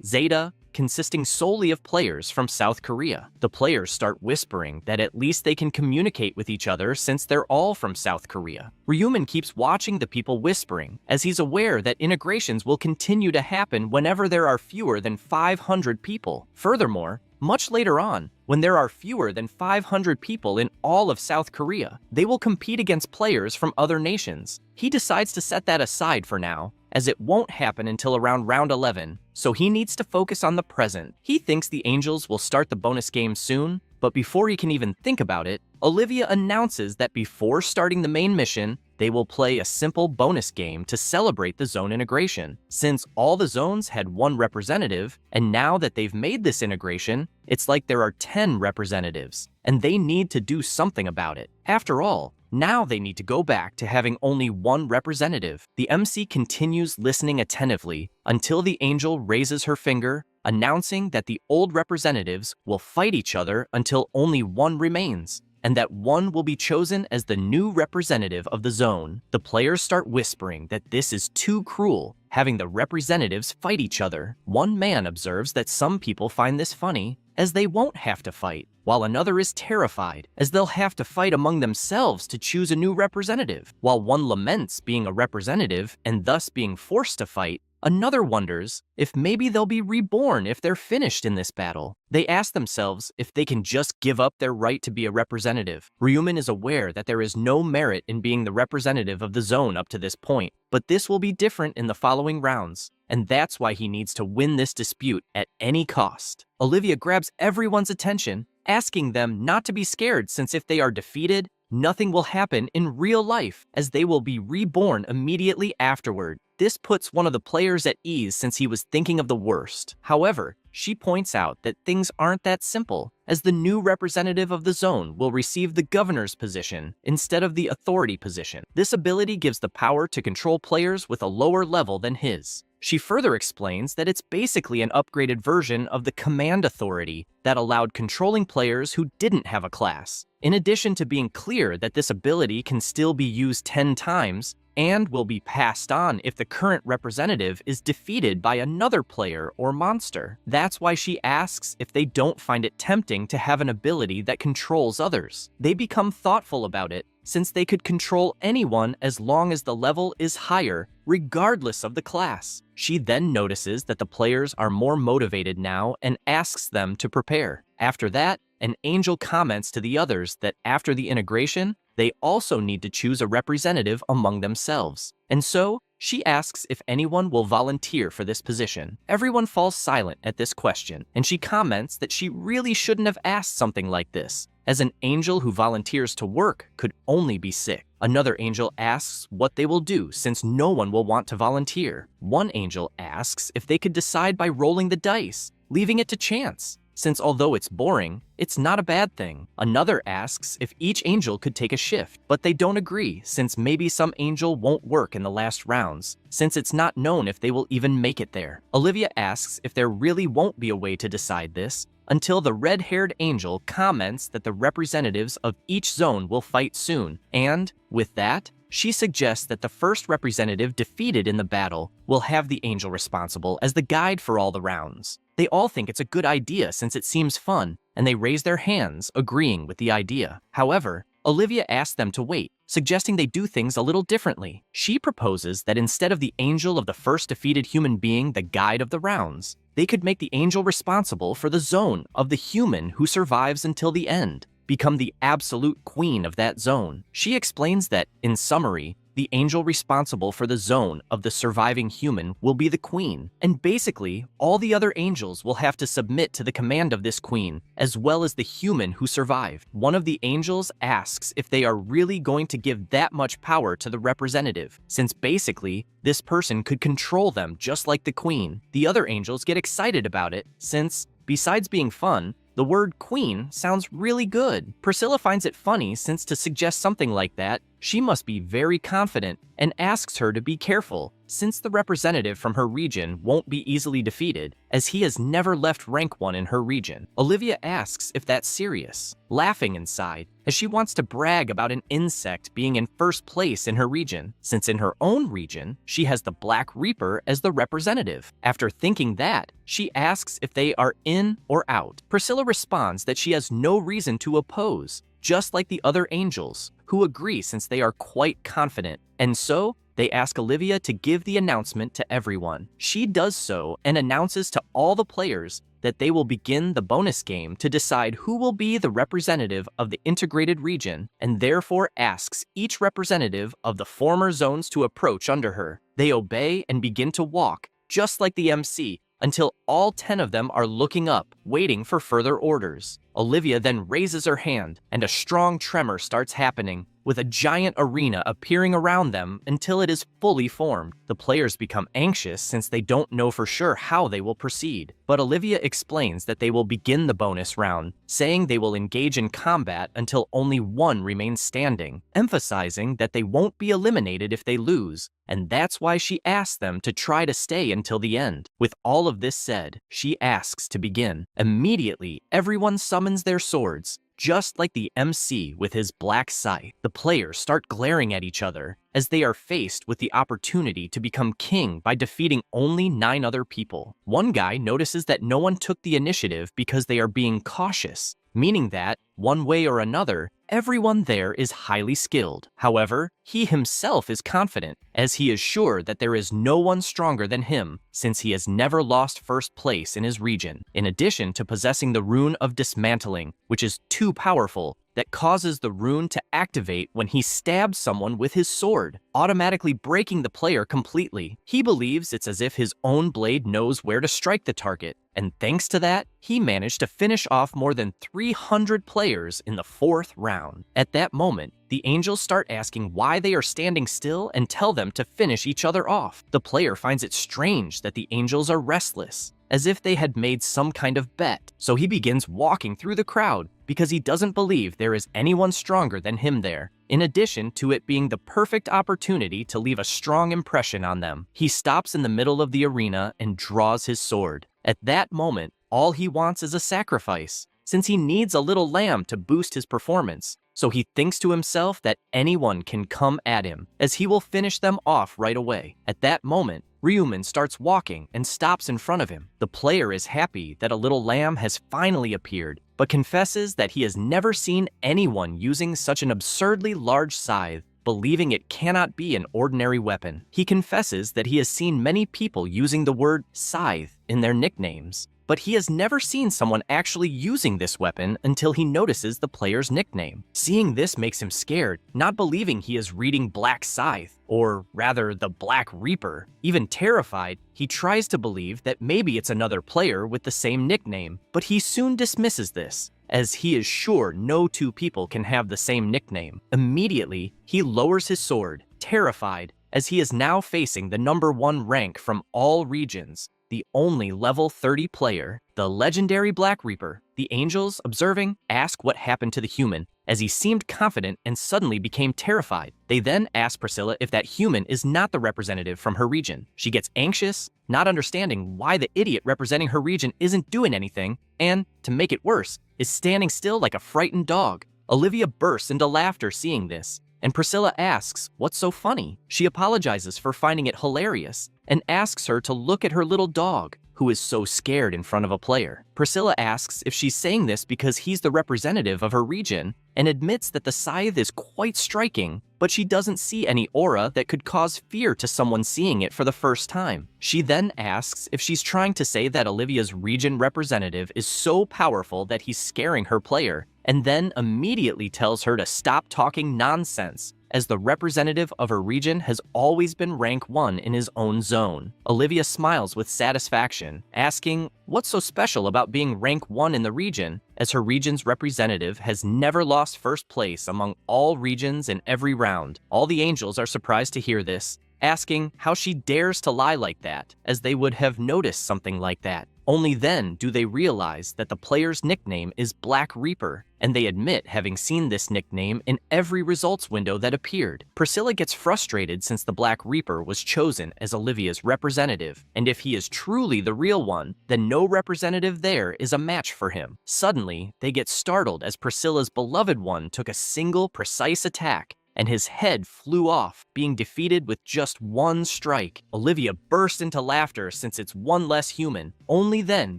Zeta, consisting solely of players from South Korea. The players start whispering that at least they can communicate with each other since they're all from South Korea. Ryuman keeps watching the people whispering, as he's aware that integrations will continue to happen whenever there are fewer than 500 people. Furthermore, much later on, when there are fewer than 500 people in all of South Korea, they will compete against players from other nations. He decides to set that aside for now, as it won't happen until around round 11, so he needs to focus on the present. He thinks the angels will start the bonus game soon, but before he can even think about it, Olivia announces that before starting the main mission, they will play a simple bonus game to celebrate the zone integration. Since all the zones had one representative, and now that they've made this integration, it's like there are 10 representatives, and they need to do something about it. After all, now they need to go back to having only one representative. The MC continues listening attentively until the angel raises her finger, announcing that the old representatives will fight each other until only one remains, and that one will be chosen as the new representative of the zone. The players start whispering that this is too cruel, having the representatives fight each other. One man observes that some people find this funny, as they won't have to fight, while another is terrified, as they'll have to fight among themselves to choose a new representative. While one laments being a representative and thus being forced to fight, another wonders if maybe they'll be reborn if they're finished in this battle. They ask themselves if they can just give up their right to be a representative. Ryuman is aware that there is no merit in being the representative of the zone up to this point, but this will be different in the following rounds, and that's why he needs to win this dispute at any cost. Olivia grabs everyone's attention, asking them not to be scared, since if they are defeated, nothing will happen in real life, as they will be reborn immediately afterward. This puts one of the players at ease since he was thinking of the worst. However, she points out that things aren't that simple, as the new representative of the zone will receive the governor's position instead of the authority position. This ability gives the power to control players with a lower level than his. She further explains that it's basically an upgraded version of the command authority that allowed controlling players who didn't have a class. In addition to being clear that this ability can still be used 10 times, and will be passed on if the current representative is defeated by another player or monster. That's why she asks if they don't find it tempting to have an ability that controls others. They become thoughtful about it, since they could control anyone as long as the level is higher, regardless of the class. She then notices that the players are more motivated now and asks them to prepare. After that, an angel comments to the others that after the integration, they also need to choose a representative among themselves. And so, she asks if anyone will volunteer for this position. Everyone falls silent at this question, and she comments that she really shouldn't have asked something like this, as an angel who volunteers to work could only be sick. Another angel asks what they will do since no one will want to volunteer. One angel asks if they could decide by rolling the dice, leaving it to chance, since although it's boring, it's not a bad thing. Another asks if each angel could take a shift, but they don't agree since maybe some angel won't work in the last rounds, since it's not known if they will even make it there. Olivia asks if there really won't be a way to decide this, until the red-haired angel comments that the representatives of each zone will fight soon, and, with that, she suggests that the first representative defeated in the battle will have the angel responsible as the guide for all the rounds. They all think it's a good idea since it seems fun, and they raise their hands, agreeing with the idea. However, Olivia asks them to wait, suggesting they do things a little differently. She proposes that instead of the angel of the first defeated human being the guide of the rounds, they could make the angel responsible for the zone of the human who survives until the end, become the absolute queen of that zone. She explains that, in summary, the angel responsible for the zone of the surviving human will be the queen, and basically, all the other angels will have to submit to the command of this queen, as well as the human who survived. One of the angels asks if they are really going to give that much power to the representative, since basically, this person could control them just like the queen. The other angels get excited about it, since, besides being fun, the word queen sounds really good. Priscilla finds it funny since to suggest something like that, she must be very confident and asks her to be careful since the representative from her region won't be easily defeated, as he has never left rank 1 in her region. Olivia asks if that's serious, laughing inside, as she wants to brag about an insect being in first place in her region, since in her own region, she has the Black Reaper as the representative. After thinking that, she asks if they are in or out. Priscilla responds that she has no reason to oppose, just like the other angels, who agree since they are quite confident. And so, they ask Olivia to give the announcement to everyone. She does so and announces to all the players that they will begin the bonus game to decide who will be the representative of the integrated region, and therefore asks each representative of the former zones to approach under her. They obey and begin to walk, just like the MC, until all 10 of them are looking up, waiting for further orders. Olivia then raises her hand, and a strong tremor starts happening, with a giant arena appearing around them until it is fully formed. The players become anxious since they don't know for sure how they will proceed, but Olivia explains that they will begin the bonus round, saying they will engage in combat until only one remains standing, emphasizing that they won't be eliminated if they lose, and that's why she asks them to try to stay until the end. With all of this said, she asks to begin. Immediately, everyone summons their swords, just like the MC with his black scythe. The players start glaring at each other as they are faced with the opportunity to become king by defeating only 9 other people. One guy notices that no one took the initiative because they are being cautious, meaning that, one way or another, everyone there is highly skilled. However, he himself is confident, as he is sure that there is no one stronger than him, since he has never lost first place in his region, in addition to possessing the rune of dismantling, which is too powerful, that causes the rune to activate when he stabs someone with his sword, automatically breaking the player completely. He believes it's as if his own blade knows where to strike the target, and thanks to that, he managed to finish off more than 300 players in the 4th round. At that moment, the angels start asking why they are standing still and tell them to finish each other off. The player finds it strange that the angels are restless, as if they had made some kind of bet, so he begins walking through the crowd because he doesn't believe there is anyone stronger than him there, in addition to it being the perfect opportunity to leave a strong impression on them. He stops in the middle of the arena and draws his sword. At that moment, all he wants is a sacrifice, since he needs a little lamb to boost his performance, so he thinks to himself that anyone can come at him, as he will finish them off right away. At that moment, Ryuman starts walking and stops in front of him. The player is happy that a little lamb has finally appeared, but confesses that he has never seen anyone using such an absurdly large scythe, believing it cannot be an ordinary weapon. He confesses that he has seen many people using the word scythe in their nicknames, but he has never seen someone actually using this weapon until he notices the player's nickname. Seeing this makes him scared, not believing he is reading Black Scythe, or rather the Black Reaper. Even terrified, he tries to believe that maybe it's another player with the same nickname, but he soon dismisses this, as he is sure no 2 people can have the same nickname. Immediately, he lowers his sword, terrified, as he is now facing the number 1 rank from all regions, the only level 30 player, the legendary Black Reaper. The angels, observing, ask what happened to the human, as he seemed confident and suddenly became terrified. They then ask Priscilla if that human is not the representative from her region. She gets anxious, not understanding why the idiot representing her region isn't doing anything, and, to make it worse, is standing still like a frightened dog. Olivia bursts into laughter seeing this, and Priscilla asks what's so funny. She apologizes for finding it hilarious, and asks her to look at her little dog, who is so scared in front of a player. Priscilla asks if she's saying this because he's the representative of her region, and admits that the scythe is quite striking, but she doesn't see any aura that could cause fear to someone seeing it for the first time. She then asks if she's trying to say that Olivia's region representative is so powerful that he's scaring her player, and then immediately tells her to stop talking nonsense, as the representative of her region has always been rank 1 in his own zone. Olivia smiles with satisfaction, asking what's so special about being rank 1 in the region, as her region's representative has never lost first place among all regions in every round. All the angels are surprised to hear this, asking how she dares to lie like that, as they would have noticed something like that. Only then do they realize that the player's nickname is Black Reaper, and they admit having seen this nickname in every results window that appeared. Priscilla gets frustrated since the Black Reaper was chosen as Olivia's representative, and if he is truly the real one, then no representative there is a match for him. Suddenly, they get startled as Priscilla's beloved one took a single precise attack, and his head flew off, being defeated with just 1 strike. Olivia burst into laughter since it's one less human. Only then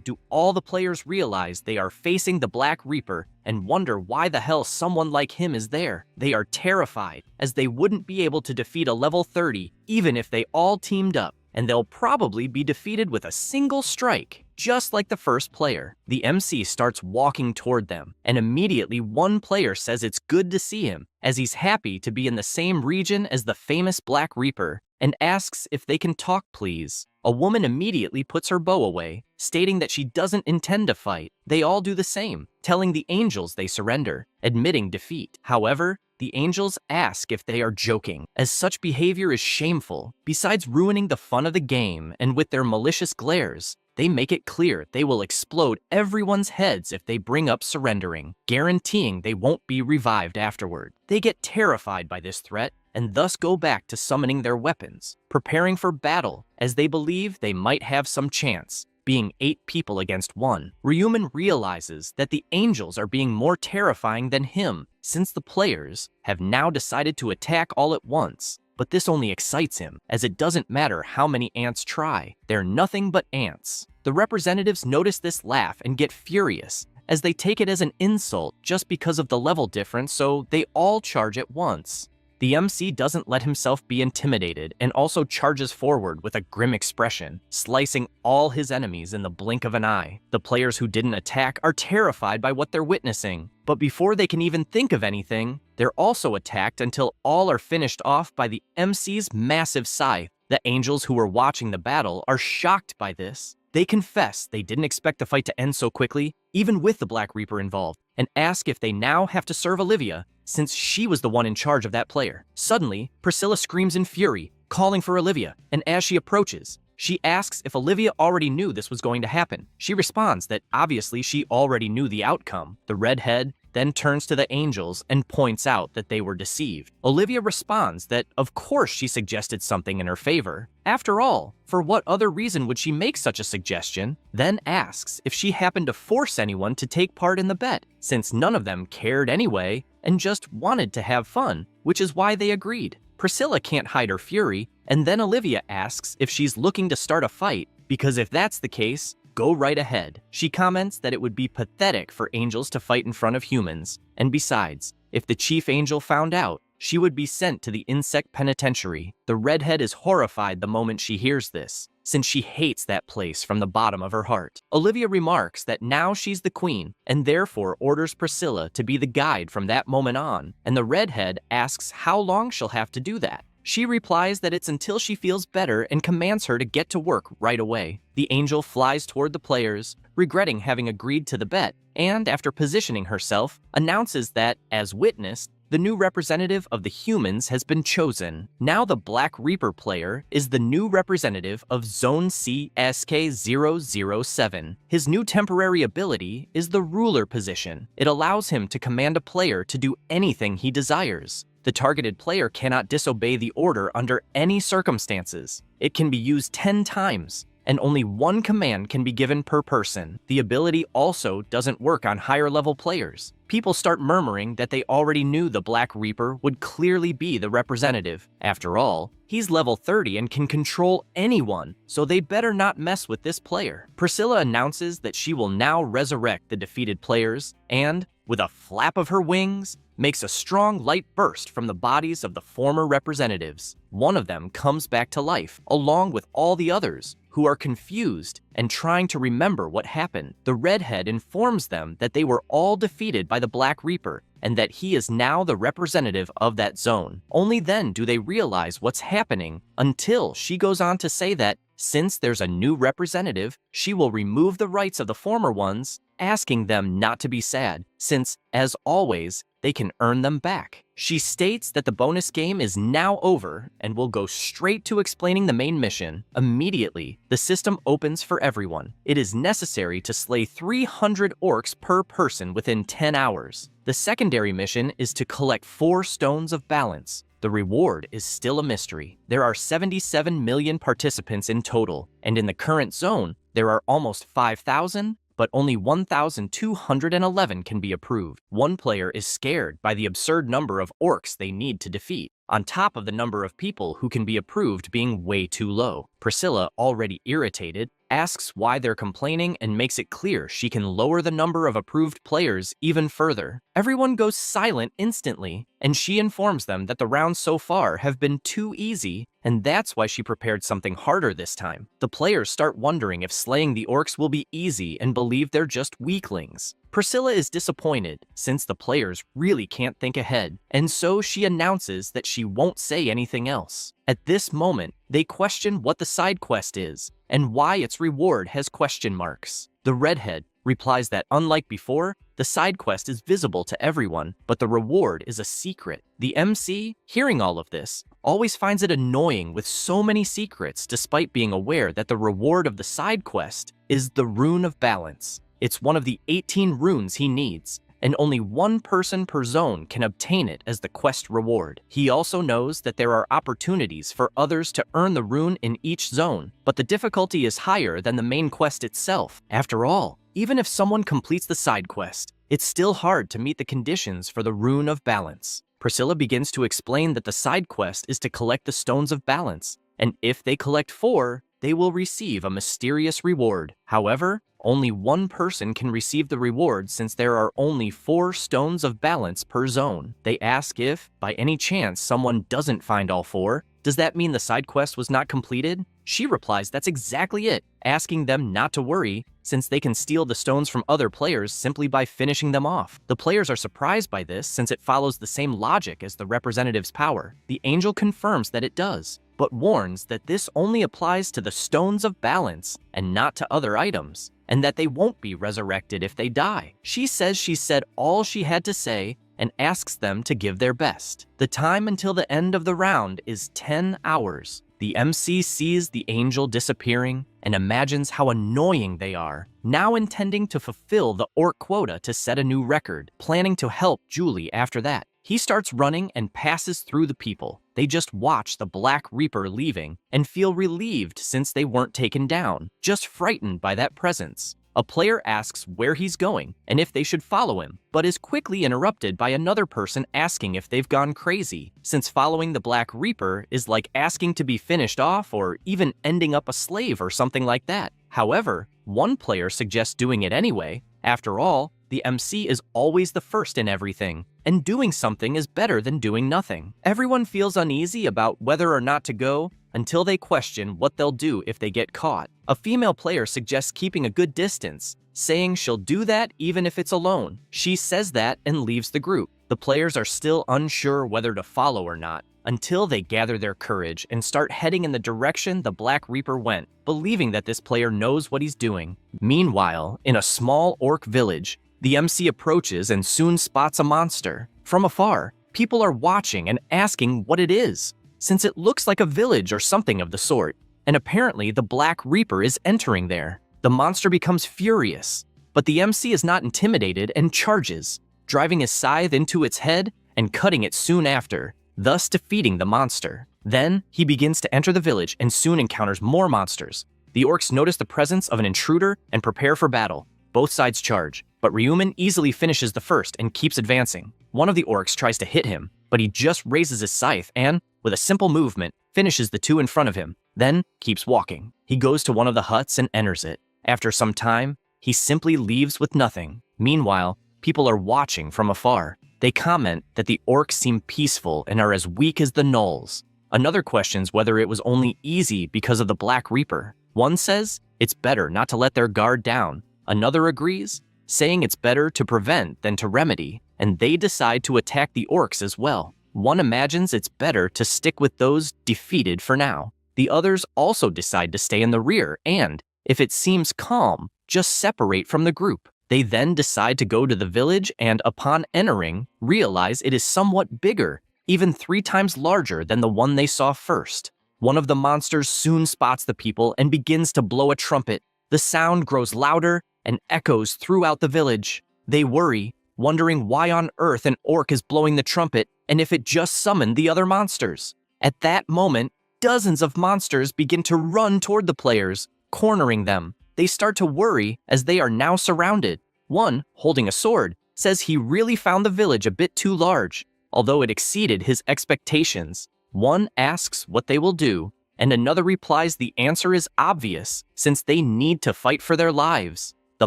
do all the players realize they are facing the Black Reaper and wonder why the hell someone like him is there. They are terrified, as they wouldn't be able to defeat a level 30 even if they all teamed up, and they'll probably be defeated with a single strike, just like the first player. The MC starts walking toward them, and immediately one player says it's good to see him, as he's happy to be in the same region as the famous Black Reaper, and asks if they can talk, please. A woman immediately puts her bow away, stating that she doesn't intend to fight. They all do the same, telling the angels they surrender, admitting defeat. However, the angels ask if they are joking, as such behavior is shameful. Besides ruining the fun of the game, and with their malicious glares, they make it clear they will explode everyone's heads if they bring up surrendering, guaranteeing they won't be revived afterward. They get terrified by this threat and thus go back to summoning their weapons, preparing for battle as they believe they might have some chance. Being 8 people against 1, Ryuman realizes that the angels are being more terrifying than him, since the players have now decided to attack all at once. But this only excites him, as it doesn't matter how many ants try, they're nothing but ants. The representatives notice this laugh and get furious, as they take it as an insult just because of the level difference, so they all charge at once. The MC doesn't let himself be intimidated and also charges forward with a grim expression, slicing all his enemies in the blink of an eye. The players who didn't attack are terrified by what they're witnessing, but before they can even think of anything, they're also attacked until all are finished off by the MC's massive scythe. The angels who were watching the battle are shocked by this. They confess they didn't expect the fight to end so quickly, even with the Black Reaper involved, and ask if they now have to serve Olivia, since she was the one in charge of that player. Suddenly, Priscilla screams in fury, calling for Olivia, and as she approaches, she asks if Olivia already knew this was going to happen. She responds that obviously she already knew the outcome. The redhead then turns to the angels and points out that they were deceived. Olivia responds that of course she suggested something in her favor. After all, for what other reason would she make such a suggestion? Then asks if she happened to force anyone to take part in the bet, since none of them cared anyway and just wanted to have fun, which is why they agreed. Priscilla can't hide her fury, and then Olivia asks if she's looking to start a fight, because if that's the case, go right ahead. She comments that it would be pathetic for angels to fight in front of humans, and besides, if the chief angel found out, she would be sent to the insect penitentiary. The redhead is horrified the moment she hears this, since she hates that place from the bottom of her heart. Olivia remarks that now she's the queen, and therefore orders Priscilla to be the guide from that moment on, and the redhead asks how long she'll have to do that. She replies that it's until she feels better and commands her to get to work right away. The angel flies toward the players, regretting having agreed to the bet, and after positioning herself, announces that, as witnessed, the new representative of the humans has been chosen. Now the Black Reaper player is the new representative of Zone C SK007. His new temporary ability is the ruler position. It allows him to command a player to do anything he desires. The targeted player cannot disobey the order under any circumstances. It can be used 10 times, and only one command can be given per person. The ability also doesn't work on higher level players. People start murmuring that they already knew the Black Reaper would clearly be the representative. After all, he's level 30 and can control anyone, so they better not mess with this player. Priscilla announces that she will now resurrect the defeated players, and, with a flap of her wings, makes a strong light burst from the bodies of the former representatives. One of them comes back to life, along with all the others, who are confused and trying to remember what happened. The redhead informs them that they were all defeated by the Black Reaper, and that he is now the representative of that zone. Only then do they realize what's happening, until she goes on to say that, since there's a new representative, she will remove the rights of the former ones, asking them not to be sad, since, as always, they can earn them back. She states that the bonus game is now over and will go straight to explaining the main mission. Immediately, the system opens for everyone. It is necessary to slay 300 orcs per person within 10 hours. The secondary mission is to collect 4 stones of balance. The reward is still a mystery. There are 77 million participants in total, and in the current zone, there are almost 5,000, but only 1,211 can be approved. One player is scared by the absurd number of orcs they need to defeat, on top of the number of people who can be approved being way too low. Priscilla, already irritated, asks why they're complaining and makes it clear she can lower the number of approved players even further. Everyone goes silent instantly, and she informs them that the rounds so far have been too easy, and that's why she prepared something harder this time. The players start wondering if slaying the orcs will be easy and believe they're just weaklings. Priscilla is disappointed since the players really can't think ahead, and so she announces that she won't say anything else. At this moment, they question what the side quest is and why its reward has question marks. The redhead replies that unlike before, the side quest is visible to everyone, but the reward is a secret. The MC, hearing all of this, always finds it annoying with so many secrets despite being aware that the reward of the side quest is the Rune of Balance. It's one of the 18 runes he needs, and only one person per zone can obtain it as the quest reward. He also knows that there are opportunities for others to earn the rune in each zone, but the difficulty is higher than the main quest itself. After all, even if someone completes the side quest, it's still hard to meet the conditions for the Rune of Balance. Priscilla begins to explain that the side quest is to collect the Stones of Balance, and if they collect 4, they will receive a mysterious reward. However, only one person can receive the reward since there are only 4 Stones of Balance per zone. They ask if, by any chance, someone doesn't find all 4, does that mean the side quest was not completed? She replies that's exactly it, asking them not to worry since they can steal the stones from other players simply by finishing them off. The players are surprised by this since it follows the same logic as the representative's power. The angel confirms that it does, but warns that this only applies to the Stones of Balance and not to other items, and that they won't be resurrected if they die. She says she said all she had to say and asks them to give their best. The time until the end of the round is 10 hours. The MC sees the angel disappearing and imagines how annoying they are, now intending to fulfill the orc quota to set a new record, planning to help Julie after that. He starts running and passes through the people. They just watch the Black Reaper leaving and feel relieved since they weren't taken down, just frightened by that presence. A player asks where he's going and if they should follow him, but is quickly interrupted by another person asking if they've gone crazy, since following the Black Reaper is like asking to be finished off or even ending up a slave or something like that. However, one player suggests doing it anyway. After all, the MC is always the first in everything, and doing something is better than doing nothing. Everyone feels uneasy about whether or not to go until they question what they'll do if they get caught. A female player suggests keeping a good distance, saying she'll do that even if it's alone. She says that and leaves the group. The players are still unsure whether to follow or not, until they gather their courage and start heading in the direction the Black Reaper went, believing that this player knows what he's doing. Meanwhile, in a small orc village, the MC approaches and soon spots a monster. From afar, people are watching and asking what it is, since it looks like a village or something of the sort, and apparently the Black Reaper is entering there. The monster becomes furious, but the MC is not intimidated and charges, driving his scythe into its head and cutting it soon after, thus defeating the monster. Then, he begins to enter the village and soon encounters more monsters. The orcs notice the presence of an intruder and prepare for battle. Both sides charge, but Ryuman easily finishes the first and keeps advancing. One of the orcs tries to hit him, but he just raises his scythe and, with a simple movement, finishes the 2 in front of him, then keeps walking. He goes to one of the huts and enters it. After some time, he simply leaves with nothing. Meanwhile, people are watching from afar. They comment that the orcs seem peaceful and are as weak as the gnolls. Another questions whether it was only easy because of the Black Reaper. One says it's better not to let their guard down. Another agrees, saying it's better to prevent than to remedy, and they decide to attack the orcs as well. One imagines it's better to stick with those defeated for now. The others also decide to stay in the rear and, if it seems calm, just separate from the group. They then decide to go to the village and, upon entering, realize it is somewhat bigger, even 3 times larger than the one they saw first. One of the monsters soon spots the people and begins to blow a trumpet. The sound grows louder and echoes throughout the village. They worry, wondering why on earth an orc is blowing the trumpet and if it just summoned the other monsters. At that moment, dozens of monsters begin to run toward the players, cornering them. They start to worry as they are now surrounded. One, holding a sword, says he really found the village a bit too large, although it exceeded his expectations. One asks what they will do, and another replies the answer is obvious, since they need to fight for their lives. The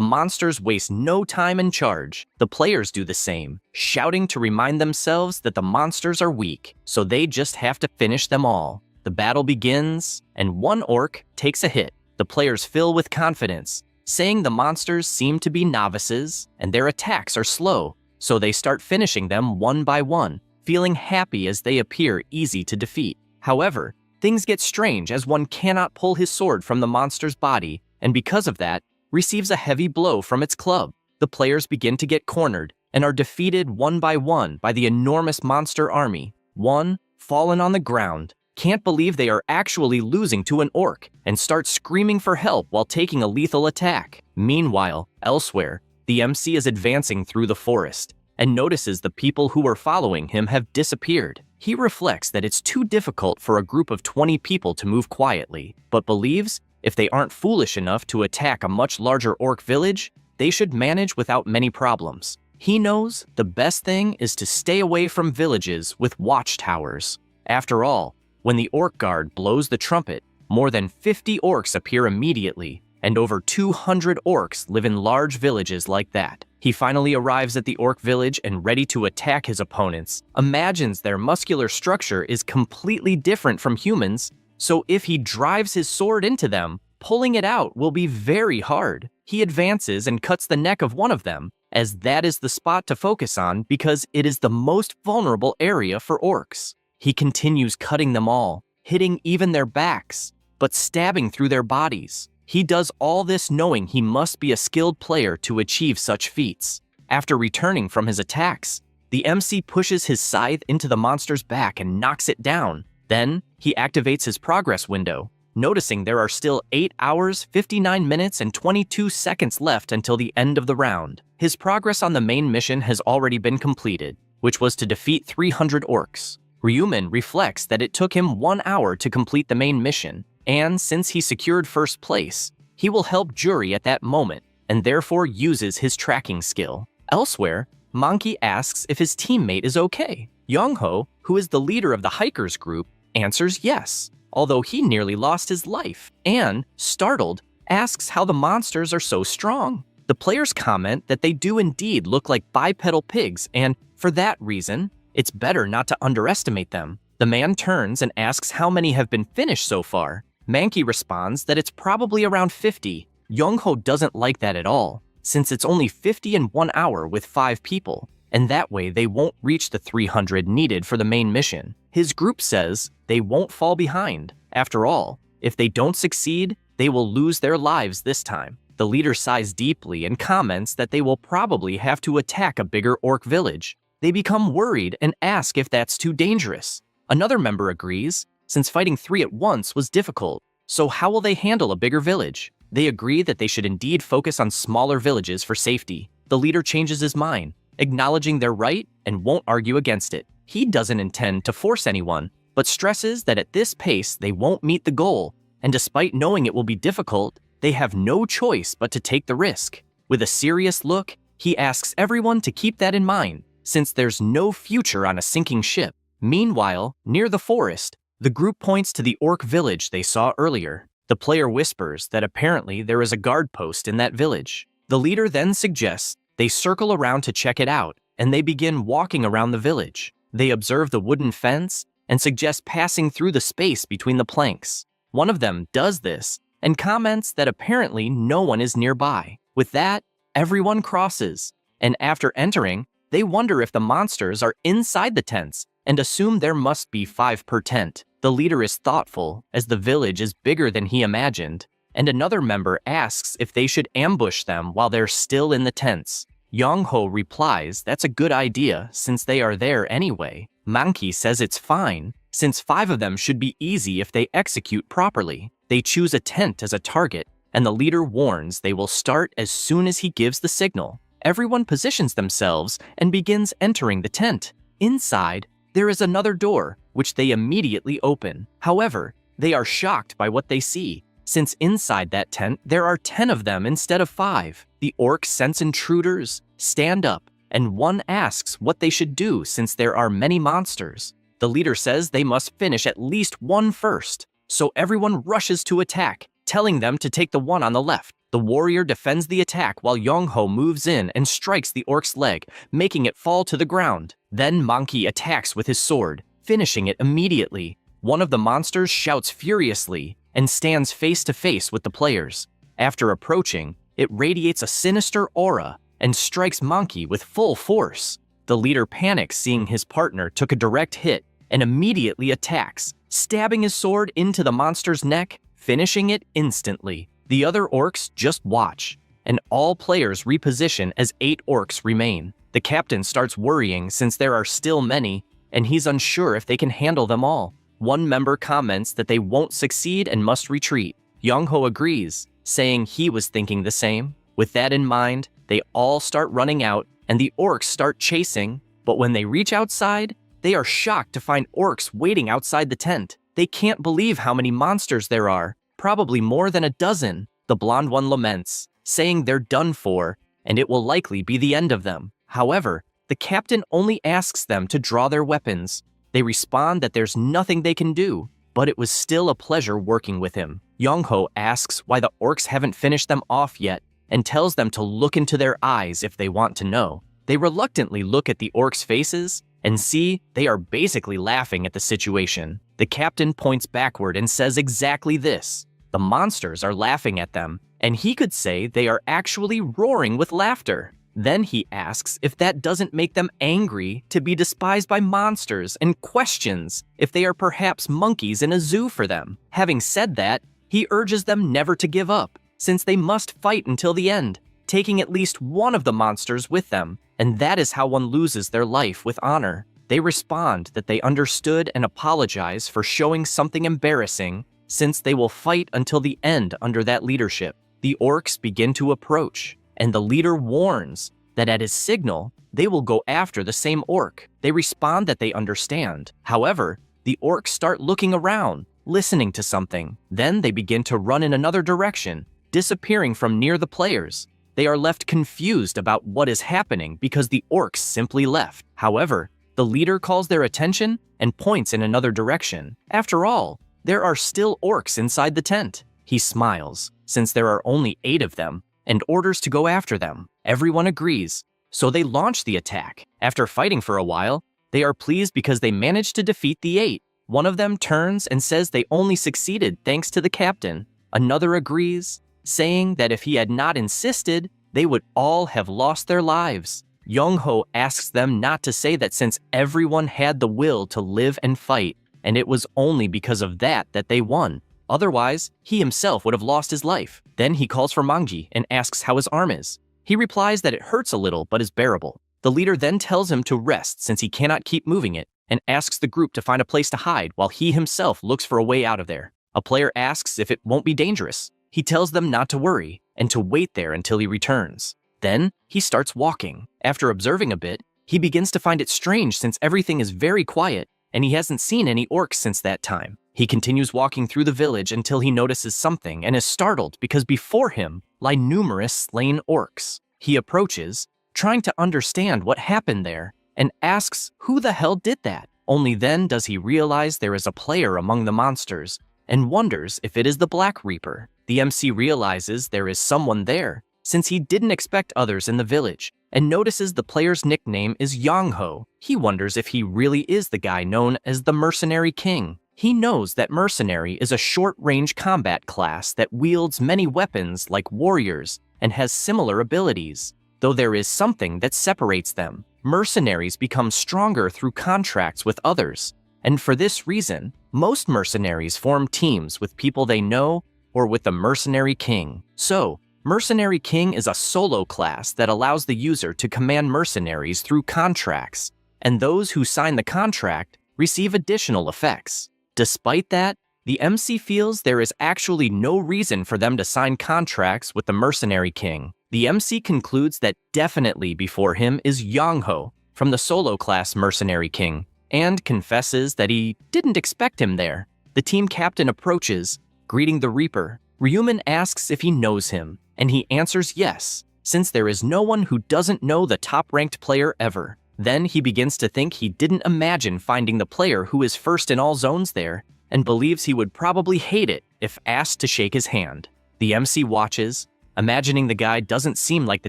monsters waste no time and charge. The players do the same, shouting to remind themselves that the monsters are weak, so they just have to finish them all. The battle begins, and one orc takes a hit. The players fill with confidence, saying the monsters seem to be novices, and their attacks are slow, so they start finishing them one by one, feeling happy as they appear easy to defeat. However, things get strange as one cannot pull his sword from the monster's body, and because of that, receives a heavy blow from its club. The players begin to get cornered and are defeated one by the enormous monster army. One, fallen on the ground, can't believe they are actually losing to an orc and starts screaming for help while taking a lethal attack. Meanwhile, elsewhere, the MC is advancing through the forest and notices the people who were following him have disappeared. He reflects that it's too difficult for a group of 20 people to move quietly, but believes if they aren't foolish enough to attack a much larger orc village, they should manage without many problems. He knows the best thing is to stay away from villages with watchtowers. After all, when the orc guard blows the trumpet, more than 50 orcs appear immediately, and over 200 orcs live in large villages like that. He finally arrives at the orc village and, ready to attack his opponents, imagines their muscular structure is completely different from humans, so if he drives his sword into them, pulling it out will be very hard. He advances and cuts the neck of one of them, as that is the spot to focus on because it is the most vulnerable area for orcs. He continues cutting them all, hitting even their backs, but stabbing through their bodies. He does all this knowing he must be a skilled player to achieve such feats. After returning from his attacks, the MC pushes his scythe into the monster's back and knocks it down. Then, he activates his progress window, noticing there are still 8 hours, 59 minutes, and 22 seconds left until the end of the round. His progress on the main mission has already been completed, which was to defeat 300 orcs. Ryuman reflects that it took him 1 hour to complete the main mission, and since he secured first place, he will help Jury at that moment, and therefore uses his tracking skill. Elsewhere, Monkey asks if his teammate is okay. Young-ho, who is the leader of the hikers group, answers yes, although he nearly lost his life, and, startled, asks how the monsters are so strong. The players comment that they do indeed look like bipedal pigs, and, for that reason, it's better not to underestimate them. The man turns and asks how many have been finished so far. Mankey responds that it's probably around 50. Young-ho doesn't like that at all, since it's only 50 in 1 hour with 5 people, and that way they won't reach the 300 needed for the main mission. His group says they won't fall behind. After all, if they don't succeed, they will lose their lives this time. The leader sighs deeply and comments that they will probably have to attack a bigger orc village. They become worried and ask if that's too dangerous. Another member agrees, since fighting 3 at once was difficult. So how will they handle a bigger village? They agree that they should indeed focus on smaller villages for safety. The leader changes his mind, acknowledging their right and won't argue against it. He doesn't intend to force anyone, but stresses that at this pace they won't meet the goal, and despite knowing it will be difficult, they have no choice but to take the risk. With a serious look, he asks everyone to keep that in mind, since there's no future on a sinking ship. Meanwhile, near the forest, the group points to the orc village they saw earlier. The player whispers that apparently there is a guard post in that village. The leader then suggests they circle around to check it out, and they begin walking around the village. They observe the wooden fence and suggest passing through the space between the planks. One of them does this and comments that apparently no one is nearby. With that, everyone crosses, and after entering, they wonder if the monsters are inside the tents and assume there must be 5 per tent. The leader is thoughtful, as the village is bigger than he imagined, and another member asks if they should ambush them while they're still in the tents. Young-ho replies that's a good idea since they are there anyway. Monkey says it's fine, since 5 of them should be easy if they execute properly. They choose a tent as a target, and the leader warns they will start as soon as he gives the signal. Everyone positions themselves and begins entering the tent. Inside, there is another door, which they immediately open. However, they are shocked by what they see, since inside that tent there are 10 of them instead of 5. The orcs sense intruders, stand up, and one asks what they should do since there are many monsters. The leader says they must finish at least one first. so everyone rushes to attack, telling them to take the one on the left. The warrior defends the attack while Young-ho moves in and strikes the orc's leg, making it fall to the ground. Then Monkey attacks with his sword, finishing it immediately. One of the monsters shouts furiously and stands face to face with the players. After approaching, it radiates a sinister aura and strikes Monkey with full force. The leader panics seeing his partner took a direct hit and immediately attacks, stabbing his sword into the monster's neck, finishing it instantly. The other orcs just watch, and all players reposition as 8 orcs remain. The captain starts worrying since there are still many, and he's unsure if they can handle them all. One member comments that they won't succeed and must retreat. Young-ho agrees, saying he was thinking the same. With that in mind, they all start running out, and the orcs start chasing, but when they reach outside, they are shocked to find orcs waiting outside the tent. They can't believe how many monsters there are, probably more than a dozen. The blonde one laments, saying they're done for, and it will likely be the end of them. However, the captain only asks them to draw their weapons. They respond that there's nothing they can do, but it was still a pleasure working with him. Young-ho asks why the orcs haven't finished them off yet, and tells them to look into their eyes if they want to know. They reluctantly look at the orcs' faces and see they are basically laughing at the situation. The captain points backward and says exactly this. The monsters are laughing at them, and he could say they are actually roaring with laughter. Then he asks if that doesn't make them angry to be despised by monsters and questions if they are perhaps monkeys in a zoo for them. Having said that, he urges them never to give up, since they must fight until the end, taking at least one of the monsters with them, and that is how one loses their life with honor. They respond that they understood and apologize for showing something embarrassing, since they will fight until the end under that leadership. The orcs begin to approach, and the leader warns that at his signal, they will go after the same orc. They respond that they understand. However, the orcs start looking around, listening to something. Then they begin to run in another direction, disappearing from near the players. They are left confused about what is happening because the orcs simply left. However, the leader calls their attention and points in another direction. After all, there are still orcs inside the tent. He smiles, since there are only 8 of them, and orders to go after them. Everyone agrees, so they launch the attack. After fighting for a while, they are pleased because they managed to defeat the 8. One of them turns and says they only succeeded thanks to the captain. Another agrees, saying that if he had not insisted, they would all have lost their lives. Young-ho asks them not to say that since everyone had the will to live and fight, and it was only because of that that they won. Otherwise, he himself would have lost his life. Then he calls for Mangi and asks how his arm is. He replies that it hurts a little but is bearable. The leader then tells him to rest since he cannot keep moving it, and asks the group to find a place to hide while he himself looks for a way out of there. A player asks if it won't be dangerous. He tells them not to worry and to wait there until he returns. Then he starts walking. After observing a bit, he begins to find it strange since everything is very quiet and he hasn't seen any orcs since that time. He continues walking through the village until he notices something and is startled because before him lie numerous slain orcs. He approaches, trying to understand what happened there, and asks who the hell did that. Only then does he realize there is a player among the monsters and wonders if it is the Black Reaper. The MC realizes there is someone there since he didn't expect others in the village and notices the player's nickname is Young-ho. He wonders if he really is the guy known as the Mercenary King. He knows that Mercenary is a short-range combat class that wields many weapons like warriors and has similar abilities, though there is something that separates them. Mercenaries become stronger through contracts with others, and for this reason, most mercenaries form teams with people they know or with the Mercenary King. So, Mercenary King is a solo class that allows the user to command mercenaries through contracts, and those who sign the contract receive additional effects. Despite that, the MC feels there is actually no reason for them to sign contracts with the Mercenary King. The MC concludes that definitely before him is Young-ho from the solo class Mercenary King, and confesses that he didn't expect him there. The team captain approaches, greeting the Reaper. Ryuman asks if he knows him, and he answers yes, since there is no one who doesn't know the top-ranked player ever. Then he begins to think he didn't imagine finding the player who is first in all zones there, and believes he would probably hate it if asked to shake his hand. The MC watches, imagining the guy doesn't seem like the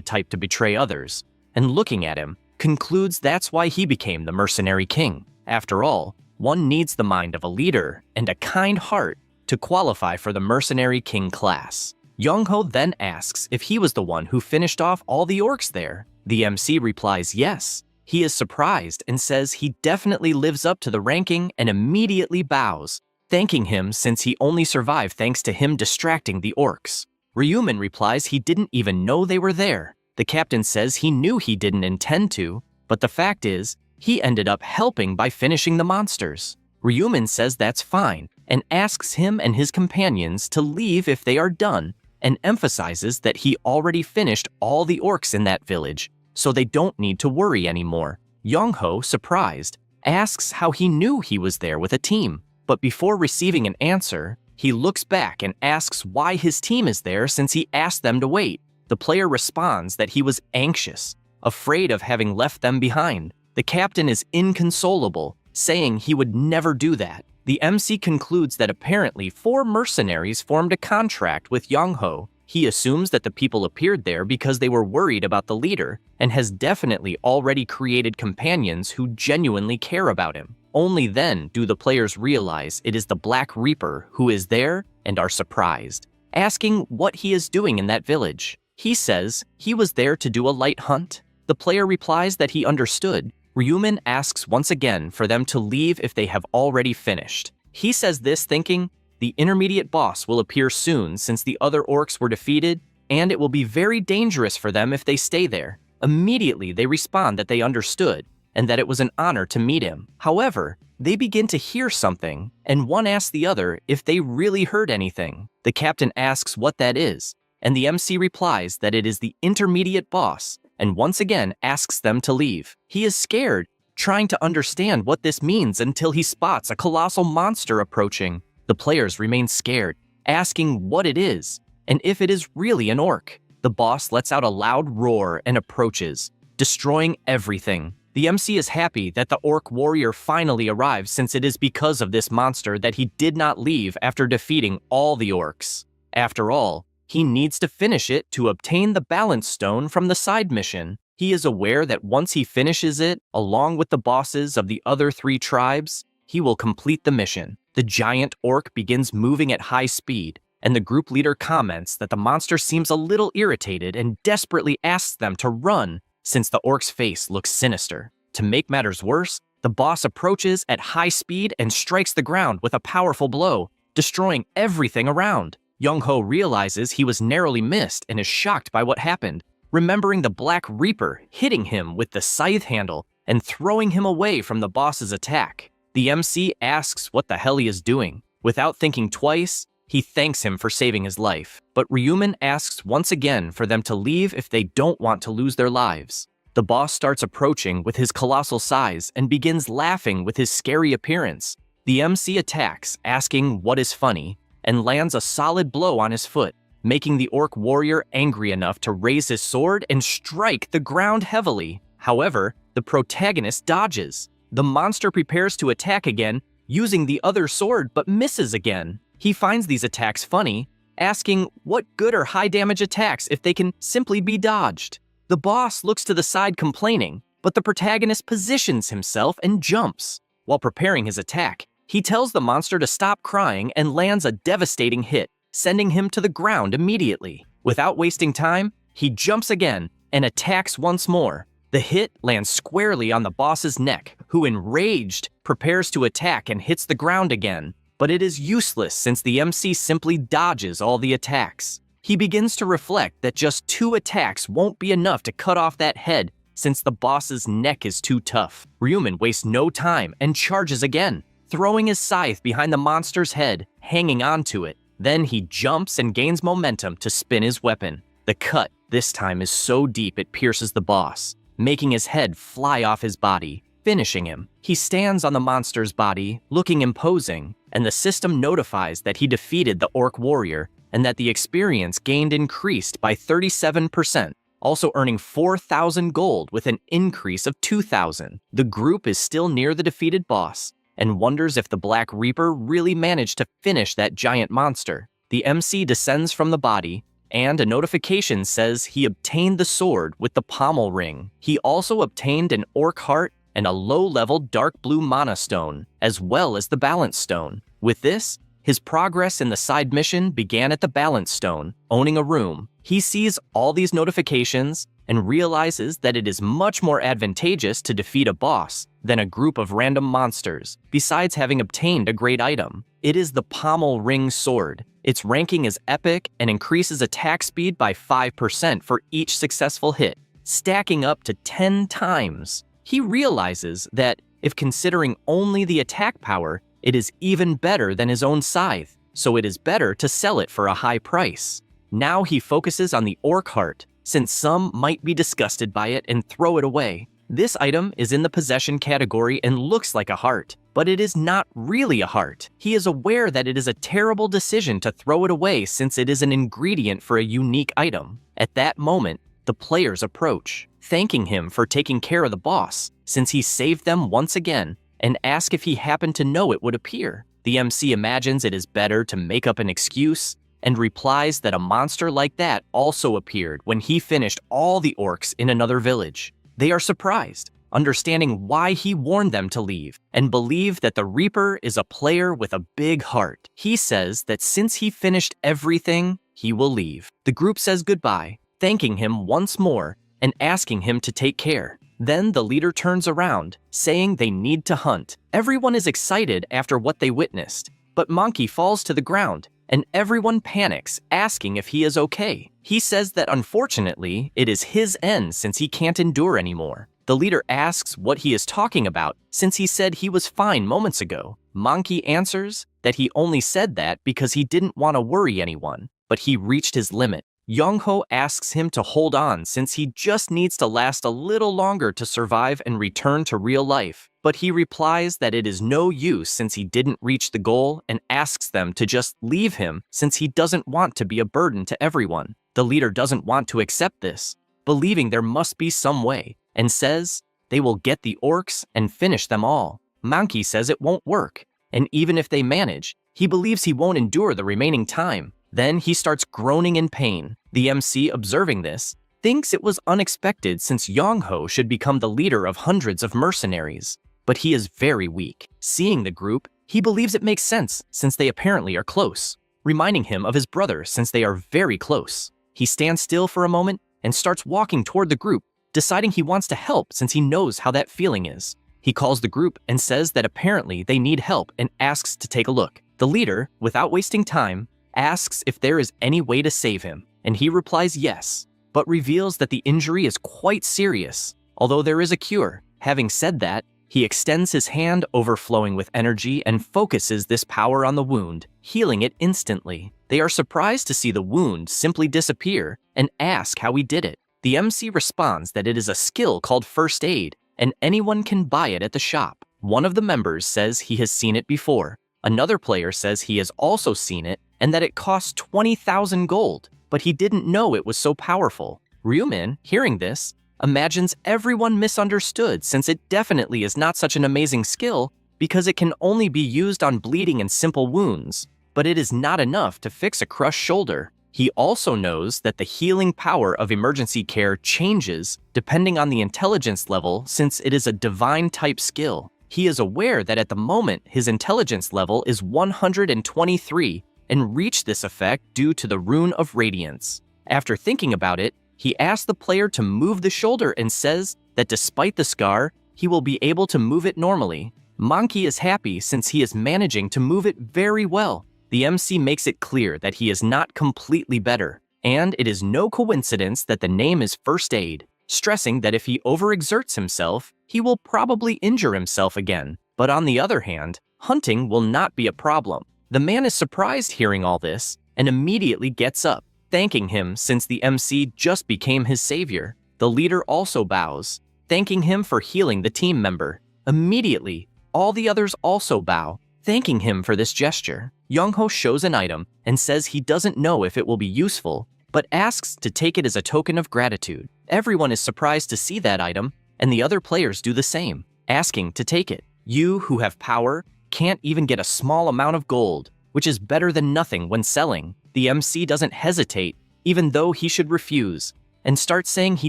type to betray others, and looking at him, concludes that's why he became the mercenary king. After all, one needs the mind of a leader and a kind heart to qualify for the mercenary king class. Young-ho then asks if he was the one who finished off all the orcs there. The MC replies yes. He is surprised and says he definitely lives up to the ranking and immediately bows, thanking him since he only survived thanks to him distracting the orcs. Ryumin replies he didn't even know they were there. The captain says he knew he didn't intend to, but the fact is, he ended up helping by finishing the monsters. Ryumin says that's fine and asks him and his companions to leave if they are done, and emphasizes that he already finished all the orcs in that village, so they don't need to worry anymore. Young-ho, surprised, asks how he knew he was there with a team, but before receiving an answer, he looks back and asks why his team is there since he asked them to wait. The player responds that he was anxious, afraid of having left them behind. The captain is inconsolable, saying he would never do that. The MC concludes that apparently 4 mercenaries formed a contract with Young-ho. He assumes that the people appeared there because they were worried about the leader, and has definitely already created companions who genuinely care about him. Only then do the players realize it is the Black Reaper who is there and are surprised, asking what he is doing in that village. He says he was there to do a light hunt. The player replies that he understood. Ryumin asks once again for them to leave if they have already finished. He says this thinking the intermediate boss will appear soon since the other orcs were defeated, and it will be very dangerous for them if they stay there. Immediately they respond that they understood, and that it was an honor to meet him. However, they begin to hear something, and one asks the other if they really heard anything. The captain asks what that is, and the MC replies that it is the intermediate boss, and once again asks them to leave. He is scared, trying to understand what this means until he spots a colossal monster approaching. The players remain scared, asking what it is, and if it is really an orc. The boss lets out a loud roar and approaches, destroying everything. The MC is happy that the orc warrior finally arrives since it is because of this monster that he did not leave after defeating all the orcs. After all, he needs to finish it to obtain the balance stone from the side mission. He is aware that once he finishes it, along with the bosses of the other 3 tribes, he will complete the mission. The giant orc begins moving at high speed, and the group leader comments that the monster seems a little irritated and desperately asks them to run since the orc's face looks sinister. To make matters worse, the boss approaches at high speed and strikes the ground with a powerful blow, destroying everything around. Young-ho realizes he was narrowly missed and is shocked by what happened, remembering the Black Reaper hitting him with the scythe handle and throwing him away from the boss's attack. The MC asks what the hell he is doing. Without thinking twice, he thanks him for saving his life, but Ryumin asks once again for them to leave if they don't want to lose their lives. The boss starts approaching with his colossal size and begins laughing with his scary appearance. The MC attacks, asking what is funny, and lands a solid blow on his foot, making the orc warrior angry enough to raise his sword and strike the ground heavily. However, the protagonist dodges. The monster prepares to attack again, using the other sword but misses again. He finds these attacks funny, asking what good are high damage attacks if they can simply be dodged. The boss looks to the side complaining, but the protagonist positions himself and jumps. While preparing his attack, he tells the monster to stop crying and lands a devastating hit, sending him to the ground immediately. Without wasting time, he jumps again and attacks once more. The hit lands squarely on the boss's neck, who, enraged, prepares to attack and hits the ground again. But it is useless since the MC simply dodges all the attacks. He begins to reflect that just 2 attacks won't be enough to cut off that head since the boss's neck is too tough. Ryumin wastes no time and charges again, throwing his scythe behind the monster's head, hanging onto it. Then he jumps and gains momentum to spin his weapon. The cut this time is so deep it pierces the boss, making his head fly off his body, finishing him. He stands on the monster's body, looking imposing, and the system notifies that he defeated the orc warrior and that the experience gained increased by 37%, also earning 4,000 gold with an increase of 2,000. The group is still near the defeated boss, and wonders if the Black Reaper really managed to finish that giant monster. The MC descends from the body, and a notification says he obtained the sword with the pommel ring. He also obtained an orc heart and a low-level dark blue mana stone, as well as the balance stone. With this, his progress in the side mission began at the balance stone, owning a room. He sees all these notifications and realizes that it is much more advantageous to defeat a boss than a group of random monsters, besides having obtained a great item. It is the pommel ring sword. Its ranking is epic and increases attack speed by 5% for each successful hit, stacking up to 10 times. He realizes that, if considering only the attack power, it is even better than his own scythe, so it is better to sell it for a high price. Now he focuses on the orc heart, since some might be disgusted by it and throw it away. This item is in the possession category and looks like a heart, but it is not really a heart. He is aware that it is a terrible decision to throw it away since it is an ingredient for a unique item. At that moment, the players approach, thanking him for taking care of the boss, since he saved them once again, and ask if he happened to know it would appear. The MC imagines it is better to make up an excuse, and replies that a monster like that also appeared when he finished all the orcs in another village. They are surprised, understanding why he warned them to leave, and believe that the Reaper is a player with a big heart. He says that since he finished everything, he will leave. The group says goodbye, thanking him once more and asking him to take care. Then the leader turns around, saying they need to hunt. Everyone is excited after what they witnessed, but Monkey falls to the ground, and everyone panics, asking if he is okay. He says that unfortunately, it is his end since he can't endure anymore. The leader asks what he is talking about, since he said he was fine moments ago. Monkey answers that he only said that because he didn't want to worry anyone, but he reached his limit. Young-ho asks him to hold on since he just needs to last a little longer to survive and return to real life. But he replies that it is no use since he didn't reach the goal and asks them to just leave him since he doesn't want to be a burden to everyone. The leader doesn't want to accept this, believing there must be some way, and says they will get the orcs and finish them all. Monkey says it won't work, and even if they manage, he believes he won't endure the remaining time. Then he starts groaning in pain. The MC, observing this, thinks it was unexpected since Young-ho should become the leader of hundreds of mercenaries. But he is very weak. Seeing the group, he believes it makes sense since they apparently are close, reminding him of his brother since they are very close. He stands still for a moment and starts walking toward the group, deciding he wants to help since he knows how that feeling is. He calls the group and says that apparently they need help and asks to take a look. The leader, without wasting time, asks if there is any way to save him, and he replies yes, but reveals that the injury is quite serious, although there is a cure. Having said that, he extends his hand overflowing with energy and focuses this power on the wound, healing it instantly. They are surprised to see the wound simply disappear and ask how he did it. The MC responds that it is a skill called first aid, and anyone can buy it at the shop. One of the members says he has seen it before. Another player says he has also seen it and that it costs 20,000 gold, but he didn't know it was so powerful. Ryumin, hearing this, imagines everyone misunderstood since it definitely is not such an amazing skill because it can only be used on bleeding and simple wounds, but it is not enough to fix a crushed shoulder. He also knows that the healing power of emergency care changes depending on the intelligence level since it is a divine type skill. He is aware that at the moment his intelligence level is 123 and reached this effect due to the rune of radiance. After thinking about it, he asks the player to move the shoulder and says that despite the scar, he will be able to move it normally. Monkey is happy since he is managing to move it very well. The MC makes it clear that he is not completely better, and it is no coincidence that the name is First Aid, stressing that if he overexerts himself, he will probably injure himself again. But on the other hand, hunting will not be a problem. The man is surprised hearing all this and immediately gets up, thanking him since the MC just became his savior. The leader also bows, thanking him for healing the team member. Immediately, all the others also bow, thanking him for this gesture. Young-ho shows an item and says he doesn't know if it will be useful, but asks to take it as a token of gratitude. Everyone is surprised to see that item, and the other players do the same, asking to take it. You who have power can't even get a small amount of gold, which is better than nothing when selling. The MC doesn't hesitate, even though he should refuse, and starts saying he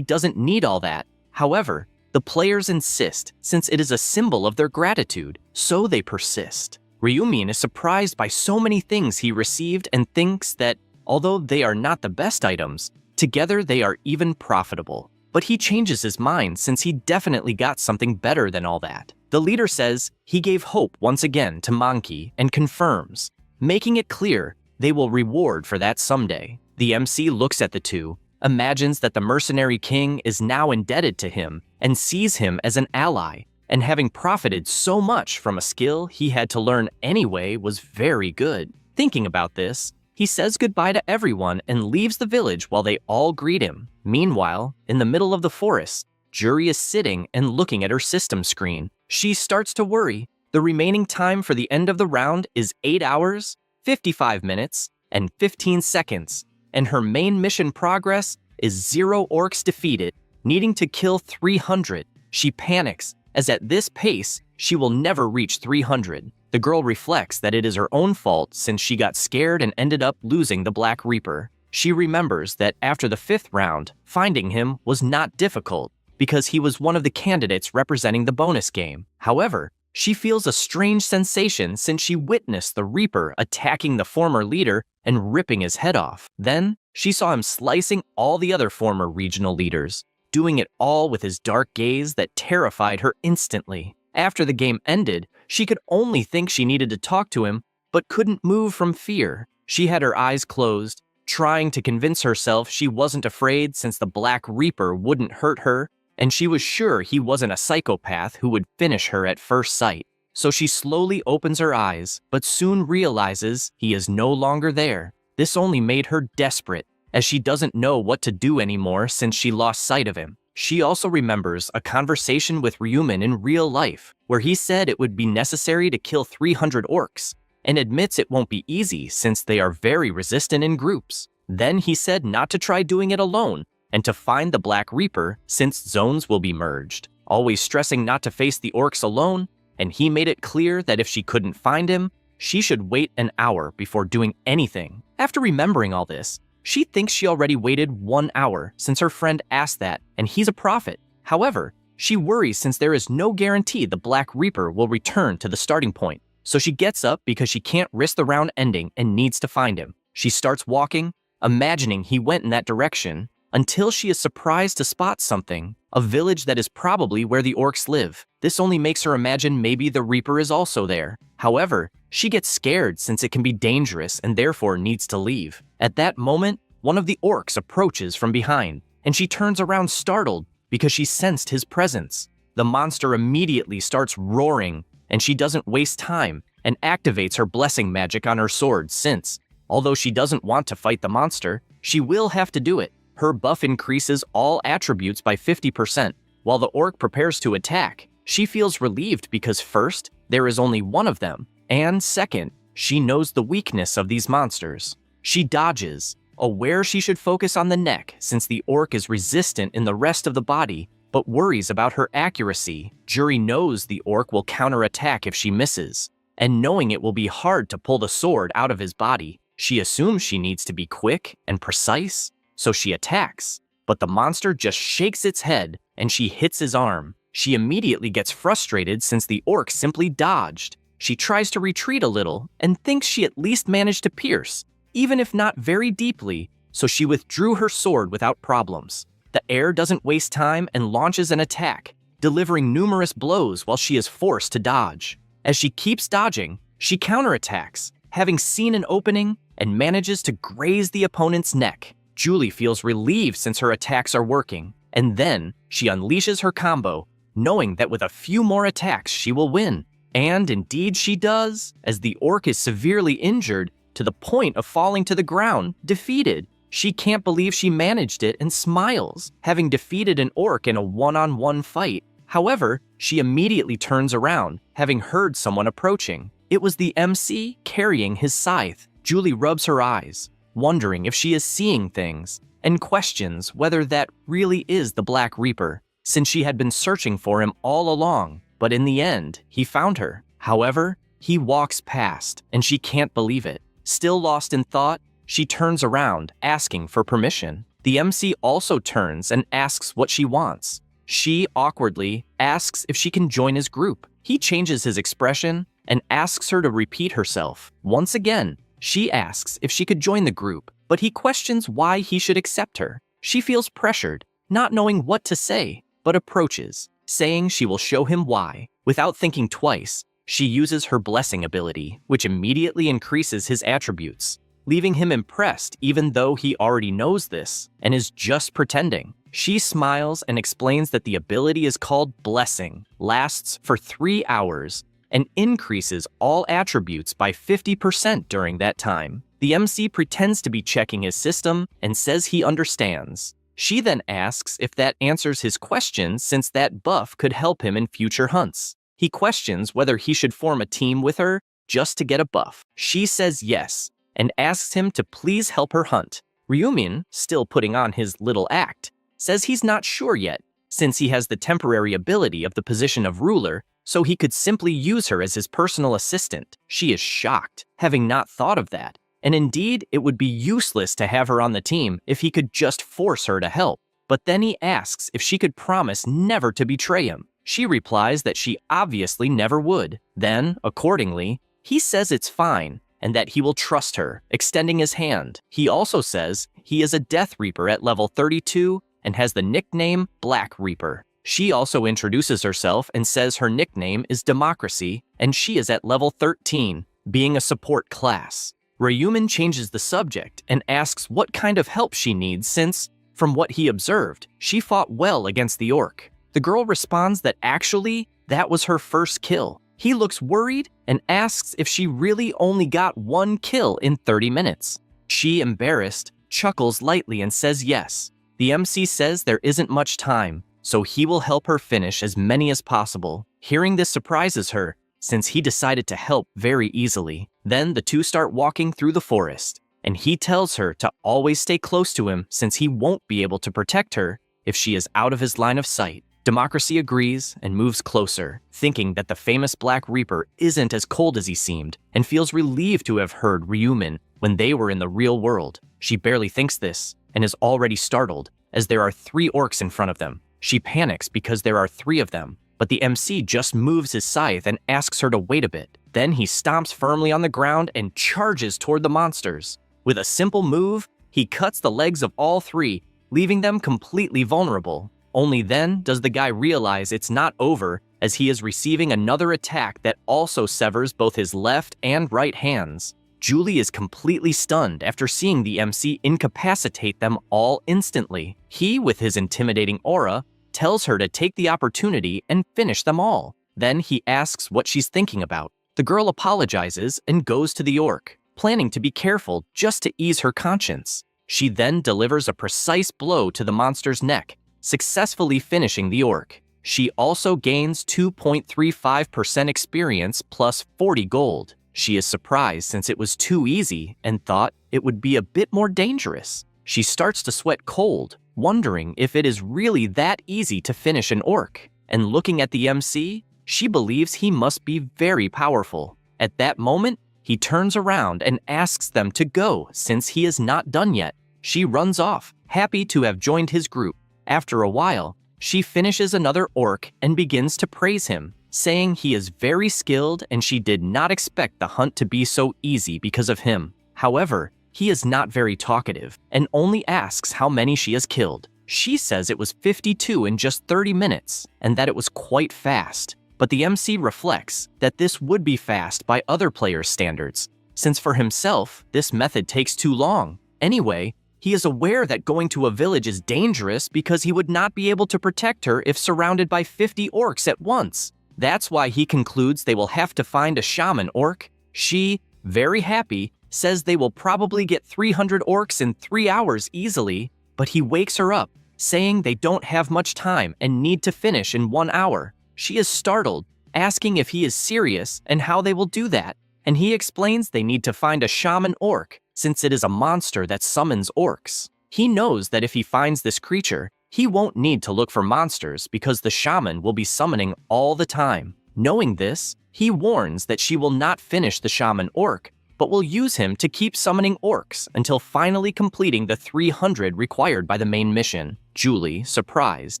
doesn't need all that. However, the players insist, since it is a symbol of their gratitude, so they persist. Ryumin is surprised by so many things he received and thinks that, although they are not the best items, together they are even profitable. But he changes his mind since he definitely got something better than all that. The leader says he gave hope once again to Monkey and confirms, making it clear they will reward for that someday. The MC looks at the two, imagines that the mercenary king is now indebted to him, and sees him as an ally, and having profited so much from a skill he had to learn anyway was very good. Thinking about this, he says goodbye to everyone and leaves the village while they all greet him. Meanwhile, in the middle of the forest, Juri is sitting and looking at her system screen. She starts to worry. The remaining time for the end of the round is 8 hours, 55 minutes, and 15 seconds, and her main mission progress is 0 orcs defeated, needing to kill 300. She panics, as at this pace, she will never reach 300. The girl reflects that it is her own fault since she got scared and ended up losing the Black Reaper. She remembers that after the 5th round, finding him was not difficult, because he was one of the candidates representing the bonus game. However, she feels a strange sensation since she witnessed the Reaper attacking the former leader and ripping his head off. Then, she saw him slicing all the other former regional leaders, doing it all with his dark gaze that terrified her instantly. After the game ended, she could only think she needed to talk to him, but couldn't move from fear. She had her eyes closed, trying to convince herself she wasn't afraid since the Black Reaper wouldn't hurt her, and she was sure he wasn't a psychopath who would finish her at first sight. So she slowly opens her eyes, but soon realizes he is no longer there. This only made her desperate, as she doesn't know what to do anymore since she lost sight of him. She also remembers a conversation with Ryumin in real life, where he said it would be necessary to kill 300 orcs, and admits it won't be easy since they are very resistant in groups. Then he said not to try doing it alone, and to find the Black Reaper since zones will be merged, always stressing not to face the orcs alone, and he made it clear that if she couldn't find him, she should wait an hour before doing anything. After remembering all this, she thinks she already waited 1 hour since her friend asked that, and he's a prophet. However, she worries since there is no guarantee the Black Reaper will return to the starting point. So she gets up because she can't risk the round ending and needs to find him. She starts walking, imagining he went in that direction, until she is surprised to spot something, a village that is probably where the orcs live. This only makes her imagine maybe the Reaper is also there. However, she gets scared since it can be dangerous and therefore needs to leave. At that moment, one of the orcs approaches from behind, and she turns around startled because she sensed his presence. The monster immediately starts roaring, and she doesn't waste time and activates her blessing magic on her sword since, although she doesn't want to fight the monster, she will have to do it. Her buff increases all attributes by 50%. While the orc prepares to attack, she feels relieved because first, there is only one of them, and second, she knows the weakness of these monsters. She dodges, aware she should focus on the neck since the orc is resistant in the rest of the body, but worries about her accuracy. Juri knows the orc will counterattack if she misses, and knowing it will be hard to pull the sword out of his body, she assumes she needs to be quick and precise. So she attacks, but the monster just shakes its head and she hits his arm. She immediately gets frustrated since the orc simply dodged. She tries to retreat a little and thinks she at least managed to pierce, even if not very deeply, so she withdrew her sword without problems. The heir doesn't waste time and launches an attack, delivering numerous blows while she is forced to dodge. As she keeps dodging, she counterattacks, having seen an opening, and manages to graze the opponent's neck. Julie feels relieved since her attacks are working, and then she unleashes her combo, knowing that with a few more attacks she will win. And indeed she does, as the orc is severely injured to the point of falling to the ground, defeated. She can't believe she managed it and smiles, having defeated an orc in a one-on-one fight. However, she immediately turns around, having heard someone approaching. It was the MC carrying his scythe. Julie rubs her eyes, wondering if she is seeing things, and questions whether that really is the Black Reaper, since she had been searching for him all along. but in the end, he found her. However, he walks past, and she can't believe it. Still lost in thought, she turns around, asking for permission. The MC also turns and asks what she wants. She awkwardly asks if she can join his group. He changes his expression and asks her to repeat herself. Once again, she asks if she could join the group, but he questions why he should accept her. She feels pressured, not knowing what to say, but approaches, saying she will show him why. Without thinking twice, she uses her blessing ability, which immediately increases his attributes, leaving him impressed even though he already knows this and is just pretending. She smiles and explains that the ability is called Blessing, lasts for 3 hours, and increases all attributes by 50% during that time. The MC pretends to be checking his system and says he understands. She then asks if that answers his question since that buff could help him in future hunts. He questions whether he should form a team with her just to get a buff. She says yes, and asks him to please help her hunt. Ryumin, still putting on his little act, says he's not sure yet, since he has the temporary ability of the position of ruler, so he could simply use her as his personal assistant. She is shocked, having not thought of that, and indeed it would be useless to have her on the team if he could just force her to help. But then he asks if she could promise never to betray him. She replies that she obviously never would. Then, accordingly, he says it's fine, and that he will trust her, extending his hand. He also says he is a Death Reaper at level 32 and has the nickname Black Reaper. She also introduces herself and says her nickname is Democracy, and she is at level 13, being a support class. Ryumin changes the subject and asks what kind of help she needs since, from what he observed, she fought well against the orc. The girl responds that actually, that was her first kill. He looks worried and asks if she really only got 1 kill in 30 minutes. She, embarrassed, chuckles lightly and says yes. The MC says there isn't much time, so he will help her finish as many as possible. Hearing this surprises her, since he decided to help very easily. Then the two start walking through the forest, and he tells her to always stay close to him since he won't be able to protect her if she is out of his line of sight. Democracy agrees and moves closer, thinking that the famous Black Reaper isn't as cold as he seemed, and feels relieved to have heard Ryumin when they were in the real world. She barely thinks this, and is already startled, as there are 3 orcs in front of them. She panics because there are 3 of them, but the MC just moves his scythe and asks her to wait a bit. Then he stomps firmly on the ground and charges toward the monsters. With a simple move, he cuts the legs of all 3, leaving them completely vulnerable. Only then does the guy realize it's not over, as he is receiving another attack that also severs both his left and right hands. Julie is completely stunned after seeing the MC incapacitate them all instantly. He, with his intimidating aura, tells her to take the opportunity and finish them all. Then he asks what she's thinking about. The girl apologizes and goes to the orc, planning to be careful just to ease her conscience. She then delivers a precise blow to the monster's neck, successfully finishing the orc. She also gains 2.35% experience plus 40 gold. She is surprised since it was too easy and thought it would be a bit more dangerous. She starts to sweat cold, wondering if it is really that easy to finish an orc. And looking at the MC, she believes he must be very powerful. At that moment, he turns around and asks them to go since he is not done yet. She runs off, happy to have joined his group. After a while, she finishes another orc and begins to praise him, saying he is very skilled and she did not expect the hunt to be so easy because of him. However, he is not very talkative and only asks how many she has killed. She says it was 52 in just 30 minutes and that it was quite fast. But the MC reflects that this would be fast by other players' standards, since for himself, this method takes too long. Anyway, he is aware that going to a village is dangerous because he would not be able to protect her if surrounded by 50 orcs at once. That's why he concludes they will have to find a shaman orc. She, very happy, says they will probably get 300 orcs in 3 hours easily, but he wakes her up, saying they don't have much time and need to finish in 1 hour. She is startled, asking if he is serious and how they will do that, and he explains they need to find a shaman orc, since it is a monster that summons orcs. He knows that if he finds this creature, He won't need to look for monsters because the shaman will be summoning all the time. Knowing this, he warns that she will not finish the shaman orc, but will use him to keep summoning orcs until finally completing the 300 required by the main mission. Julie, surprised,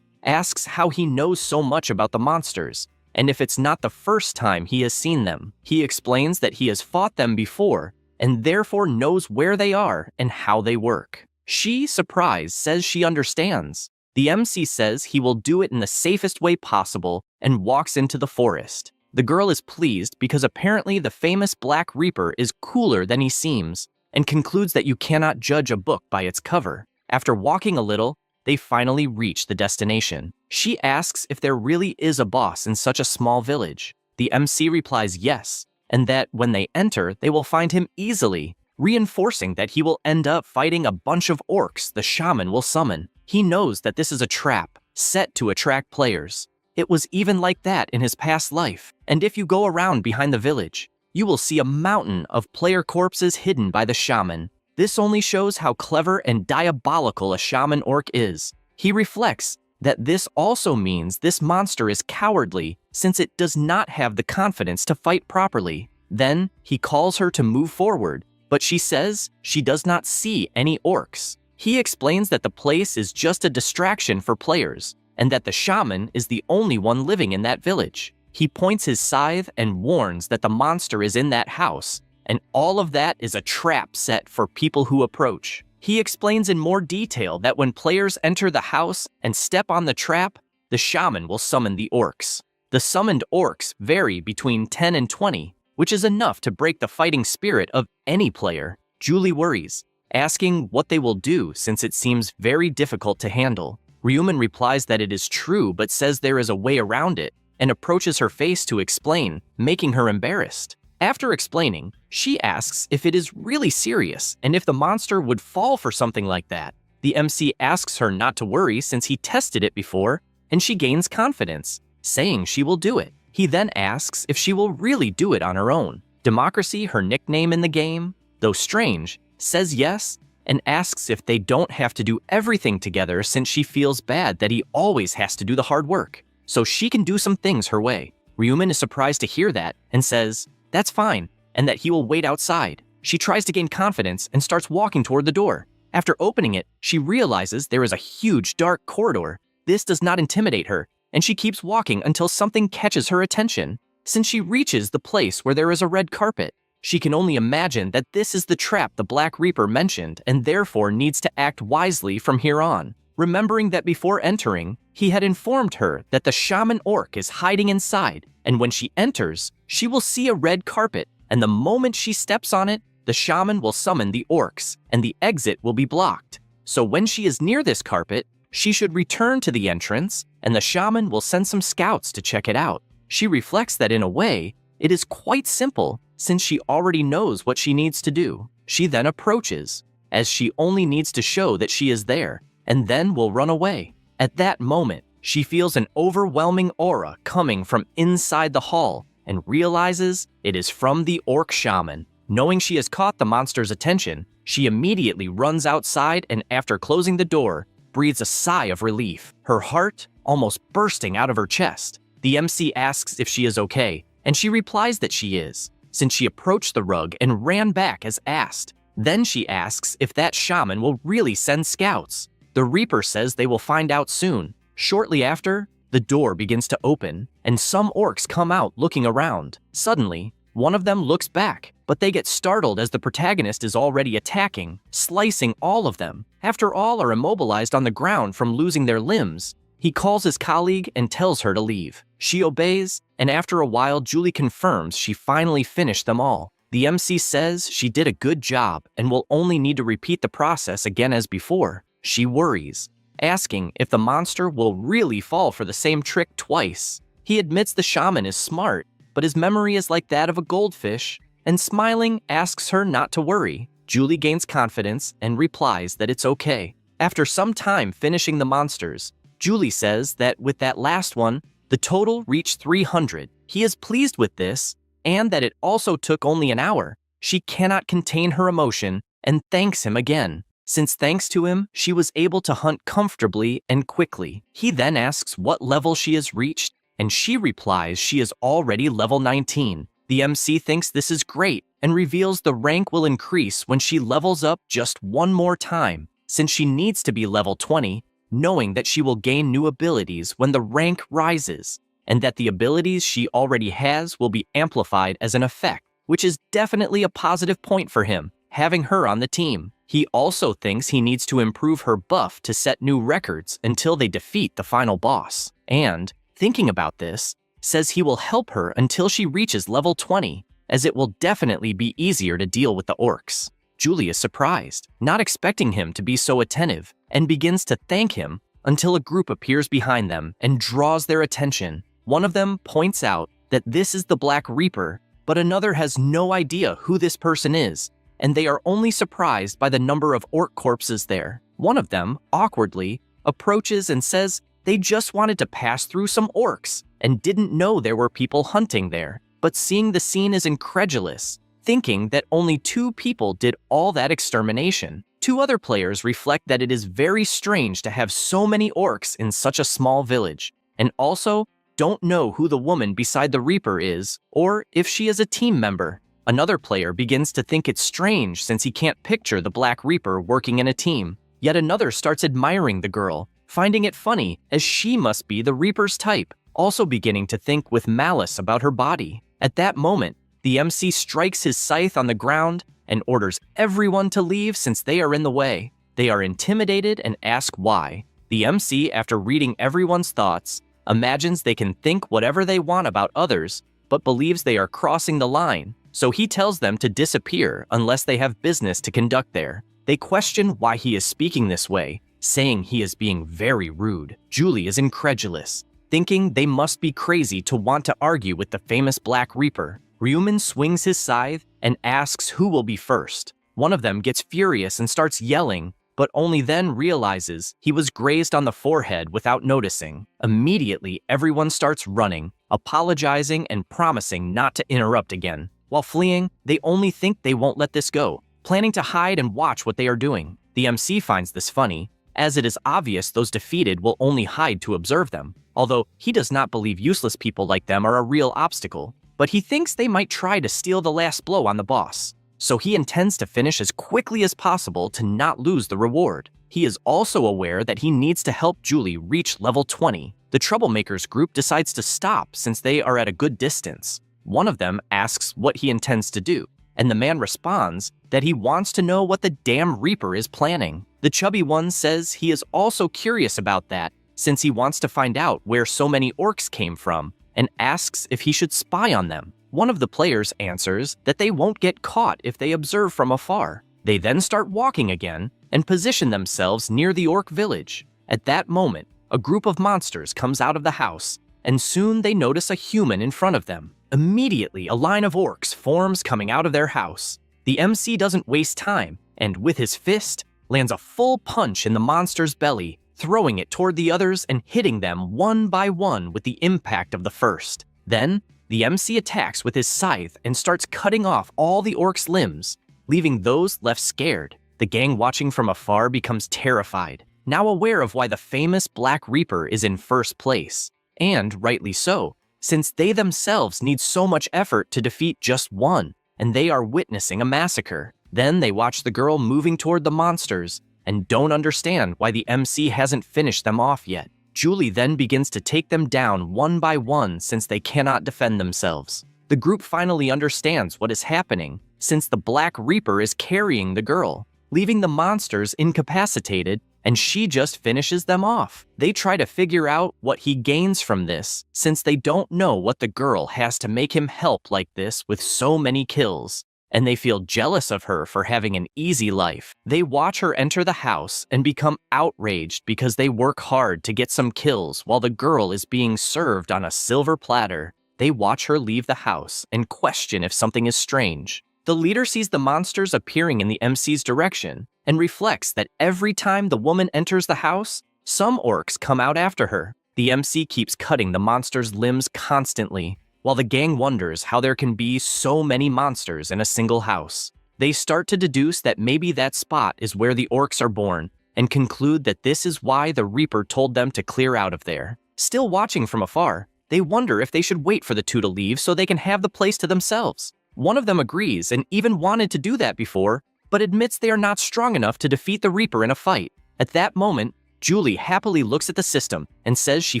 asks how he knows so much about the monsters, and if it's not the first time he has seen them. He explains that he has fought them before, and therefore knows where they are and how they work. She, surprised, says she understands. The MC says he will do it in the safest way possible and walks into the forest. The girl is pleased because apparently the famous Black Reaper is cooler than he seems, and concludes that you cannot judge a book by its cover. After walking a little, they finally reach the destination. She asks if there really is a boss in such a small village. The MC replies yes, and that when they enter, they will find him easily, reinforcing that he will end up fighting a bunch of orcs the shaman will summon. He knows that this is a trap, set to attract players. It was even like that in his past life, and if you go around behind the village, you will see a mountain of player corpses hidden by the shaman. This only shows how clever and diabolical a shaman orc is. He reflects that this also means this monster is cowardly since it does not have the confidence to fight properly. Then he calls her to move forward, but she says she does not see any orcs. He explains that the place is just a distraction for players, and that the shaman is the only one living in that village. He points his scythe and warns that the monster is in that house, and all of that is a trap set for people who approach. He explains in more detail that when players enter the house and step on the trap, the shaman will summon the orcs. The summoned orcs vary between 10 and 20, which is enough to break the fighting spirit of any player. Julie worries, asking what they will do since it seems very difficult to handle. Ryuman replies that it is true but says there is a way around it, and approaches her face to explain, making her embarrassed. After explaining, she asks if it is really serious and if the monster would fall for something like that. The MC asks her not to worry since he tested it before, and she gains confidence, saying she will do it. He then asks if she will really do it on her own. Democracy, her nickname in the game, though strange, says yes, and asks if they don't have to do everything together since she feels bad that he always has to do the hard work, so she can do some things her way. Ryuman is surprised to hear that and says that's fine, and that he will wait outside. She tries to gain confidence and starts walking toward the door. After opening it, she realizes there is a huge dark corridor. This does not intimidate her, and she keeps walking until something catches her attention. Since she reaches the place where there is a red carpet, she can only imagine that this is the trap the Black Reaper mentioned and therefore needs to act wisely from here on. Remembering that before entering, he had informed her that the shaman orc is hiding inside, and when she enters, she will see a red carpet, and the moment she steps on it, the shaman will summon the orcs, and the exit will be blocked. So when she is near this carpet, she should return to the entrance, and the shaman will send some scouts to check it out. She reflects that in a way, it is quite simple, since she already knows what she needs to do. She then approaches, as she only needs to show that she is there, and then will run away. At that moment, she feels an overwhelming aura coming from inside the hall, and realizes it is from the orc shaman. Knowing she has caught the monster's attention, she immediately runs outside and after closing the door, breathes a sigh of relief, her heart almost bursting out of her chest. The MC asks if she is okay, and she replies that she is, since she approached the rug and ran back as asked. Then she asks if that shaman will really send scouts. The Reaper says they will find out soon. Shortly after, the door begins to open, and some orcs come out looking around. Suddenly, one of them looks back, but they get startled as the protagonist is already attacking, slicing all of them. After all are immobilized on the ground from losing their limbs, he calls his colleague and tells her to leave. She obeys, and after a while Julie confirms she finally finished them all. The MC says she did a good job and will only need to repeat the process again as before. She worries, asking if the monster will really fall for the same trick twice. He admits the shaman is smart, but his memory is like that of a goldfish, and smiling asks her not to worry. Julie gains confidence and replies that it's okay. After some time finishing the monsters, Julie says that with that last one, the total reached 300. He is pleased with this, and that it also took only an hour. She cannot contain her emotion and thanks him again, since thanks to him, she was able to hunt comfortably and quickly. He then asks what level she has reached, and she replies she is already level 19. The MC thinks this is great and reveals the rank will increase when she levels up just one more time, since she needs to be level 20, knowing that she will gain new abilities when the rank rises, and that the abilities she already has will be amplified as an effect, which is definitely a positive point for him, having her on the team. He also thinks he needs to improve her buff to set new records until they defeat the final boss, and, thinking about this, says he will help her until she reaches level 20, as it will definitely be easier to deal with the orcs. Julie is surprised, not expecting him to be so attentive, and begins to thank him until a group appears behind them and draws their attention. One of them points out that this is the Black Reaper, but another has no idea who this person is, and they are only surprised by the number of orc corpses there. One of them, awkwardly, approaches and says they just wanted to pass through some orcs and didn't know there were people hunting there, but seeing the scene is incredulous, thinking that only 2 people did all that extermination. 2 other players reflect that it is very strange to have so many orcs in such a small village, and also don't know who the woman beside the Reaper is, or if she is a team member. Another player begins to think it's strange since he can't picture the Black Reaper working in a team. Yet another starts admiring the girl, finding it funny as she must be the Reaper's type, also beginning to think with malice about her body. At that moment, the MC strikes his scythe on the ground and orders everyone to leave since they are in the way. They are intimidated and ask why. The MC, after reading everyone's thoughts, imagines they can think whatever they want about others, but believes they are crossing the line, so he tells them to disappear unless they have business to conduct there. They question why he is speaking this way, saying he is being very rude. Julie is incredulous, thinking they must be crazy to want to argue with the famous Black Reaper. Ryuman swings his scythe and asks who will be first. One of them gets furious and starts yelling, but only then realizes he was grazed on the forehead without noticing. Immediately, everyone starts running, apologizing and promising not to interrupt again. While fleeing, they only think they won't let this go, planning to hide and watch what they are doing. The MC finds this funny, as it is obvious those defeated will only hide to observe them, although he does not believe useless people like them are a real obstacle, but he thinks they might try to steal the last blow on the boss, so he intends to finish as quickly as possible to not lose the reward. He is also aware that he needs to help Julie reach level 20. The Troublemakers group decides to stop since they are at a good distance. One of them asks what he intends to do, and the man responds that he wants to know what the damn Reaper is planning. The chubby one says he is also curious about that, since he wants to find out where so many orcs came from, and asks if he should spy on them. One of the players answers that they won't get caught if they observe from afar. They then start walking again and position themselves near the orc village. At that moment, a group of monsters comes out of the house, and soon they notice a human in front of them. Immediately, a line of orcs forms coming out of their house. The MC doesn't waste time, and with his fist, lands a full punch in the monster's belly, throwing it toward the others and hitting them one by one with the impact of the first. Then, the MC attacks with his scythe and starts cutting off all the orcs' limbs, leaving those left scared. The gang watching from afar becomes terrified, now aware of why the famous Black Reaper is in first place, and rightly so, since they themselves need so much effort to defeat just one, and they are witnessing a massacre. Then they watch the girl moving toward the monsters, and don't understand why the MC hasn't finished them off yet. Julie then begins to take them down one by one since they cannot defend themselves. The group finally understands what is happening, since the Black Reaper is carrying the girl, leaving the monsters incapacitated, and she just finishes them off. They try to figure out what he gains from this, since they don't know what the girl has to make him help like this with so many kills, and they feel jealous of her for having an easy life. They watch her enter the house and become outraged because they work hard to get some kills while the girl is being served on a silver platter. They watch her leave the house and question if something is strange. The leader sees the monsters appearing in the MC's direction and reflects that every time the woman enters the house, some orcs come out after her. The MC keeps cutting the monsters' limbs constantly, while the gang wonders how there can be so many monsters in a single house. They start to deduce that maybe that spot is where the orcs are born, and conclude that this is why the Reaper told them to clear out of there. Still watching from afar, they wonder if they should wait for the two to leave so they can have the place to themselves. One of them agrees and even wanted to do that before, but admits they are not strong enough to defeat the Reaper in a fight. At that moment, Julie happily looks at the system and says she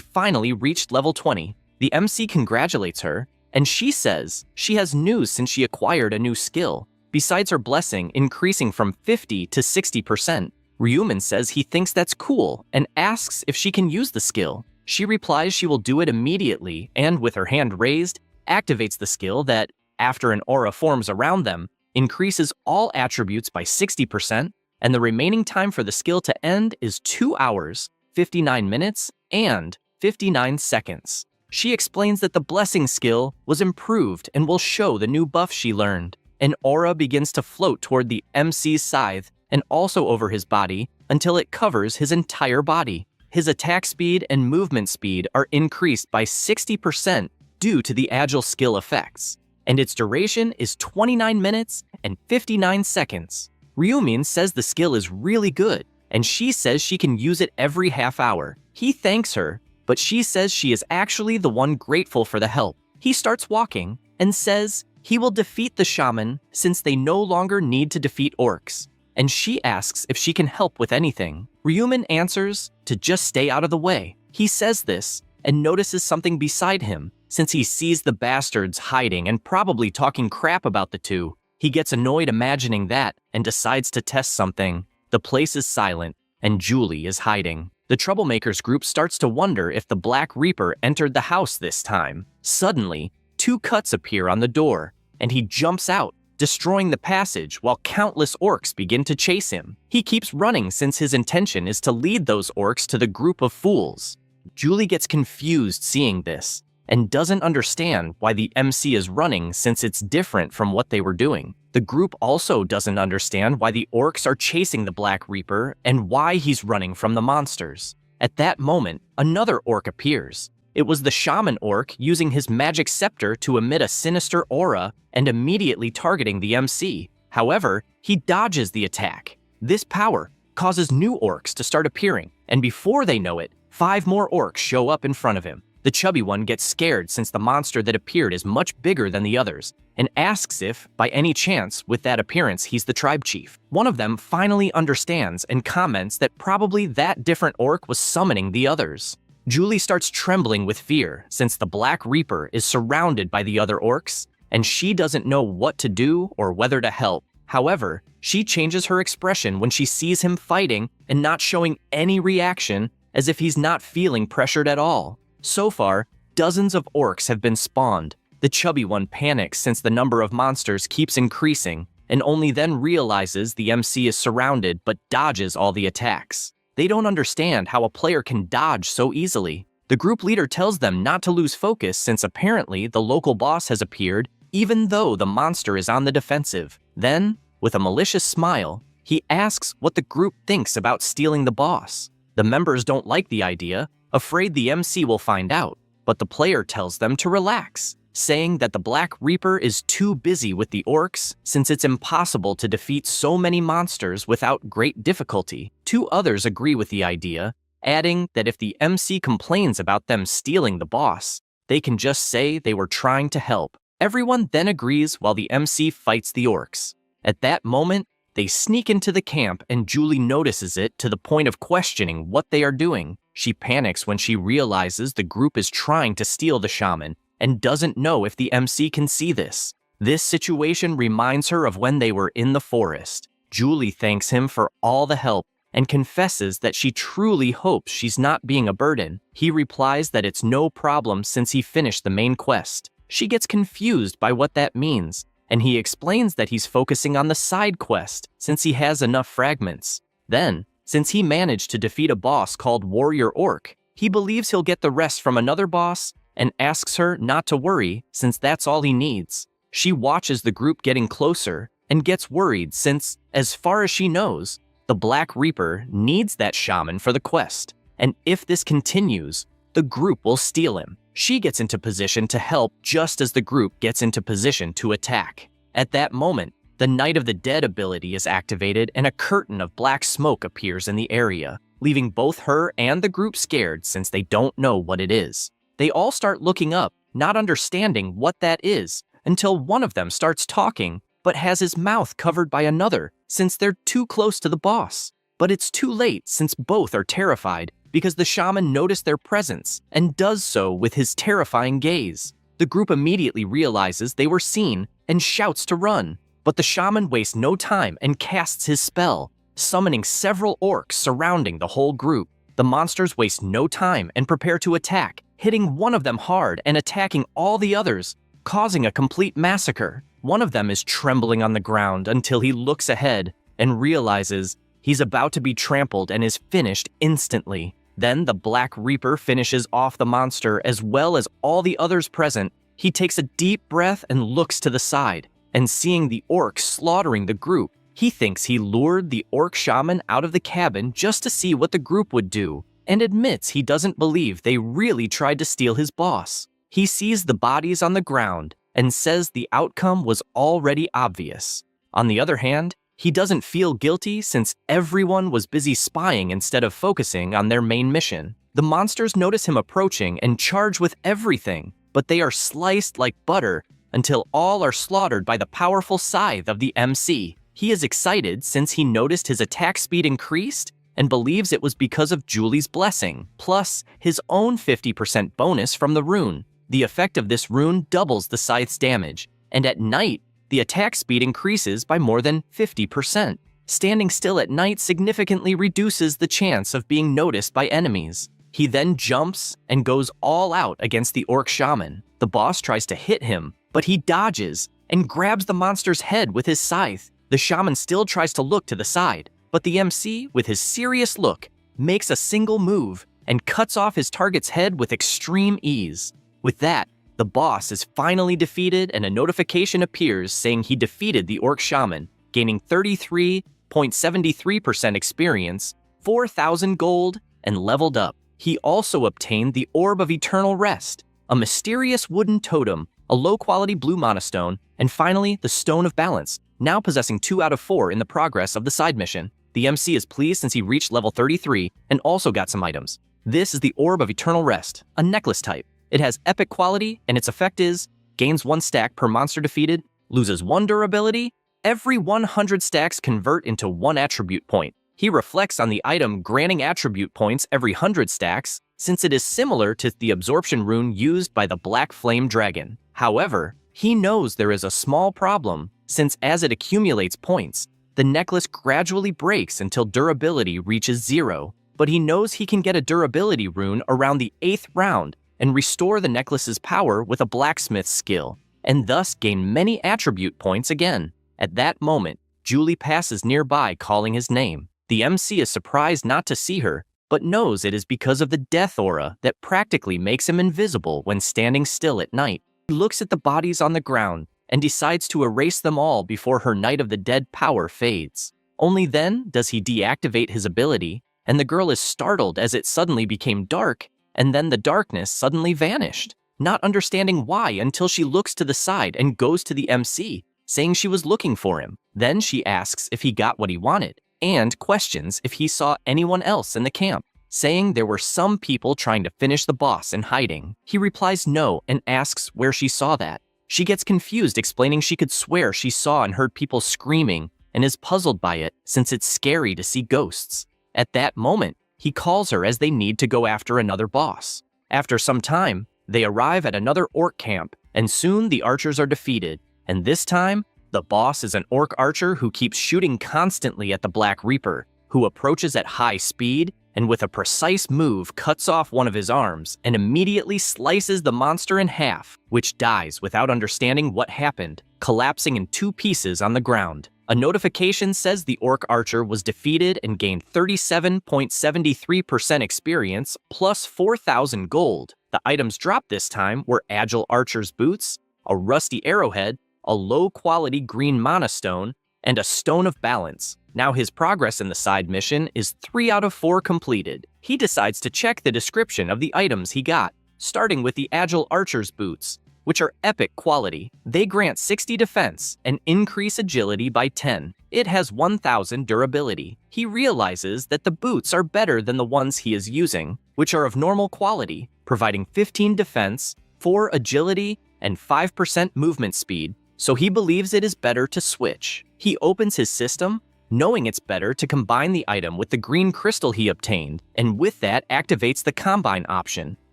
finally reached level 20. The MC congratulates her, and she says she has news since she acquired a new skill. Besides her blessing increasing from 50 to 60%, Ryumin says he thinks that's cool and asks if she can use the skill. She replies she will do it immediately and, with her hand raised, activates the skill that, after an aura forms around them, increases all attributes by 60%, and the remaining time for the skill to end is 2 hours, 59 minutes, and 59 seconds. She explains that the blessing skill was improved and will show the new buff she learned. An aura begins to float toward the MC's scythe and also over his body until it covers his entire body. His attack speed and movement speed are increased by 60% due to the agile skill effects, and its duration is 29 minutes and 59 seconds. Ryumin says the skill is really good, and she says she can use it every half hour. He thanks her, but she says she is actually the one grateful for the help. He starts walking and says he will defeat the shaman since they no longer need to defeat orcs, and she asks if she can help with anything. Ryumin answers to just stay out of the way. He says this and notices something beside him since he sees the bastards hiding and probably talking crap about the two. He gets annoyed imagining that and decides to test something. The place is silent and Julie is hiding. The troublemakers group starts to wonder if the Black Reaper entered the house this time. Suddenly, 2 cuts appear on the door and he jumps out, destroying the passage while countless orcs begin to chase him. He keeps running since his intention is to lead those orcs to the group of fools. Julie gets confused seeing this and doesn't understand why the MC is running since it's different from what they were doing. The group also doesn't understand why the orcs are chasing the Black Reaper and why he's running from the monsters. At that moment, another orc appears. It was the shaman orc using his magic scepter to emit a sinister aura and immediately targeting the MC. However, he dodges the attack. This power causes new orcs to start appearing, and before they know it, 5 more orcs show up in front of him. The chubby one gets scared since the monster that appeared is much bigger than the others, and asks if, by any chance, with that appearance, he's the tribe chief. One of them finally understands and comments that probably that different orc was summoning the others. Julie starts trembling with fear since the Black Reaper is surrounded by the other orcs, and she doesn't know what to do or whether to help. However, she changes her expression when she sees him fighting and not showing any reaction, as if he's not feeling pressured at all. So far, dozens of orcs have been spawned. The chubby one panics since the number of monsters keeps increasing, and only then realizes the MC is surrounded but dodges all the attacks. They don't understand how a player can dodge so easily. The group leader tells them not to lose focus since apparently the local boss has appeared even though the monster is on the defensive. Then, with a malicious smile, he asks what the group thinks about stealing the boss. The members don't like the idea, afraid the MC will find out, but the player tells them to relax, saying that the Black Reaper is too busy with the orcs since it's impossible to defeat so many monsters without great difficulty. 2 others agree with the idea, adding that if the MC complains about them stealing the boss, they can just say they were trying to help. Everyone then agrees while the MC fights the orcs. At that moment, they sneak into the camp and Julie notices it to the point of questioning what they are doing. She panics when she realizes the group is trying to steal the shaman and doesn't know if the MC can see this. This situation reminds her of when they were in the forest. Julie thanks him for all the help and confesses that she truly hopes she's not being a burden. He replies that it's no problem since he finished the main quest. She gets confused by what that means, and he explains that he's focusing on the side quest since he has enough fragments. Then, since he managed to defeat a boss called Warrior Orc, he believes he'll get the rest from another boss and asks her not to worry since that's all he needs. She watches the group getting closer and gets worried since, as far as she knows, the Black Reaper needs that shaman for the quest, and if this continues, the group will steal him. She gets into position to help just as the group gets into position to attack. At that moment, the Night of the Dead ability is activated and a curtain of black smoke appears in the area, leaving both her and the group scared since they don't know what it is. They all start looking up, not understanding what that is, until one of them starts talking, but has his mouth covered by another since they're too close to the boss. But it's too late since both are terrified because the shaman noticed their presence and does so with his terrifying gaze. The group immediately realizes they were seen and shouts to run, but the shaman wastes no time and casts his spell, summoning several orcs surrounding the whole group. The monsters waste no time and prepare to attack, hitting one of them hard and attacking all the others, causing a complete massacre. One of them is trembling on the ground until he looks ahead and realizes he's about to be trampled and is finished instantly. Then the Black Reaper finishes off the monster as well as all the others present. He takes a deep breath and looks to the side, and seeing the orcs slaughtering the group, he thinks he lured the orc shaman out of the cabin just to see what the group would do, and admits he doesn't believe they really tried to steal his boss. He sees the bodies on the ground and says the outcome was already obvious. On the other hand, he doesn't feel guilty since everyone was busy spying instead of focusing on their main mission. The monsters notice him approaching and charge with everything, but they are sliced like butter until all are slaughtered by the powerful scythe of the MC. He is excited since he noticed his attack speed increased and believes it was because of Julie's blessing, plus his own 50% bonus from the rune. The effect of this rune doubles the scythe's damage, and at night, the attack speed increases by more than 50%. Standing still at night significantly reduces the chance of being noticed by enemies. He then jumps and goes all out against the orc shaman. The boss tries to hit him, but he dodges and grabs the monster's head with his scythe. The shaman still tries to look to the side, but the MC, with his serious look, makes a single move and cuts off his target's head with extreme ease. With that, the boss is finally defeated and a notification appears saying he defeated the orc shaman, gaining 33.73% experience, 4,000 gold, and leveled up. He also obtained the Orb of Eternal Rest, a mysterious wooden totem, a low-quality blue monostone, and finally the Stone of Balance, now possessing 2 out of 4 in the progress of the side mission. The MC is pleased since he reached level 33 and also got some items. This is the Orb of Eternal Rest, a necklace type. It has epic quality, and its effect is, gains 1 stack per monster defeated, loses 1 durability, every 100 stacks convert into 1 attribute point. He reflects on the item granting attribute points every 100 stacks, since it is similar to the absorption rune used by the Black Flame Dragon. However, he knows there is a small problem, since as it accumulates points, the necklace gradually breaks until durability reaches 0, but he knows he can get a durability rune around the 8th round, and restore the necklace's power with a blacksmith's skill, and thus gain many attribute points again. At that moment, Julie passes nearby calling his name. The MC is surprised not to see her, but knows it is because of the death aura that practically makes him invisible when standing still at night. He looks at the bodies on the ground and decides to erase them all before her Night of the Dead power fades. Only then does he deactivate his ability, and the girl is startled as it suddenly became dark, and then the darkness suddenly vanished, not understanding why until she looks to the side and goes to the MC, saying she was looking for him. Then she asks if he got what he wanted, and questions if he saw anyone else in the camp, saying there were some people trying to finish the boss in hiding. He replies no and asks where she saw that. She gets confused, explaining she could swear she saw and heard people screaming, and is puzzled by it since it's scary to see ghosts. At that moment, he calls her as they need to go after another boss. After some time, they arrive at another orc camp, and soon the archers are defeated, and this time, the boss is an orc archer who keeps shooting constantly at the Black Reaper, who approaches at high speed, and with a precise move cuts off one of his arms and immediately slices the monster in half, which dies without understanding what happened, collapsing in 2 pieces on the ground. A notification says the orc archer was defeated and gained 37.73% experience plus 4,000 gold. The items dropped this time were agile archer's boots, a rusty arrowhead, a low-quality green monostone, and a Stone of Balance. Now his progress in the side mission is 3 out of 4 completed. He decides to check the description of the items he got, starting with the agile archer's boots. which are epic quality. They grant 60 defense and increase agility by 10. It has 1000 durability. He realizes that the boots are better than the ones he is using, which are of normal quality, providing 15 defense, 4 agility, and 5% movement speed, so he believes it is better to switch. He opens his system, knowing it's better to combine the item with the green crystal he obtained, and with that activates the combine option,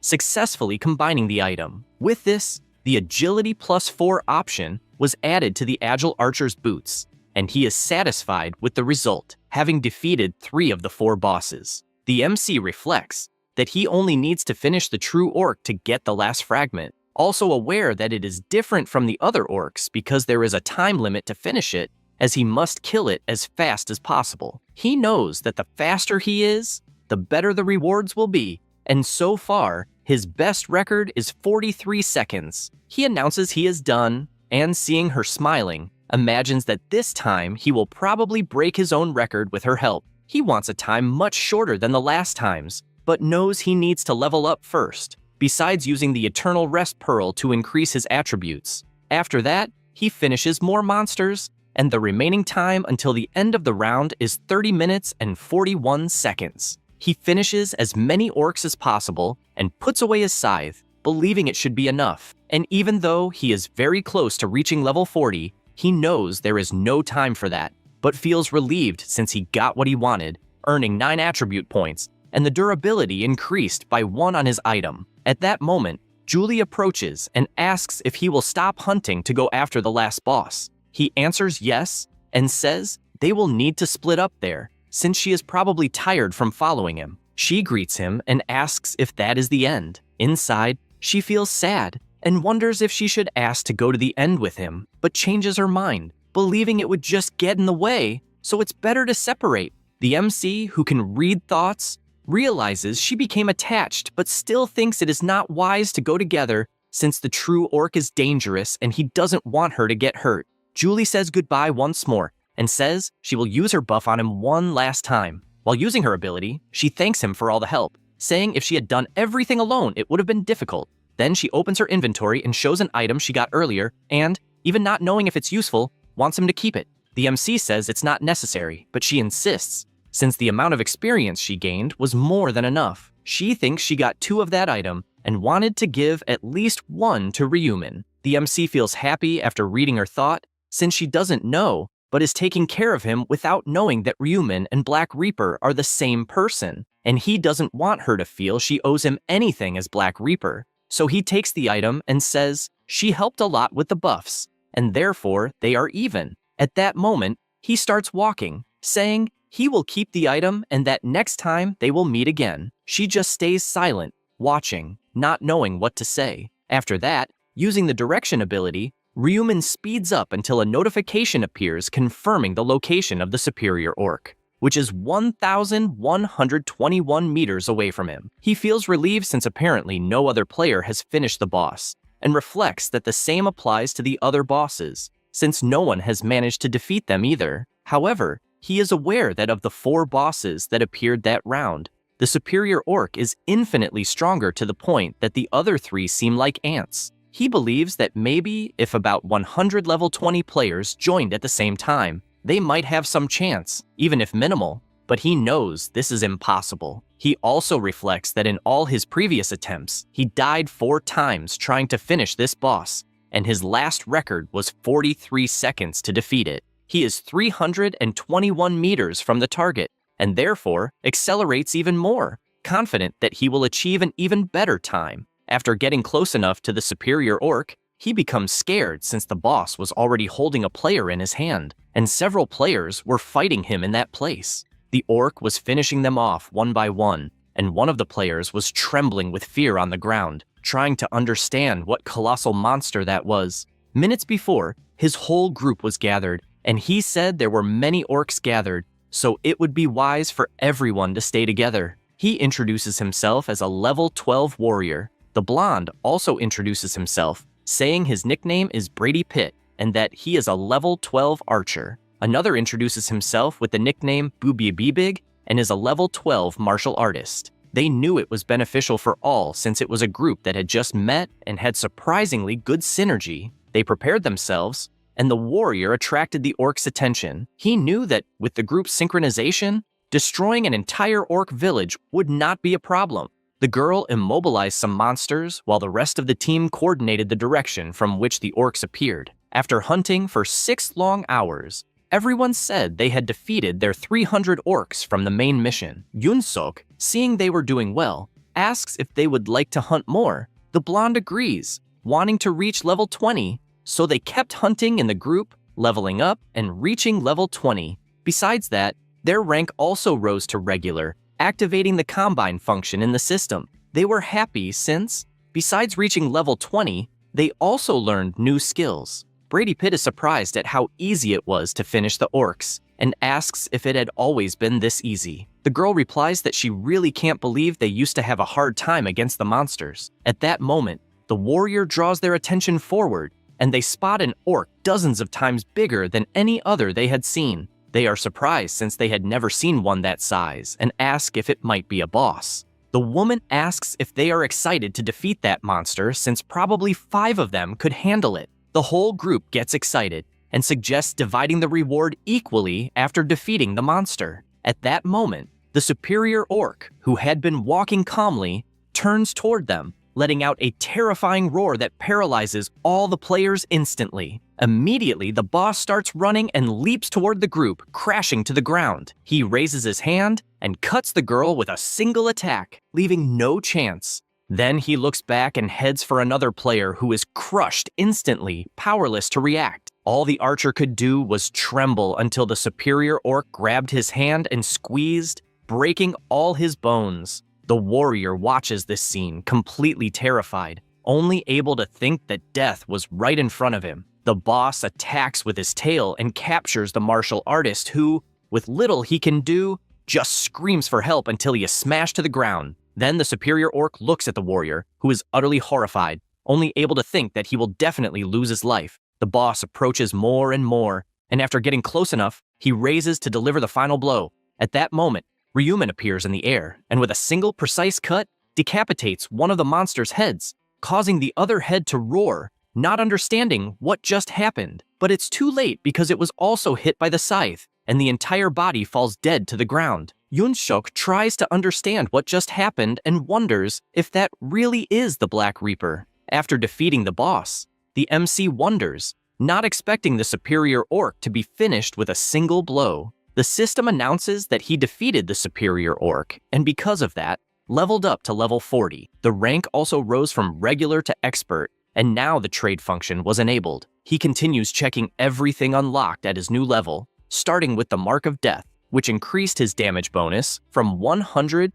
successfully combining the item. With this, the agility plus 4 option was added to the agile archer's boots, and he is satisfied with the result, having defeated 3 of the 4 bosses. The MC reflects that he only needs to finish the true orc to get the last fragment, also aware that it is different from the other orcs because there is a time limit to finish it, as he must kill it as fast as possible. He knows that the faster he is, the better the rewards will be, and so far, his best record is 43 seconds. He announces he is done, and seeing her smiling, imagines that this time he will probably break his own record with her help. He wants a time much shorter than the last times, but knows he needs to level up first, besides using the Eternal Rest Pearl to increase his attributes. After that, he finishes more monsters, and the remaining time until the end of the round is 30 minutes and 41 seconds. He finishes as many orcs as possible and puts away his scythe, believing it should be enough. And even though he is very close to reaching level 40, he knows there is no time for that, but feels relieved since he got what he wanted, earning 9 attribute points, and the durability increased by 1 on his item. At that moment, Julie approaches and asks if he will stop hunting to go after the last boss. He answers yes, and says they will need to split up there, since she is probably tired from following him. She greets him and asks if that is the end. Inside, she feels sad and wonders if she should ask to go to the end with him, but changes her mind, believing it would just get in the way, so it's better to separate. The MC, who can read thoughts, realizes she became attached but still thinks it is not wise to go together since the true orc is dangerous and he doesn't want her to get hurt. Julie says goodbye once more and says she will use her buff on him one last time. While using her ability, she thanks him for all the help, saying if she had done everything alone, it would have been difficult. Then she opens her inventory and shows an item she got earlier and, even not knowing if it's useful, wants him to keep it. The MC says it's not necessary, but she insists, since the amount of experience she gained was more than enough. She thinks she got 2 of that item and wanted to give at least 1 to Ryumin. The MC feels happy after reading her thought, since she doesn't know, but is taking care of him without knowing that Ryumin and Black Reaper are the same person, and he doesn't want her to feel she owes him anything as Black Reaper. So he takes the item and says she helped a lot with the buffs, and therefore they are even. At that moment, he starts walking, saying he will keep the item and that next time they will meet again. She just stays silent, watching, not knowing what to say. After that, using the direction ability, Ryumin speeds up until a notification appears confirming the location of the superior orc, which is 1,121 meters away from him. He feels relieved since apparently no other player has finished the boss, and reflects that the same applies to the other bosses, since no one has managed to defeat them either. However, he is aware that of the 4 bosses that appeared that round, the superior orc is infinitely stronger to the point that the other 3 seem like ants. He believes that maybe if about 100 level 20 players joined at the same time, they might have some chance, even if minimal, but he knows this is impossible. He also reflects that in all his previous attempts, he died 4 times trying to finish this boss, and his last record was 43 seconds to defeat it. He is 321 meters from the target, and therefore accelerates even more, confident that he will achieve an even better time. After getting close enough to the superior orc, he becomes scared since the boss was already holding a player in his hand, and several players were fighting him in that place. The orc was finishing them off one by one, and one of the players was trembling with fear on the ground, trying to understand what colossal monster that was. Minutes before, his whole group was gathered, and he said there were many orcs gathered, so it would be wise for everyone to stay together. He introduces himself as a level 12 warrior. The blonde also introduces himself, saying his nickname is Brady Pitt and that he is a level 12 archer. Another introduces himself with the nickname Boobie Big and is a level 12 martial artist. They knew it was beneficial for all since it was a group that had just met and had surprisingly good synergy. They prepared themselves, and the warrior attracted the orc's attention. He knew that with the group's synchronization, destroying an entire orc village would not be a problem. The girl immobilized some monsters while the rest of the team coordinated the direction from which the orcs appeared. After hunting for 6 long hours, everyone said they had defeated their 300 orcs from the main mission. Yoon-sok, seeing they were doing well, asks if they would like to hunt more. The blonde agrees, wanting to reach level 20, so they kept hunting in the group, leveling up and reaching level 20. Besides that, their rank also rose to regular, activating the combine function in the system. They were happy since, besides reaching level 20, they also learned new skills. Brady Pitt is surprised at how easy it was to finish the orcs, and asks if it had always been this easy. The girl replies that she really can't believe they used to have a hard time against the monsters. At that moment, the warrior draws their attention forward, and they spot an orc dozens of times bigger than any other they had seen. They are surprised since they had never seen one that size, and ask if it might be a boss. The woman asks if they are excited to defeat that monster since probably 5 of them could handle it. The whole group gets excited and suggests dividing the reward equally after defeating the monster. At that moment, the superior orc, who had been walking calmly, turns toward them, letting out a terrifying roar that paralyzes all the players instantly. Immediately, the boss starts running and leaps toward the group, crashing to the ground. He raises his hand and cuts the girl with a single attack, leaving no chance. Then he looks back and heads for another player who is crushed instantly, powerless to react. All the archer could do was tremble until the superior orc grabbed his hand and squeezed, breaking all his bones. The warrior watches this scene, completely terrified, only able to think that death was right in front of him. The boss attacks with his tail and captures the martial artist who, with little he can do, just screams for help until he is smashed to the ground. Then the superior orc looks at the warrior, who is utterly horrified, only able to think that he will definitely lose his life. The boss approaches more and more, and after getting close enough, he raises to deliver the final blow. At that moment, Ryuman appears in the air, and with a single precise cut, decapitates one of the monster's heads, causing the other head to roar, not understanding what just happened. But it's too late because it was also hit by the scythe, and the entire body falls dead to the ground. Yoon-sok tries to understand what just happened and wonders if that really is the Black Reaper. After defeating the boss, the MC wonders, not expecting the superior orc to be finished with a single blow. The system announces that he defeated the superior orc, and because of that, leveled up to level 40. The rank also rose from regular to expert, and now the trade function was enabled. He continues checking everything unlocked at his new level, starting with the Mark of Death, which increased his damage bonus from 120%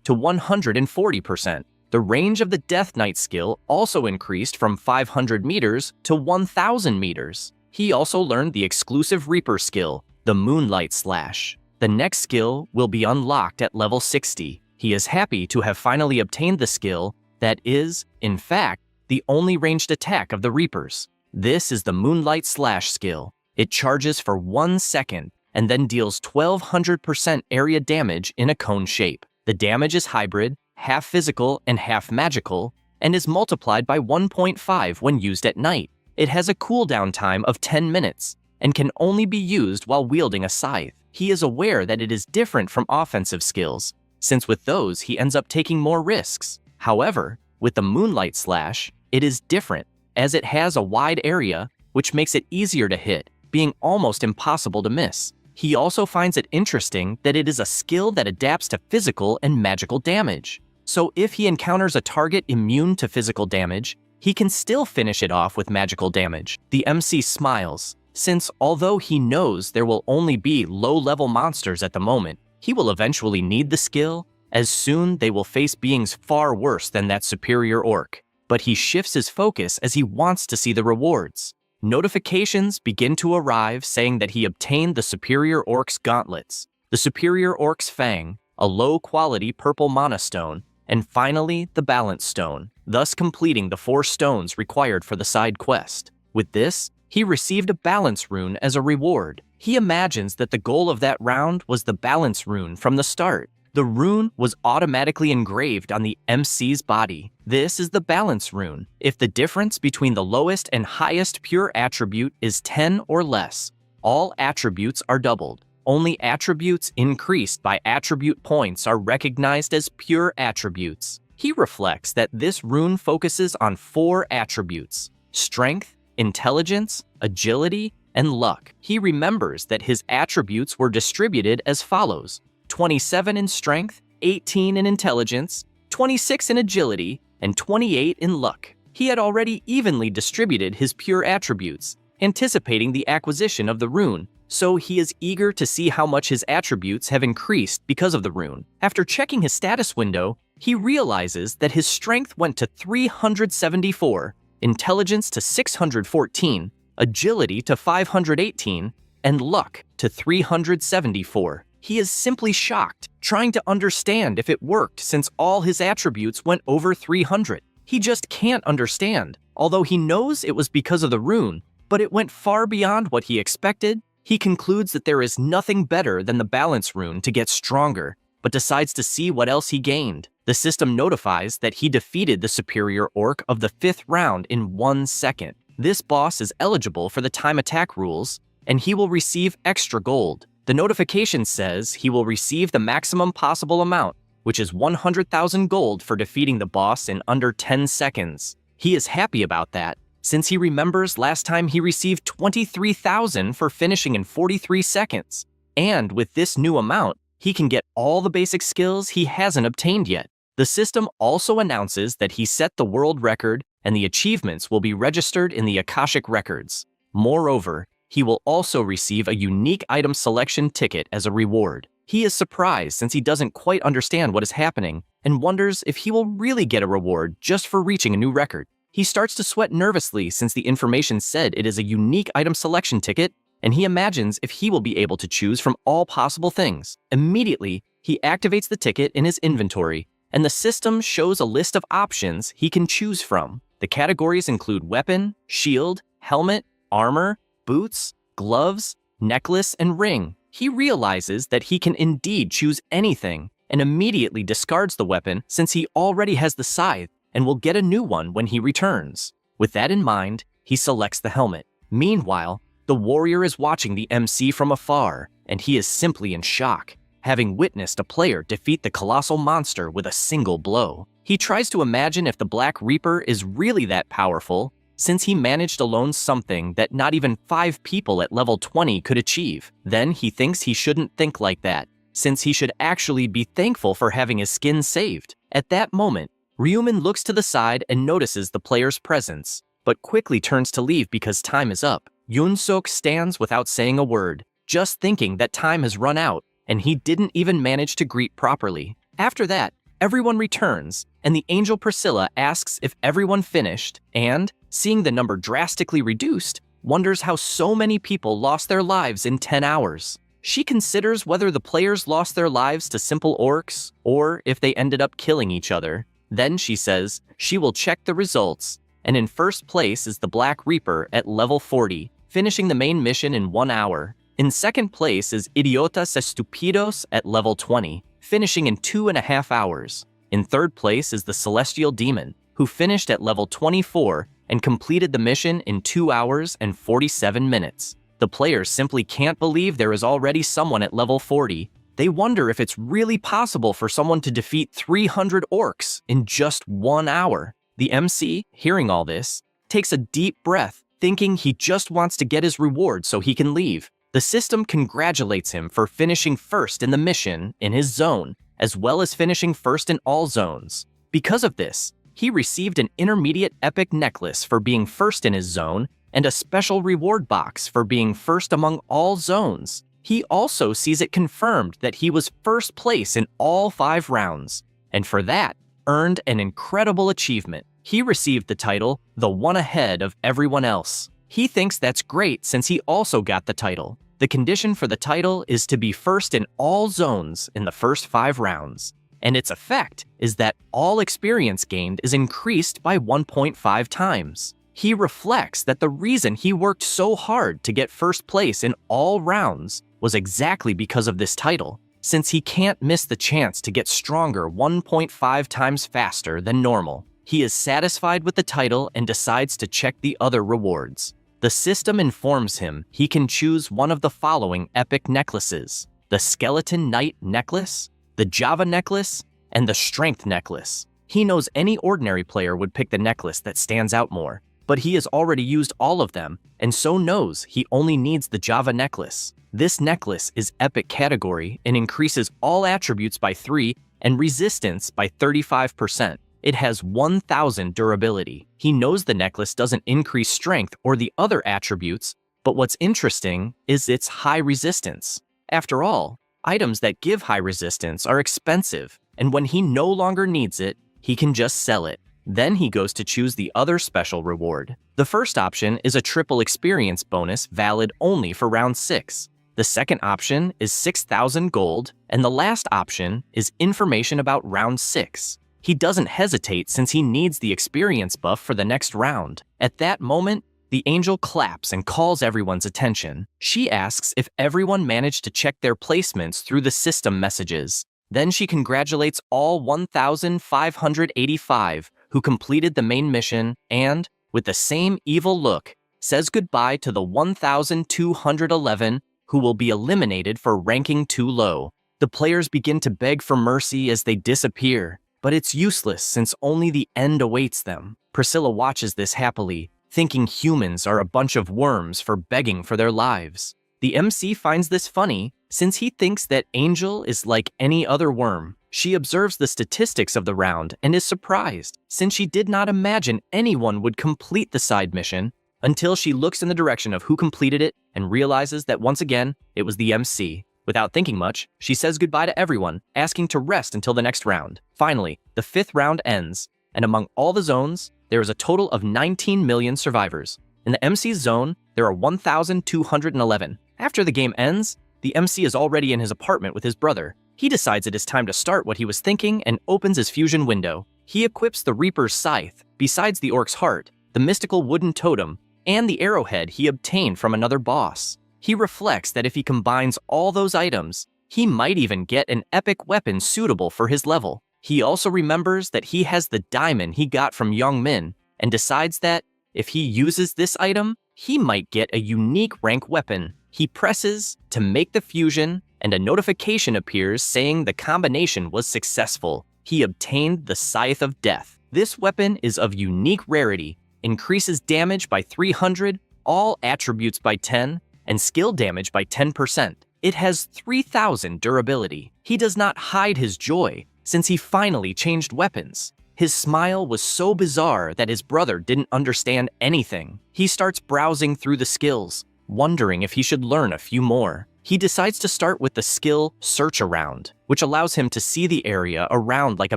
to 140%. The range of the Death Knight skill also increased from 500 meters to 1,000 meters. He also learned the exclusive Reaper skill, the Moonlight Slash. The next skill will be unlocked at level 60. He is happy to have finally obtained the skill that is, in fact, the only ranged attack of the Reapers. This is the Moonlight Slash skill. It charges for 1 second and then deals 1200% area damage in a cone shape. The damage is hybrid, half physical and half magical, and is multiplied by 1.5 when used at night. It has a cooldown time of 10 minutes and can only be used while wielding a scythe. He is aware that it is different from offensive skills, since with those he ends up taking more risks. However, with the Moonlight Slash, it is different, as it has a wide area, which makes it easier to hit, being almost impossible to miss. He also finds it interesting that it is a skill that adapts to physical and magical damage. So if he encounters a target immune to physical damage, he can still finish it off with magical damage. The MC smiles, since although he knows there will only be low-level monsters at the moment, he will eventually need the skill, as soon they will face beings far worse than that superior orc. But he shifts his focus as he wants to see the rewards. Notifications begin to arrive saying that he obtained the superior orc's gauntlets, the superior orc's fang, a low-quality purple mana stone, and finally the balance stone, thus completing the 4 stones required for the side quest. With this, he received a balance rune as a reward. He imagines that the goal of that round was the balance rune from the start. The rune was automatically engraved on the MC's body. This is the balance rune. If the difference between the lowest and highest pure attribute is 10 or less, all attributes are doubled. Only attributes increased by attribute points are recognized as pure attributes. He reflects that this rune focuses on 4 attributes: strength, intelligence, agility, and luck. He remembers that his attributes were distributed as follows: 27 in strength, 18 in intelligence, 26 in agility, and 28 in luck. He had already evenly distributed his pure attributes, anticipating the acquisition of the rune, so he is eager to see how much his attributes have increased because of the rune. After checking his status window, he realizes that his strength went to 374, intelligence to 614, agility to 518, and luck to 374. He is simply shocked, trying to understand if it worked since all his attributes went over 300. He just can't understand, although he knows it was because of the rune, but it went far beyond what he expected. He concludes that there is nothing better than the balance rune to get stronger, but decides to see what else he gained. The system notifies that he defeated the superior orc of the 5th round in 1 second. This boss is eligible for the time attack rules, and he will receive extra gold. The notification says he will receive the maximum possible amount, which is 100,000 gold for defeating the boss in under 10 seconds. He is happy about that, since he remembers last time he received 23,000 for finishing in 43 seconds. And with this new amount, he can get all the basic skills he hasn't obtained yet. The system also announces that he set the world record, and the achievements will be registered in the Akashic Records. Moreover, he will also receive a unique item selection ticket as a reward. He is surprised since he doesn't quite understand what is happening and wonders if he will really get a reward just for reaching a new record. He starts to sweat nervously since the information said it is a unique item selection ticket, and he imagines if he will be able to choose from all possible things. Immediately, he activates the ticket in his inventory, and the system shows a list of options he can choose from. The categories include weapon, shield, helmet, armor, boots, gloves, necklace, and ring. He realizes that he can indeed choose anything and immediately discards the weapon since he already has the scythe and will get a new one when he returns. With that in mind, he selects the helmet. Meanwhile, the warrior is watching the MC from afar, and he is simply in shock, having witnessed a player defeat the colossal monster with a single blow. He tries to imagine if the Black Reaper is really that powerful, since he managed alone something that not even 5 people at level 20 could achieve. Then he thinks he shouldn't think like that, since he should actually be thankful for having his skin saved. At that moment, Ryumin looks to the side and notices the player's presence, but quickly turns to leave because time is up. Yoon-sok stands without saying a word, just thinking that time has run out, and he didn't even manage to greet properly. After that, everyone returns, and the angel Priscilla asks if everyone finished, and, seeing the number drastically reduced, wonders how so many people lost their lives in 10 hours. She considers whether the players lost their lives to simple orcs, or if they ended up killing each other. Then she says she will check the results, and in first place is the Black Reaper at level 40, finishing the main mission in 1 hour. In second place is Idiotas Estupidos at level 20, finishing in 2.5 hours. In third place is the Celestial Demon, who finished at level 24 and completed the mission in 2 hours and 47 minutes. The players simply can't believe there is already someone at level 40. They wonder if it's really possible for someone to defeat 300 orcs in just 1 hour. The MC, hearing all this, takes a deep breath, thinking he just wants to get his reward so he can leave. The system congratulates him for finishing first in the mission in his zone, as well as finishing first in all zones. Because of this, he received an intermediate epic necklace for being first in his zone and a special reward box for being first among all zones. He also sees it confirmed that he was first place in all 5 rounds, and for that, earned an incredible achievement. He received the title, the one ahead of everyone else. He thinks that's great since he also got the title. The condition for the title is to be first in all zones in the first 5 rounds, and its effect is that all experience gained is increased by 1.5 times. He reflects that the reason he worked so hard to get first place in all rounds was exactly because of this title. since he can't miss the chance to get stronger 1.5 times faster than normal. He is satisfied with the title and decides to check the other rewards. The system informs him he can choose one of the following epic necklaces: the Skeleton Knight necklace, the Java necklace, and the Strength necklace. He knows any ordinary player would pick the necklace that stands out more, but he has already used all of them, and so knows he only needs the Java necklace. This necklace is epic category and increases all attributes by 3 and resistance by 35%. It has 1000 durability. He knows the necklace doesn't increase strength or the other attributes, but what's interesting is its high resistance. After all, items that give high resistance are expensive, and when he no longer needs it, he can just sell it. Then he goes to choose the other special reward. The first option is a triple experience bonus valid only for round 6. The second option is 6,000 gold, and the last option is information about round 6. He doesn't hesitate since he needs the experience buff for the next round. At that moment, the angel claps and calls everyone's attention. She asks if everyone managed to check their placements through the system messages. Then she congratulates all 1,585 who completed the main mission and, with the same evil look, says goodbye to the 1,211 who will be eliminated for ranking too low. The players begin to beg for mercy as they disappear, but it's useless since only the end awaits them. Priscilla watches this happily, thinking humans are a bunch of worms for begging for their lives. The MC finds this funny since he thinks that Angel is like any other worm. She observes the statistics of the round and is surprised since she did not imagine anyone would complete the side mission until she looks in the direction of who completed it and realizes that once again, it was the MC. Without thinking much, she says goodbye to everyone, asking to rest until the next round. Finally, the 5th round ends, and among all the zones, there is a total of 19 million survivors. In the MC's zone, there are 1,211. After the game ends, the MC is already in his apartment with his brother. He decides it is time to start what he was thinking and opens his fusion window. He equips the Reaper's scythe, besides the orc's heart, the mystical wooden totem, and the arrowhead he obtained from another boss. He reflects that if he combines all those items, he might even get an epic weapon suitable for his level. He also remembers that he has the diamond he got from Youngmin and decides that if he uses this item, he might get a unique rank weapon. He presses to make the fusion, and a notification appears saying the combination was successful. He obtained the Scythe of Death. This weapon is of unique rarity, increases damage by 300, all attributes by 10, and skill damage by 10%. It has 3,000 durability. He does not hide his joy since he finally changed weapons. His smile was so bizarre that his brother didn't understand anything. He starts browsing through the skills, wondering if he should learn a few more. He decides to start with the skill Search Around, which allows him to see the area around like a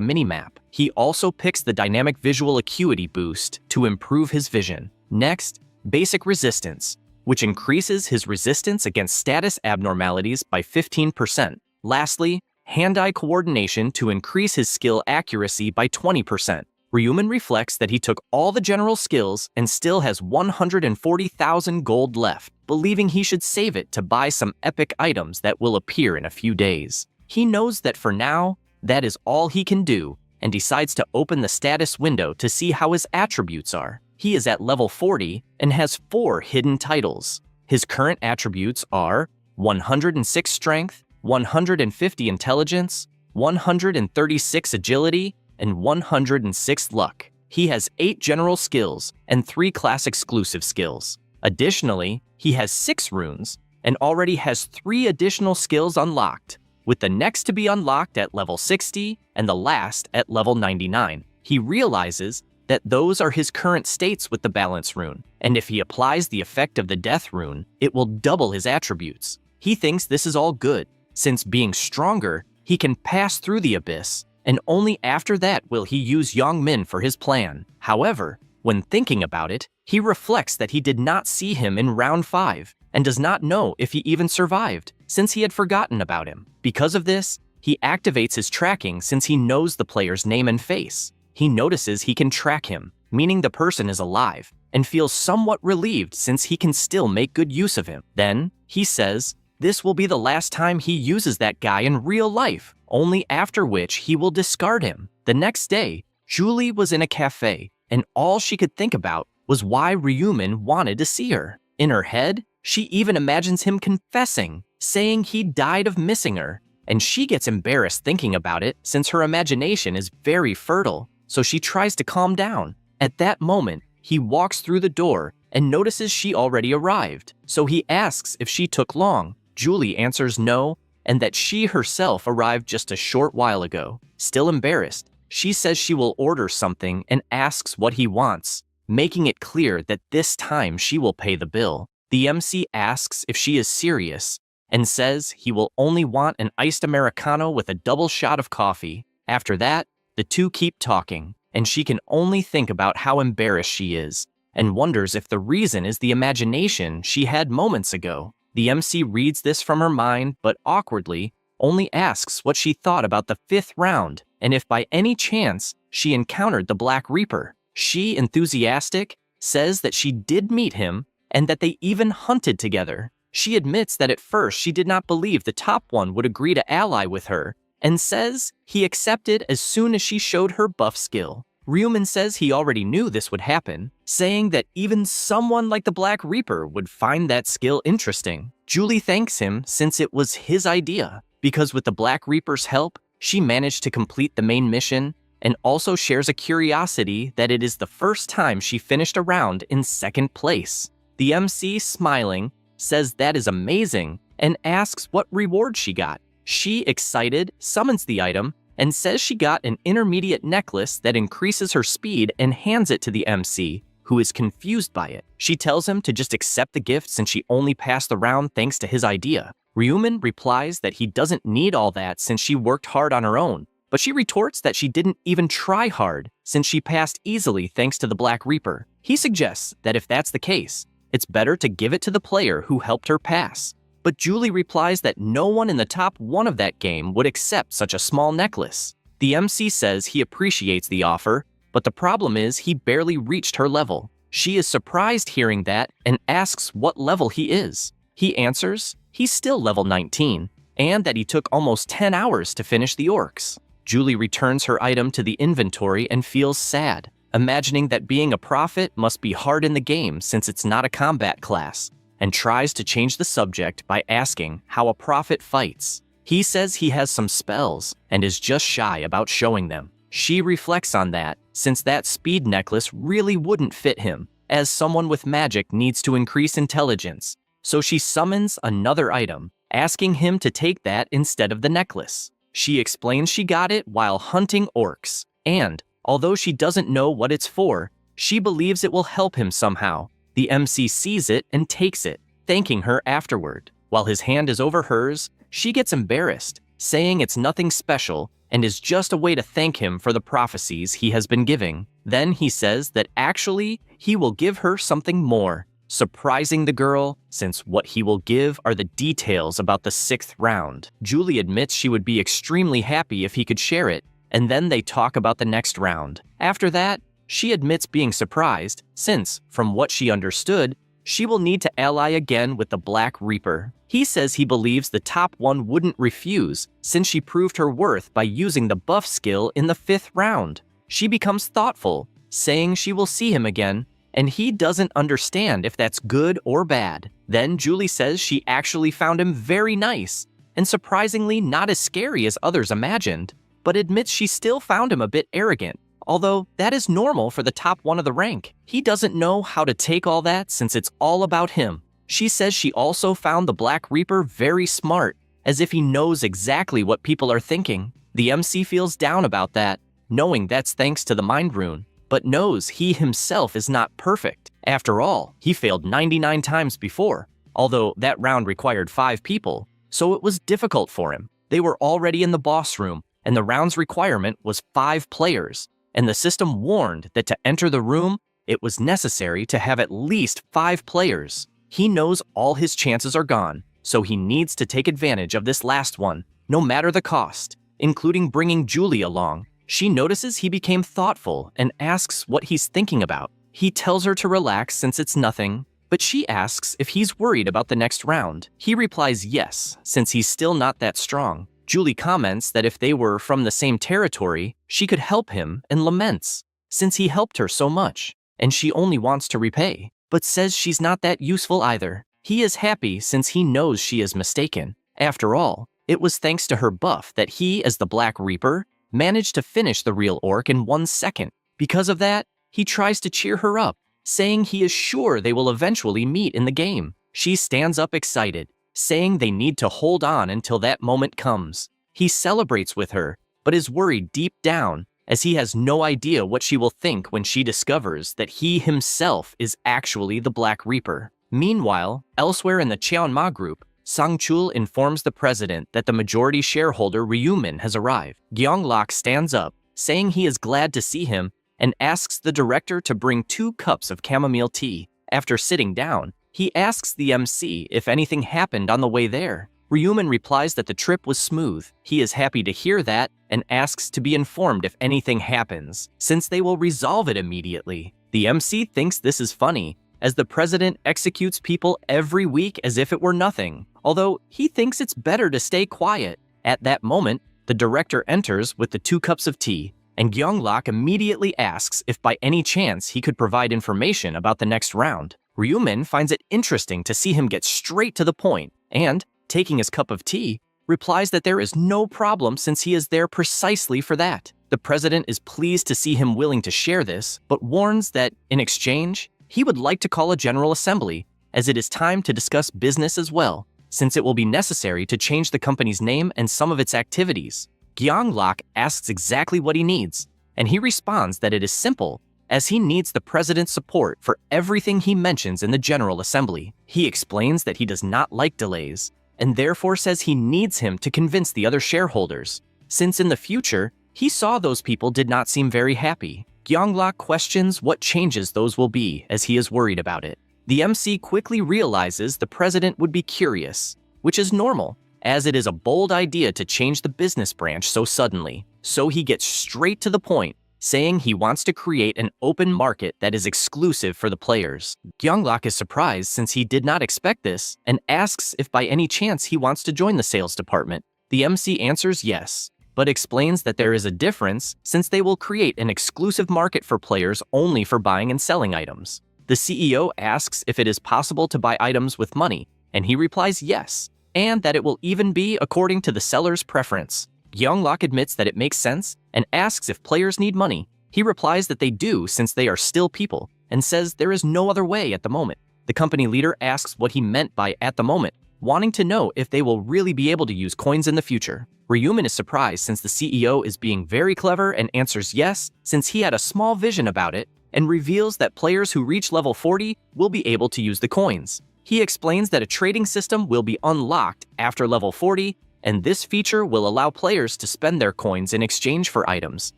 mini-map. He also picks the Dynamic Visual Acuity boost to improve his vision. Next, Basic Resistance, which increases his resistance against status abnormalities by 15%. Lastly, Hand-Eye Coordination to increase his skill accuracy by 20%. Ryuman reflects that he took all the general skills and still has 140,000 gold left, believing he should save it to buy some epic items that will appear in a few days. He knows that for now, that is all he can do, and decides to open the status window to see how his attributes are. He is at level 40 and has 4 hidden titles. His current attributes are 106 strength, 150 intelligence, 136 agility, and 106 luck. He has 8 general skills and 3 class exclusive skills. Additionally, he has 6 runes and already has 3 additional skills unlocked, with the next to be unlocked at level 60 and the last at level 99. He realizes that those are his current states with the balance rune, and if he applies the effect of the death rune, it will double his attributes. He thinks this is all good, since being stronger, he can pass through the abyss, and only after that will he use Youngmin for his plan. However, when thinking about it, he reflects that he did not see him in round 5, and does not know if he even survived, since he had forgotten about him. Because of this, he activates his tracking since he knows the player's name and face. He notices he can track him, meaning the person is alive, and feels somewhat relieved since he can still make good use of him. Then, he says, this will be the last time he uses that guy in real life, only after which he will discard him. The next day, Julie was in a cafe, and all she could think about was why Ryumin wanted to see her. In her head, she even imagines him confessing, saying he died of missing her, and she gets embarrassed thinking about it since her imagination is very fertile, so she tries to calm down. At that moment, he walks through the door and notices she already arrived, so he asks if she took long. Julie answers no, and that she herself arrived just a short while ago. Still embarrassed, she says she will order something and asks what he wants, making it clear that this time she will pay the bill. The MC asks if she is serious and says he will only want an iced Americano with a double shot of coffee. After that, the two keep talking, and she can only think about how embarrassed she is and wonders if the reason is the imagination she had moments ago. The MC reads this from her mind, but awkwardly only asks what she thought about the 5th round and if by any chance she encountered the Black Reaper. She, enthusiastic, says that she did meet him and that they even hunted together. She admits that at first she did not believe the top one would agree to ally with her and says he accepted as soon as she showed her buff skill. Ryumin says he already knew this would happen, saying that even someone like the Black Reaper would find that skill interesting. Julie thanks him since it was his idea, because with the Black Reaper's help, she managed to complete the main mission, and also shares a curiosity that it is the first time she finished a round in 2nd place. The MC, smiling, says that is amazing and asks what reward she got. She, excited, summons the item and says she got an intermediate necklace that increases her speed and hands it to the MC, who is confused by it. She tells him to just accept the gift since she only passed the round thanks to his idea. Ryumin replies that he doesn't need all that since she worked hard on her own, but she retorts that she didn't even try hard since she passed easily thanks to the Black Reaper. He suggests that if that's the case, it's better to give it to the player who helped her pass. But Julie replies that no one in the top 1 of that game would accept such a small necklace. The MC says he appreciates the offer, but the problem is he barely reached her level. She is surprised hearing that and asks what level he is. He answers he's still level 19, and that he took almost 10 hours to finish the orcs. Julie returns her item to the inventory and feels sad, imagining that being a prophet must be hard in the game since it's not a combat class, and tries to change the subject by asking how a prophet fights. He says he has some spells and is just shy about showing them. She reflects on that, since that speed necklace really wouldn't fit him, as someone with magic needs to increase intelligence. So she summons another item, asking him to take that instead of the necklace. She explains she got it while hunting orcs, and although she doesn't know what it's for, she believes it will help him somehow. The MC sees it and takes it, thanking her afterward. While his hand is over hers, she gets embarrassed, saying it's nothing special and is just a way to thank him for the prophecies he has been giving. Then he says that actually he will give her something more, surprising the girl, since what he will give are the details about the 6th round. Julie admits she would be extremely happy if he could share it, and then they talk about the next round. After that, she admits being surprised, since, from what she understood, she will need to ally again with the Black Reaper. He says he believes the top 1 wouldn't refuse, since she proved her worth by using the buff skill in the 5th round. She becomes thoughtful, saying she will see him again, and he doesn't understand if that's good or bad. Then Julie says she actually found him very nice, and surprisingly not as scary as others imagined, but admits she still found him a bit arrogant, although that is normal for the top 1 of the rank. He doesn't know how to take all that since it's all about him. She says she also found the Black Reaper very smart, as if he knows exactly what people are thinking. The MC feels down about that, knowing that's thanks to the mind rune, but knows he himself is not perfect. After all, he failed 99 times before, although that round required 5 people, so it was difficult for him. They were already in the boss room, and the round's requirement was 5 players, and the system warned that to enter the room, it was necessary to have at least 5 players. He knows all his chances are gone, so he needs to take advantage of this last one, no matter the cost, including bringing Julie along. She notices he became thoughtful and asks what he's thinking about. He tells her to relax since it's nothing, but she asks if he's worried about the next round. He replies yes, since he's still not that strong. Julie comments that if they were from the same territory, she could help him and laments, since he helped her so much, and she only wants to repay, but says she's not that useful either. He is happy since he knows she is mistaken. After all, it was thanks to her buff that he, as the Black Reaper, managed to finish the real orc in 1 second. Because of that, he tries to cheer her up, saying he is sure they will eventually meet in the game. She stands up excited, saying they need to hold on until that moment comes. He celebrates with her, but is worried deep down, as he has no idea what she will think when she discovers that he himself is actually the Black Reaper. Meanwhile, elsewhere in the Cheonma group, Sang-chul informs the president that the majority shareholder Ryumin has arrived. Gyeonglok stands up, saying he is glad to see him, and asks the director to bring 2 cups of chamomile tea. After sitting down, he asks the MC if anything happened on the way there. Ryumin replies that the trip was smooth. He is happy to hear that and asks to be informed if anything happens, since they will resolve it immediately. The MC thinks this is funny, as the president executes people every week as if it were nothing, although he thinks it's better to stay quiet. At that moment, the director enters with the 2 cups of tea, and Gyeonglok immediately asks if by any chance he could provide information about the next round. Ryumin finds it interesting to see him get straight to the point, and, taking his cup of tea, replies that there is no problem since he is there precisely for that. The president is pleased to see him willing to share this, but warns that, in exchange, he would like to call a general assembly, as it is time to discuss business as well, since it will be necessary to change the company's name and some of its activities. Gyeonglok asks exactly what he needs, and he responds that it is simple, as he needs the president's support for everything he mentions in the General Assembly. He explains that he does not like delays, and therefore says he needs him to convince the other shareholders, since in the future, he saw those people did not seem very happy. Gyeonglok questions what changes those will be, as he is worried about it. The MC quickly realizes the president would be curious, which is normal, as it is a bold idea to change the business branch so suddenly. So he gets straight to the point, saying he wants to create an open market that is exclusive for the players. Gyeonglok is surprised since he did not expect this, and asks if by any chance he wants to join the sales department. The MC answers yes, but explains that there is a difference since they will create an exclusive market for players only for buying and selling items. The CEO asks if it is possible to buy items with money, and he replies yes, and that it will even be according to the seller's preference. Gyeonglok admits that it makes sense and asks if players need money. He replies that they do since they are still people, and says there is no other way at the moment. The company leader asks what he meant by at the moment, wanting to know if they will really be able to use coins in the future. Ryumin is surprised since the CEO is being very clever and answers yes, since he had a small vision about it, and reveals that players who reach level 40 will be able to use the coins. He explains that a trading system will be unlocked after level 40, and this feature will allow players to spend their coins in exchange for items.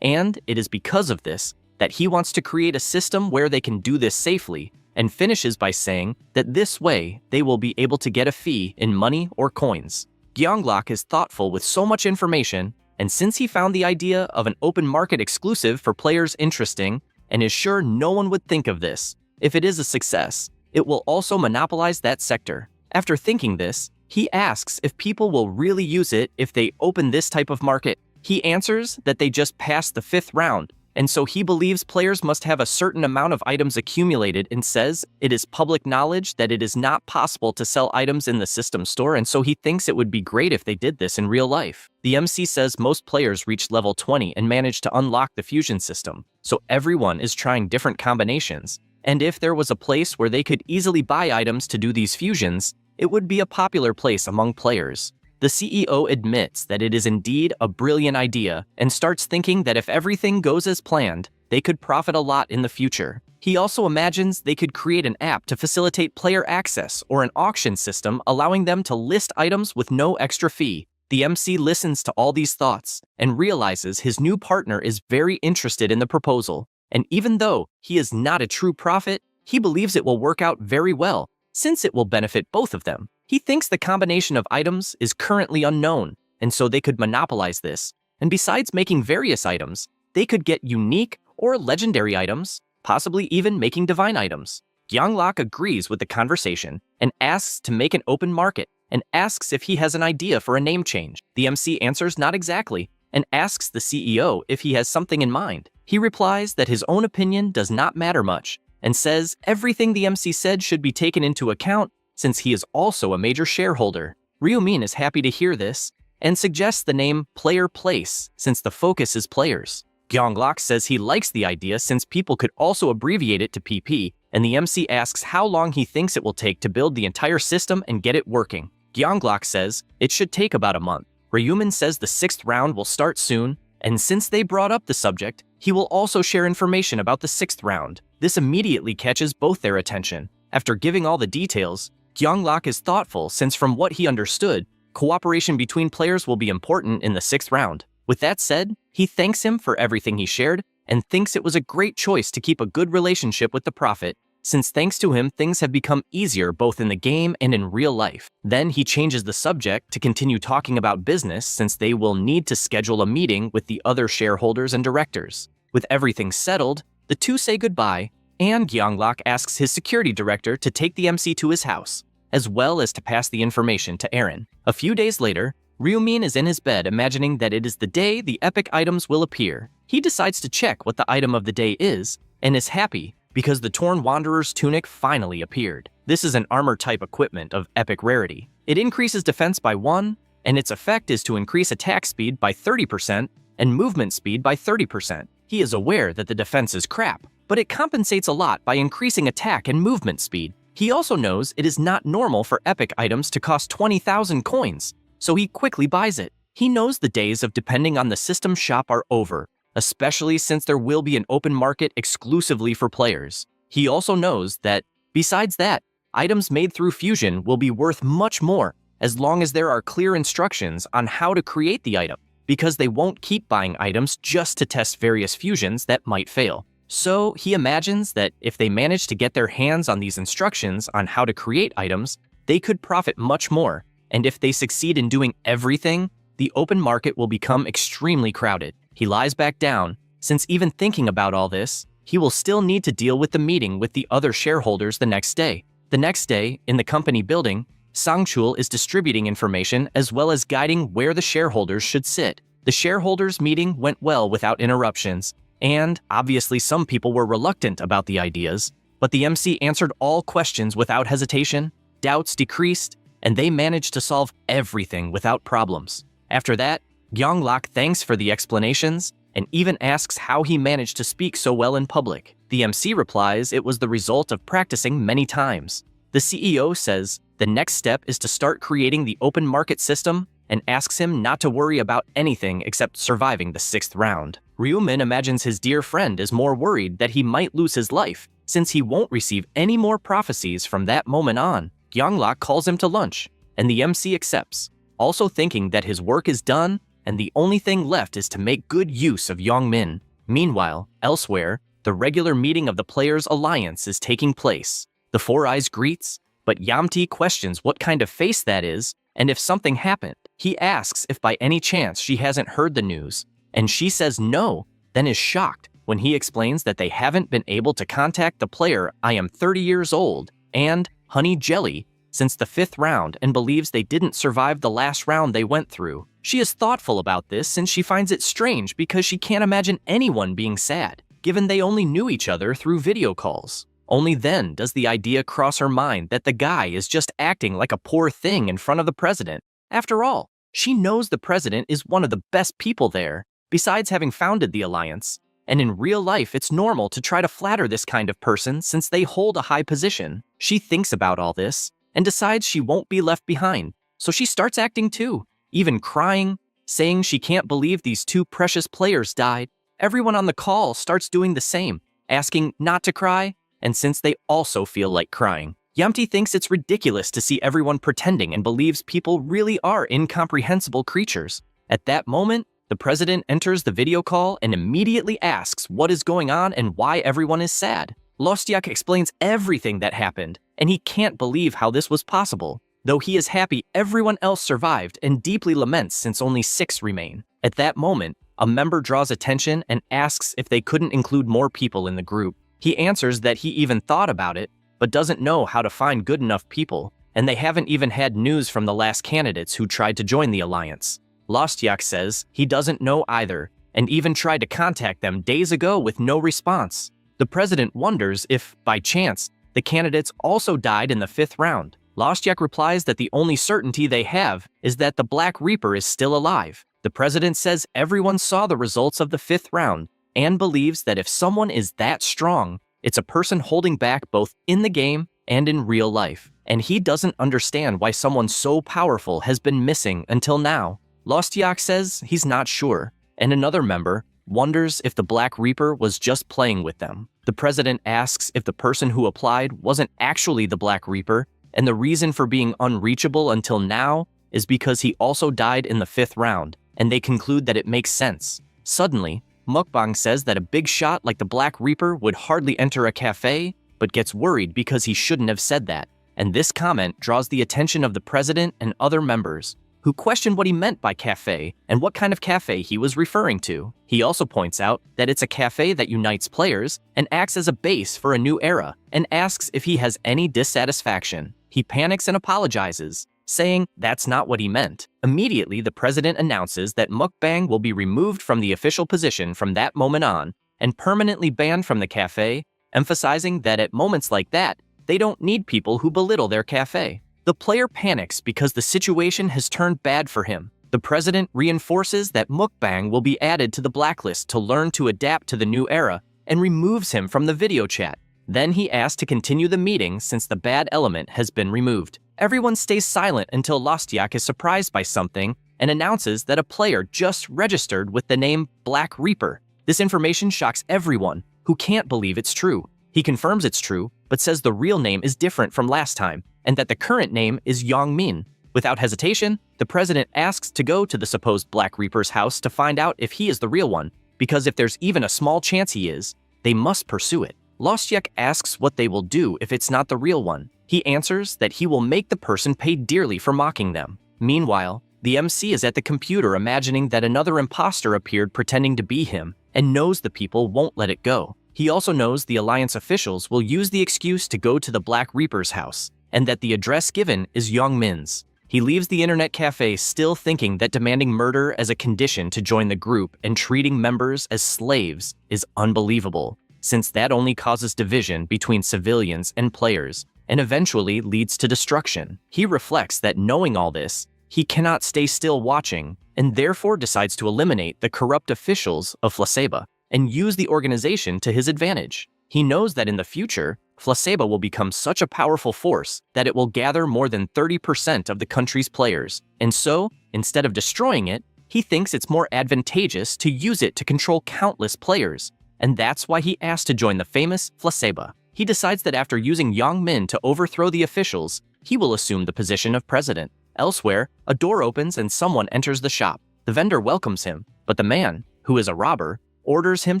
And it is because of this that he wants to create a system where they can do this safely, and finishes by saying that this way they will be able to get a fee in money or coins. Gyeonglok is thoughtful with so much information, and since he found the idea of an open market exclusive for players interesting, and is sure no one would think of this, if it is a success, it will also monopolize that sector. After thinking this, he asks if people will really use it if they open this type of market. He answers that they just passed the 5th round, and so he believes players must have a certain amount of items accumulated, and says it is public knowledge that it is not possible to sell items in the system store, and so he thinks it would be great if they did this in real life. The MC says most players reach level 20 and manage to unlock the fusion system, so everyone is trying different combinations, and if there was a place where they could easily buy items to do these fusions, it would be a popular place among players. The CEO admits that it is indeed a brilliant idea and starts thinking that if everything goes as planned, they could profit a lot in the future. He also imagines they could create an app to facilitate player access or an auction system allowing them to list items with no extra fee. The MC listens to all these thoughts and realizes his new partner is very interested in the proposal, and even though he is not a true prophet, he believes it will work out very well, since it will benefit both of them. He thinks the combination of items is currently unknown, and so they could monopolize this. And besides making various items, they could get unique or legendary items, possibly even making divine items. Gyeonglok agrees with the conversation and asks to make an open market and asks if he has an idea for a name change. The MC answers not exactly and asks the CEO if he has something in mind. He replies that his own opinion does not matter much and says everything the MC said should be taken into account since he is also a major shareholder. Ryumin is happy to hear this and suggests the name Player Place since the focus is players. Gyeonglok says he likes the idea since people could also abbreviate it to PP, and the MC asks how long he thinks it will take to build the entire system and get it working. Gyeonglok says it should take about a month. Ryumin says the 6th round will start soon, and since they brought up the subject, he will also share information about the 6th round. This immediately catches both their attention. After giving all the details, Gyeonglok is thoughtful since from what he understood, cooperation between players will be important in the 6th round. With that said, he thanks him for everything he shared and thinks it was a great choice to keep a good relationship with the prophet, since thanks to him things have become easier both in the game and in real life. Then he changes the subject to continue talking about business since they will need to schedule a meeting with the other shareholders and directors. With everything settled, the two say goodbye, and Gyeonglok asks his security director to take the MC to his house, as well as to pass the information to Aaron. A few days later, Ryumin is in his bed imagining that it is the day the epic items will appear. He decides to check what the item of the day is, and is happy because the Torn Wanderer's tunic finally appeared. This is an armor-type equipment of epic rarity. It increases defense by 1, and its effect is to increase attack speed by 30% and movement speed by 30%. He is aware that the defense is crap, but it compensates a lot by increasing attack and movement speed. He also knows it is not normal for epic items to cost 20,000 coins, so he quickly buys it. He knows the days of depending on the system shop are over, especially since there will be an open market exclusively for players. He also knows that, besides that, items made through Fusion will be worth much more as long as there are clear instructions on how to create the item, because they won't keep buying items just to test various fusions that might fail. So he imagines that if they manage to get their hands on these instructions on how to create items, they could profit much more, and if they succeed in doing everything, the open market will become extremely crowded. He lies back down, since even thinking about all this, he will still need to deal with the meeting with the other shareholders the next day. The next day, in the company building, Sangchul is distributing information as well as guiding where the shareholders should sit. The shareholders' meeting went well without interruptions, and obviously some people were reluctant about the ideas, but the MC answered all questions without hesitation, doubts decreased, and they managed to solve everything without problems. After that, Gyeonglok thanks for the explanations and even asks how he managed to speak so well in public. The MC replies it was the result of practicing many times. The CEO says the next step is to start creating the open market system and asks him not to worry about anything except surviving the 6th round. Ryumin imagines his dear friend is more worried that he might lose his life since he won't receive any more prophecies from that moment on. Gyeonglok calls him to lunch, and the MC accepts, also thinking that his work is done and the only thing left is to make good use of Yongmin. Meanwhile, elsewhere, the regular meeting of the Players' Alliance is taking place. The Four Eyes greets, but Yamti questions what kind of face that is and if something happened. He asks if by any chance she hasn't heard the news, and she says no, then is shocked when he explains that they haven't been able to contact the player I am 30 years old and Honey Jelly since the 5th round and believes they didn't survive the last round they went through. She is thoughtful about this since she finds it strange because she can't imagine anyone being sad, given they only knew each other through video calls. Only then does the idea cross her mind that the guy is just acting like a poor thing in front of the president. After all, she knows the president is one of the best people there, besides having founded the alliance, and in real life it's normal to try to flatter this kind of person since they hold a high position. She thinks about all this and decides she won't be left behind, so she starts acting too, even crying, saying she can't believe these two precious players died. Everyone on the call starts doing the same, asking not to cry, and since they also feel like crying. Yamti thinks it's ridiculous to see everyone pretending and believes people really are incomprehensible creatures. At that moment, the president enters the video call and immediately asks what is going on and why everyone is sad. Lostyak explains everything that happened, and he can't believe how this was possible, though he is happy everyone else survived and deeply laments since only 6 remain. At that moment, a member draws attention and asks if they couldn't include more people in the group. He answers that he even thought about it, but doesn't know how to find good enough people, and they haven't even had news from the last candidates who tried to join the alliance. Lostyak says he doesn't know either, and even tried to contact them days ago with no response. The president wonders if, by chance, the candidates also died in the 5th round. Lostyak replies that the only certainty they have is that the Black Reaper is still alive. The president says everyone saw the results of the 5th round and believes that if someone is that strong, it's a person holding back both in the game and in real life. And he doesn't understand why someone so powerful has been missing until now. Lostyak says he's not sure, and another member wonders if the Black Reaper was just playing with them. The president asks if the person who applied wasn't actually the Black Reaper, and the reason for being unreachable until now is because he also died in the 5th round, and they conclude that it makes sense. Suddenly, Mukbang says that a big shot like the Black Reaper would hardly enter a cafe, but gets worried because he shouldn't have said that, and this comment draws the attention of the president and other members, who question what he meant by cafe and what kind of cafe he was referring to. He also points out that it's a cafe that unites players and acts as a base for a new era, and asks if he has any dissatisfaction. He panics and apologizes, saying that's not what he meant. Immediately, the president announces that Mukbang will be removed from the official position from that moment on and permanently banned from the cafe, emphasizing that at moments like that, they don't need people who belittle their cafe. The player panics because the situation has turned bad for him. The president reinforces that Mukbang will be added to the blacklist to learn to adapt to the new era and removes him from the video chat. Then he asks to continue the meeting since the bad element has been removed. Everyone stays silent until Lostyak is surprised by something and announces that a player just registered with the name Black Reaper. This information shocks everyone, who can't believe it's true. He confirms it's true, but says the real name is different from last time, and that the current name is Yongmin. Without hesitation, the president asks to go to the supposed Black Reaper's house to find out if he is the real one, because if there's even a small chance he is, they must pursue it. Lostyak asks what they will do if it's not the real one. He answers that he will make the person pay dearly for mocking them. Meanwhile, the MC is at the computer imagining that another imposter appeared pretending to be him, and knows the people won't let it go. He also knows the Alliance officials will use the excuse to go to the Black Reaper's house, and that the address given is Yongmin's. He leaves the internet cafe still thinking that demanding murder as a condition to join the group and treating members as slaves is unbelievable, since that only causes division between civilians and players, and eventually leads to destruction. He reflects that knowing all this, he cannot stay still watching, and therefore decides to eliminate the corrupt officials of Flaseba and use the organization to his advantage. He knows that in the future, Flaseba will become such a powerful force that it will gather more than 30% of the country's players, and so, instead of destroying it, he thinks it's more advantageous to use it to control countless players, and that's why he asked to join the famous Flaseba. He decides that after using Yongmin to overthrow the officials, he will assume the position of president. Elsewhere, a door opens and someone enters the shop. The vendor welcomes him, but the man, who is a robber, orders him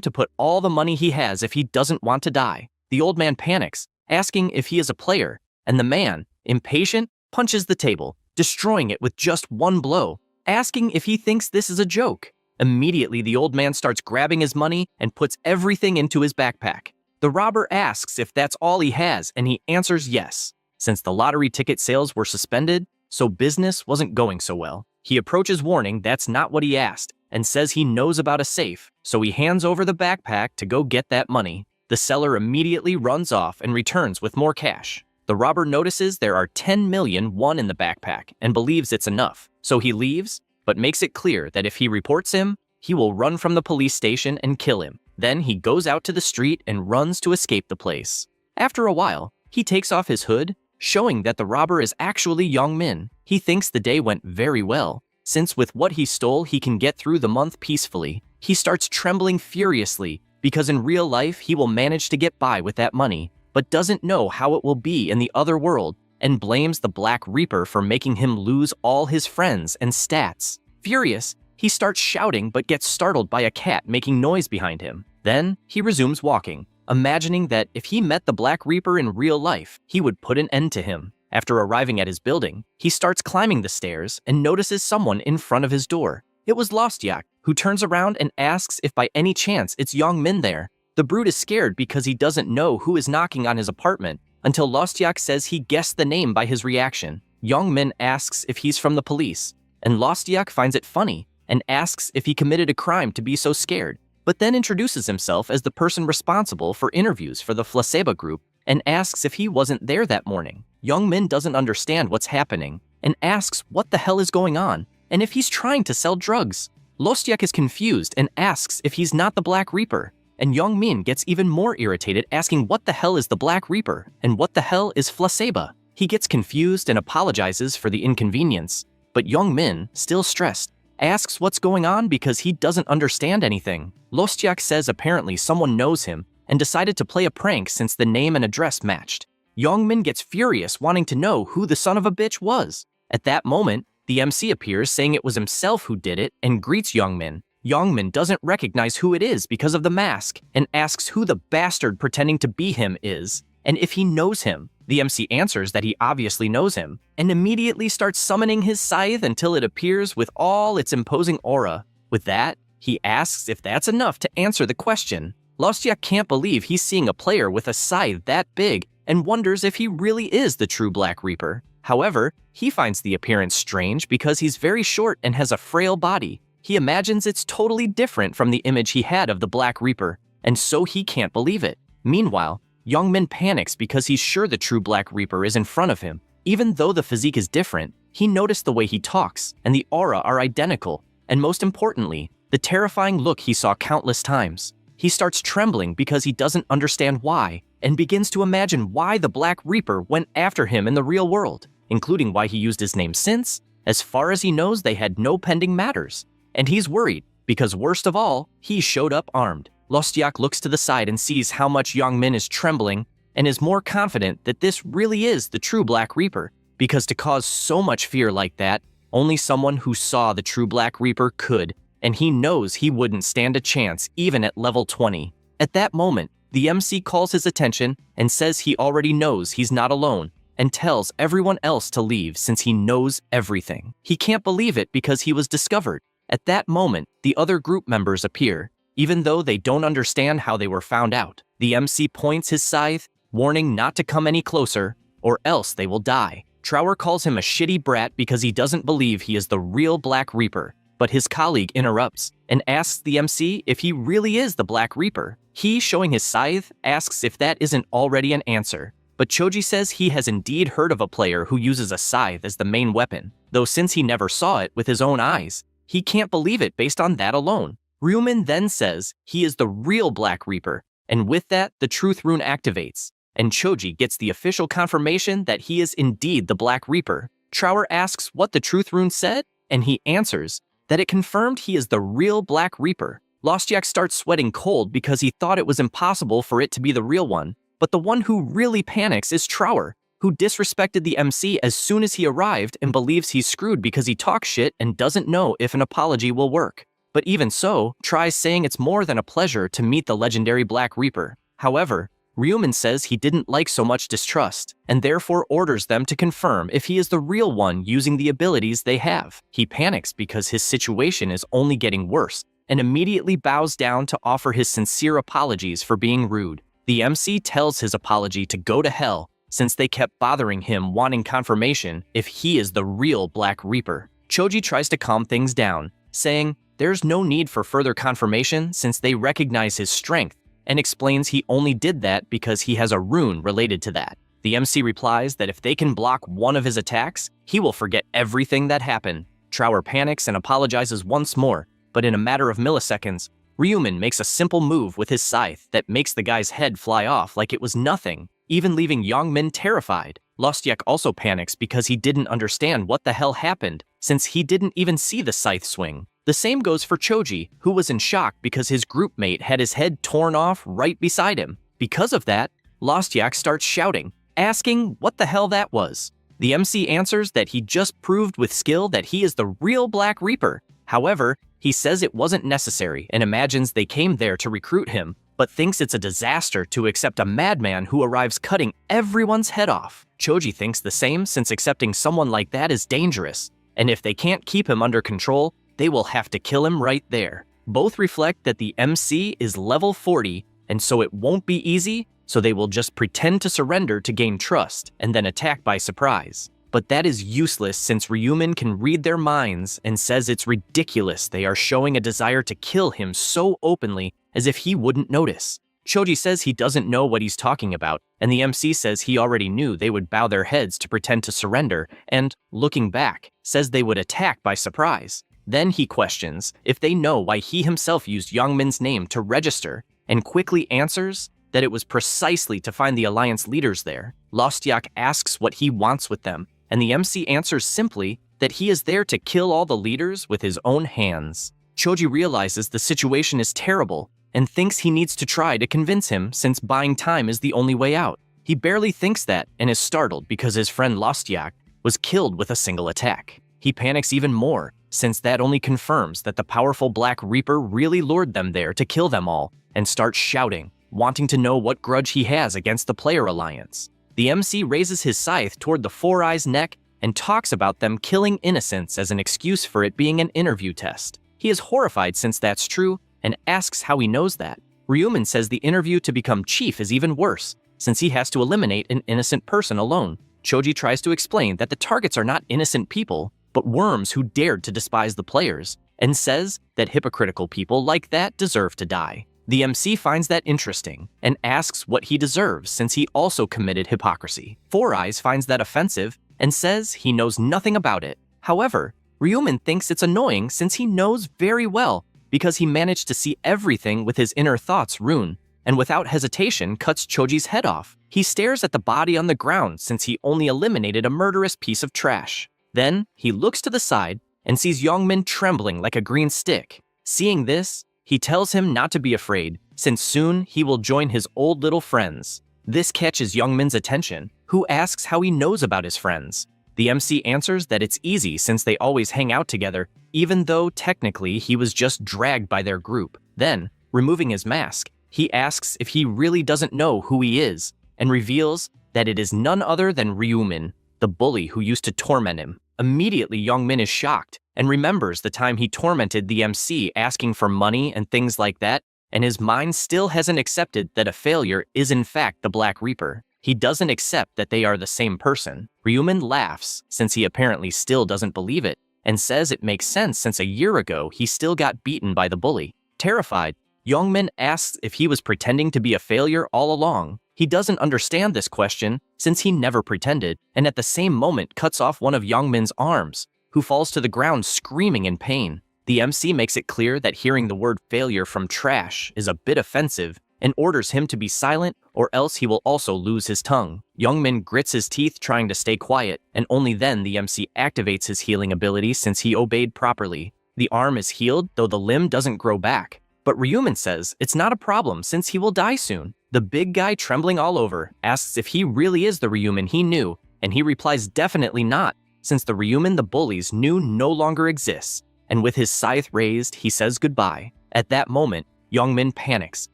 to put all the money he has if he doesn't want to die. The old man panics, asking if he is a player, and the man, impatient, punches the table, destroying it with just one blow, asking if he thinks this is a joke. Immediately, the old man starts grabbing his money and puts everything into his backpack. The robber asks if that's all he has, and he answers yes. Since the lottery ticket sales were suspended, so business wasn't going so well. He approaches warning that's not what he asked, and says he knows about a safe, so he hands over the backpack to go get that money. The seller immediately runs off and returns with more cash. The robber notices there are 10 million won in the backpack and believes it's enough, so he leaves, but makes it clear that if he reports him, he will run from the police station and kill him. Then he goes out to the street and runs to escape the place. After a while, he takes off his hood, showing that the robber is actually Yongmin. He thinks the day went very well, since with what he stole he can get through the month peacefully. He starts trembling furiously, because in real life he will manage to get by with that money, but doesn't know how it will be in the other world, and blames the Black Reaper for making him lose all his friends and stats. Furious, he starts shouting but gets startled by a cat making noise behind him. Then, he resumes walking, imagining that if he met the Black Reaper in real life, he would put an end to him. After arriving at his building, he starts climbing the stairs and notices someone in front of his door. It was Lostyak, who turns around and asks if by any chance it's Yongmin there. The brute is scared because he doesn't know who is knocking on his apartment, until Lostyak says he guessed the name by his reaction. Youngmin asks if he's from the police, and Lostyak finds it funny and asks if he committed a crime to be so scared, but then introduces himself as the person responsible for interviews for the Placebo group and asks if he wasn't there that morning. Youngmin doesn't understand what's happening and asks what the hell is going on and if he's trying to sell drugs. Lostyak is confused and asks if he's not the Black Reaper, and Youngmin gets even more irritated, asking what the hell is the Black Reaper and what the hell is Placebo. He gets confused and apologizes for the inconvenience, but Youngmin, still stressed, asks what's going on because he doesn't understand anything. Lostyak says apparently someone knows him and decided to play a prank since the name and address matched. Youngmin gets furious, wanting to know who the son of a bitch was. At that moment, the MC appears saying it was himself who did it and greets Youngmin. Youngmin doesn't recognize who it is because of the mask and asks who the bastard pretending to be him is and if he knows him. The MC answers that he obviously knows him and immediately starts summoning his scythe until it appears with all its imposing aura. With that, he asks if that's enough to answer the question. Lostyak can't believe he's seeing a player with a scythe that big and wonders if he really is the true Black Reaper. However, he finds the appearance strange because he's very short and has a frail body. He imagines it's totally different from the image he had of the Black Reaper, and so he can't believe it. Meanwhile, Youngmin panics because he's sure the true Black Reaper is in front of him. Even though the physique is different, he noticed the way he talks and the aura are identical, and most importantly, the terrifying look he saw countless times. He starts trembling because he doesn't understand why, and begins to imagine why the Black Reaper went after him in the real world, including why he used his name since, as far as he knows, they had no pending matters. And he's worried, because worst of all, he showed up armed. Lostyak looks to the side and sees how much Youngmin is trembling, and is more confident that this really is the true Black Reaper, because to cause so much fear like that, only someone who saw the true Black Reaper could, and he knows he wouldn't stand a chance even at level 20. At that moment, the MC calls his attention and says he already knows he's not alone, and tells everyone else to leave since he knows everything. He can't believe it because he was discovered. At that moment, the other group members appear, even though they don't understand how they were found out. The MC points his scythe, warning not to come any closer, or else they will die. Trower calls him a shitty brat because he doesn't believe he is the real Black Reaper, but his colleague interrupts and asks the MC if he really is the Black Reaper. He, showing his scythe, asks if that isn't already an answer, but Choji says he has indeed heard of a player who uses a scythe as the main weapon, though since he never saw it with his own eyes, he can't believe it based on that alone. Ryumin then says he is the real Black Reaper, and with that, the Truth Rune activates, and Choji gets the official confirmation that he is indeed the Black Reaper. Trower asks what the Truth Rune said, and he answers that it confirmed he is the real Black Reaper. Lostyak starts sweating cold because he thought it was impossible for it to be the real one, but the one who really panics is Trower, who disrespected the MC as soon as he arrived and believes he's screwed because he talks shit and doesn't know if an apology will work. But even so, tries saying it's more than a pleasure to meet the legendary Black Reaper. However, Ryumin says he didn't like so much distrust, and therefore orders them to confirm if he is the real one using the abilities they have. He panics because his situation is only getting worse, and immediately bows down to offer his sincere apologies for being rude. The MC tells his apology to go to hell, since they kept bothering him wanting confirmation if he is the real Black Reaper. Choji tries to calm things down, saying there's no need for further confirmation since they recognize his strength, and explains he only did that because he has a rune related to that. The MC replies that if they can block one of his attacks, he will forget everything that happened. Trower panics and apologizes once more, but in a matter of milliseconds, Ryumin makes a simple move with his scythe that makes the guy's head fly off like it was nothing, even leaving Youngmin terrified. Lostyak also panics because he didn't understand what the hell happened, since he didn't even see the scythe swing. The same goes for Choji, who was in shock because his group mate had his head torn off right beside him. Because of that, Lostyak starts shouting, asking what the hell that was. The MC answers that he just proved with skill that he is the real Black Reaper. However, he says it wasn't necessary and imagines they came there to recruit him, but thinks it's a disaster to accept a madman who arrives cutting everyone's head off. Choji thinks the same since accepting someone like that is dangerous, and if they can't keep him under control, they will have to kill him right there. Both reflect that the MC is level 40, and so it won't be easy, so they will just pretend to surrender to gain trust and then attack by surprise. But that is useless since Ryumin can read their minds and says it's ridiculous they are showing a desire to kill him so openly as if he wouldn't notice. Choji says he doesn't know what he's talking about, and the MC says he already knew they would bow their heads to pretend to surrender and, looking back, says they would attack by surprise. Then he questions if they know why he himself used Youngmin's name to register, and quickly answers that it was precisely to find the Alliance leaders there. Lostyak asks what he wants with them, and the MC answers simply that he is there to kill all the leaders with his own hands. Choji realizes the situation is terrible and thinks he needs to try to convince him since buying time is the only way out. He barely thinks that and is startled because his friend Lostyak was killed with a single attack. He panics even more since that only confirms that the powerful Black Reaper really lured them there to kill them all and starts shouting, wanting to know what grudge he has against the Player Alliance. The MC raises his scythe toward the Four Eyes' neck and talks about them killing innocents as an excuse for it being an interview test. He is horrified since that's true and asks how he knows that. Ryumin says the interview to become chief is even worse, since he has to eliminate an innocent person alone. Choji tries to explain that the targets are not innocent people, but worms who dared to despise the players, and says that hypocritical people like that deserve to die. The MC finds that interesting and asks what he deserves since he also committed hypocrisy. Four Eyes finds that offensive and says he knows nothing about it. However, Ryumin thinks it's annoying since he knows very well because he managed to see everything with his inner thoughts rune, and without hesitation cuts Choji's head off. He stares at the body on the ground since he only eliminated a murderous piece of trash. Then, he looks to the side and sees Youngmin trembling like a green stick. Seeing this, he tells him not to be afraid, since soon he will join his old little friends. This catches Youngmin's attention, who asks how he knows about his friends. The MC answers that it's easy since they always hang out together, even though technically he was just dragged by their group. Then, removing his mask, he asks if he really doesn't know who he is, and reveals that it is none other than Ryumin, the bully who used to torment him. Immediately, Youngmin is shocked and remembers the time he tormented the MC asking for money and things like that, and his mind still hasn't accepted that a failure is in fact the Black Reaper. He doesn't accept that they are the same person. Ryumin laughs, since he apparently still doesn't believe it, and says it makes sense since a year ago he still got beaten by the bully. Terrified, Youngmin asks if he was pretending to be a failure all along. He doesn't understand this question since he never pretended, and at the same moment cuts off one of Youngmin's arms, who falls to the ground screaming in pain. The MC makes it clear that hearing the word failure from trash is a bit offensive and orders him to be silent or else he will also lose his tongue. Youngmin grits his teeth trying to stay quiet, and only then the MC activates his healing ability since he obeyed properly. The arm is healed, though the limb doesn't grow back. But Ryumin says it's not a problem since he will die soon. The big guy, trembling all over, asks if he really is the Ryumin he knew, and he replies definitely not, since the Ryumin the bullies knew no longer exists. And with his scythe raised, he says goodbye. At that moment, Youngmin panics,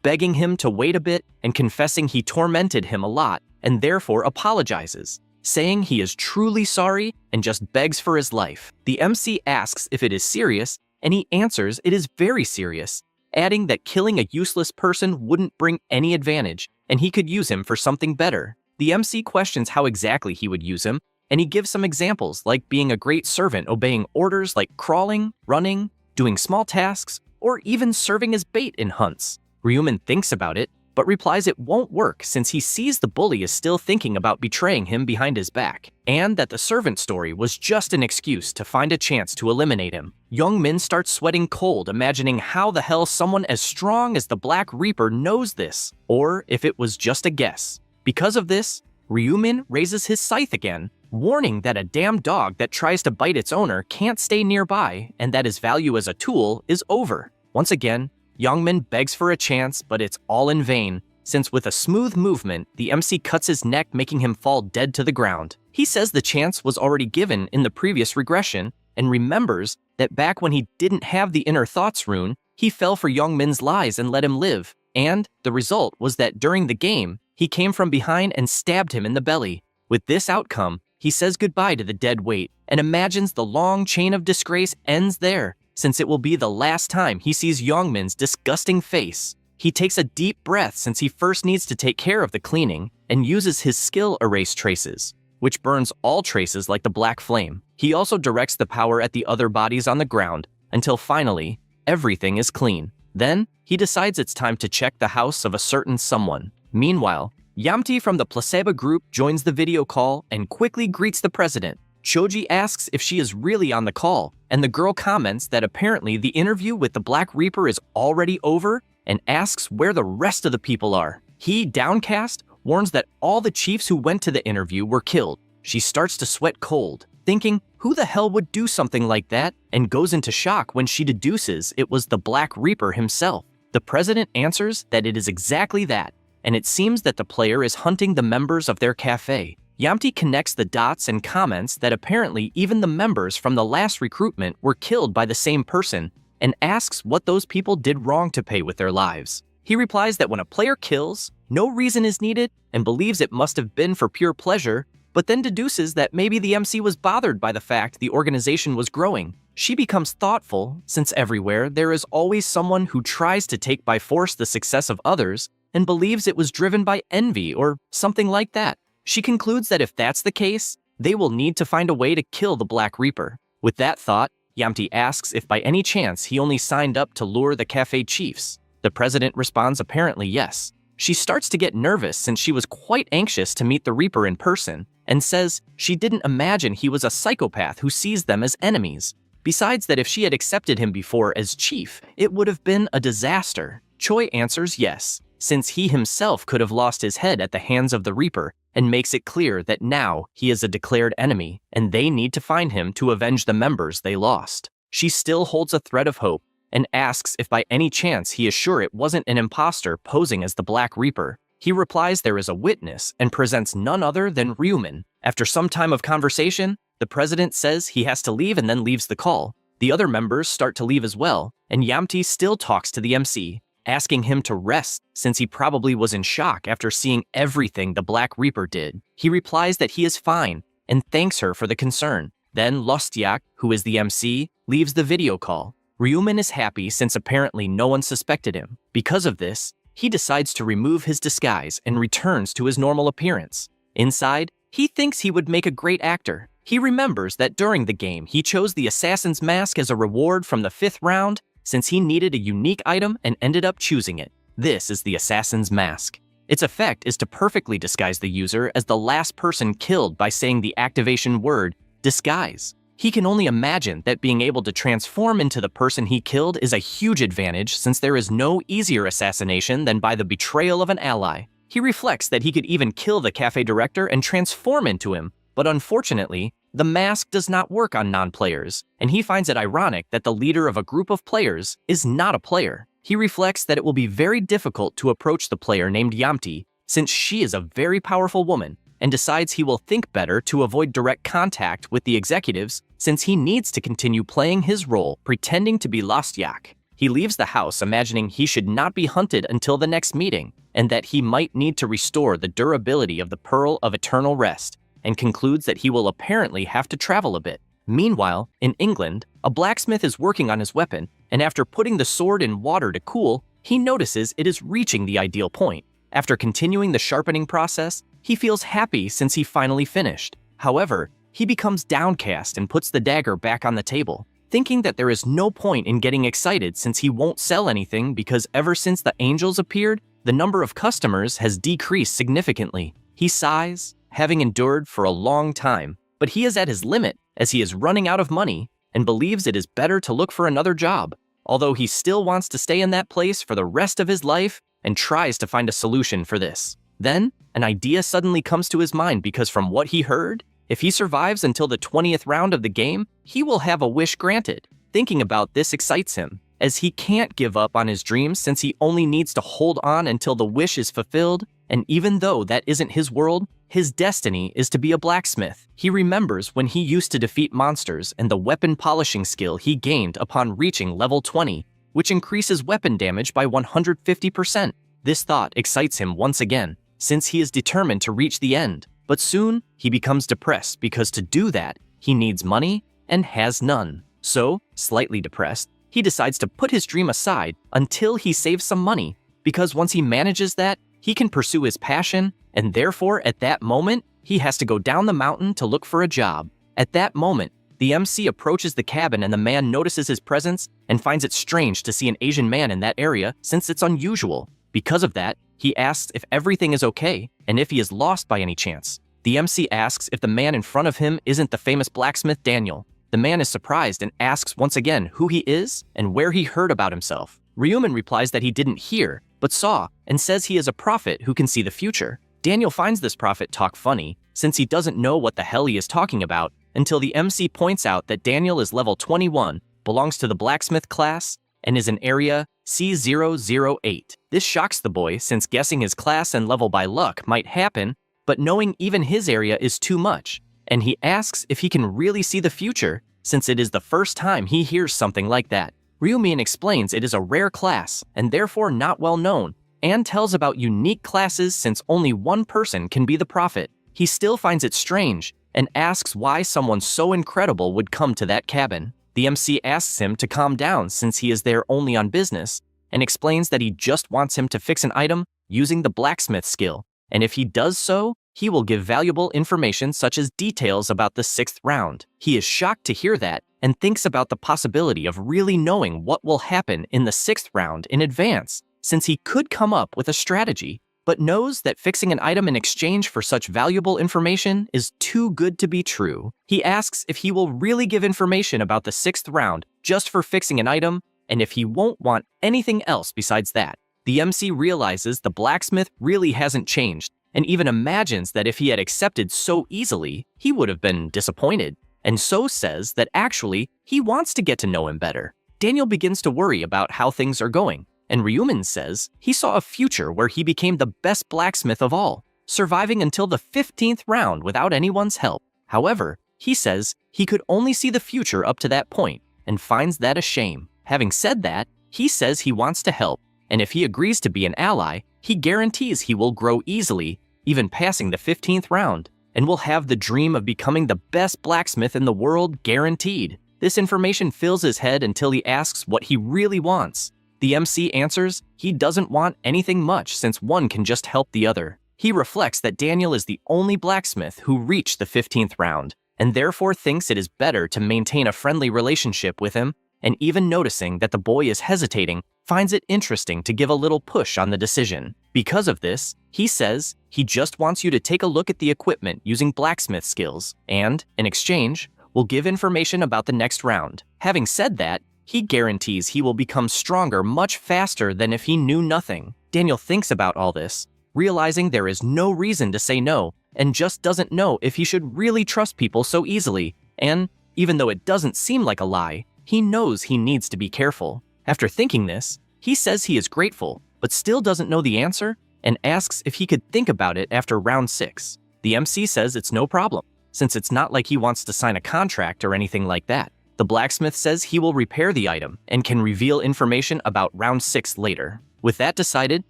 begging him to wait a bit and confessing he tormented him a lot and therefore apologizes, saying he is truly sorry and just begs for his life. The MC asks if it is serious, and he answers it is very serious, adding that killing a useless person wouldn't bring any advantage and he could use him for something better. The MC questions how exactly he would use him, and he gives some examples like being a great servant obeying orders like crawling, running, doing small tasks, or even serving as bait in hunts. Ryumin thinks about it, but replies it won't work since he sees the bully is still thinking about betraying him behind his back, and that the servant story was just an excuse to find a chance to eliminate him. Youngmin starts sweating cold, imagining how the hell someone as strong as the Black Reaper knows this, or if it was just a guess. Because of this, Ryumin raises his scythe again, warning that a damn dog that tries to bite its owner can't stay nearby and that his value as a tool is over. Once again, Youngmin begs for a chance, but it's all in vain, since with a smooth movement, the MC cuts his neck, making him fall dead to the ground. He says the chance was already given in the previous regression, and remembers that back when he didn't have the inner thoughts rune, he fell for Youngmin's lies and let him live, and the result was that during the game, he came from behind and stabbed him in the belly. With this outcome, he says goodbye to the dead weight, and imagines the long chain of disgrace ends there, since it will be the last time he sees Youngmin's disgusting face. He takes a deep breath since he first needs to take care of the cleaning and uses his skill erase traces, which burns all traces like the black flame. He also directs the power at the other bodies on the ground until finally, everything is clean. Then, he decides it's time to check the house of a certain someone. Meanwhile, Yamti from the Placebo group joins the video call and quickly greets the president. Choji asks if she is really on the call, and the girl comments that apparently the interview with the Black Reaper is already over and asks where the rest of the people are. He, downcast, warns that all the chiefs who went to the interview were killed. She starts to sweat cold, thinking who the hell would do something like that, and goes into shock when she deduces it was the Black Reaper himself. The president answers that it is exactly that, and it seems that the player is hunting the members of their cafe. Yamti connects the dots and comments that apparently even the members from the last recruitment were killed by the same person, and asks what those people did wrong to pay with their lives. He replies that when a player kills, no reason is needed and believes it must have been for pure pleasure, but then deduces that maybe the MC was bothered by the fact the organization was growing. She becomes thoughtful, since everywhere there is always someone who tries to take by force the success of others and believes it was driven by envy or something like that. She concludes that if that's the case, they will need to find a way to kill the Black Reaper. With that thought, Yamti asks if by any chance he only signed up to lure the cafe chiefs. The president responds apparently yes. She starts to get nervous since she was quite anxious to meet the Reaper in person, and says she didn't imagine he was a psychopath who sees them as enemies. Besides that if she had accepted him before as chief, it would have been a disaster. Choi answers yes, since he himself could have lost his head at the hands of the Reaper, and makes it clear that now he is a declared enemy, and they need to find him to avenge the members they lost. She still holds a thread of hope, and asks if by any chance he is sure it wasn't an imposter posing as the Black Reaper. He replies there is a witness, and presents none other than Ryuman. After some time of conversation, the president says he has to leave and then leaves the call. The other members start to leave as well, and Yamti still talks to the MC, asking him to rest since he probably was in shock after seeing everything the Black Reaper did. He replies that he is fine and thanks her for the concern. Then Lostyak, who is the MC, leaves the video call. Ryuman is happy since apparently no one suspected him. Because of this, he decides to remove his disguise and returns to his normal appearance. Inside, he thinks he would make a great actor. He remembers that during the game he chose the assassin's mask as a reward from the 5th round since he needed a unique item and ended up choosing it. This is the assassin's mask. Its effect is to perfectly disguise the user as the last person killed by saying the activation word, disguise. He can only imagine that being able to transform into the person he killed is a huge advantage since there is no easier assassination than by the betrayal of an ally. He reflects that he could even kill the cafe director and transform into him, but unfortunately, the mask does not work on non-players, and he finds it ironic that the leader of a group of players is not a player. He reflects that it will be very difficult to approach the player named Yamti, since she is a very powerful woman, and decides he will think better to avoid direct contact with the executives since he needs to continue playing his role pretending to be Lostyak. He leaves the house imagining he should not be hunted until the next meeting, and that he might need to restore the durability of the Pearl of Eternal Rest, and concludes that he will apparently have to travel a bit. Meanwhile, in England, a blacksmith is working on his weapon, and after putting the sword in water to cool, he notices it is reaching the ideal point. After continuing the sharpening process, he feels happy since he finally finished. However, he becomes downcast and puts the dagger back on the table, thinking that there is no point in getting excited since he won't sell anything because ever since the angels appeared, the number of customers has decreased significantly. He sighs, having endured for a long time, but he is at his limit as he is running out of money and believes it is better to look for another job, although he still wants to stay in that place for the rest of his life and tries to find a solution for this. Then, an idea suddenly comes to his mind because from what he heard, if he survives until the 20th round of the game, he will have a wish granted. Thinking about this excites him, as he can't give up on his dreams since he only needs to hold on until the wish is fulfilled, and even though that isn't his world, his destiny is to be a blacksmith. He remembers when he used to defeat monsters and the weapon polishing skill he gained upon reaching level 20, which increases weapon damage by 150%. This thought excites him once again, since he is determined to reach the end. But soon, he becomes depressed because to do that, he needs money and has none. So, slightly depressed, he decides to put his dream aside until he saves some money, because once he manages that, he can pursue his passion, and therefore at that moment, he has to go down the mountain to look for a job. At that moment, the MC approaches the cabin and the man notices his presence and finds it strange to see an Asian man in that area since it's unusual. Because of that, he asks if everything is okay and if he is lost by any chance. The MC asks if the man in front of him isn't the famous blacksmith Daniel. The man is surprised and asks once again who he is and where he heard about himself. Ryuman replies that he didn't hear, but saw, and says he is a prophet who can see the future. Daniel finds this prophet talk funny, since he doesn't know what the hell he is talking about, until the MC points out that Daniel is level 21, belongs to the blacksmith class, and is in area C008. This shocks the boy, since guessing his class and level by luck might happen, but knowing even his area is too much, and he asks if he can really see the future, since it is the first time he hears something like that. Ryumin explains it is a rare class, and therefore not well known, and tells about unique classes since only one person can be the prophet. He still finds it strange, and asks why someone so incredible would come to that cabin. The MC asks him to calm down since he is there only on business, and explains that he just wants him to fix an item using the blacksmith skill, and if he does so, he will give valuable information such as details about the 6th round. He is shocked to hear that, and thinks about the possibility of really knowing what will happen in the 6th round in advance, since he could come up with a strategy, but knows that fixing an item in exchange for such valuable information is too good to be true. He asks if he will really give information about the 6th round just for fixing an item, and if he won't want anything else besides that. The MC realizes the blacksmith really hasn't changed, and even imagines that if he had accepted so easily, he would have been disappointed, and so says that actually, he wants to get to know him better. Daniel begins to worry about how things are going, and Ryumin says he saw a future where he became the best blacksmith of all, surviving until the 15th round without anyone's help. However, he says he could only see the future up to that point, and finds that a shame. Having said that, he says he wants to help, and if he agrees to be an ally, he guarantees he will grow easily, even passing the 15th round, and will have the dream of becoming the best blacksmith in the world guaranteed. This information fills his head until he asks what he really wants. The MC answers he doesn't want anything much since one can just help the other. He reflects that Daniel is the only blacksmith who reached the 15th round, and therefore thinks it is better to maintain a friendly relationship with him, and even noticing that the boy is hesitating, finds it interesting to give a little push on the decision. Because of this, he says he just wants you to take a look at the equipment using blacksmith skills, and, in exchange, will give information about the next round. Having said that, he guarantees he will become stronger much faster than if he knew nothing. Daniel thinks about all this, realizing there is no reason to say no, and just doesn't know if he should really trust people so easily, and, even though it doesn't seem like a lie, he knows he needs to be careful. After thinking this, he says he is grateful, but still doesn't know the answer, and asks if he could think about it after round 6. The MC says it's no problem, since it's not like he wants to sign a contract or anything like that. The blacksmith says he will repair the item and can reveal information about round 6 later. With that decided,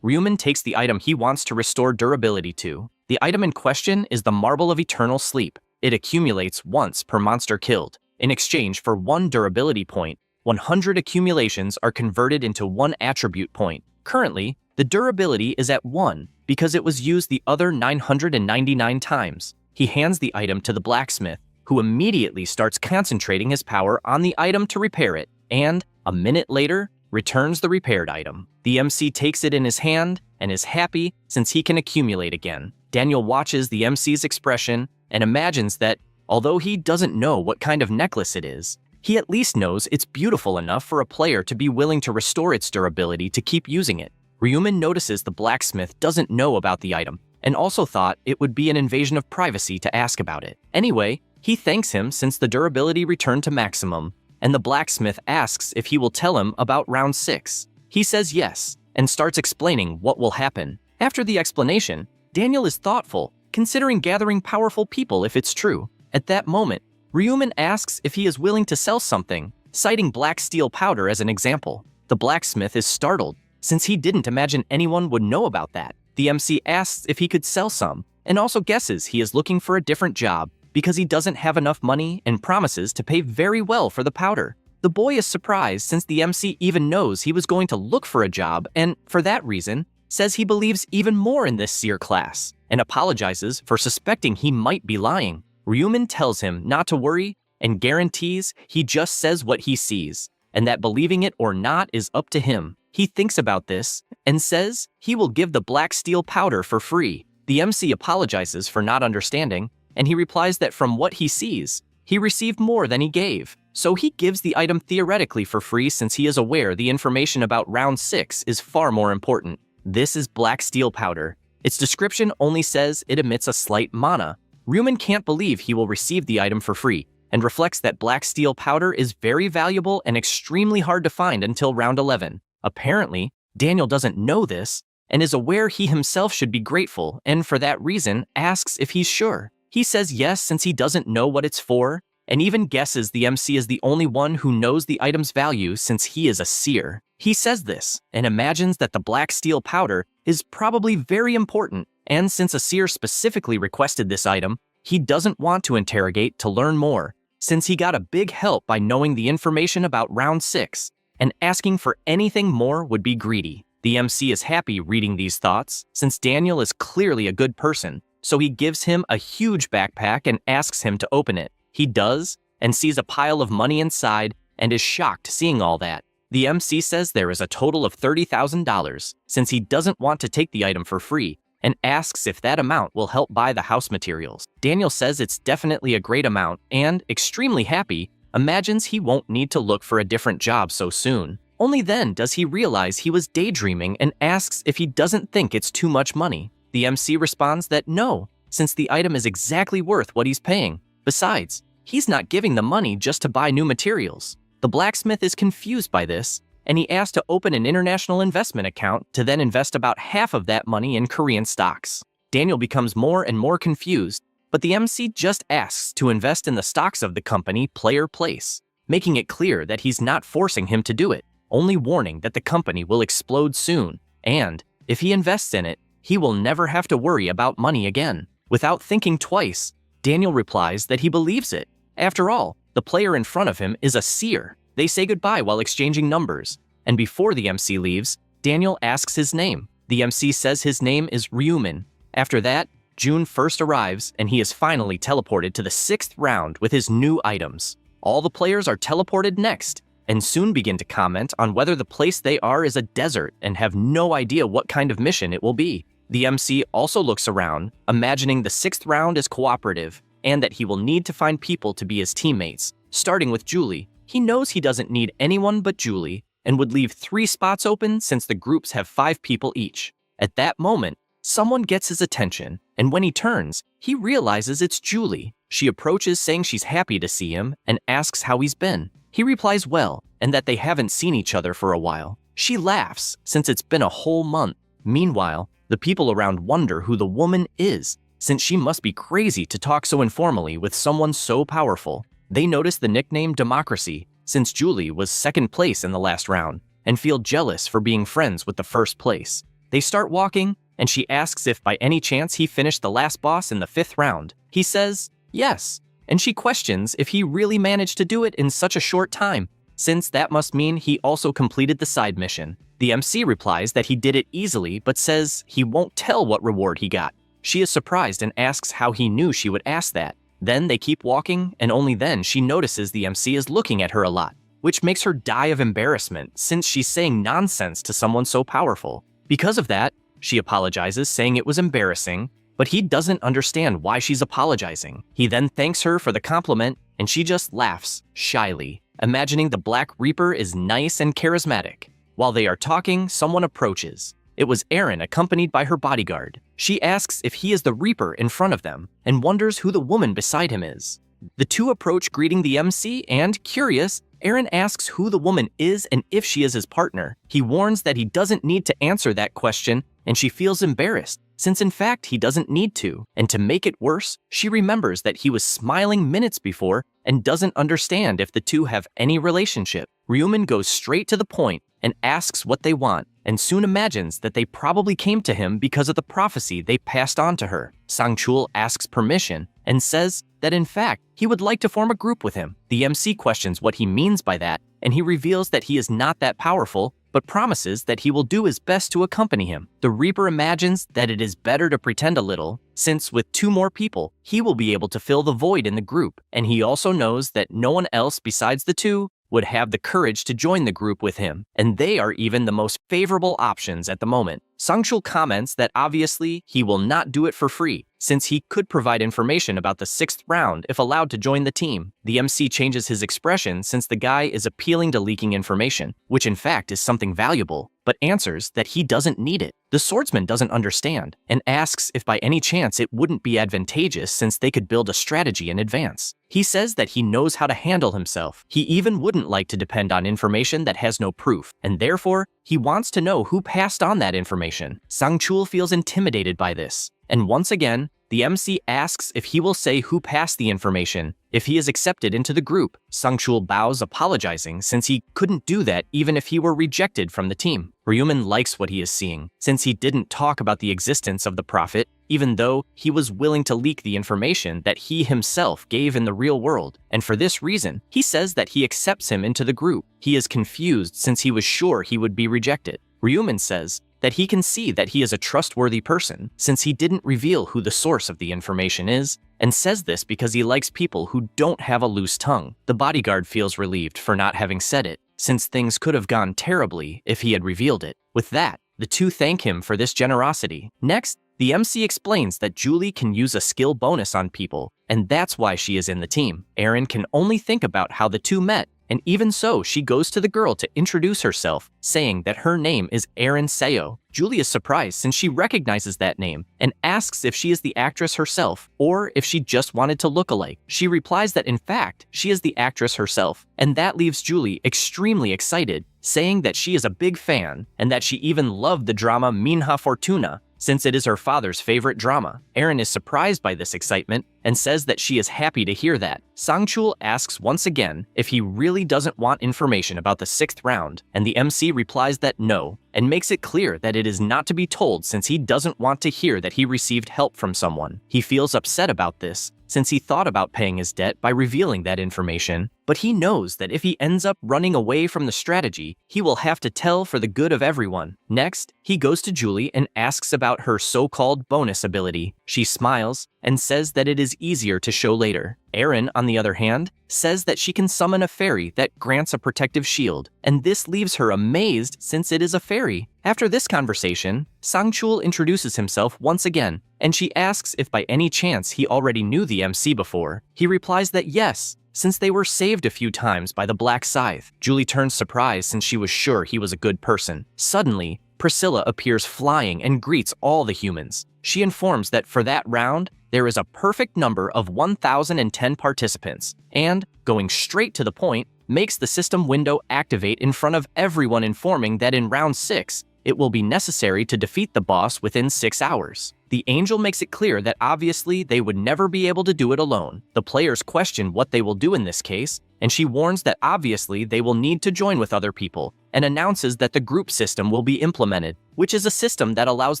Ryumin takes the item he wants to restore durability to. The item in question is the Marble of Eternal Sleep. It accumulates once per monster killed. In exchange for 1 durability point, 100 accumulations are converted into 1 attribute point. Currently, the durability is at 1 because it was used the other 999 times. He hands the item to the blacksmith, who immediately starts concentrating his power on the item to repair it, and, a minute later, returns the repaired item. The MC takes it in his hand and is happy since he can accumulate again. Daniel watches the MC's expression and imagines that, although he doesn't know what kind of necklace it is, he at least knows it's beautiful enough for a player to be willing to restore its durability to keep using it. Ryumin notices the blacksmith doesn't know about the item, and also thought it would be an invasion of privacy to ask about it. Anyway, he thanks him since the durability returned to maximum, and the blacksmith asks if he will tell him about round 6. He says yes, and starts explaining what will happen. After the explanation, Daniel is thoughtful, considering gathering powerful people if it's true. At that moment, Ryumin asks if he is willing to sell something, citing black steel powder as an example. The blacksmith is startled, since he didn't imagine anyone would know about that. The MC asks if he could sell some, and also guesses he is looking for a different job because he doesn't have enough money and promises to pay very well for the powder. The boy is surprised since the MC even knows he was going to look for a job and, for that reason, says he believes even more in this seer class and apologizes for suspecting he might be lying. Ryumin tells him not to worry and guarantees he just says what he sees and that believing it or not is up to him. He thinks about this and says he will give the black steel powder for free. The MC apologizes for not understanding, and he replies that from what he sees, he received more than he gave. So he gives the item theoretically for free since he is aware the information about round 6 is far more important. This is black steel powder. Its description only says it emits a slight mana. Ryumin can't believe he will receive the item for free, and reflects that black steel powder is very valuable and extremely hard to find until round 11. Apparently, Daniel doesn't know this, and is aware he himself should be grateful, and for that reason asks if he's sure. He says yes since he doesn't know what it's for, and even guesses the MC is the only one who knows the item's value since he is a seer. He says this, and imagines that the black steel powder is probably very important, and since a seer specifically requested this item, he doesn't want to interrogate to learn more, since he got a big help by knowing the information about round 6, and asking for anything more would be greedy. The MC is happy reading these thoughts, since Daniel is clearly a good person, so he gives him a huge backpack and asks him to open it. He does, and sees a pile of money inside, and is shocked seeing all that. The MC says there is a total of $30,000, since he doesn't want to take the item for free, and asks if that amount will help buy the house materials. Daniel says it's definitely a great amount, and, extremely happy, imagines he won't need to look for a different job so soon. Only then does he realize he was daydreaming and asks if he doesn't think it's too much money. The MC responds that no, since the item is exactly worth what he's paying. Besides, he's not giving the money just to buy new materials. The blacksmith is confused by this, and he asks to open an international investment account to then invest about half of that money in Korean stocks. Daniel becomes more and more confused, but the MC just asks to invest in the stocks of the company Player Place, making it clear that he's not forcing him to do it, only warning that the company will explode soon, and, if he invests in it, he will never have to worry about money again. Without thinking twice, Daniel replies that he believes it. After all, the player in front of him is a seer. They say goodbye while exchanging numbers, and before the MC leaves, Daniel asks his name. The MC says his name is Ryumin. After that, June first arrives, and he is finally teleported to the 6th round with his new items. All the players are teleported next, and soon begin to comment on whether the place they are is a desert and have no idea what kind of mission it will be. The MC also looks around, imagining the 6th round is cooperative, and that he will need to find people to be his teammates, starting with Julie. He knows he doesn't need anyone but Julie, and would leave 3 spots open since the groups have 5 people each. At that moment, someone gets his attention, and when he turns, he realizes it's Julie. She approaches saying she's happy to see him, and asks how he's been. He replies well, and that they haven't seen each other for a while. She laughs, since it's been a whole month. Meanwhile, the people around wonder who the woman is, since she must be crazy to talk so informally with someone so powerful. They notice the nickname Democracy, since Julie was 2nd place in the last round, and feel jealous for being friends with the 1st place. They start walking, and she asks if by any chance he finished the last boss in the 5th round. He says yes, and she questions if he really managed to do it in such a short time, since that must mean he also completed the side mission. The MC replies that he did it easily, but says he won't tell what reward he got. She is surprised and asks how he knew she would ask that. Then they keep walking, and only then she notices the MC is looking at her a lot, which makes her die of embarrassment since she's saying nonsense to someone so powerful. Because of that, she apologizes, saying it was embarrassing, but he doesn't understand why she's apologizing. He then thanks her for the compliment, and she just laughs, shyly, imagining the Black Reaper is nice and charismatic. While they are talking, someone approaches. It was Erin, accompanied by her bodyguard. She asks if he is the Reaper in front of them, and wonders who the woman beside him is. The two approach, greeting the MC, and, curious, Erin asks who the woman is and if she is his partner. He warns that he doesn't need to answer that question, and she feels embarrassed, since in fact he doesn't need to. And to make it worse, she remembers that he was smiling minutes before and doesn't understand if the two have any relationship. Ryumin goes straight to the point and asks what they want, and soon imagines that they probably came to him because of the prophecy they passed on to her. Sangchul asks permission and says that in fact he would like to form a group with him. The MC questions what he means by that, and he reveals that he is not that powerful, but promises that he will do his best to accompany him. The Reaper imagines that it is better to pretend a little, since with 2 more people, he will be able to fill the void in the group, and he also knows that no one else besides the 2 would have the courage to join the group with him, and they are even the most favorable options at the moment. Sangchul comments that obviously he will not do it for free, since he could provide information about the 6th round if allowed to join the team. The MC changes his expression since the guy is appealing to leaking information, which in fact is something valuable, but answers that he doesn't need it. The swordsman doesn't understand, and asks if by any chance it wouldn't be advantageous since they could build a strategy in advance. He says that he knows how to handle himself. He even wouldn't like to depend on information that has no proof, and therefore, he wants to know who passed on that information. Sangchul feels intimidated by this, and once again, the MC asks if he will say who passed the information if he is accepted into the group. Sangchul bows, apologizing since he couldn't do that even if he were rejected from the team. Ryuman likes what he is seeing, since he didn't talk about the existence of the prophet, even though he was willing to leak the information that he himself gave in the real world, and for this reason, he says that he accepts him into the group. He is confused since he was sure he would be rejected. Ryuman says that he can see that he is a trustworthy person since he didn't reveal who the source of the information is, and says this because he likes people who don't have a loose tongue. The bodyguard feels relieved for not having said it, since things could have gone terribly if he had revealed it. With that, the 2 thank him for this generosity. Next, the MC explains that Julie can use a skill bonus on people, and that's why she is in the team. Aaron can only think about how the 2 met, and even so, she goes to the girl to introduce herself, saying that her name is Erin Seo. Julie is surprised since she recognizes that name, and asks if she is the actress herself, or if she just wanted to look alike. She replies that in fact, she is the actress herself, and that leaves Julie extremely excited, saying that she is a big fan, and that she even loved the drama Minha Fortuna, since it is her father's favorite drama. Erin is surprised by this excitement and says that she is happy to hear that. Sangchul asks once again if he really doesn't want information about the 6th round, and the MC replies that no, and makes it clear that it is not to be told since he doesn't want to hear that he received help from someone. He feels upset about this, since he thought about paying his debt by revealing that information, but he knows that if he ends up running away from the strategy, he will have to tell for the good of everyone. Next, he goes to Julie and asks about her so-called bonus ability. She smiles and says that it is easier to show later. Erin, on the other hand, says that she can summon a fairy that grants a protective shield, and this leaves her amazed since it is a fairy. After this conversation, Sangchul introduces himself once again, and she asks if by any chance he already knew the MC before. He replies that yes, since they were saved a few times by the Black Scythe. Julie turns surprised since she was sure he was a good person. Suddenly, Priscilla appears flying and greets all the humans. She informs that for that round, there is a perfect number of 1,010 participants, and, going straight to the point, makes the system window activate in front of everyone, informing that in round 6, it will be necessary to defeat the boss within 6 hours. The angel makes it clear that obviously they would never be able to do it alone. The players question what they will do in this case, and she warns that obviously they will need to join with other people, and announces that the group system will be implemented, which is a system that allows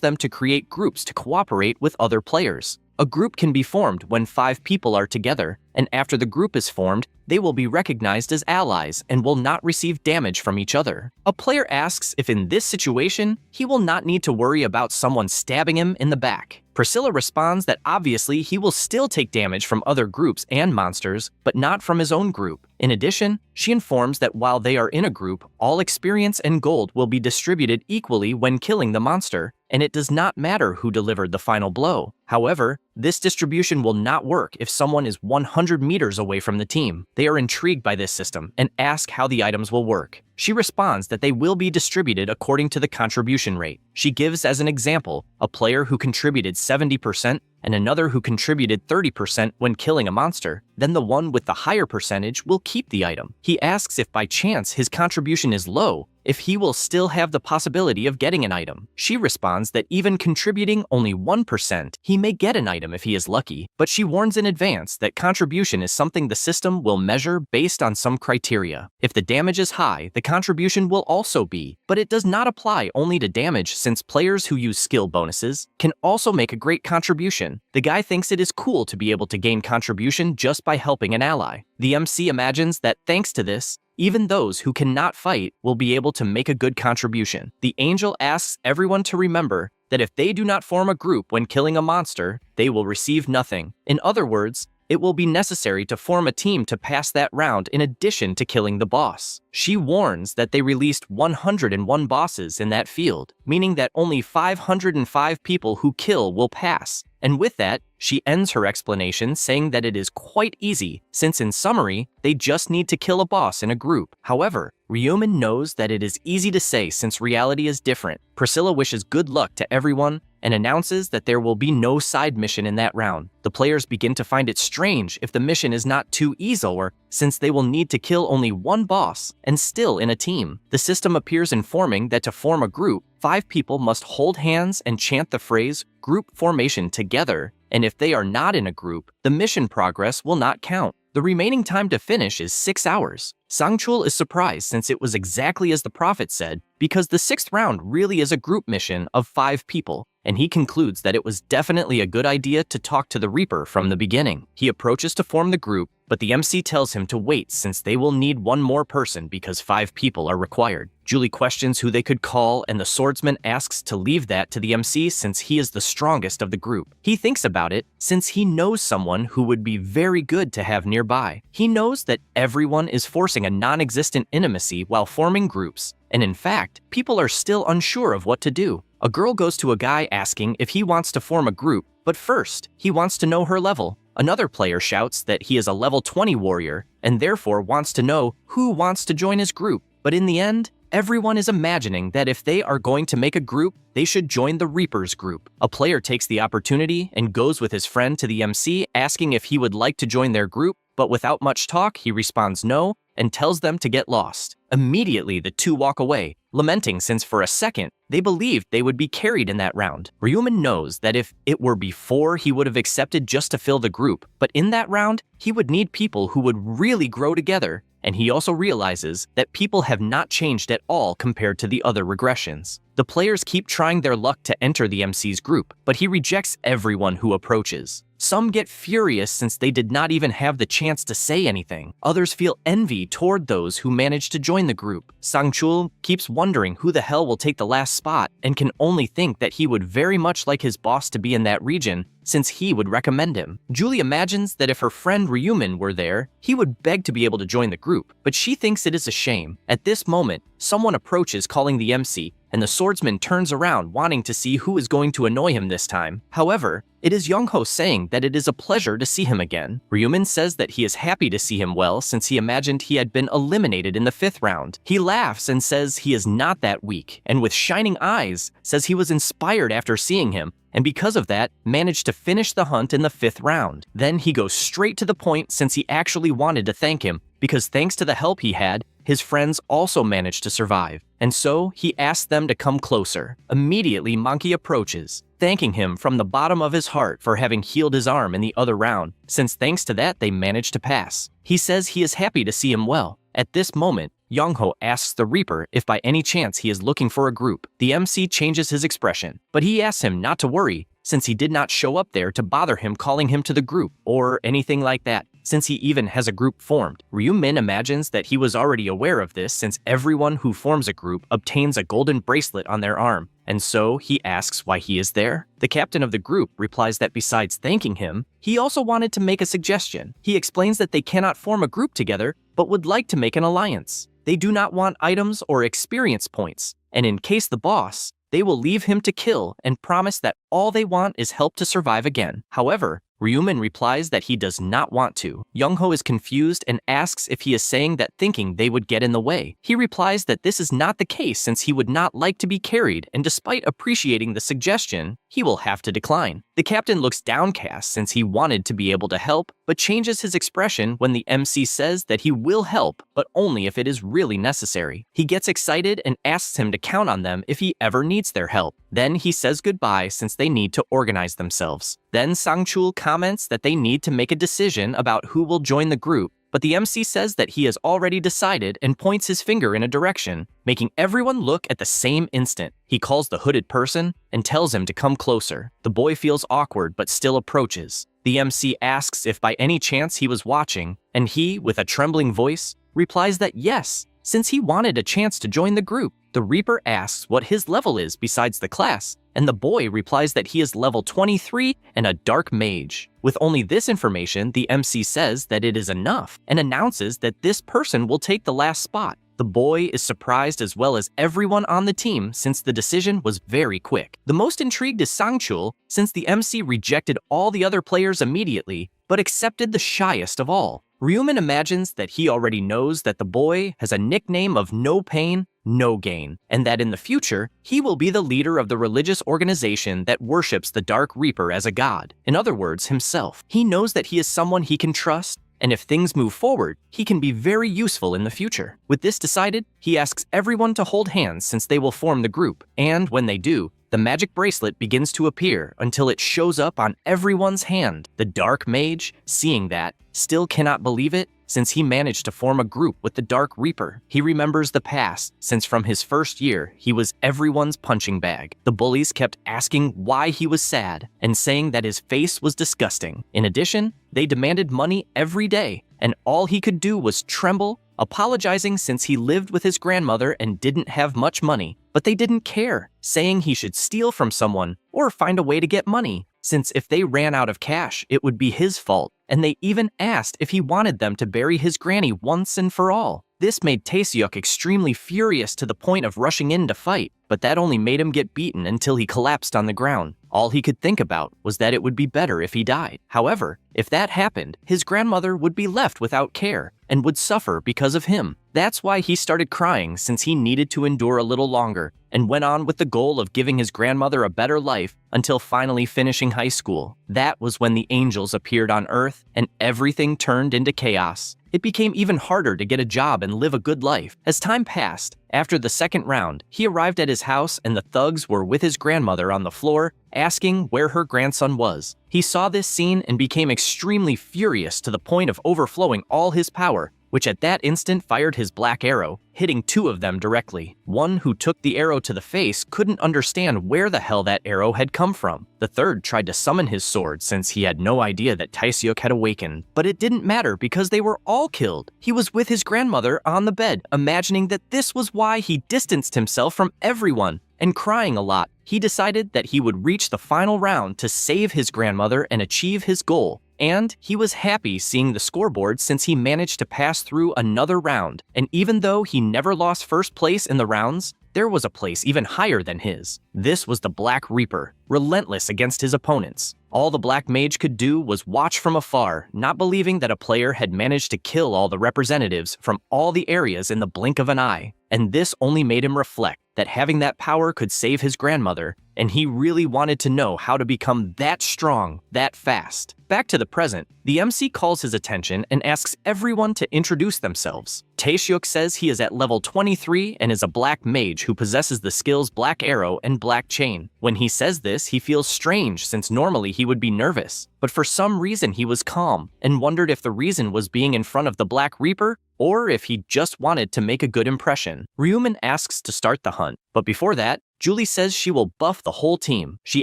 them to create groups to cooperate with other players. A group can be formed when 5 people are together, and after the group is formed, they will be recognized as allies and will not receive damage from each other. A player asks if in this situation, he will not need to worry about someone stabbing him in the back. Priscilla responds that obviously he will still take damage from other groups and monsters, but not from his own group. In addition, she informs that while they are in a group, all experience and gold will be distributed equally when killing the monster, and it does not matter who delivered the final blow. However, this distribution will not work if someone is 100 meters away from the team. They are intrigued by this system and ask how the items will work. She responds that they will be distributed according to the contribution rate. She gives as an example a player who contributed 70% and another who contributed 30% when killing a monster. Then the one with the higher percentage will keep the item. He asks if by chance his contribution is low, if he will still have the possibility of getting an item. She responds that even contributing only 1%, he may get an item if he is lucky, but she warns in advance that contribution is something the system will measure based on some criteria. If the damage is high, the contribution will also be, but it does not apply only to damage since players who use skill bonuses can also make a great contribution. The guy thinks it is cool to be able to gain contribution just by helping an ally. The MC imagines that thanks to this, even those who cannot fight will be able to make a good contribution. The angel asks everyone to remember that if they do not form a group when killing a monster, they will receive nothing. In other words, it will be necessary to form a team to pass that round in addition to killing the boss. She warns that they released 101 bosses in that field, meaning that only 505 people who kill will pass. And with that, she ends her explanation saying that it is quite easy, since in summary, they just need to kill a boss in a group. However, Ryumin knows that it is easy to say since reality is different. Priscilla wishes good luck to everyone and announces that there will be no side mission in that round. The players begin to find it strange if the mission is not too easy, or since they will need to kill only one boss and still in a team. The system appears informing that to form a group, 5 people must hold hands and chant the phrase group formation together, and if they are not in a group, the mission progress will not count. The remaining time to finish is 6 hours. Sangchul is surprised since it was exactly as the prophet said, because the 6th round really is a group mission of 5 people, and he concludes that it was definitely a good idea to talk to the Reaper from the beginning. He approaches to form the group, but the MC tells him to wait since they will need one more person because 5 people are required. Julie questions who they could call, and the swordsman asks to leave that to the MC since he is the strongest of the group. He thinks about it since he knows someone who would be very good to have nearby. He knows that everyone is forcing a non-existent intimacy while forming groups, and in fact, people are still unsure of what to do. A girl goes to a guy asking if he wants to form a group, but first, he wants to know her level. Another player shouts that he is a level 20 warrior and therefore wants to know who wants to join his group. But in the end, everyone is imagining that if they are going to make a group, they should join the Reaper's group. A player takes the opportunity and goes with his friend to the MC asking if he would like to join their group, but without much talk, he responds no and tells them to get lost. Immediately, the two walk away, lamenting since for a second, they believed they would be carried in that round. Ryumin knows that if it were before, he would have accepted just to fill the group, but in that round, he would need people who would really grow together, and he also realizes that people have not changed at all compared to the other regressions. The players keep trying their luck to enter the MC's group, but he rejects everyone who approaches. Some get furious since they did not even have the chance to say anything. Others feel envy toward those who managed to join the group. Sangchul keeps wondering who the hell will take the last spot and can only think that he would very much like his boss to be in that region since he would recommend him. Julie imagines that if her friend Ryumin were there, he would beg to be able to join the group, but she thinks it is a shame. At this moment, someone approaches calling the MC, and the swordsman turns around wanting to see who is going to annoy him this time. However, it is Young-ho saying that it is a pleasure to see him again. Ryumin says that he is happy to see him well since he imagined he had been eliminated in the 5th round. He laughs and says he is not that weak, and with shining eyes, says he was inspired after seeing him, and because of that, managed to finish the hunt in the 5th round. Then he goes straight to the point since he actually wanted to thank him, because thanks to the help he had, his friends also managed to survive, and so he asked them to come closer. Immediately, Monkey approaches, thanking him from the bottom of his heart for having healed his arm in the other round, since thanks to that they managed to pass. He says he is happy to see him well. At this moment, Young-ho asks the Reaper if by any chance he is looking for a group. The MC changes his expression, but he asks him not to worry, since he did not show up there to bother him calling him to the group, or anything like that, since he even has a group formed. Ryumin imagines that he was already aware of this since everyone who forms a group obtains a golden bracelet on their arm, and so he asks why he is there. The captain of the group replies that besides thanking him, he also wanted to make a suggestion. He explains that they cannot form a group together, but would like to make an alliance. They do not want items or experience points, and in case the boss, they will leave him to kill and promise that all they want is help to survive again. However, Ryumin replies that he does not want to. Young-ho is confused and asks if he is saying that thinking they would get in the way. He replies that this is not the case since he would not like to be carried, and despite appreciating the suggestion, he will have to decline. The captain looks downcast since he wanted to be able to help, but changes his expression when the MC says that he will help, but only if it is really necessary. He gets excited and asks him to count on them if he ever needs their help. Then he says goodbye since they need to organize themselves. Then Sangchul comments that they need to make a decision about who will join the group, but the MC says that he has already decided and points his finger in a direction, making everyone look at the same instant. He calls the hooded person and tells him to come closer. The boy feels awkward but still approaches. The MC asks if by any chance he was watching, and he, with a trembling voice, replies that yes, since he wanted a chance to join the group. The Reaper asks what his level is besides the class, and the boy replies that he is level 23 and a dark mage. With only this information, the MC says that it is enough and announces that this person will take the last spot. The boy is surprised as well as everyone on the team since the decision was very quick. The most intrigued is Sangchul since the MC rejected all the other players immediately, but accepted the shyest of all. Ryuman imagines that he already knows that the boy has a nickname of no pain, no gain, and that in the future, he will be the leader of the religious organization that worships the Dark Reaper as a god. In other words, himself. He knows that he is someone he can trust, and if things move forward, he can be very useful in the future. With this decided, he asks everyone to hold hands since they will form the group, and when they do, the magic bracelet begins to appear until it shows up on everyone's hand. The Dark Mage, seeing that, still cannot believe it since he managed to form a group with the Dark Reaper. He remembers the past since from his first year, he was everyone's punching bag. The bullies kept asking why he was sad and saying that his face was disgusting. In addition, they demanded money every day, and all he could do was tremble, apologizing since he lived with his grandmother and didn't have much money. But they didn't care, saying he should steal from someone or find a way to get money, since if they ran out of cash, it would be his fault. And they even asked if he wanted them to bury his granny once and for all. This made Taeseok extremely furious to the point of rushing in to fight, but that only made him get beaten until he collapsed on the ground. All he could think about was that it would be better if he died. However, if that happened, his grandmother would be left without care and would suffer because of him. That's why he started crying since he needed to endure a little longer and went on with the goal of giving his grandmother a better life until finally finishing high school. That was when the angels appeared on Earth and everything turned into chaos. It became even harder to get a job and live a good life. As time passed, after the second round, he arrived at his house and the thugs were with his grandmother on the floor, asking where her grandson was. He saw this scene and became extremely furious to the point of overflowing all his power, which at that instant fired his black arrow, hitting two of them directly. One who took the arrow to the face couldn't understand where the hell that arrow had come from. The third tried to summon his sword since he had no idea that Taeseok had awakened. But it didn't matter because they were all killed. He was with his grandmother on the bed, imagining that this was why he distanced himself from everyone, and crying a lot. He decided that he would reach the final round to save his grandmother and achieve his goal. And he was happy seeing the scoreboard since he managed to pass through another round. And even though he never lost first place in the rounds, there was a place even higher than his. This was the Black Reaper, relentless against his opponents. All the Black Mage could do was watch from afar, not believing that a player had managed to kill all the representatives from all the areas in the blink of an eye. And this only made him reflect that having that power could save his grandmother, and he really wanted to know how to become that strong, that fast. Back to the present, the MC calls his attention and asks everyone to introduce themselves. Taeseok says he is at level 23 and is a Black Mage who possesses the skills Black Arrow and Black Chain. When he says this, he feels strange since normally he would be nervous, but for some reason he was calm and wondered if the reason was being in front of the Black Reaper or if he just wanted to make a good impression. Ryuman asks to start the hunt, but before that, Julie says she will buff the whole team. She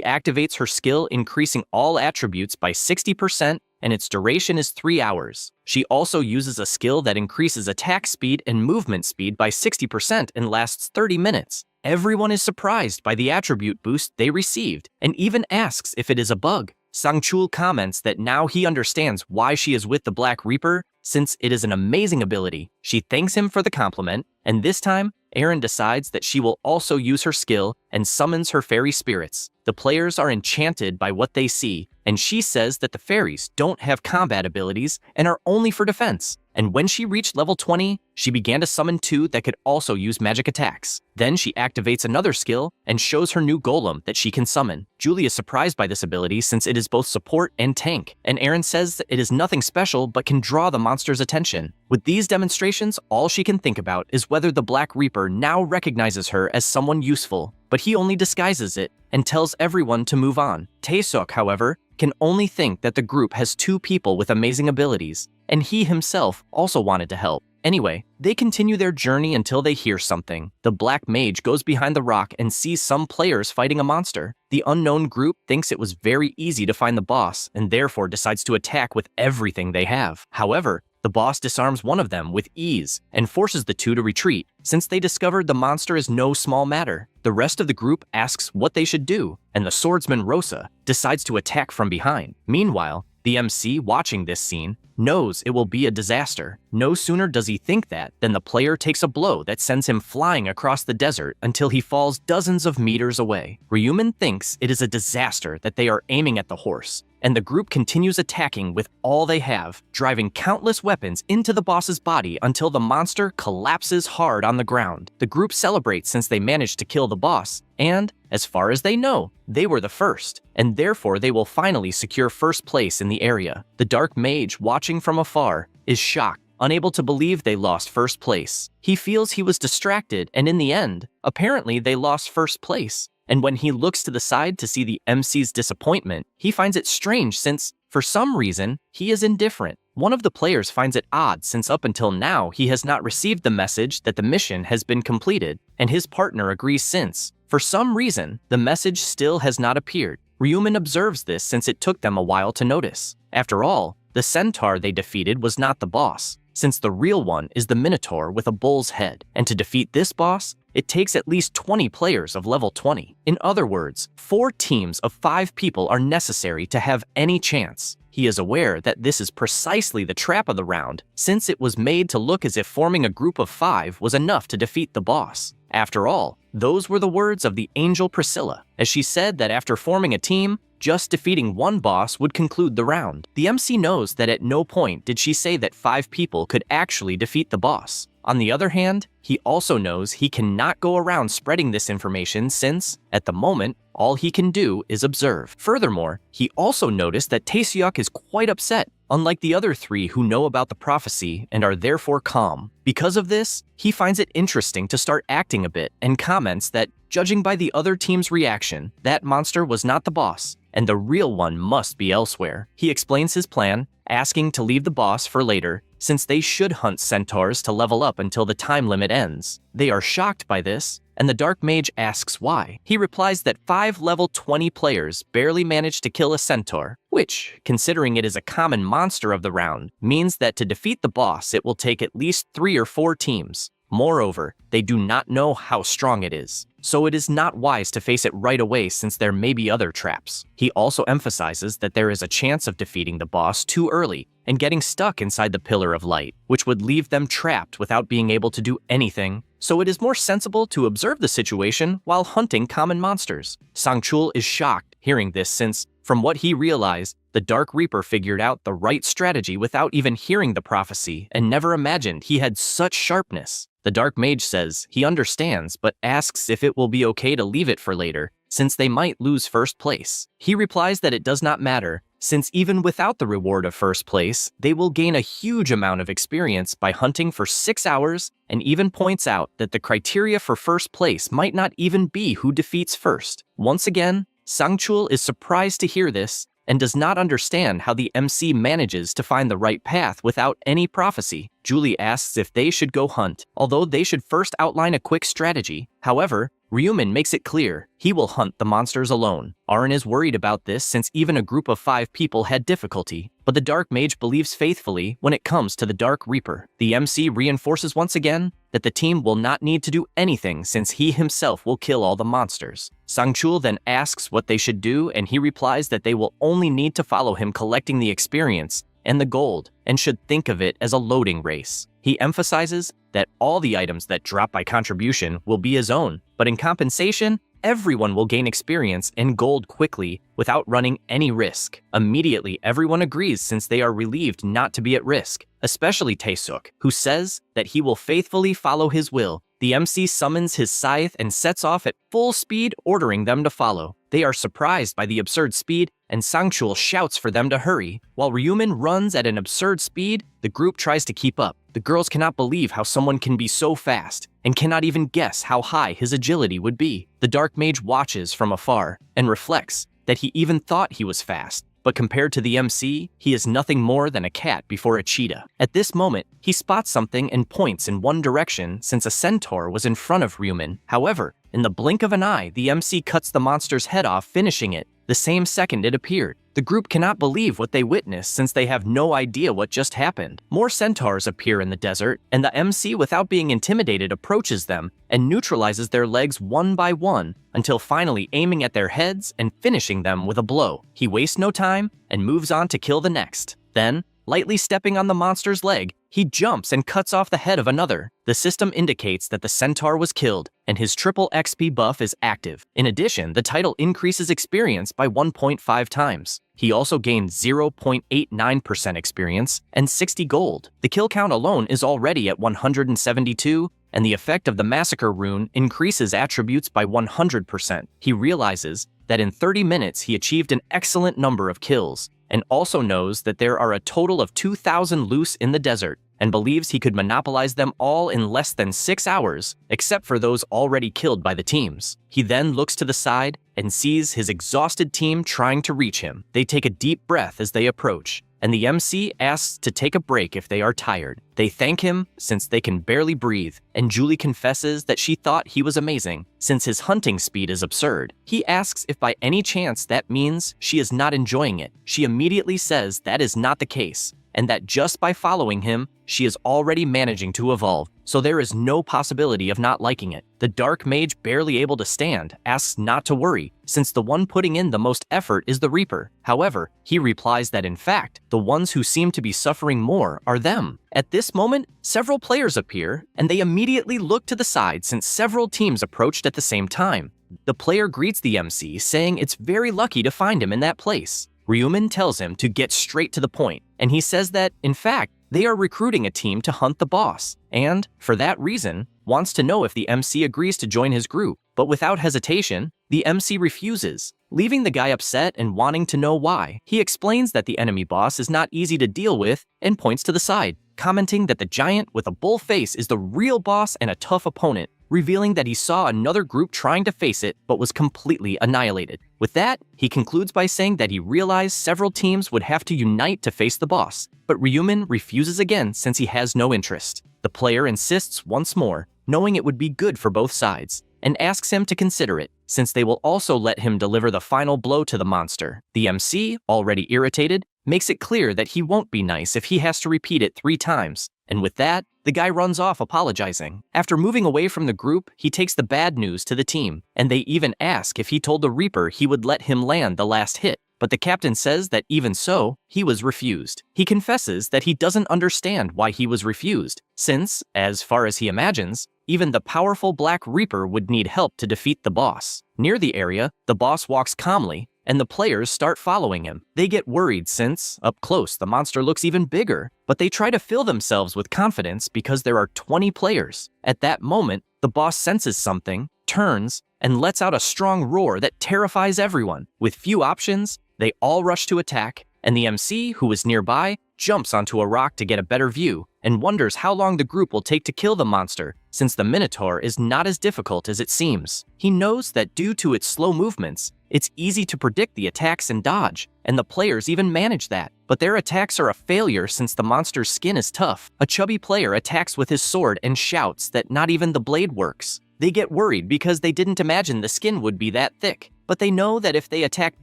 activates her skill, increasing all attributes by 60%, and its duration is 3 hours. She also uses a skill that increases attack speed and movement speed by 60% and lasts 30 minutes. Everyone is surprised by the attribute boost they received, and even asks if it is a bug. Sangchul comments that now he understands why she is with the Black Reaper, since it is an amazing ability. She thanks him for the compliment, and this time, Erin decides that she will also use her skill and summons her fairy spirits. The players are enchanted by what they see, and she says that the fairies don't have combat abilities and are only for defense. And when she reached level 20, she began to summon 2 that could also use magic attacks. Then she activates another skill and shows her new golem that she can summon. Julie is surprised by this ability since it is both support and tank, and Erin says that it is nothing special but can draw the monster's attention. With these demonstrations, all she can think about is whether the Black Reaper now recognizes her as someone useful. but he only disguises it and tells everyone to move on. Tae-seok, however, can only think that the group has 2 people with amazing abilities, and he himself also wanted to help. Anyway, they continue their journey until they hear something. The black mage goes behind the rock and sees some players fighting a monster. The unknown group thinks it was very easy to find the boss and therefore decides to attack with everything they have. However, the boss disarms one of them with ease and forces the 2 to retreat, since they discovered the monster is no small matter. The rest of the group asks what they should do, and the swordsman Rosa decides to attack from behind. Meanwhile, the MC watching this scene knows it will be a disaster. No sooner does he think that than the player takes a blow that sends him flying across the desert until he falls dozens of meters away. Ryumin thinks it is a disaster that they are aiming at the horse, and the group continues attacking with all they have, driving countless weapons into the boss's body until the monster collapses hard on the ground. The group celebrates since they managed to kill the boss, and, as far as they know, they were the first, and therefore they will finally secure first place in the area. The dark mage, watching from afar, is shocked, unable to believe they lost first place. He feels he was distracted, and in the end, apparently they lost first place. And when he looks to the side to see the MC's disappointment, he finds it strange since, for some reason, he is indifferent. One of the players finds it odd since up until now he has not received the message that the mission has been completed, and his partner agrees since, for some reason, the message still has not appeared. Ryumin observes this since it took them a while to notice. After all, the centaur they defeated was not the boss, since the real one is the minotaur with a bull's head, and to defeat this boss, it takes at least 20 players of level 20. In other words, 4 teams of 5 people are necessary to have any chance. He is aware that this is precisely the trap of the round, since it was made to look as if forming a group of 5 was enough to defeat the boss. After all, those were the words of the angel Priscilla, as she said that after forming a team, just defeating one boss would conclude the round. The MC knows that at no point did she say that 5 people could actually defeat the boss. On the other hand, he also knows he cannot go around spreading this information since, at the moment, all he can do is observe. Furthermore, he also noticed that Tae-seok is quite upset, unlike the other 3 who know about the prophecy and are therefore calm. Because of this, he finds it interesting to start acting a bit and comments that, judging by the other team's reaction, that monster was not the boss, and the real one must be elsewhere. He explains his plan, asking to leave the boss for later, since they should hunt centaurs to level up until the time limit ends. They are shocked by this, and the dark mage asks why. He replies that 5 level 20 players barely managed to kill a centaur, which, considering it is a common monster of the round, means that to defeat the boss it will take at least 3 or 4 teams. Moreover, they do not know how strong it is, so it is not wise to face it right away since there may be other traps. He also emphasizes that there is a chance of defeating the boss too early and getting stuck inside the Pillar of Light, which would leave them trapped without being able to do anything, so it is more sensible to observe the situation while hunting common monsters. Sang-chul is shocked hearing this since, from what he realized, the Dark Reaper figured out the right strategy without even hearing the prophecy and never imagined he had such sharpness. The Dark Mage says he understands but asks if it will be okay to leave it for later, since they might lose first place. He replies that it does not matter, since even without the reward of first place, they will gain a huge amount of experience by hunting for 6 hours, and even points out that the criteria for first place might not even be who defeats first. Once again, Sang-chul is surprised to hear this, and does not understand how the MC manages to find the right path without any prophecy. Julie asks if they should go hunt, although they should first outline a quick strategy. However, Ryumin makes it clear he will hunt the monsters alone. Arin is worried about this since even a group of 5 people had difficulty, but the Dark Mage believes faithfully when it comes to the Dark Reaper. The MC reinforces once again that the team will not need to do anything since he himself will kill all the monsters. Sang-chul then asks what they should do, and he replies that they will only need to follow him collecting the experience and the gold, and should think of it as a loading race. He emphasizes that all the items that drop by contribution will be his own, but in compensation, everyone will gain experience and gold quickly without running any risk. Immediately, everyone agrees since they are relieved not to be at risk, especially Tae-seok, who says that he will faithfully follow his will. The MC summons his scythe and sets off at full speed, ordering them to follow. They are surprised by the absurd speed, and Sang-chul shouts for them to hurry. While Ryumin runs at an absurd speed, the group tries to keep up. The girls cannot believe how someone can be so fast, and cannot even guess how high his agility would be. The dark mage watches from afar and reflects that he even thought he was fast, but compared to the MC, he is nothing more than a cat before a cheetah. At this moment, he spots something and points in one direction since a centaur was in front of Ryumin. However, in the blink of an eye, the MC cuts the monster's head off, finishing it the same second it appeared. The group cannot believe what they witnessed since they have no idea what just happened. More centaurs appear in the desert, and the MC, without being intimidated, approaches them and neutralizes their legs one by one until finally aiming at their heads and finishing them with a blow. He wastes no time and moves on to kill the next. Then, lightly stepping on the monster's leg, he jumps and cuts off the head of another. The system indicates that the centaur was killed, and his triple XP buff is active. In addition, the title increases experience by 1.5 times. He also gained 0.89% experience and 60 gold. The kill count alone is already at 172, and the effect of the massacre rune increases attributes by 100%. He realizes that in 30 minutes he achieved an excellent number of kills, and also knows that there are a total of 2,000 loose in the desert, and believes he could monopolize them all in less than 6 hours, except for those already killed by the teams. He then looks to the side and sees his exhausted team trying to reach him. They take a deep breath as they approach, and the MC asks to take a break if they are tired. They thank him since they can barely breathe, and Julie confesses that she thought he was amazing since his hunting speed is absurd. He asks if by any chance that means she is not enjoying it. She immediately says that is not the case, and that just by following him, she is already managing to evolve, so there is no possibility of not liking it. The dark mage, barely able to stand, asks not to worry, since the one putting in the most effort is the Reaper. However, he replies that in fact, the ones who seem to be suffering more are them. At this moment, several players appear, and they immediately look to the side since several teams approached at the same time. The player greets the MC, saying it's very lucky to find him in that place. Ryumin tells him to get straight to the point, and he says that, in fact, they are recruiting a team to hunt the boss, and, for that reason, wants to know if the MC agrees to join his group. But without hesitation, the MC refuses, leaving the guy upset and wanting to know why. He explains that the enemy boss is not easy to deal with and points to the side, commenting that the giant with a bull face is the real boss and a tough opponent, revealing that he saw another group trying to face it but was completely annihilated. With that, he concludes by saying that he realized several teams would have to unite to face the boss, but Ryumin refuses again since he has no interest. The player insists once more, knowing it would be good for both sides, and asks him to consider it, since they will also let him deliver the final blow to the monster. The MC, already irritated, makes it clear that he won't be nice if he has to repeat it 3 times, and with that, the guy runs off apologizing. After moving away from the group, he takes the bad news to the team, and they even ask if he told the Reaper he would let him land the last hit, but the captain says that even so, he was refused. He confesses that he doesn't understand why he was refused, since, as far as he imagines, even the powerful Black Reaper would need help to defeat the boss. Near the area, the boss walks calmly, and the players start following him. They get worried since, up close, the monster looks even bigger, but they try to fill themselves with confidence because there are 20 players. At that moment, the boss senses something, turns, and lets out a strong roar that terrifies everyone. With few options, they all rush to attack, and the MC, who is nearby, jumps onto a rock to get a better view, and wonders how long the group will take to kill the monster, since the Minotaur is not as difficult as it seems. He knows that due to its slow movements, it's easy to predict the attacks and dodge, and the players even manage that. But their attacks are a failure since the monster's skin is tough. A chubby player attacks with his sword and shouts that not even the blade works. They get worried because they didn't imagine the skin would be that thick, but they know that if they attack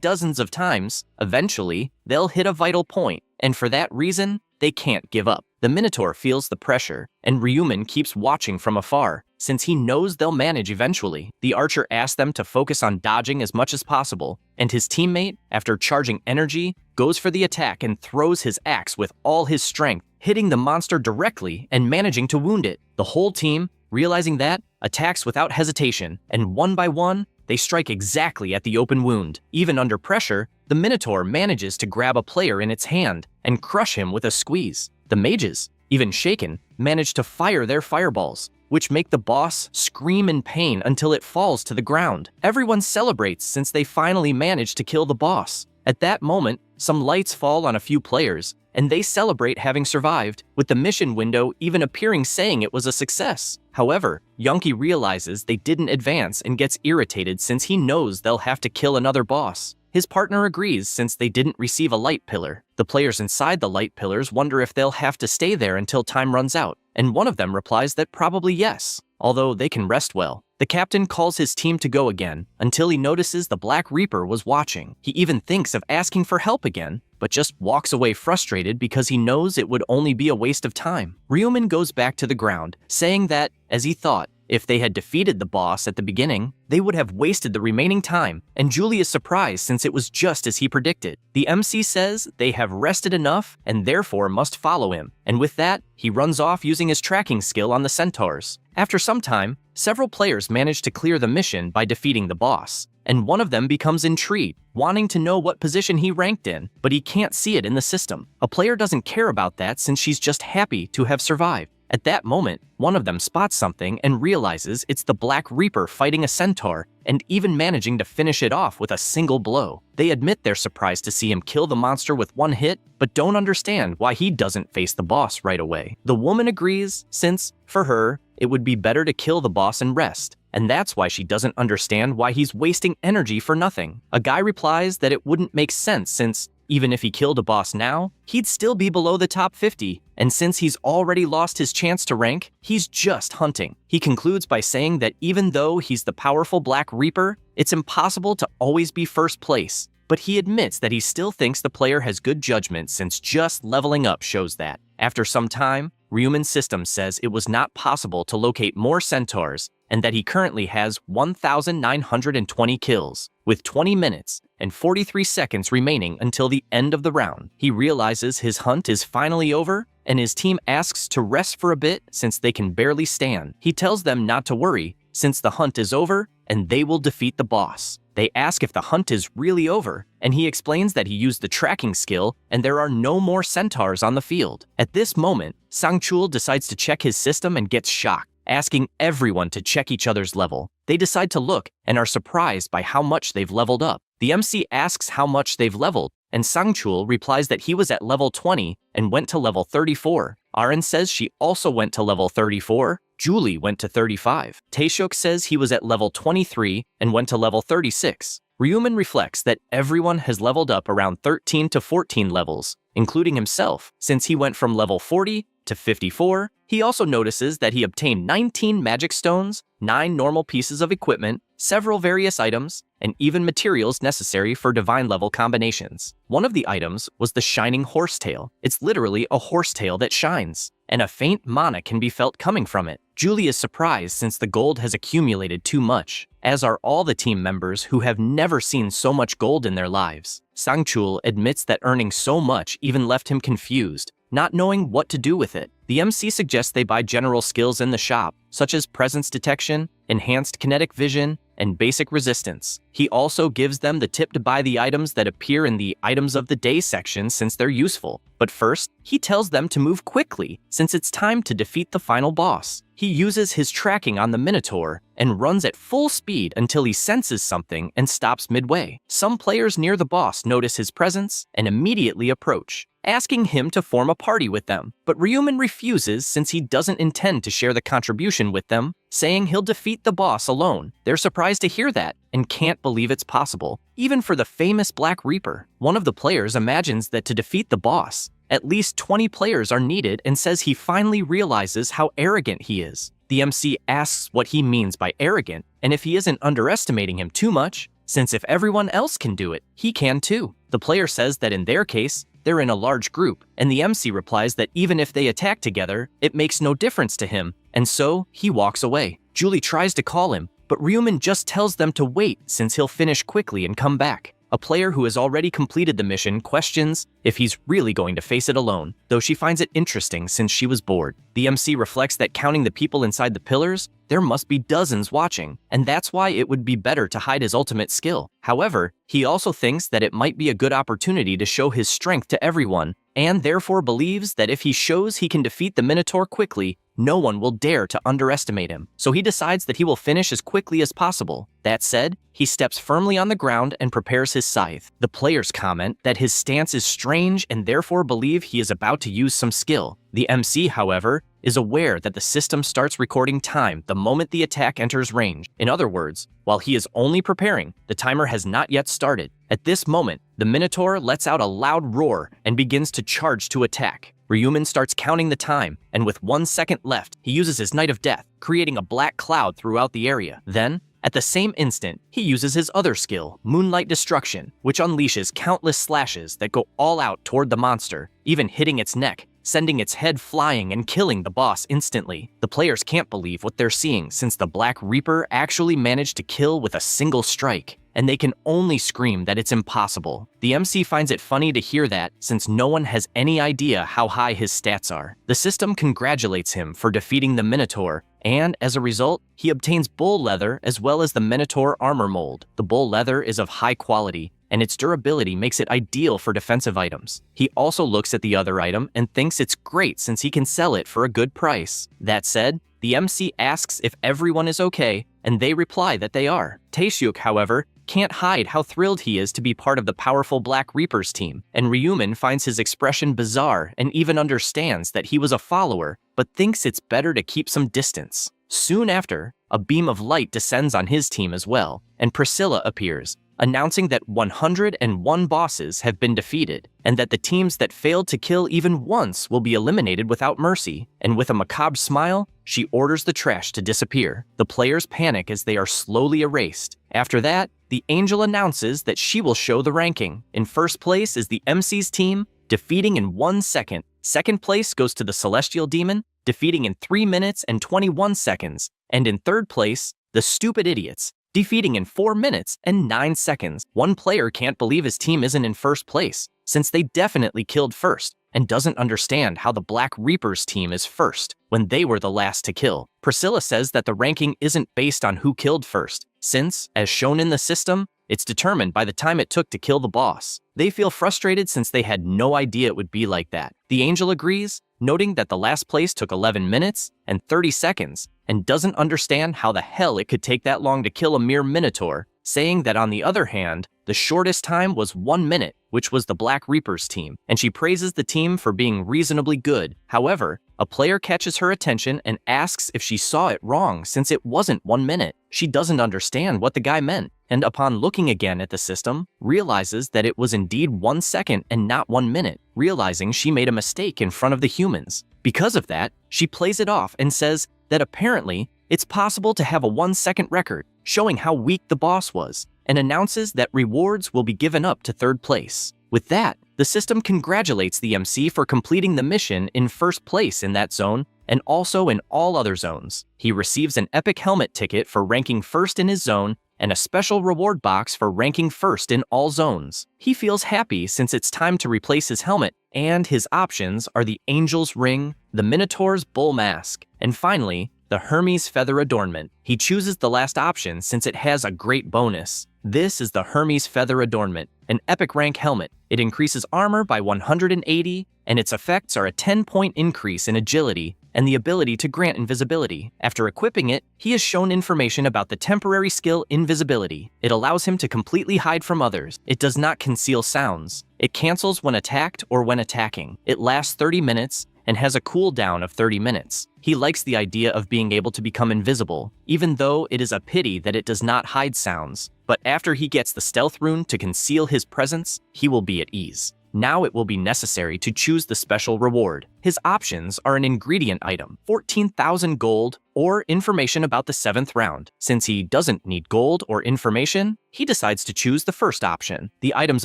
dozens of times, eventually, they'll hit a vital point, and for that reason, they can't give up. The Minotaur feels the pressure, and Ryumin keeps watching from afar, since he knows they'll manage eventually. The archer asks them to focus on dodging as much as possible, and his teammate, after charging energy, goes for the attack and throws his axe with all his strength, hitting the monster directly and managing to wound it. The whole team, realizing that, attacks without hesitation, and one by one, they strike exactly at the open wound. Even under pressure, the Minotaur manages to grab a player in its hand and crush him with a squeeze. The mages, even shaken, manage to fire their fireballs, which make the boss scream in pain until it falls to the ground. Everyone celebrates since they finally managed to kill the boss. At that moment, some lights fall on a few players, and they celebrate having survived, with the mission window even appearing saying it was a success. However, Yonki realizes they didn't advance and gets irritated since he knows they'll have to kill another boss. His partner agrees since they didn't receive a light pillar. The players inside the light pillars wonder if they'll have to stay there until time runs out, and one of them replies that probably yes, although they can rest well. The captain calls his team to go again, until he notices the Black Reaper was watching. He even thinks of asking for help again, but just walks away frustrated because he knows it would only be a waste of time. Ryuman goes back to the ground, saying that, as he thought, if they had defeated the boss at the beginning, they would have wasted the remaining time, and Julie is surprised since it was just as he predicted. The MC says they have rested enough and therefore must follow him, and with that, he runs off using his tracking skill on the centaurs. After some time, several players manage to clear the mission by defeating the boss, and one of them becomes intrigued, wanting to know what position he ranked in, but he can't see it in the system. A player doesn't care about that since she's just happy to have survived. At that moment, one of them spots something and realizes it's the Black Reaper fighting a centaur and even managing to finish it off with a single blow. They admit they're surprised to see him kill the monster with one hit, but don't understand why he doesn't face the boss right away. The woman agrees since, for her, it would be better to kill the boss and rest, and that's why she doesn't understand why he's wasting energy for nothing. A guy replies that it wouldn't make sense since, even if he killed a boss now, he'd still be below the top 50, and since he's already lost his chance to rank, he's just hunting. He concludes by saying that even though he's the powerful Black Reaper, it's impossible to always be first place, but he admits that he still thinks the player has good judgment since just leveling up shows that. After some time, Ryuman's system says it was not possible to locate more centaurs, and that he currently has 1,920 kills, with 20 minutes and 43 seconds remaining until the end of the round. He realizes his hunt is finally over, and his team asks to rest for a bit since they can barely stand. He tells them not to worry, since the hunt is over, and they will defeat the boss. They ask if the hunt is really over, and he explains that he used the tracking skill and there are no more centaurs on the field. At this moment, Sangchul decides to check his system and gets shocked, asking everyone to check each other's level. They decide to look and are surprised by how much they've leveled up. The MC asks how much they've leveled, and Sangchul replies that he was at level 20 and went to level 34. Aren says she also went to level 34. Julie went to 35. Taeshok says he was at level 23 and went to level 36. Ryuman reflects that everyone has leveled up around 13 to 14 levels, including himself, since he went from level 40 to 54. He also notices that he obtained 19 magic stones, 9 normal pieces of equipment, several various items, and even materials necessary for divine level combinations. One of the items was the shining horsetail. It's literally a horsetail that shines, and a faint mana can be felt coming from it. Julie is surprised since the gold has accumulated too much, as are all the team members who have never seen so much gold in their lives. Sangchul admits that earning so much even left him confused, not knowing what to do with it. The MC suggests they buy general skills in the shop, such as presence detection, enhanced kinetic vision, and basic resistance. He also gives them the tip to buy the items that appear in the Items of the Day section since they're useful. But first, he tells them to move quickly since it's time to defeat the final boss. He uses his tracking on the Minotaur and runs at full speed until he senses something and stops midway. Some players near the boss notice his presence and immediately approach, asking him to form a party with them. But Ryuman refuses since he doesn't intend to share the contribution with them, saying he'll defeat the boss alone. They're surprised to hear that and can't believe it's possible, even for the famous Black Reaper. One of the players imagines that to defeat the boss, at least 20 players are needed and says he finally realizes how arrogant he is. The MC asks what he means by arrogant and if he isn't underestimating him too much, since if everyone else can do it, he can too. The player says that in their case, they're in a large group, and the MC replies that even if they attack together, it makes no difference to him, and so he walks away. Julie tries to call him, but Ryuman just tells them to wait since he'll finish quickly and come back. A player who has already completed the mission questions if he's really going to face it alone, though she finds it interesting since she was bored. The MC reflects that counting the people inside the pillars, there must be dozens watching, and that's why it would be better to hide his ultimate skill. However, he also thinks that it might be a good opportunity to show his strength to everyone, and therefore believes that if he shows he can defeat the Minotaur quickly, no one will dare to underestimate him, so he decides that he will finish as quickly as possible. That said, he steps firmly on the ground and prepares his scythe. The players comment that his stance is strange and therefore believe he is about to use some skill. The MC, however, is aware that the system starts recording time the moment the attack enters range. In other words, while he is only preparing, the timer has not yet started. At this moment, the Minotaur lets out a loud roar and begins to charge to attack. Ryuman starts counting the time, and with 1 second left, he uses his Knight of Death, creating a black cloud throughout the area. Then, at the same instant, he uses his other skill, Moonlight Destruction, which unleashes countless slashes that go all out toward the monster, even hitting its neck, sending its head flying and killing the boss instantly. The players can't believe what they're seeing since the Black Reaper actually managed to kill with a single strike, and they can only scream that it's impossible. The MC finds it funny to hear that, since no one has any idea how high his stats are. The system congratulates him for defeating the Minotaur, and as a result, he obtains bull leather as well as the Minotaur armor mold. The bull leather is of high quality, and its durability makes it ideal for defensive items. He also looks at the other item and thinks it's great since he can sell it for a good price. That said, the MC asks if everyone is okay, and they reply that they are. Taesyuk, however, can't hide how thrilled he is to be part of the powerful Black Reaper's team, and Ryuman finds his expression bizarre and even understands that he was a follower, but thinks it's better to keep some distance. Soon after, a beam of light descends on his team as well, and Priscilla appears, announcing that 101 bosses have been defeated, and that the teams that failed to kill even once will be eliminated without mercy, and with a macabre smile, she orders the trash to disappear. The players panic as they are slowly erased. After that, the angel announces that she will show the ranking. In first place is the MC's team, defeating in 1 second. Second place goes to the Celestial Demon, defeating in 3 minutes and 21 seconds. And in third place, the Stupid Idiots, defeating in 4 minutes and 9 seconds. One player can't believe his team isn't in first place, since they definitely killed first, and doesn't understand how the Black Reaper's team is first, when they were the last to kill. Priscilla says that the ranking isn't based on who killed first, since, as shown in the system, it's determined by the time it took to kill the boss. They feel frustrated since they had no idea it would be like that. The angel agrees, noting that the last place took 11 minutes and 30 seconds, and doesn't understand how the hell it could take that long to kill a mere Minotaur, saying that on the other hand, the shortest time was 1 minute, which was the Black Reaper's team, and she praises the team for being reasonably good. However, a player catches her attention and asks if she saw it wrong since it wasn't 1 minute. She doesn't understand what the guy meant, and upon looking again at the system, realizes that it was indeed 1 second and not 1 minute, realizing she made a mistake in front of the humans. Because of that, she plays it off and says that apparently, it's possible to have a 1 second record, showing how weak the boss was, and announces that rewards will be given up to third place. With that, the system congratulates the MC for completing the mission in first place in that zone, and also in all other zones. He receives an epic helmet ticket for ranking first in his zone, and a special reward box for ranking first in all zones. He feels happy since it's time to replace his helmet, and his options are the Angel's Ring, the Minotaur's Bull Mask, and finally, the Hermes Feather Adornment. He chooses the last option since it has a great bonus. This is the Hermes Feather Adornment, an epic rank helmet. It increases armor by 180, and its effects are a 10-point increase in agility and the ability to grant invisibility. After equipping it, he is shown information about the temporary skill Invisibility. It allows him to completely hide from others. It does not conceal sounds. It cancels when attacked or when attacking. It lasts 30 minutes and has a cooldown of 30 minutes. He likes the idea of being able to become invisible, even though it is a pity that it does not hide sounds. But after he gets the stealth rune to conceal his presence, he will be at ease. Now it will be necessary to choose the special reward. His options are an ingredient item, 14,000 gold, or information about the 7th round. Since he doesn't need gold or information, he decides to choose the first option. The items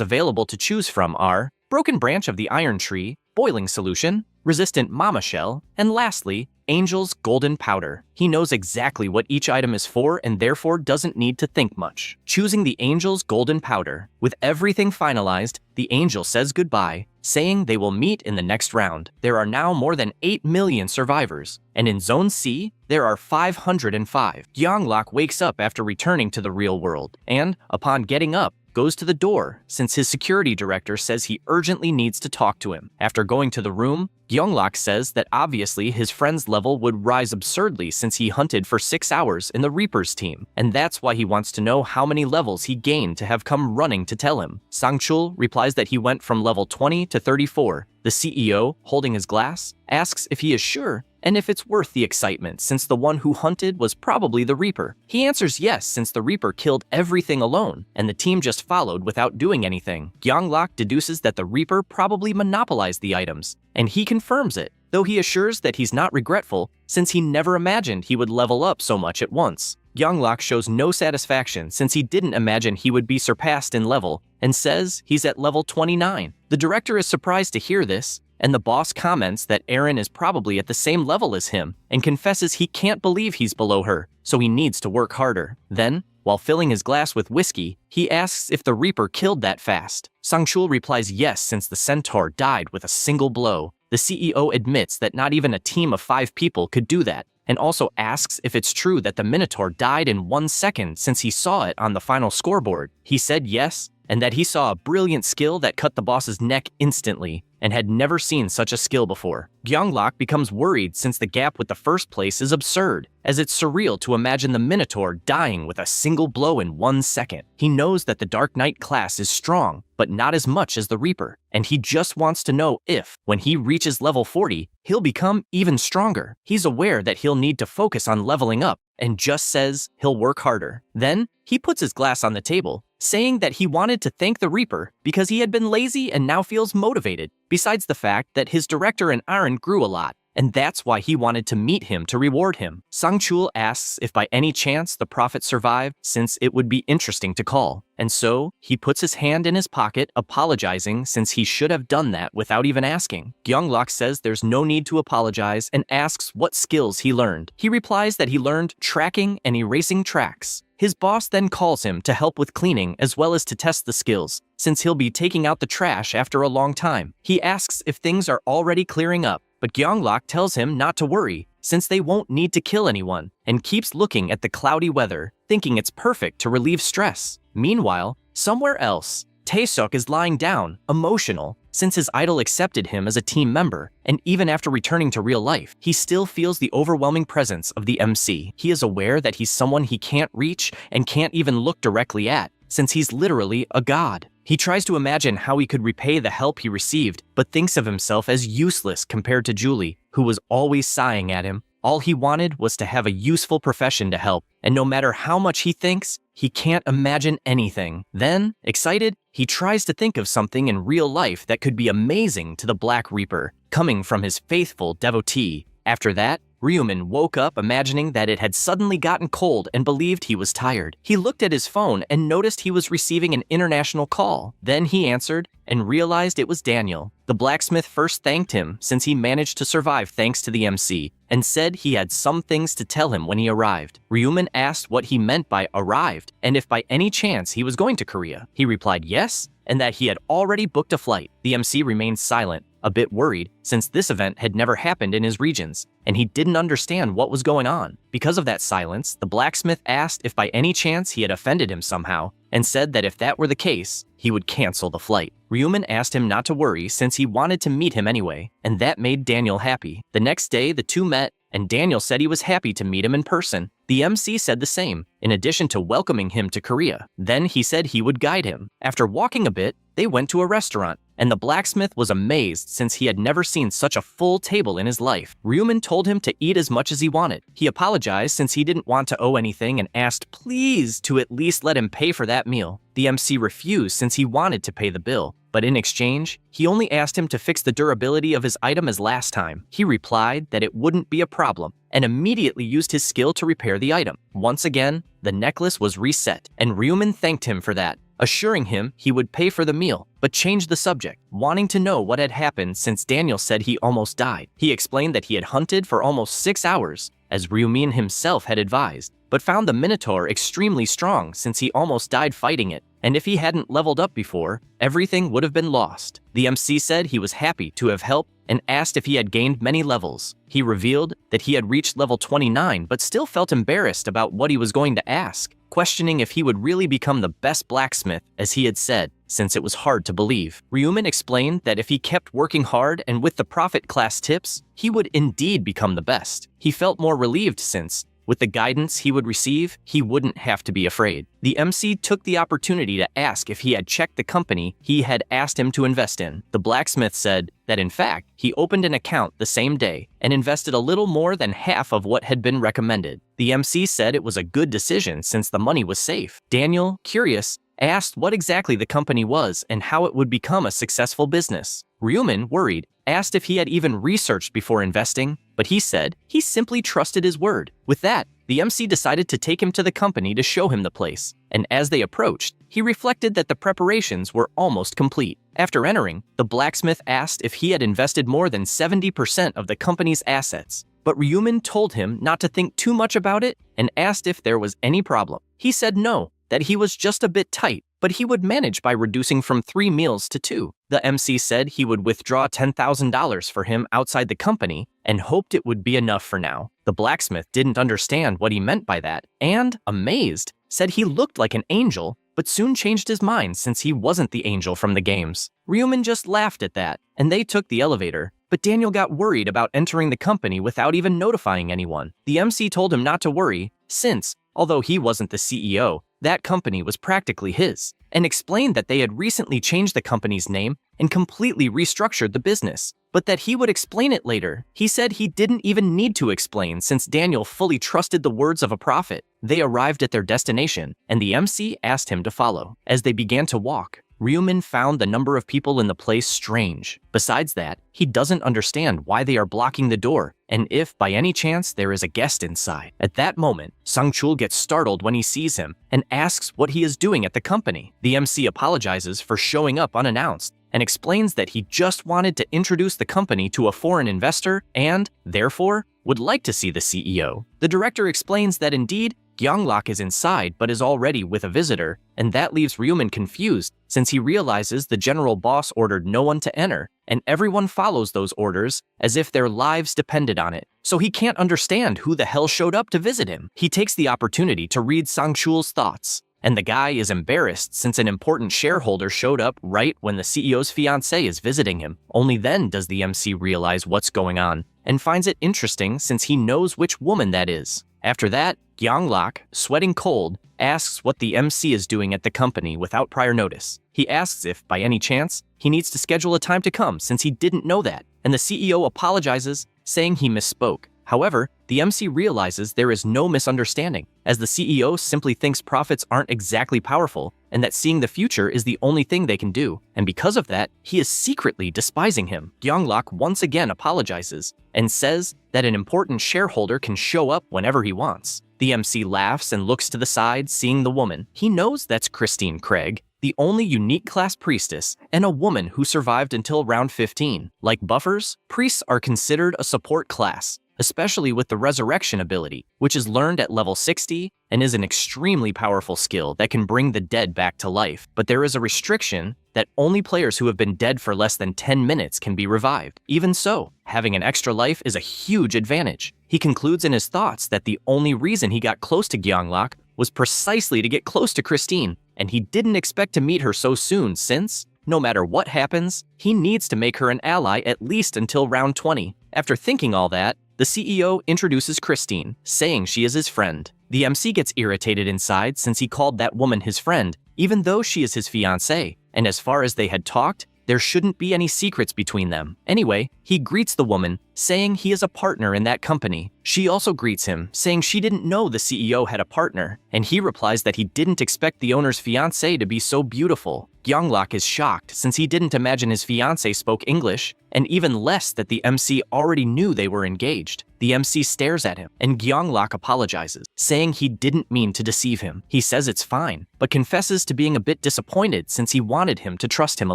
available to choose from are Broken Branch of the Iron Tree, Boiling Solution, Resistant Mama Shell, and lastly, Angel's Golden Powder. He knows exactly what each item is for and therefore doesn't need to think much. Choosing the Angel's Golden Powder. With everything finalized, the Angel says goodbye, saying they will meet in the next round. There are now more than 8 million survivors, and in Zone C, there are 505. Gyeonglok wakes up after returning to the real world, and, upon getting up, goes to the door since his security director says he urgently needs to talk to him. After going to the room, Gyeonglak says that obviously his friend's level would rise absurdly since he hunted for 6 hours in the Reaper's team, and that's why he wants to know how many levels he gained to have come running to tell him. Sang-chul replies that he went from level 20 to 34. The CEO, holding his glass, asks if he is sure and if it's worth the excitement since the one who hunted was probably the Reaper. He answers yes since the Reaper killed everything alone and the team just followed without doing anything. Gyeonglak deduces that the Reaper probably monopolized the items, and he confirms it, though he assures that he's not regretful since he never imagined he would level up so much at once. Gyeonglak shows no satisfaction since he didn't imagine he would be surpassed in level and says he's at level 29. The director is surprised to hear this, and the boss comments that Aaron is probably at the same level as him and confesses he can't believe he's below her, so he needs to work harder. Then, while filling his glass with whiskey, he asks if the Reaper killed that fast. Sang-chul replies yes since the centaur died with a single blow. The CEO admits that not even a team of 5 people could do that, and also asks if it's true that the Minotaur died in 1 second since he saw it on the final scoreboard. He said yes, and that he saw a brilliant skill that cut the boss's neck instantly, and had never seen such a skill before. Gyeonglak becomes worried since the gap with the first place is absurd, as it's surreal to imagine the Minotaur dying with a single blow in 1 second. He knows that the Dark Knight class is strong, but not as much as the Reaper, and he just wants to know if, when he reaches level 40, he'll become even stronger. He's aware that he'll need to focus on leveling up, and just says he'll work harder. Then, he puts his glass on the table, saying that he wanted to thank the Reaper because he had been lazy and now feels motivated, besides the fact that his director and Aaron grew a lot, and that's why he wanted to meet him to reward him. Sang-chul asks if by any chance the prophet survived since it would be interesting to call, and so he puts his hand in his pocket apologizing since he should have done that without even asking. Gyeonglak says there's no need to apologize and asks what skills he learned. He replies that he learned tracking and erasing tracks. His boss then calls him to help with cleaning as well as to test the skills, since he'll be taking out the trash after a long time. He asks if things are already clearing up, but Gyeonglak tells him not to worry, since they won't need to kill anyone, and keeps looking at the cloudy weather, thinking it's perfect to relieve stress. Meanwhile, somewhere else, Taesuk is lying down, emotional, since his idol accepted him as a team member, and even after returning to real life, he still feels the overwhelming presence of the MC. He is aware that he's someone he can't reach and can't even look directly at, since he's literally a god. He tries to imagine how he could repay the help he received, but thinks of himself as useless compared to Julie, who was always sighing at him. All he wanted was to have a useful profession to help, and no matter how much he thinks, he can't imagine anything. Then, excited, he tries to think of something in real life that could be amazing to the Black Reaper, coming from his faithful devotee. After that, Ryumin woke up imagining that it had suddenly gotten cold and believed he was tired. He looked at his phone and noticed he was receiving an international call. Then he answered and realized it was Daniel. The blacksmith first thanked him since he managed to survive thanks to the MC, and said he had some things to tell him when he arrived. Ryumin asked what he meant by arrived and if by any chance he was going to Korea. He replied yes, and that he had already booked a flight. The MC remained silent, a bit worried since this event had never happened in his regions, and he didn't understand what was going on. Because of that silence, the blacksmith asked if by any chance he had offended him somehow, and said that if that were the case, he would cancel the flight. Ryumin asked him not to worry since he wanted to meet him anyway, and that made Daniel happy. The next day, the two met, and Daniel said he was happy to meet him in person. The MC said the same, in addition to welcoming him to Korea. Then he said he would guide him. After walking a bit, they went to a restaurant, and the blacksmith was amazed since he had never seen such a full table in his life. Ryumin told him to eat as much as he wanted. He apologized since he didn't want to owe anything and asked please to at least let him pay for that meal. The MC refused since he wanted to pay the bill, but in exchange, he only asked him to fix the durability of his item as last time. He replied that it wouldn't be a problem, and immediately used his skill to repair the item. Once again, the necklace was reset, and Ryumin thanked him for that, assuring him he would pay for the meal, but changed the subject, wanting to know what had happened since Daniel said he almost died. He explained that he had hunted for almost 6 hours, as Ryumin himself had advised, but found the Minotaur extremely strong since he almost died fighting it. and if he hadn't leveled up before, everything would have been lost. The MC said he was happy to have helped and asked if he had gained many levels. He revealed that he had reached level 29 but still felt embarrassed about what he was going to ask, questioning if he would really become the best blacksmith as he had said, since it was hard to believe. Ryuman explained that if he kept working hard and with the profit class tips, he would indeed become the best. He felt more relieved since, with the guidance he would receive, he wouldn't have to be afraid. The MC took the opportunity to ask if he had checked the company he had asked him to invest in. The blacksmith said that in fact, he opened an account the same day and invested a little more than half of what had been recommended. The MC said it was a good decision since the money was safe. Daniel, curious, asked what exactly the company was and how it would become a successful business. Ryuman, worried, asked if he had even researched before investing, but he said he simply trusted his word. With that, the MC decided to take him to the company to show him the place, and as they approached, he reflected that the preparations were almost complete. After entering, the blacksmith asked if he had invested more than 70% of the company's assets, but Ryuman told him not to think too much about it and asked if there was any problem. He said no, that he was just a bit tight, but he would manage by reducing from 3 meals to 2. The MC said he would withdraw $10,000 for him outside the company and hoped it would be enough for now. The blacksmith didn't understand what he meant by that and, amazed, said he looked like an angel, but soon changed his mind since he wasn't the angel from the games. Ryuman just laughed at that, and they took the elevator, but Daniel got worried about entering the company without even notifying anyone. The MC told him not to worry, since, although he wasn't the CEO, that company was practically his, and explained that they had recently changed the company's name and completely restructured the business, but that he would explain it later. He said he didn't even need to explain since Daniel fully trusted the words of a prophet. They arrived at their destination, and the MC asked him to follow. As they began to walk, Ryuman found the number of people in the place strange. Besides that, he doesn't understand why they are blocking the door, and if by any chance there is a guest inside. At that moment, Sangchul gets startled when he sees him and asks what he is doing at the company. The MC apologizes for showing up unannounced and explains that he just wanted to introduce the company to a foreign investor and, therefore, would like to see the CEO. The director explains that indeed, Gyeonglok is inside but is already with a visitor, and that leaves Ryuman confused since he realizes the general boss ordered no one to enter, and everyone follows those orders as if their lives depended on it. So he can't understand who the hell showed up to visit him. He takes the opportunity to read Sangchul's thoughts, and the guy is embarrassed since an important shareholder showed up right when the CEO's fiancée is visiting him. Only then does the MC realize what's going on, and finds it interesting since he knows which woman that is. After that, Gyeonglok, sweating cold, asks what the MC is doing at the company without prior notice. He asks if, by any chance, he needs to schedule a time to come since he didn't know that, and the CEO apologizes, saying he misspoke. However, the MC realizes there is no misunderstanding, as the CEO simply thinks prophets aren't exactly powerful, and that seeing the future is the only thing they can do, and because of that, he is secretly despising him. Gyeonglok once again apologizes, and says that an important shareholder can show up whenever he wants. The MC laughs and looks to the side, seeing the woman. He knows that's Christine Craig, the only unique class priestess, and a woman who survived until round 15. Like buffers, priests are considered a support class, especially with the resurrection ability, which is learned at level 60 and is an extremely powerful skill that can bring the dead back to life. But there is a restriction that only players who have been dead for less than 10 minutes can be revived. Even so, having an extra life is a huge advantage. He concludes in his thoughts that the only reason he got close to Gyeonglok was precisely to get close to Christine, and he didn't expect to meet her so soon since, no matter what happens, he needs to make her an ally at least until round 20. After thinking all that, the CEO introduces Christine, saying she is his friend. The MC gets irritated inside since he called that woman his friend, even though she is his fiancée, and as far as they had talked, there shouldn't be any secrets between them. Anyway, he greets the woman, saying he is a partner in that company. She also greets him, saying she didn't know the CEO had a partner, and he replies that he didn't expect the owner's fiancée to be so beautiful. Gyeonglok is shocked since he didn't imagine his fiancée spoke English, and even less that the MC already knew they were engaged. The MC stares at him, and Gyeonglak apologizes, saying he didn't mean to deceive him. He says it's fine, but confesses to being a bit disappointed since he wanted him to trust him a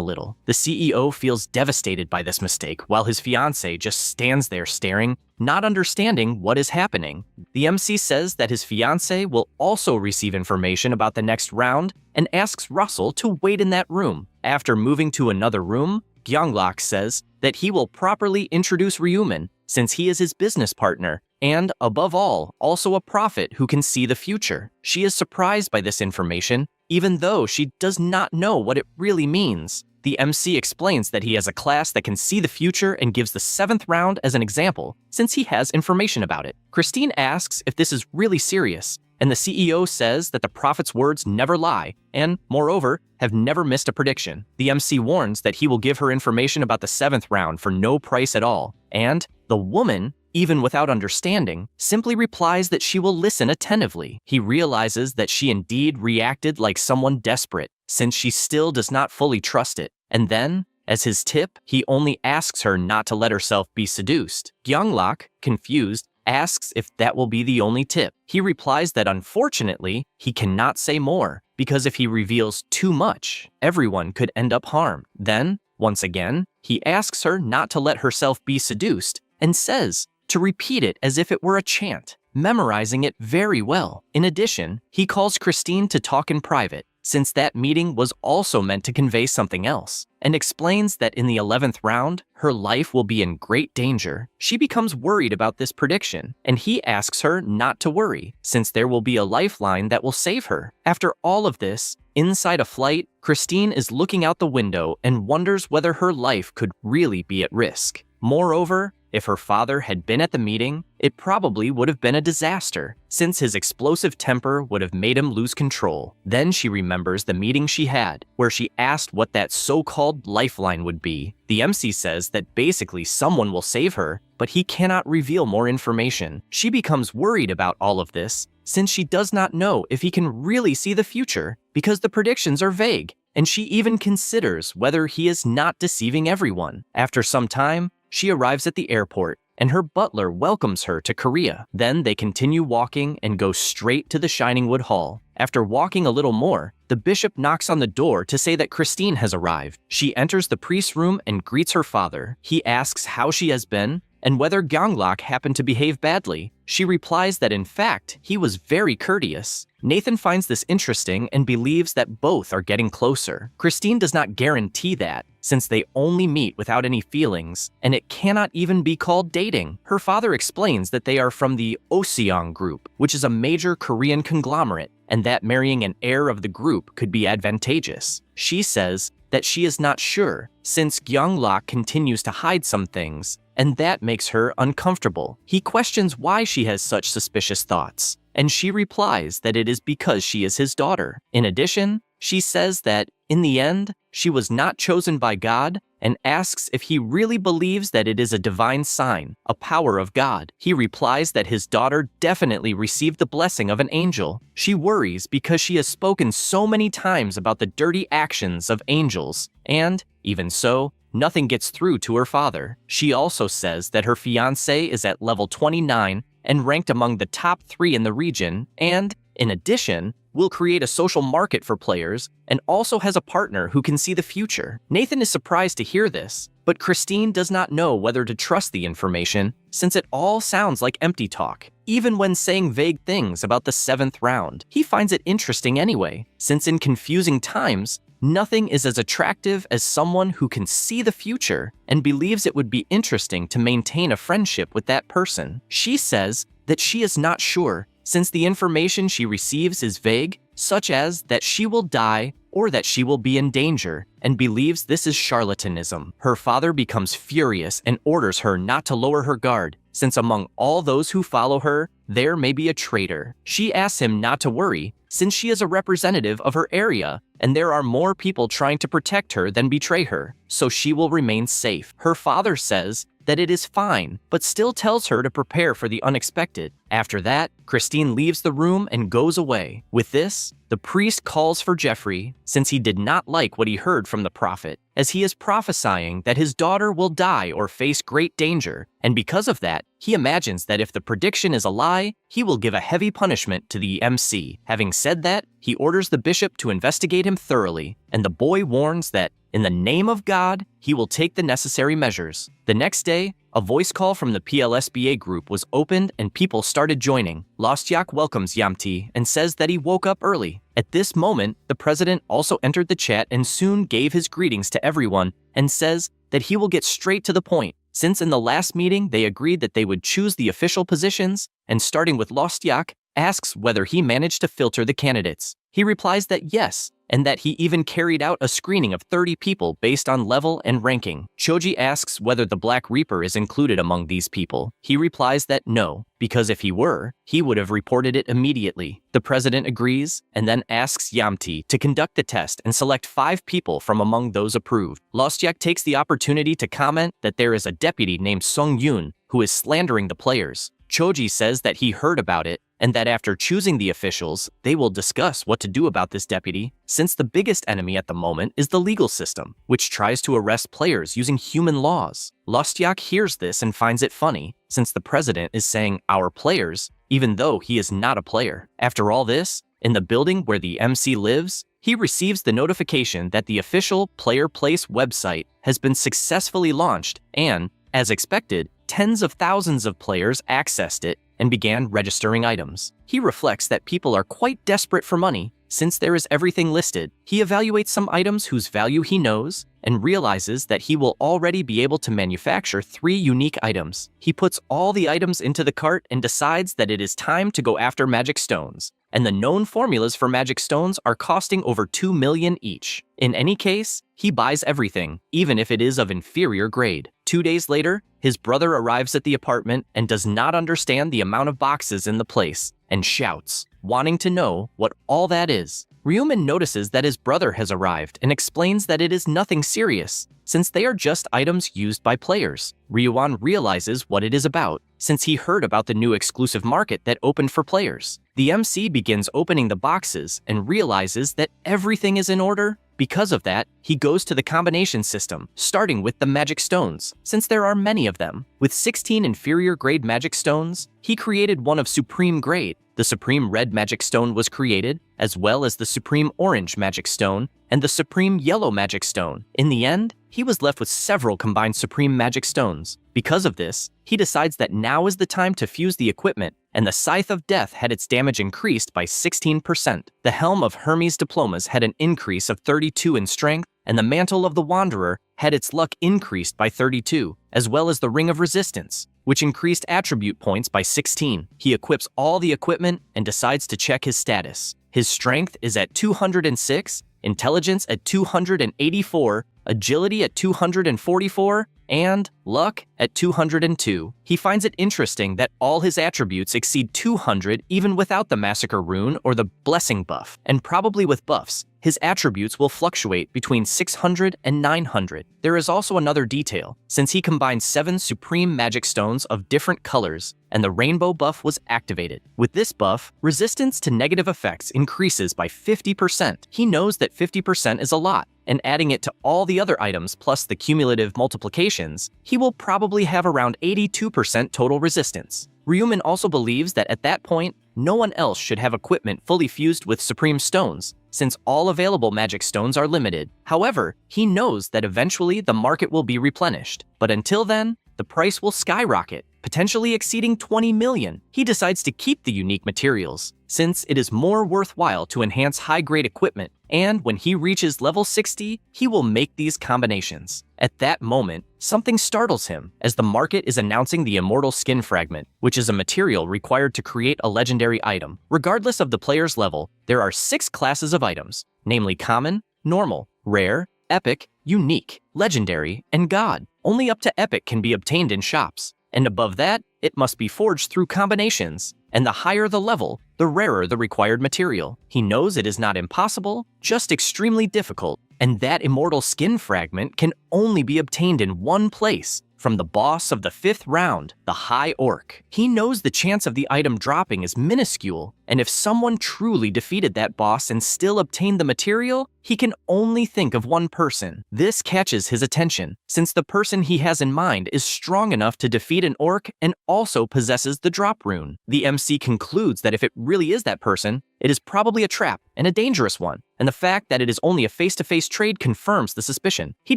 little. The CEO feels devastated by this mistake, while his fiancée just stands there staring, not understanding what is happening. The MC says that his fiancée will also receive information about the next round and asks Russell to wait in that room. After moving to another room, Gyeonglak says that he will properly introduce Ryumin since he is his business partner and, above all, also a prophet who can see the future. She is surprised by this information, even though she does not know what it really means. The MC explains that he has a class that can see the future and gives the 7th round as an example, since he has information about it. Christine asks if this is really serious, and the CEO says that the prophet's words never lie, and, moreover, have never missed a prediction. The MC warns that he will give her information about the 7th round for no price at all, and the woman, even without understanding, simply replies that she will listen attentively. He realizes that she indeed reacted like someone desperate, since she still does not fully trust it. And then, as his tip, he only asks her not to let herself be seduced. Gyeonglak, confused, asks if that will be the only tip. He replies that unfortunately, he cannot say more, because if he reveals too much, everyone could end up harmed. Then, once again, he asks her not to let herself be seduced, and says to repeat it as if it were a chant, memorizing it very well. In addition, he calls Christine to talk in private, since that meeting was also meant to convey something else, and explains that in the 11th round, her life will be in great danger. She becomes worried about this prediction, and he asks her not to worry, since there will be a lifeline that will save her. After all of this, inside a flight, Christine is looking out the window and wonders whether her life could really be at risk. Moreover, if her father had been at the meeting, it probably would have been a disaster, since his explosive temper would have made him lose control. Then she remembers the meeting she had, where she asked what that so-called lifeline would be. The MC says that basically someone will save her, but he cannot reveal more information. She becomes worried about all of this, since she does not know if he can really see the future, because the predictions are vague, and she even considers whether he is not deceiving everyone. After some time, she arrives at the airport, and her butler welcomes her to Korea. Then they continue walking and go straight to the Shining Wood Hall. After walking a little more, the bishop knocks on the door to say that Christine has arrived. She enters the priest's room and greets her father. He asks how she has been, and whether Gyeonglak happened to behave badly. She replies that in fact, he was very courteous. Nathan finds this interesting and believes that both are getting closer. Christine does not guarantee that, since they only meet without any feelings, and it cannot even be called dating. Her father explains that they are from the Oseong group, which is a major Korean conglomerate, and that marrying an heir of the group could be advantageous. She says that she is not sure, since Gyeonglak continues to hide some things, and that makes her uncomfortable. He questions why she has such suspicious thoughts, and she replies that it is because she is his daughter. In addition, she says that, in the end, she was not chosen by God, and asks if he really believes that it is a divine sign, a power of God. He replies that his daughter definitely received the blessing of an angel. She worries because she has spoken so many times about the dirty actions of angels, and, even so, nothing gets through to her father. She also says that her fiancé is at level 29 and ranked among the top 3 in the region, and, in addition, will create a social market for players, and also has a partner who can see the future. Nathan is surprised to hear this, but Christine does not know whether to trust the information, since it all sounds like empty talk, even when saying vague things about the 7th round. He finds it interesting anyway, since in confusing times, nothing is as attractive as someone who can see the future and believes it would be interesting to maintain a friendship with that person. She says that she is not sure, since the information she receives is vague, such as that she will die or that she will be in danger, and believes this is charlatanism. Her father becomes furious and orders her not to lower her guard, since among all those who follow her, there may be a traitor. She asks him not to worry, since she is a representative of her area, and there are more people trying to protect her than betray her, so she will remain safe. Her father says that it is fine, but still tells her to prepare for the unexpected. After that, Christine leaves the room and goes away. With this, the priest calls for Jeffrey, since he did not like what he heard word from the prophet, as he is prophesying that his daughter will die or face great danger, and because of that, he imagines that if the prediction is a lie, he will give a heavy punishment to the MC. Having said that, he orders the bishop to investigate him thoroughly, and the boy warns that, in the name of God, he will take the necessary measures. The next day, a voice call from the PLSBA group was opened and people started joining. Lostyak welcomes Yamti and says that he woke up early. At this moment, the president also entered the chat and soon gave his greetings to everyone and says that he will get straight to the point, since in the last meeting they agreed that they would choose the official positions, and starting with Lostyak, asks whether he managed to filter the candidates. He replies that yes, and that he even carried out a screening of 30 people based on level and ranking. Choji asks whether the Black Reaper is included among these people. He replies that no, because if he were, he would have reported it immediately. The president agrees, and then asks Yamti to conduct the test and select 5 people from among those approved. Lostyak takes the opportunity to comment that there is a deputy named Sung Yoon who is slandering the players. Choji says that he heard about it, and that after choosing the officials, they will discuss what to do about this deputy, since the biggest enemy at the moment is the legal system, which tries to arrest players using human laws. Lostyak hears this and finds it funny, since the president is saying our players, even though he is not a player. After all this, in the building where the MC lives, he receives the notification that the official Player Place website has been successfully launched and, as expected, tens of thousands of players accessed it and began registering items. He reflects that people are quite desperate for money, since there is everything listed. He evaluates some items whose value he knows, and realizes that he will already be able to manufacture 3 unique items. He puts all the items into the cart and decides that it is time to go after magic stones, and the known formulas for magic stones are costing over 2 million each. In any case, he buys everything, even if it is of inferior grade. 2 days later, his brother arrives at the apartment and does not understand the amount of boxes in the place, and shouts, wanting to know what all that is. Ryuman notices that his brother has arrived and explains that it is nothing serious, since they are just items used by players. Ryuan realizes what it is about, since he heard about the new exclusive market that opened for players. The MC begins opening the boxes and realizes that everything is in order. Because of that, he goes to the combination system, starting with the magic stones, since there are many of them. With 16 inferior grade magic stones, he created one of supreme grade. The supreme red magic stone was created, as well as the supreme orange magic stone and the supreme yellow magic stone. In the end, he was left with several combined supreme magic stones. Because of this, he decides that now is the time to fuse the equipment, and the Scythe of Death had its damage increased by 16%. The Helm of Hermes Diplomas had an increase of 32 in strength, and the Mantle of the Wanderer had its luck increased by 32, as well as the Ring of Resistance, which increased attribute points by 16. He equips all the equipment and decides to check his status. His strength is at 206, intelligence at 284, agility at 244, and luck at 202. He finds it interesting that all his attributes exceed 200 even without the Massacre rune or the Blessing buff, and probably with buffs, his attributes will fluctuate between 600 and 900. There is also another detail, since he combined 7 supreme magic stones of different colors, and the rainbow buff was activated. With this buff, resistance to negative effects increases by 50%. He knows that 50% is a lot, and adding it to all the other items plus the cumulative multiplications, he will probably have around 82% total resistance. Ryuman also believes that at that point, no one else should have equipment fully fused with supreme stones, since all available magic stones are limited. However, he knows that eventually the market will be replenished, but until then, the price will skyrocket, potentially exceeding 20 million. He decides to keep the unique materials, since it is more worthwhile to enhance high-grade equipment, and when he reaches level 60, he will make these combinations. At that moment, something startles him, as the market is announcing the Immortal Skin Fragment, which is a material required to create a legendary item. Regardless of the player's level, there are 6 classes of items, namely Common, Normal, Rare, Epic, Unique, Legendary, and God. Only up to Epic can be obtained in shops, and above that, it must be forged through combinations, and the higher the level, the rarer the required material. He knows it is not impossible, just extremely difficult, and that Immortal Skin Fragment can only be obtained in one place, from the boss of the 5th round, the High Orc. He knows the chance of the item dropping is minuscule, and if someone truly defeated that boss and still obtained the material, he can only think of one person. This catches his attention, since the person he has in mind is strong enough to defeat an orc and also possesses the drop rune. The MC concludes that if it really is that person, it is probably a trap, and a dangerous one, and the fact that it is only a face-to-face trade confirms the suspicion. He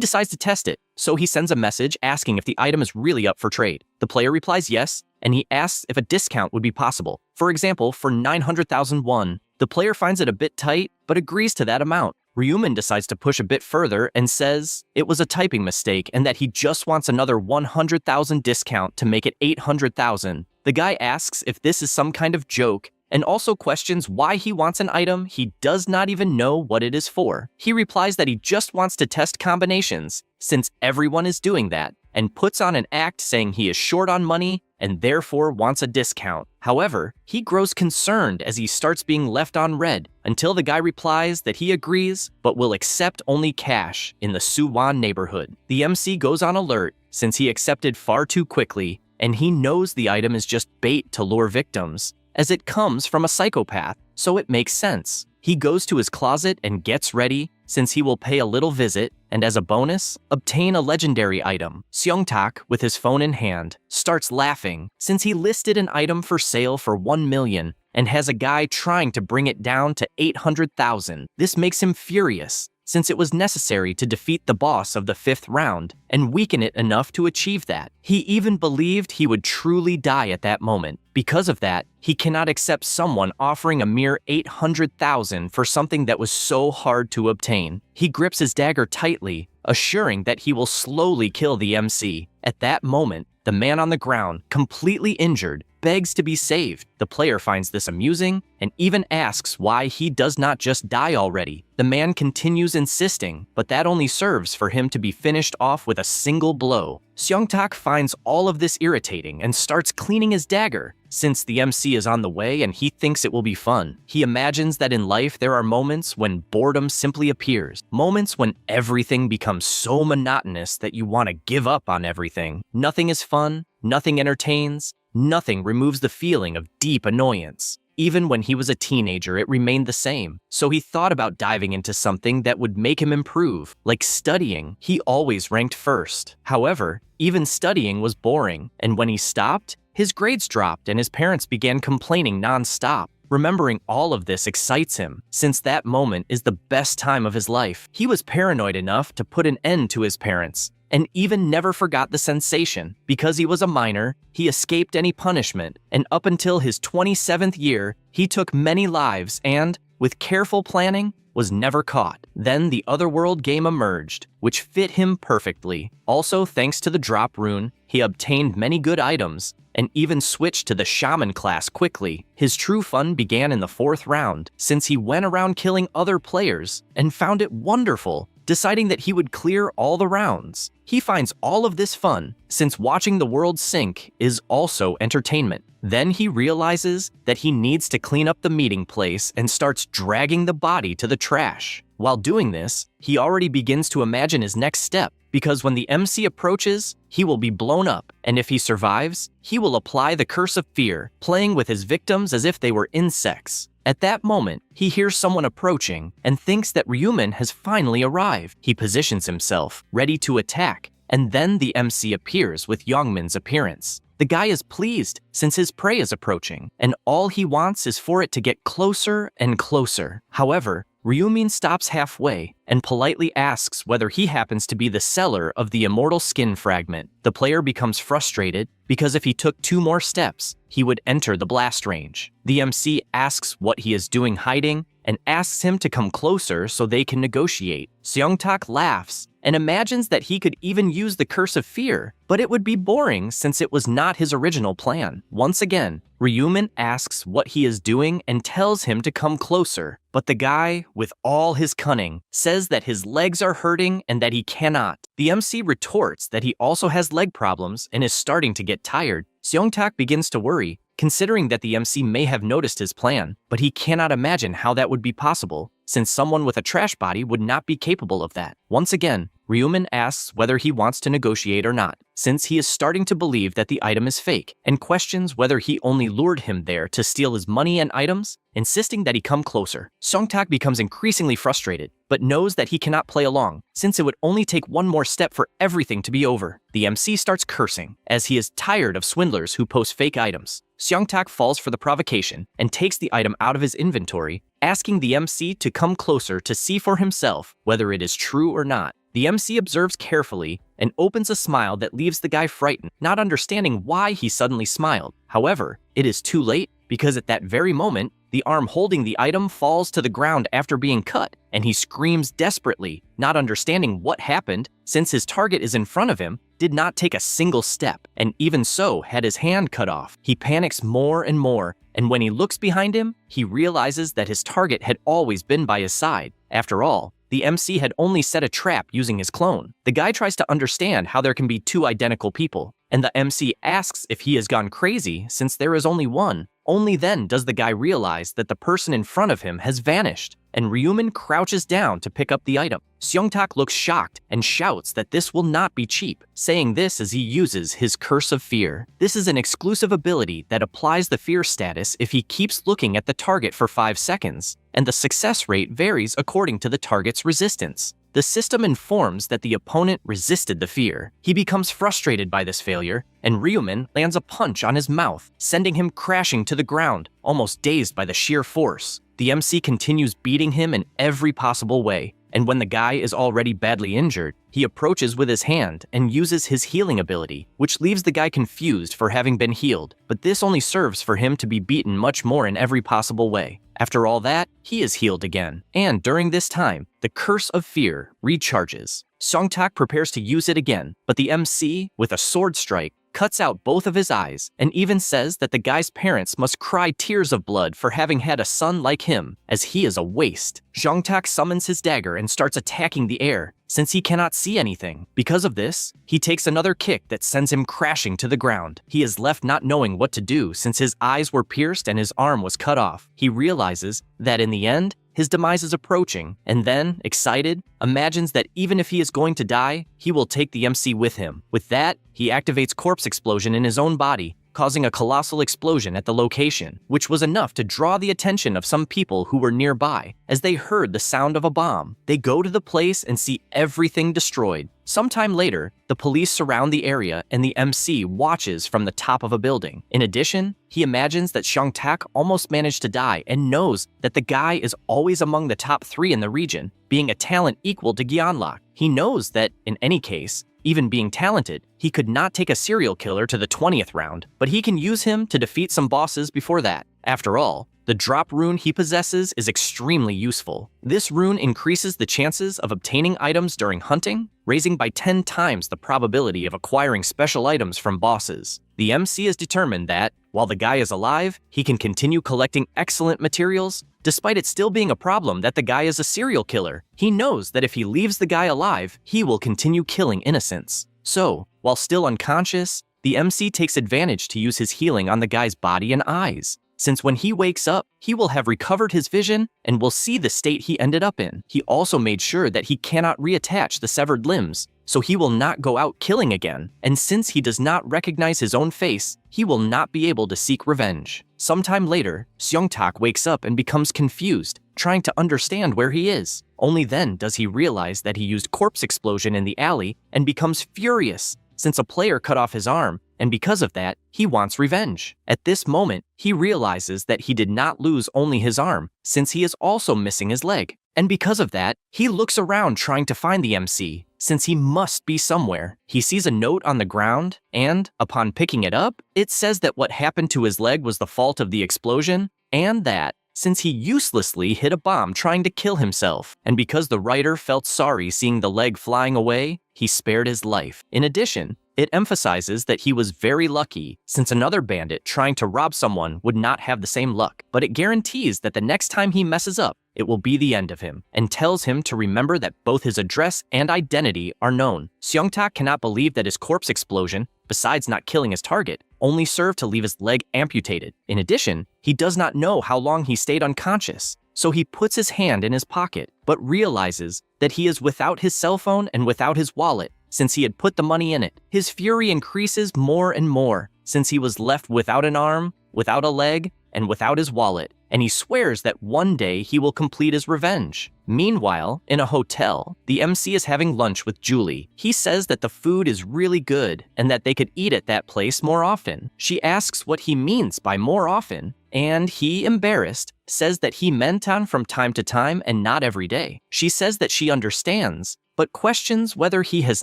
decides to test it, so he sends a message asking if the item is really up for trade. The player replies yes, and he asks if a discount would be possible. For example, for 900,000 won. The player finds it a bit tight, but agrees to that amount. Ryumin decides to push a bit further and says it was a typing mistake and that he just wants another 100,000 discount to make it 800,000. The guy asks if this is some kind of joke, and also questions why he wants an item he does not even know what it is for. He replies that he just wants to test combinations, since everyone is doing that, and puts on an act saying he is short on money and therefore wants a discount. However, he grows concerned as he starts being left on red, until the guy replies that he agrees, but will accept only cash in the Suwon neighborhood. The MC goes on alert, since he accepted far too quickly, and he knows the item is just bait to lure victims, as it comes from a psychopath, so it makes sense. He goes to his closet and gets ready, since he will pay a little visit, and as a bonus, obtain a legendary item. Seongtak, with his phone in hand, starts laughing, since he listed an item for sale for 1 million, and has a guy trying to bring it down to 800,000. This makes him furious, since it was necessary to defeat the boss of the 5th round, and weaken it enough to achieve that. He even believed he would truly die at that moment. Because of that, he cannot accept someone offering a mere 800,000 for something that was so hard to obtain. He grips his dagger tightly, assuring that he will slowly kill the MC. At that moment, the man on the ground, completely injured, begs to be saved. The player finds this amusing and even asks why he does not just die already. The man continues insisting, but that only serves for him to be finished off with a single blow. Seongtak finds all of this irritating and starts cleaning his dagger, since the MC is on the way and he thinks it will be fun. He imagines that in life there are moments when boredom simply appears, moments when everything becomes so monotonous that you want to give up on everything. Nothing is fun, nothing entertains, nothing removes the feeling of deep annoyance. Even when he was a teenager, it remained the same. So he thought about diving into something that would make him improve, like studying. He always ranked first. However, even studying was boring, and when he stopped, his grades dropped and his parents began complaining non-stop. Remembering all of this excites him, since that moment is the best time of his life. He was paranoid enough to put an end to his parents, and even never forgot the sensation. Because he was a minor, he escaped any punishment, and up until his 27th year, he took many lives and, with careful planning, was never caught. Then the Otherworld game emerged, which fit him perfectly. Also, thanks to the drop rune, he obtained many good items, and even switched to the shaman class quickly. His true fun began in the 4th round, since he went around killing other players and found it wonderful, deciding that he would clear all the rounds. He finds all of this fun, since watching the world sink is also entertainment. Then he realizes that he needs to clean up the meeting place and starts dragging the body to the trash. While doing this, he already begins to imagine his next step, because when the MC approaches, he will be blown up, and if he survives, he will apply the curse of fear, playing with his victims as if they were insects. At that moment, he hears someone approaching and thinks that Ryumin has finally arrived. He positions himself, ready to attack, and then the MC appears with Youngmin's appearance. The guy is pleased since his prey is approaching, and all he wants is for it to get closer and closer. However, Ryumin stops halfway and politely asks whether he happens to be the seller of the immortal skin fragment. The player becomes frustrated because if he took 2 more steps, he would enter the blast range. The MC asks what he is doing hiding and asks him to come closer so they can negotiate. Seongtak laughs and imagines that he could even use the curse of fear, but it would be boring since it was not his original plan. Once again, Ryumin asks what he is doing and tells him to come closer, but the guy, with all his cunning, says that his legs are hurting and that he cannot. The MC retorts that he also has leg problems and is starting to get tired. Seongtak begins to worry, considering that the MC may have noticed his plan, but he cannot imagine how that would be possible, since someone with a trash body would not be capable of that. Once again, Ryumin asks whether he wants to negotiate or not, since he is starting to believe that the item is fake, and questions whether he only lured him there to steal his money and items, insisting that he come closer. Seongtak becomes increasingly frustrated, but knows that he cannot play along, since it would only take one more step for everything to be over. The MC starts cursing, as he is tired of swindlers who post fake items. Seongtak falls for the provocation and takes the item out of his inventory, asking the MC to come closer to see for himself whether it is true or not. The MC observes carefully and opens a smile that leaves the guy frightened, not understanding why he suddenly smiled. However, it is too late, because at that very moment, the arm holding the item falls to the ground after being cut, and he screams desperately, not understanding what happened, since his target is in front of him, did not take a single step, and even so had his hand cut off. He panics more and more, and when he looks behind him, he realizes that his target had always been by his side. After all, the MC had only set a trap using his clone. The guy tries to understand how there can be two identical people, and the MC asks if he has gone crazy since there is only one. Only then does the guy realize that the person in front of him has vanished, and Ryumin crouches down to pick up the item. Seongtak looks shocked and shouts that this will not be cheap, saying this as he uses his Curse of Fear. This is an exclusive ability that applies the fear status if he keeps looking at the target for 5 seconds, and the success rate varies according to the target's resistance. The system informs that the opponent resisted the fear. He becomes frustrated by this failure, and Ryumin lands a punch on his mouth, sending him crashing to the ground, almost dazed by the sheer force. The MC continues beating him in every possible way, and when the guy is already badly injured, he approaches with his hand and uses his healing ability, which leaves the guy confused for having been healed, but this only serves for him to be beaten much more in every possible way. After all that, he is healed again, and during this time, the Curse of Fear recharges. Seongtak prepares to use it again, but the MC, with a sword strike, cuts out both of his eyes, and even says that the guy's parents must cry tears of blood for having had a son like him, as he is a waste. Seongtak summons his dagger and starts attacking the air, since he cannot see anything. Because of this, he takes another kick that sends him crashing to the ground. He is left not knowing what to do since his eyes were pierced and his arm was cut off. He realizes that in the end, his demise is approaching, and then, excited, imagines that even if he is going to die, he will take the MC with him. With that, he activates corpse explosion in his own body, causing a colossal explosion at the location, which was enough to draw the attention of some people who were nearby. As they heard the sound of a bomb, they go to the place and see everything destroyed. Sometime later, the police surround the area and the MC watches from the top of a building. In addition, he imagines that Seongtak almost managed to die and knows that the guy is always among the top 3 in the region, being a talent equal to Gyeonlak. He knows that, in any case, even being talented, he could not take a serial killer to the 20th round, but he can use him to defeat some bosses before that. After all, the drop rune he possesses is extremely useful. This rune increases the chances of obtaining items during hunting, raising by 10 times the probability of acquiring special items from bosses. The MC is determined that, while the guy is alive, he can continue collecting excellent materials, despite it still being a problem that the guy is a serial killer. He knows that if he leaves the guy alive, he will continue killing innocents. So, while still unconscious, the MC takes advantage to use his healing on the guy's body and eyes, since when he wakes up, he will have recovered his vision and will see the state he ended up in. He also made sure that he cannot reattach the severed limbs, so he will not go out killing again, and since he does not recognize his own face, he will not be able to seek revenge. Sometime later, Seongtak wakes up and becomes confused, trying to understand where he is. Only then does he realize that he used corpse explosion in the alley and becomes furious, since a player cut off his arm, and because of that, he wants revenge. At this moment, he realizes that he did not lose only his arm, since he is also missing his leg. And because of that, he looks around trying to find the MC, since he must be somewhere. He sees a note on the ground, and, upon picking it up, it says that what happened to his leg was the fault of the explosion, and that, since he uselessly hit a bomb trying to kill himself, and because the writer felt sorry seeing the leg flying away, he spared his life. In addition, it emphasizes that he was very lucky, since another bandit trying to rob someone would not have the same luck, but it guarantees that the next time he messes up, it will be the end of him, and tells him to remember that both his address and identity are known. Seongtak cannot believe that his corpse explosion, besides not killing his target, only served to leave his leg amputated. In addition, he does not know how long he stayed unconscious, so he puts his hand in his pocket, but realizes that he is without his cell phone and without his wallet, since he had put the money in it. His fury increases more and more, since he was left without an arm, without a leg, and without his wallet, and he swears that one day he will complete his revenge. Meanwhile, in a hotel, the MC is having lunch with Julie. He says that the food is really good and that they could eat at that place more often. She asks what he means by more often, and he, embarrassed, says that he meant on from time to time and not every day. She says that she understands, but questions whether he has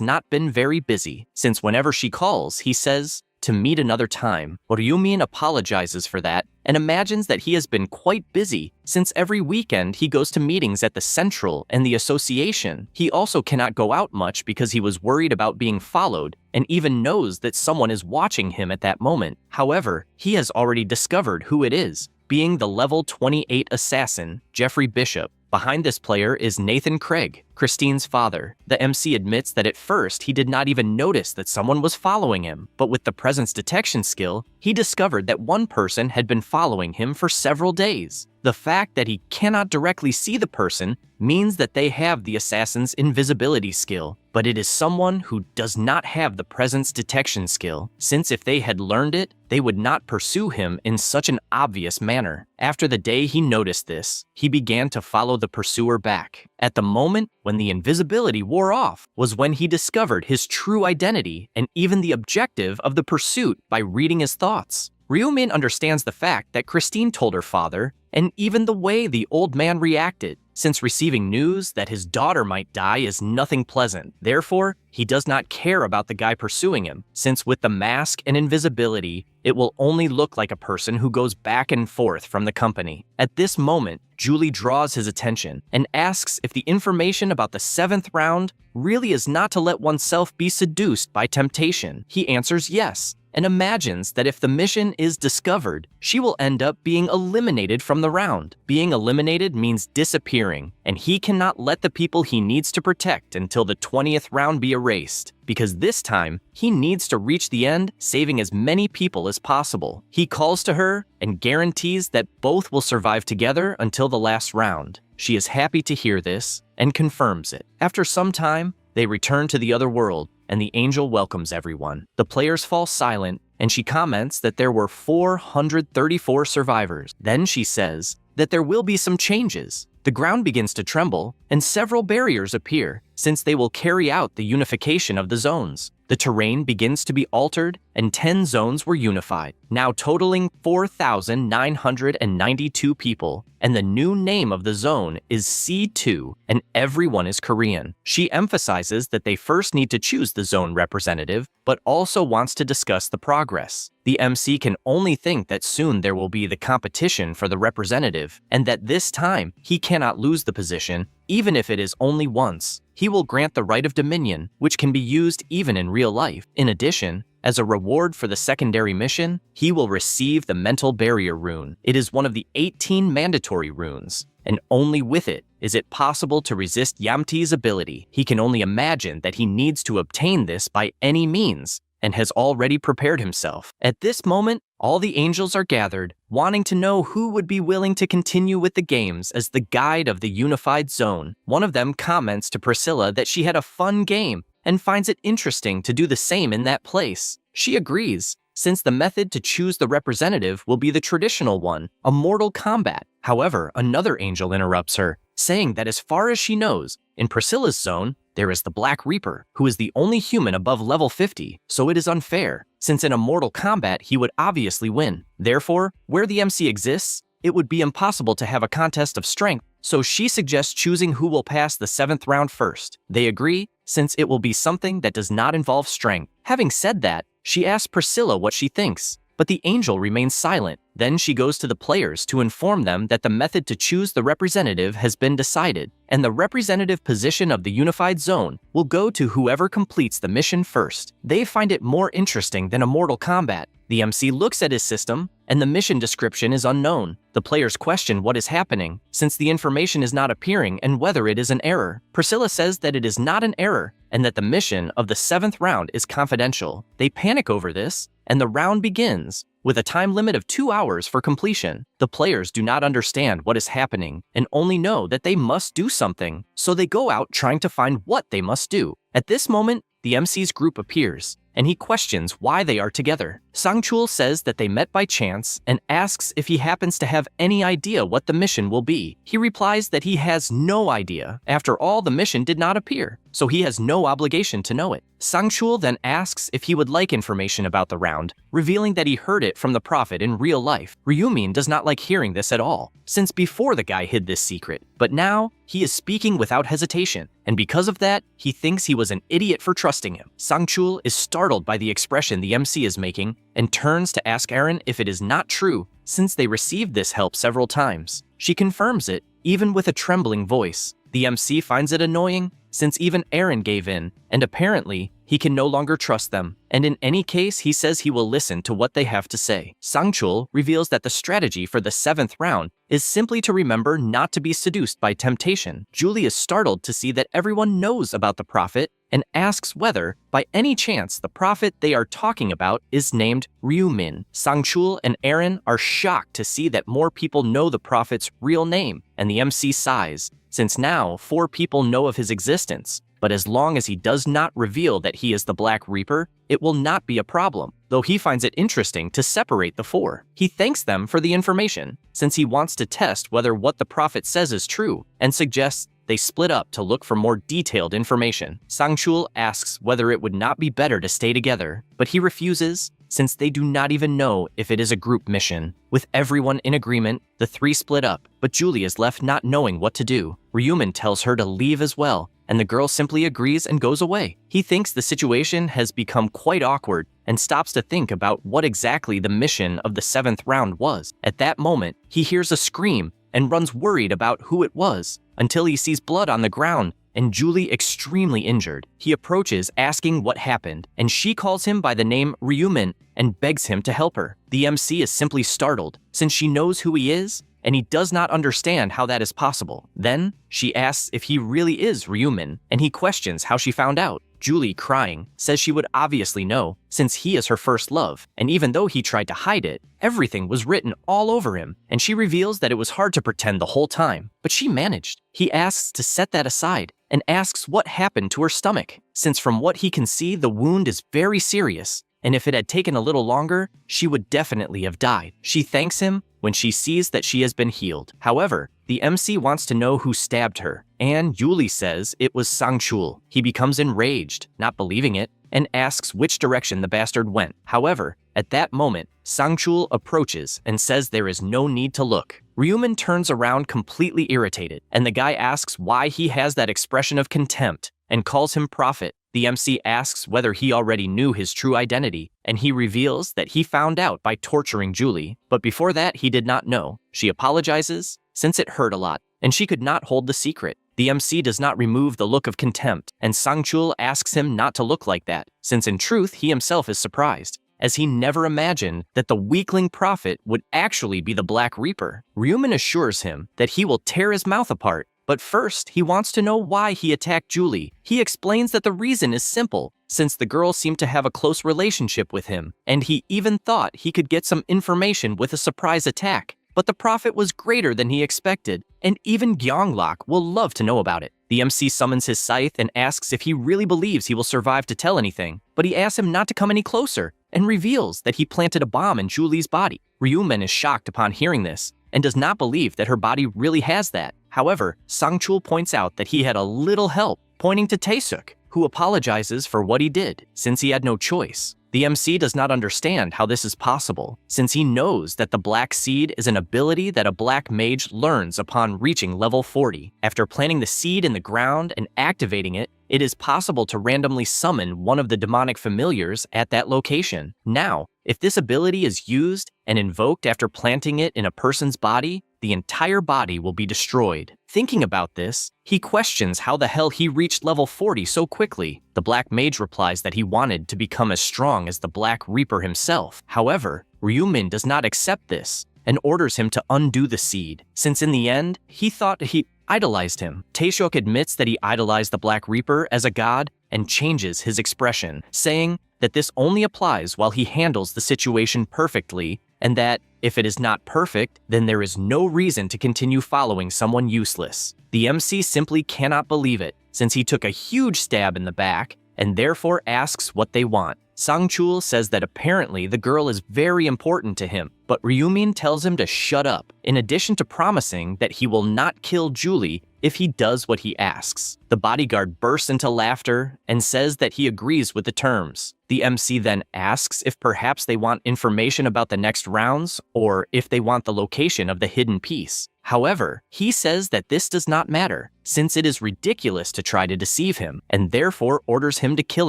not been very busy, since whenever she calls, he says, to meet another time. Ryumin apologizes for that and imagines that he has been quite busy since every weekend he goes to meetings at the Central and the Association. He also cannot go out much because he was worried about being followed and even knows that someone is watching him at that moment. However, he has already discovered who it is, being the level 28 assassin, Jeffrey Bishop. Behind this player is Nathan Craig, Christine's father. The MC admits that at first he did not even notice that someone was following him, but with the presence detection skill, he discovered that one person had been following him for several days. The fact that he cannot directly see the person means that they have the assassin's invisibility skill, but it is someone who does not have the presence detection skill, since if they had learned it, they would not pursue him in such an obvious manner. After the day he noticed this, he began to follow the pursuer back. At the moment when the invisibility wore off was when he discovered his true identity and even the objective of the pursuit by reading his thoughts. Ryumin understands the fact that Christine told her father, and even the way the old man reacted, since receiving news that his daughter might die is nothing pleasant. Therefore, he does not care about the guy pursuing him, since with the mask and invisibility, it will only look like a person who goes back and forth from the company. At this moment, Julie draws his attention and asks if the information about the 7th round really is not to let oneself be seduced by temptation. He answers yes, and imagines that if the mission is discovered, she will end up being eliminated from the round. Being eliminated means disappearing, and he cannot let the people he needs to protect until the 20th round be erased, because this time, he needs to reach the end, saving as many people as possible. He calls to her and guarantees that both will survive together until the last round. She is happy to hear this and confirms it. After some time, they return to the other world, and the angel welcomes everyone. The players fall silent, and she comments that there were 434 survivors. Then she says that there will be some changes. The ground begins to tremble, and several barriers appear, since they will carry out the unification of the zones. The terrain begins to be altered, and 10 zones were unified, now totaling 4,992 people, and the new name of the zone is C2, and everyone is Korean. She emphasizes that they first need to choose the zone representative, but also wants to discuss the progress. The MC can only think that soon there will be the competition for the representative, and that this time he cannot lose the position, even if it is only once. He will grant the right of dominion, which can be used even in real life. In addition, as a reward for the secondary mission, he will receive the mental barrier rune. It is one of the 18 mandatory runes, and only with it is it possible to resist Yamti's ability. He can only imagine that he needs to obtain this by any means, and has already prepared himself. At this moment, all the angels are gathered, wanting to know who would be willing to continue with the games as the guide of the unified zone. One of them comments to Priscilla that she had a fun game and finds it interesting to do the same in that place. She agrees, since the method to choose the representative will be the traditional one, a mortal combat. However, another angel interrupts her, saying that as far as she knows, in Priscilla's zone, there is the Black Reaper, who is the only human above level 50, so it is unfair, since in a mortal combat he would obviously win. Therefore, where the MC exists, it would be impossible to have a contest of strength, so she suggests choosing who will pass the 7th round first. They agree, since it will be something that does not involve strength. Having said that, she asks Priscilla what she thinks, but the angel remains silent. Then she goes to the players to inform them that the method to choose the representative has been decided, and the representative position of the unified zone will go to whoever completes the mission first. They find it more interesting than a mortal combat. The MC looks at his system, and the mission description is unknown. The players question what is happening, since the information is not appearing and whether it is an error. Priscilla says that it is not an error, and that the mission of the 7th round is confidential. They panic over this, and the round begins, with a time limit of 2 hours for completion. The players do not understand what is happening and only know that they must do something, so they go out trying to find what they must do. At this moment, the MC's group appears, and he questions why they are together. Sangchul says that they met by chance and asks if he happens to have any idea what the mission will be. He replies that he has no idea. After all, the mission did not appear, so he has no obligation to know it. Sangchul then asks if he would like information about the round, revealing that he heard it from the prophet in real life. Ryumin does not like hearing this at all, since before the guy hid this secret, but now he is speaking without hesitation, and because of that, he thinks he was an idiot for trusting him. Sangchul is startled by the expression the MC is making and turns to ask Aaron if it is not true, since they received this help several times. She confirms it, even with a trembling voice. The MC finds it annoying, since even Aaron gave in, and apparently, he can no longer trust them, and in any case, he says he will listen to what they have to say. Sangchul reveals that the strategy for the 7th round is simply to remember not to be seduced by temptation. Julie is startled to see that everyone knows about the prophet and asks whether, by any chance, the prophet they are talking about is named Ryumin. Sangchul and Aaron are shocked to see that more people know the prophet's real name, and the MC sighs, since now 4 people know of his existence. But as long as he does not reveal that he is the Black Reaper, it will not be a problem, though he finds it interesting to separate the 4. He thanks them for the information, since he wants to test whether what the prophet says is true, and suggests they split up to look for more detailed information. Sangchul asks whether it would not be better to stay together, but he refuses, since they do not even know if it is a group mission. With everyone in agreement, the 3 split up, but Julie is left not knowing what to do. Ryumin tells her to leave as well, and the girl simply agrees and goes away. He thinks the situation has become quite awkward and stops to think about what exactly the mission of the 7th round was. At that moment, he hears a scream and runs worried about who it was, until he sees blood on the ground and Julie extremely injured. He approaches asking what happened, and she calls him by the name Ryumin and begs him to help her. The MC is simply startled, since she knows who he is, and he does not understand how that is possible. Then, she asks if he really is Ryumin, and he questions how she found out. Julie, crying, says she would obviously know, since he is her first love, and even though he tried to hide it, everything was written all over him, and she reveals that it was hard to pretend the whole time, but she managed. He asks to set that aside, and asks what happened to her stomach, since from what he can see, the wound is very serious, and if it had taken a little longer, she would definitely have died. She thanks him when she sees that she has been healed. However, the MC wants to know who stabbed her, and Yuli says it was Sangchul. He becomes enraged, not believing it, and asks which direction the bastard went. However, at that moment, Sangchul approaches and says there is no need to look. Ryumin turns around completely irritated, and the guy asks why he has that expression of contempt and calls him prophet. The MC asks whether he already knew his true identity, and he reveals that he found out by torturing Julie, but before that he did not know. She apologizes, since it hurt a lot, and she could not hold the secret. The MC does not remove the look of contempt, and Sangchul asks him not to look like that, since in truth he himself is surprised, as he never imagined that the weakling prophet would actually be the Black Reaper. Ryumin assures him that he will tear his mouth apart, but first, he wants to know why he attacked Julie. He explains that the reason is simple, since the girl seemed to have a close relationship with him, and he even thought he could get some information with a surprise attack. But the prophet was greater than he expected, and even Gyeonglok will love to know about it. The MC summons his scythe and asks if he really believes he will survive to tell anything, but he asks him not to come any closer, and reveals that he planted a bomb in Julie's body. Ryumin is shocked upon hearing this, and does not believe that her body really has that. However, Sangchul points out that he had a little help, pointing to Taesuk, who apologizes for what he did, since he had no choice. The MC does not understand how this is possible, since he knows that the Black Seed is an ability that a Black Mage learns upon reaching level 40. After planting the seed in the ground and activating it, it is possible to randomly summon one of the demonic familiars at that location. Now, if this ability is used and invoked after planting it in a person's body, the entire body will be destroyed. Thinking about this, he questions how the hell he reached level 40 so quickly. The Black Mage replies that he wanted to become as strong as the Black Reaper himself. However, Ryumin does not accept this and orders him to undo the seed, since in the end, he thought he idolized him. Taesuk admits that he idolized the Black Reaper as a god, and changes his expression, saying that this only applies while he handles the situation perfectly, and that if it is not perfect, then there is no reason to continue following someone useless. The MC simply cannot believe it, since he took a huge stab in the back, and therefore asks what they want. Sang-chul says that apparently the girl is very important to him, but Ryumin tells him to shut up, in addition to promising that he will not kill Julie if he does what he asks. The bodyguard bursts into laughter and says that he agrees with the terms. The MC then asks if perhaps they want information about the next rounds or if they want the location of the hidden piece. However, he says that this does not matter, since it is ridiculous to try to deceive him, and therefore orders him to kill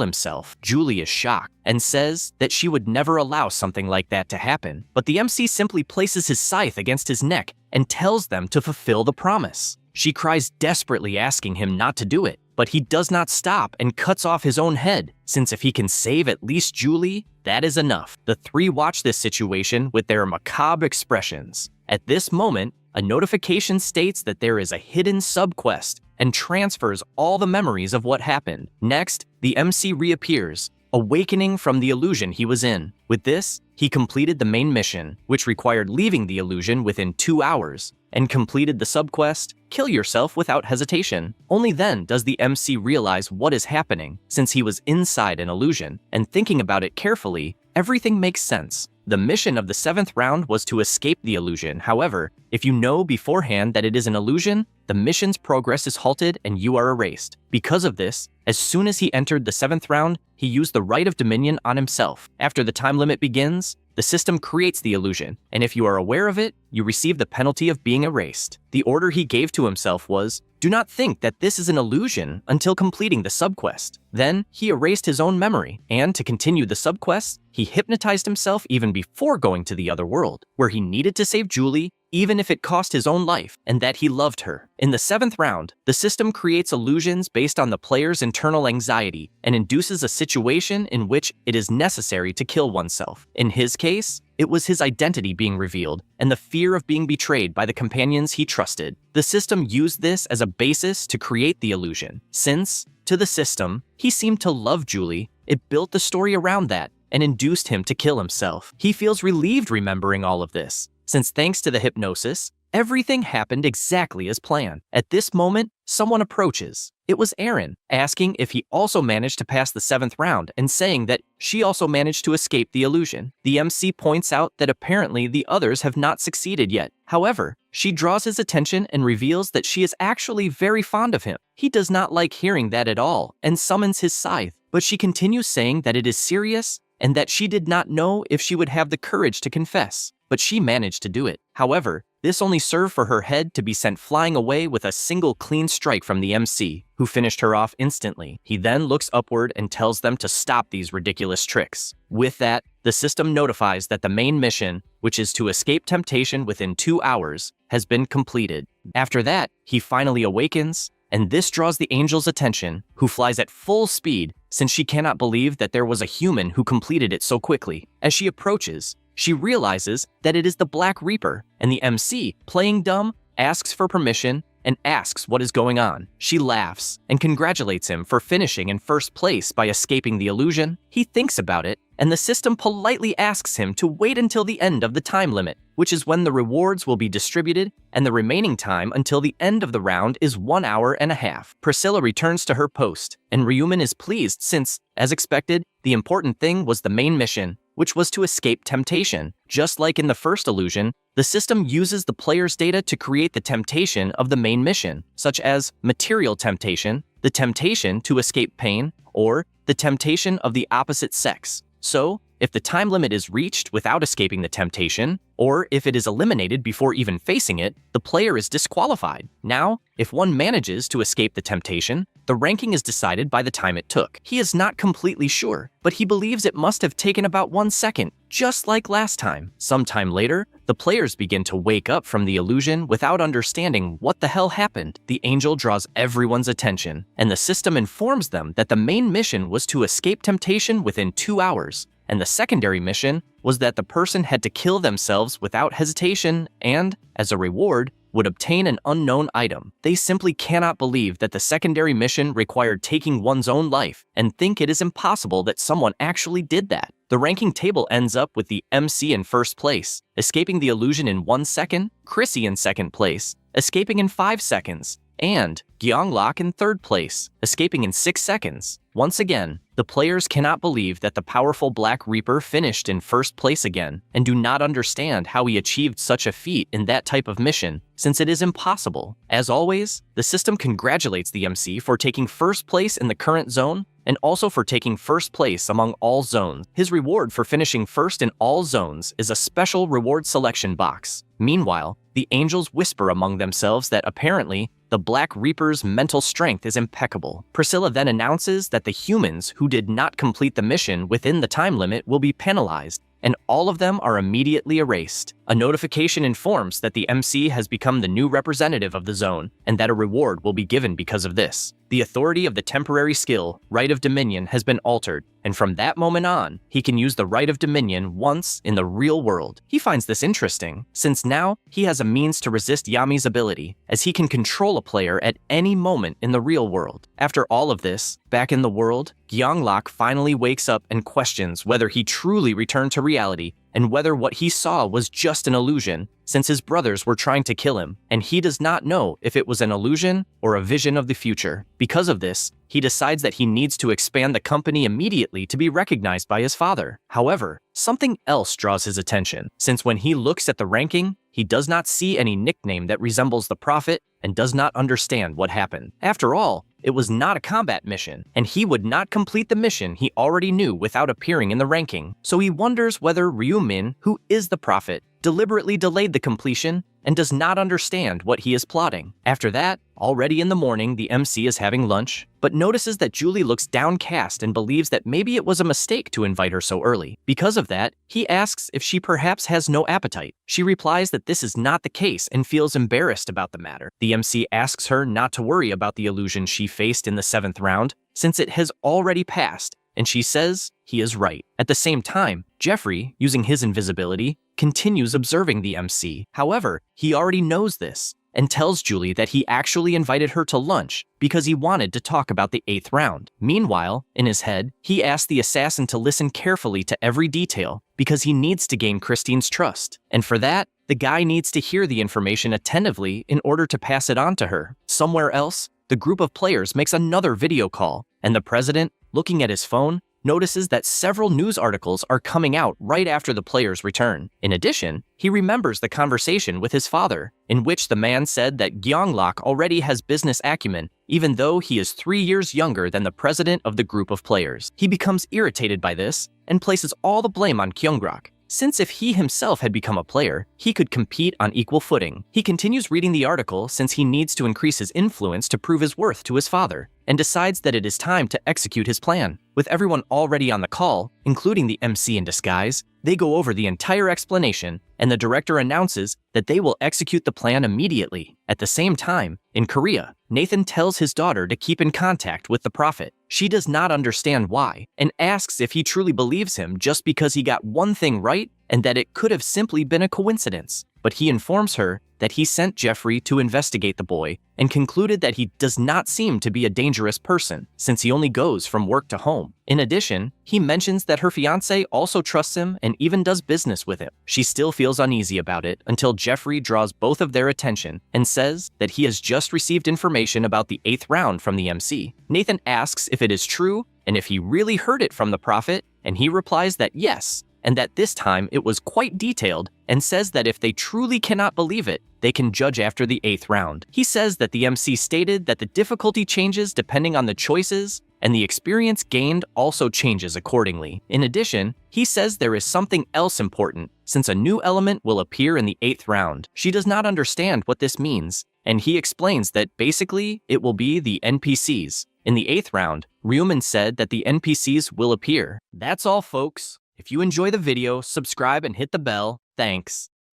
himself. Julie is shocked and says that she would never allow something like that to happen, but the MC simply places his scythe against his neck and tells them to fulfill the promise. She cries desperately asking him not to do it, but he does not stop and cuts off his own head, since if he can save at least Julie, that is enough. The three watch this situation with their macabre expressions. At this moment, a notification states that there is a hidden subquest and transfers all the memories of what happened. Next, the MC reappears, awakening from the illusion he was in. With this, he completed the main mission, which required leaving the illusion within 2 hours, and completed the subquest, Kill Yourself Without Hesitation. Only then does the MC realize what is happening, since he was inside an illusion, and thinking about it carefully, everything makes sense. The mission of the 7th round was to escape the illusion. However, if you know beforehand that it is an illusion, the mission's progress is halted and you are erased. Because of this, as soon as he entered the 7th round, he used the right of dominion on himself. After the time limit begins, the system creates the illusion, and if you are aware of it, you receive the penalty of being erased. The order he gave to himself was, do not think that this is an illusion until completing the subquest. Then, he erased his own memory, and to continue the subquest, he hypnotized himself even before going to the other world, where he needed to save Julie, even if it cost his own life, and that he loved her. In the 7th round, the system creates illusions based on the player's internal anxiety and induces a situation in which it is necessary to kill oneself. In his case, it was his identity being revealed and the fear of being betrayed by the companions he trusted. The system used this as a basis to create the illusion. Since, to the system, he seemed to love Julie, it built the story around that and induced him to kill himself. He feels relieved remembering all of this, since thanks to the hypnosis, everything happened exactly as planned. At this moment, someone approaches. It was Aaron, asking if he also managed to pass the 7th round and saying that she also managed to escape the illusion. The MC points out that apparently the others have not succeeded yet. However, she draws his attention and reveals that she is actually very fond of him. He does not like hearing that at all and summons his scythe, but she continues saying that it is serious and that she did not know if she would have the courage to confess, but she managed to do it. However, this only served for her head to be sent flying away with a single clean strike from the MC, who finished her off instantly. He then looks upward and tells them to stop these ridiculous tricks. With that, the system notifies that the main mission, which is to escape temptation within 2 hours, has been completed. After that, he finally awakens, and this draws the angel's attention, who flies at full speed since she cannot believe that there was a human who completed it so quickly. As she approaches, she realizes that it is the Black Reaper, and the MC, playing dumb, asks for permission and asks what is going on. She laughs and congratulates him for finishing in first place by escaping the illusion. He thinks about it, and the system politely asks him to wait until the end of the time limit, which is when the rewards will be distributed, and the remaining time until the end of the round is 1 hour and a half. Priscilla returns to her post, and Ryumin is pleased since, as expected, the important thing was the main mission, which was to escape temptation. Just like in the first illusion, the system uses the player's data to create the temptation of the main mission, such as material temptation, the temptation to escape pain, or the temptation of the opposite sex. So, if the time limit is reached without escaping the temptation, or if it is eliminated before even facing it, the player is disqualified. Now, if one manages to escape the temptation, the ranking is decided by the time it took. He is not completely sure, but he believes it must have taken about 1 second, just like last time. Sometime later, the players begin to wake up from the illusion without understanding what the hell happened. The angel draws everyone's attention, and the system informs them that the main mission was to escape temptation within 2 hours, and the secondary mission was that the person had to kill themselves without hesitation and, as a reward, would obtain an unknown item. They simply cannot believe that the secondary mission required taking one's own life and think it is impossible that someone actually did that. The ranking table ends up with the MC in first place, escaping the illusion in 1 second, Chrissy in second place, escaping in 5 seconds, and Gyeonglok in third place, escaping in 6 seconds. Once again, the players cannot believe that the powerful Black Reaper finished in first place again, and do not understand how he achieved such a feat in that type of mission, since it is impossible. As always, the system congratulates the MC for taking first place in the current zone, and also for taking first place among all zones. His reward for finishing first in all zones is a special reward selection box. Meanwhile, the angels whisper among themselves that apparently, the Black Reaper's mental strength is impeccable. Priscilla then announces that the humans who did not complete the mission within the time limit will be penalized, and all of them are immediately erased. A notification informs that the MC has become the new representative of the zone, and that a reward will be given because of this. The authority of the temporary skill, Right of Dominion, has been altered, and from that moment on, he can use the Right of Dominion once in the real world. He finds this interesting, since now he has a means to resist Yami's ability, as he can control a player at any moment in the real world. After all of this, back in the world, Gyeonglok finally wakes up and questions whether he truly returned to reality and whether what he saw was just an illusion, since his brothers were trying to kill him, and he does not know if it was an illusion or a vision of the future. Because of this, he decides that he needs to expand the company immediately to be recognized by his father. However, something else draws his attention, since when he looks at the ranking, he does not see any nickname that resembles the Prophet and does not understand what happened. After all, it was not a combat mission, and he would not complete the mission he already knew without appearing in the ranking. So he wonders whether Ryu-min, who is the Prophet, deliberately delayed the completion and does not understand what he is plotting. After that, already in the morning, the MC is having lunch, but notices that Julie looks downcast and believes that maybe it was a mistake to invite her so early. Because of that, he asks if she perhaps has no appetite. She replies that this is not the case and feels embarrassed about the matter. The MC asks her not to worry about the illusion she faced in the 7th round, since it has already passed, and she says he is right. At the same time, Jeffrey, using his invisibility, continues observing the MC. However, he already knows this, and tells Julie that he actually invited her to lunch because he wanted to talk about the 8th round. Meanwhile, in his head, he asks the assassin to listen carefully to every detail because he needs to gain Christine's trust. And for that, the guy needs to hear the information attentively in order to pass it on to her. Somewhere else, the group of players makes another video call, and the president, looking at his phone, notices that several news articles are coming out right after the players return. In addition, he remembers the conversation with his father, in which the man said that Gyeonglok already has business acumen, even though he is 3 years younger than the president of the group of players. He becomes irritated by this and places all the blame on Gyeonglok, since if he himself had become a player, he could compete on equal footing. He continues reading the article since he needs to increase his influence to prove his worth to his father, and decides that it is time to execute his plan. With everyone already on the call, including the MC in disguise, they go over the entire explanation, and the director announces that they will execute the plan immediately. At the same time, in Korea, Nathan tells his daughter to keep in contact with the Prophet. She does not understand why, and asks if he truly believes him just because he got one thing right and that it could have simply been a coincidence. But he informs her that he sent Jeffrey to investigate the boy and concluded that he does not seem to be a dangerous person, since he only goes from work to home. In addition, he mentions that her fiancé also trusts him and even does business with him. She still feels uneasy about it until Jeffrey draws both of their attention and says that he has just received information about the 8th round from the MC. Nathan asks if it is true and if he really heard it from the Prophet, and he replies that yes, and that this time it was quite detailed, and says that if they truly cannot believe it, they can judge after the 8th round. He says that the MC stated that the difficulty changes depending on the choices, and the experience gained also changes accordingly. In addition, he says there is something else important, since a new element will appear in the 8th round. She does not understand what this means, and he explains that basically it will be the NPCs. In the 8th round, Ryumin said that the NPCs will appear. That's all, folks. If you enjoy the video, subscribe and hit the bell. Thanks.